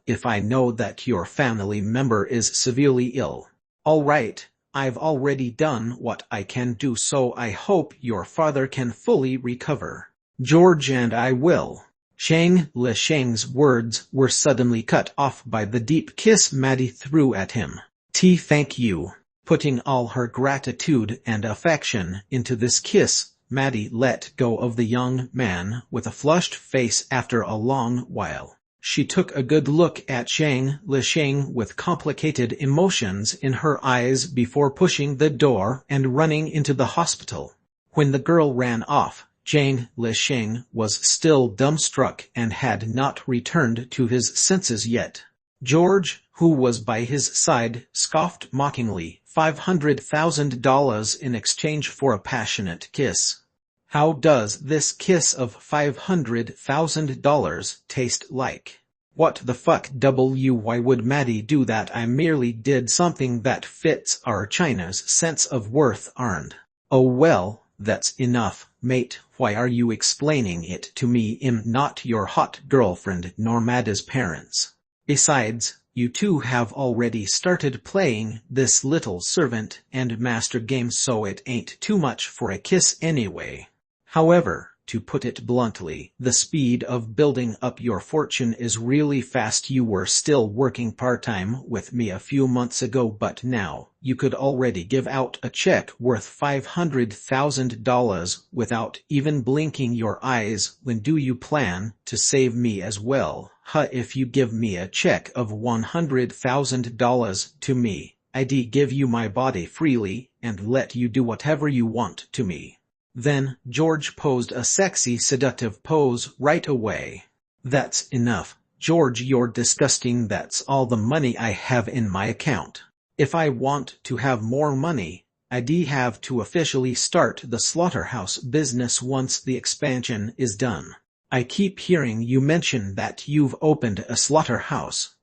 if I know that your family member is severely ill. All right, I've already done what I can do, so I hope your father can fully recover. George and I will." Jane Lishing's words were suddenly cut off by the deep kiss Maddie threw at him. Thank you." Putting all her gratitude and affection into this kiss, Maddie let go of the young man with a flushed face after a long while. She took a good look at Jane Lishing with complicated emotions in her eyes before pushing the door and running into the hospital. When the girl ran off, Jane Lishing was still dumbstruck and had not returned to his senses yet. George, who was by his side, scoffed mockingly, $500,000 in exchange for a passionate kiss. How does this kiss of $500,000 taste like? What the fuck? Why would Maddie do that? I merely did something that fits our China's sense of worth, earned. Oh well, that's enough. Mate, why are you explaining it to me? I'm not your hot girlfriend nor Mada's parents. Besides, you two have already started playing this little servant and master game, so it ain't too much for a kiss anyway. However, to put it bluntly, the speed of building up your fortune is really fast. You were still working part-time with me a few months ago, but now you could already give out a check worth $500,000 without even blinking your eyes. When do you plan to save me as well? If you give me a check of $100,000 to me, I'd give you my body freely and let you do whatever you want to me. Then George posed a sexy, seductive pose right away. That's enough, George, you're disgusting. That's all the money I have in my account. If I want to have more money, I'd have to officially start the slaughterhouse business once the expansion is done. I keep hearing you mention that you've opened a slaughterhouse,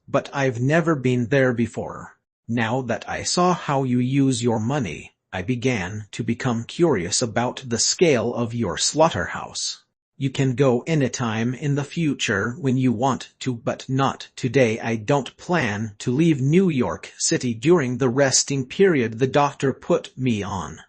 but I've never been there before. Now that I saw how you use your money, I began to become curious about the scale of your slaughterhouse. You can go anytime in the future when you want to, but not today. I don't plan to leave New York City during the resting period the doctor put me on,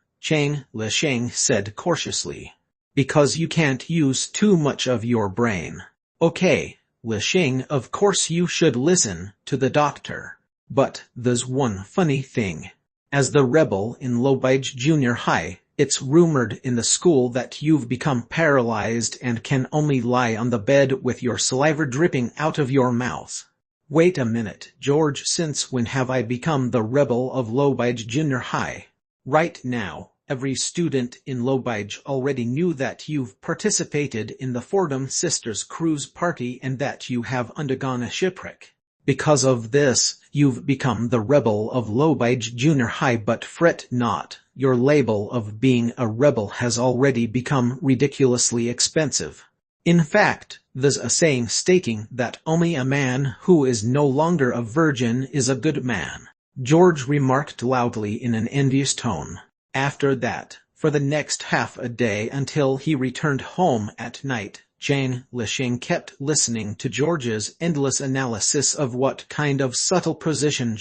Lich said cautiously. Because you can't use too much of your brain. Okay, Lich, of course you should listen to the doctor. But there's one funny thing. As the rebel in Lowbridge Junior High, it's rumored in the school that you've become paralyzed and can only lie on the bed with your saliva dripping out of your mouth. Wait a minute, George, since when have I become the rebel of Lowbridge Junior High? Right now, every student in Lowbridge already knew that you've participated in the Fordham Sisters cruise party and that you have undergone a shipwreck. Because of this, you've become the rebel of Lowbridge Junior High, but fret not, your label of being a rebel has already become ridiculously expensive. In fact, there's a saying stating that only a man who is no longer a virgin is a good man, George remarked loudly in an envious tone. After that, for the next half a day until he returned home at night, Lich kept listening to George's endless analysis of what kind of subtle position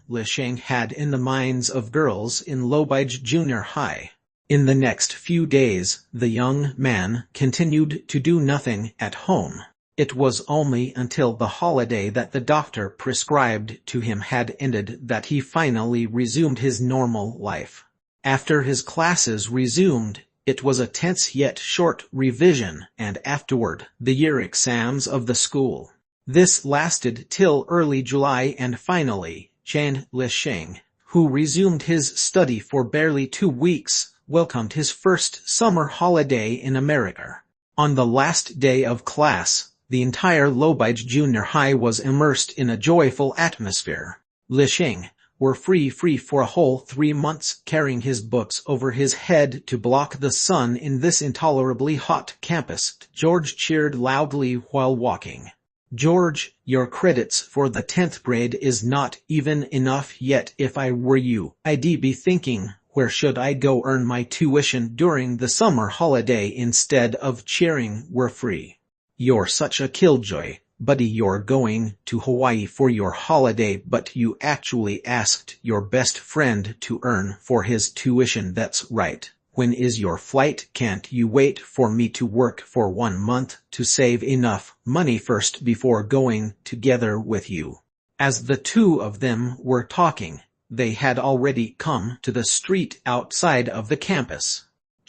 Lich had in the minds of girls in Lowbridge Junior High. In the next few days, the young man continued to do nothing at home. It was only until the holiday that the doctor prescribed to him had ended that he finally resumed his normal life. After his classes resumed, it was a tense yet short revision, and afterward, the year exams of the school. This lasted till early July, and finally, Lich, who resumed his study for barely 2 weeks, welcomed his first summer holiday in America. On the last day of class, the entire Lowbridge Junior High was immersed in a joyful atmosphere. Lich were free for a whole 3 months, carrying his books over his head to block the sun in this intolerably hot campus. George cheered loudly while walking. George, your credits for the 10th grade is not even enough yet. If I were you, I'd be thinking, where should I go earn my tuition during the summer holiday instead of cheering we're free? You're such a killjoy. Buddy, you're going to Hawaii for your holiday, but you actually asked your best friend to earn for his tuition. That's right. When is your flight? Can't you wait for me to work for 1 month to save enough money first before going together with you? As the two of them were talking, they had already come to the street outside of the campus.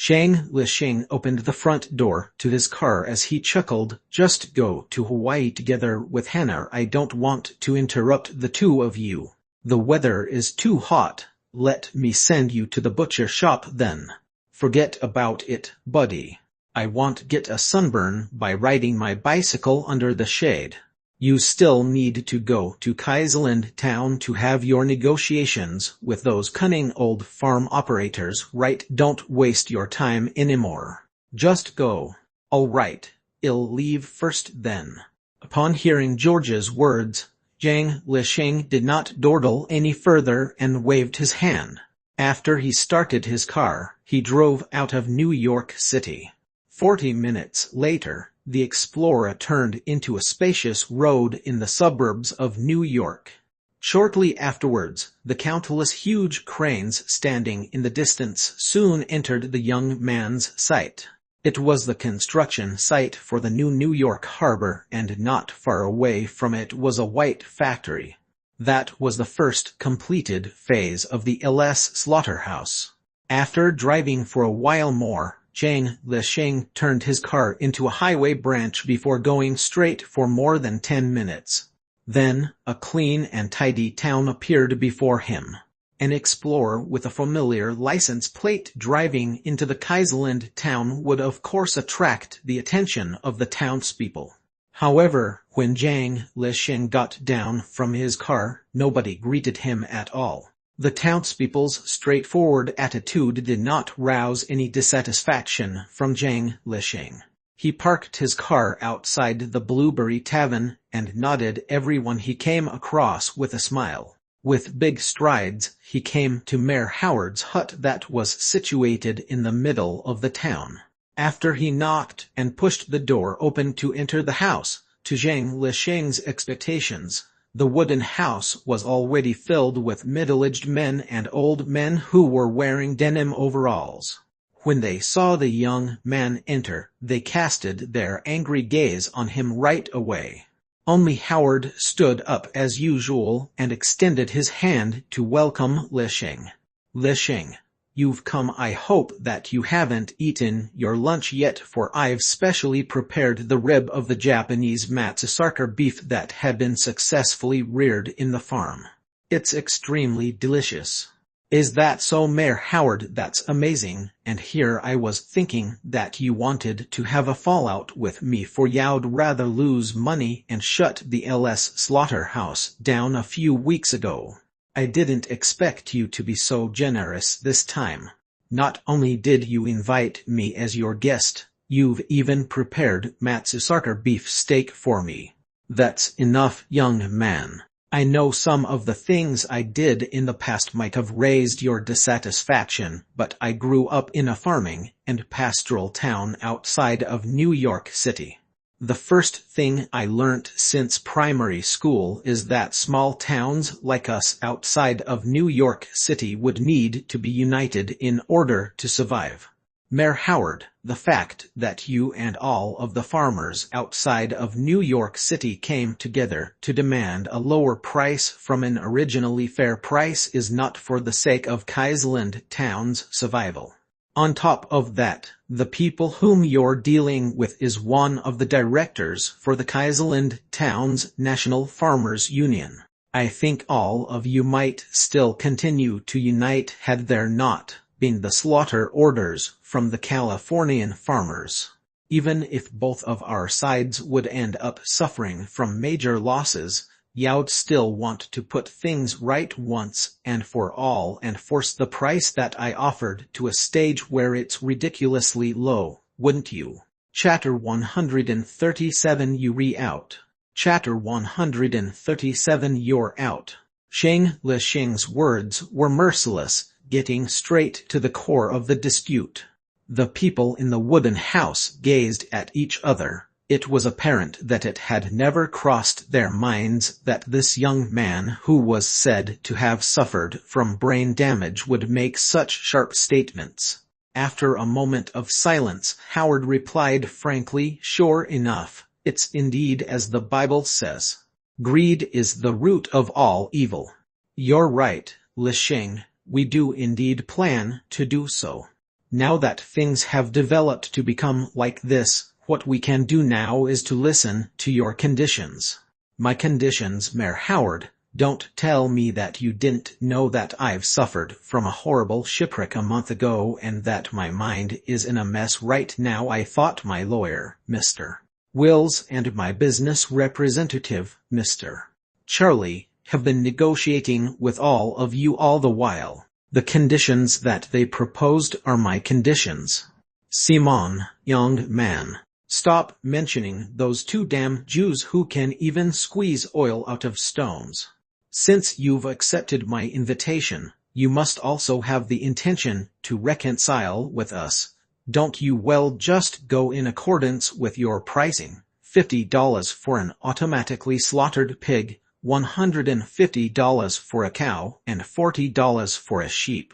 Lich opened the front door to his car as he chuckled, just go to Hawaii together with Hannah. I don't want to interrupt the two of you. The weather is too hot. Let me send you to the butcher shop then. Forget about it, buddy. I won't get a sunburn by riding my bicycle under the shade. You still need to go to Kaiserland town to have your negotiations with those cunning old farm operators, right? Don't waste your time anymore. Just go. All right, I'll leave first then. Upon hearing George's words, Lich did not dawdle any further and waved his hand. After he started his car, he drove out of New York City. 40 minutes later, the Explorer turned into a spacious road in the suburbs of New York. Shortly afterwards, the countless huge cranes standing in the distance soon entered the young man's sight. It was the construction site for the new New York harbor, and not far away from it was a white factory. That was the first completed phase of the LS slaughterhouse. After driving for a while more, Zhang Lisheng turned his car into a highway branch before going straight for more than 10 minutes. Then, a clean and tidy town appeared before him. An explorer with a familiar license plate driving into the Kaiserland town would of course attract the attention of the townspeople. However, when Zhang Lisheng got down from his car, nobody greeted him at all. The townspeople's straightforward attitude did not rouse any dissatisfaction from Zhang Lisheng. He parked his car outside the Blueberry Tavern and nodded everyone he came across with a smile. With big strides, he came to Mayor Howard's hut that was situated in the middle of the town. After he knocked and pushed the door open to enter the house, to Zhang Lisheng's expectations, the wooden house was already filled with middle-aged men and old men who were wearing denim overalls. When they saw the young man enter, they casted their angry gaze on him right away. Only Howard stood up as usual and extended his hand to welcome Lisheng. Lisheng, you've come. I hope that you haven't eaten your lunch yet, for I've specially prepared the rib of the Japanese Matsusaka beef that had been successfully reared in the farm. It's extremely delicious. Is that so, Mayor Howard? That's amazing, and here I was thinking that you wanted to have a fallout with me, for you'd rather lose money and shut the LS slaughterhouse down a few weeks ago. I didn't expect you to be so generous this time. Not only did you invite me as your guest, you've even prepared Matsusaka beef steak for me. That's enough, young man. I know some of the things I did in the past might have raised your dissatisfaction, but I grew up in a farming and pastoral town outside of New York City. The first thing I learnt since primary school is that small towns like us outside of New York City would need to be united in order to survive. Mayor Howard, the fact that you and all of the farmers outside of New York City came together to demand a lower price from an originally fair price is not for the sake of Kaiserland town's survival. On top of that, the people whom you're dealing with is one of the directors for the Kaiserland town's National Farmers Union. I think all of you might still continue to unite had there not been the slaughter orders from the Californian farmers. Even if both of our sides would end up suffering from major losses, you'd still want to put things right once and for all and force the price that I offered to a stage where it's ridiculously low, wouldn't you? Chapter 137. You're out. Chapter 137. You're out. Zhang Lisheng's words were merciless, getting straight to the core of the dispute. The people in the wooden house gazed at each other. It was apparent that it had never crossed their minds that this young man, who was said to have suffered from brain damage, would make such sharp statements. After a moment of silence, Howard replied frankly, "Sure enough, it's indeed as the Bible says. Greed is the root of all evil." You're right, Lisheng. We do indeed plan to do so. Now that things have developed to become like this, what we can do now is to listen to your conditions. My conditions, Mayor Howard? Don't tell me that you didn't know that I've suffered from a horrible shipwreck a month ago and that my mind is in a mess right now. I thought my lawyer, Mr. Wills, and my business representative, Mr. Charlie, have been negotiating with all of you all the while. The conditions that they proposed are my conditions. Simon, young man, stop mentioning those two damn Jews who can even squeeze oil out of stones. Since you've accepted my invitation, You must also have the intention to reconcile with us. Don't you? Well, just go in accordance with your pricing. $50 for an automatically slaughtered pig, $150 for a cow, and $40 for a sheep.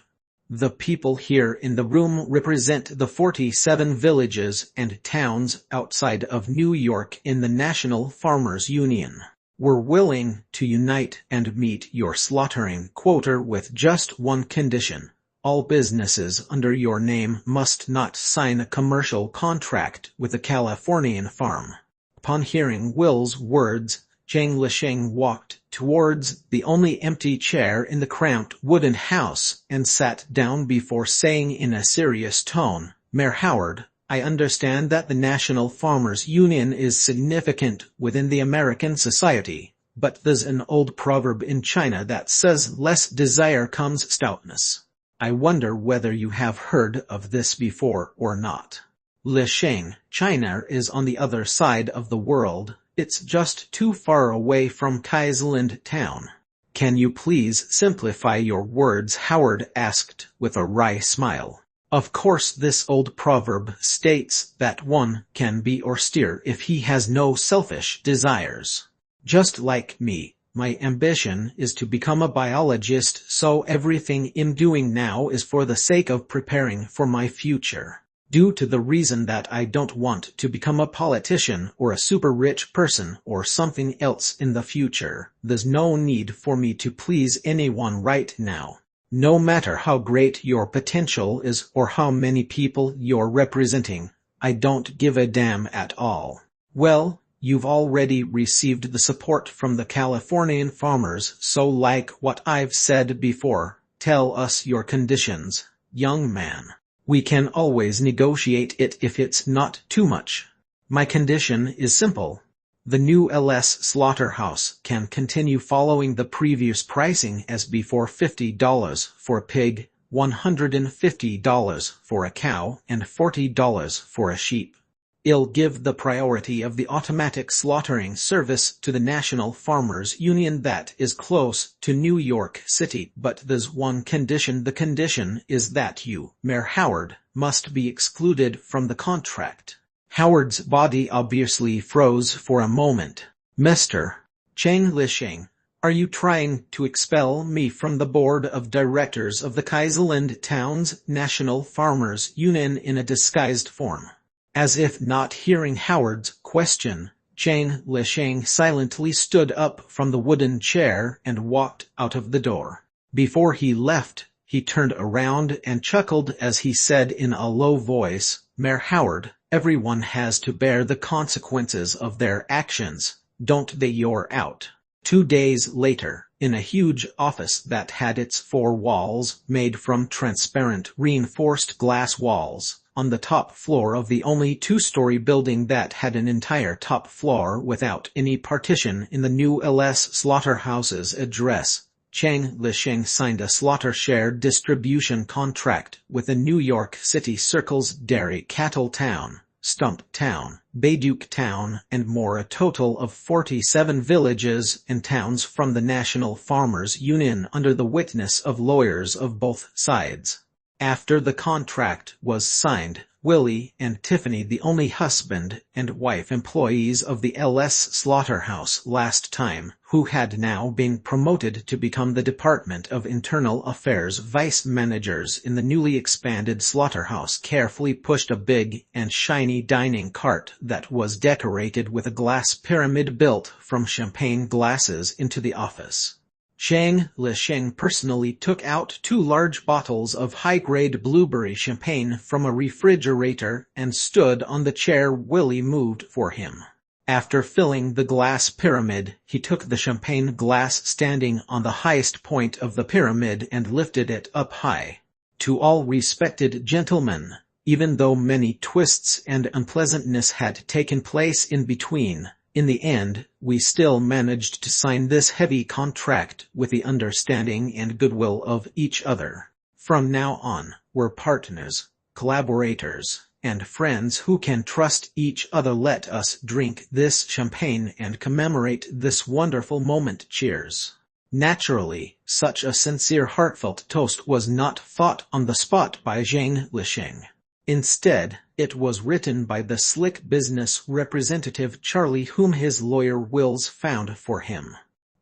The people here in the room represent the 47 villages and towns outside of New York in the National Farmers Union. We're willing to unite and meet your slaughtering quota with just one condition. All businesses under your name must not sign a commercial contract with a Californian farm. Upon hearing Will's words, Chang Lisheng walked towards the only empty chair in the cramped wooden house and sat down before saying in a serious tone, "Mayor Howard, I understand that the National Farmers Union is significant within the American society, but there's an old proverb in China that says less desire comes stoutness. I wonder whether you have heard of this before or not. Lisheng, China is on the other side of the world. It's just too far away from Kaiserland town. Can you please simplify your words?" Howard asked with a wry smile. Of course, this old proverb states that one can be austere if he has no selfish desires. Just like me, my ambition is to become a biologist, so everything I'm doing now is for the sake of preparing for my future. Due to the reason that I don't want to become a politician or a super rich person or something else in the future, there's no need for me to please anyone right now. No matter how great your potential is or how many people you're representing, I don't give a damn at all. Well, you've already received the support from the Californian farmers, so like what I've said before, tell us your conditions, young man. We can always negotiate it if it's not too much. My condition is simple. The new LS slaughterhouse can continue following the previous pricing as before: $50 for a pig, $150 for a cow, and $40 for a sheep. I'll give the priority of the automatic slaughtering service to the National Farmers Union that is close to New York City, but there's one condition. The condition is that you, Mayor Howard, must be excluded from the contract. Howard's body obviously froze for a moment. Mr. Chang Lisheng, are you trying to expel me from the board of directors of the Kaiserland Town's National Farmers Union in a disguised form? As if not hearing Howard's question, Chang Lisheng silently stood up from the wooden chair and walked out of the door. Before he left, he turned around and chuckled as he said in a low voice, "Mayor Howard, everyone has to bear the consequences of their actions, don't they? You're out." 2 days later, in a huge office that had its 4 walls made from transparent reinforced glass walls, on the top floor of the only 2-story building that had an entire top floor without any partition in the new LS slaughterhouse's address, Chang Lisheng signed a slaughter share distribution contract with the New York City Circle's Dairy Cattle Town, Stump Town, Bayduke Town, and more, a total of 47 villages and towns from the National Farmers Union under the witness of lawyers of both sides. After the contract was signed, Willie and Tiffany, the only husband and wife employees of the LS slaughterhouse last time, who had now been promoted to become the Department of Internal Affairs vice managers in the newly expanded slaughterhouse, carefully pushed a big and shiny dining cart that was decorated with a glass pyramid built from champagne glasses into the office. Chang Lisheng personally took out 2 large bottles of high-grade blueberry champagne from a refrigerator and stood on the chair Willie moved for him. After filling the glass pyramid, he took the champagne glass standing on the highest point of the pyramid and lifted it up high. To all respected gentlemen, even though many twists and unpleasantness had taken place in between, in the end, we still managed to sign this heavy contract with the understanding and goodwill of each other. From now on, we're partners, collaborators, and friends who can trust each other. Let us drink this champagne and commemorate this wonderful moment. Cheers. Naturally, such a sincere heartfelt toast was not thought on the spot by Zhang Lisheng. Instead, it was written by the slick business representative Charlie whom his lawyer Wills found for him.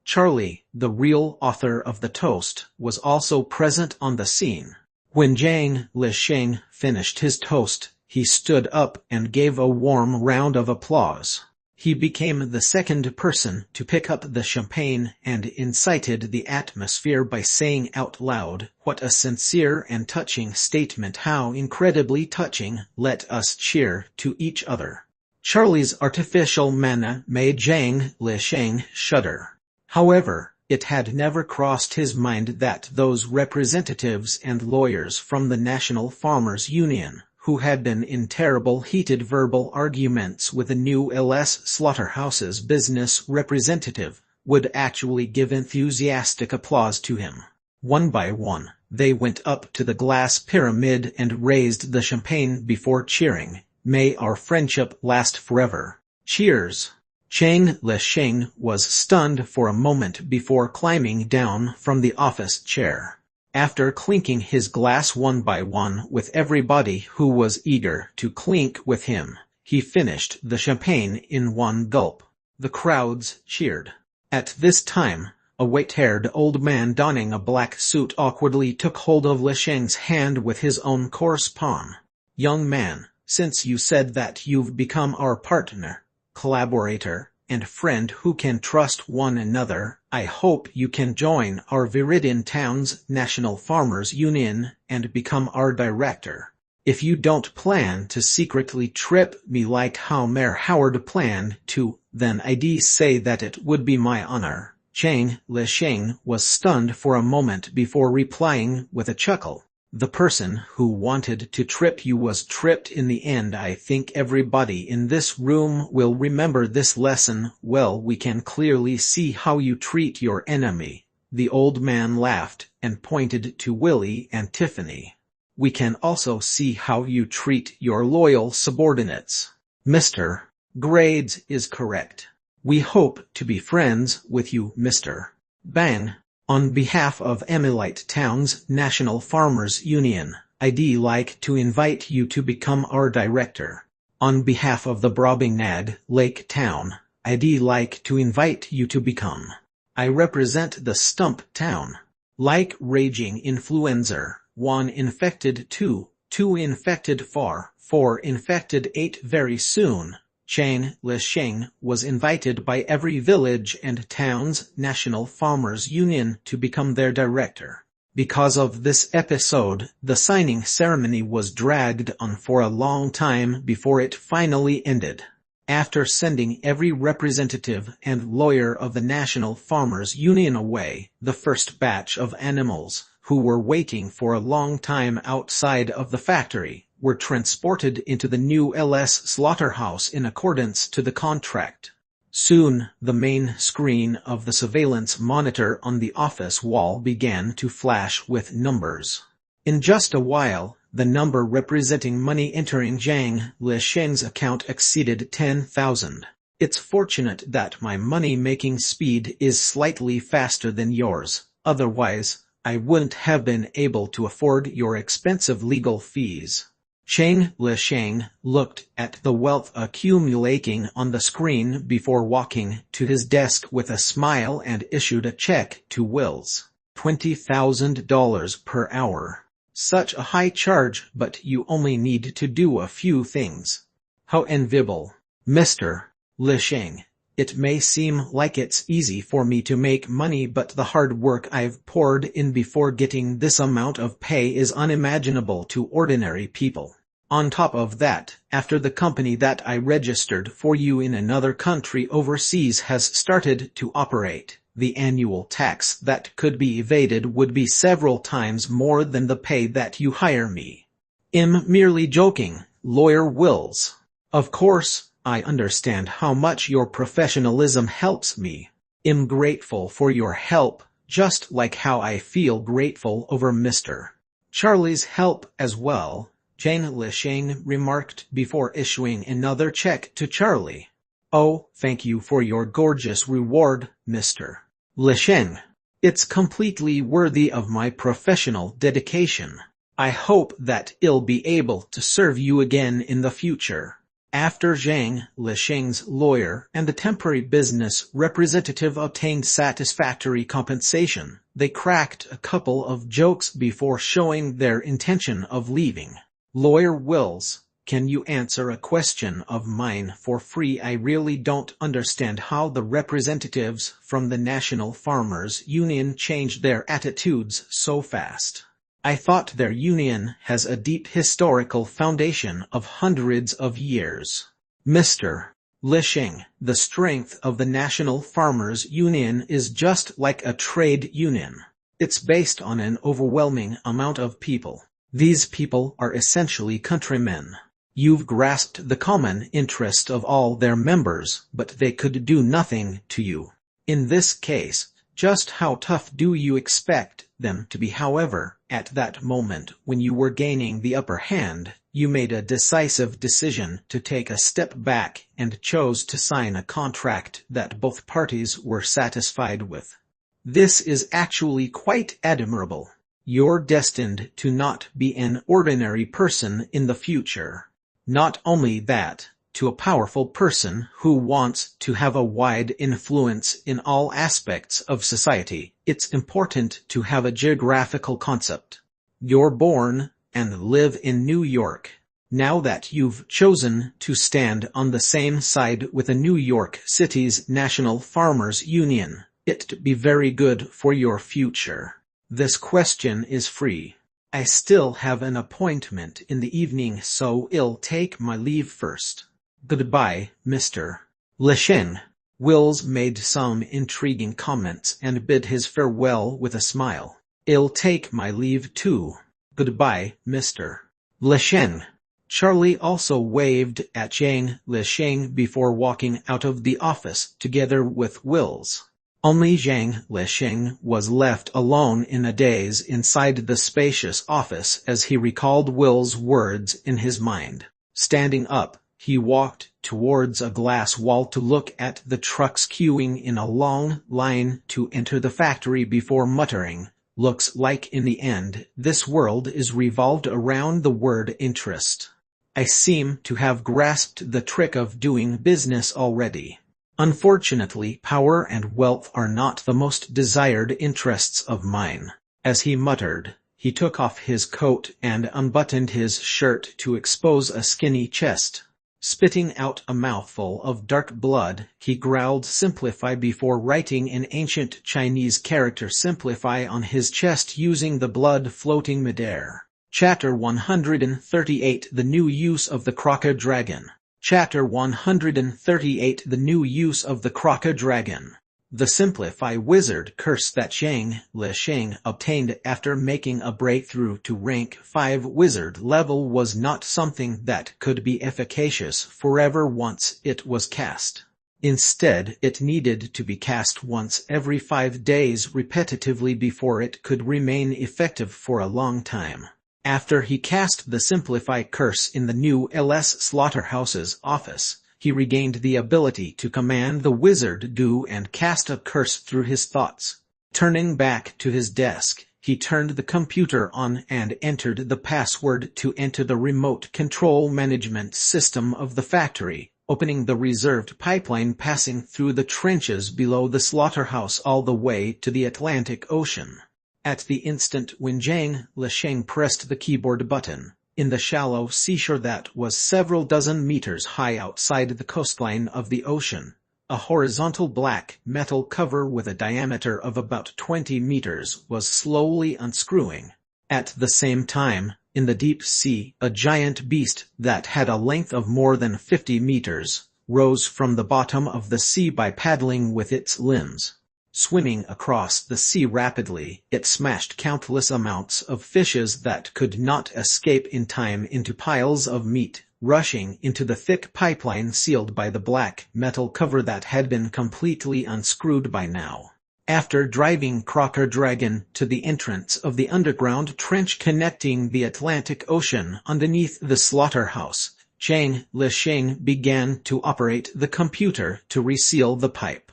Charlie, the real author of the toast, was also present on the scene. When Zhang Lisheng finished his toast, he stood up and gave a warm round of applause. He became the second person to pick up the champagne and incited the atmosphere by saying out loud, "What a sincere and touching statement, how incredibly touching, let us cheer to each other." Charlie's artificial manner made Zhang Lisheng shudder. However, it had never crossed his mind that those representatives and lawyers from the National Farmers Union, who had been in terrible heated verbal arguments with the new LS Slaughterhouse's business representative, would actually give enthusiastic applause to him. One by one, they went up to the glass pyramid and raised the champagne before cheering, "May our friendship last forever." Cheers! Zhang Lisheng was stunned for a moment before climbing down from the office chair. After clinking his glass one by one with everybody who was eager to clink with him, he finished the champagne in one gulp. The crowds cheered. At this time, a white-haired old man donning a black suit awkwardly took hold of Lisheng's hand with his own coarse palm. "Young man, since you said that you've become our partner, collaborator, and friend who can trust one another, I hope you can join our Viridian Town's National Farmers Union and become our director. If you don't plan to secretly trip me like how Mayor Howard planned to, then I'd say that it would be my honor." Zhang Lisheng was stunned for a moment before replying with a chuckle. "The person who wanted to trip you was tripped in the end. I think everybody in this room will remember this lesson well. We can clearly see how you treat your enemy." The old man laughed and pointed to Willie and Tiffany. "We can also see how you treat your loyal subordinates. Mr. Grades is correct. We hope to be friends with you, Mr. Bang. On behalf of Emilite Town's National Farmers Union, I'd like to invite you to become our director. On behalf of the Brobingnag Lake Town, I'd like to invite you to become. I represent the Stump Town. Like raging influenza, 1 infected 2, 2 infected 4, 4 infected 8 very soon. Zhang Lisheng was invited by every village and town's National Farmers Union to become their director. Because of this episode, the signing ceremony was dragged on for a long time before it finally ended. After sending every representative and lawyer of the National Farmers Union away, the first batch of animals, who were waiting for a long time outside of the factory, were transported into the new LS slaughterhouse in accordance to the contract. Soon, the main screen of the surveillance monitor on the office wall began to flash with numbers. In just a while, the number representing money entering Zhang Lisheng's account exceeded 10,000. "It's fortunate that my money-making speed is slightly faster than yours, otherwise, I wouldn't have been able to afford your expensive legal fees." Zhang Lisheng looked at the wealth accumulating on the screen before walking to his desk with a smile and issued a check to Wills. $20,000 per hour. Such a high charge, but you only need to do a few things. How enviable. Mr. Lisheng, it may seem like it's easy for me to make money, but the hard work I've poured in before getting this amount of pay is unimaginable to ordinary people. On top of that, after the company that I registered for you in another country overseas has started to operate, the annual tax that could be evaded would be several times more than the pay that you hire me. I'm merely joking, Lawyer Wills. Of course, I understand how much your professionalism helps me. I'm grateful for your help, just like how I feel grateful over Mr. Charlie's help as well, Zhang Lisheng remarked before issuing another check to Charlie. "Oh, thank you for your gorgeous reward, Mr. Lisheng. It's completely worthy of my professional dedication. I hope that I'll be able to serve you again in the future. After Zhang Lisheng's lawyer and the temporary business representative obtained satisfactory compensation, they cracked a couple of jokes before showing their intention of leaving. Lawyer Wills, can you answer a question of mine for free? I really don't understand how the representatives from the National Farmers Union changed their attitudes so fast. I thought their union has a deep historical foundation of hundreds of years. Mr. Lisheng, the strength of the National Farmers Union is just like a trade union. It's based on an overwhelming amount of people. These people are essentially countrymen. You've grasped the common interest of all their members, but they could do nothing to you. In this case, just how tough do you expect them to be? However, at that moment when you were gaining the upper hand, you made a decisive decision to take a step back and chose to sign a contract that both parties were satisfied with. This is actually quite admirable. You're destined to not be an ordinary person in the future. Not only that, to a powerful person who wants to have a wide influence in all aspects of society, it's important to have a geographical concept. You're born and live in New York. Now that you've chosen to stand on the same side with the New York City's National Farmers Union, it'd be very good for your future. This question is free. I still have an appointment in the evening, so I'll take my leave first. Goodbye, Mr. Lisheng. Wills made some intriguing comments and bid his farewell with a smile. I'll take my leave too. Goodbye, Mr. Lisheng. Charlie also waved at Zhang Lisheng before walking out of the office together with Wills. Only Zhang Lisheng was left alone in a daze inside the spacious office as he recalled Will's words in his mind. Standing up, he walked towards a glass wall to look at the trucks queuing in a long line to enter the factory before muttering, "Looks like in the end, this world is revolved around the word interest. I seem to have grasped the trick of doing business already. Unfortunately, power and wealth are not the most desired interests of mine." As he muttered, he took off his coat and unbuttoned his shirt to expose a skinny chest. Spitting out a mouthful of dark blood, he growled "Simplify" before writing in ancient Chinese character "Simplify" on his chest using the blood floating midair. Chapter 138 The New Use of the Croco-Dragon. Chapter 138 The New Use of the Croco-Dragon. The Simplify wizard curse that Zhang Lisheng obtained after making a breakthrough to rank 5 wizard level was not something that could be efficacious forever once it was cast. Instead, it needed to be cast once every 5 days repetitively before it could remain effective for a long time. After he cast the Simplify curse in the new LS Slaughterhouse's office, he regained the ability to command the wizard do and cast a curse through his thoughts. Turning back to his desk, he turned the computer on and entered the password to enter the remote control management system of the factory, opening the reserved pipeline passing through the trenches below the slaughterhouse all the way to the Atlantic Ocean. At the instant when Zhang Lisheng pressed the keyboard button, in the shallow seashore that was several dozen meters high outside the coastline of the ocean, a horizontal black metal cover with a diameter of about 20 meters was slowly unscrewing. At the same time, in the deep sea, a giant beast that had a length of more than 50 meters rose from the bottom of the sea by paddling with its limbs. Swimming across the sea rapidly, it smashed countless amounts of fishes that could not escape in time into piles of meat, rushing into the thick pipeline sealed by the black metal cover that had been completely unscrewed by now. After driving Croco-Dragon to the entrance of the underground trench connecting the Atlantic Ocean underneath the slaughterhouse, Zhang Lisheng began to operate the computer to reseal the pipe.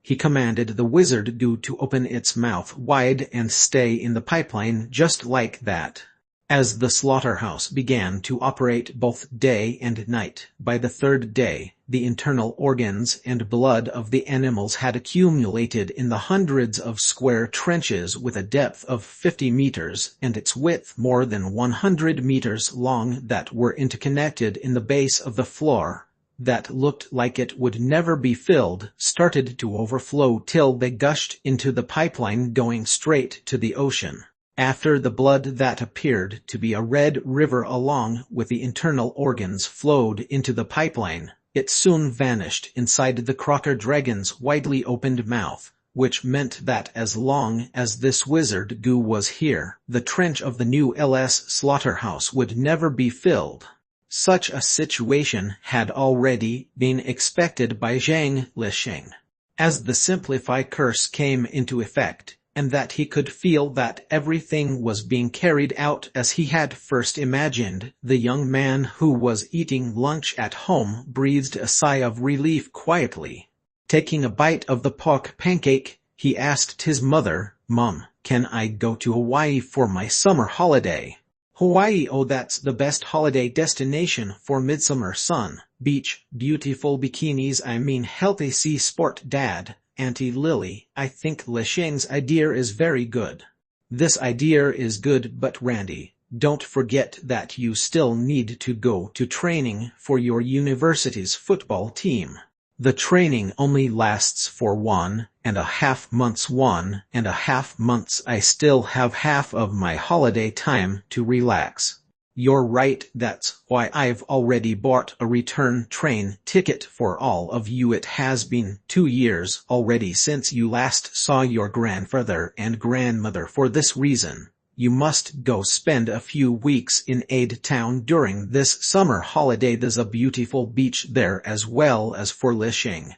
He commanded the wizard goo to open its mouth wide and stay in the pipeline just like that. As the slaughterhouse began to operate both day and night, by the third day, the internal organs and blood of the animals had accumulated in the hundreds of square trenches with a depth of 50 meters and its width more than 100 meters long that were interconnected in the base of the floor, that looked like it would never be filled, started to overflow till they gushed into the pipeline going straight to the ocean. After the blood that appeared to be a red river along with the internal organs flowed into the pipeline, it soon vanished inside the crocker dragon's widely opened mouth, which meant that as long as this wizard goo was here, the trench of the new LS slaughterhouse would never be filled. Such a situation had already been expected by Zhang Lisheng. As the Simplify curse came into effect, and that he could feel that everything was being carried out as he had first imagined, the young man who was eating lunch at home breathed a sigh of relief quietly. Taking a bite of the pork pancake, he asked his mother, "Mom, can I go to Hawaii for my summer holiday?" "Hawaii, oh, that's the best holiday destination for midsummer sun. Beach, beautiful bikinis, I mean healthy sea sport, Dad." "Auntie Lily, I think Lisheng's idea is very good." "This idea is good, but Randy, don't forget that you still need to go to training for your university's football team. The training only lasts for 1.5 months. 1.5 months. I still have half of my holiday time to relax." "You're right, that's why I've already bought a return train ticket for all of you. It has been 2 years already since you last saw your grandfather and grandmother. For this reason, you must go spend a few weeks in Aid Town during this summer holiday. There's a beautiful beach there as well as for Lisheng.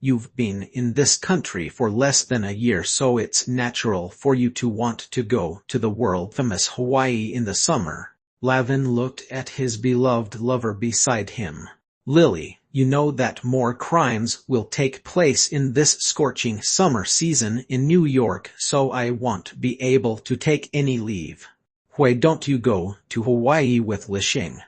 You've been in this country for less than a year, so it's natural for you to want to go to the world-famous Hawaii in the summer." Lavin looked at his beloved lover beside him. "Lily, you know that more crimes will take place in this scorching summer season in New York, so I won't be able to take any leave. Why don't you go to Hawaii with Lisheng?"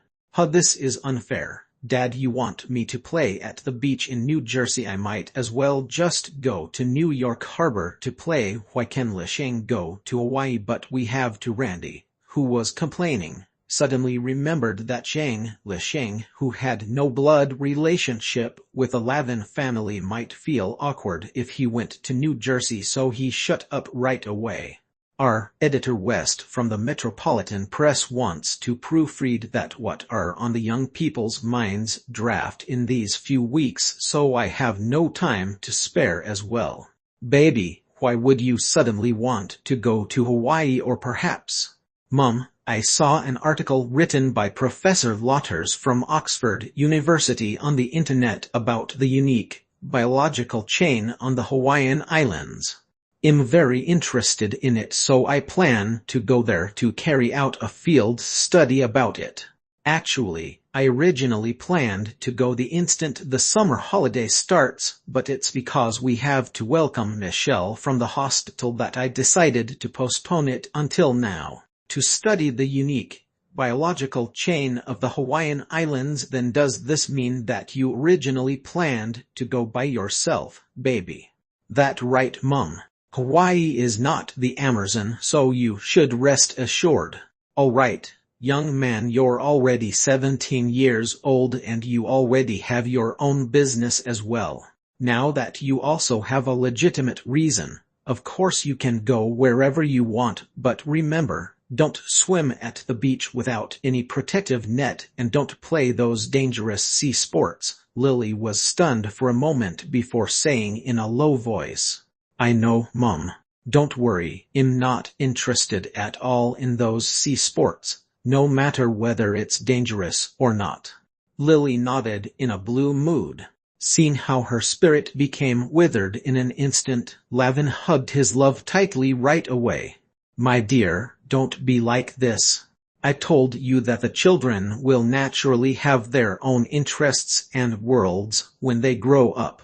This is unfair. Dad, you want me to play at the beach in New Jersey? I might as well just go to New York Harbor to play. Why can Lisheng go to Hawaii but we have to?" Randy, who was complaining, suddenly remembered that Zhang Lisheng, who had no blood relationship with the Lavin family, might feel awkward if he went to New Jersey, so he shut up right away. Our editor West from the Metropolitan Press wants to proofread that what are on the young people's minds draft in these few weeks, so I have no time to spare as well. Baby, why would you suddenly want to go to Hawaii? Or perhaps, Mom, I saw an article written by Professor Lotters from Oxford University on the internet about the unique biological chain on the Hawaiian Islands. I'm very interested in it, so I plan to go there to carry out a field study about it. Actually, I originally planned to go the instant the summer holiday starts, but it's because we have to welcome Michelle from the hospital that I decided to postpone it until now. To study the unique biological chain of the Hawaiian Islands. Then does this mean that you originally planned to go by yourself, baby? That right, Mum. Hawaii is not the Amazon, so you should rest assured. All right, young man, you're already 17 years old and you already have your own business as well. Now that you also have a legitimate reason, of course you can go wherever you want, but remember, don't swim at the beach without any protective net and don't play those dangerous sea sports. Lily was stunned for a moment before saying in a low voice, I know, Mum. Don't worry, I'm not interested at all in those sea sports, no matter whether it's dangerous or not. Lily nodded in a blue mood. Seeing how her spirit became withered in an instant, Lavin hugged his love tightly right away. My dear, don't be like this. I told you that the children will naturally have their own interests and worlds when they grow up.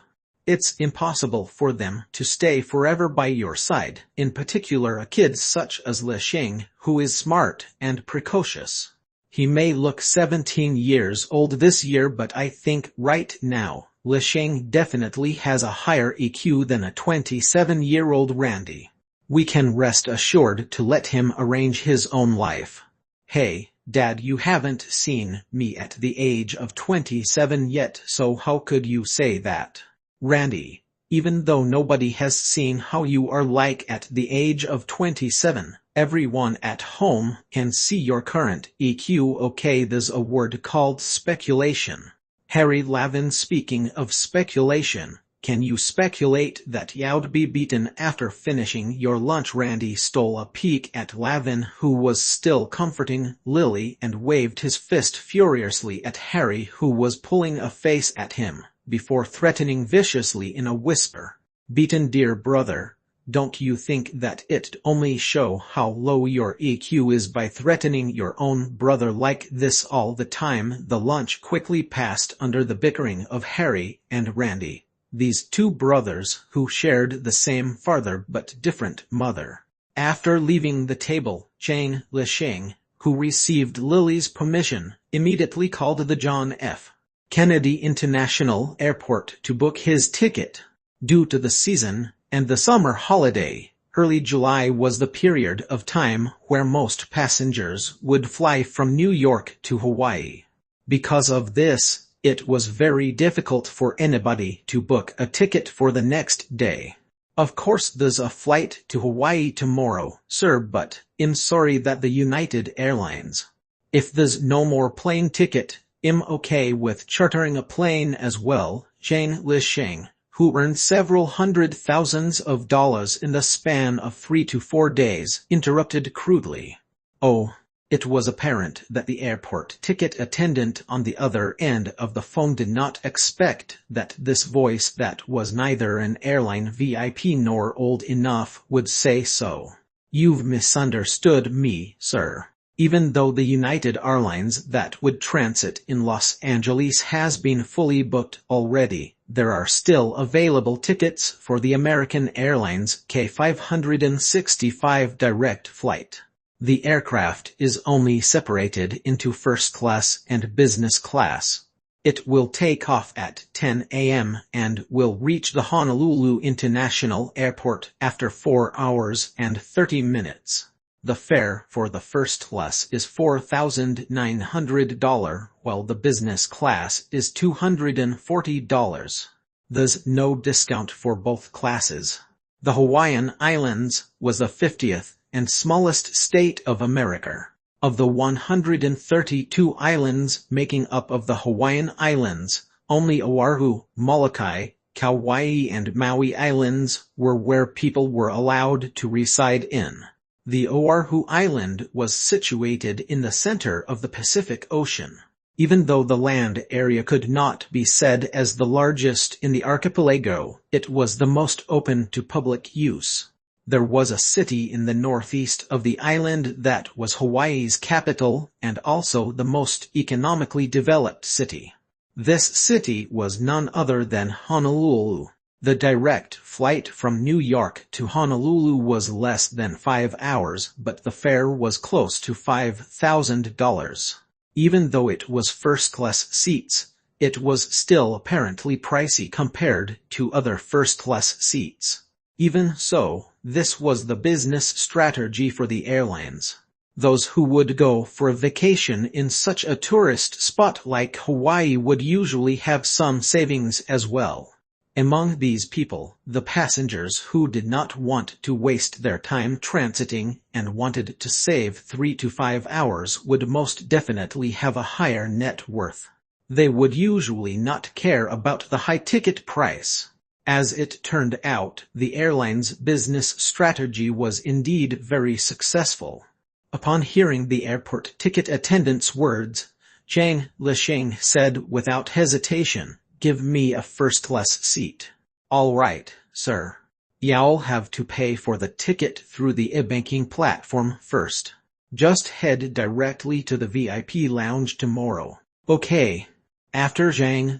It's impossible for them to stay forever by your side, in particular a kid such as Lich, who is smart and precocious. He may look 17 years old this year, but I think right now, Lich definitely has a higher EQ than a 27-year-old Randy. We can rest assured to let him arrange his own life. Hey, Dad, you haven't seen me at the age of 27 yet, so how could you say that? Randy, even though nobody has seen how you are like at the age of 27, everyone at home can see your current EQ. Okay, there's a word called speculation. Harry Lavin, speaking of speculation, can you speculate that you'd be beaten after finishing your lunch? Randy stole a peek at Lavin, who was still comforting Lily, and waved his fist furiously at Harry, who was pulling a face at him, before threatening viciously in a whisper. Beaten, dear brother, don't you think that it'd only show how low your EQ is by threatening your own brother like this all the time? The lunch quickly passed under the bickering of Harry and Randy, these two brothers who shared the same father but different mother. After leaving the table, Lich, who received Lily's permission, immediately called the John F. Kennedy International Airport to book his ticket. Due to the season and the summer holiday, early July was the period of time where most passengers would fly from New York to Hawaii. Because of this, it was very difficult for anybody to book a ticket for the next day. Of course there's a flight to Hawaii tomorrow, sir, but I'm sorry that the United Airlines. If there's no more plane ticket, I'm okay with chartering a plane as well. Lich, who earned several hundred thousands of dollars in the span of 3 to 4 days, interrupted crudely. Oh, it was apparent that the airport ticket attendant on the other end of the phone did not expect that this voice that was neither an airline VIP nor old enough would say so. You've misunderstood me, sir. Even though the United Airlines that would transit in Los Angeles has been fully booked already, there are still available tickets for the American Airlines K565 direct flight. The aircraft is only separated into first class and business class. It will take off at 10 a.m. and will reach the Honolulu International Airport after 4 hours and 30 minutes. The fare for the first class is $4,900, while the business class is $240. There's no discount for both classes. The Hawaiian Islands was the 50th and smallest state of America. Of the 132 islands making up of the Hawaiian Islands, only Oahu, Molokai, Kauai and Maui Islands were where people were allowed to reside in. The Oahu Island was situated in the center of the Pacific Ocean. Even though the land area could not be said as the largest in the archipelago, it was the most open to public use. There was a city in the northeast of the island that was Hawaii's capital and also the most economically developed city. This city was none other than Honolulu. The direct flight from New York to Honolulu was less than 5 hours, but the fare was close to $5,000. Even though it was first-class seats, it was still apparently pricey compared to other first-class seats. Even so, this was the business strategy for the airlines. Those who would go for a vacation in such a tourist spot like Hawaii would usually have some savings as well. Among these people, the passengers who did not want to waste their time transiting and wanted to save 3 to 5 hours would most definitely have a higher net worth. They would usually not care about the high ticket price. As it turned out, the airline's business strategy was indeed very successful. Upon hearing the airport ticket attendant's words, Lich said without hesitation, "Give me a first-class seat." "All right, sir. You'll have to pay for the ticket through the e-banking platform first. Just head directly to the VIP lounge tomorrow." "Okay." After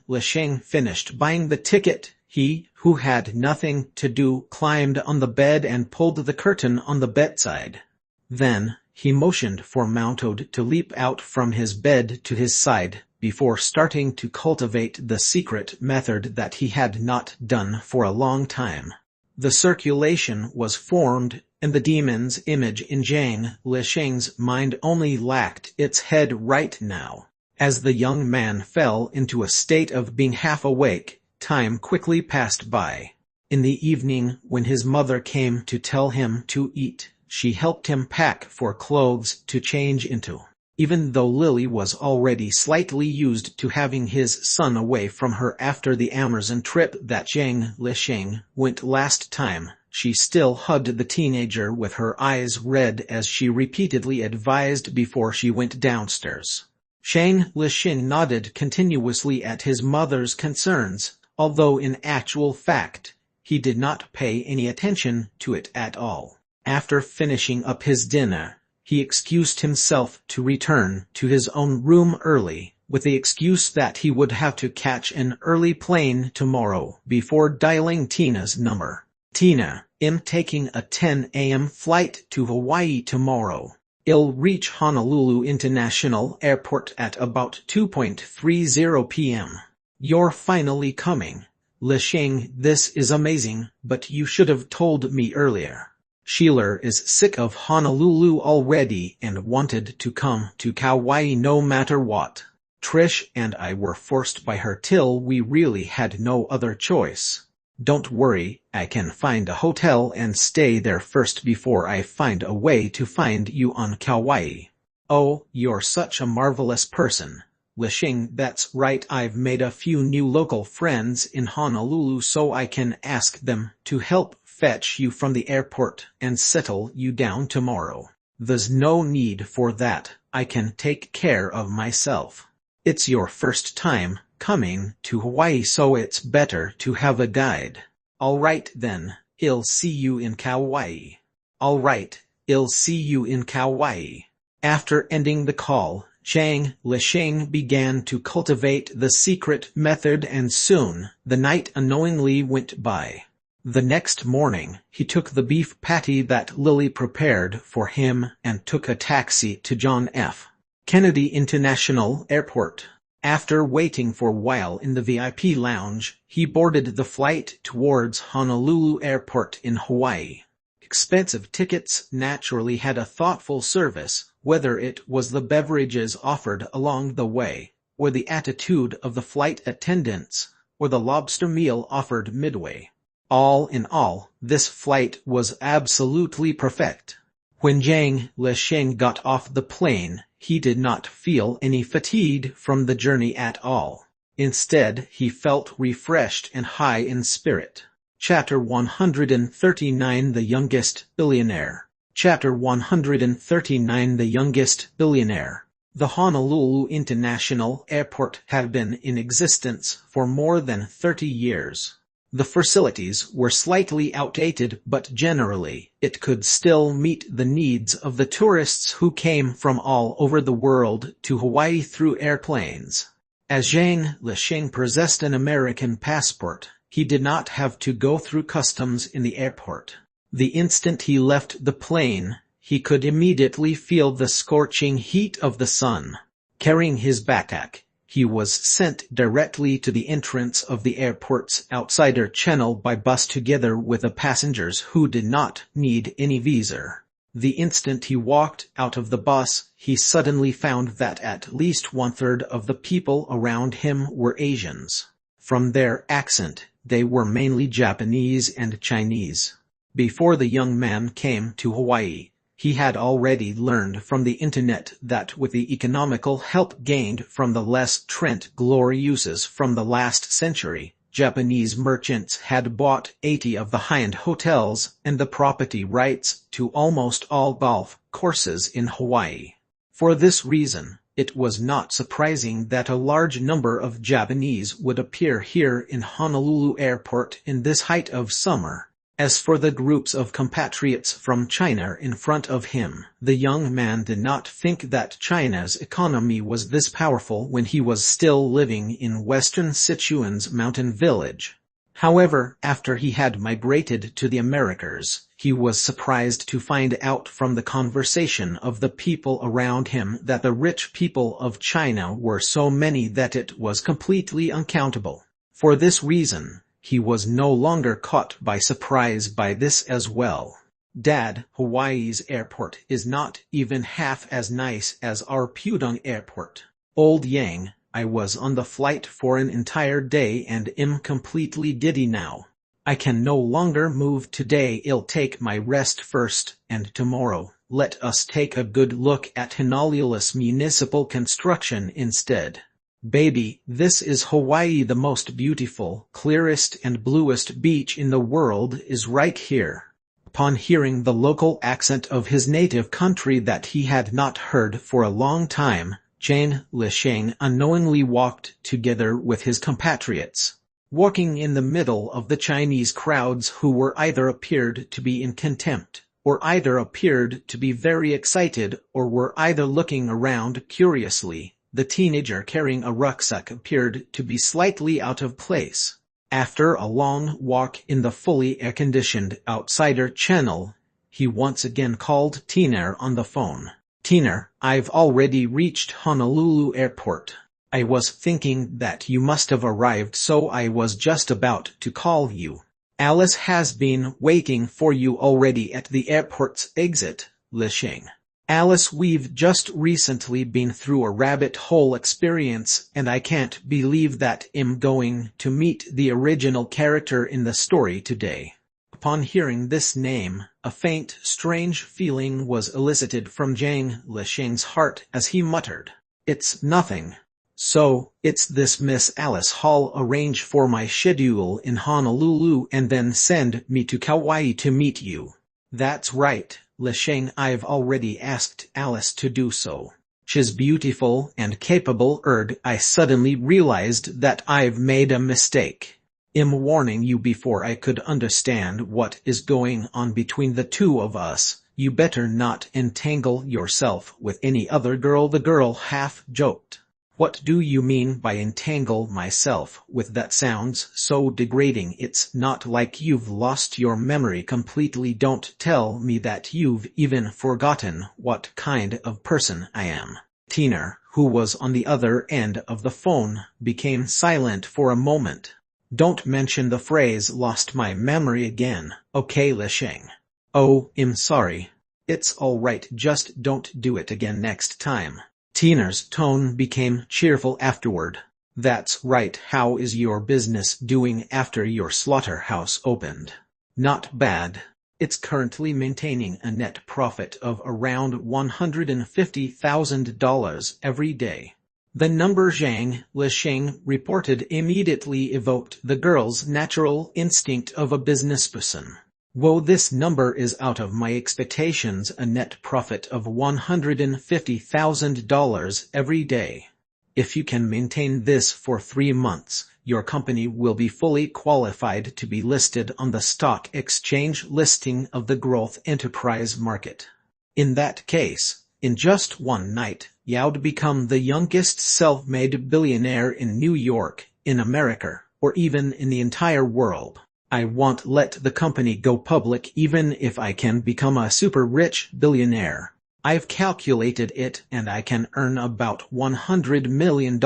Lich finished buying the ticket, he, who had nothing to do, climbed on the bed and pulled the curtain on the bedside. Then, he motioned for Mountod to leap out from his bed to his side, before starting to cultivate the secret method that he had not done for a long time. The circulation was formed, and the demon's image in Zhang Lisheng's mind only lacked its head right now. As the young man fell into a state of being half awake, time quickly passed by. In the evening, when his mother came to tell him to eat, she helped him pack for clothes to change into. Even though Lily was already slightly used to having his son away from her after the Amazon trip that Zhang Lisheng went last time, she still hugged the teenager with her eyes red as she repeatedly advised before she went downstairs. Zhang Lisheng nodded continuously at his mother's concerns, although in actual fact, he did not pay any attention to it at all. After finishing up his dinner, he excused himself to return to his own room early, with the excuse that he would have to catch an early plane tomorrow before dialing Tina's number. Tina, I'm taking a 10 a.m. flight to Hawaii tomorrow. I'll reach Honolulu International Airport at about 2:30 p.m. You're finally coming. Lisheng, this is amazing, but you should have told me earlier. Sheila is sick of Honolulu already and wanted to come to Kauai no matter what. Trish and I were forced by her till we really had no other choice. Don't worry, I can find a hotel and stay there first before I find a way to find you on Kauai. Oh, you're such a marvelous person. Lisheng, that's right, I've made a few new local friends in Honolulu so I can ask them to help fetch you from the airport and settle you down tomorrow. There's no need for that, I can take care of myself. It's your first time coming to Hawaii so it's better to have a guide. Alright then, I'll see you in Kauai. Alright, I'll see you in Kauai. After ending the call, Zhang Lisheng began to cultivate the secret method and soon, the night unknowingly went by. The next morning, he took the beef patty that Lily prepared for him and took a taxi to John F. Kennedy International Airport. After waiting for a while in the VIP lounge, he boarded the flight towards Honolulu Airport in Hawaii. Expensive tickets naturally had a thoughtful service, whether it was the beverages offered along the way, or the attitude of the flight attendants, or the lobster meal offered midway. All in all, this flight was absolutely perfect. When Zhang Lisheng got off the plane, he did not feel any fatigue from the journey at all. Instead, he felt refreshed and high in spirit. Chapter 139 The Youngest Billionaire. Chapter 139 The Youngest Billionaire. The Honolulu International Airport had been in existence for more than 30 years. The facilities were slightly outdated, but generally, it could still meet the needs of the tourists who came from all over the world to Hawaii through airplanes. As Zhang Lisheng possessed an American passport, he did not have to go through customs in the airport. The instant he left the plane, he could immediately feel the scorching heat of the sun. Carrying his backpack, he was sent directly to the entrance of the airport's outsider channel by bus together with the passengers who did not need any visa. The instant he walked out of the bus, he suddenly found that at least 1/3 of the people around him were Asians. From their accent, they were mainly Japanese and Chinese. Before the young man came to Hawaii, he had already learned from the internet that with the economical help gained from the less Trent glory uses from the last century, Japanese merchants had bought 80 of the high-end hotels and the property rights to almost all golf courses in Hawaii. For this reason, it was not surprising that a large number of Japanese would appear here in Honolulu Airport in this height of summer. As for the groups of compatriots from China in front of him, the young man did not think that China's economy was this powerful when he was still living in Western Sichuan's mountain village. However, after he had migrated to the Americas, he was surprised to find out from the conversation of the people around him that the rich people of China were so many that it was completely uncountable. For this reason, he was no longer caught by surprise by this as well. Dad, Hawaii's airport is not even half as nice as our Pudong airport. Old Yang, I was on the flight for an entire day and am completely giddy now. I can no longer move today. I'll take my rest first, and tomorrow, let us take a good look at Honolulu's municipal construction instead. Baby, this is Hawaii. The most beautiful, clearest and bluest beach in the world is right here. Upon hearing the local accent of his native country that he had not heard for a long time, Zhang Lisheng unknowingly walked together with his compatriots, walking in the middle of the Chinese crowds who were either appeared to be in contempt, or either appeared to be very excited, or were either looking around curiously. The teenager carrying a rucksack appeared to be slightly out of place. After a long walk in the fully air-conditioned outsider channel, he once again called Tina on the phone. Tina, I've already reached Honolulu Airport. I was thinking that you must have arrived, so I was just about to call you. Alice has been waiting for you already at the airport's exit, Lisheng. Alice, we've just recently been through a rabbit hole experience, and I can't believe that I'm going to meet the original character in the story today. Upon hearing this name, a faint, strange feeling was elicited from Zhang Lisheng's heart as he muttered, "It's nothing. So, it's this Miss Alice Hall. Arrange for my schedule in Honolulu and then send me to Kauai to meet you." That's right, Lisheng, I've already asked Alice to do so. She's beautiful and capable. I suddenly realized that I've made a mistake. I'm warning you before I could understand what is going on between the two of us. You better not entangle yourself with any other girl, the girl half joked. What do you mean by entangle myself with? That sounds so degrading. It's not like you've lost your memory completely. Don't tell me that you've even forgotten what kind of person I am. Tina, who was on the other end of the phone, became silent for a moment. Don't mention the phrase "lost my memory" again, okay, Lisheng? Oh, I'm sorry. It's all right, just don't do it again next time. Tina's tone became cheerful afterward. That's right. How is your business doing after your slaughterhouse opened? Not bad. It's currently maintaining a net profit of around $150,000 every day. The number Zhang Lisheng reported immediately evoked the girl's natural instinct of a businessperson. Whoa, this number is out of my expectations. A net profit of $150,000 every day. If you can maintain this for 3 months, your company will be fully qualified to be listed on the stock exchange listing of the growth enterprise market. In that case, in just one night, you'd become the youngest self-made billionaire in New York, in America, or even in the entire world. I won't let the company go public even if I can become a super rich billionaire. I've calculated it, and I can earn about $100 million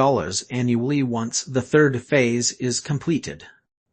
annually once the third phase is completed.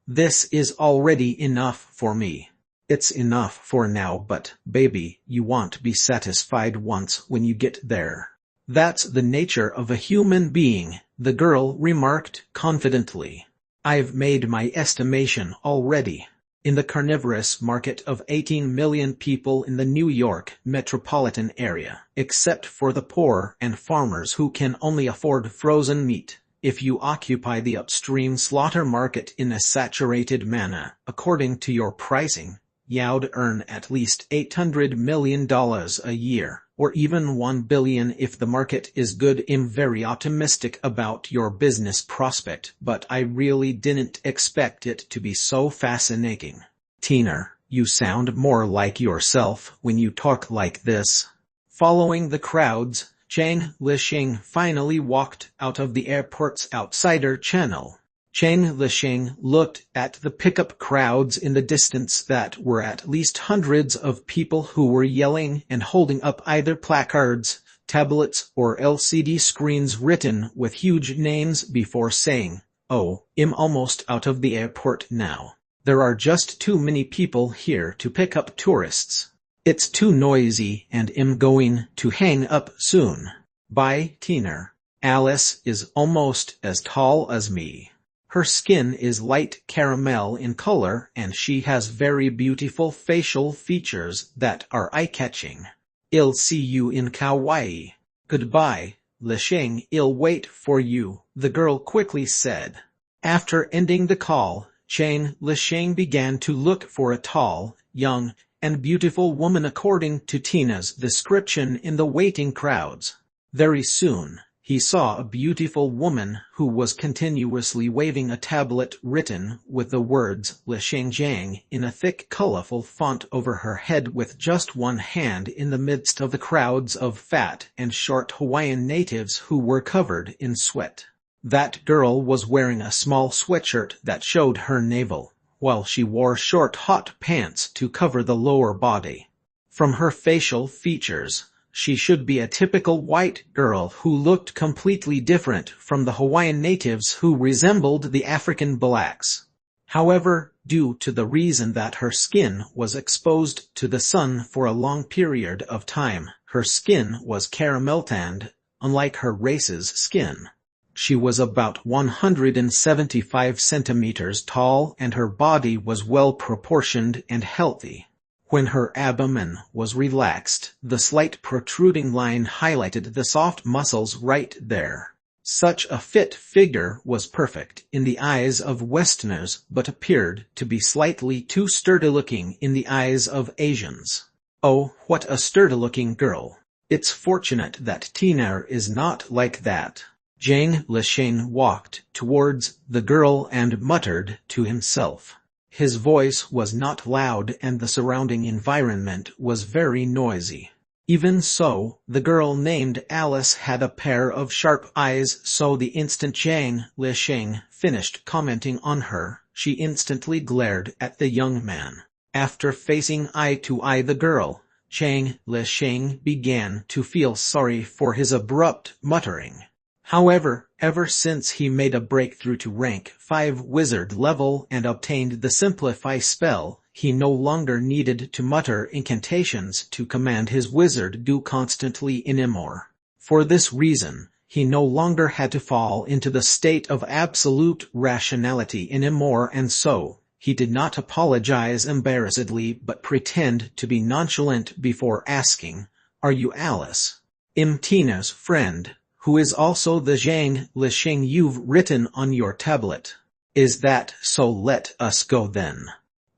This is already enough for me. It's enough for now, but, baby, you won't be satisfied once when you get there. That's the nature of a human being, the girl remarked confidently. I've made my estimation already. In the carnivorous market of 18 million people in the New York metropolitan area, except for the poor and farmers who can only afford frozen meat, if you occupy the upstream slaughter market in a saturated manner, according to your pricing, you'd earn at least $800 million a year, or even $1 billion if the market is good. I'm very optimistic about your business prospect, but I really didn't expect it to be so fascinating. Tina, you sound more like yourself when you talk like this. Following the crowds, Zhang Lisheng finally walked out of the airport's outsider channel. Chang Lisheng looked at the pickup crowds in the distance that were at least hundreds of people who were yelling and holding up either placards, tablets, or LCD screens written with huge names before saying, "Oh, I'm almost out of the airport now. There are just too many people here to pick up tourists. It's too noisy and I'm going to hang up soon. Bye, Tina. Alice is almost as tall as me. Her skin is light caramel in color and she has very beautiful facial features that are eye-catching. I'll see you in Kauai. Goodbye, Lisheng. I'll wait for you," the girl quickly said. After ending the call, Chang Lisheng began to look for a tall, young, and beautiful woman according to Tina's description in the waiting crowds. Very soon, he saw a beautiful woman who was continuously waving a tablet written with the words Lisheng Jiang in a thick colorful font over her head with just one hand in the midst of the crowds of fat and short Hawaiian natives who were covered in sweat. That girl was wearing a small sweatshirt that showed her navel, while she wore short hot pants to cover the lower body. From her facial features, she should be a typical white girl who looked completely different from the Hawaiian natives who resembled the African blacks. However, due to the reason that her skin was exposed to the sun for a long period of time, her skin was caramel-tanned, unlike her race's skin. She was about 175 centimeters tall and her body was well proportioned and healthy. When her abdomen was relaxed, the slight protruding line highlighted the soft muscles right there. Such a fit figure was perfect in the eyes of Westerners but appeared to be slightly too sturdy-looking in the eyes of Asians. Oh, what a sturdy-looking girl. It's fortunate that Tina is not like that. Chang Lisheng walked towards the girl and muttered to himself. His voice was not loud and the surrounding environment was very noisy. Even so, the girl named Alice had a pair of sharp eyes, so the instant Chang Lisheng finished commenting on her, she instantly glared at the young man. After facing eye to eye the girl, Chang Lisheng began to feel sorry for his abrupt muttering. However, ever since he made a breakthrough to rank 5 wizard level and obtained the Simplify spell, he no longer needed to mutter incantations to command his wizard do constantly anymore. For this reason, he no longer had to fall into the state of absolute rationality anymore, and so, he did not apologize embarrassedly but pretend to be nonchalant before asking, "Are you Alice? I'm Tina's friend, who is also the Chang Lisheng you've written on your tablet." "Is that so? Let us go then."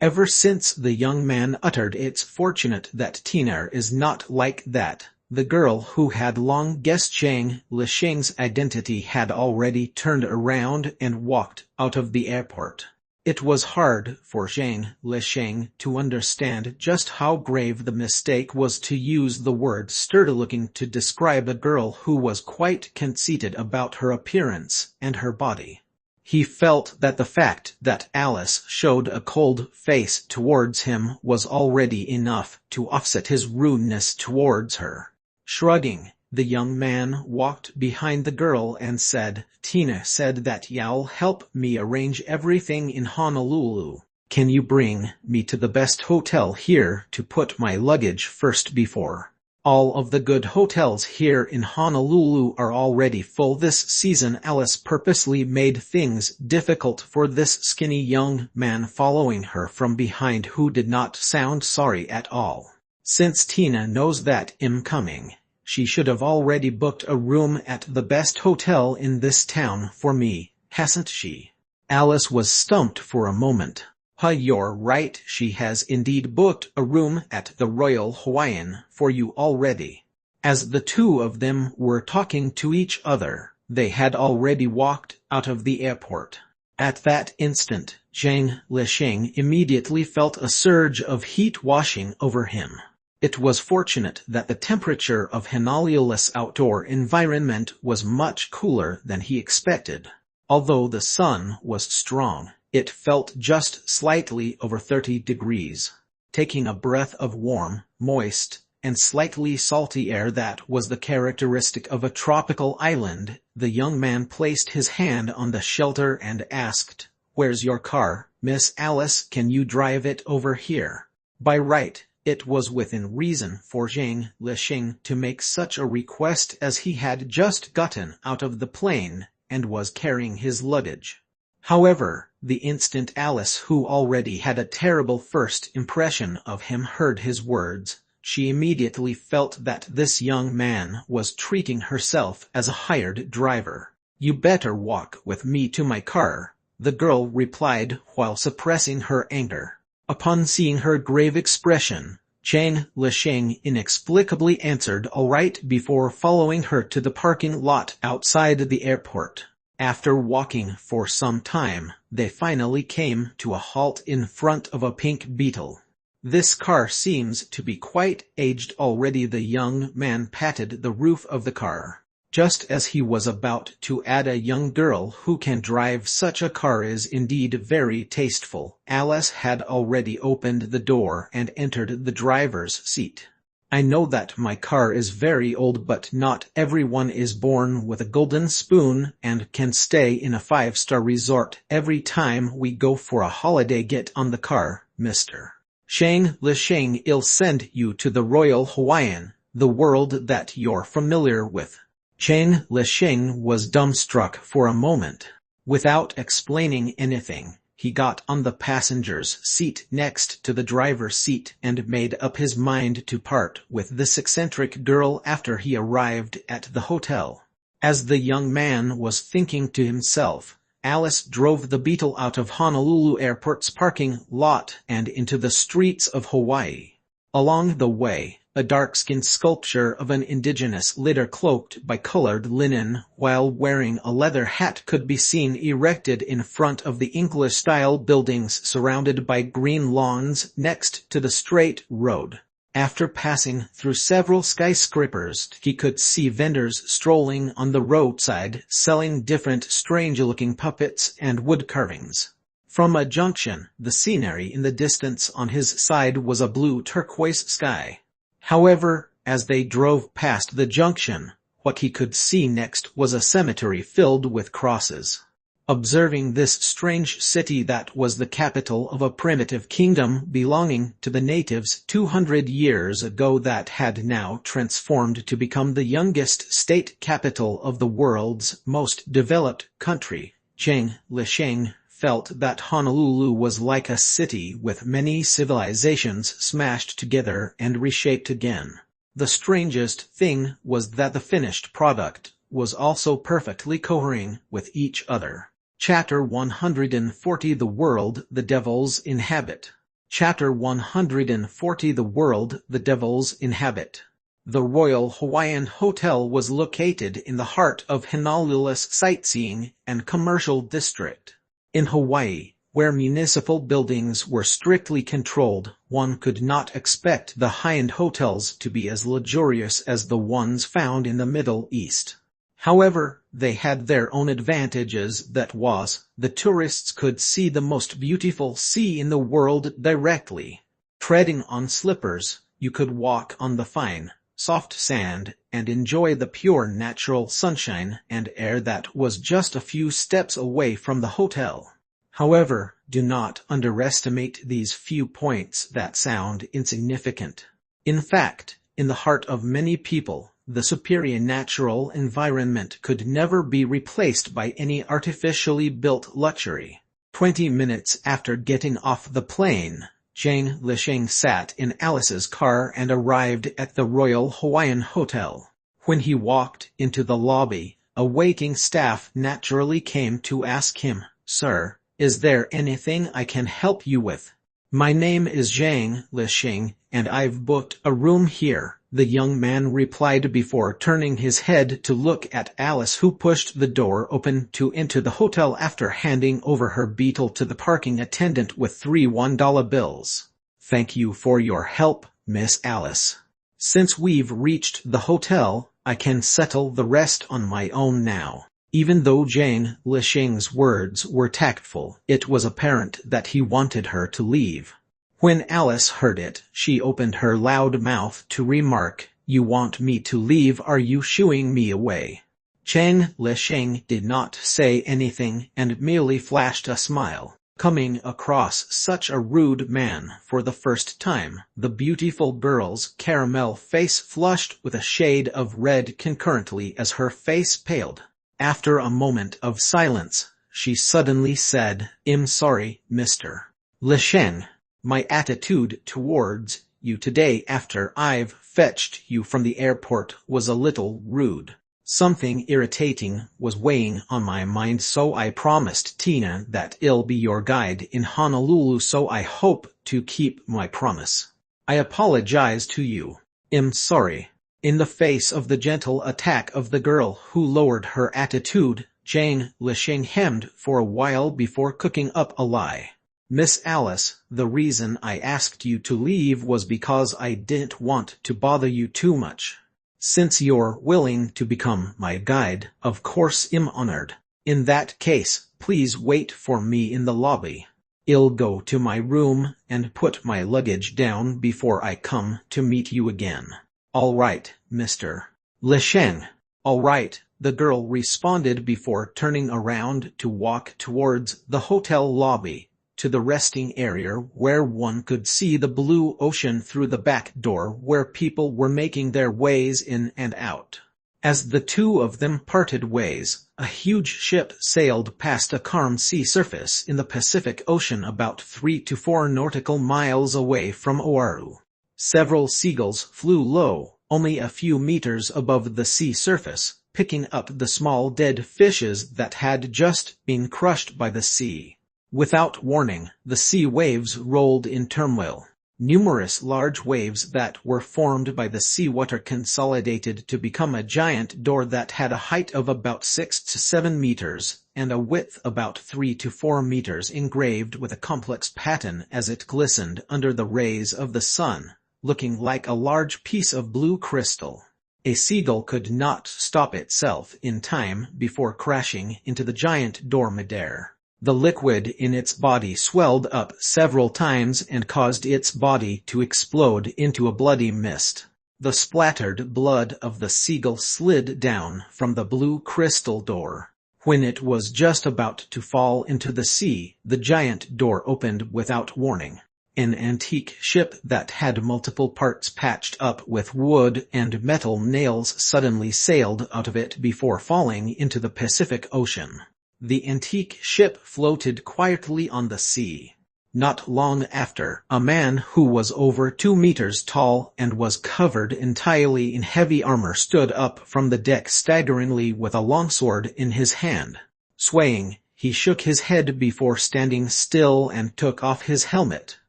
Ever since the young man uttered "It's fortunate that Tina is not like that," the girl who had long guessed Chang Lisheng's identity had already turned around and walked out of the airport. It was hard for Chang Lisheng to understand just how grave the mistake was to use the word sturdy-looking to describe a girl who was quite conceited about her appearance and her body. He felt that the fact that Alice showed a cold face towards him was already enough to offset his rudeness towards her. Shrugging, the young man walked behind the girl and said, "Tina said that you'll help me arrange everything in Honolulu. Can you bring me to the best hotel here to put my luggage first before? All of the good hotels here in Honolulu are already full this season." Alice purposely made things difficult for this skinny young man following her from behind, who did not sound sorry at all. "Since Tina knows that I'm coming, she should have already booked a room at the best hotel in this town for me, hasn't she?" Alice was stumped for a moment. You're right, she has indeed booked a room at the Royal Hawaiian for you already." As the two of them were talking to each other, they had already walked out of the airport. At that instant, Chang Lisheng immediately felt a surge of heat washing over him. It was fortunate that the temperature of Honolulu's outdoor environment was much cooler than he expected. Although the sun was strong, it felt just slightly over 30 degrees. Taking a breath of warm, moist, and slightly salty air that was the characteristic of a tropical island, the young man placed his hand on the shelter and asked, "Where's your car, Miss Alice? Can you drive it over here?" By right, it was within reason for Zhang Lisheng to make such a request, as he had just gotten out of the plane and was carrying his luggage. However, the instant Alice, who already had a terrible first impression of him, heard his words, she immediately felt that this young man was treating herself as a hired driver. "You better walk with me to my car," the girl replied while suppressing her anger. Upon seeing her grave expression, Zhang Lisheng inexplicably answered all right before following her to the parking lot outside the airport. After walking for some time, they finally came to a halt in front of a pink Beetle. "This car seems to be quite aged already," the young man patted the roof of the car. Just as he was about to add, "A young girl who can drive such a car is indeed very tasteful." Alice had already opened the door and entered the driver's seat. "I know that my car is very old, but not everyone is born with a golden spoon and can stay in a 5-star resort every time we go for a holiday. Get on the car, Mr. Zhang Lisheng. I'll send you to the Royal Hawaiian, the world that you're familiar with." Zhang Lisheng was dumbstruck for a moment. Without explaining anything, he got on the passenger's seat next to the driver's seat and made up his mind to part with this eccentric girl after he arrived at the hotel. As the young man was thinking to himself, Alice drove the Beetle out of Honolulu Airport's parking lot and into the streets of Hawaii. Along the way, a dark-skinned sculpture of an indigenous leader cloaked by colored linen while wearing a leather hat could be seen erected in front of the English-style buildings surrounded by green lawns next to the straight road. After passing through several skyscrapers, he could see vendors strolling on the roadside selling different strange-looking puppets and wood carvings. From a junction, the scenery in the distance on his side was a blue turquoise sky. However, as they drove past the junction, what he could see next was a cemetery filled with crosses. Observing this strange city that was the capital of a primitive kingdom belonging to the natives 200 years ago that had now transformed to become the youngest state capital of the world's most developed country, Zhang Lisheng felt that Honolulu was like a city with many civilizations smashed together and reshaped again. The strangest thing was that the finished product was also perfectly cohering with each other. Chapter 140: The World the Devils Inhabit. Chapter 140: The World the Devils Inhabit. The Royal Hawaiian Hotel was located in the heart of Honolulu's sightseeing and commercial district. In Hawaii, where municipal buildings were strictly controlled, one could not expect the high-end hotels to be as luxurious as the ones found in the Middle East. However, they had their own advantages. That was, the tourists could see the most beautiful sea in the world directly. Treading on slippers, you could walk on the fine, soft sand and enjoy the pure natural sunshine and air that was just a few steps away from the hotel. However, do not underestimate these few points that sound insignificant. In fact, in the heart of many people, the superior natural environment could never be replaced by any artificially built luxury. 20 minutes after getting off the plane, Zhang Lisheng sat in Alice's car and arrived at the Royal Hawaiian Hotel. When he walked into the lobby, a waiting staff naturally came to ask him, "Sir, is there anything I can help you with?" "My name is Zhang Lisheng, and I've booked a room here," the young man replied before turning his head to look at Alice, who pushed the door open to enter the hotel after handing over her Beetle to the parking attendant with 3 $1 bills. "Thank you for your help, Miss Alice. Since we've reached the hotel, I can settle the rest on my own now." Even though Jane Lishing's words were tactful, it was apparent that he wanted her to leave. When Alice heard it, she opened her loud mouth to remark, "You want me to leave? Are you shooing me away?" Jane Lishing did not say anything and merely flashed a smile. Coming across such a rude man for the first time, the beautiful girl's caramel face flushed with a shade of red concurrently as her face paled. After a moment of silence, she suddenly said, "I'm sorry, Mr. Lishing. My attitude towards you today after I've fetched you from the airport was a little rude. Something irritating was weighing on my mind, so I promised Tina that I'll be your guide in Honolulu, so I hope to keep my promise. I apologize to you. I'm sorry." In the face of the gentle attack of the girl who lowered her attitude, Jane Lishing hemmed for a while before cooking up a lie. "Miss Alice, the reason I asked you to leave was because I didn't want to bother you too much. Since you're willing to become my guide, of course I'm honored. In that case, please wait for me in the lobby. I'll go to my room and put my luggage down before I come to meet you again." "All right, Mr. Lishing." "All right," the girl responded before turning around to walk towards the hotel lobby, to the resting area where one could see the blue ocean through the back door where people were making their ways in and out. As the two of them parted ways, a huge ship sailed past a calm sea surface in the Pacific Ocean about 3 to 4 nautical miles away from Oahu. Several seagulls flew low, only a few meters above the sea surface, picking up the small dead fishes that had just been crushed by the sea. Without warning, the sea waves rolled in turmoil. Numerous large waves that were formed by the seawater consolidated to become a giant door that had a height of about 6 to 7 meters, and a width about 3 to 4 meters, engraved with a complex pattern as it glistened under the rays of the sun, looking like a large piece of blue crystal. A seagull could not stop itself in time before crashing into the giant door midair. The liquid in its body swelled up several times and caused its body to explode into a bloody mist. The splattered blood of the seagull slid down from the blue crystal door. When it was just about to fall into the sea, the giant door opened without warning. An antique ship that had multiple parts patched up with wood and metal nails suddenly sailed out of it before falling into the Pacific Ocean. The antique ship floated quietly on the sea. Not long after, a man who was over 2 meters tall and was covered entirely in heavy armor stood up from the deck staggeringly with a longsword in his hand. Swaying, he shook his head before standing still and took off his helmet,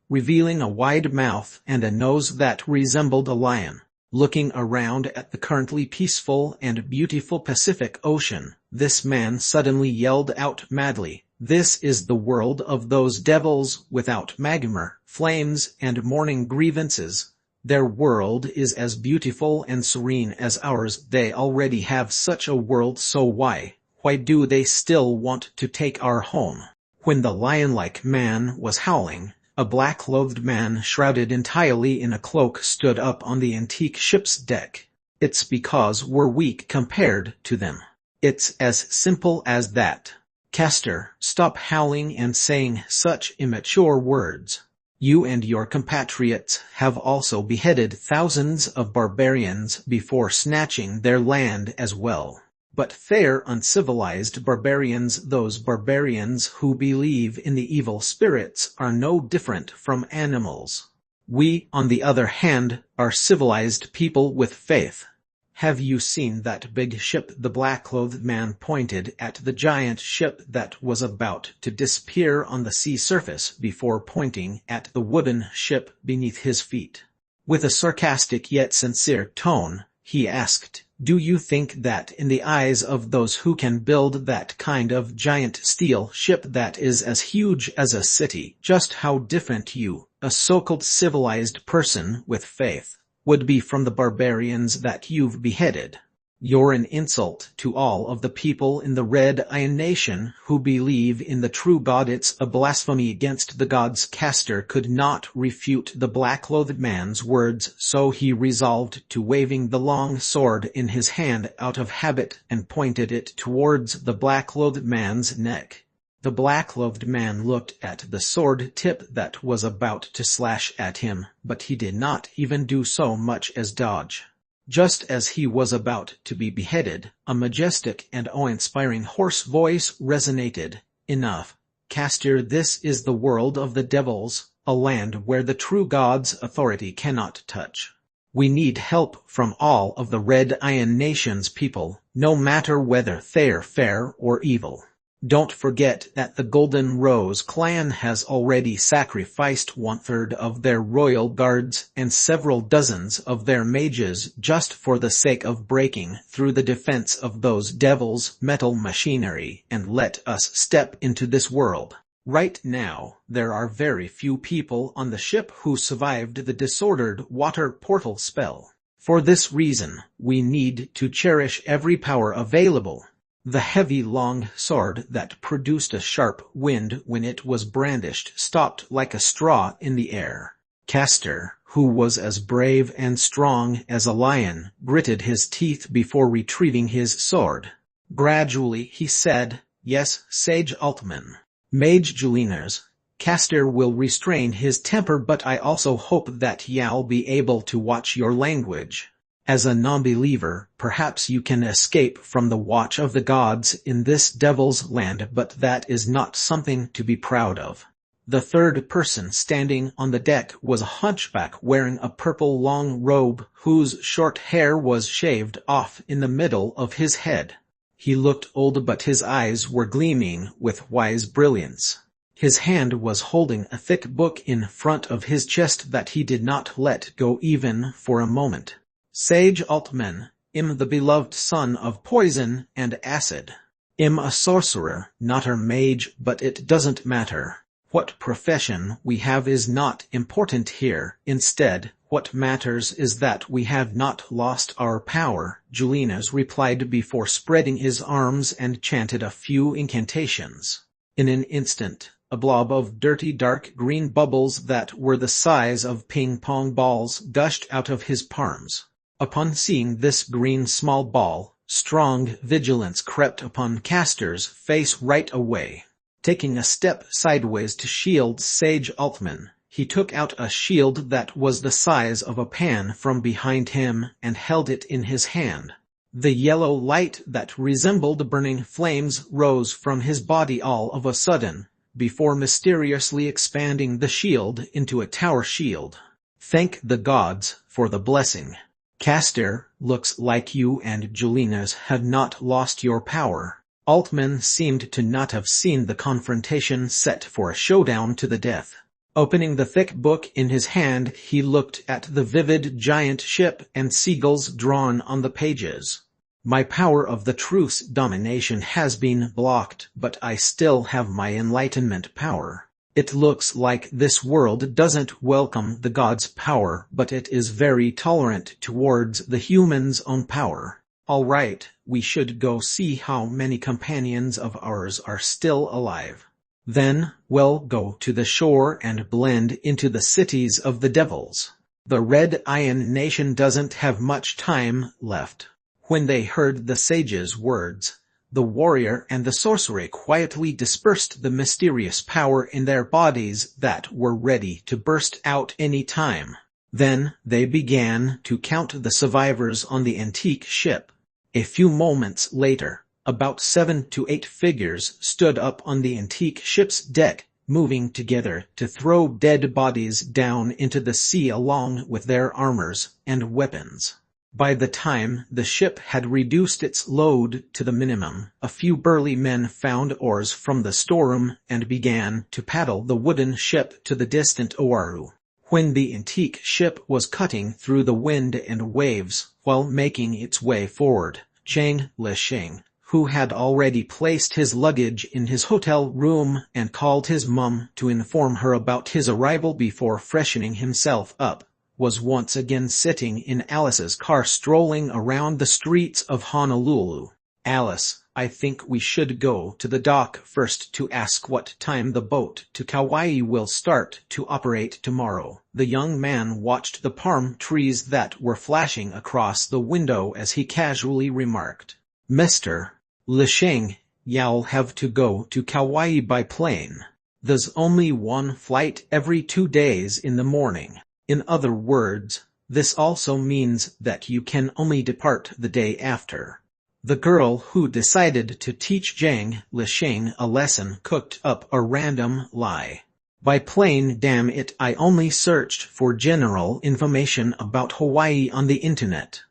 revealing a wide mouth and a nose that resembled a lion. Looking around at the currently peaceful and beautiful Pacific Ocean, this man suddenly yelled out madly, "This is the world of those devils without magma, flames, and mourning grievances. Their world is as beautiful and serene as ours. They already have such a world, so why do they still want to take our home?" When the lion-like man was howling, a black-clothed man shrouded entirely in a cloak stood up on the antique ship's deck. "It's because we're weak compared to them. It's as simple as that. Castor, stop howling and saying such immature words. You and your compatriots have also beheaded thousands of barbarians before snatching their land as well. But they're uncivilized barbarians. Those barbarians who believe in the evil spirits are no different from animals. We, on the other hand, are civilized people with faith. Have you seen that big ship?" The black-clothed man pointed at the giant ship that was about to disappear on the sea surface before pointing at the wooden ship beneath his feet. With a sarcastic yet sincere tone, he asked, "Do you think that in the eyes of those who can build that kind of giant steel ship that is as huge as a city, just how different you, a so-called civilized person with faith, would be from the barbarians that you've beheaded? You're an insult to all of the people in the Red Iron Nation who believe in the true God. It's a blasphemy against the gods. Castor could not refute the black-clothed man's words, so he resolved to waving the long sword in his hand out of habit and pointed it towards the black-clothed man's neck. The black-clothed man looked at the sword tip that was about to slash at him, but he did not even do so much as dodge. Just as he was about to be beheaded, a majestic and awe-inspiring hoarse voice resonated. Enough, Castor, this is the world of the devils, a land where the true God's authority cannot touch. We need help from all of the Red Iron Nation's people, no matter whether they're fair or evil. Don't forget that the Golden Rose clan has already sacrificed 1/3 of their royal guards and several dozens of their mages just for the sake of breaking through the defense of those devils' metal machinery and let us step into this world. Right now, there are very few people on the ship who survived the disordered water portal spell. For this reason, we need to cherish every power available. The heavy long sword that produced a sharp wind when it was brandished stopped like a straw in the air. Castor, who was as brave and strong as a lion, gritted his teeth before retrieving his sword. Gradually he said, "Yes, Sage Altman. Mage Juliners, Castor will restrain his temper, but I also hope that y'all be able to watch your language. As a non-believer, perhaps you can escape from the watch of the gods in this devil's land, but that is not something to be proud of." The third person standing on the deck was a hunchback wearing a purple long robe whose short hair was shaved off in the middle of his head. He looked old, but his eyes were gleaming with wise brilliance. His hand was holding a thick book in front of his chest that he did not let go even for a moment. "Sage Altman, I'm the beloved son of poison and acid. I'm a sorcerer, not a mage, but it doesn't matter. What profession we have is not important here. Instead, what matters is that we have not lost our power," Julinas replied before spreading his arms and chanted a few incantations. In an instant, a blob of dirty dark green bubbles that were the size of ping-pong balls gushed out of his palms. Upon seeing this green small ball, strong vigilance crept upon Castor's face right away. Taking a step sideways to shield Sage Altman, he took out a shield that was the size of a pan from behind him and held it in his hand. The yellow light that resembled burning flames rose from his body all of a sudden, before mysteriously expanding the shield into a tower shield. "Thank the gods for the blessing. Castor, looks like you and Julinas have not lost your power." Altman seemed to not have seen the confrontation set for a showdown to the death. Opening the thick book in his hand, he looked at the vivid giant ship and seagulls drawn on the pages. "My power of the truth's domination has been blocked, but I still have my enlightenment power. It looks like this world doesn't welcome the gods' power, but it is very tolerant towards the humans' own power. All right, we should go see how many companions of ours are still alive. Then, we'll go to the shore and blend into the cities of the devils." The Red Iron Nation doesn't have much time left. When they heard the sage's words, the warrior and the sorcerer quietly dispersed the mysterious power in their bodies that were ready to burst out any time. Then they began to count the survivors on the antique ship. A few moments later, about 7 to 8 figures stood up on the antique ship's deck, moving together to throw dead bodies down into the sea along with their armors and weapons. By the time the ship had reduced its load to the minimum, a few burly men found oars from the storeroom and began to paddle the wooden ship to the distant Oahu. When the antique ship was cutting through the wind and waves while making its way forward, Chang Lisheng, who had already placed his luggage in his hotel room and called his mum to inform her about his arrival before freshening himself up, was once again sitting in Alice's car strolling around the streets of Honolulu. "Alice, I think we should go to the dock first to ask what time the boat to Kauai will start to operate tomorrow." The young man watched the palm trees that were flashing across the window as he casually remarked, "Mr. Lisheng, you'll have to go to Kauai by plane. There's only one flight every 2 days in the morning. In other words, this also means that you can only depart the day after." The girl who decided to teach Zhang Lisheng a lesson cooked up a random lie. "By plane, damn it, I only searched for general information about Hawaii on the internet."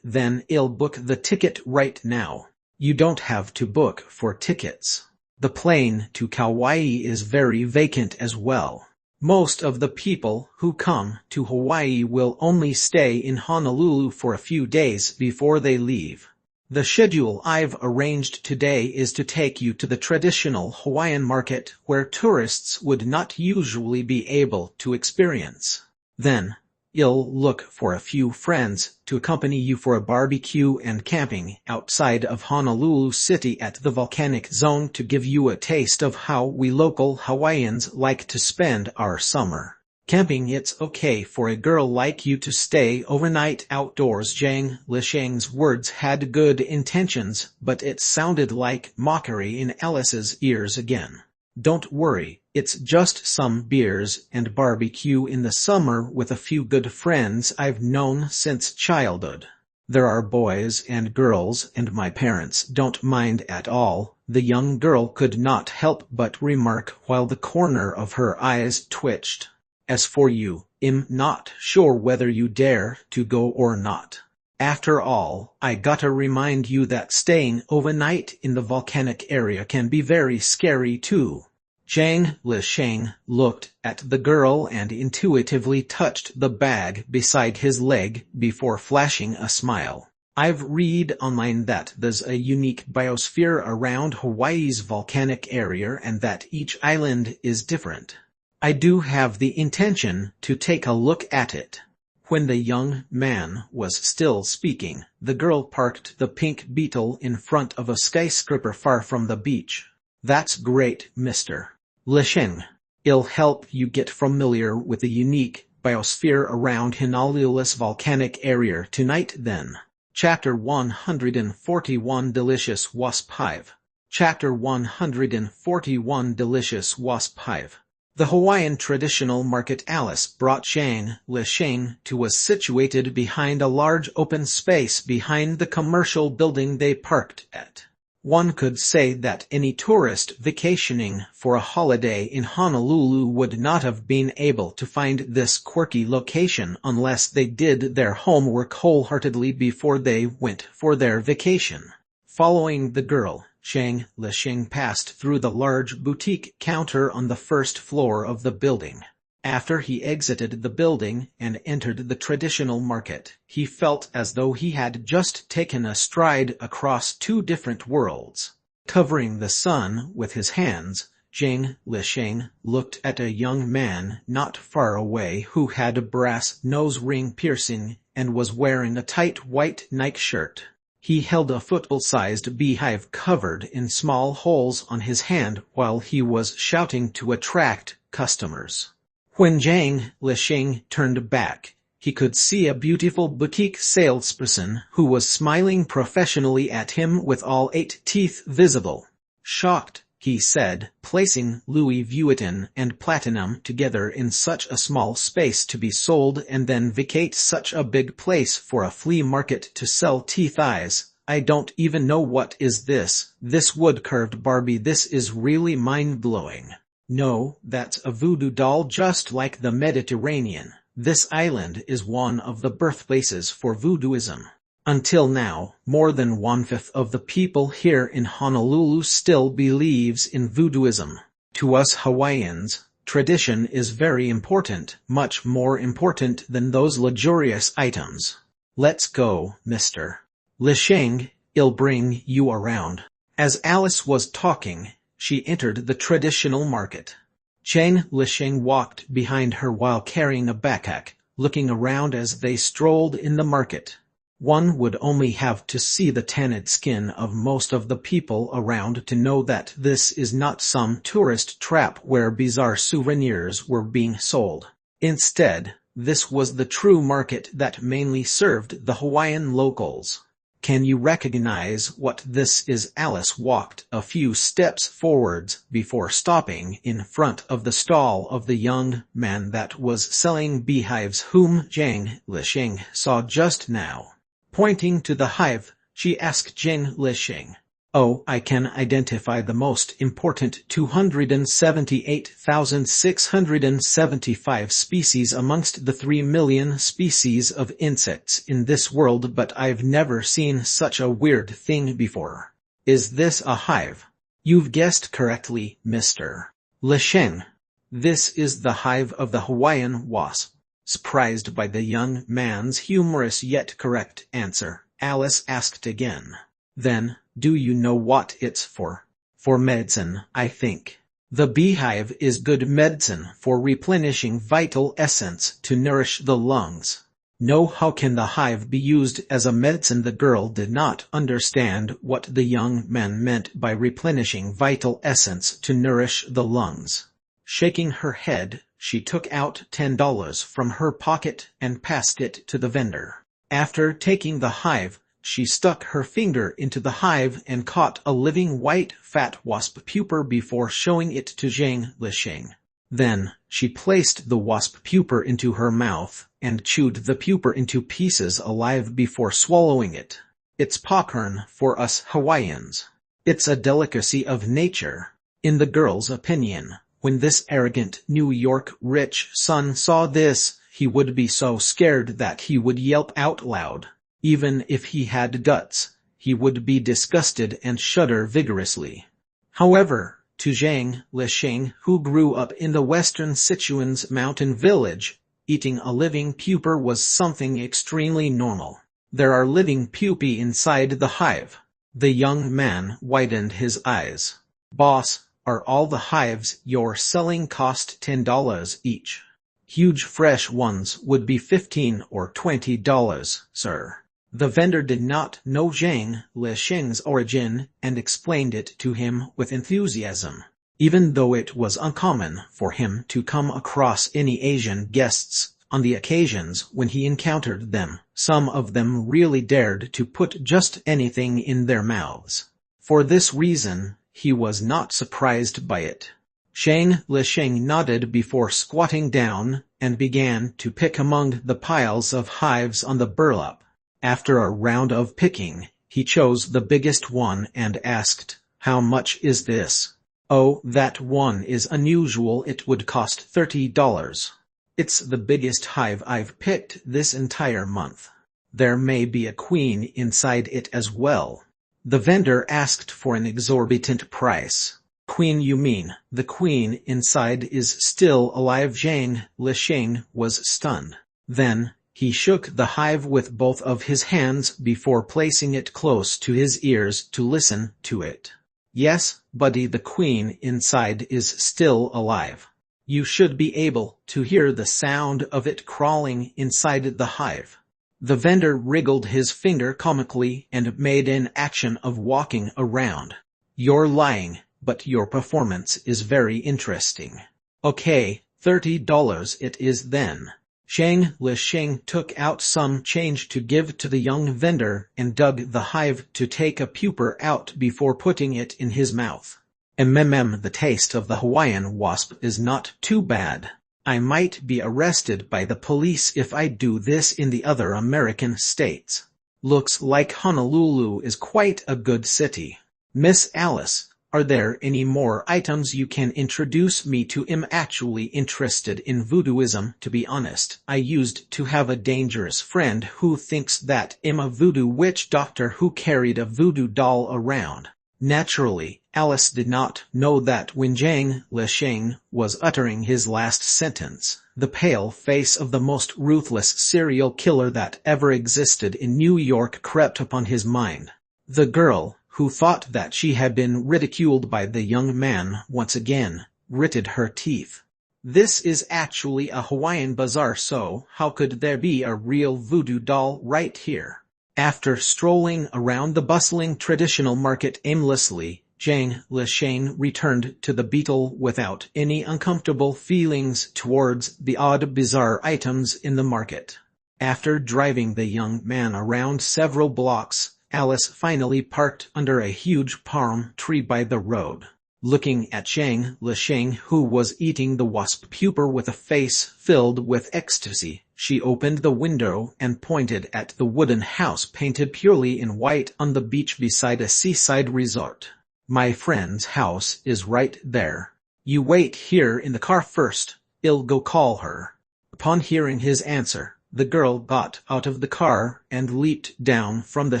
Then I'll book the ticket right now." "You don't have to book for tickets. The plane to Kauai is very vacant as well. Most of the people who come to Hawaii will only stay in Honolulu for a few days before they leave. The schedule I've arranged today is to take you to the traditional Hawaiian market where tourists would not usually be able to experience. Then, you'll look for a few friends to accompany you for a barbecue and camping outside of Honolulu City at the volcanic zone to give you a taste of how we local Hawaiians like to spend our summer. Camping, it's okay for a girl like you to stay overnight outdoors." Zhang Lisheng's words had good intentions, but it sounded like mockery in Alice's ears again. "Don't worry, it's just some beers and barbecue in the summer with a few good friends I've known since childhood. There are boys and girls and my parents don't mind at all," the young girl could not help but remark while the corner of her eyes twitched. "As for you, I'm not sure whether you dare to go or not. After all, I gotta remind you that staying overnight in the volcanic area can be very scary too." Zhang Lisheng looked at the girl and intuitively touched the bag beside his leg before flashing a smile. "I've read online that there's a unique biosphere around Hawaii's volcanic area and that each island is different. I do have the intention to take a look at it." When the young man was still speaking, the girl parked the pink Beetle in front of a skyscraper far from the beach. "That's great, Mr. Lisheng. I'll help you get familiar with the unique biosphere around Honolulu's volcanic area tonight then." Chapter 141 Delicious Wasp Hive. Chapter 141 Delicious Wasp Hive. The Hawaiian traditional market Alice brought Zhang Lisheng to was situated behind a large open space behind the commercial building they parked at. One could say that any tourist vacationing for a holiday in Honolulu would not have been able to find this quirky location unless they did their homework wholeheartedly before they went for their vacation. Following the girl, Zhang Lisheng passed through the large boutique counter on the first floor of the building. After he exited the building and entered the traditional market, he felt as though he had just taken a stride across 2 different worlds. Covering the sun with his hands, Zhang Lisheng looked at a young man not far away who had a brass nose ring piercing and was wearing a tight white Nike shirt. He held a football-sized beehive covered in small holes on his hand while he was shouting to attract customers. When Zhang Lisheng turned back, he could see a beautiful boutique salesperson who was smiling professionally at him with all 8 teeth visible. "Shocked," he said, placing Louis Vuitton and platinum together in such a small space to be sold and then vacate such a big place for a flea market to sell teeth eyes. "I don't even know what is this. This wood-carved Barbie, this is really mind-blowing." "No, that's a voodoo doll just like the Mediterranean. This island is one of the birthplaces for voodooism. Until now, more than 1/5 of the people here in Honolulu still believes in voodooism. To us Hawaiians, tradition is very important, much more important than those luxurious items. Let's go, Mr. Lisheng, I'll bring you around." As Alice was talking, she entered the traditional market. Zhang Lisheng walked behind her while carrying a backpack, looking around as they strolled in the market. One would only have to see the tanned skin of most of the people around to know that this is not some tourist trap where bizarre souvenirs were being sold. Instead, this was the true market that mainly served the Hawaiian locals. "Can you recognize what this is?" Alice walked a few steps forwards before stopping in front of the stall of the young man that was selling beehives whom Zhang Lisheng saw just now. Pointing to the hive, she asked Zhang Lisheng, "Oh, I can identify the most important 278,675 species amongst the 3 million species of insects in this world, but I've never seen such a weird thing before. Is this a hive?" "You've guessed correctly, Mr. Lisheng. This is the hive of the Hawaiian wasp." Surprised by the young man's humorous yet correct answer, Alice asked again, "Then, do you know what it's for?" "For medicine, I think. The beehive is good medicine for replenishing vital essence to nourish the lungs." "No, how can the hive be used as a medicine?" The girl did not understand what the young man meant by replenishing vital essence to nourish the lungs. Shaking her head, she took out $10 from her pocket and passed it to the vendor. After taking the hive, she stuck her finger into the hive and caught a living white fat wasp pupa before showing it to Zhang Lisheng. Then, she placed the wasp pupa into her mouth and chewed the pupa into pieces alive before swallowing it. "It's popcorn for us Hawaiians. It's a delicacy of nature." In the girl's opinion, when this arrogant New York rich son saw this, he would be so scared that he would yelp out loud. Even if he had guts, he would be disgusted and shudder vigorously. However, to Zhang Lisheng, who grew up in the western Sichuan's mountain village, eating a living pupa was something extremely normal. "There are living pupae inside the hive." The young man widened his eyes. "Boss, are all the hives you're selling cost $10 each?" "Huge fresh ones would be $15 or $20, sir." The vendor did not know Zhang Lisheng's origin and explained it to him with enthusiasm. Even though it was uncommon for him to come across any Asian guests, on the occasions when he encountered them, some of them really dared to put just anything in their mouths. For this reason, he was not surprised by it. Zhang Lisheng nodded before squatting down and began to pick among the piles of hives on the burlap. After a round of picking, he chose the biggest one and asked, "How much is this?" "Oh, that one is unusual. It would cost $30. It's the biggest hive I've picked this entire month. There may be a queen inside it as well." The vendor asked for an exorbitant price. "Queen, you mean the queen inside is still alive?" Zhang Lisheng was stunned. Then, he shook the hive with both of his hands before placing it close to his ears to listen to it. "Yes, buddy, the queen inside is still alive. You should be able to hear the sound of it crawling inside the hive." The vendor wriggled his finger comically and made an action of walking around. "You're lying, but your performance is very interesting." "Okay, $30 it is then." Zhang Lisheng took out some change to give to the young vendor and dug the hive to take a pupa out before putting it in his mouth. The taste of the Hawaiian wasp is not too bad. I might be arrested by the police if I do this in the other American states. Looks like Honolulu is quite a good city. Miss Alice, are there any more items you can introduce me to? I'm actually interested in voodooism, to be honest. I used to have a dangerous friend who thinks that I'm a voodoo witch doctor who carried a voodoo doll around. Naturally, Alice did not know that when Zhang Lisheng was uttering his last sentence, the pale face of the most ruthless serial killer that ever existed in New York crept upon his mind. The girl, who thought that she had been ridiculed by the young man once again, gritted her teeth. This is actually a Hawaiian bazaar, so how could there be a real voodoo doll right here? After strolling around the bustling traditional market aimlessly, Zhang Lisheng returned to the beetle without any uncomfortable feelings towards the odd bizarre items in the market. After driving the young man around several blocks, Alice finally parked under a huge palm tree by the road. Looking at Zhang Lisheng, who was eating the wasp pupa with a face filled with ecstasy, she opened the window and pointed at the wooden house painted purely in white on the beach beside a seaside resort. My friend's house is right there. You wait here in the car first, I'll go call her. Upon hearing his answer, the girl got out of the car and leaped down from the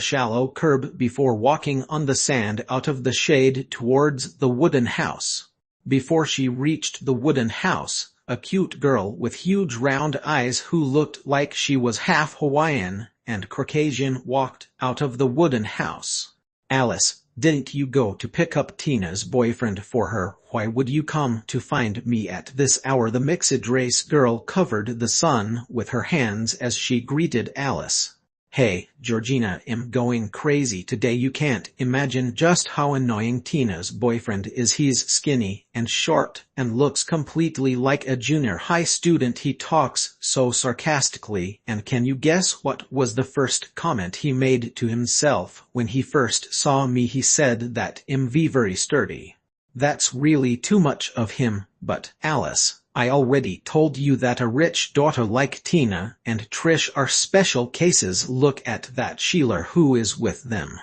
shallow curb before walking on the sand out of the shade towards the wooden house. Before she reached the wooden house, a cute girl with huge round eyes who looked like she was half Hawaiian and Caucasian walked out of the wooden house. Alice, didn't you go to pick up Tina's boyfriend for her? Why would you come to find me at this hour? The mixed-race girl covered the sun with her hands as she greeted Alice. Hey, Georgina, I'm going crazy today. You can't imagine just how annoying Tina's boyfriend is. He's skinny and short and looks completely like a junior high student. He talks so sarcastically, and can you guess what was the first comment he made to himself when he first saw me? He said that I'm very sturdy. That's really too much of him, but Alice, I already told you that a rich daughter like Tina and Trish are special cases. Look at that Sheila who is with them.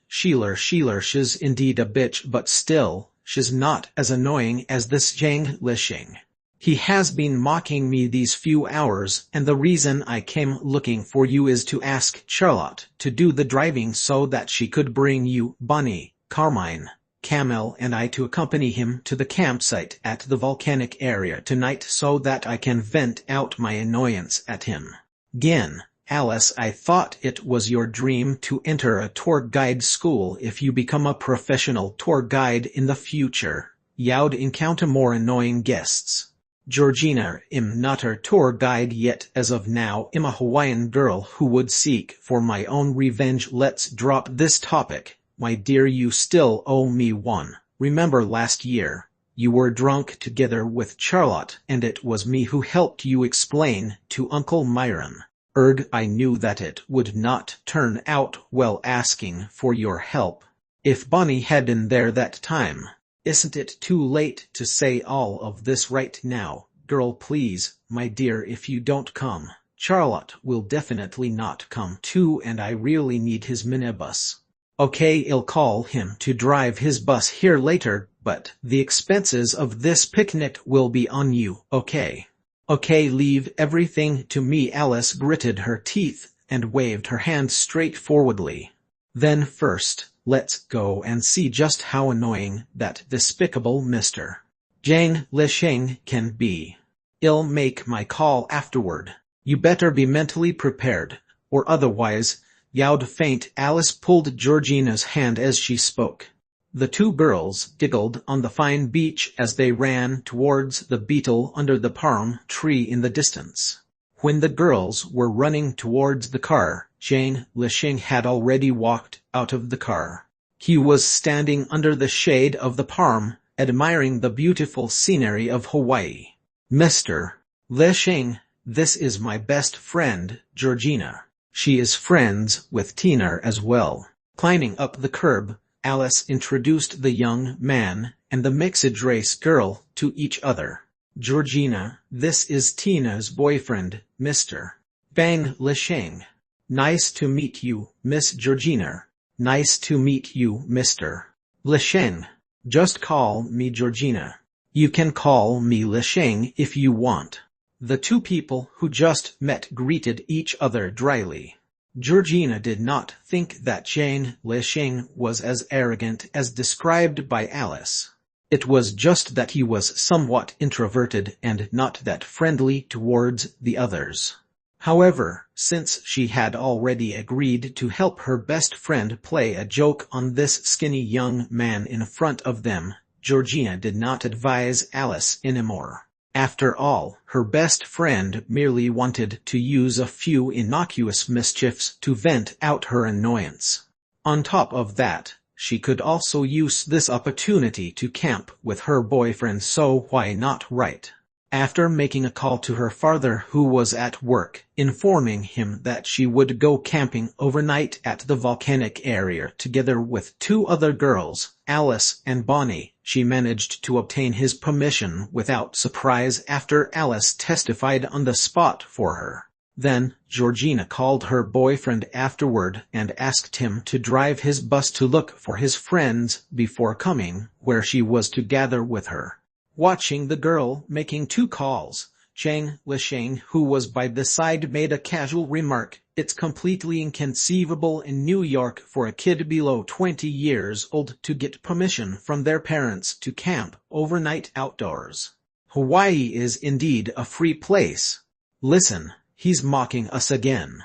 Sheila, she's indeed a bitch, but still, she's not as annoying as this Zhang Lisheng. He has been mocking me these few hours, and the reason I came looking for you is to ask Charlotte to do the driving so that she could bring you, Bonnie, Carmine, Camel and I to accompany him to the campsite at the volcanic area tonight so that I can vent out my annoyance at him. Again, Alice, I thought it was your dream to enter a tour guide school. If you become a professional tour guide in the future, you'd encounter more annoying guests. Georgina, I'm not a tour guide yet. As of now, I'm a Hawaiian girl who would seek for my own revenge. Let's drop this topic. My dear, you still owe me one. Remember last year, you were drunk together with Charlotte and it was me who helped you explain to Uncle Myron. I knew that it would not turn out well asking for your help. If Bonnie had been there that time, isn't it too late to say all of this right now? Girl, please, my dear, if you don't come, Charlotte will definitely not come too, and I really need his minibus. Okay, I'll call him to drive his bus here later, but the expenses of this picnic will be on you, okay? Okay, leave everything to me. Alice gritted her teeth and waved her hand straightforwardly. Then first, let's go and see just how annoying that despicable Mr. Zhang Lisheng can be. I'll make my call afterward. You better be mentally prepared, or otherwise, you'd faint. Alice pulled Georgina's hand as she spoke. The two girls giggled on the fine beach as they ran towards the beetle under the palm tree in the distance. When the girls were running towards the car, Zhang Lisheng had already walked out of the car. He was standing under the shade of the palm, admiring the beautiful scenery of Hawaii. Mr. Lisheng, this is my best friend, Georgina. She is friends with Tina as well. Climbing up the curb, Alice introduced the young man and the mixed-race girl to each other. Georgina, this is Tina's boyfriend, Mr. Zhang Lisheng. Nice to meet you, Miss Georgina. Nice to meet you, Mr. Lisheng. Just call me Georgina. You can call me Lisheng if you want. The two people who just met greeted each other dryly. Georgina did not think that Zhang Lisheng was as arrogant as described by Alice. It was just that he was somewhat introverted and not that friendly towards the others. However, since she had already agreed to help her best friend play a joke on this skinny young man in front of them, Georgina did not advise Alice anymore. After all, her best friend merely wanted to use a few innocuous mischiefs to vent out her annoyance. On top of that, she could also use this opportunity to camp with her boyfriend, so why not, right? After making a call to her father, who was at work, informing him that she would go camping overnight at the volcanic area together with two other girls, Alice and Bonnie, she managed to obtain his permission without surprise after Alice testified on the spot for her. Then, Georgina called her boyfriend afterward and asked him to drive his bus to look for his friends before coming where she was to gather with her. Watching the girl making two calls, Zhang Lisheng, who was by the side, made a casual remark, "It's completely inconceivable in New York for a kid below 20 years old to get permission from their parents to camp overnight outdoors. Hawaii is indeed a free place. Listen, he's mocking us again.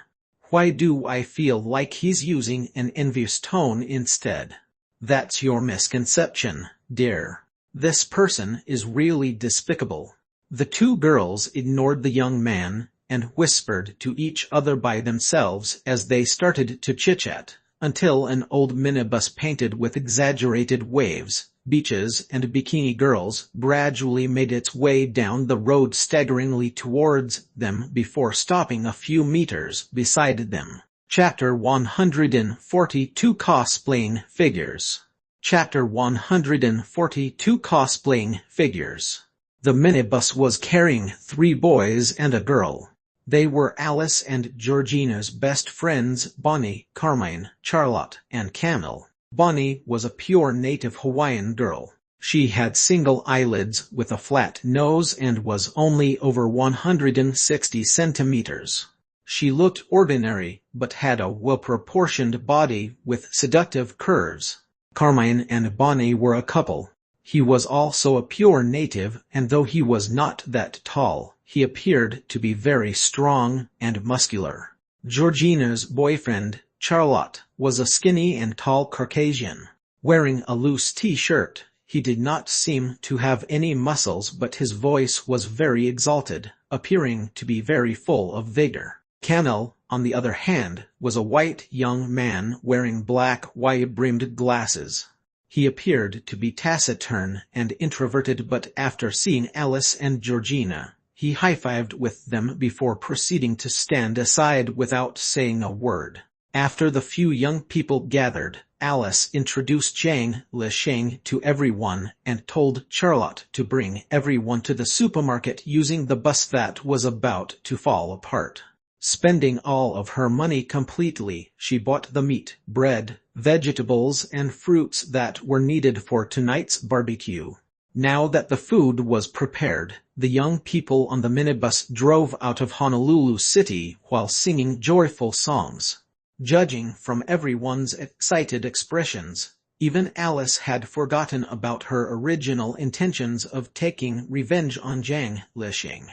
Why do I feel like he's using an envious tone instead? That's your misconception, dear. This person is really despicable." The two girls ignored the young man and whispered to each other by themselves as they started to chit-chat, until an old minibus painted with exaggerated waves, beaches and bikini girls gradually made its way down the road staggeringly towards them before stopping a few meters beside them. Chapter 142 Cosplaying Figures. Chapter 142 Cosplaying Figures. The minibus was carrying 3 boys and a girl. They were Alice and Georgina's best friends, Bonnie, Carmine, Charlotte, and Camille. Bonnie was a pure native Hawaiian girl. She had single eyelids with a flat nose and was only over 160 centimeters. She looked ordinary, but had a well-proportioned body with seductive curves. Carmine and Bonnie were a couple. He was also a pure native, and though he was not that tall, he appeared to be very strong and muscular. Georgina's boyfriend, Charlotte, was a skinny and tall Caucasian. Wearing a loose t-shirt, he did not seem to have any muscles, but his voice was very exalted, appearing to be very full of vigor. Camille, on the other hand, was a white young man wearing black wide-brimmed glasses. He appeared to be taciturn and introverted, but after seeing Alice and Georgina, he high-fived with them before proceeding to stand aside without saying a word. After the few young people gathered, Alice introduced Zhang Lisheng to everyone and told Charlotte to bring everyone to the supermarket using the bus that was about to fall apart. Spending all of her money completely, she bought the meat, bread, vegetables and fruits that were needed for tonight's barbecue. Now that the food was prepared, the young people on the minibus drove out of Honolulu City while singing joyful songs. Judging from everyone's excited expressions, even Alice had forgotten about her original intentions of taking revenge on Zhang Lisheng.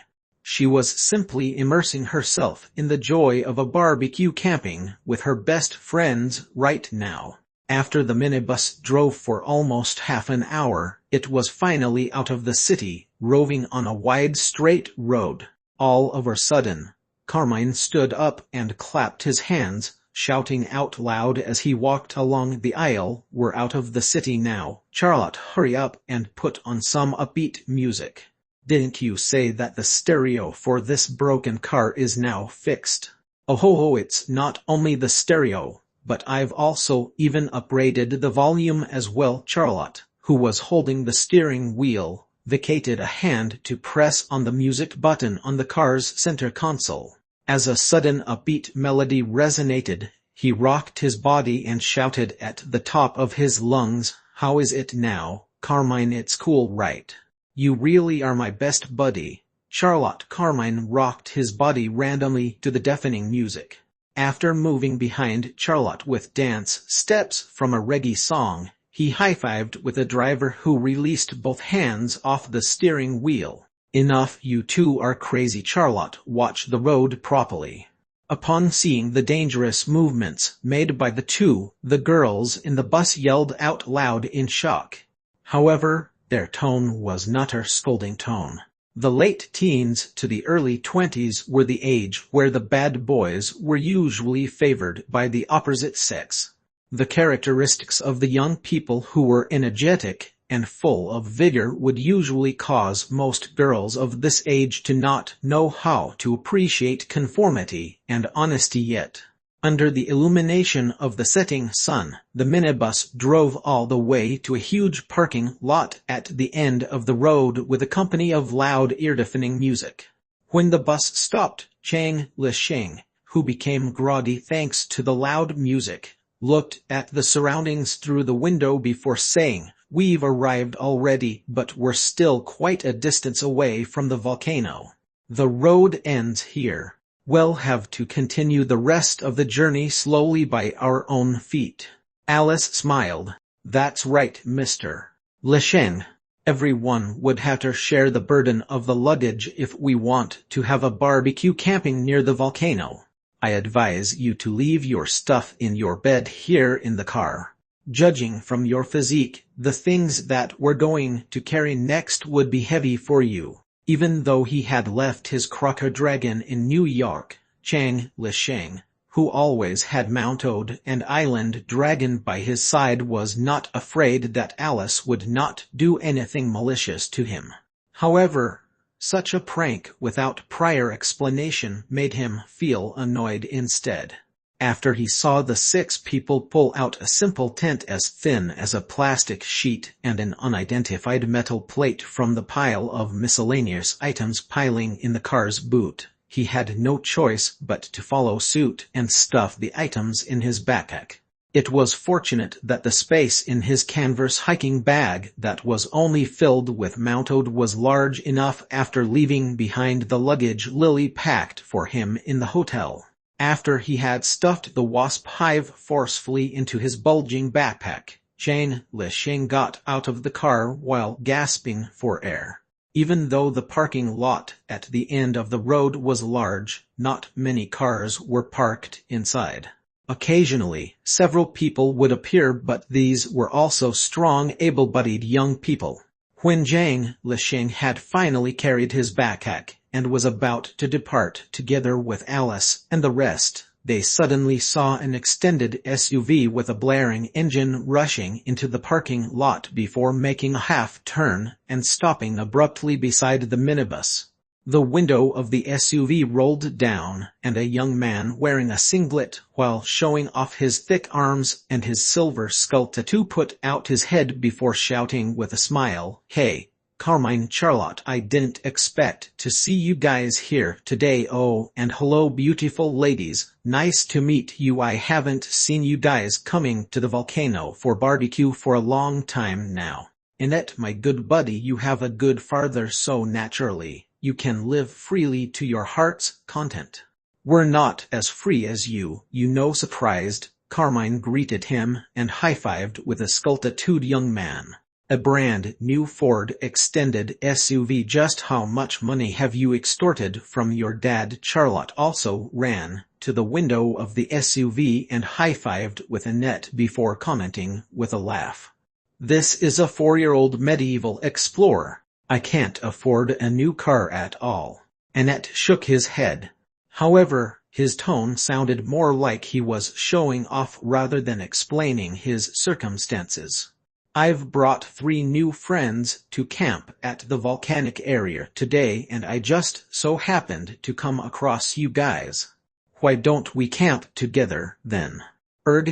She was simply immersing herself in the joy of a barbecue camping with her best friends right now. After the minibus drove for almost half an hour, it was finally out of the city, roving on a wide straight road. All of a sudden, Carmine stood up and clapped his hands, shouting out loud as he walked along the aisle, "We're out of the city now. Charlotte, hurry up and put on some upbeat music. Didn't you say that the stereo for this broken car is now fixed?" "Oh, it's not only the stereo, but I've also even upgraded the volume as well." Charlotte, who was holding the steering wheel, vacated a hand to press on the music button on the car's center console. As a sudden upbeat melody resonated, he rocked his body and shouted at the top of his lungs, "How is it now, Carmine? It's cool, right? You really are my best buddy." Carmine rocked his body randomly to the deafening music. After moving behind Charlotte with dance steps from a reggae song, he high-fived with the driver, who released both hands off the steering wheel. "Enough, you two are crazy, Charlotte. Watch the road properly." Upon seeing the dangerous movements made by the two, the girls in the bus yelled out loud in shock. However, their tone was not a scolding tone. The late teens to the early 20s were the age where the bad boys were usually favored by the opposite sex. The characteristics of the young people who were energetic and full of vigor would usually cause most girls of this age to not know how to appreciate conformity and honesty yet. Under the illumination of the setting sun, the minibus drove all the way to a huge parking lot at the end of the road with a company of loud ear-deafening music. When the bus stopped, Chang Lisheng, who became groggy thanks to the loud music, looked at the surroundings through the window before saying, "We've arrived already, but we're still quite a distance away from the volcano. The road ends here. We'll have to continue the rest of the journey slowly by our own feet." Alice smiled. "That's right, Mr. Lisheng. Everyone would have to share the burden of the luggage if we want to have a barbecue camping near the volcano. I advise you to leave your stuff in your bed here in the car. Judging from your physique, the things that we're going to carry next would be heavy for you." Even though he had left his croco-dragon in New York, Chang Lisheng, who always had mounted an island dragon by his side, was not afraid that Alice would not do anything malicious to him. However, such a prank without prior explanation made him feel annoyed instead. After he saw the 6 people pull out a simple tent as thin as a plastic sheet and an unidentified metal plate from the pile of miscellaneous items piling in the car's boot, he had no choice but to follow suit and stuff the items in his backpack. It was fortunate that the space in his canvas hiking bag that was only filled with mounted was large enough after leaving behind the luggage Lily packed for him in the hotel. After he had stuffed the wasp hive forcefully into his bulging backpack, Chang Lisheng got out of the car while gasping for air. Even though the parking lot at the end of the road was large, not many cars were parked inside. Occasionally, several people would appear, but these were also strong, able-bodied young people. When Chang Lisheng had finally carried his backpack and was about to depart together with Alice and the rest, they suddenly saw an extended SUV with a blaring engine rushing into the parking lot before making a half-turn and stopping abruptly beside the minibus. The window of the SUV rolled down, and a young man wearing a singlet while showing off his thick arms and his silver skull tattoo put out his head before shouting with a smile, "Hey, Carmine, Charlotte, I didn't expect to see you guys here today. Oh, and hello beautiful ladies, nice to meet you. I haven't seen you guys coming to the volcano for barbecue for a long time now. Annette, my good buddy, you have a good father, so naturally, you can live freely to your heart's content. We're not as free as you know." Surprised, Carmine greeted him and high-fived with a skull-tattooed young man. "A brand new Ford extended SUV. Just how much money have you extorted from your dad?" Charlotte also ran to the window of the SUV and high-fived with Annette before commenting with a laugh, "This is a 4-year-old medieval explorer. I can't afford a new car at all." Annette shook his head. However, his tone sounded more like he was showing off rather than explaining his circumstances. "I've brought 3 new friends to camp at the volcanic area today, and I just so happened to come across you guys. Why don't we camp together, then?"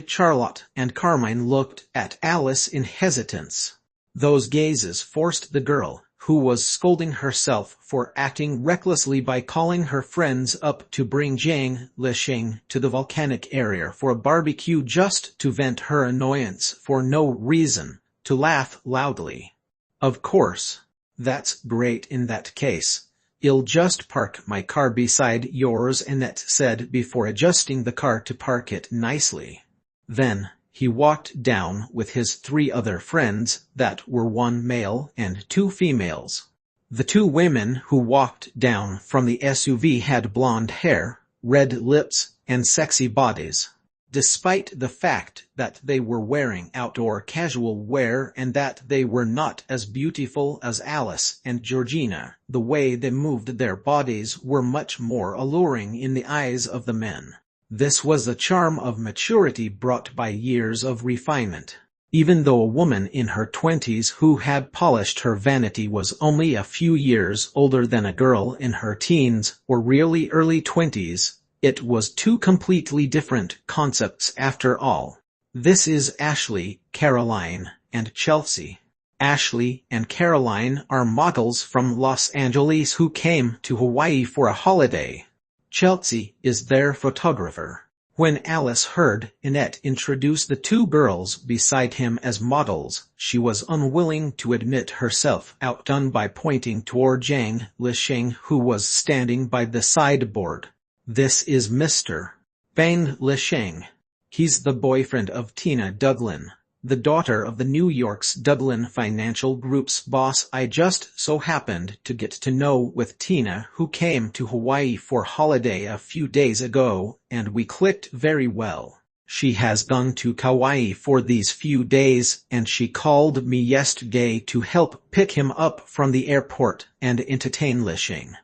Charlotte and Carmine looked at Alice in hesitance. Those gazes forced the girl, who was scolding herself for acting recklessly by calling her friends up to bring Chang Lisheng to the volcanic area for a barbecue just to vent her annoyance for no reason, to laugh loudly. "Of course. That's great. In that case, I'll just park my car beside yours," Annette said before adjusting the car to park it nicely. Then, he walked down with his 3 other friends that were 1 male and 2 females. The 2 women who walked down from the SUV had blonde hair, red lips, and sexy bodies. Despite the fact that they were wearing outdoor casual wear and that they were not as beautiful as Alice and Georgina, the way they moved their bodies were much more alluring in the eyes of the men. This was a charm of maturity brought by years of refinement. Even though a woman in her 20s who had polished her vanity was only a few years older than a girl in her teens or really early 20s, it was two completely different concepts after all. This is Ashley, Caroline, and Chelsea. Ashley and Caroline are models from Los Angeles who came to Hawaii for a holiday. Chelsea is their photographer. When Alice heard Annette introduce the two girls beside him as models, she was unwilling to admit herself outdone by pointing toward Zhang Lisheng, who was standing by the sideboard. "This is Mr. Bang Lisheng. He's the boyfriend of Tina Duglin, the daughter of the New York's Duglin Financial Group's boss. I just so happened to get to know with Tina, who came to Hawaii for holiday a few days ago, and we clicked very well. She has gone to Kauai for these few days, and she called me yesterday to help pick him up from the airport and entertain Lisheng."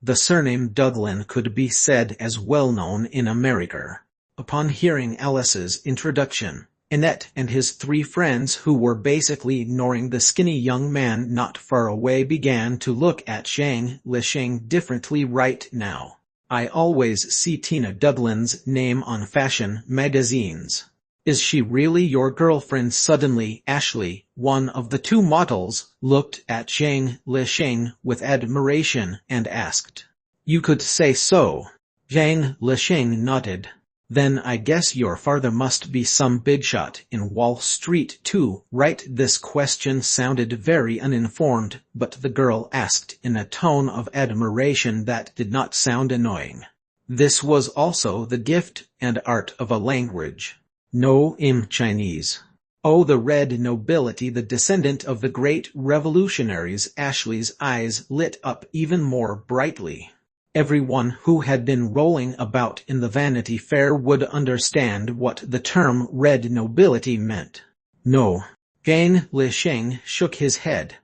The surname Duglin could be said as well known in America. Upon hearing Alice's introduction, Annette and his three friends, who were basically ignoring the skinny young man not far away, began to look at Zhang Lisheng differently right now. "I always see Tina Duglin's name on fashion magazines. Is she really your girlfriend?" Suddenly Ashley, one of the two models, looked at Zhang Lisheng with admiration and asked, "You could say so." Zhang Lisheng nodded. "Then I guess your father must be some big shot in Wall Street too, right?" This question sounded very uninformed, but the girl asked in a tone of admiration that did not sound annoying. This was also the gift and art of a language. "No, I'm Chinese." "Oh, the red nobility, the descendant of the great revolutionaries." Ashley's eyes lit up even more brightly. Everyone who had been rolling about in the Vanity Fair would understand what the term red nobility meant. "No." Zhang Lisheng shook his head.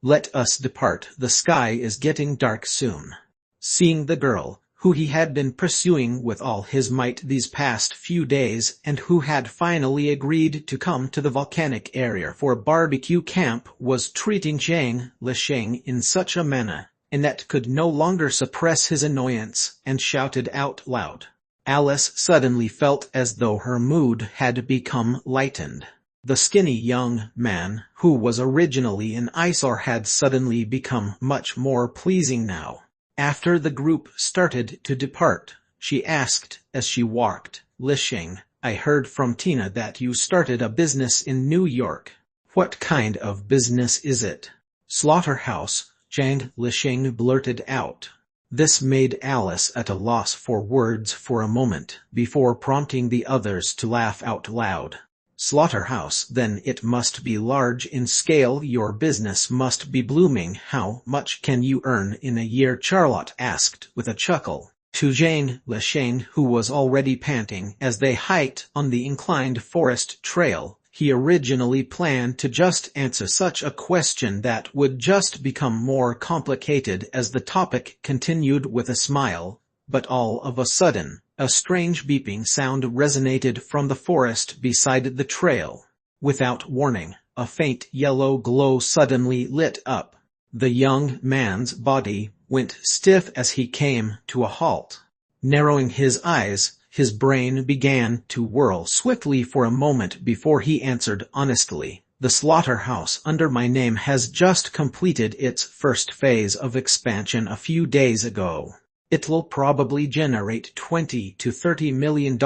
"Let us depart. The sky is getting dark soon." Seeing the girl, who he had been pursuing with all his might these past few days and who had finally agreed to come to the volcanic area for a barbecue camp, was treating Zhang Lisheng in such a manner, Annette could no longer suppress his annoyance and shouted out loud. Alice suddenly felt as though her mood had become lightened. The skinny young man, who was originally an eyesore, had suddenly become much more pleasing now. After the group started to depart, she asked as she walked, "Lisheng, I heard from Tina that you started a business in New York. What kind of business is it?" "Slaughterhouse," Zhang Lisheng blurted out. This made Alice at a loss for words for a moment, before prompting the others to laugh out loud. "Slaughterhouse, then it must be large in scale. Your business must be blooming. How much can you earn in a year?" Charlotte asked with a chuckle. To Zhang Lisheng, who was already panting as they hiked on the inclined forest trail, he originally planned to just answer such a question that would just become more complicated as the topic continued with a smile, but all of a sudden, a strange beeping sound resonated from the forest beside the trail. Without warning, a faint yellow glow suddenly lit up. The young man's body went stiff as he came to a halt. Narrowing his eyes, his brain began to whirl swiftly for a moment before he answered honestly, "The slaughterhouse under my name has just completed its first phase of expansion a few days ago. It'll probably generate $20 to $30 million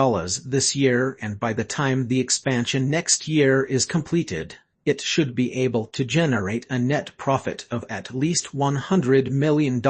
this year, and by the time the expansion next year is completed, it should be able to generate a net profit of at least $100 million.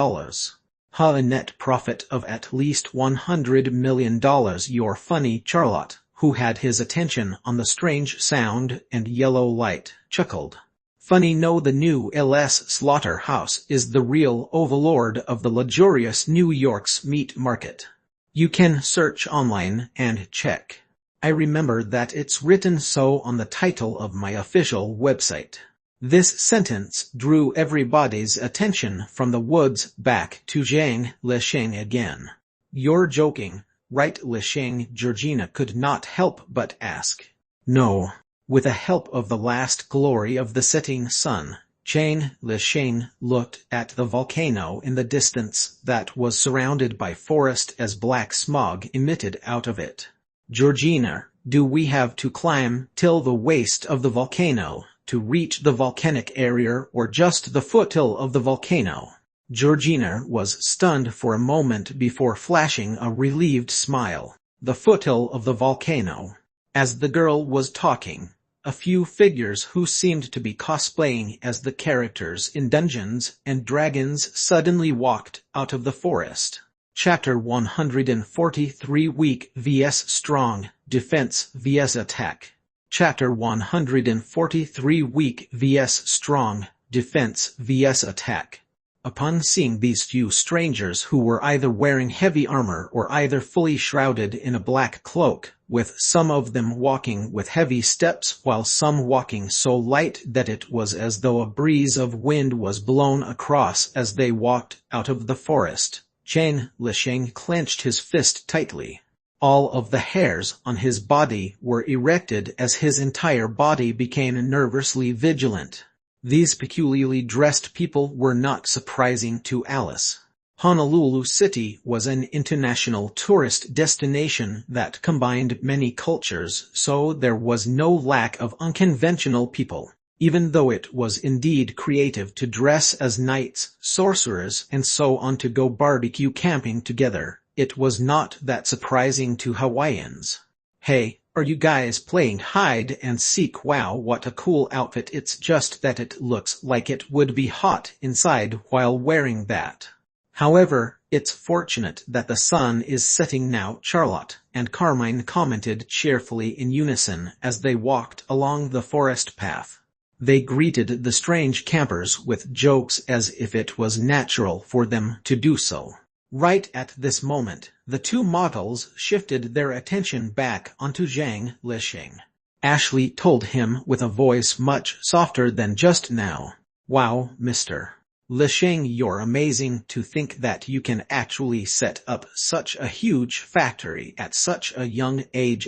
A net profit of at least $100 million. You're funny." Charlotte, who had his attention on the strange sound and yellow light, chuckled. "Funny? No, the new LS Slaughterhouse is the real overlord of the luxurious New York's meat market. You can search online and check." I remember that it's written so on the title of my official website. This sentence drew everybody's attention from the woods back to Zhang Lisheng again. You're joking, right, Lisheng? Georgina could not help but ask. No. With the help of the last glory of the setting sun, Zhang Lisheng looked at the volcano in the distance that was surrounded by forest as black smog emitted out of it. Georgina, do we have to climb till the waist of the volcano to reach the volcanic area, or just the foothill of the volcano? Georgina was stunned for a moment before flashing a relieved smile. The foothill of the volcano. As the girl was talking, a few figures who seemed to be cosplaying as the characters in Dungeons and Dragons suddenly walked out of the forest. Chapter 143 Weak vs Strong, Defense vs Attack. Chapter 143 Weak vs Strong, Defense vs Attack. Upon seeing these few strangers who were either wearing heavy armor or either fully shrouded in a black cloak, with some of them walking with heavy steps while some walking so light that it was as though a breeze of wind was blown across as they walked out of the forest, Zhang Lisheng clenched his fist tightly. All of the hairs on his body were erected as his entire body became nervously vigilant. These peculiarly dressed people were not surprising to Alice. Honolulu City was an international tourist destination that combined many cultures, so there was no lack of unconventional people. Even though it was indeed creative to dress as knights, sorcerers, and so on to go barbecue camping together, it was not that surprising to Hawaiians. Hey, are you guys playing hide and seek? Wow, what a cool outfit. It's just that it looks like it would be hot inside while wearing that. However, it's fortunate that the sun is setting now, Charlotte and Carmine commented cheerfully in unison as they walked along the forest path. They greeted the strange campers with jokes as if it was natural for them to do so. Right at this moment, the two models shifted their attention back onto Zhang Lisheng. Ashley told him with a voice much softer than just now. Wow, Mr. Lisheng, you're amazing. To think that you can actually set up such a huge factory at such a young age.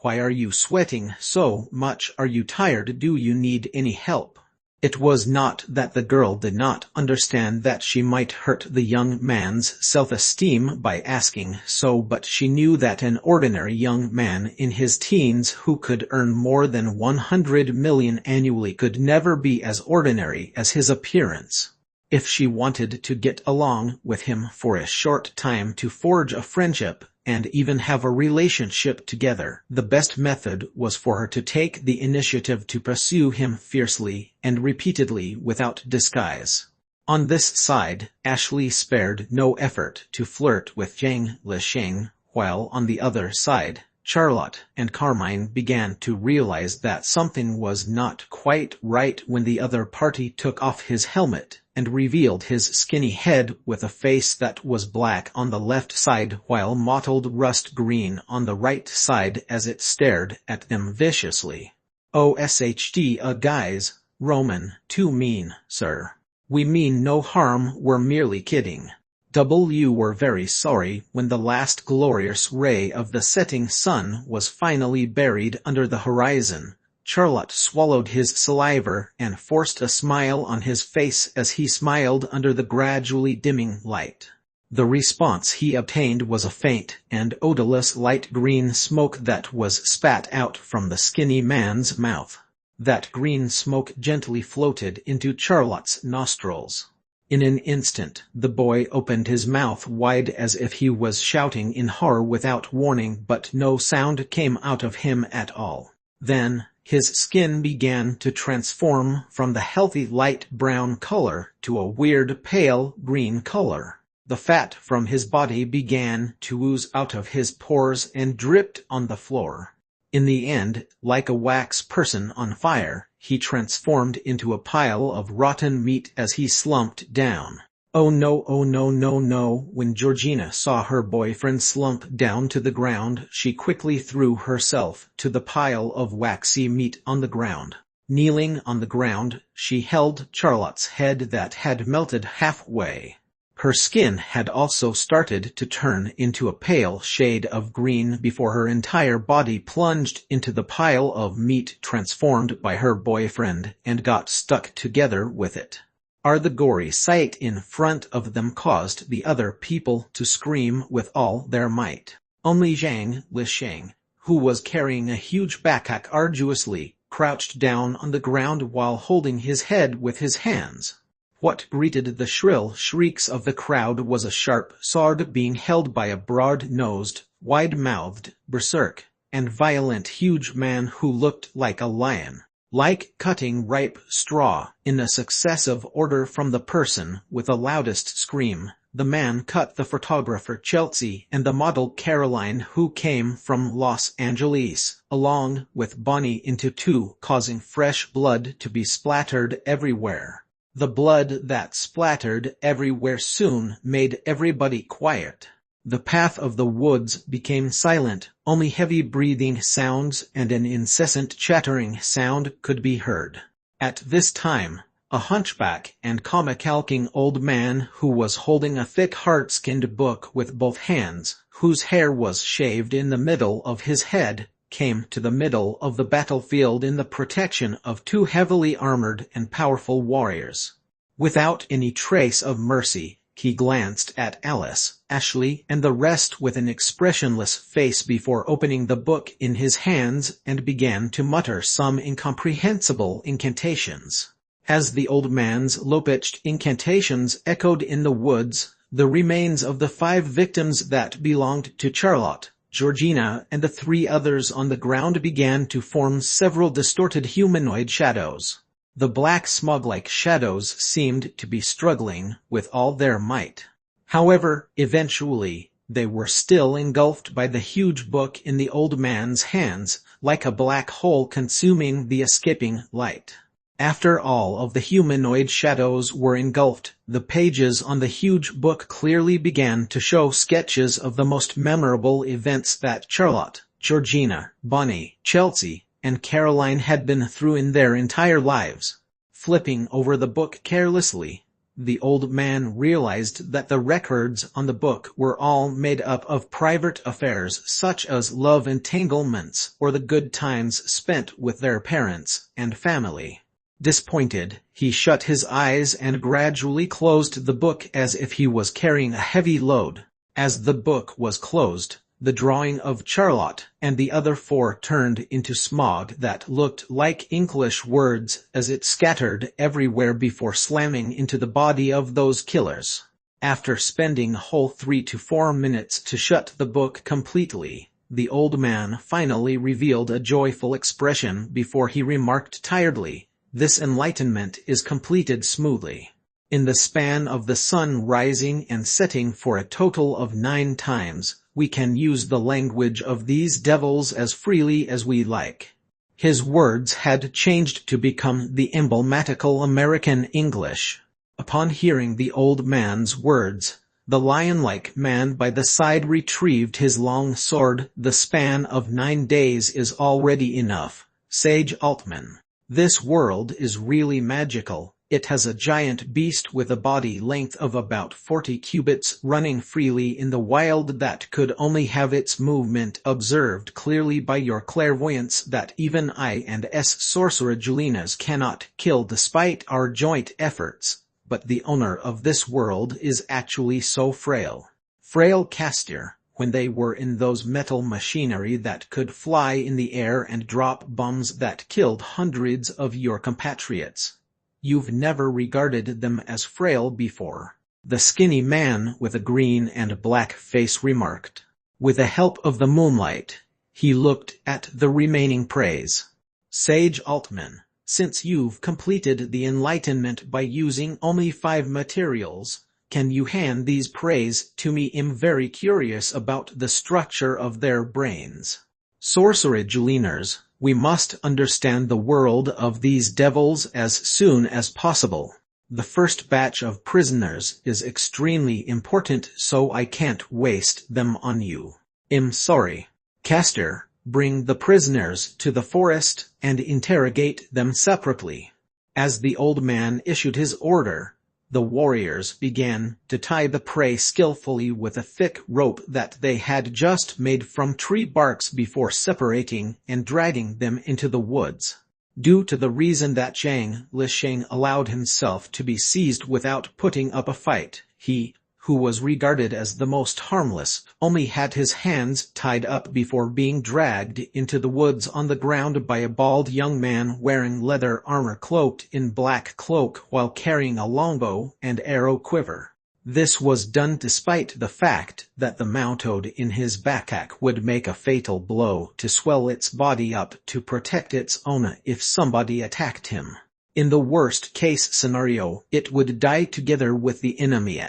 Why are you sweating so much? Are you tired? Do you need any help? It was not that the girl did not understand that she might hurt the young man's self-esteem by asking so, but she knew that an ordinary young man in his teens who could earn more than 100 million annually could never be as ordinary as his appearance. If she wanted to get along with him for a short time, to forge a friendship, and even have a relationship together, the best method was for her to take the initiative to pursue him fiercely and repeatedly without disguise. On this side, Ashley spared no effort to flirt with Zhang Lisheng, while on the other side, Charlotte and Carmine began to realize that something was not quite right when the other party took off his helmet and revealed his skinny head with a face that was black on the left side while mottled rust green on the right side as it stared at them viciously. OSHD guys, Roman, too mean, sir. We mean no harm, we're merely kidding. We're very sorry. When the last glorious ray of the setting sun was finally buried under the horizon, Charlotte swallowed his saliva and forced a smile on his face as he smiled under the gradually dimming light. The response he obtained was a faint and odorless light green smoke that was spat out from the skinny man's mouth. That green smoke gently floated into Charlotte's nostrils. In an instant, the boy opened his mouth wide as if he was shouting in horror without warning, but no sound came out of him at all. Then, his skin began to transform from the healthy light brown color to a weird pale green color. The fat from his body began to ooze out of his pores and dripped on the floor. In the end, like a wax person on fire, he transformed into a pile of rotten meat as he slumped down. Oh no, oh no, no, no. When Georgina saw her boyfriend slump down to the ground, she quickly threw herself to the pile of waxy meat on the ground. Kneeling on the ground, she held Charlotte's head that had melted halfway. Her skin had also started to turn into a pale shade of green before her entire body plunged into the pile of meat transformed by her boyfriend and got stuck together with it. The gory sight in front of them caused the other people to scream with all their might. Only Zhang Lisheng, who was carrying a huge backpack arduously, crouched down on the ground while holding his head with his hands. What greeted the shrill shrieks of the crowd was a sharp sword being held by a broad-nosed, wide-mouthed, berserk, and violent huge man who looked like a lion. Like cutting ripe straw, in a successive order from the person with the loudest scream, the man cut the photographer Chelsea and the model Caroline who came from Los Angeles, along with Bonnie into two, causing fresh blood to be splattered everywhere. The blood that splattered everywhere soon made everybody quiet. The path of the woods became silent, only heavy breathing sounds and an incessant chattering sound could be heard. At this time, a hunchback and comical-looking old man who was holding a thick heart-skinned book with both hands, whose hair was shaved in the middle of his head, came to the middle of the battlefield in the protection of two heavily armored and powerful warriors. Without any trace of mercy, he glanced at Alice, Ashley, and the rest with an expressionless face before opening the book in his hands and began to mutter some incomprehensible incantations. As the old man's low-pitched incantations echoed in the woods, the remains of the 5 victims that belonged to Charlotte, Georgina, and the 3 others on the ground began to form several distorted humanoid shadows. The black smog-like shadows seemed to be struggling with all their might. However, eventually, they were still engulfed by the huge book in the old man's hands, like a black hole consuming the escaping light. After all of the humanoid shadows were engulfed, the pages on the huge book clearly began to show sketches of the most memorable events that Charlotte, Georgina, Bonnie, Chelsea, and Caroline had been through in their entire lives. Flipping over the book carelessly, the old man realized that the records on the book were all made up of private affairs such as love entanglements or the good times spent with their parents and family. Disappointed, he shut his eyes and gradually closed the book as if he was carrying a heavy load. As the book was closed, the drawing of Charlotte and the other 4 turned into smog that looked like English words as it scattered everywhere before slamming into the body of those killers. After spending a whole 3 to 4 minutes to shut the book completely, the old man finally revealed a joyful expression before he remarked tiredly, "This enlightenment is completed smoothly. In the span of the sun rising and setting for a total of 9 times, we can use the language of these devils as freely as we like." His words had changed to become the emblematical American English. Upon hearing the old man's words, the lion-like man by the side retrieved his long sword. "The span of 9 days is already enough, Sage Altman. This world is really magical. It has a giant beast with a body length of about 40 cubits running freely in the wild that could only have its movement observed clearly by your clairvoyance that even I and sorcerer Julinas cannot kill despite our joint efforts, but the owner of this world is actually so frail. Frail Castier, when they were in those metal machinery that could fly in the air and drop bombs that killed hundreds of your compatriots. You've never regarded them as frail before," the skinny man with a green and black face remarked. With the help of the moonlight, he looked at the remaining praise. "Sage Altman, since you've completed the enlightenment by using only 5 materials, can you hand these praise to me? I'm very curious about the structure of their brains. Sorcerer Juliners, we must understand the world of these devils as soon as possible." The first batch of prisoners is extremely important, so I can't waste them on you. I'm sorry. Caster, bring the prisoners to the forest and interrogate them separately. As the old man issued his order, the warriors began to tie the prey skillfully with a thick rope that they had just made from tree barks before separating and dragging them into the woods. Due to the reason that Zhang Lisheng allowed himself to be seized without putting up a fight, he, who was regarded as the most harmless, only had his hands tied up before being dragged into the woods on the ground by a bald young man wearing leather armor cloaked in black cloak while carrying a longbow and arrow quiver. This was done despite the fact that the mounted in his backpack would make a fatal blow to swell its body up to protect its owner if somebody attacked him. In the worst-case scenario, it would die together with the enemy.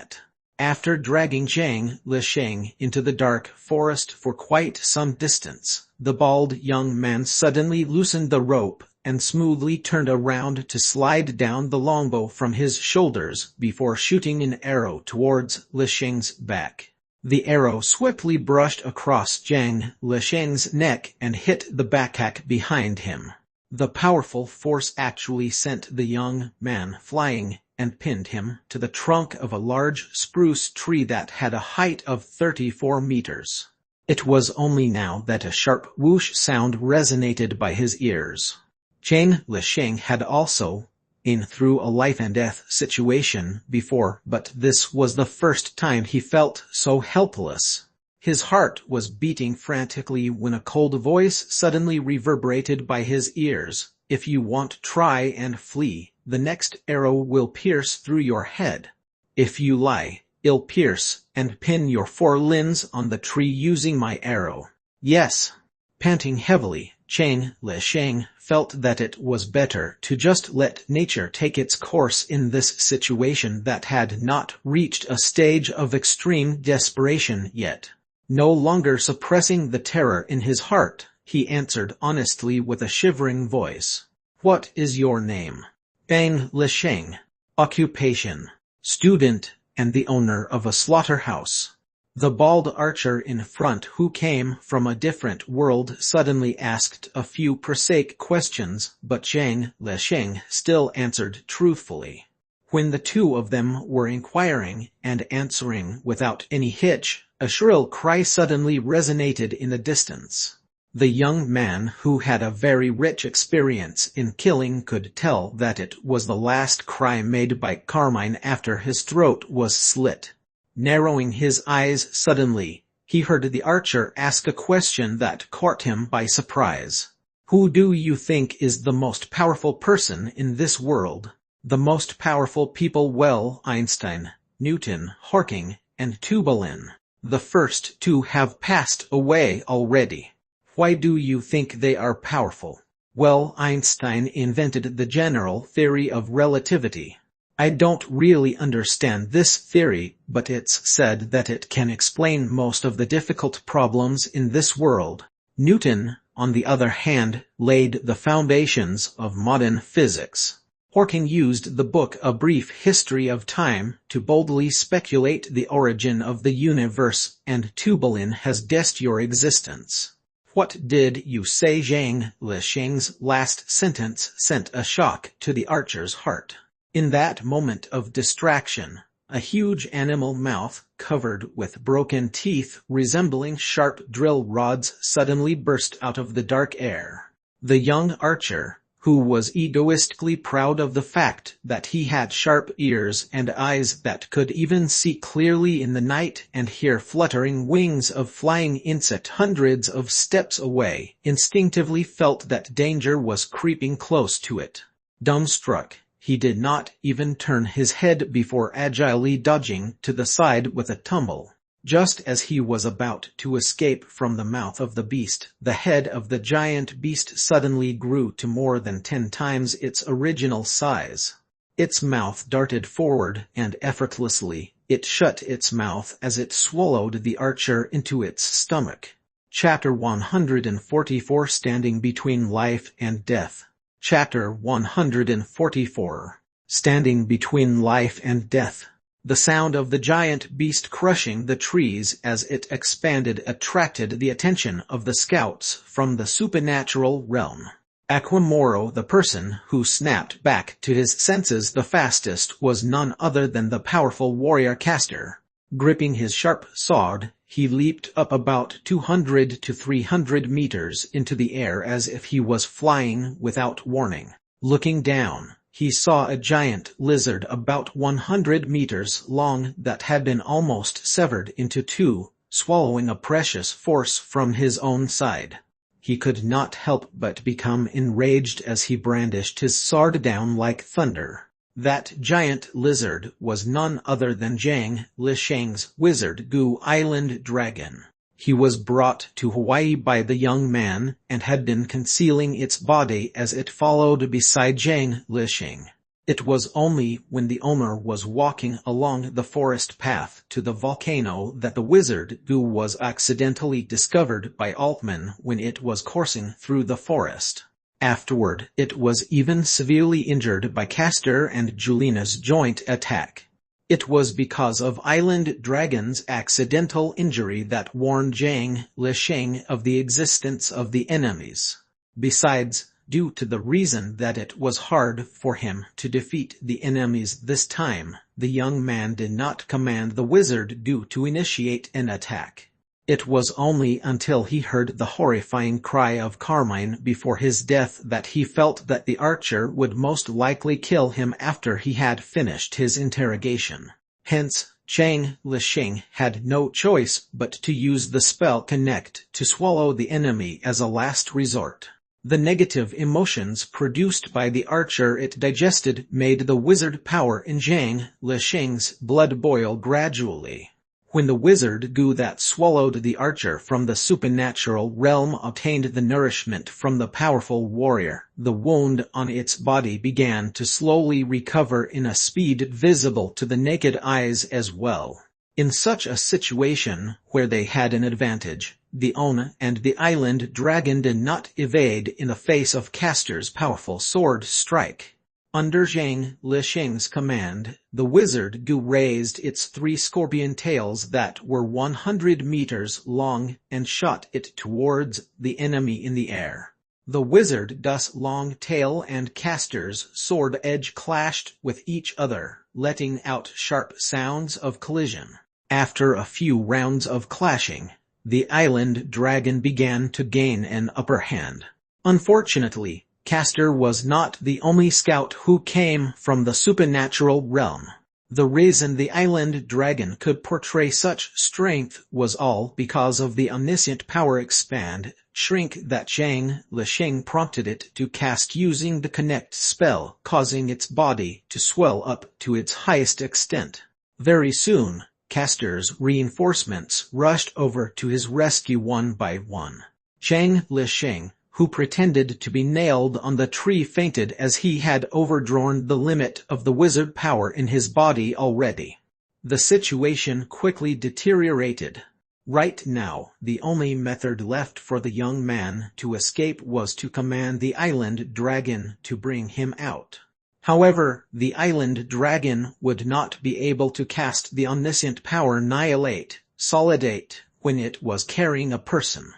After dragging Zhang Lisheng into the dark forest for quite some distance, the bald young man suddenly loosened the rope and smoothly turned around to slide down the longbow from his shoulders before shooting an arrow towards Lisheng's back. The arrow swiftly brushed across Zhang Lisheng's neck and hit the backpack behind him. The powerful force actually sent the young man flying and pinned him to the trunk of a large spruce tree that had a height of 34 meters. It was only now that a sharp whoosh sound resonated by his ears. Zhang Lisheng had also been through a life-and-death situation before, but this was the first time he felt so helpless. His heart was beating frantically when a cold voice suddenly reverberated by his ears. If you want, try and flee. The next arrow will pierce through your head. If you lie, I'll pierce and pin your forelimbs on the tree using my arrow. Yes. Panting heavily, Zhang Lisheng felt that it was better to just let nature take its course in this situation that had not reached a stage of extreme desperation yet. No longer suppressing the terror in his heart, he answered honestly with a shivering voice. What is your name? Zhang Lisheng. Occupation. Student and the owner of a slaughterhouse. The bald archer in front, who came from a different world, suddenly asked a few prosaic questions, but Zhang Lisheng still answered truthfully. When the two of them were inquiring and answering without any hitch, a shrill cry suddenly resonated in the distance. The young man, who had a very rich experience in killing, could tell that it was the last cry made by Carmine after his throat was slit. Narrowing his eyes suddenly, he heard the archer ask a question that caught him by surprise. Who do you think is the most powerful person in this world? The most powerful people? Well, Einstein, Newton, Hawking, and Tubalin. The first two have passed away already. Why do you think they are powerful? Well, Einstein invented the general theory of relativity. I don't really understand this theory, but it's said that it can explain most of the difficult problems in this world. Newton, on the other hand, laid the foundations of modern physics. Hawking used the book A Brief History of Time to boldly speculate the origin of the universe, and Tubalin has guessed your existence. What did you say? Zhang Lisheng's last sentence sent a shock to the archer's heart. In that moment of distraction, a huge animal mouth covered with broken teeth resembling sharp drill rods suddenly burst out of the dark air. The young archer, who was egoistically proud of the fact that he had sharp ears and eyes that could even see clearly in the night and hear fluttering wings of flying insect hundreds of steps away, instinctively felt that danger was creeping close to it. Dumbstruck, he did not even turn his head before agilely dodging to the side with a tumble. Just as he was about to escape from the mouth of the beast, the head of the giant beast suddenly grew to more than 10 times its original size. Its mouth darted forward, and effortlessly, it shut its mouth as it swallowed the archer into its stomach. Chapter 144, Standing Between Life and Death. Chapter 144. standing between life and death. The sound of the giant beast crushing the trees as it expanded attracted the attention of the scouts from the supernatural realm. Aquamoro, the person who snapped back to his senses the fastest, was none other than the powerful warrior Castor. Gripping his sharp sword, he leaped up about 200 to 300 meters into the air as if he was flying without warning. Looking down, he saw a giant lizard about 100 meters long that had been almost severed into two, swallowing a precious force from his own side. He could not help but become enraged as he brandished his sword down like thunder. That giant lizard was none other than Zhang Lisheng's wizard Gu Island dragon. He was brought to Hawaii by the young man and had been concealing its body as it followed beside Zhang Lisheng. It was only when the owner was walking along the forest path to the volcano that the wizard Gu was accidentally discovered by Altman when it was coursing through the forest. Afterward, it was even severely injured by Castor and Julina's joint attack. It was because of Island Dragon's accidental injury that warned Zhang Lisheng of the existence of the enemies. Besides, due to the reason that it was hard for him to defeat the enemies this time, the young man did not command the wizard Gu to initiate an attack. It was only until he heard the horrifying cry of Carmine before his death that he felt that the archer would most likely kill him after he had finished his interrogation. Hence, Zhang Lisheng had no choice but to use the spell Connect to swallow the enemy as a last resort. The negative emotions produced by the archer it digested made the wizard power in Zhang Lisheng's blood boil gradually. When the wizard Gu that swallowed the archer from the supernatural realm obtained the nourishment from the powerful warrior, the wound on its body began to slowly recover in a speed visible to the naked eyes as well. In such a situation, where they had an advantage, the Ona and the Island Dragon did not evade in the face of Castor's powerful sword strike. Under Zhang Lisheng's command, the wizard Gu raised its 3 scorpion tails that were 100 meters long and shot it towards the enemy in the air. The wizard Dust's long tail and Castor's sword edge clashed with each other, letting out sharp sounds of collision. After a few rounds of clashing, the Island Dragon began to gain an upper hand. Unfortunately, Castor was not the only scout who came from the supernatural realm. The reason the Island Dragon could portray such strength was all because of the omniscient power expand, shrink that Zhang Lisheng prompted it to cast using the Connect spell, causing its body to swell up to its highest extent. Very soon, Castor's reinforcements rushed over to his rescue one by one. Zhang Lisheng, who pretended to be nailed on the tree, fainted as he had overdrawn the limit of the wizard power in his body already. The situation quickly deteriorated. Right now, the only method left for the young man to escape was to command the Island Dragon to bring him out. However, the Island Dragon would not be able to cast the omniscient power Annihilate, Solidate, when it was carrying a person.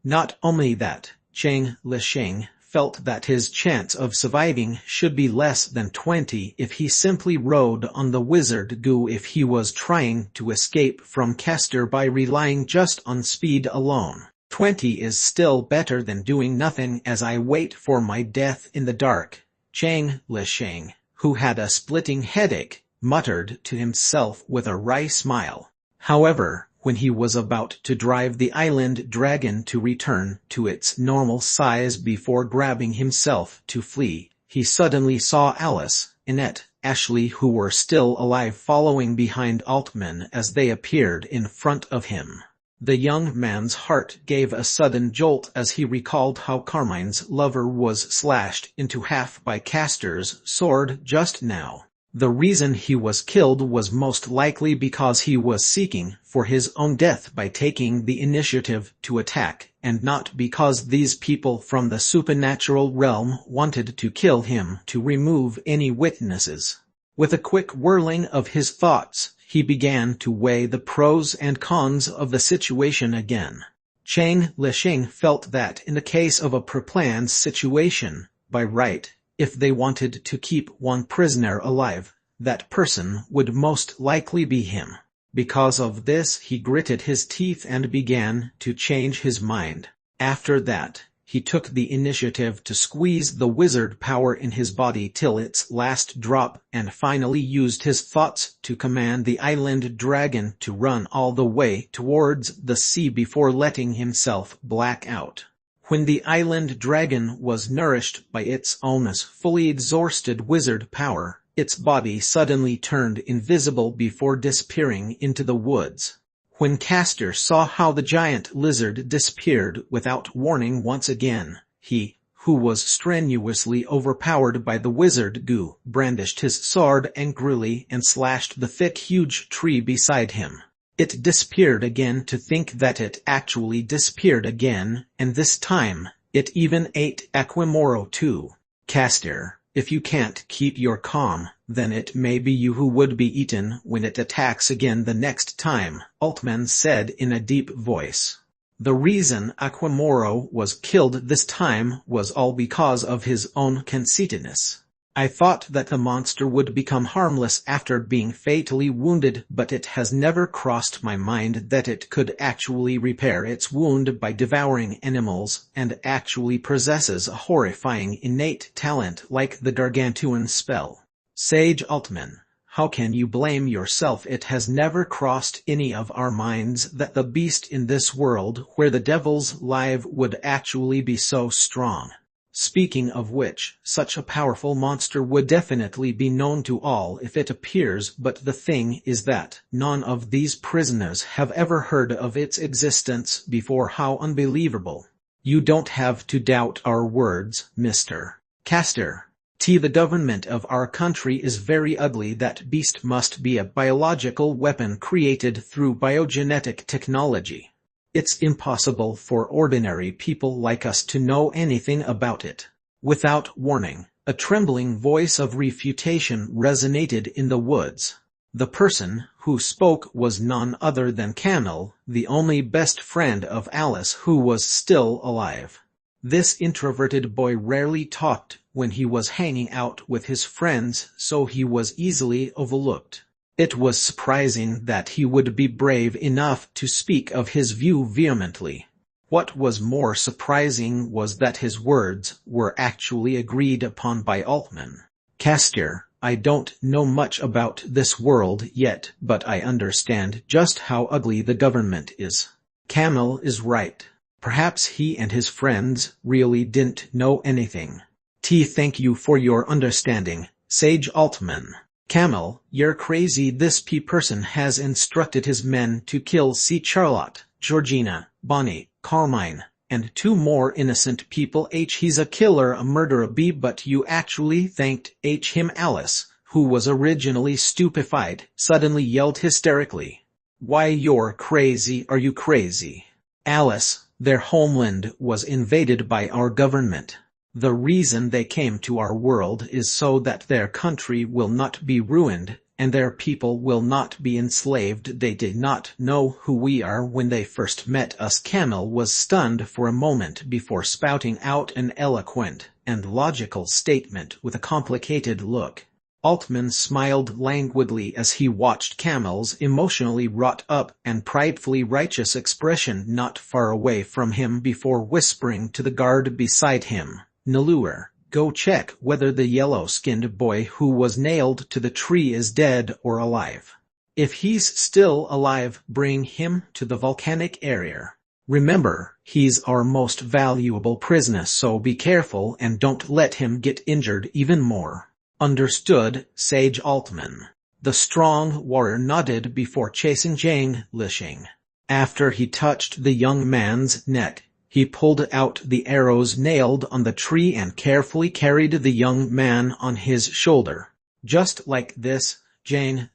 Not only that, Zhang Lisheng felt that his chance of surviving should be less than 20 if he simply rode on the wizard Gu if he was trying to escape from Castor by relying just on speed alone. 20 is still better than doing nothing as I wait for my death in the dark, Zhang Lisheng, who had a splitting headache, muttered to himself with a wry smile. However, when he was about to drive the Island Dragon to return to its normal size before grabbing himself to flee, he suddenly saw Alice, Annette, Ashley, who were still alive, following behind Altman as they appeared in front of him. The young man's heart gave a sudden jolt as he recalled how Carmine's lover was slashed into half by Castor's sword just now. The reason he was killed was most likely because he was seeking for his own death by taking the initiative to attack, and not because these people from the supernatural realm wanted to kill him to remove any witnesses. With a quick whirling of his thoughts, he began to weigh the pros and cons of the situation again. Chang Lishing felt that in the case of a pre-planned situation, by right, if they wanted to keep one prisoner alive, that person would most likely be him. Because of this, he gritted his teeth and began to change his mind. After that, he took the initiative to squeeze the wizard power in his body till its last drop, and finally used his thoughts to command the island dragon to run all the way towards the sea before letting himself black out. When the island dragon was nourished by its almost fully exhausted wizard power, its body suddenly turned invisible before disappearing into the woods. When Castor saw how the giant lizard disappeared without warning once again, he, who was strenuously overpowered by the wizard goo, brandished his sword angrily and slashed the thick huge tree beside him. It disappeared again to think that it actually disappeared again, and this time, it even ate Aquamoro too. Castor, if you can't keep your calm, then it may be you who would be eaten when it attacks again the next time, Altman said in a deep voice. The reason Aquamoro was killed this time was all because of his own conceitedness. I thought that the monster would become harmless after being fatally wounded, but it has never crossed my mind that it could actually repair its wound by devouring animals, and actually possesses a horrifying innate talent like the Gargantuan spell. Sage Altman, how can you blame yourself? It has never crossed any of our minds that the beast in this world where the devil's life would actually be so strong. Speaking of which, such a powerful monster would definitely be known to all if it appears, but the thing is that none of these prisoners have ever heard of its existence before. How unbelievable. You don't have to doubt our words, Mr. Castor. The government of our country is very ugly. That beast must be a biological weapon created through biogenetic technology. It's impossible for ordinary people like us to know anything about it. Without warning, a trembling voice of refutation resonated in the woods. The person who spoke was none other than Camel, the only best friend of Alice who was still alive. This introverted boy rarely talked when he was hanging out with his friends, so he was easily overlooked. It was surprising that he would be brave enough to speak of his view vehemently. What was more surprising was that his words were actually agreed upon by Altman. Castor, I don't know much about this world yet, but I understand just how ugly the government is. Camel is right. Perhaps he and his friends really didn't know anything. Thank you for your understanding, Sage Altman. Camel, you're crazy. This person has instructed his men to kill C. Charlotte, Georgina, Bonnie, Carmine, and 2 more innocent people. He's a killer, a murderer. But you actually thanked him. Alice, who was originally stupefied, suddenly yelled hysterically. Why, you're crazy. Are you crazy? Alice, their homeland was invaded by our government. The reason they came to our world is so that their country will not be ruined, and their people will not be enslaved. They did not know who we are when they first met us. Camel was stunned for a moment before spouting out an eloquent and logical statement with a complicated look. Altman smiled languidly as he watched Camel's emotionally wrought up and pridefully righteous expression not far away from him before whispering to the guard beside him. Nalur, go check whether the yellow-skinned boy who was nailed to the tree is dead or alive. If he's still alive, bring him to the volcanic area. Remember, he's our most valuable prisoner, so be careful and don't let him get injured even more. Understood, Sage Altman. The strong warrior nodded before chasing Chang Lishing. After he touched the young man's neck, he pulled out the arrows nailed on the tree and carefully carried the young man on his shoulder. Just like this,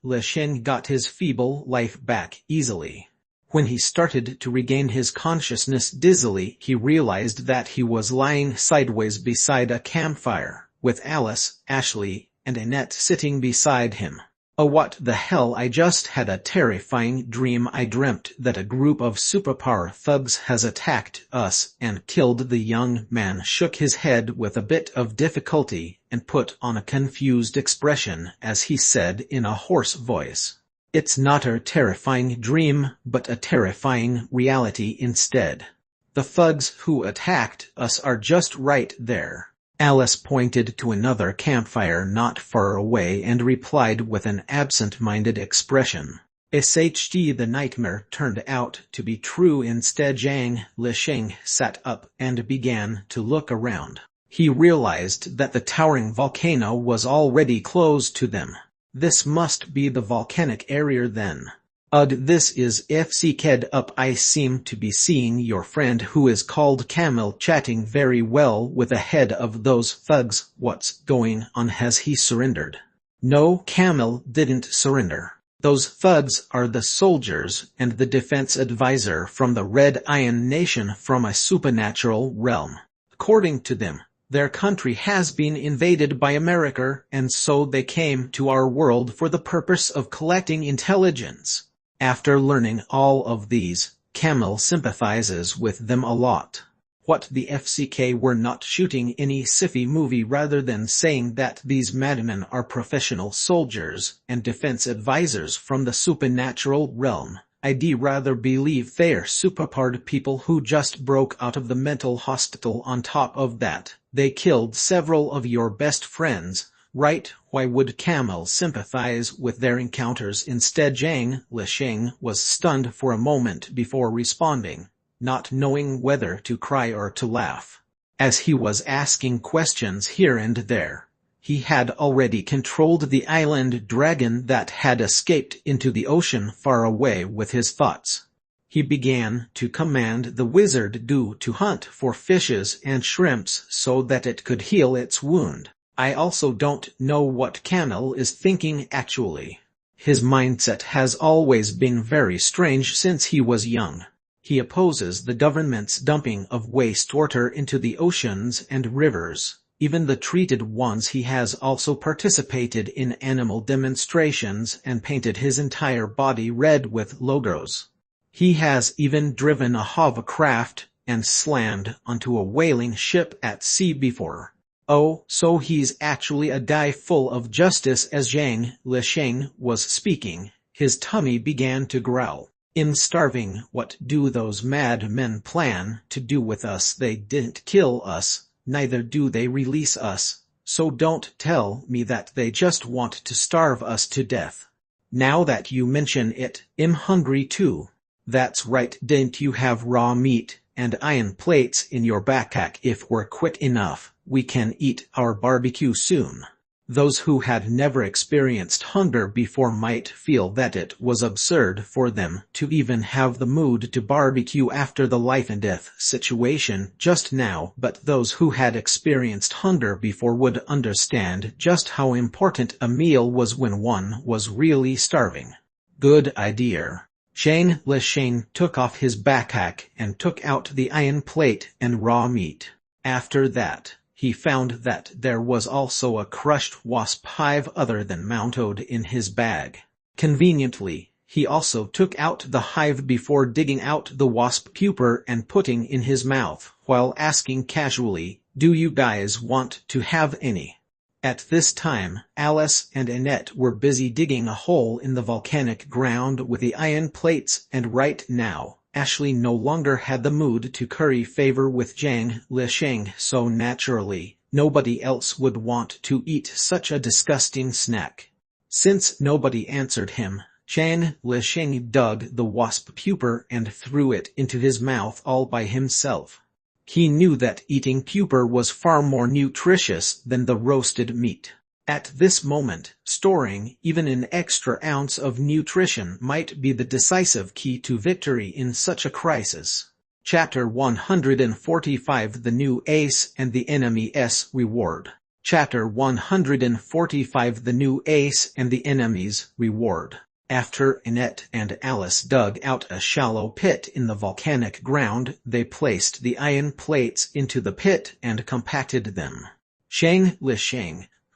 Lich got his feeble life back easily. When he started to regain his consciousness dizzily, he realized that he was lying sideways beside a campfire, with Alice, Ashley, and Annette sitting beside him. Oh, what the hell, I just had a terrifying dream. I dreamt that a group of superpower thugs has attacked us and killed. The young man shook his head with a bit of difficulty and put on a confused expression as he said in a hoarse voice, "It's not a terrifying dream, but a terrifying reality instead. The thugs who attacked us are just right there." Alice pointed to another campfire not far away and replied with an absent-minded expression. SHT, the nightmare turned out to be true instead. Lich sat up and began to look around. He realized that the towering volcano was already close to them. This must be the volcanic area then. This is FCKed up. I seem to be seeing your friend who is called Camel chatting very well with the head of those thugs. What's going on? Has he surrendered? No, Camel didn't surrender. Those thugs are the soldiers and the defense advisor from the Red Iron Nation from a supernatural realm. According to them, their country has been invaded by America, and so they came to our world for the purpose of collecting intelligence. After learning all of these, Camel sympathizes with them a lot. What the FCK were not shooting any sci-fi movie rather than saying that these madmen are professional soldiers and defense advisors from the supernatural realm. I'd rather believe they're superpowered people who just broke out of the mental hospital. On top of that, they killed several of your best friends. Right? Why would Camel sympathize with their encounters instead? Lich was stunned for a moment before responding, not knowing whether to cry or to laugh. As he was asking questions here and there, he had already controlled the island dragon that had escaped into the ocean far away with his thoughts. He began to command the wizard to hunt for fishes and shrimps so that it could heal its wound. I also don't know what Camel is thinking actually. His mindset has always been very strange since he was young. He opposes the government's dumping of wastewater into the oceans and rivers, even the treated ones. He has also participated in animal demonstrations and painted his entire body red with logos. He has even driven a hovercraft and slammed onto a whaling ship at sea before. Oh, so he's actually a guy full of justice. As Lich was speaking, his tummy began to growl. "I'm starving. What do those mad men plan to do with us? They didn't kill us, neither do they release us, so don't tell me that they just want to starve us to death. Now that you mention it, I'm hungry too." "That's right. Didn't you have raw meat and iron plates in your backpack? If we're quick enough, we can eat our barbecue soon." Those who had never experienced hunger before might feel that it was absurd for them to even have the mood to barbecue after the life-and-death situation just now, but those who had experienced hunger before would understand just how important a meal was when one was really starving. "Good idea." Lich took off his backpack and took out the iron plate and raw meat. After that, he found that there was also a crushed wasp hive other than mounted in his bag. Conveniently, he also took out the hive before digging out the wasp pupa and putting in his mouth, while asking casually, "Do you guys want to have any?" At this time, Alice and Annette were busy digging a hole in the volcanic ground with the iron plates, and right now, Ashley no longer had the mood to curry favor with Lich, so naturally, nobody else would want to eat such a disgusting snack. Since nobody answered him, Lich dug the wasp pupa and threw it into his mouth all by himself. He knew that eating pupa was far more nutritious than the roasted meat. At this moment, storing even an extra ounce of nutrition might be the decisive key to victory in such a crisis. Chapter 145: The New Ace and the Enemy's Reward. Chapter 145 The New Ace and the Enemy's Reward. After Annette and Alice dug out a shallow pit in the volcanic ground, they placed the iron plates into the pit and compacted them. Lich,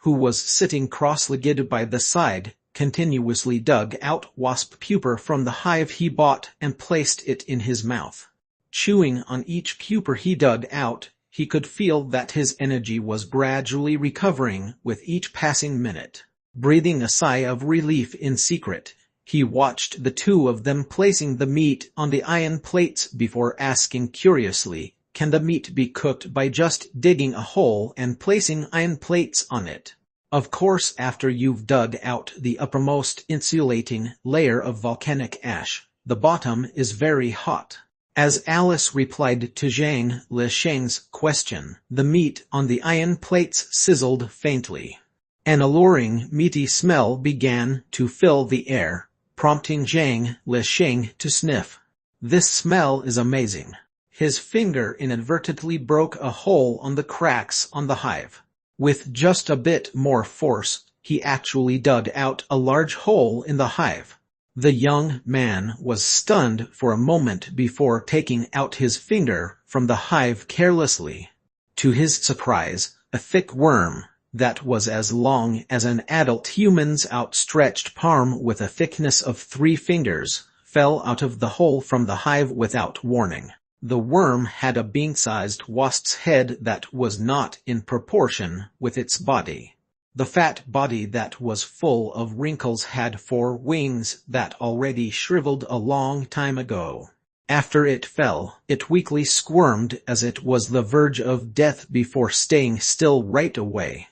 who was sitting cross-legged by the side, continuously dug out wasp pupa from the hive he bought and placed it in his mouth. Chewing on each pupa he dug out, he could feel that his energy was gradually recovering with each passing minute. Breathing a sigh of relief in secret, he watched the two of them placing the meat on the iron plates before asking curiously, "Can the meat be cooked by just digging a hole and placing iron plates on it?" "Of course, after you've dug out the uppermost insulating layer of volcanic ash, the bottom is very hot." As Alice replied to Lich's question, the meat on the iron plates sizzled faintly. An alluring, meaty smell began to fill the air, prompting Lich to sniff. "This smell is amazing." His finger inadvertently broke a hole on the cracks on the hive. With just a bit more force, he actually dug out a large hole in the hive. The young man was stunned for a moment before taking out his finger from the hive carelessly. To his surprise, a thick worm, that was as long as an adult human's outstretched palm with a thickness of 3 fingers, fell out of the hole from the hive without warning. The worm had a bean-sized wasp's head that was not in proportion with its body. The fat body that was full of wrinkles had 4 wings that already shriveled a long time ago. After it fell, it weakly squirmed as it was the verge of death before staying still right away.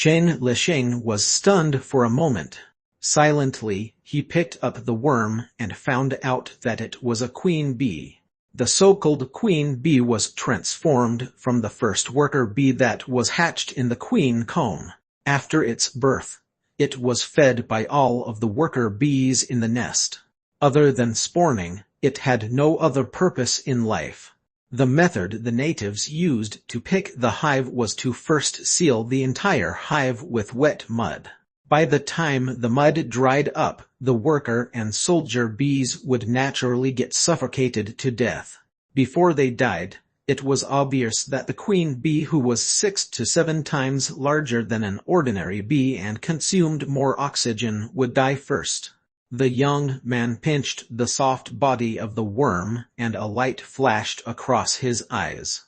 Lich was stunned for a moment. Silently, he picked up the worm and found out that it was a queen bee. The so-called queen bee was transformed from the first worker bee that was hatched in the queen comb. After its birth, it was fed by all of the worker bees in the nest. Other than spawning, it had no other purpose in life. The method the natives used to pick the hive was to first seal the entire hive with wet mud. By the time the mud dried up, the worker and soldier bees would naturally get suffocated to death. Before they died, it was obvious that the queen bee, who was 6 to 7 times larger than an ordinary bee and consumed more oxygen, would die first. The young man pinched the soft body of the worm, and a light flashed across his eyes.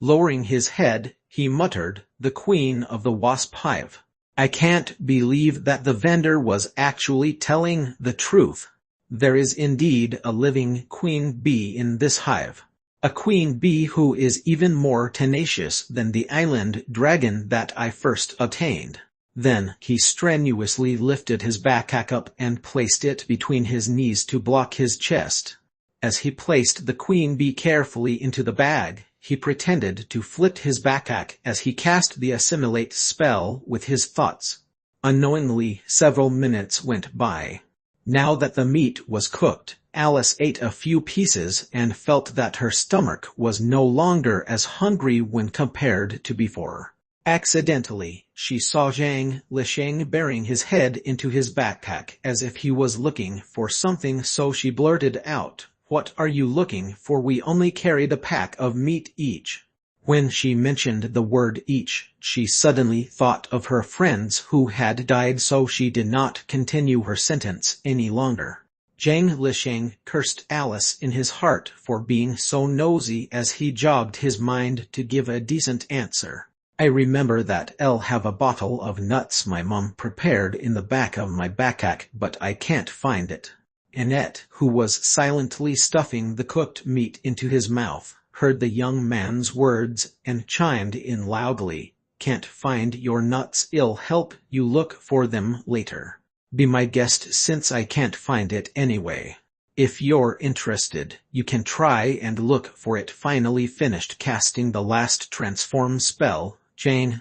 Lowering his head, he muttered, "The queen of the wasp hive. I can't believe that the vendor was actually telling the truth. There is indeed a living queen bee in this hive. A queen bee who is even more tenacious than the island dragon that I first obtained." Then he strenuously lifted his backpack up and placed it between his knees to block his chest. As he placed the queen bee carefully into the bag, he pretended to flit his backpack as he cast the assimilate spell with his thoughts. Unknowingly, several minutes went by. Now that the meat was cooked, Alice ate a few pieces and felt that her stomach was no longer as hungry when compared to before. Accidentally, she saw Lich burying his head into his backpack as if he was looking for something, so she blurted out, "What are you looking for? We only carried a pack of meat each." When she mentioned the word each, she suddenly thought of her friends who had died, so she did not continue her sentence any longer. Lich cursed Alice in his heart for being so nosy as he jogged his mind to give a decent answer. "I remember that I'll have a bottle of nuts my mom prepared in the back of my backpack, but I can't find it." Annette, who was silently stuffing the cooked meat into his mouth, heard the young man's words and chimed in loudly, "Can't find your nuts? I'll help you look for them later. Be my guest since I can't find it anyway. If you're interested, you can try and look for it." Finally finished casting the last transform spell,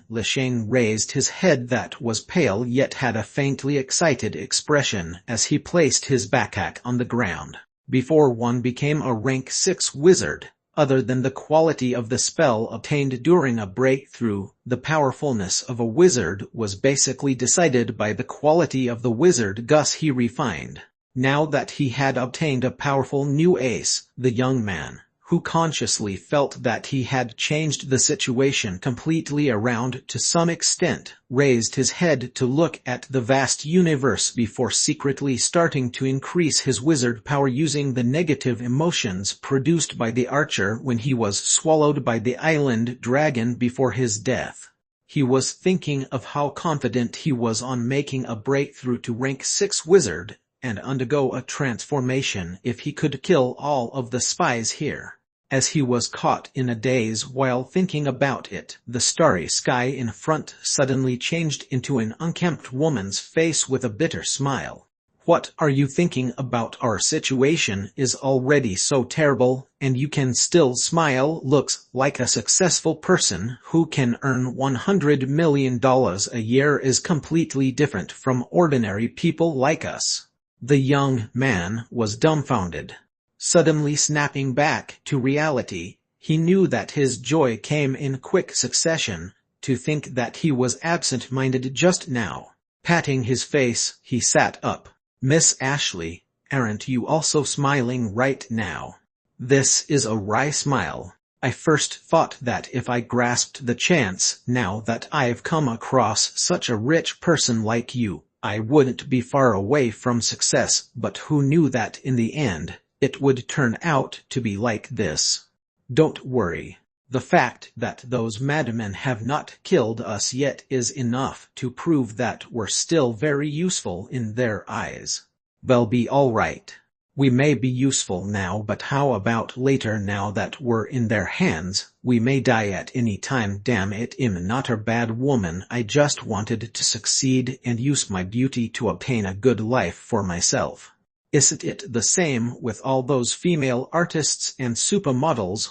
Lich raised his head that was pale yet had a faintly excited expression as he placed his backpack on the ground. Before one became a rank 6 wizard, Other than the quality of the spell obtained during a breakthrough, the powerfulness of a wizard was basically decided by the quality of the wizard Gus he refined. Now that he had obtained a powerful new ace, the young man, who consciously felt that he had changed the situation completely around to some extent, raised his head to look at the vast universe before secretly starting to increase his wizard power using the negative emotions produced by the archer when he was swallowed by the island dragon before his death. He was thinking of how confident he was on making a breakthrough to rank 6 wizard, and undergo a transformation if he could kill all of the spies here. As he was caught in a daze while thinking about it, the starry sky in front suddenly changed into an unkempt woman's face with a bitter smile. "What are you thinking about? Our situation is already so terrible, and you can still smile. Looks like a successful person who can earn $100 million a year is completely different from ordinary people like us." The young man was dumbfounded. Suddenly snapping back to reality, he knew that his joy came in quick succession. To think that he was absent-minded just now. Patting his face, he sat up. "Miss Ashley, aren't you also smiling right now?" This is a wry smile. "I first thought that if I grasped the chance, now that I've come across such a rich person like you, I wouldn't be far away from success, but who knew that in the end, it would turn out to be like this?" "Don't worry. The fact that those madmen have not killed us yet is enough to prove that we're still very useful in their eyes." "They'll be all right. We may be useful now, but how about later? Now that we're in their hands, we may die at any time. Damn it, I'm not a bad woman. I just wanted to succeed and use my beauty to obtain a good life for myself. Isn't it the same with all those female artists and supermodels?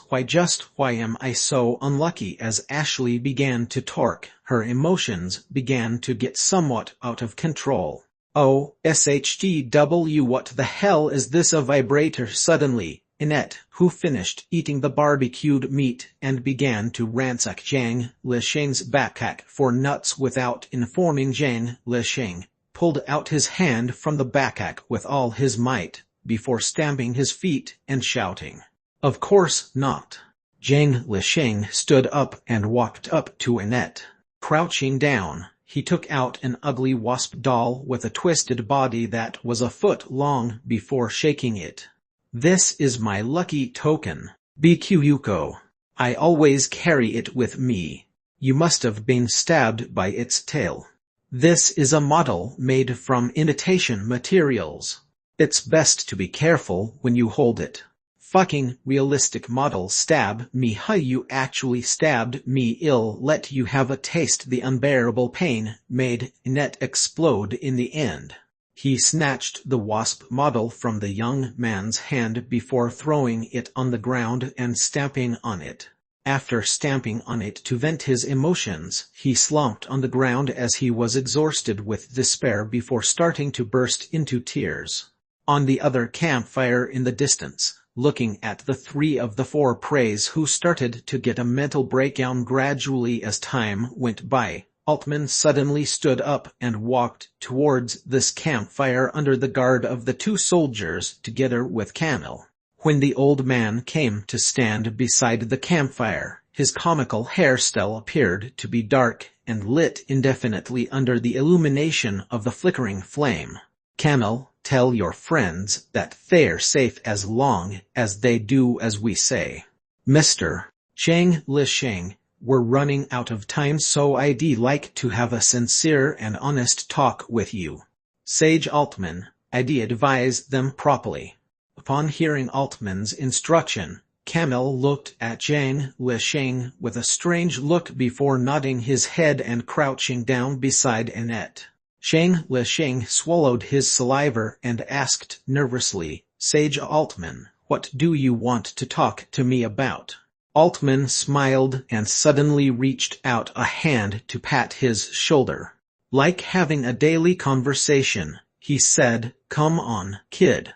Why am I so unlucky?" As Ashley began to talk, her emotions began to get somewhat out of control. "Oh, SHTW, what the hell is this?" A vibrator. Suddenly, Annette, who finished eating the barbecued meat and began to ransack Zhang Lisheng's backpack for nuts without informing Zhang Lisheng, pulled out his hand from the backpack with all his might, before stamping his feet and shouting, "Of course not." Zhang Lisheng stood up and walked up to Annette. Crouching down, he took out an ugly wasp doll with a twisted body that was a foot long before shaking it. "This is my lucky token. BQ Yuko. I always carry it with me. You must have been stabbed by its tail. This is a model made from imitation materials. It's best to be careful when you hold it." "Fucking realistic model stab me, huh? You actually stabbed me. I'll let you have a taste." The unbearable pain made Annette explode in the end. He snatched the wasp model from the young man's hand before throwing it on the ground and stamping on it. After stamping on it to vent his emotions, he slumped on the ground as he was exhausted with despair before starting to burst into tears. On the other campfire in the distance, looking at the 3 of the 4 preys who started to get a mental breakdown gradually as time went by, Altman suddenly stood up and walked towards this campfire under the guard of the 2 soldiers together with Camille. When the old man came to stand beside the campfire, his comical hairstyle appeared to be dark and lit indefinitely under the illumination of the flickering flame. "Camille, tell your friends that they're safe as long as they do as we say. Mr. Zhang Lisheng, we're running out of time, so I'd like to have a sincere and honest talk with you." "Sage Altman, I'd advise them properly." Upon hearing Altman's instruction, Camille looked at Zhang Lisheng with a strange look before nodding his head and crouching down beside Annette. Zhang Lisheng swallowed his saliva and asked nervously, "Sage Altman, what do you want to talk to me about?" Altman smiled and suddenly reached out a hand to pat his shoulder. "Like having a daily conversation," he said. "Come on, kid.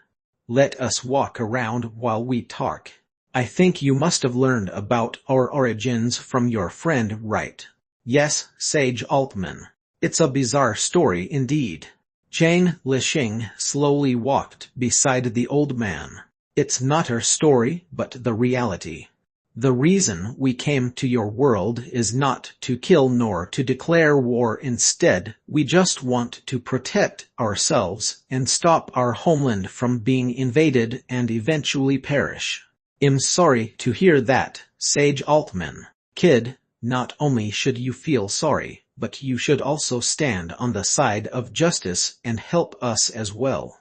Let us walk around while we talk. I think you must have learned about our origins from your friend, right? Yes, Sage Altman. It's a bizarre story indeed. Jane Lishing slowly walked beside the old man. It's not her story, but the reality. The reason we came to your world is not to kill nor to declare war. Instead, we just want to protect ourselves and stop our homeland from being invaded and eventually perish. I'm sorry to hear that, Sage Altman. Kid, not only should you feel sorry, but you should also stand on the side of justice and help us as well.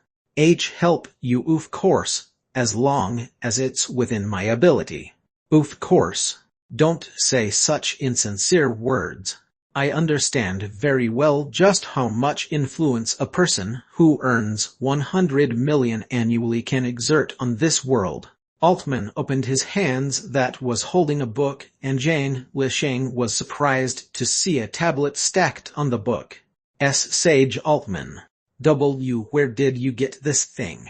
Help you, of course, as long as it's within my ability. Of course. Don't say such insincere words. I understand very well just how much influence a person who earns 100 million annually can exert on this world. Altman opened his hands that was holding a book, and Jane Lishing was surprised to see a tablet stacked on the book. Sage Altman. Where did you get this thing?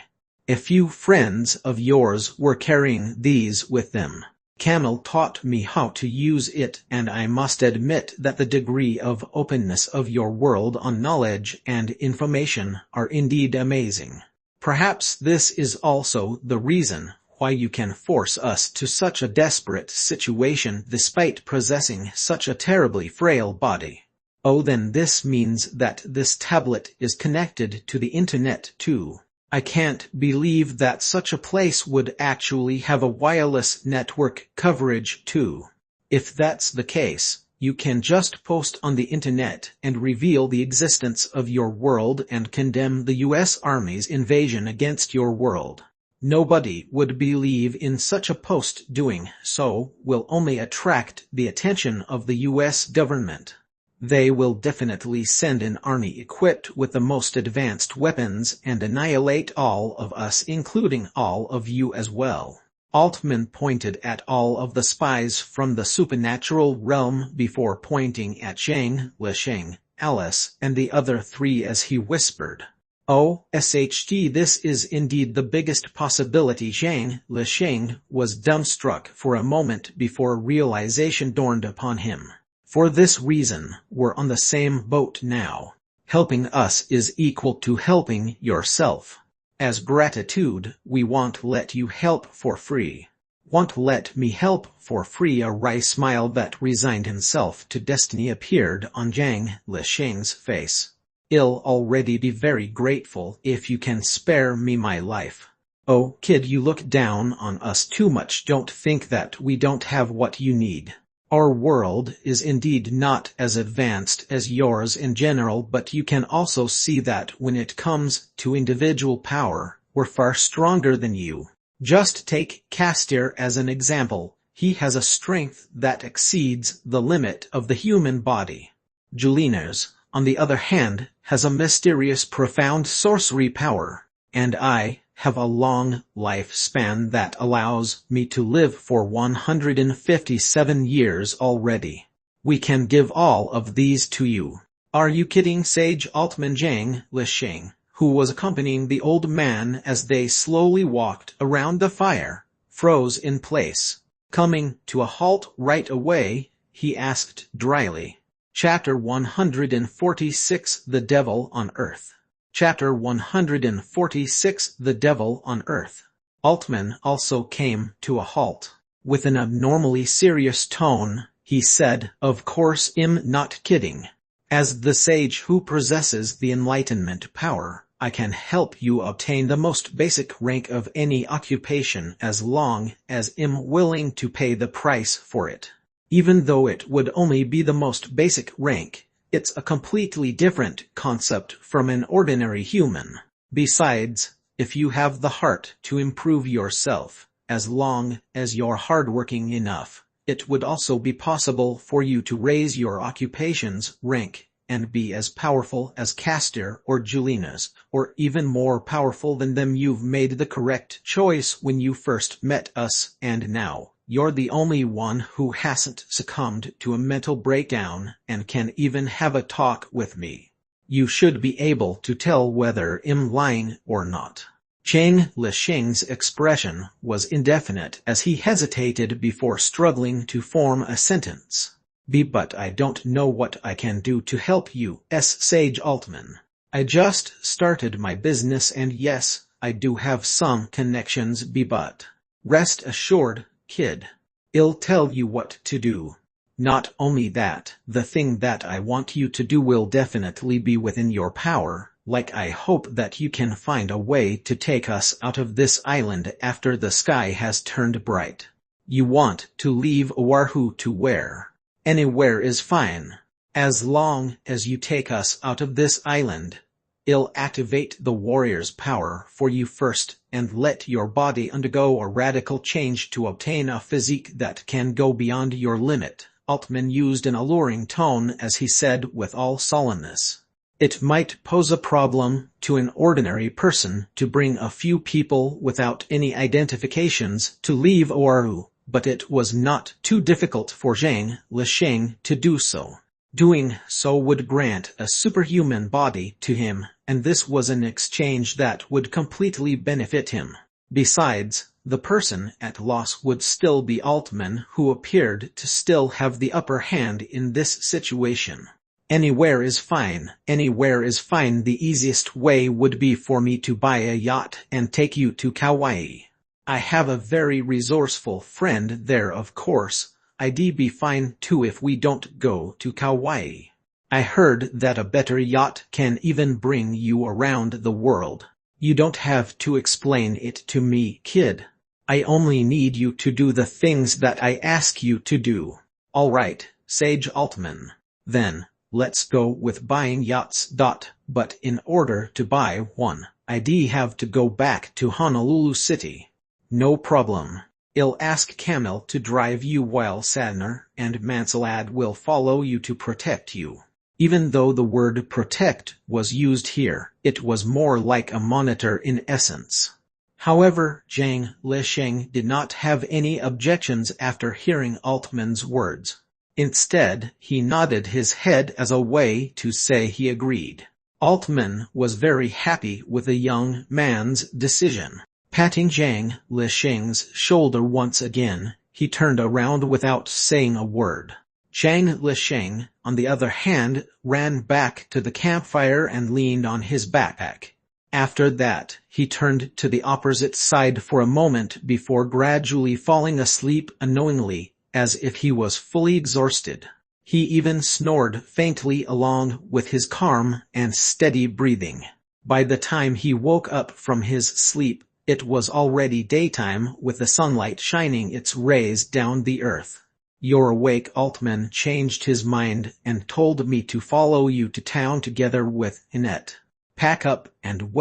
A few friends of yours were carrying these with them. Camel taught me how to use it, and I must admit that the degree of openness of your world on knowledge and information are indeed amazing. Perhaps this is also the reason why you can force us to such a desperate situation despite possessing such a terribly frail body. Oh, then this means that this tablet is connected to the internet too. I can't believe that such a place would actually have a wireless network coverage too. If that's the case, you can just post on the internet and reveal the existence of your world and condemn the US Army's invasion against your world. Nobody would believe in such a post. Doing so will only attract the attention of the US government. They will definitely send an army equipped with the most advanced weapons and annihilate all of us, including all of you as well. Altman pointed at all of the spies from the supernatural realm before pointing at Jane Lishing, Alice, and the other three as he whispered, "Oh, SHT, this is indeed the biggest possibility." Jane Lishing was dumbstruck for a moment before realization dawned upon him. For this reason, we're on the same boat now. Helping us is equal to helping yourself. As gratitude, we won't let you help for free. Won't let me help for free? A wry smile that resigned himself to destiny appeared on Jane Lishing's face. I'll already be very grateful if you can spare me my life. Oh, kid, you look down on us too much. Don't think that we don't have what you need. Our world is indeed not as advanced as yours in general, but you can also see that when it comes to individual power, we're far stronger than you. Just take Castier as an example. He has a strength that exceeds the limit of the human body. Julinas, on the other hand, has a mysterious, profound sorcery power, and I have a long lifespan that allows me to live for 157 years already. We can give all of these to you. Are you kidding? Sage Altman. Jane Lishing, who was accompanying the old man as they slowly walked around the fire, froze in place. Coming to a halt right away, he asked dryly. Chapter 146, The Devil on Earth. Chapter 146, The Devil on Earth. Altman also came to a halt. With an abnormally serious tone, he said, "Of course I'm not kidding. As the sage who possesses the enlightenment power, I can help you obtain the most basic rank of any occupation as long as I'm willing to pay the price for it. Even though it would only be the most basic rank, it's a completely different concept from an ordinary human. Besides, if you have the heart to improve yourself, as long as you're hardworking enough, it would also be possible for you to raise your occupation's rank and be as powerful as Castier or Julinas, or even more powerful than them. You've made the correct choice when you first met us, and now you're the only one who hasn't succumbed to a mental breakdown and can even have a talk with me. You should be able to tell whether I'm lying or not." Zhang Lixing's expression was indefinite as he hesitated before struggling to form a sentence. But I don't know what I can do to help you, Sage Altman. I just started my business and yes, I do have some connections but rest assured, kid. I'll tell you what to do. Not only that, the thing that I want you to do will definitely be within your power, like I hope that you can find a way to take us out of this island after the sky has turned bright. You want to leave Oahu to where? Anywhere is fine. As long as you take us out of this island, I'll activate the warrior's power for you first and let your body undergo a radical change to obtain a physique that can go beyond your limit, Altman used an alluring tone as he said with all solemnness. It might pose a problem to an ordinary person to bring a few people without any identifications to leave Oahu, but it was not too difficult for Zhang Lixing to do so. Doing so would grant a superhuman body to him, and this was an exchange that would completely benefit him. Besides, the person at loss would still be Altman, who appeared to still have the upper hand in this situation. Anywhere is fine. Anywhere is fine. The easiest way would be for me to buy a yacht and take you to Kauai. I have a very resourceful friend there, of course. I'd be fine too if we don't go to Kauai. I heard that a better yacht can even bring you around the world. You don't have to explain it to me, kid. I only need you to do the things that I ask you to do. All right, Sage Altman. Then, let's go with buying yachts. But in order to buy one, I'd have to go back to Honolulu City. No problem. I'll ask Camille to drive you while Sadner and Mansalad will follow you to protect you. Even though the word protect was used here, it was more like a monitor in essence. However, Zhang Lixing did not have any objections after hearing Altman's words. Instead, he nodded his head as a way to say he agreed. Altman was very happy with the young man's decision. Patting Zhang Lixing's shoulder once again, he turned around without saying a word. Zhang Lixing, on the other hand, ran back to the campfire and leaned on his backpack. After that, he turned to the opposite side for a moment before gradually falling asleep unknowingly, as if he was fully exhausted. He even snored faintly along with his calm and steady breathing. By the time he woke up from his sleep, it was already daytime with the sunlight shining its rays down the earth. You're awake. Altman changed his mind and told me to follow you to town together with Annette. Pack up and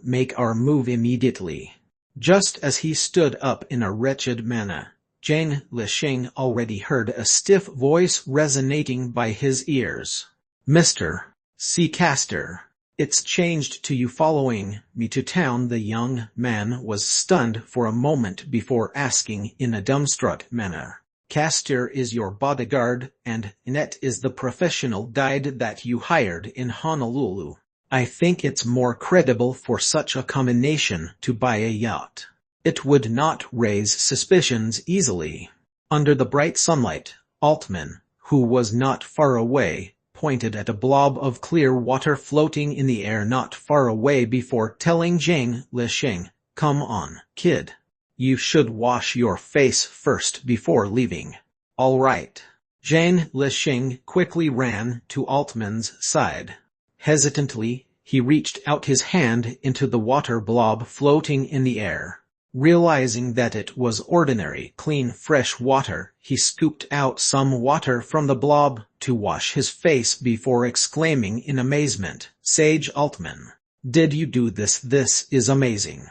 make our move immediately. Just as he stood up in a wretched manner, Zhang Lixing already heard a stiff voice resonating by his ears. Mr. Seacaster. It's changed to you following me to town. The young man was stunned for a moment before asking in a dumbstruck manner. Castor is your bodyguard, and Annette is the professional guide that you hired in Honolulu. I think it's more credible for such a combination to buy a yacht. It would not raise suspicions easily. Under the bright sunlight, Altman, who was not far away, pointed at a blob of clear water floating in the air not far away before telling Zhang Lixing, "Come on, kid. You should wash your face first before leaving." "All right." Zhang Lixing quickly ran to Altman's side. Hesitantly, he reached out his hand into the water blob floating in the air. Realizing that it was ordinary, clean, fresh water, he scooped out some water from the blob to wash his face before exclaiming in amazement, "Sage Altman, did you do this? This is amazing.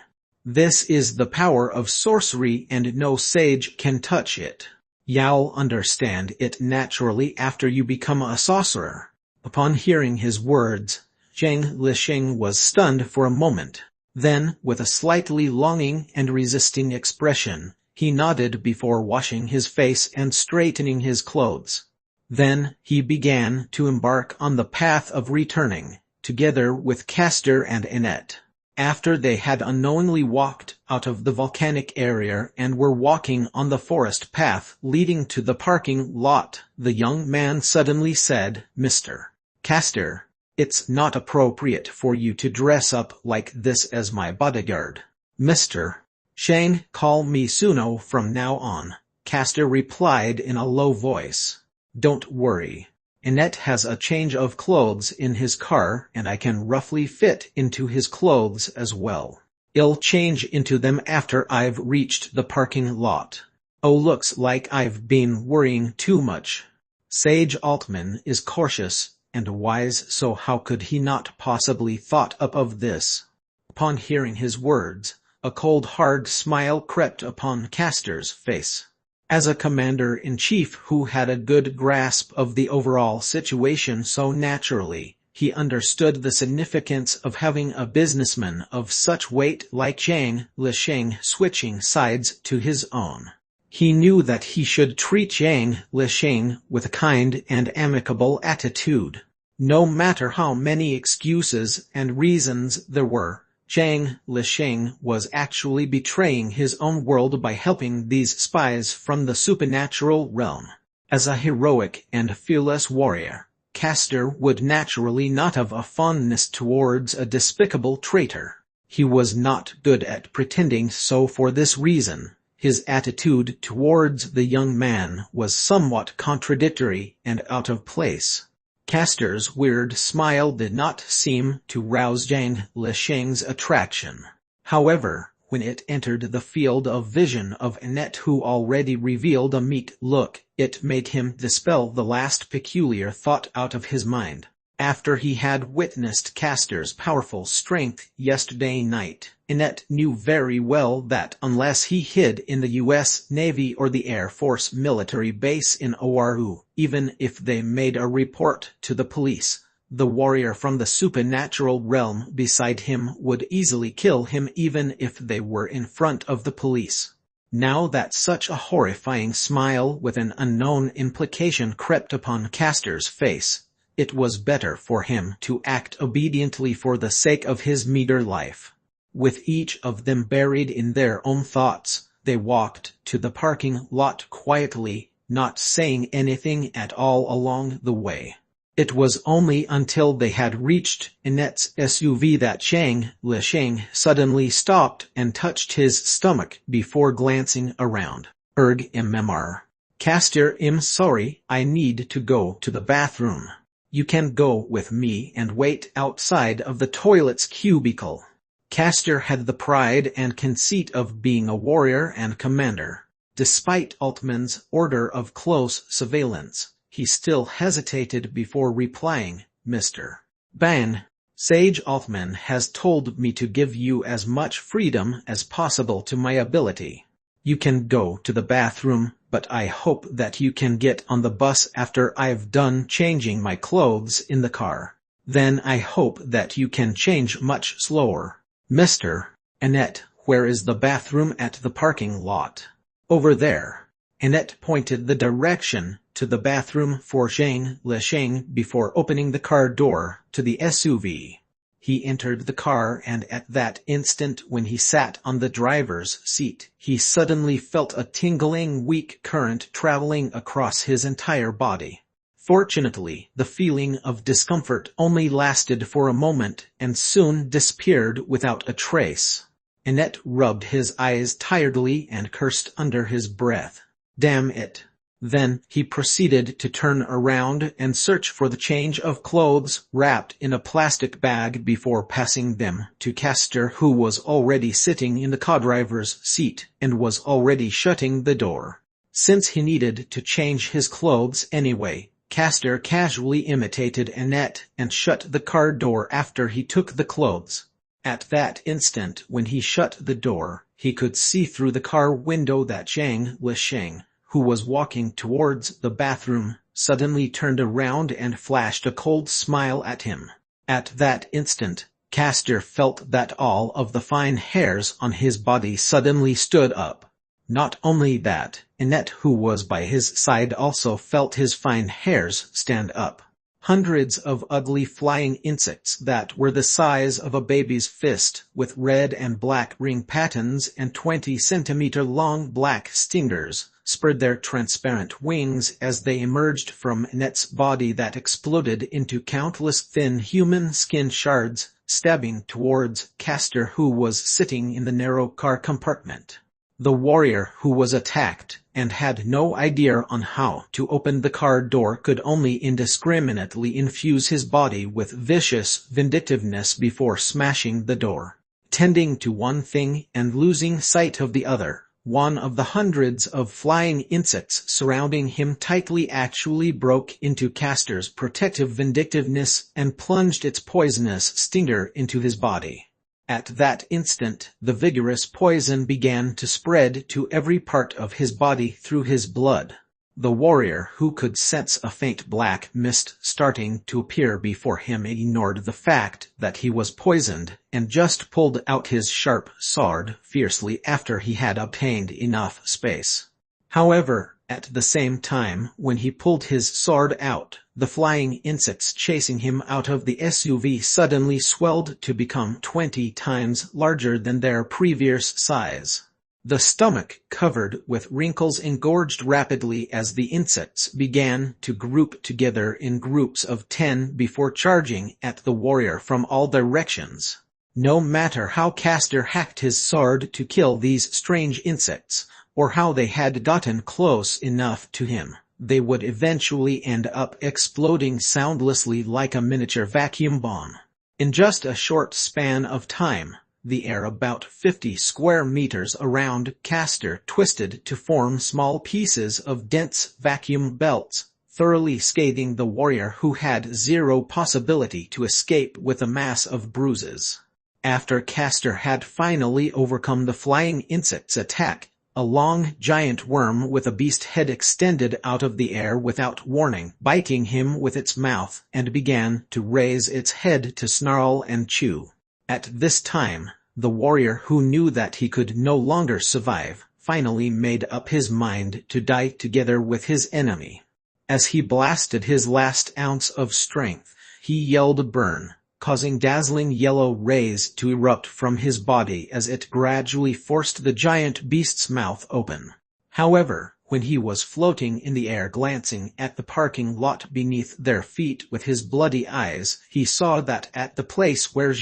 This is the power of sorcery and no sage can touch it. You'll understand it naturally after you become a sorcerer." Upon hearing his words, Zhang Lixing was stunned for a moment. Then, with a slightly longing and resisting expression, he nodded before washing his face and straightening his clothes. Then, he began to embark on the path of returning, together with Castor and Annette. After they had unknowingly walked out of the volcanic area and were walking on the forest path leading to the parking lot, the young man suddenly said, "Mr. Castor, it's not appropriate for you to dress up like this as my bodyguard." "Mr. Shang, call me Suno from now on," Castor replied in a low voice. "Don't worry. Annette has a change of clothes in his car and I can roughly fit into his clothes as well. I'll change into them after I've reached the parking lot." "Oh, looks like I've been worrying too much." Sage Altman is cautious and wise, so how could he not possibly thought up of this? Upon hearing his words, a cold hard smile crept upon Castor's face. As a commander-in-chief who had a good grasp of the overall situation so naturally, he understood the significance of having a businessman of such weight like Zhang Lisheng switching sides to his own. He knew that he should treat Zhang Lisheng with a kind and amicable attitude. No matter how many excuses and reasons there were, Zhang Lisheng was actually betraying his own world by helping these spies from the supernatural realm. As a heroic and fearless warrior, Castor would naturally not have a fondness towards a despicable traitor. He was not good at pretending, so for this reason, his attitude towards the young man was somewhat contradictory and out of place. Castor's weird smile did not seem to rouse Zhang Lisheng's attraction. However, when it entered the field of vision of Annette, who already revealed a meek look, it made him dispel the last peculiar thought out of his mind. After he had witnessed Castor's powerful strength yesterday night, Annette knew very well that unless he hid in the U.S. Navy or the Air Force military base in Oahu, even if they made a report to the police, the warrior from the supernatural realm beside him would easily kill him even if they were in front of the police. Now that such a horrifying smile with an unknown implication crept upon Castor's face, it was better for him to act obediently for the sake of his meager life. With each of them buried in their own thoughts, they walked to the parking lot quietly, not saying anything at all along the way. It was only until they had reached Annette's SUV that Zhang Lisheng suddenly stopped and touched his stomach before glancing around. MMR. Castor, I'm sorry, I need to go to the bathroom. You can go with me and wait outside of the toilet's cubicle. Castor had the pride and conceit of being a warrior and commander. Despite Altman's order of close surveillance, he still hesitated before replying, "Mr. Ban, Sage Altman has told me to give you as much freedom as possible to my ability. You can go to the bathroom, but I hope that you can get on the bus after I've done changing my clothes in the car. Then I hope that you can change much slower." "Mr. Annette, where is the bathroom at the parking lot?" "Over there." Annette pointed the direction to the bathroom for Zhang Lisheng before opening the car door to the SUV. He entered the car, and at that instant when he sat on the driver's seat, he suddenly felt a tingling weak current traveling across his entire body. Fortunately, the feeling of discomfort only lasted for a moment and soon disappeared without a trace. Annette rubbed his eyes tiredly and cursed under his breath. Damn it. Then he proceeded to turn around and search for the change of clothes wrapped in a plastic bag before passing them to Castor, who was already sitting in the co-driver's seat and was already shutting the door. Since he needed to change his clothes anyway, Castor casually imitated Annette and shut the car door after he took the clothes. At that instant when he shut the door, he could see through the car window that Zhang Lisheng, who was walking towards the bathroom, suddenly turned around and flashed a cold smile at him. At that instant, Castor felt that all of the fine hairs on his body suddenly stood up. Not only that, Annette, who was by his side, also felt his fine hairs stand up. Hundreds of ugly flying insects that were the size of a baby's fist, with red and black ring patterns and 20-centimeter-long black stingers, spread their transparent wings as they emerged from Net's body that exploded into countless thin human skin shards, stabbing towards Castor, who was sitting in the narrow car compartment. The warrior who was attacked, and had no idea on how to open the car door, could only indiscriminately infuse his body with vicious vindictiveness before smashing the door. Tending to one thing and losing sight of the other, one of the hundreds of flying insects surrounding him tightly actually broke into Castor's protective vindictiveness and plunged its poisonous stinger into his body. At that instant, the vigorous poison began to spread to every part of his body through his blood. The warrior, who could sense a faint black mist starting to appear before him, ignored the fact that he was poisoned and just pulled out his sharp sword fiercely after he had obtained enough space. However, at the same time, when he pulled his sword out, the flying insects chasing him out of the SUV suddenly swelled to become 20 times larger than their previous size. The stomach, covered with wrinkles, engorged rapidly as the insects began to group together in groups of 10 before charging at the warrior from all directions. No matter how Castor hacked his sword to kill these strange insects, or how they had gotten close enough to him, they would eventually end up exploding soundlessly like a miniature vacuum bomb. In just a short span of time, the air about 50 square meters around Castor twisted to form small pieces of dense vacuum belts, thoroughly scathing the warrior, who had zero possibility to escape with a mass of bruises. After Castor had finally overcome the flying insect's attack, a long, giant worm with a beast head extended out of the air without warning, biting him with its mouth, and began to raise its head to snarl and chew. At this time, the warrior, who knew that he could no longer survive, finally made up his mind to die together with his enemy. As he blasted his last ounce of strength, he yelled "burn," causing dazzling yellow rays to erupt from his body as it gradually forced the giant beast's mouth open. However, when he was floating in the air glancing at the parking lot beneath their feet with his bloody eyes, he saw that at the place where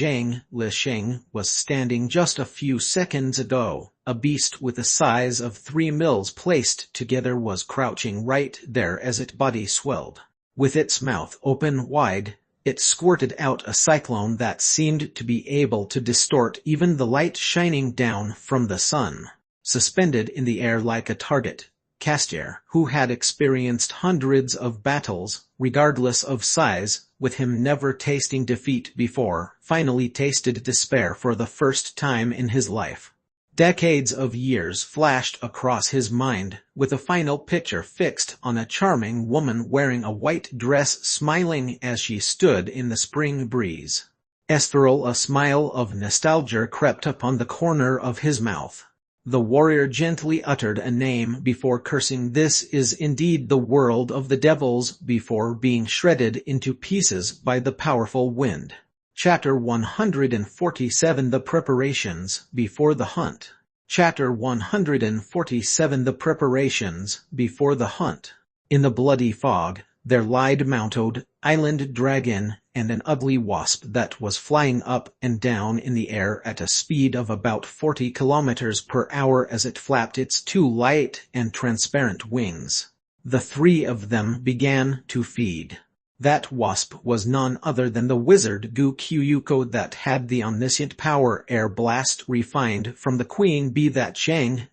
Lich was standing just a few seconds ago, a beast with the size of 3 mills placed together was crouching right there as its body swelled. With its mouth open wide, it squirted out a cyclone that seemed to be able to distort even the light shining down from the sun. Suspended in the air like a target, Castor, who had experienced hundreds of battles, regardless of size, with him never tasting defeat before, finally tasted despair for the first time in his life. Decades of years flashed across his mind, with a final picture fixed on a charming woman wearing a white dress smiling as she stood in the spring breeze. Ethereal, a smile of nostalgia crept upon the corner of his mouth. The warrior gently uttered a name before cursing. "This is indeed the world of the devils," before being shredded into pieces by the powerful wind. Chapter 147: The Preparations Before the Hunt. Chapter 147: The Preparations Before the Hunt. In the bloody fog, there lied mounted island dragon and an ugly wasp that was flying up and down in the air at a speed of about 40 kilometers per hour as it flapped its 2 light and transparent wings. The 3 of them began to feed. That wasp was none other than the wizard Kyuko that had the omniscient power air blast refined from the queen bee that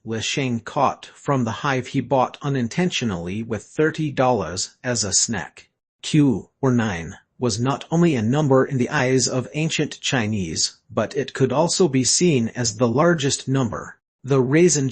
Lich caught from the hive he bought unintentionally with $30 as a snack. Q, or 9, was not only a number in the eyes of ancient Chinese, but it could also be seen as the largest number. The reason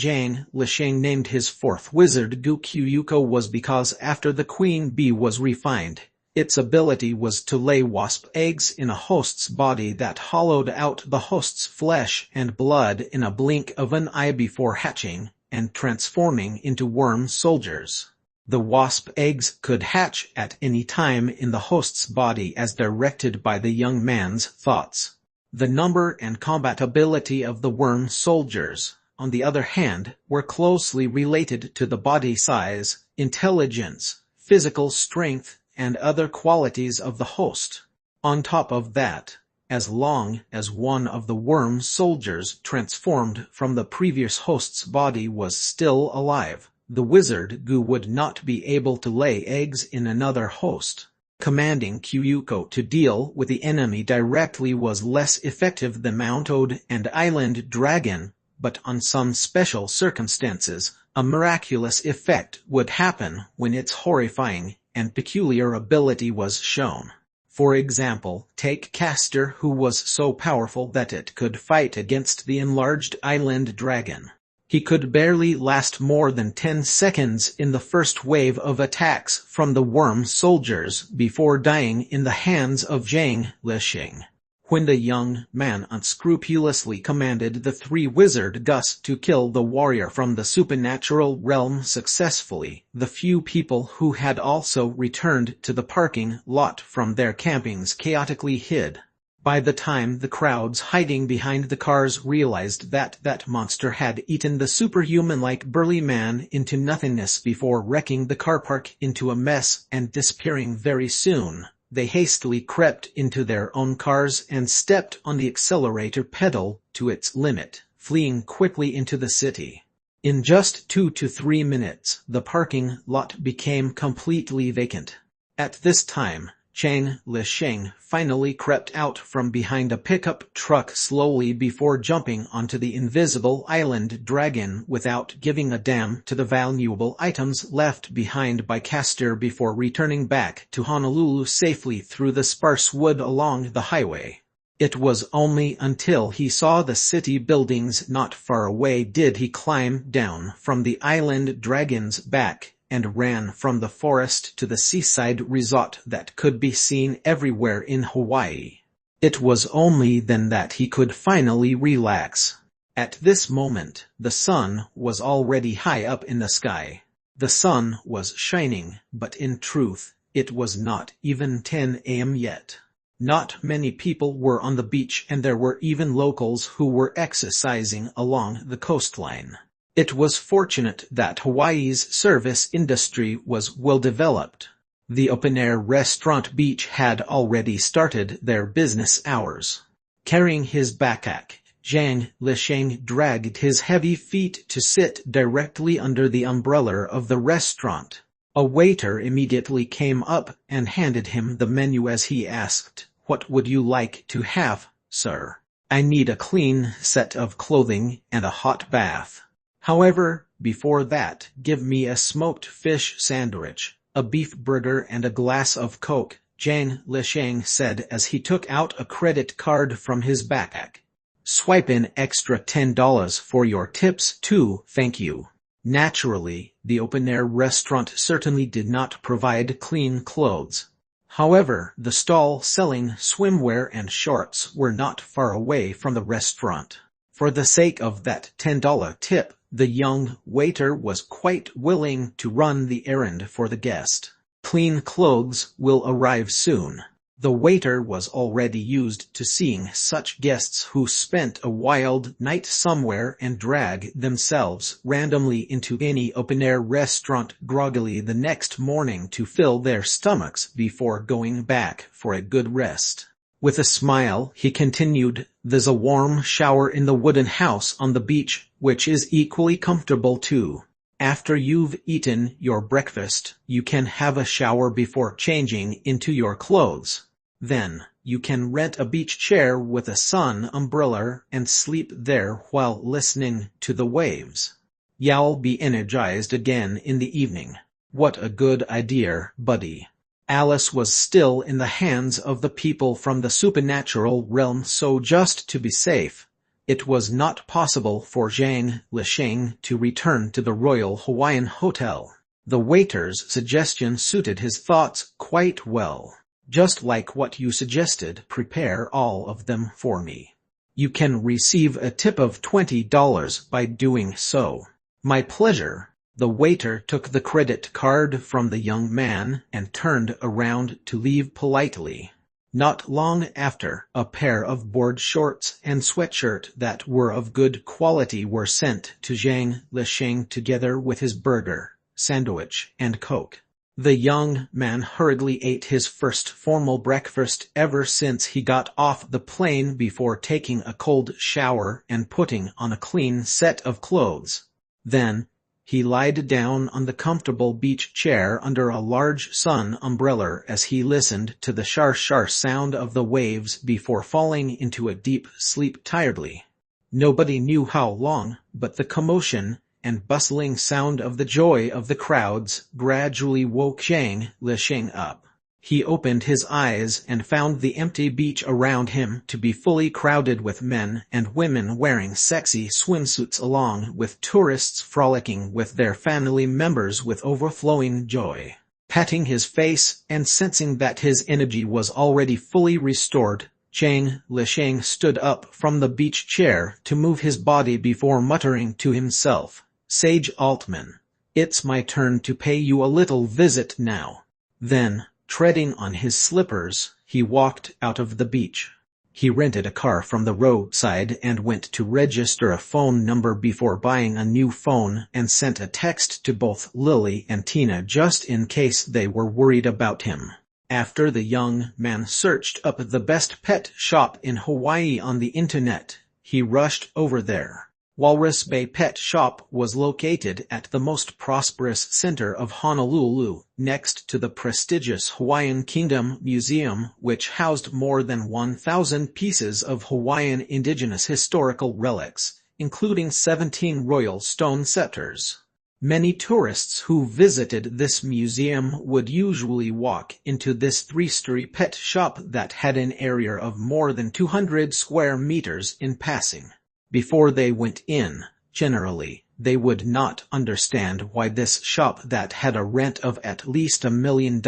Lich named his 4th wizard Kyuko was because after the queen bee was refined, its ability was to lay wasp eggs in a host's body that hollowed out the host's flesh and blood in a blink of an eye before hatching and transforming into worm soldiers. The wasp eggs could hatch at any time in the host's body as directed by the young man's thoughts. The number and combat ability of the worm soldiers, on the other hand, were closely related to the body size, intelligence, physical strength, and other qualities of the host. On top of that, as long as one of the worm soldiers transformed from the previous host's body was still alive, the wizard goo would not be able to lay eggs in another host. Commanding Kyuko to deal with the enemy directly was less effective than Mount Toad and Island Dragon, but on some special circumstances, a miraculous effect would happen when its horrifying and peculiar ability was shown. For example, take Castor, who was so powerful that it could fight against the enlarged Island Dragon. He could barely last more than 10 seconds in the first wave of attacks from the worm soldiers before dying in the hands of Zhang Lisheng. When the young man unscrupulously commanded the 3 wizard gus to kill the warrior from the supernatural realm successfully, the few people who had also returned to the parking lot from their campings chaotically hid. By the time the crowds hiding behind the cars realized that that monster had eaten the superhuman-like burly man into nothingness before wrecking the car park into a mess and disappearing very soon, they hastily crept into their own cars and stepped on the accelerator pedal to its limit, fleeing quickly into the city. In just 2 to 3 minutes, the parking lot became completely vacant. At this time, Zhang Lisheng finally crept out from behind a pickup truck slowly before jumping onto the invisible Island Dragon without giving a damn to the valuable items left behind by Castor before returning back to Honolulu safely through the sparse wood along the highway. It was only until he saw the city buildings not far away did he climb down from the Island Dragon's back and ran from the forest to the seaside resort that could be seen everywhere in Hawaii. It was only then that he could finally relax. At this moment, the sun was already high up in the sky. The sun was shining, but in truth, it was not even 10 a.m. yet. Not many people were on the beach, and there were even locals who were exercising along the coastline. It was fortunate that Hawaii's service industry was well developed. The open-air restaurant beach had already started their business hours. Carrying his backpack, Zhang Lisheng dragged his heavy feet to sit directly under the umbrella of the restaurant. A waiter immediately came up and handed him the menu as he asked, "What would you like to have, sir?" "I need a clean set of clothing and a hot bath. However, before that, give me a smoked fish sandwich, a beef burger and a glass of Coke," Zhang Lisheng said as he took out a credit card from his backpack. "Swipe in extra $10 for your tips too, thank you." Naturally, the open-air restaurant certainly did not provide clean clothes. However, the stall selling swimwear and shorts were not far away from the restaurant. For the sake of that $10 tip, the young waiter was quite willing to run the errand for the guest. "Clean clothes will arrive soon." The waiter was already used to seeing such guests who spent a wild night somewhere and drag themselves randomly into any open-air restaurant groggily the next morning to fill their stomachs before going back for a good rest. With a smile, he continued, "There's a warm shower in the wooden house on the beach, which is equally comfortable too. After you've eaten your breakfast, you can have a shower before changing into your clothes. Then, you can rent a beach chair with a sun umbrella and sleep there while listening to the waves. You'll be energized again in the evening." "What a good idea, buddy." Alice was still in the hands of the people from the supernatural realm, so just to be safe, it was not possible for Zhang Lisheng to return to the Royal Hawaiian Hotel. The waiter's suggestion suited his thoughts quite well. "Just like what you suggested, prepare all of them for me. You can receive a tip of $20 by doing so." "My pleasure." The waiter took the credit card from the young man and turned around to leave politely. Not long after, a pair of board shorts and sweatshirt that were of good quality were sent to Zhang Lisheng together with his burger, sandwich, and Coke. The young man hurriedly ate his first formal breakfast ever since he got off the plane before taking a cold shower and putting on a clean set of clothes. Then, he lied down on the comfortable beach chair under a large sun umbrella as he listened to the shar-shar sound of the waves before falling into a deep sleep tiredly. Nobody knew how long, but the commotion and bustling sound of the joy of the crowds gradually woke Zhang Lisheng up. He opened his eyes and found the empty beach around him to be fully crowded with men and women wearing sexy swimsuits along with tourists frolicking with their family members with overflowing joy. Patting his face and sensing that his energy was already fully restored, Zhang Lisheng stood up from the beach chair to move his body before muttering to himself, "Sage Altman, it's my turn to pay you a little visit now." Then, treading on his slippers, he walked out of the beach. He rented a car from the roadside and went to register a phone number before buying a new phone and sent a text to both Lily and Tina just in case they were worried about him. After the young man searched up the best pet shop in Hawaii on the internet, he rushed over there. Walrus Bay Pet Shop was located at the most prosperous center of Honolulu, next to the prestigious Hawaiian Kingdom Museum, which housed more than 1,000 pieces of Hawaiian indigenous historical relics, including 17 royal stone scepters. Many tourists who visited this museum would usually walk into this three-story pet shop that had an area of more than 200 square meters in passing. Before they went in, generally, they would not understand why this shop that had a rent of at least $1 million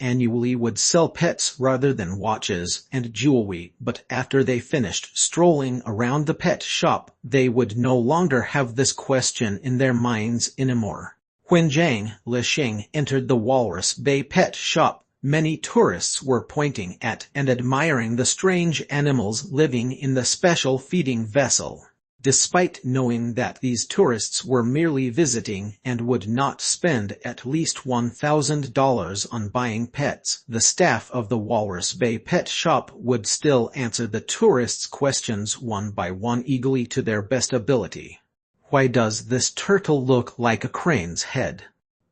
annually would sell pets rather than watches and jewelry, but after they finished strolling around the pet shop, they would no longer have this question in their minds anymore. When Zhang Lisheng entered the Walrus Bay Pet Shop, many tourists were pointing at and admiring the strange animals living in the special feeding vessel. Despite knowing that these tourists were merely visiting and would not spend at least $1,000 on buying pets, the staff of the Walrus Bay Pet Shop would still answer the tourists' questions one by one eagerly to their best ability. Why does this turtle look like a crane's head?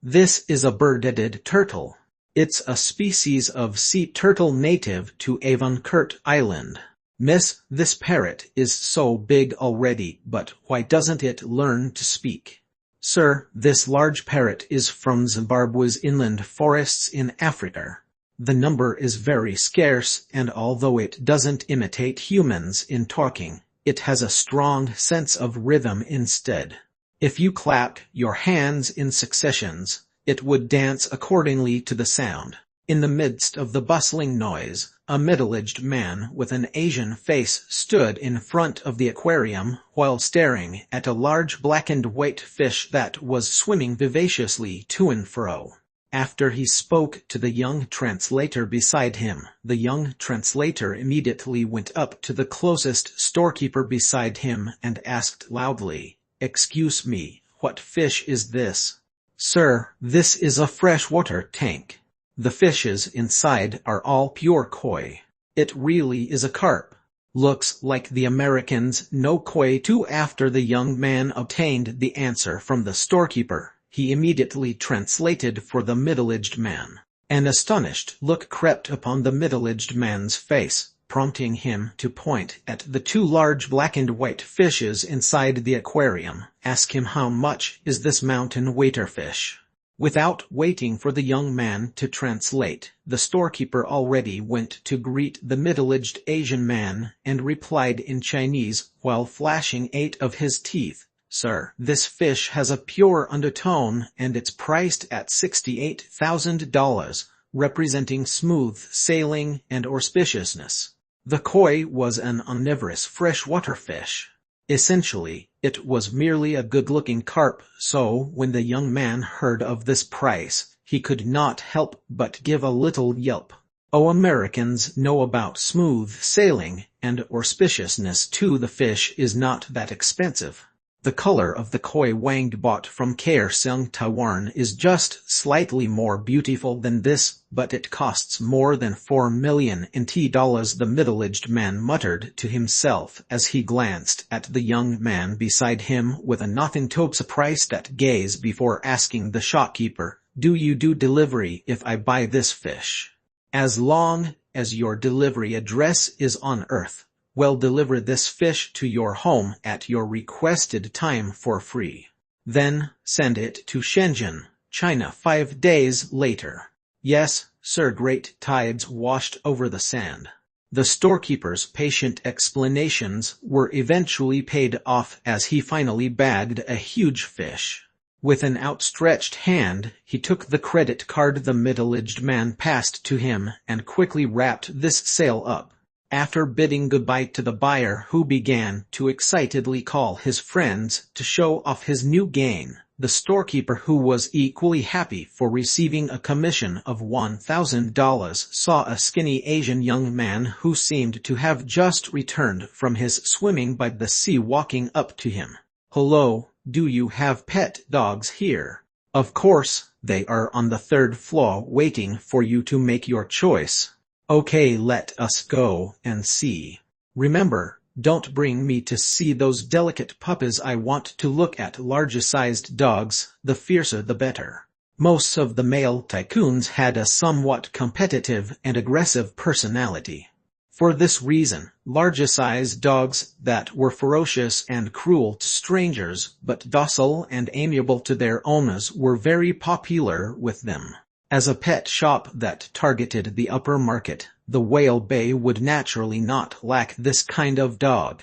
This is a bird-headed turtle. It's a species of sea turtle native to Avoncourt Island. Miss, this parrot is so big already, but why doesn't it learn to speak? Sir, this large parrot is from Zimbabwe's inland forests in Africa. The number is very scarce, and although it doesn't imitate humans in talking, it has a strong sense of rhythm instead. If you clap your hands in successions, it would dance accordingly to the sound. In the midst of the bustling noise, a middle-aged man with an Asian face stood in front of the aquarium while staring at a large black and white fish that was swimming vivaciously to and fro. After he spoke to the young translator beside him, the young translator immediately went up to the closest storekeeper beside him and asked loudly, "Excuse me, what fish is this?" "Sir, this is a freshwater tank. The fishes inside are all pure koi. It really is a carp. Looks like the Americans know koi too." After the young man obtained the answer from the storekeeper, he immediately translated for the middle-aged man. An astonished look crept upon the middle-aged man's face, prompting him to point at the two large black and white fishes inside the aquarium. "Ask him how much is this mountain waiterfish." Without waiting for the young man to translate, the storekeeper already went to greet the middle-aged Asian man and replied in Chinese while flashing 8 of his teeth, "Sir, this fish has a pure undertone and it's priced at $68,000, representing smooth sailing and auspiciousness." The koi was an omnivorous freshwater fish. Essentially, it was merely a good-looking carp, so when the young man heard of this price, he could not help but give a little yelp. Oh, Americans know about smooth sailing, and auspiciousness too. The fish is not that expensive. The color of the koi wang bought from Kaohsiung, Taiwan is just slightly more beautiful than this, but it costs more than 4 million NT dollars, the middle-aged man muttered to himself as he glanced at the young man beside him with a nothing to surprised at gaze before asking the shopkeeper, "Do you do delivery if I buy this fish?" "As long as your delivery address is on Earth, we'll deliver this fish to your home at your requested time for free. Then send it to Shenzhen, China 5 days later." Yes, sir. Great tides washed over the sand. The storekeeper's patient explanations were eventually paid off as he finally bagged a huge fish. With an outstretched hand, he took the credit card the middle-aged man passed to him and quickly wrapped this sale up. After bidding goodbye to the buyer, who began to excitedly call his friends to show off his new gain, the storekeeper, who was equally happy for receiving a commission of $1,000, saw a skinny Asian young man who seemed to have just returned from his swimming by the sea walking up to him. "Hello. Do you have pet dogs here?" "Of course, they are on the 3rd floor waiting for you to make your choice." "Okay, let us go and see. Remember, don't bring me to see those delicate puppies. I want to look at larger-sized dogs, the fiercer the better." Most of the male tycoons had a somewhat competitive and aggressive personality. For this reason, larger-sized dogs that were ferocious and cruel to strangers but docile and amiable to their owners were very popular with them. As a pet shop that targeted the upper market, the Whale Bay would naturally not lack this kind of dog.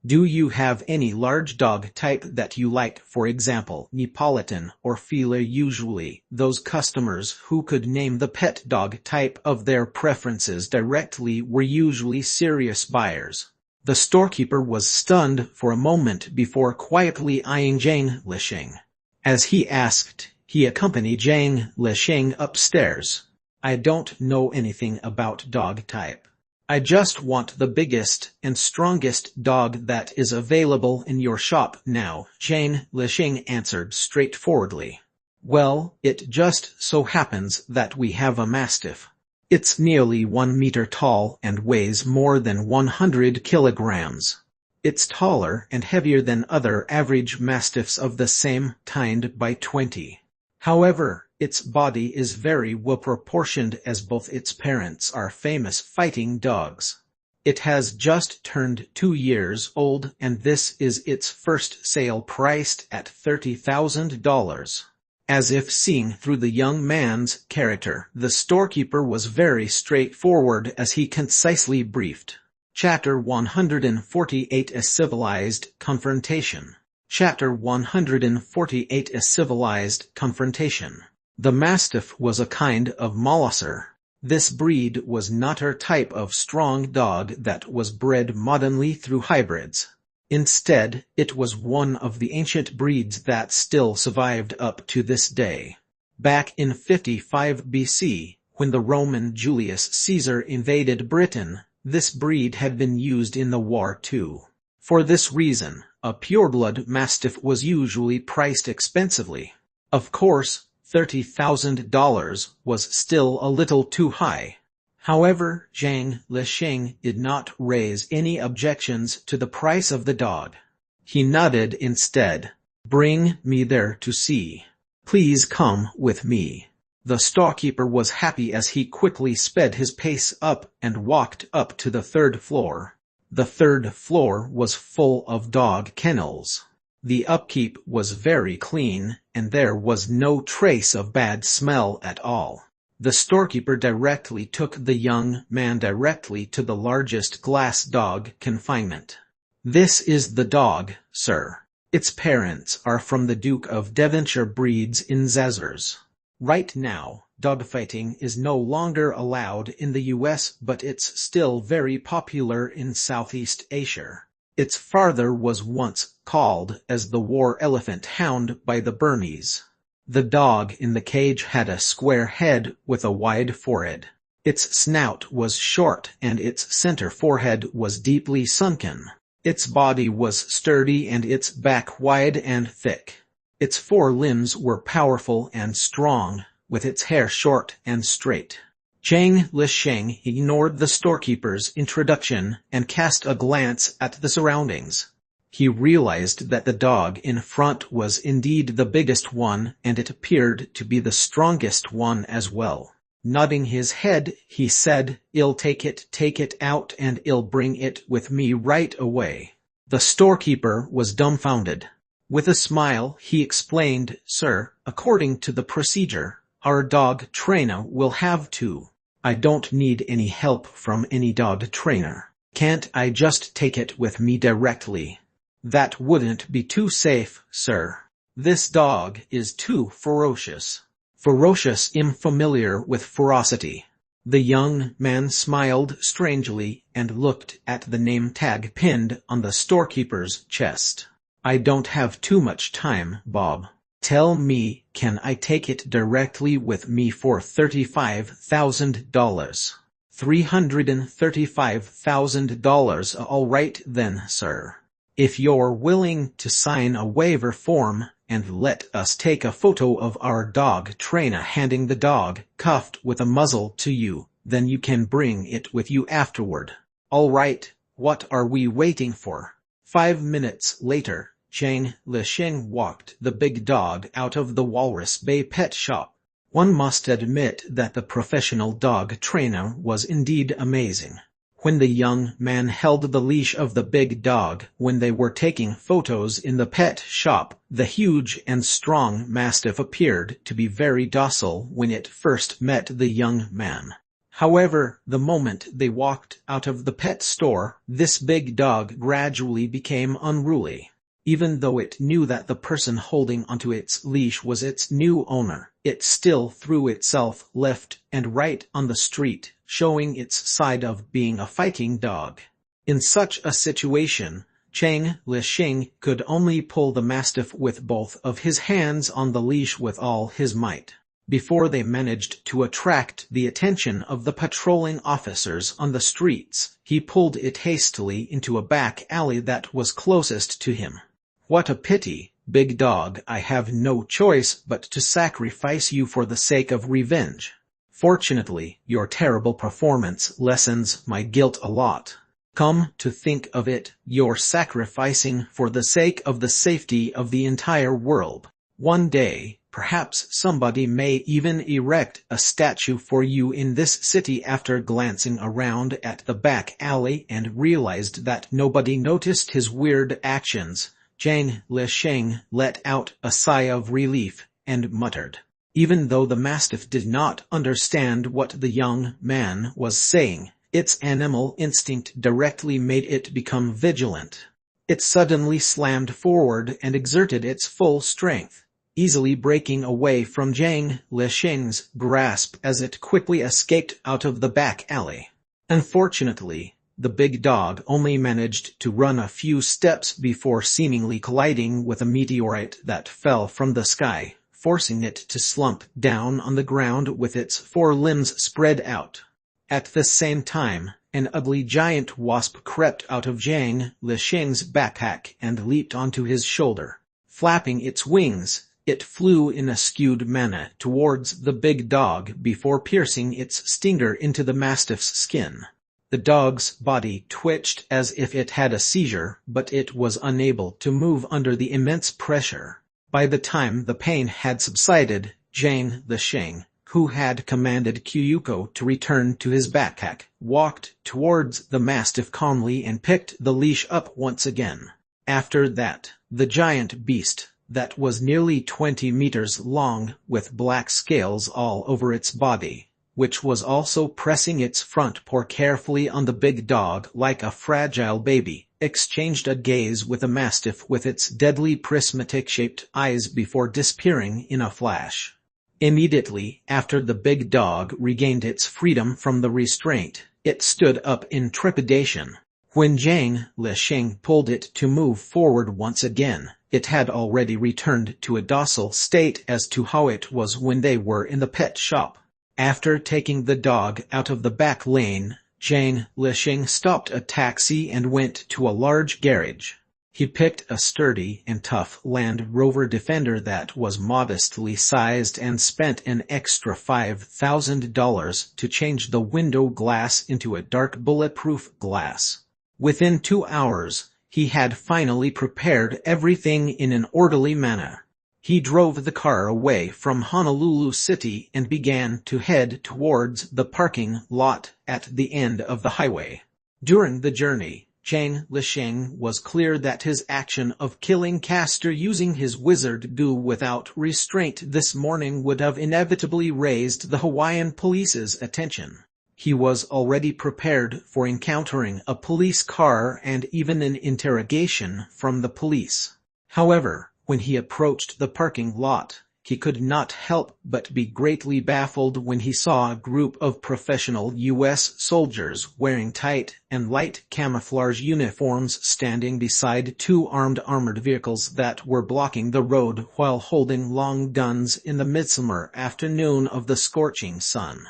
"Do you have any large dog type that you like, for example, Neapolitan or Feeder?" Usually, those customers who could name the pet dog type of their preferences directly were usually serious buyers. The storekeeper was stunned for a moment before quietly eyeing Zhang Lisheng. As he asked, he accompanied Zhang Lisheng upstairs. "I don't know anything about dog type. I just want the biggest and strongest dog that is available in your shop now," Zhang Lisheng answered straightforwardly. "Well, it just so happens that we have a Mastiff. It's nearly 1 meter tall and weighs more than 100 kilograms. It's taller and heavier than other average Mastiffs of the same kind by 20. However, its body is very well proportioned as both its parents are famous fighting dogs. It has just turned 2 years old and this is its first sale, priced at $30,000. As if seeing through the young man's character, the storekeeper was very straightforward as he concisely briefed. Chapter 148: A Civilized Confrontation. Chapter 148: A Civilized Confrontation. The Mastiff was a kind of molosser. This breed was not a type of strong dog that was bred modernly through hybrids. Instead, it was one of the ancient breeds that still survived up to this day. Back in 55 BC, when the Roman Julius Caesar invaded Britain, this breed had been used in the war too. For this reason, a pureblood Mastiff was usually priced expensively. Of course, $30,000 was still a little too high. However, Zhang Lisheng did not raise any objections to the price of the dog. He nodded instead. "Bring me there to see. Please come with me." The storekeeper was happy as he quickly sped his pace up and walked up to the 3rd floor. The 3rd floor was full of dog kennels. The upkeep was very clean, and there was no trace of bad smell at all. The storekeeper directly took the young man directly to the largest glass dog confinement. "This is the dog, sir. Its parents are from the Duke of Devonshire breeds in Zazers. Right now, dogfighting is no longer allowed in the US, but it's still very popular in Southeast Asia. Its father was once called as the war elephant hound by the Burmese. The dog in the cage had a square head with a wide forehead. Its snout was short and its center forehead was deeply sunken. Its body was sturdy and its back wide and thick. Its forelimbs were powerful and strong, with its hair short and straight. Zhang Lisheng ignored the storekeeper's introduction and cast a glance at the surroundings. He realized that the dog in front was indeed the biggest one, and it appeared to be the strongest one as well. Nodding his head, he said, "I'll take it out and I'll bring it with me right away." The storekeeper was dumbfounded. With a smile, he explained, "Sir, according to the procedure, our dog trainer will have to. I don't need any help from any dog trainer. Can't I just take it with me directly?" "That wouldn't be too safe, sir. This dog is too ferocious." Ferocious, unfamiliar with ferocity. The young man smiled strangely and looked at the name tag pinned on the storekeeper's chest. "I don't have too much time, Bob. Tell me, can I take it directly with me for $35,000? $335,000, all right then, sir. If you're willing to sign a waiver form and let us take a photo of our dog trainer handing the dog, cuffed with a muzzle, to you, then you can bring it with you afterward." "All right, what are we waiting for?" 5 minutes later, Zhang Lisheng walked the big dog out of the Walrus Bay pet shop. One must admit that the professional dog trainer was indeed amazing. When the young man held the leash of the big dog when they were taking photos in the pet shop, the huge and strong mastiff appeared to be very docile when it first met the young man. However, the moment they walked out of the pet store, this big dog gradually became unruly. Even though it knew that the person holding onto its leash was its new owner, it still threw itself left and right on the street, showing its side of being a fighting dog. In such a situation, Zhang Lisheng could only pull the mastiff with both of his hands on the leash with all his might. Before they managed to attract the attention of the patrolling officers on the streets, he pulled it hastily into a back alley that was closest to him. "What a pity, big dog, I have no choice but to sacrifice you for the sake of revenge. Fortunately, your terrible performance lessens my guilt a lot. Come to think of it, you're sacrificing for the sake of the safety of the entire world. One day, perhaps somebody may even erect a statue for you in this city." After glancing around at the back alley and realized that nobody noticed his weird actions, Zhang Lisheng let out a sigh of relief and muttered. Even though the mastiff did not understand what the young man was saying, its animal instinct directly made it become vigilant. It suddenly slammed forward and exerted its full strength, easily breaking away from Zhang Lisheng's grasp as it quickly escaped out of the back alley. Unfortunately, the big dog only managed to run a few steps before seemingly colliding with a meteorite that fell from the sky, forcing it to slump down on the ground with its forelimbs spread out. At the same time, an ugly giant wasp crept out of Zhang Lisheng's backpack and leaped onto his shoulder. Flapping its wings, it flew in a skewed manner towards the big dog before piercing its stinger into the mastiff's skin. The dog's body twitched as if it had a seizure, but it was unable to move under the immense pressure. By the time the pain had subsided, Zhang Lisheng, who had commanded Kyuko to return to his backpack, walked towards the mastiff calmly and picked the leash up once again. After that, the giant beast, that was nearly 20 meters long, with black scales all over its body, which was also pressing its front paw carefully on the big dog like a fragile baby, exchanged a gaze with the mastiff with its deadly prismatic-shaped eyes before disappearing in a flash. Immediately after the big dog regained its freedom from the restraint, it stood up in trepidation. When Zhang Lisheng pulled it to move forward once again, it had already returned to a docile state as to how it was when they were in the pet shop. After taking the dog out of the back lane, Zhang Lisheng stopped a taxi and went to a large garage. He picked a sturdy and tough Land Rover Defender that was modestly sized and spent an extra $5,000 to change the window glass into a dark bulletproof glass. Within 2 hours, he had finally prepared everything in an orderly manner. He drove the car away from Honolulu City and began to head towards the parking lot at the end of the highway. During the journey, Zhang Lisheng was clear that his action of killing Castor using his wizard goo without restraint this morning would have inevitably raised the Hawaiian police's attention. He was already prepared for encountering a police car and even an interrogation from the police. However, when he approached the parking lot, he could not help but be greatly baffled when he saw a group of professional U.S. soldiers wearing tight and light camouflage uniforms standing beside 2 armored vehicles that were blocking the road while holding long guns in the midsummer afternoon of the scorching sun.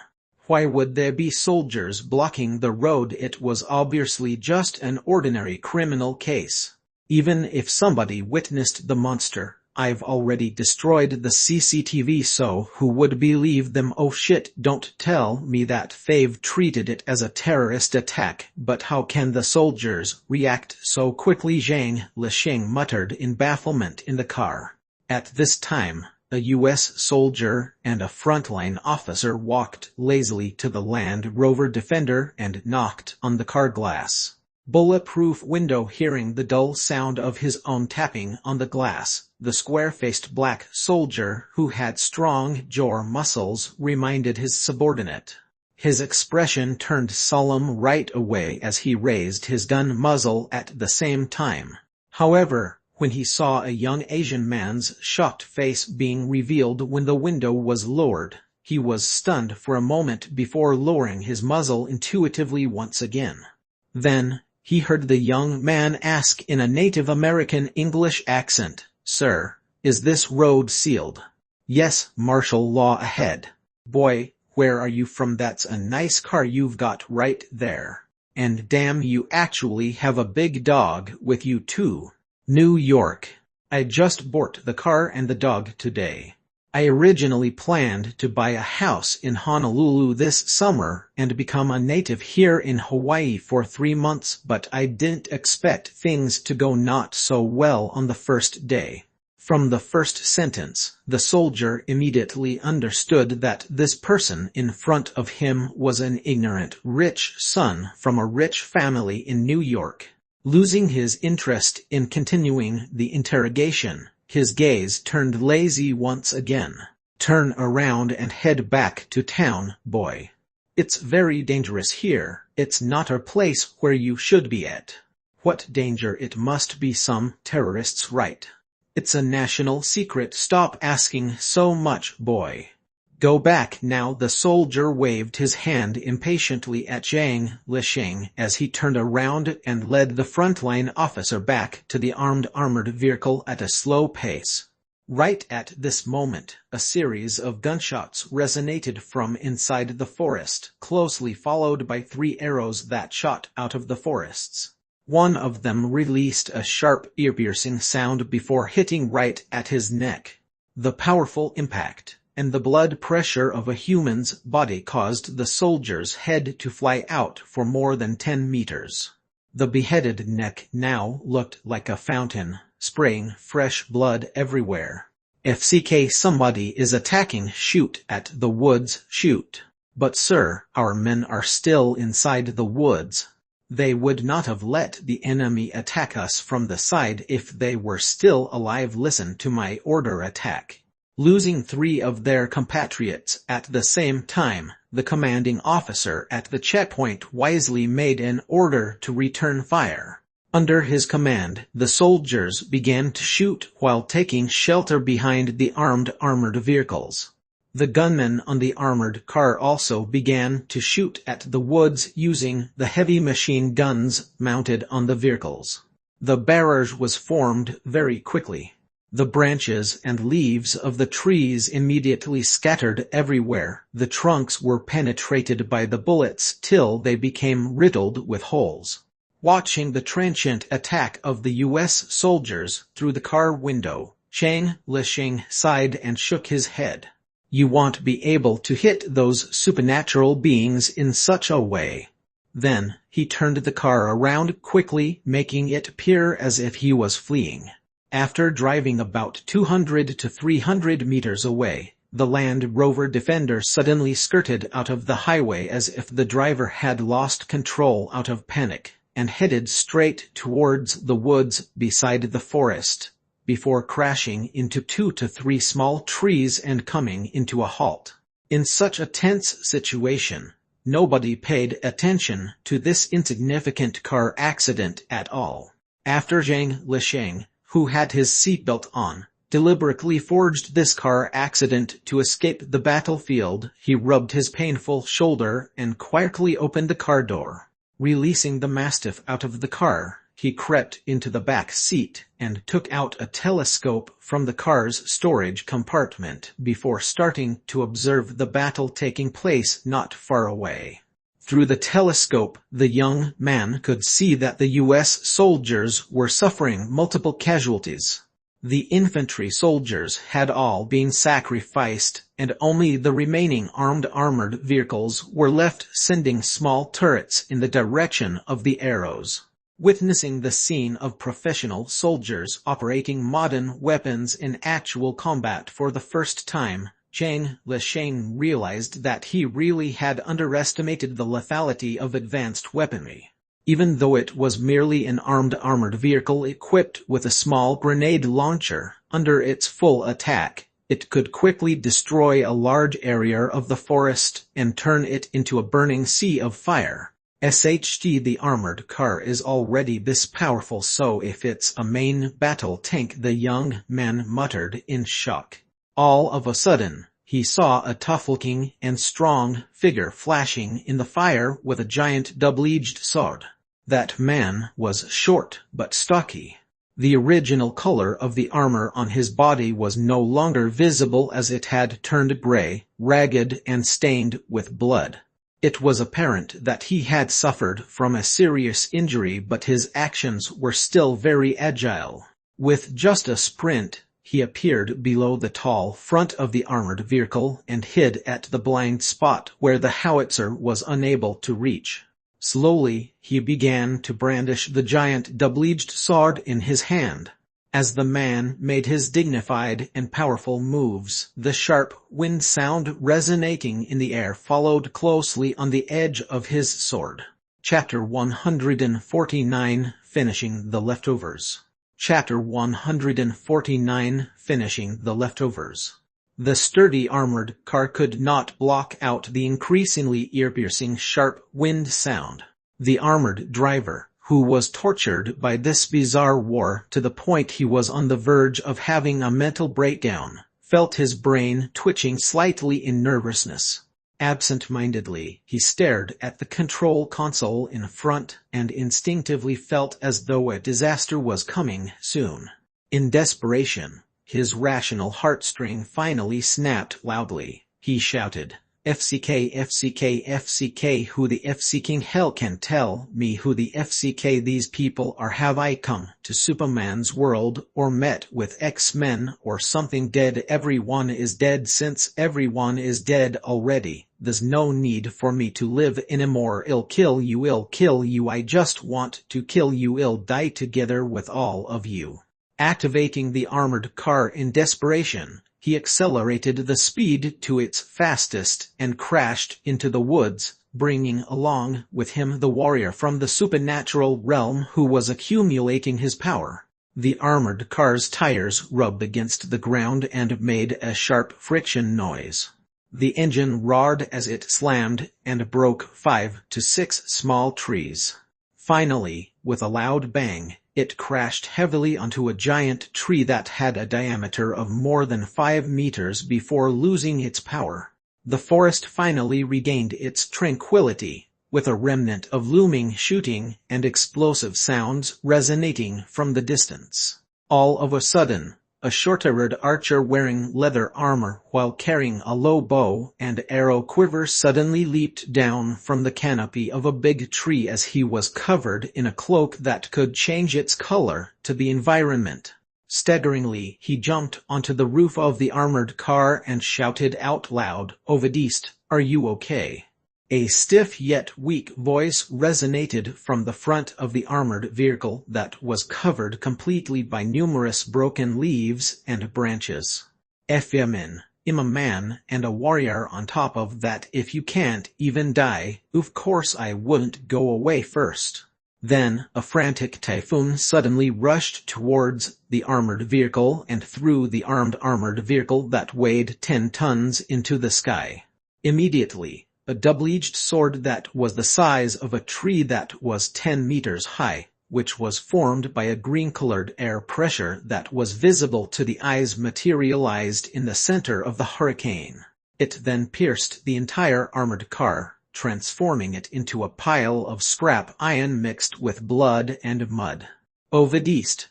Why would there be soldiers blocking the road? It was obviously just an ordinary criminal case. Even if somebody witnessed the monster, I've already destroyed the CCTV, so who would believe them? Oh shit, don't tell me that they've treated it as a terrorist attack. But how can the soldiers react so quickly? Zhang Lisheng muttered in bafflement in the car. At this time, a U.S. soldier and a frontline officer walked lazily to the Land Rover Defender and knocked on the car glass. Bulletproof window. Hearing the dull sound of his own tapping on the glass, the square-faced black soldier, who had strong jaw muscles, reminded his subordinate. His expression turned solemn right away as he raised his gun muzzle at the same time. However, when he saw a young Asian man's shocked face being revealed when the window was lowered, he was stunned for a moment before lowering his muzzle intuitively once again. Then, he heard the young man ask in a Native American English accent, "Sir, is this road sealed?" "Yes, martial law ahead." "Boy, where are you from? That's a nice car you've got right there. And damn, you actually have a big dog with you too." "New York. I just bought the car and the dog today. I originally planned to buy a house in Honolulu this summer and become a native here in Hawaii for 3 months, but I didn't expect things to go not so well on the first day." From the first sentence, the soldier immediately understood that this person in front of him was an ignorant, rich son from a rich family in New York. Losing his interest in continuing the interrogation, his gaze turned lazy once again. "Turn around and head back to town, boy. It's very dangerous here. It's not a place where you should be at." "What danger? It must be some terrorists, right? It's a national secret. Stop asking so much, boy. Go back now." The soldier waved his hand impatiently at Zhang Lisheng as he turned around and led the frontline officer back to the armored vehicle at a slow pace. Right at this moment, a series of gunshots resonated from inside the forest, closely followed by 3 arrows that shot out of the forests. One of them released a sharp, ear-piercing sound before hitting right at his neck. The powerful impact and the blood pressure of a human's body caused the soldier's head to fly out for more than 10 meters. The beheaded neck now looked like a fountain, spraying fresh blood everywhere. "FCK, somebody is attacking. Shoot at the woods, shoot." "But sir, our men are still inside the woods. They would not have let the enemy attack us from the side if they were still alive. Listen to my order, attack." Losing 3 of their compatriots at the same time, the commanding officer at the checkpoint wisely made an order to return fire. Under his command, the soldiers began to shoot while taking shelter behind the armored vehicles. The gunmen on the armored car also began to shoot at the woods using the heavy machine guns mounted on the vehicles. The barrage was formed very quickly. The branches and leaves of the trees immediately scattered everywhere. The trunks were penetrated by the bullets till they became riddled with holes. Watching the transient attack of the U.S. soldiers through the car window, Lich sighed and shook his head. You won't be able to hit those supernatural beings in such a way. Then, he turned the car around quickly, making it appear as if he was fleeing. After driving about 200 to 300 meters away, the Land Rover Defender suddenly skirted out of the highway as if the driver had lost control out of panic, and headed straight towards the woods beside the forest, before crashing into 2 to 3 small trees and coming into a halt. In such a tense situation, nobody paid attention to this insignificant car accident at all. After Lich, who had his seatbelt on, deliberately forged this car accident to escape the battlefield, he rubbed his painful shoulder and quietly opened the car door. Releasing the Mastiff out of the car, he crept into the back seat and took out a telescope from the car's storage compartment before starting to observe the battle taking place not far away. Through the telescope, the young man could see that the U.S. soldiers were suffering multiple casualties. The infantry soldiers had all been sacrificed, and only the remaining armored vehicles were left, sending small turrets in the direction of the arrows. Witnessing the scene of professional soldiers operating modern weapons in actual combat for the first time, Lich realized that he really had underestimated the lethality of advanced weaponry. Even though it was merely an armored vehicle equipped with a small grenade launcher, under its full attack, it could quickly destroy a large area of the forest and turn it into a burning sea of fire. The armored car is already this powerful, so if it's a main battle tank, the young man muttered in shock. All of a sudden, he saw a tough-looking and strong figure flashing in the fire with a giant double-edged sword. That man was short but stocky. The original color of the armor on his body was no longer visible as it had turned gray, ragged and stained with blood. It was apparent that he had suffered from a serious injury, but his actions were still very agile. With just a sprint, he appeared below the tall front of the armored vehicle and hid at the blind spot where the howitzer was unable to reach. Slowly, he began to brandish the giant double-edged sword in his hand. As the man made his dignified and powerful moves, the sharp wind sound resonating in the air followed closely on the edge of his sword. Chapter 149, Finishing the Leftovers. Chapter 149, Finishing the Leftovers. The sturdy armored car could not block out the increasingly ear-piercing sharp wind sound. The armored driver, who was tortured by this bizarre war to the point he was on the verge of having a mental breakdown, felt his brain twitching slightly in nervousness. Absent-mindedly, he stared at the control console in front and instinctively felt as though a disaster was coming soon. In desperation, his rational heartstring finally snapped loudly. He shouted, "FCK, FCK, FCK, who the FCking hell can tell me who the FCK these people are? Have I come to Superman's world or met with X-Men or something? Dead? Everyone is dead. Since everyone is dead already, there's no need for me to live anymore. I'll kill you, I just want to kill you, I'll die together with all of you." Activating the armored car in desperation, he accelerated the speed to its fastest and crashed into the woods, bringing along with him the warrior from the supernatural realm who was accumulating his power. The armored car's tires rubbed against the ground and made a sharp friction noise. The engine roared as it slammed and broke 5 to 6 small trees. Finally, with a loud bang, It crashed heavily onto a giant tree that had a diameter of more than 5 meters before losing its power. The forest finally regained its tranquility, with a remnant of looming shooting and explosive sounds resonating from the distance. All of a sudden, a short-arrowed archer wearing leather armor while carrying a low bow and arrow quiver suddenly leaped down from the canopy of a big tree as he was covered in a cloak that could change its color to the environment. Staggeringly, he jumped onto the roof of the armored car and shouted out loud, "Ovidist, are you okay?" A stiff yet weak voice resonated from the front of the armored vehicle that was covered completely by numerous broken leaves and branches. "I'm a man and a warrior on top of that. If you can't even die, of course I wouldn't go away first." Then, a frantic typhoon suddenly rushed towards the armored vehicle and threw the armored vehicle that weighed 10 tons into the sky. Immediately, a double-edged sword that was the size of a tree that was 10 meters high, which was formed by a green-colored air pressure that was visible to the eyes, materialized in the center of the hurricane. It then pierced the entire armored car, transforming it into a pile of scrap iron mixed with blood and mud. "Ovidist,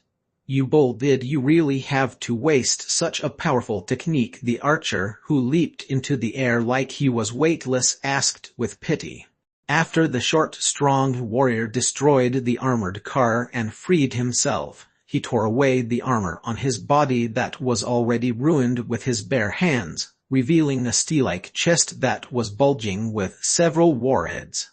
you bull, did you really have to waste such a powerful technique?" the archer, who leaped into the air like he was weightless, asked with pity. After the short, strong warrior destroyed the armored car and freed himself, he tore away the armor on his body that was already ruined with his bare hands, revealing a steel-like chest that was bulging with several warheads.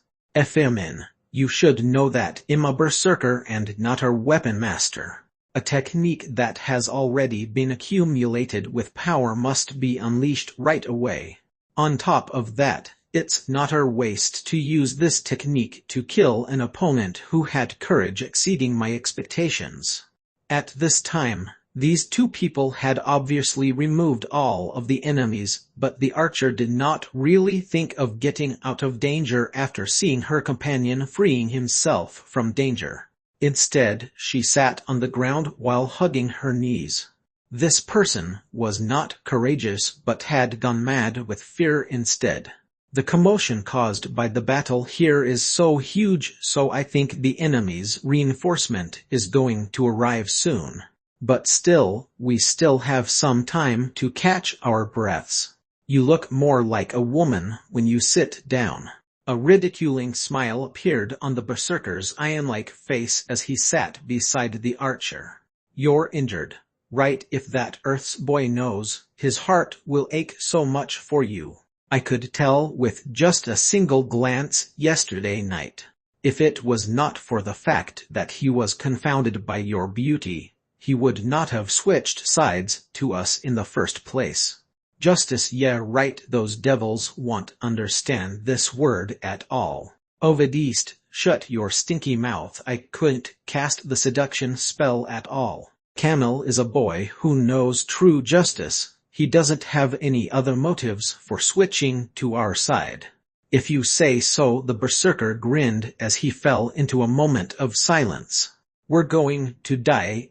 "You should know that I'm a berserker and not a weapon master. A technique that has already been accumulated with power must be unleashed right away. On top of that, it's not our waste to use this technique to kill an opponent who had courage exceeding my expectations." At this time, these two people had obviously removed all of the enemies, but the archer did not really think of getting out of danger after seeing her companion freeing himself from danger. Instead, she sat on the ground while hugging her knees. This person was not courageous but had gone mad with fear instead. "The commotion caused by the battle here is so huge, so I think the enemy's reinforcement is going to arrive soon. But still, we still have some time to catch our breaths. You look more like a woman when you sit down." A ridiculing smile appeared on the berserker's iron-like face as he sat beside the archer. "You're injured, right? If that Earth's boy knows, his heart will ache so much for you. I could tell with just a single glance yesterday night. If it was not for the fact that he was confounded by your beauty, he would not have switched sides to us in the first place." "Justice, yeah right, those devils won't understand this word at all." "Ovidist, shut your stinky mouth. I couldn't cast the seduction spell at all. Camel is a boy who knows true justice. He doesn't have any other motives for switching to our side." "If you say so," the berserker grinned as he fell into a moment of silence. "We're going to die,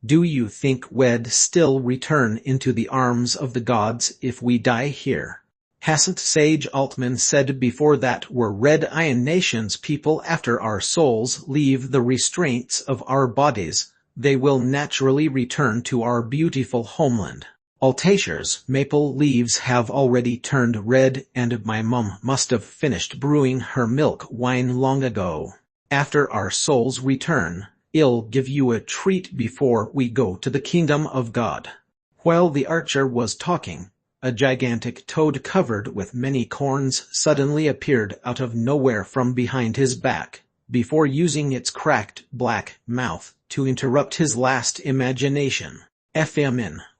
Do you think we'd still return into the arms of the gods if we die here? Hasn't Sage Altman said before that we're Red Iron Nation's people? After our souls leave the restraints of our bodies, they will naturally return to our beautiful homeland. Altashier's maple leaves have already turned red and my mum must have finished brewing her milk wine long ago. After our souls return, I'll give you a treat before we go to the kingdom of God." While the archer was talking, a gigantic toad covered with many corns suddenly appeared out of nowhere from behind his back, before using its cracked black mouth to interrupt his last imagination.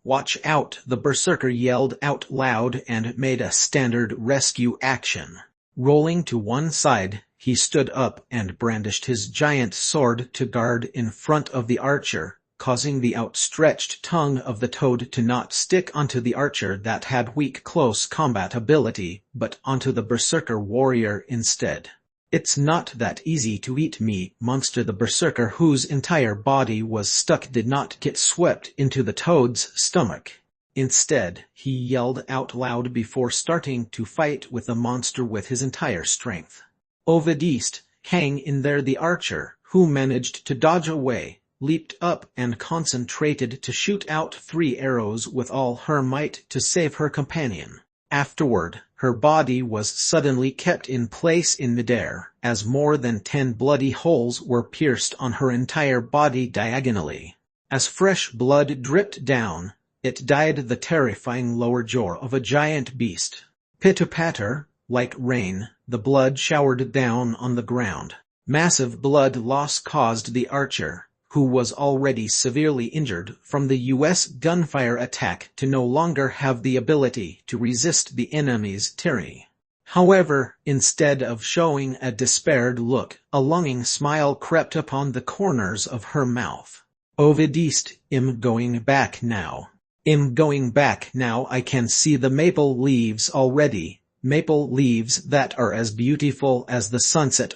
"Watch out!" the berserker yelled out loud and made a standard rescue action. Rolling to one side, he stood up and brandished his giant sword to guard in front of the archer, causing the outstretched tongue of the toad to not stick onto the archer that had weak close combat ability, but onto the berserker warrior instead. It's not that easy to eat me, monster. The berserker, whose entire body was stuck, did not get swept into the toad's stomach. Instead, he yelled out loud before starting to fight with the monster with his entire strength. Ovidist, hang in there. The archer, who managed to dodge away, leaped up and concentrated to shoot out 3 arrows with all her might to save her companion. Afterward, her body was suddenly kept in place in midair, as more than 10 bloody holes were pierced on her entire body diagonally. As fresh blood dripped down, it dyed the terrifying lower jaw of a giant beast. Pitter-patter, like rain, the blood showered down on the ground. Massive blood loss caused the archer, who was already severely injured from the U.S. gunfire attack, to no longer have the ability to resist the enemy's tyranny. However, instead of showing a despaired look, a longing smile crept upon the corners of her mouth. Ovidist, I'm going back now. I'm going back now. I can see the maple leaves already, maple leaves that are as beautiful as the sunset.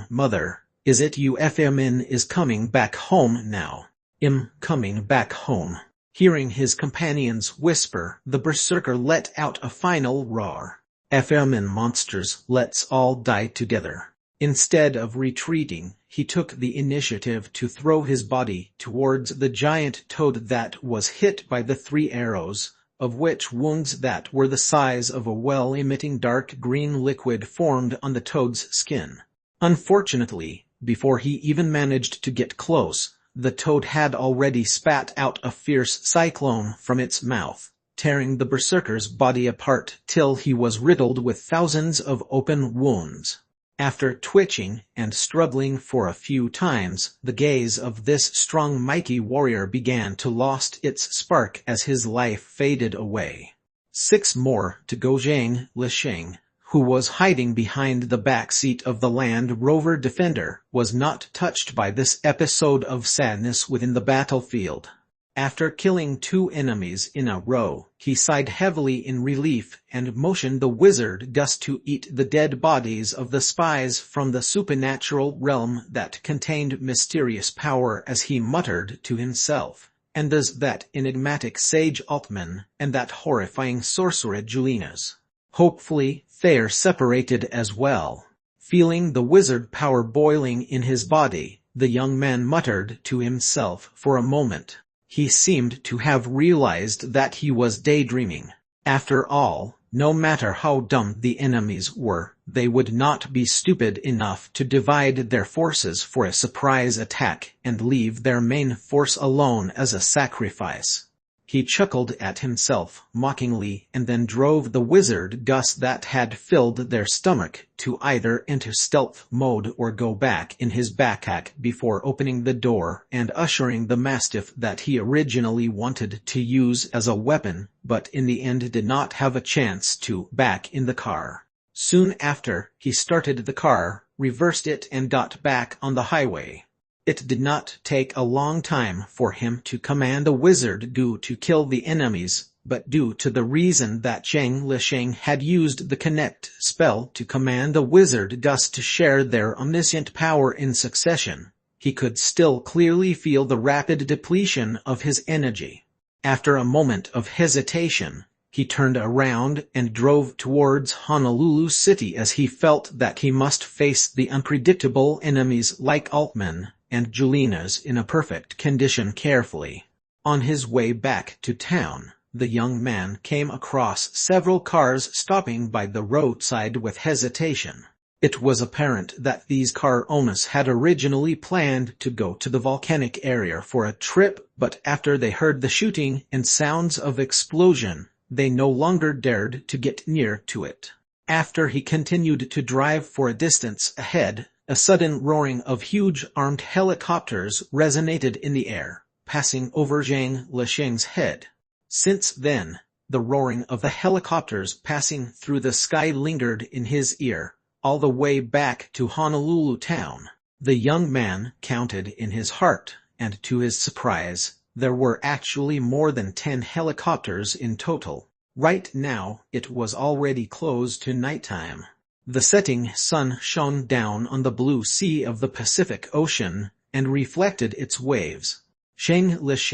Mother, is it you? Fmin is coming back home now. I'm coming back home. Hearing his companion's whisper, the berserker let out a final roar. Fmin monsters, let's all die together. Instead of retreating, he took the initiative to throw his body towards the giant toad that was hit by the 3 arrows, of which wounds that were the size of a well emitting dark green liquid formed on the toad's skin. Unfortunately, before he even managed to get close, the toad had already spat out a fierce cyclone from its mouth, tearing the berserker's body apart till he was riddled with thousands of open wounds. After twitching and struggling for a few times, the gaze of this strong mighty warrior began to lose its spark as his life faded away. 6 more to go. Zhang Lisheng, who was hiding behind the back seat of the Land Rover Defender, was not touched by this episode of sadness within the battlefield. After killing 2 enemies in a row, he sighed heavily in relief and motioned the wizard Gus to eat the dead bodies of the spies from the supernatural realm that contained mysterious power, as he muttered to himself. And does that enigmatic sage Altman and that horrifying sorcerer Julinas. Hopefully, they're separated as well. Feeling the wizard power boiling in his body, the young man muttered to himself for a moment. He seemed to have realized that he was daydreaming. After all, no matter how dumb the enemies were, they would not be stupid enough to divide their forces for a surprise attack and leave their main force alone as a sacrifice. He chuckled at himself mockingly and then drove the wizard Gus that had filled their stomach to either enter stealth mode or go back in his backpack before opening the door and ushering the mastiff that he originally wanted to use as a weapon, but in the end did not have a chance to, back in the car. Soon after, he started the car, reversed it and got back on the highway. It did not take a long time for him to command a wizard Gu to kill the enemies, but due to the reason that Zhang Lisheng had used the connect spell to command the wizard Gus to share their omniscient power in succession, he could still clearly feel the rapid depletion of his energy. After a moment of hesitation, he turned around and drove towards Honolulu City, as he felt that he must face the unpredictable enemies like Altman and Julinas in a perfect condition carefully. On his way back to town, the young man came across several cars stopping by the roadside with hesitation. It was apparent that these car owners had originally planned to go to the volcanic area for a trip, but after they heard the shooting and sounds of explosion, they no longer dared to get near to it. After he continued to drive for a distance ahead, a sudden roaring of huge armed helicopters resonated in the air, passing over Zhang Lisheng's head. Since then, the roaring of the helicopters passing through the sky lingered in his ear, all the way back to Honolulu town. The young man counted in his heart, and to his surprise, there were actually more than 10 helicopters in total. Right now, it was already close to nighttime. The setting sun shone down on the blue sea of the Pacific Ocean and reflected its waves. Lich,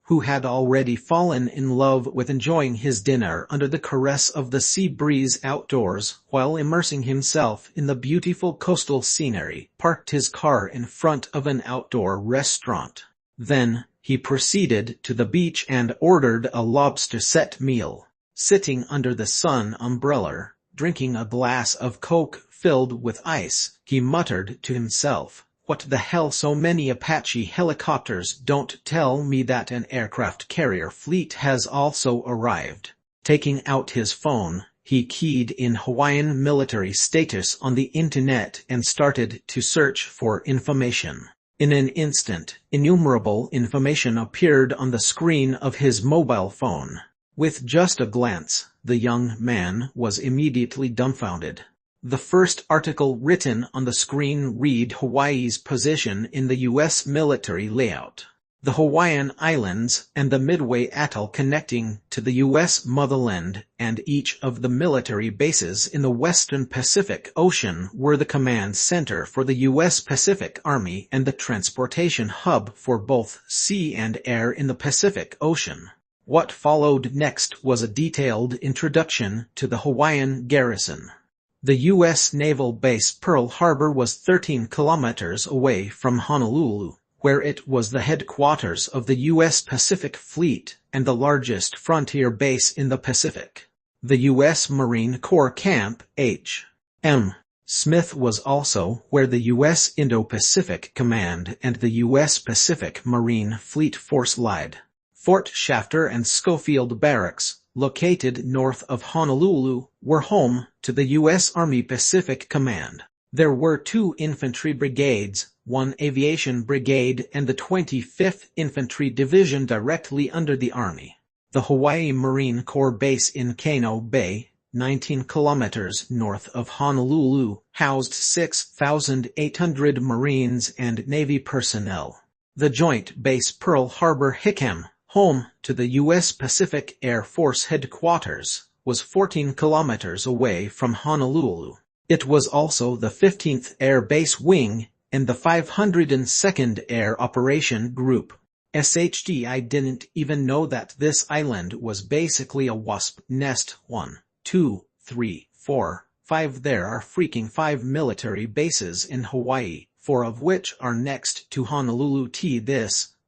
who had already fallen in love with enjoying his dinner under the caress of the sea breeze outdoors while immersing himself in the beautiful coastal scenery, parked his car in front of an outdoor restaurant. Then, he proceeded to the beach and ordered a lobster-set meal. Sitting under the sun umbrella, drinking a glass of Coke filled with ice, he muttered to himself, "What the hell, so many Apache helicopters? Don't tell me that an aircraft carrier fleet has also arrived." Taking out his phone, he keyed in Hawaiian military status on the internet and started to search for information. In an instant, innumerable information appeared on the screen of his mobile phone. With just a glance, the young man was immediately dumbfounded. The first article written on the screen read Hawaii's position in the U.S. military layout. The Hawaiian Islands and the Midway Atoll connecting to the U.S. motherland and each of the military bases in the western Pacific Ocean were the command center for the U.S. Pacific Army and the transportation hub for both sea and air in the Pacific Ocean. What followed next was a detailed introduction to the Hawaiian garrison. The U.S. naval base Pearl Harbor was 13 kilometers away from Honolulu, where it was the headquarters of the U.S. Pacific Fleet and the largest frontier base in the Pacific. The U.S. Marine Corps Camp H.M. Smith was also where the U.S. Indo-Pacific Command and the U.S. Pacific Marine Fleet Force lied. Fort Shafter and Schofield Barracks, located north of Honolulu, were home to the U.S. Army Pacific Command. There were 2 infantry brigades, 1 aviation brigade and the 25th Infantry Division directly under the Army. The Hawaii Marine Corps base in Kano Bay, 19 kilometers north of Honolulu, housed 6,800 Marines and Navy personnel. The Joint Base Pearl Harbor Hickam, home to the U.S. Pacific Air Force Headquarters, was 14 kilometers away from Honolulu. It was also the 15th Air Base Wing and the 502nd Air Operation Group. I didn't even know that this island was basically a wasp nest. 1, 2, 3, 4, 5. There are freaking 5 military bases in Hawaii, 4 of which are next to Honolulu.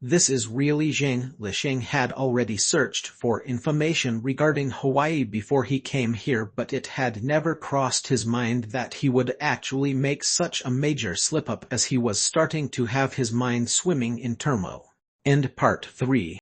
This is really Zhang Lisheng had already searched for information regarding Hawaii before he came here, but it had never crossed his mind that he would actually make such a major slip-up as he was starting to have his mind swimming in turmoil. End part 3.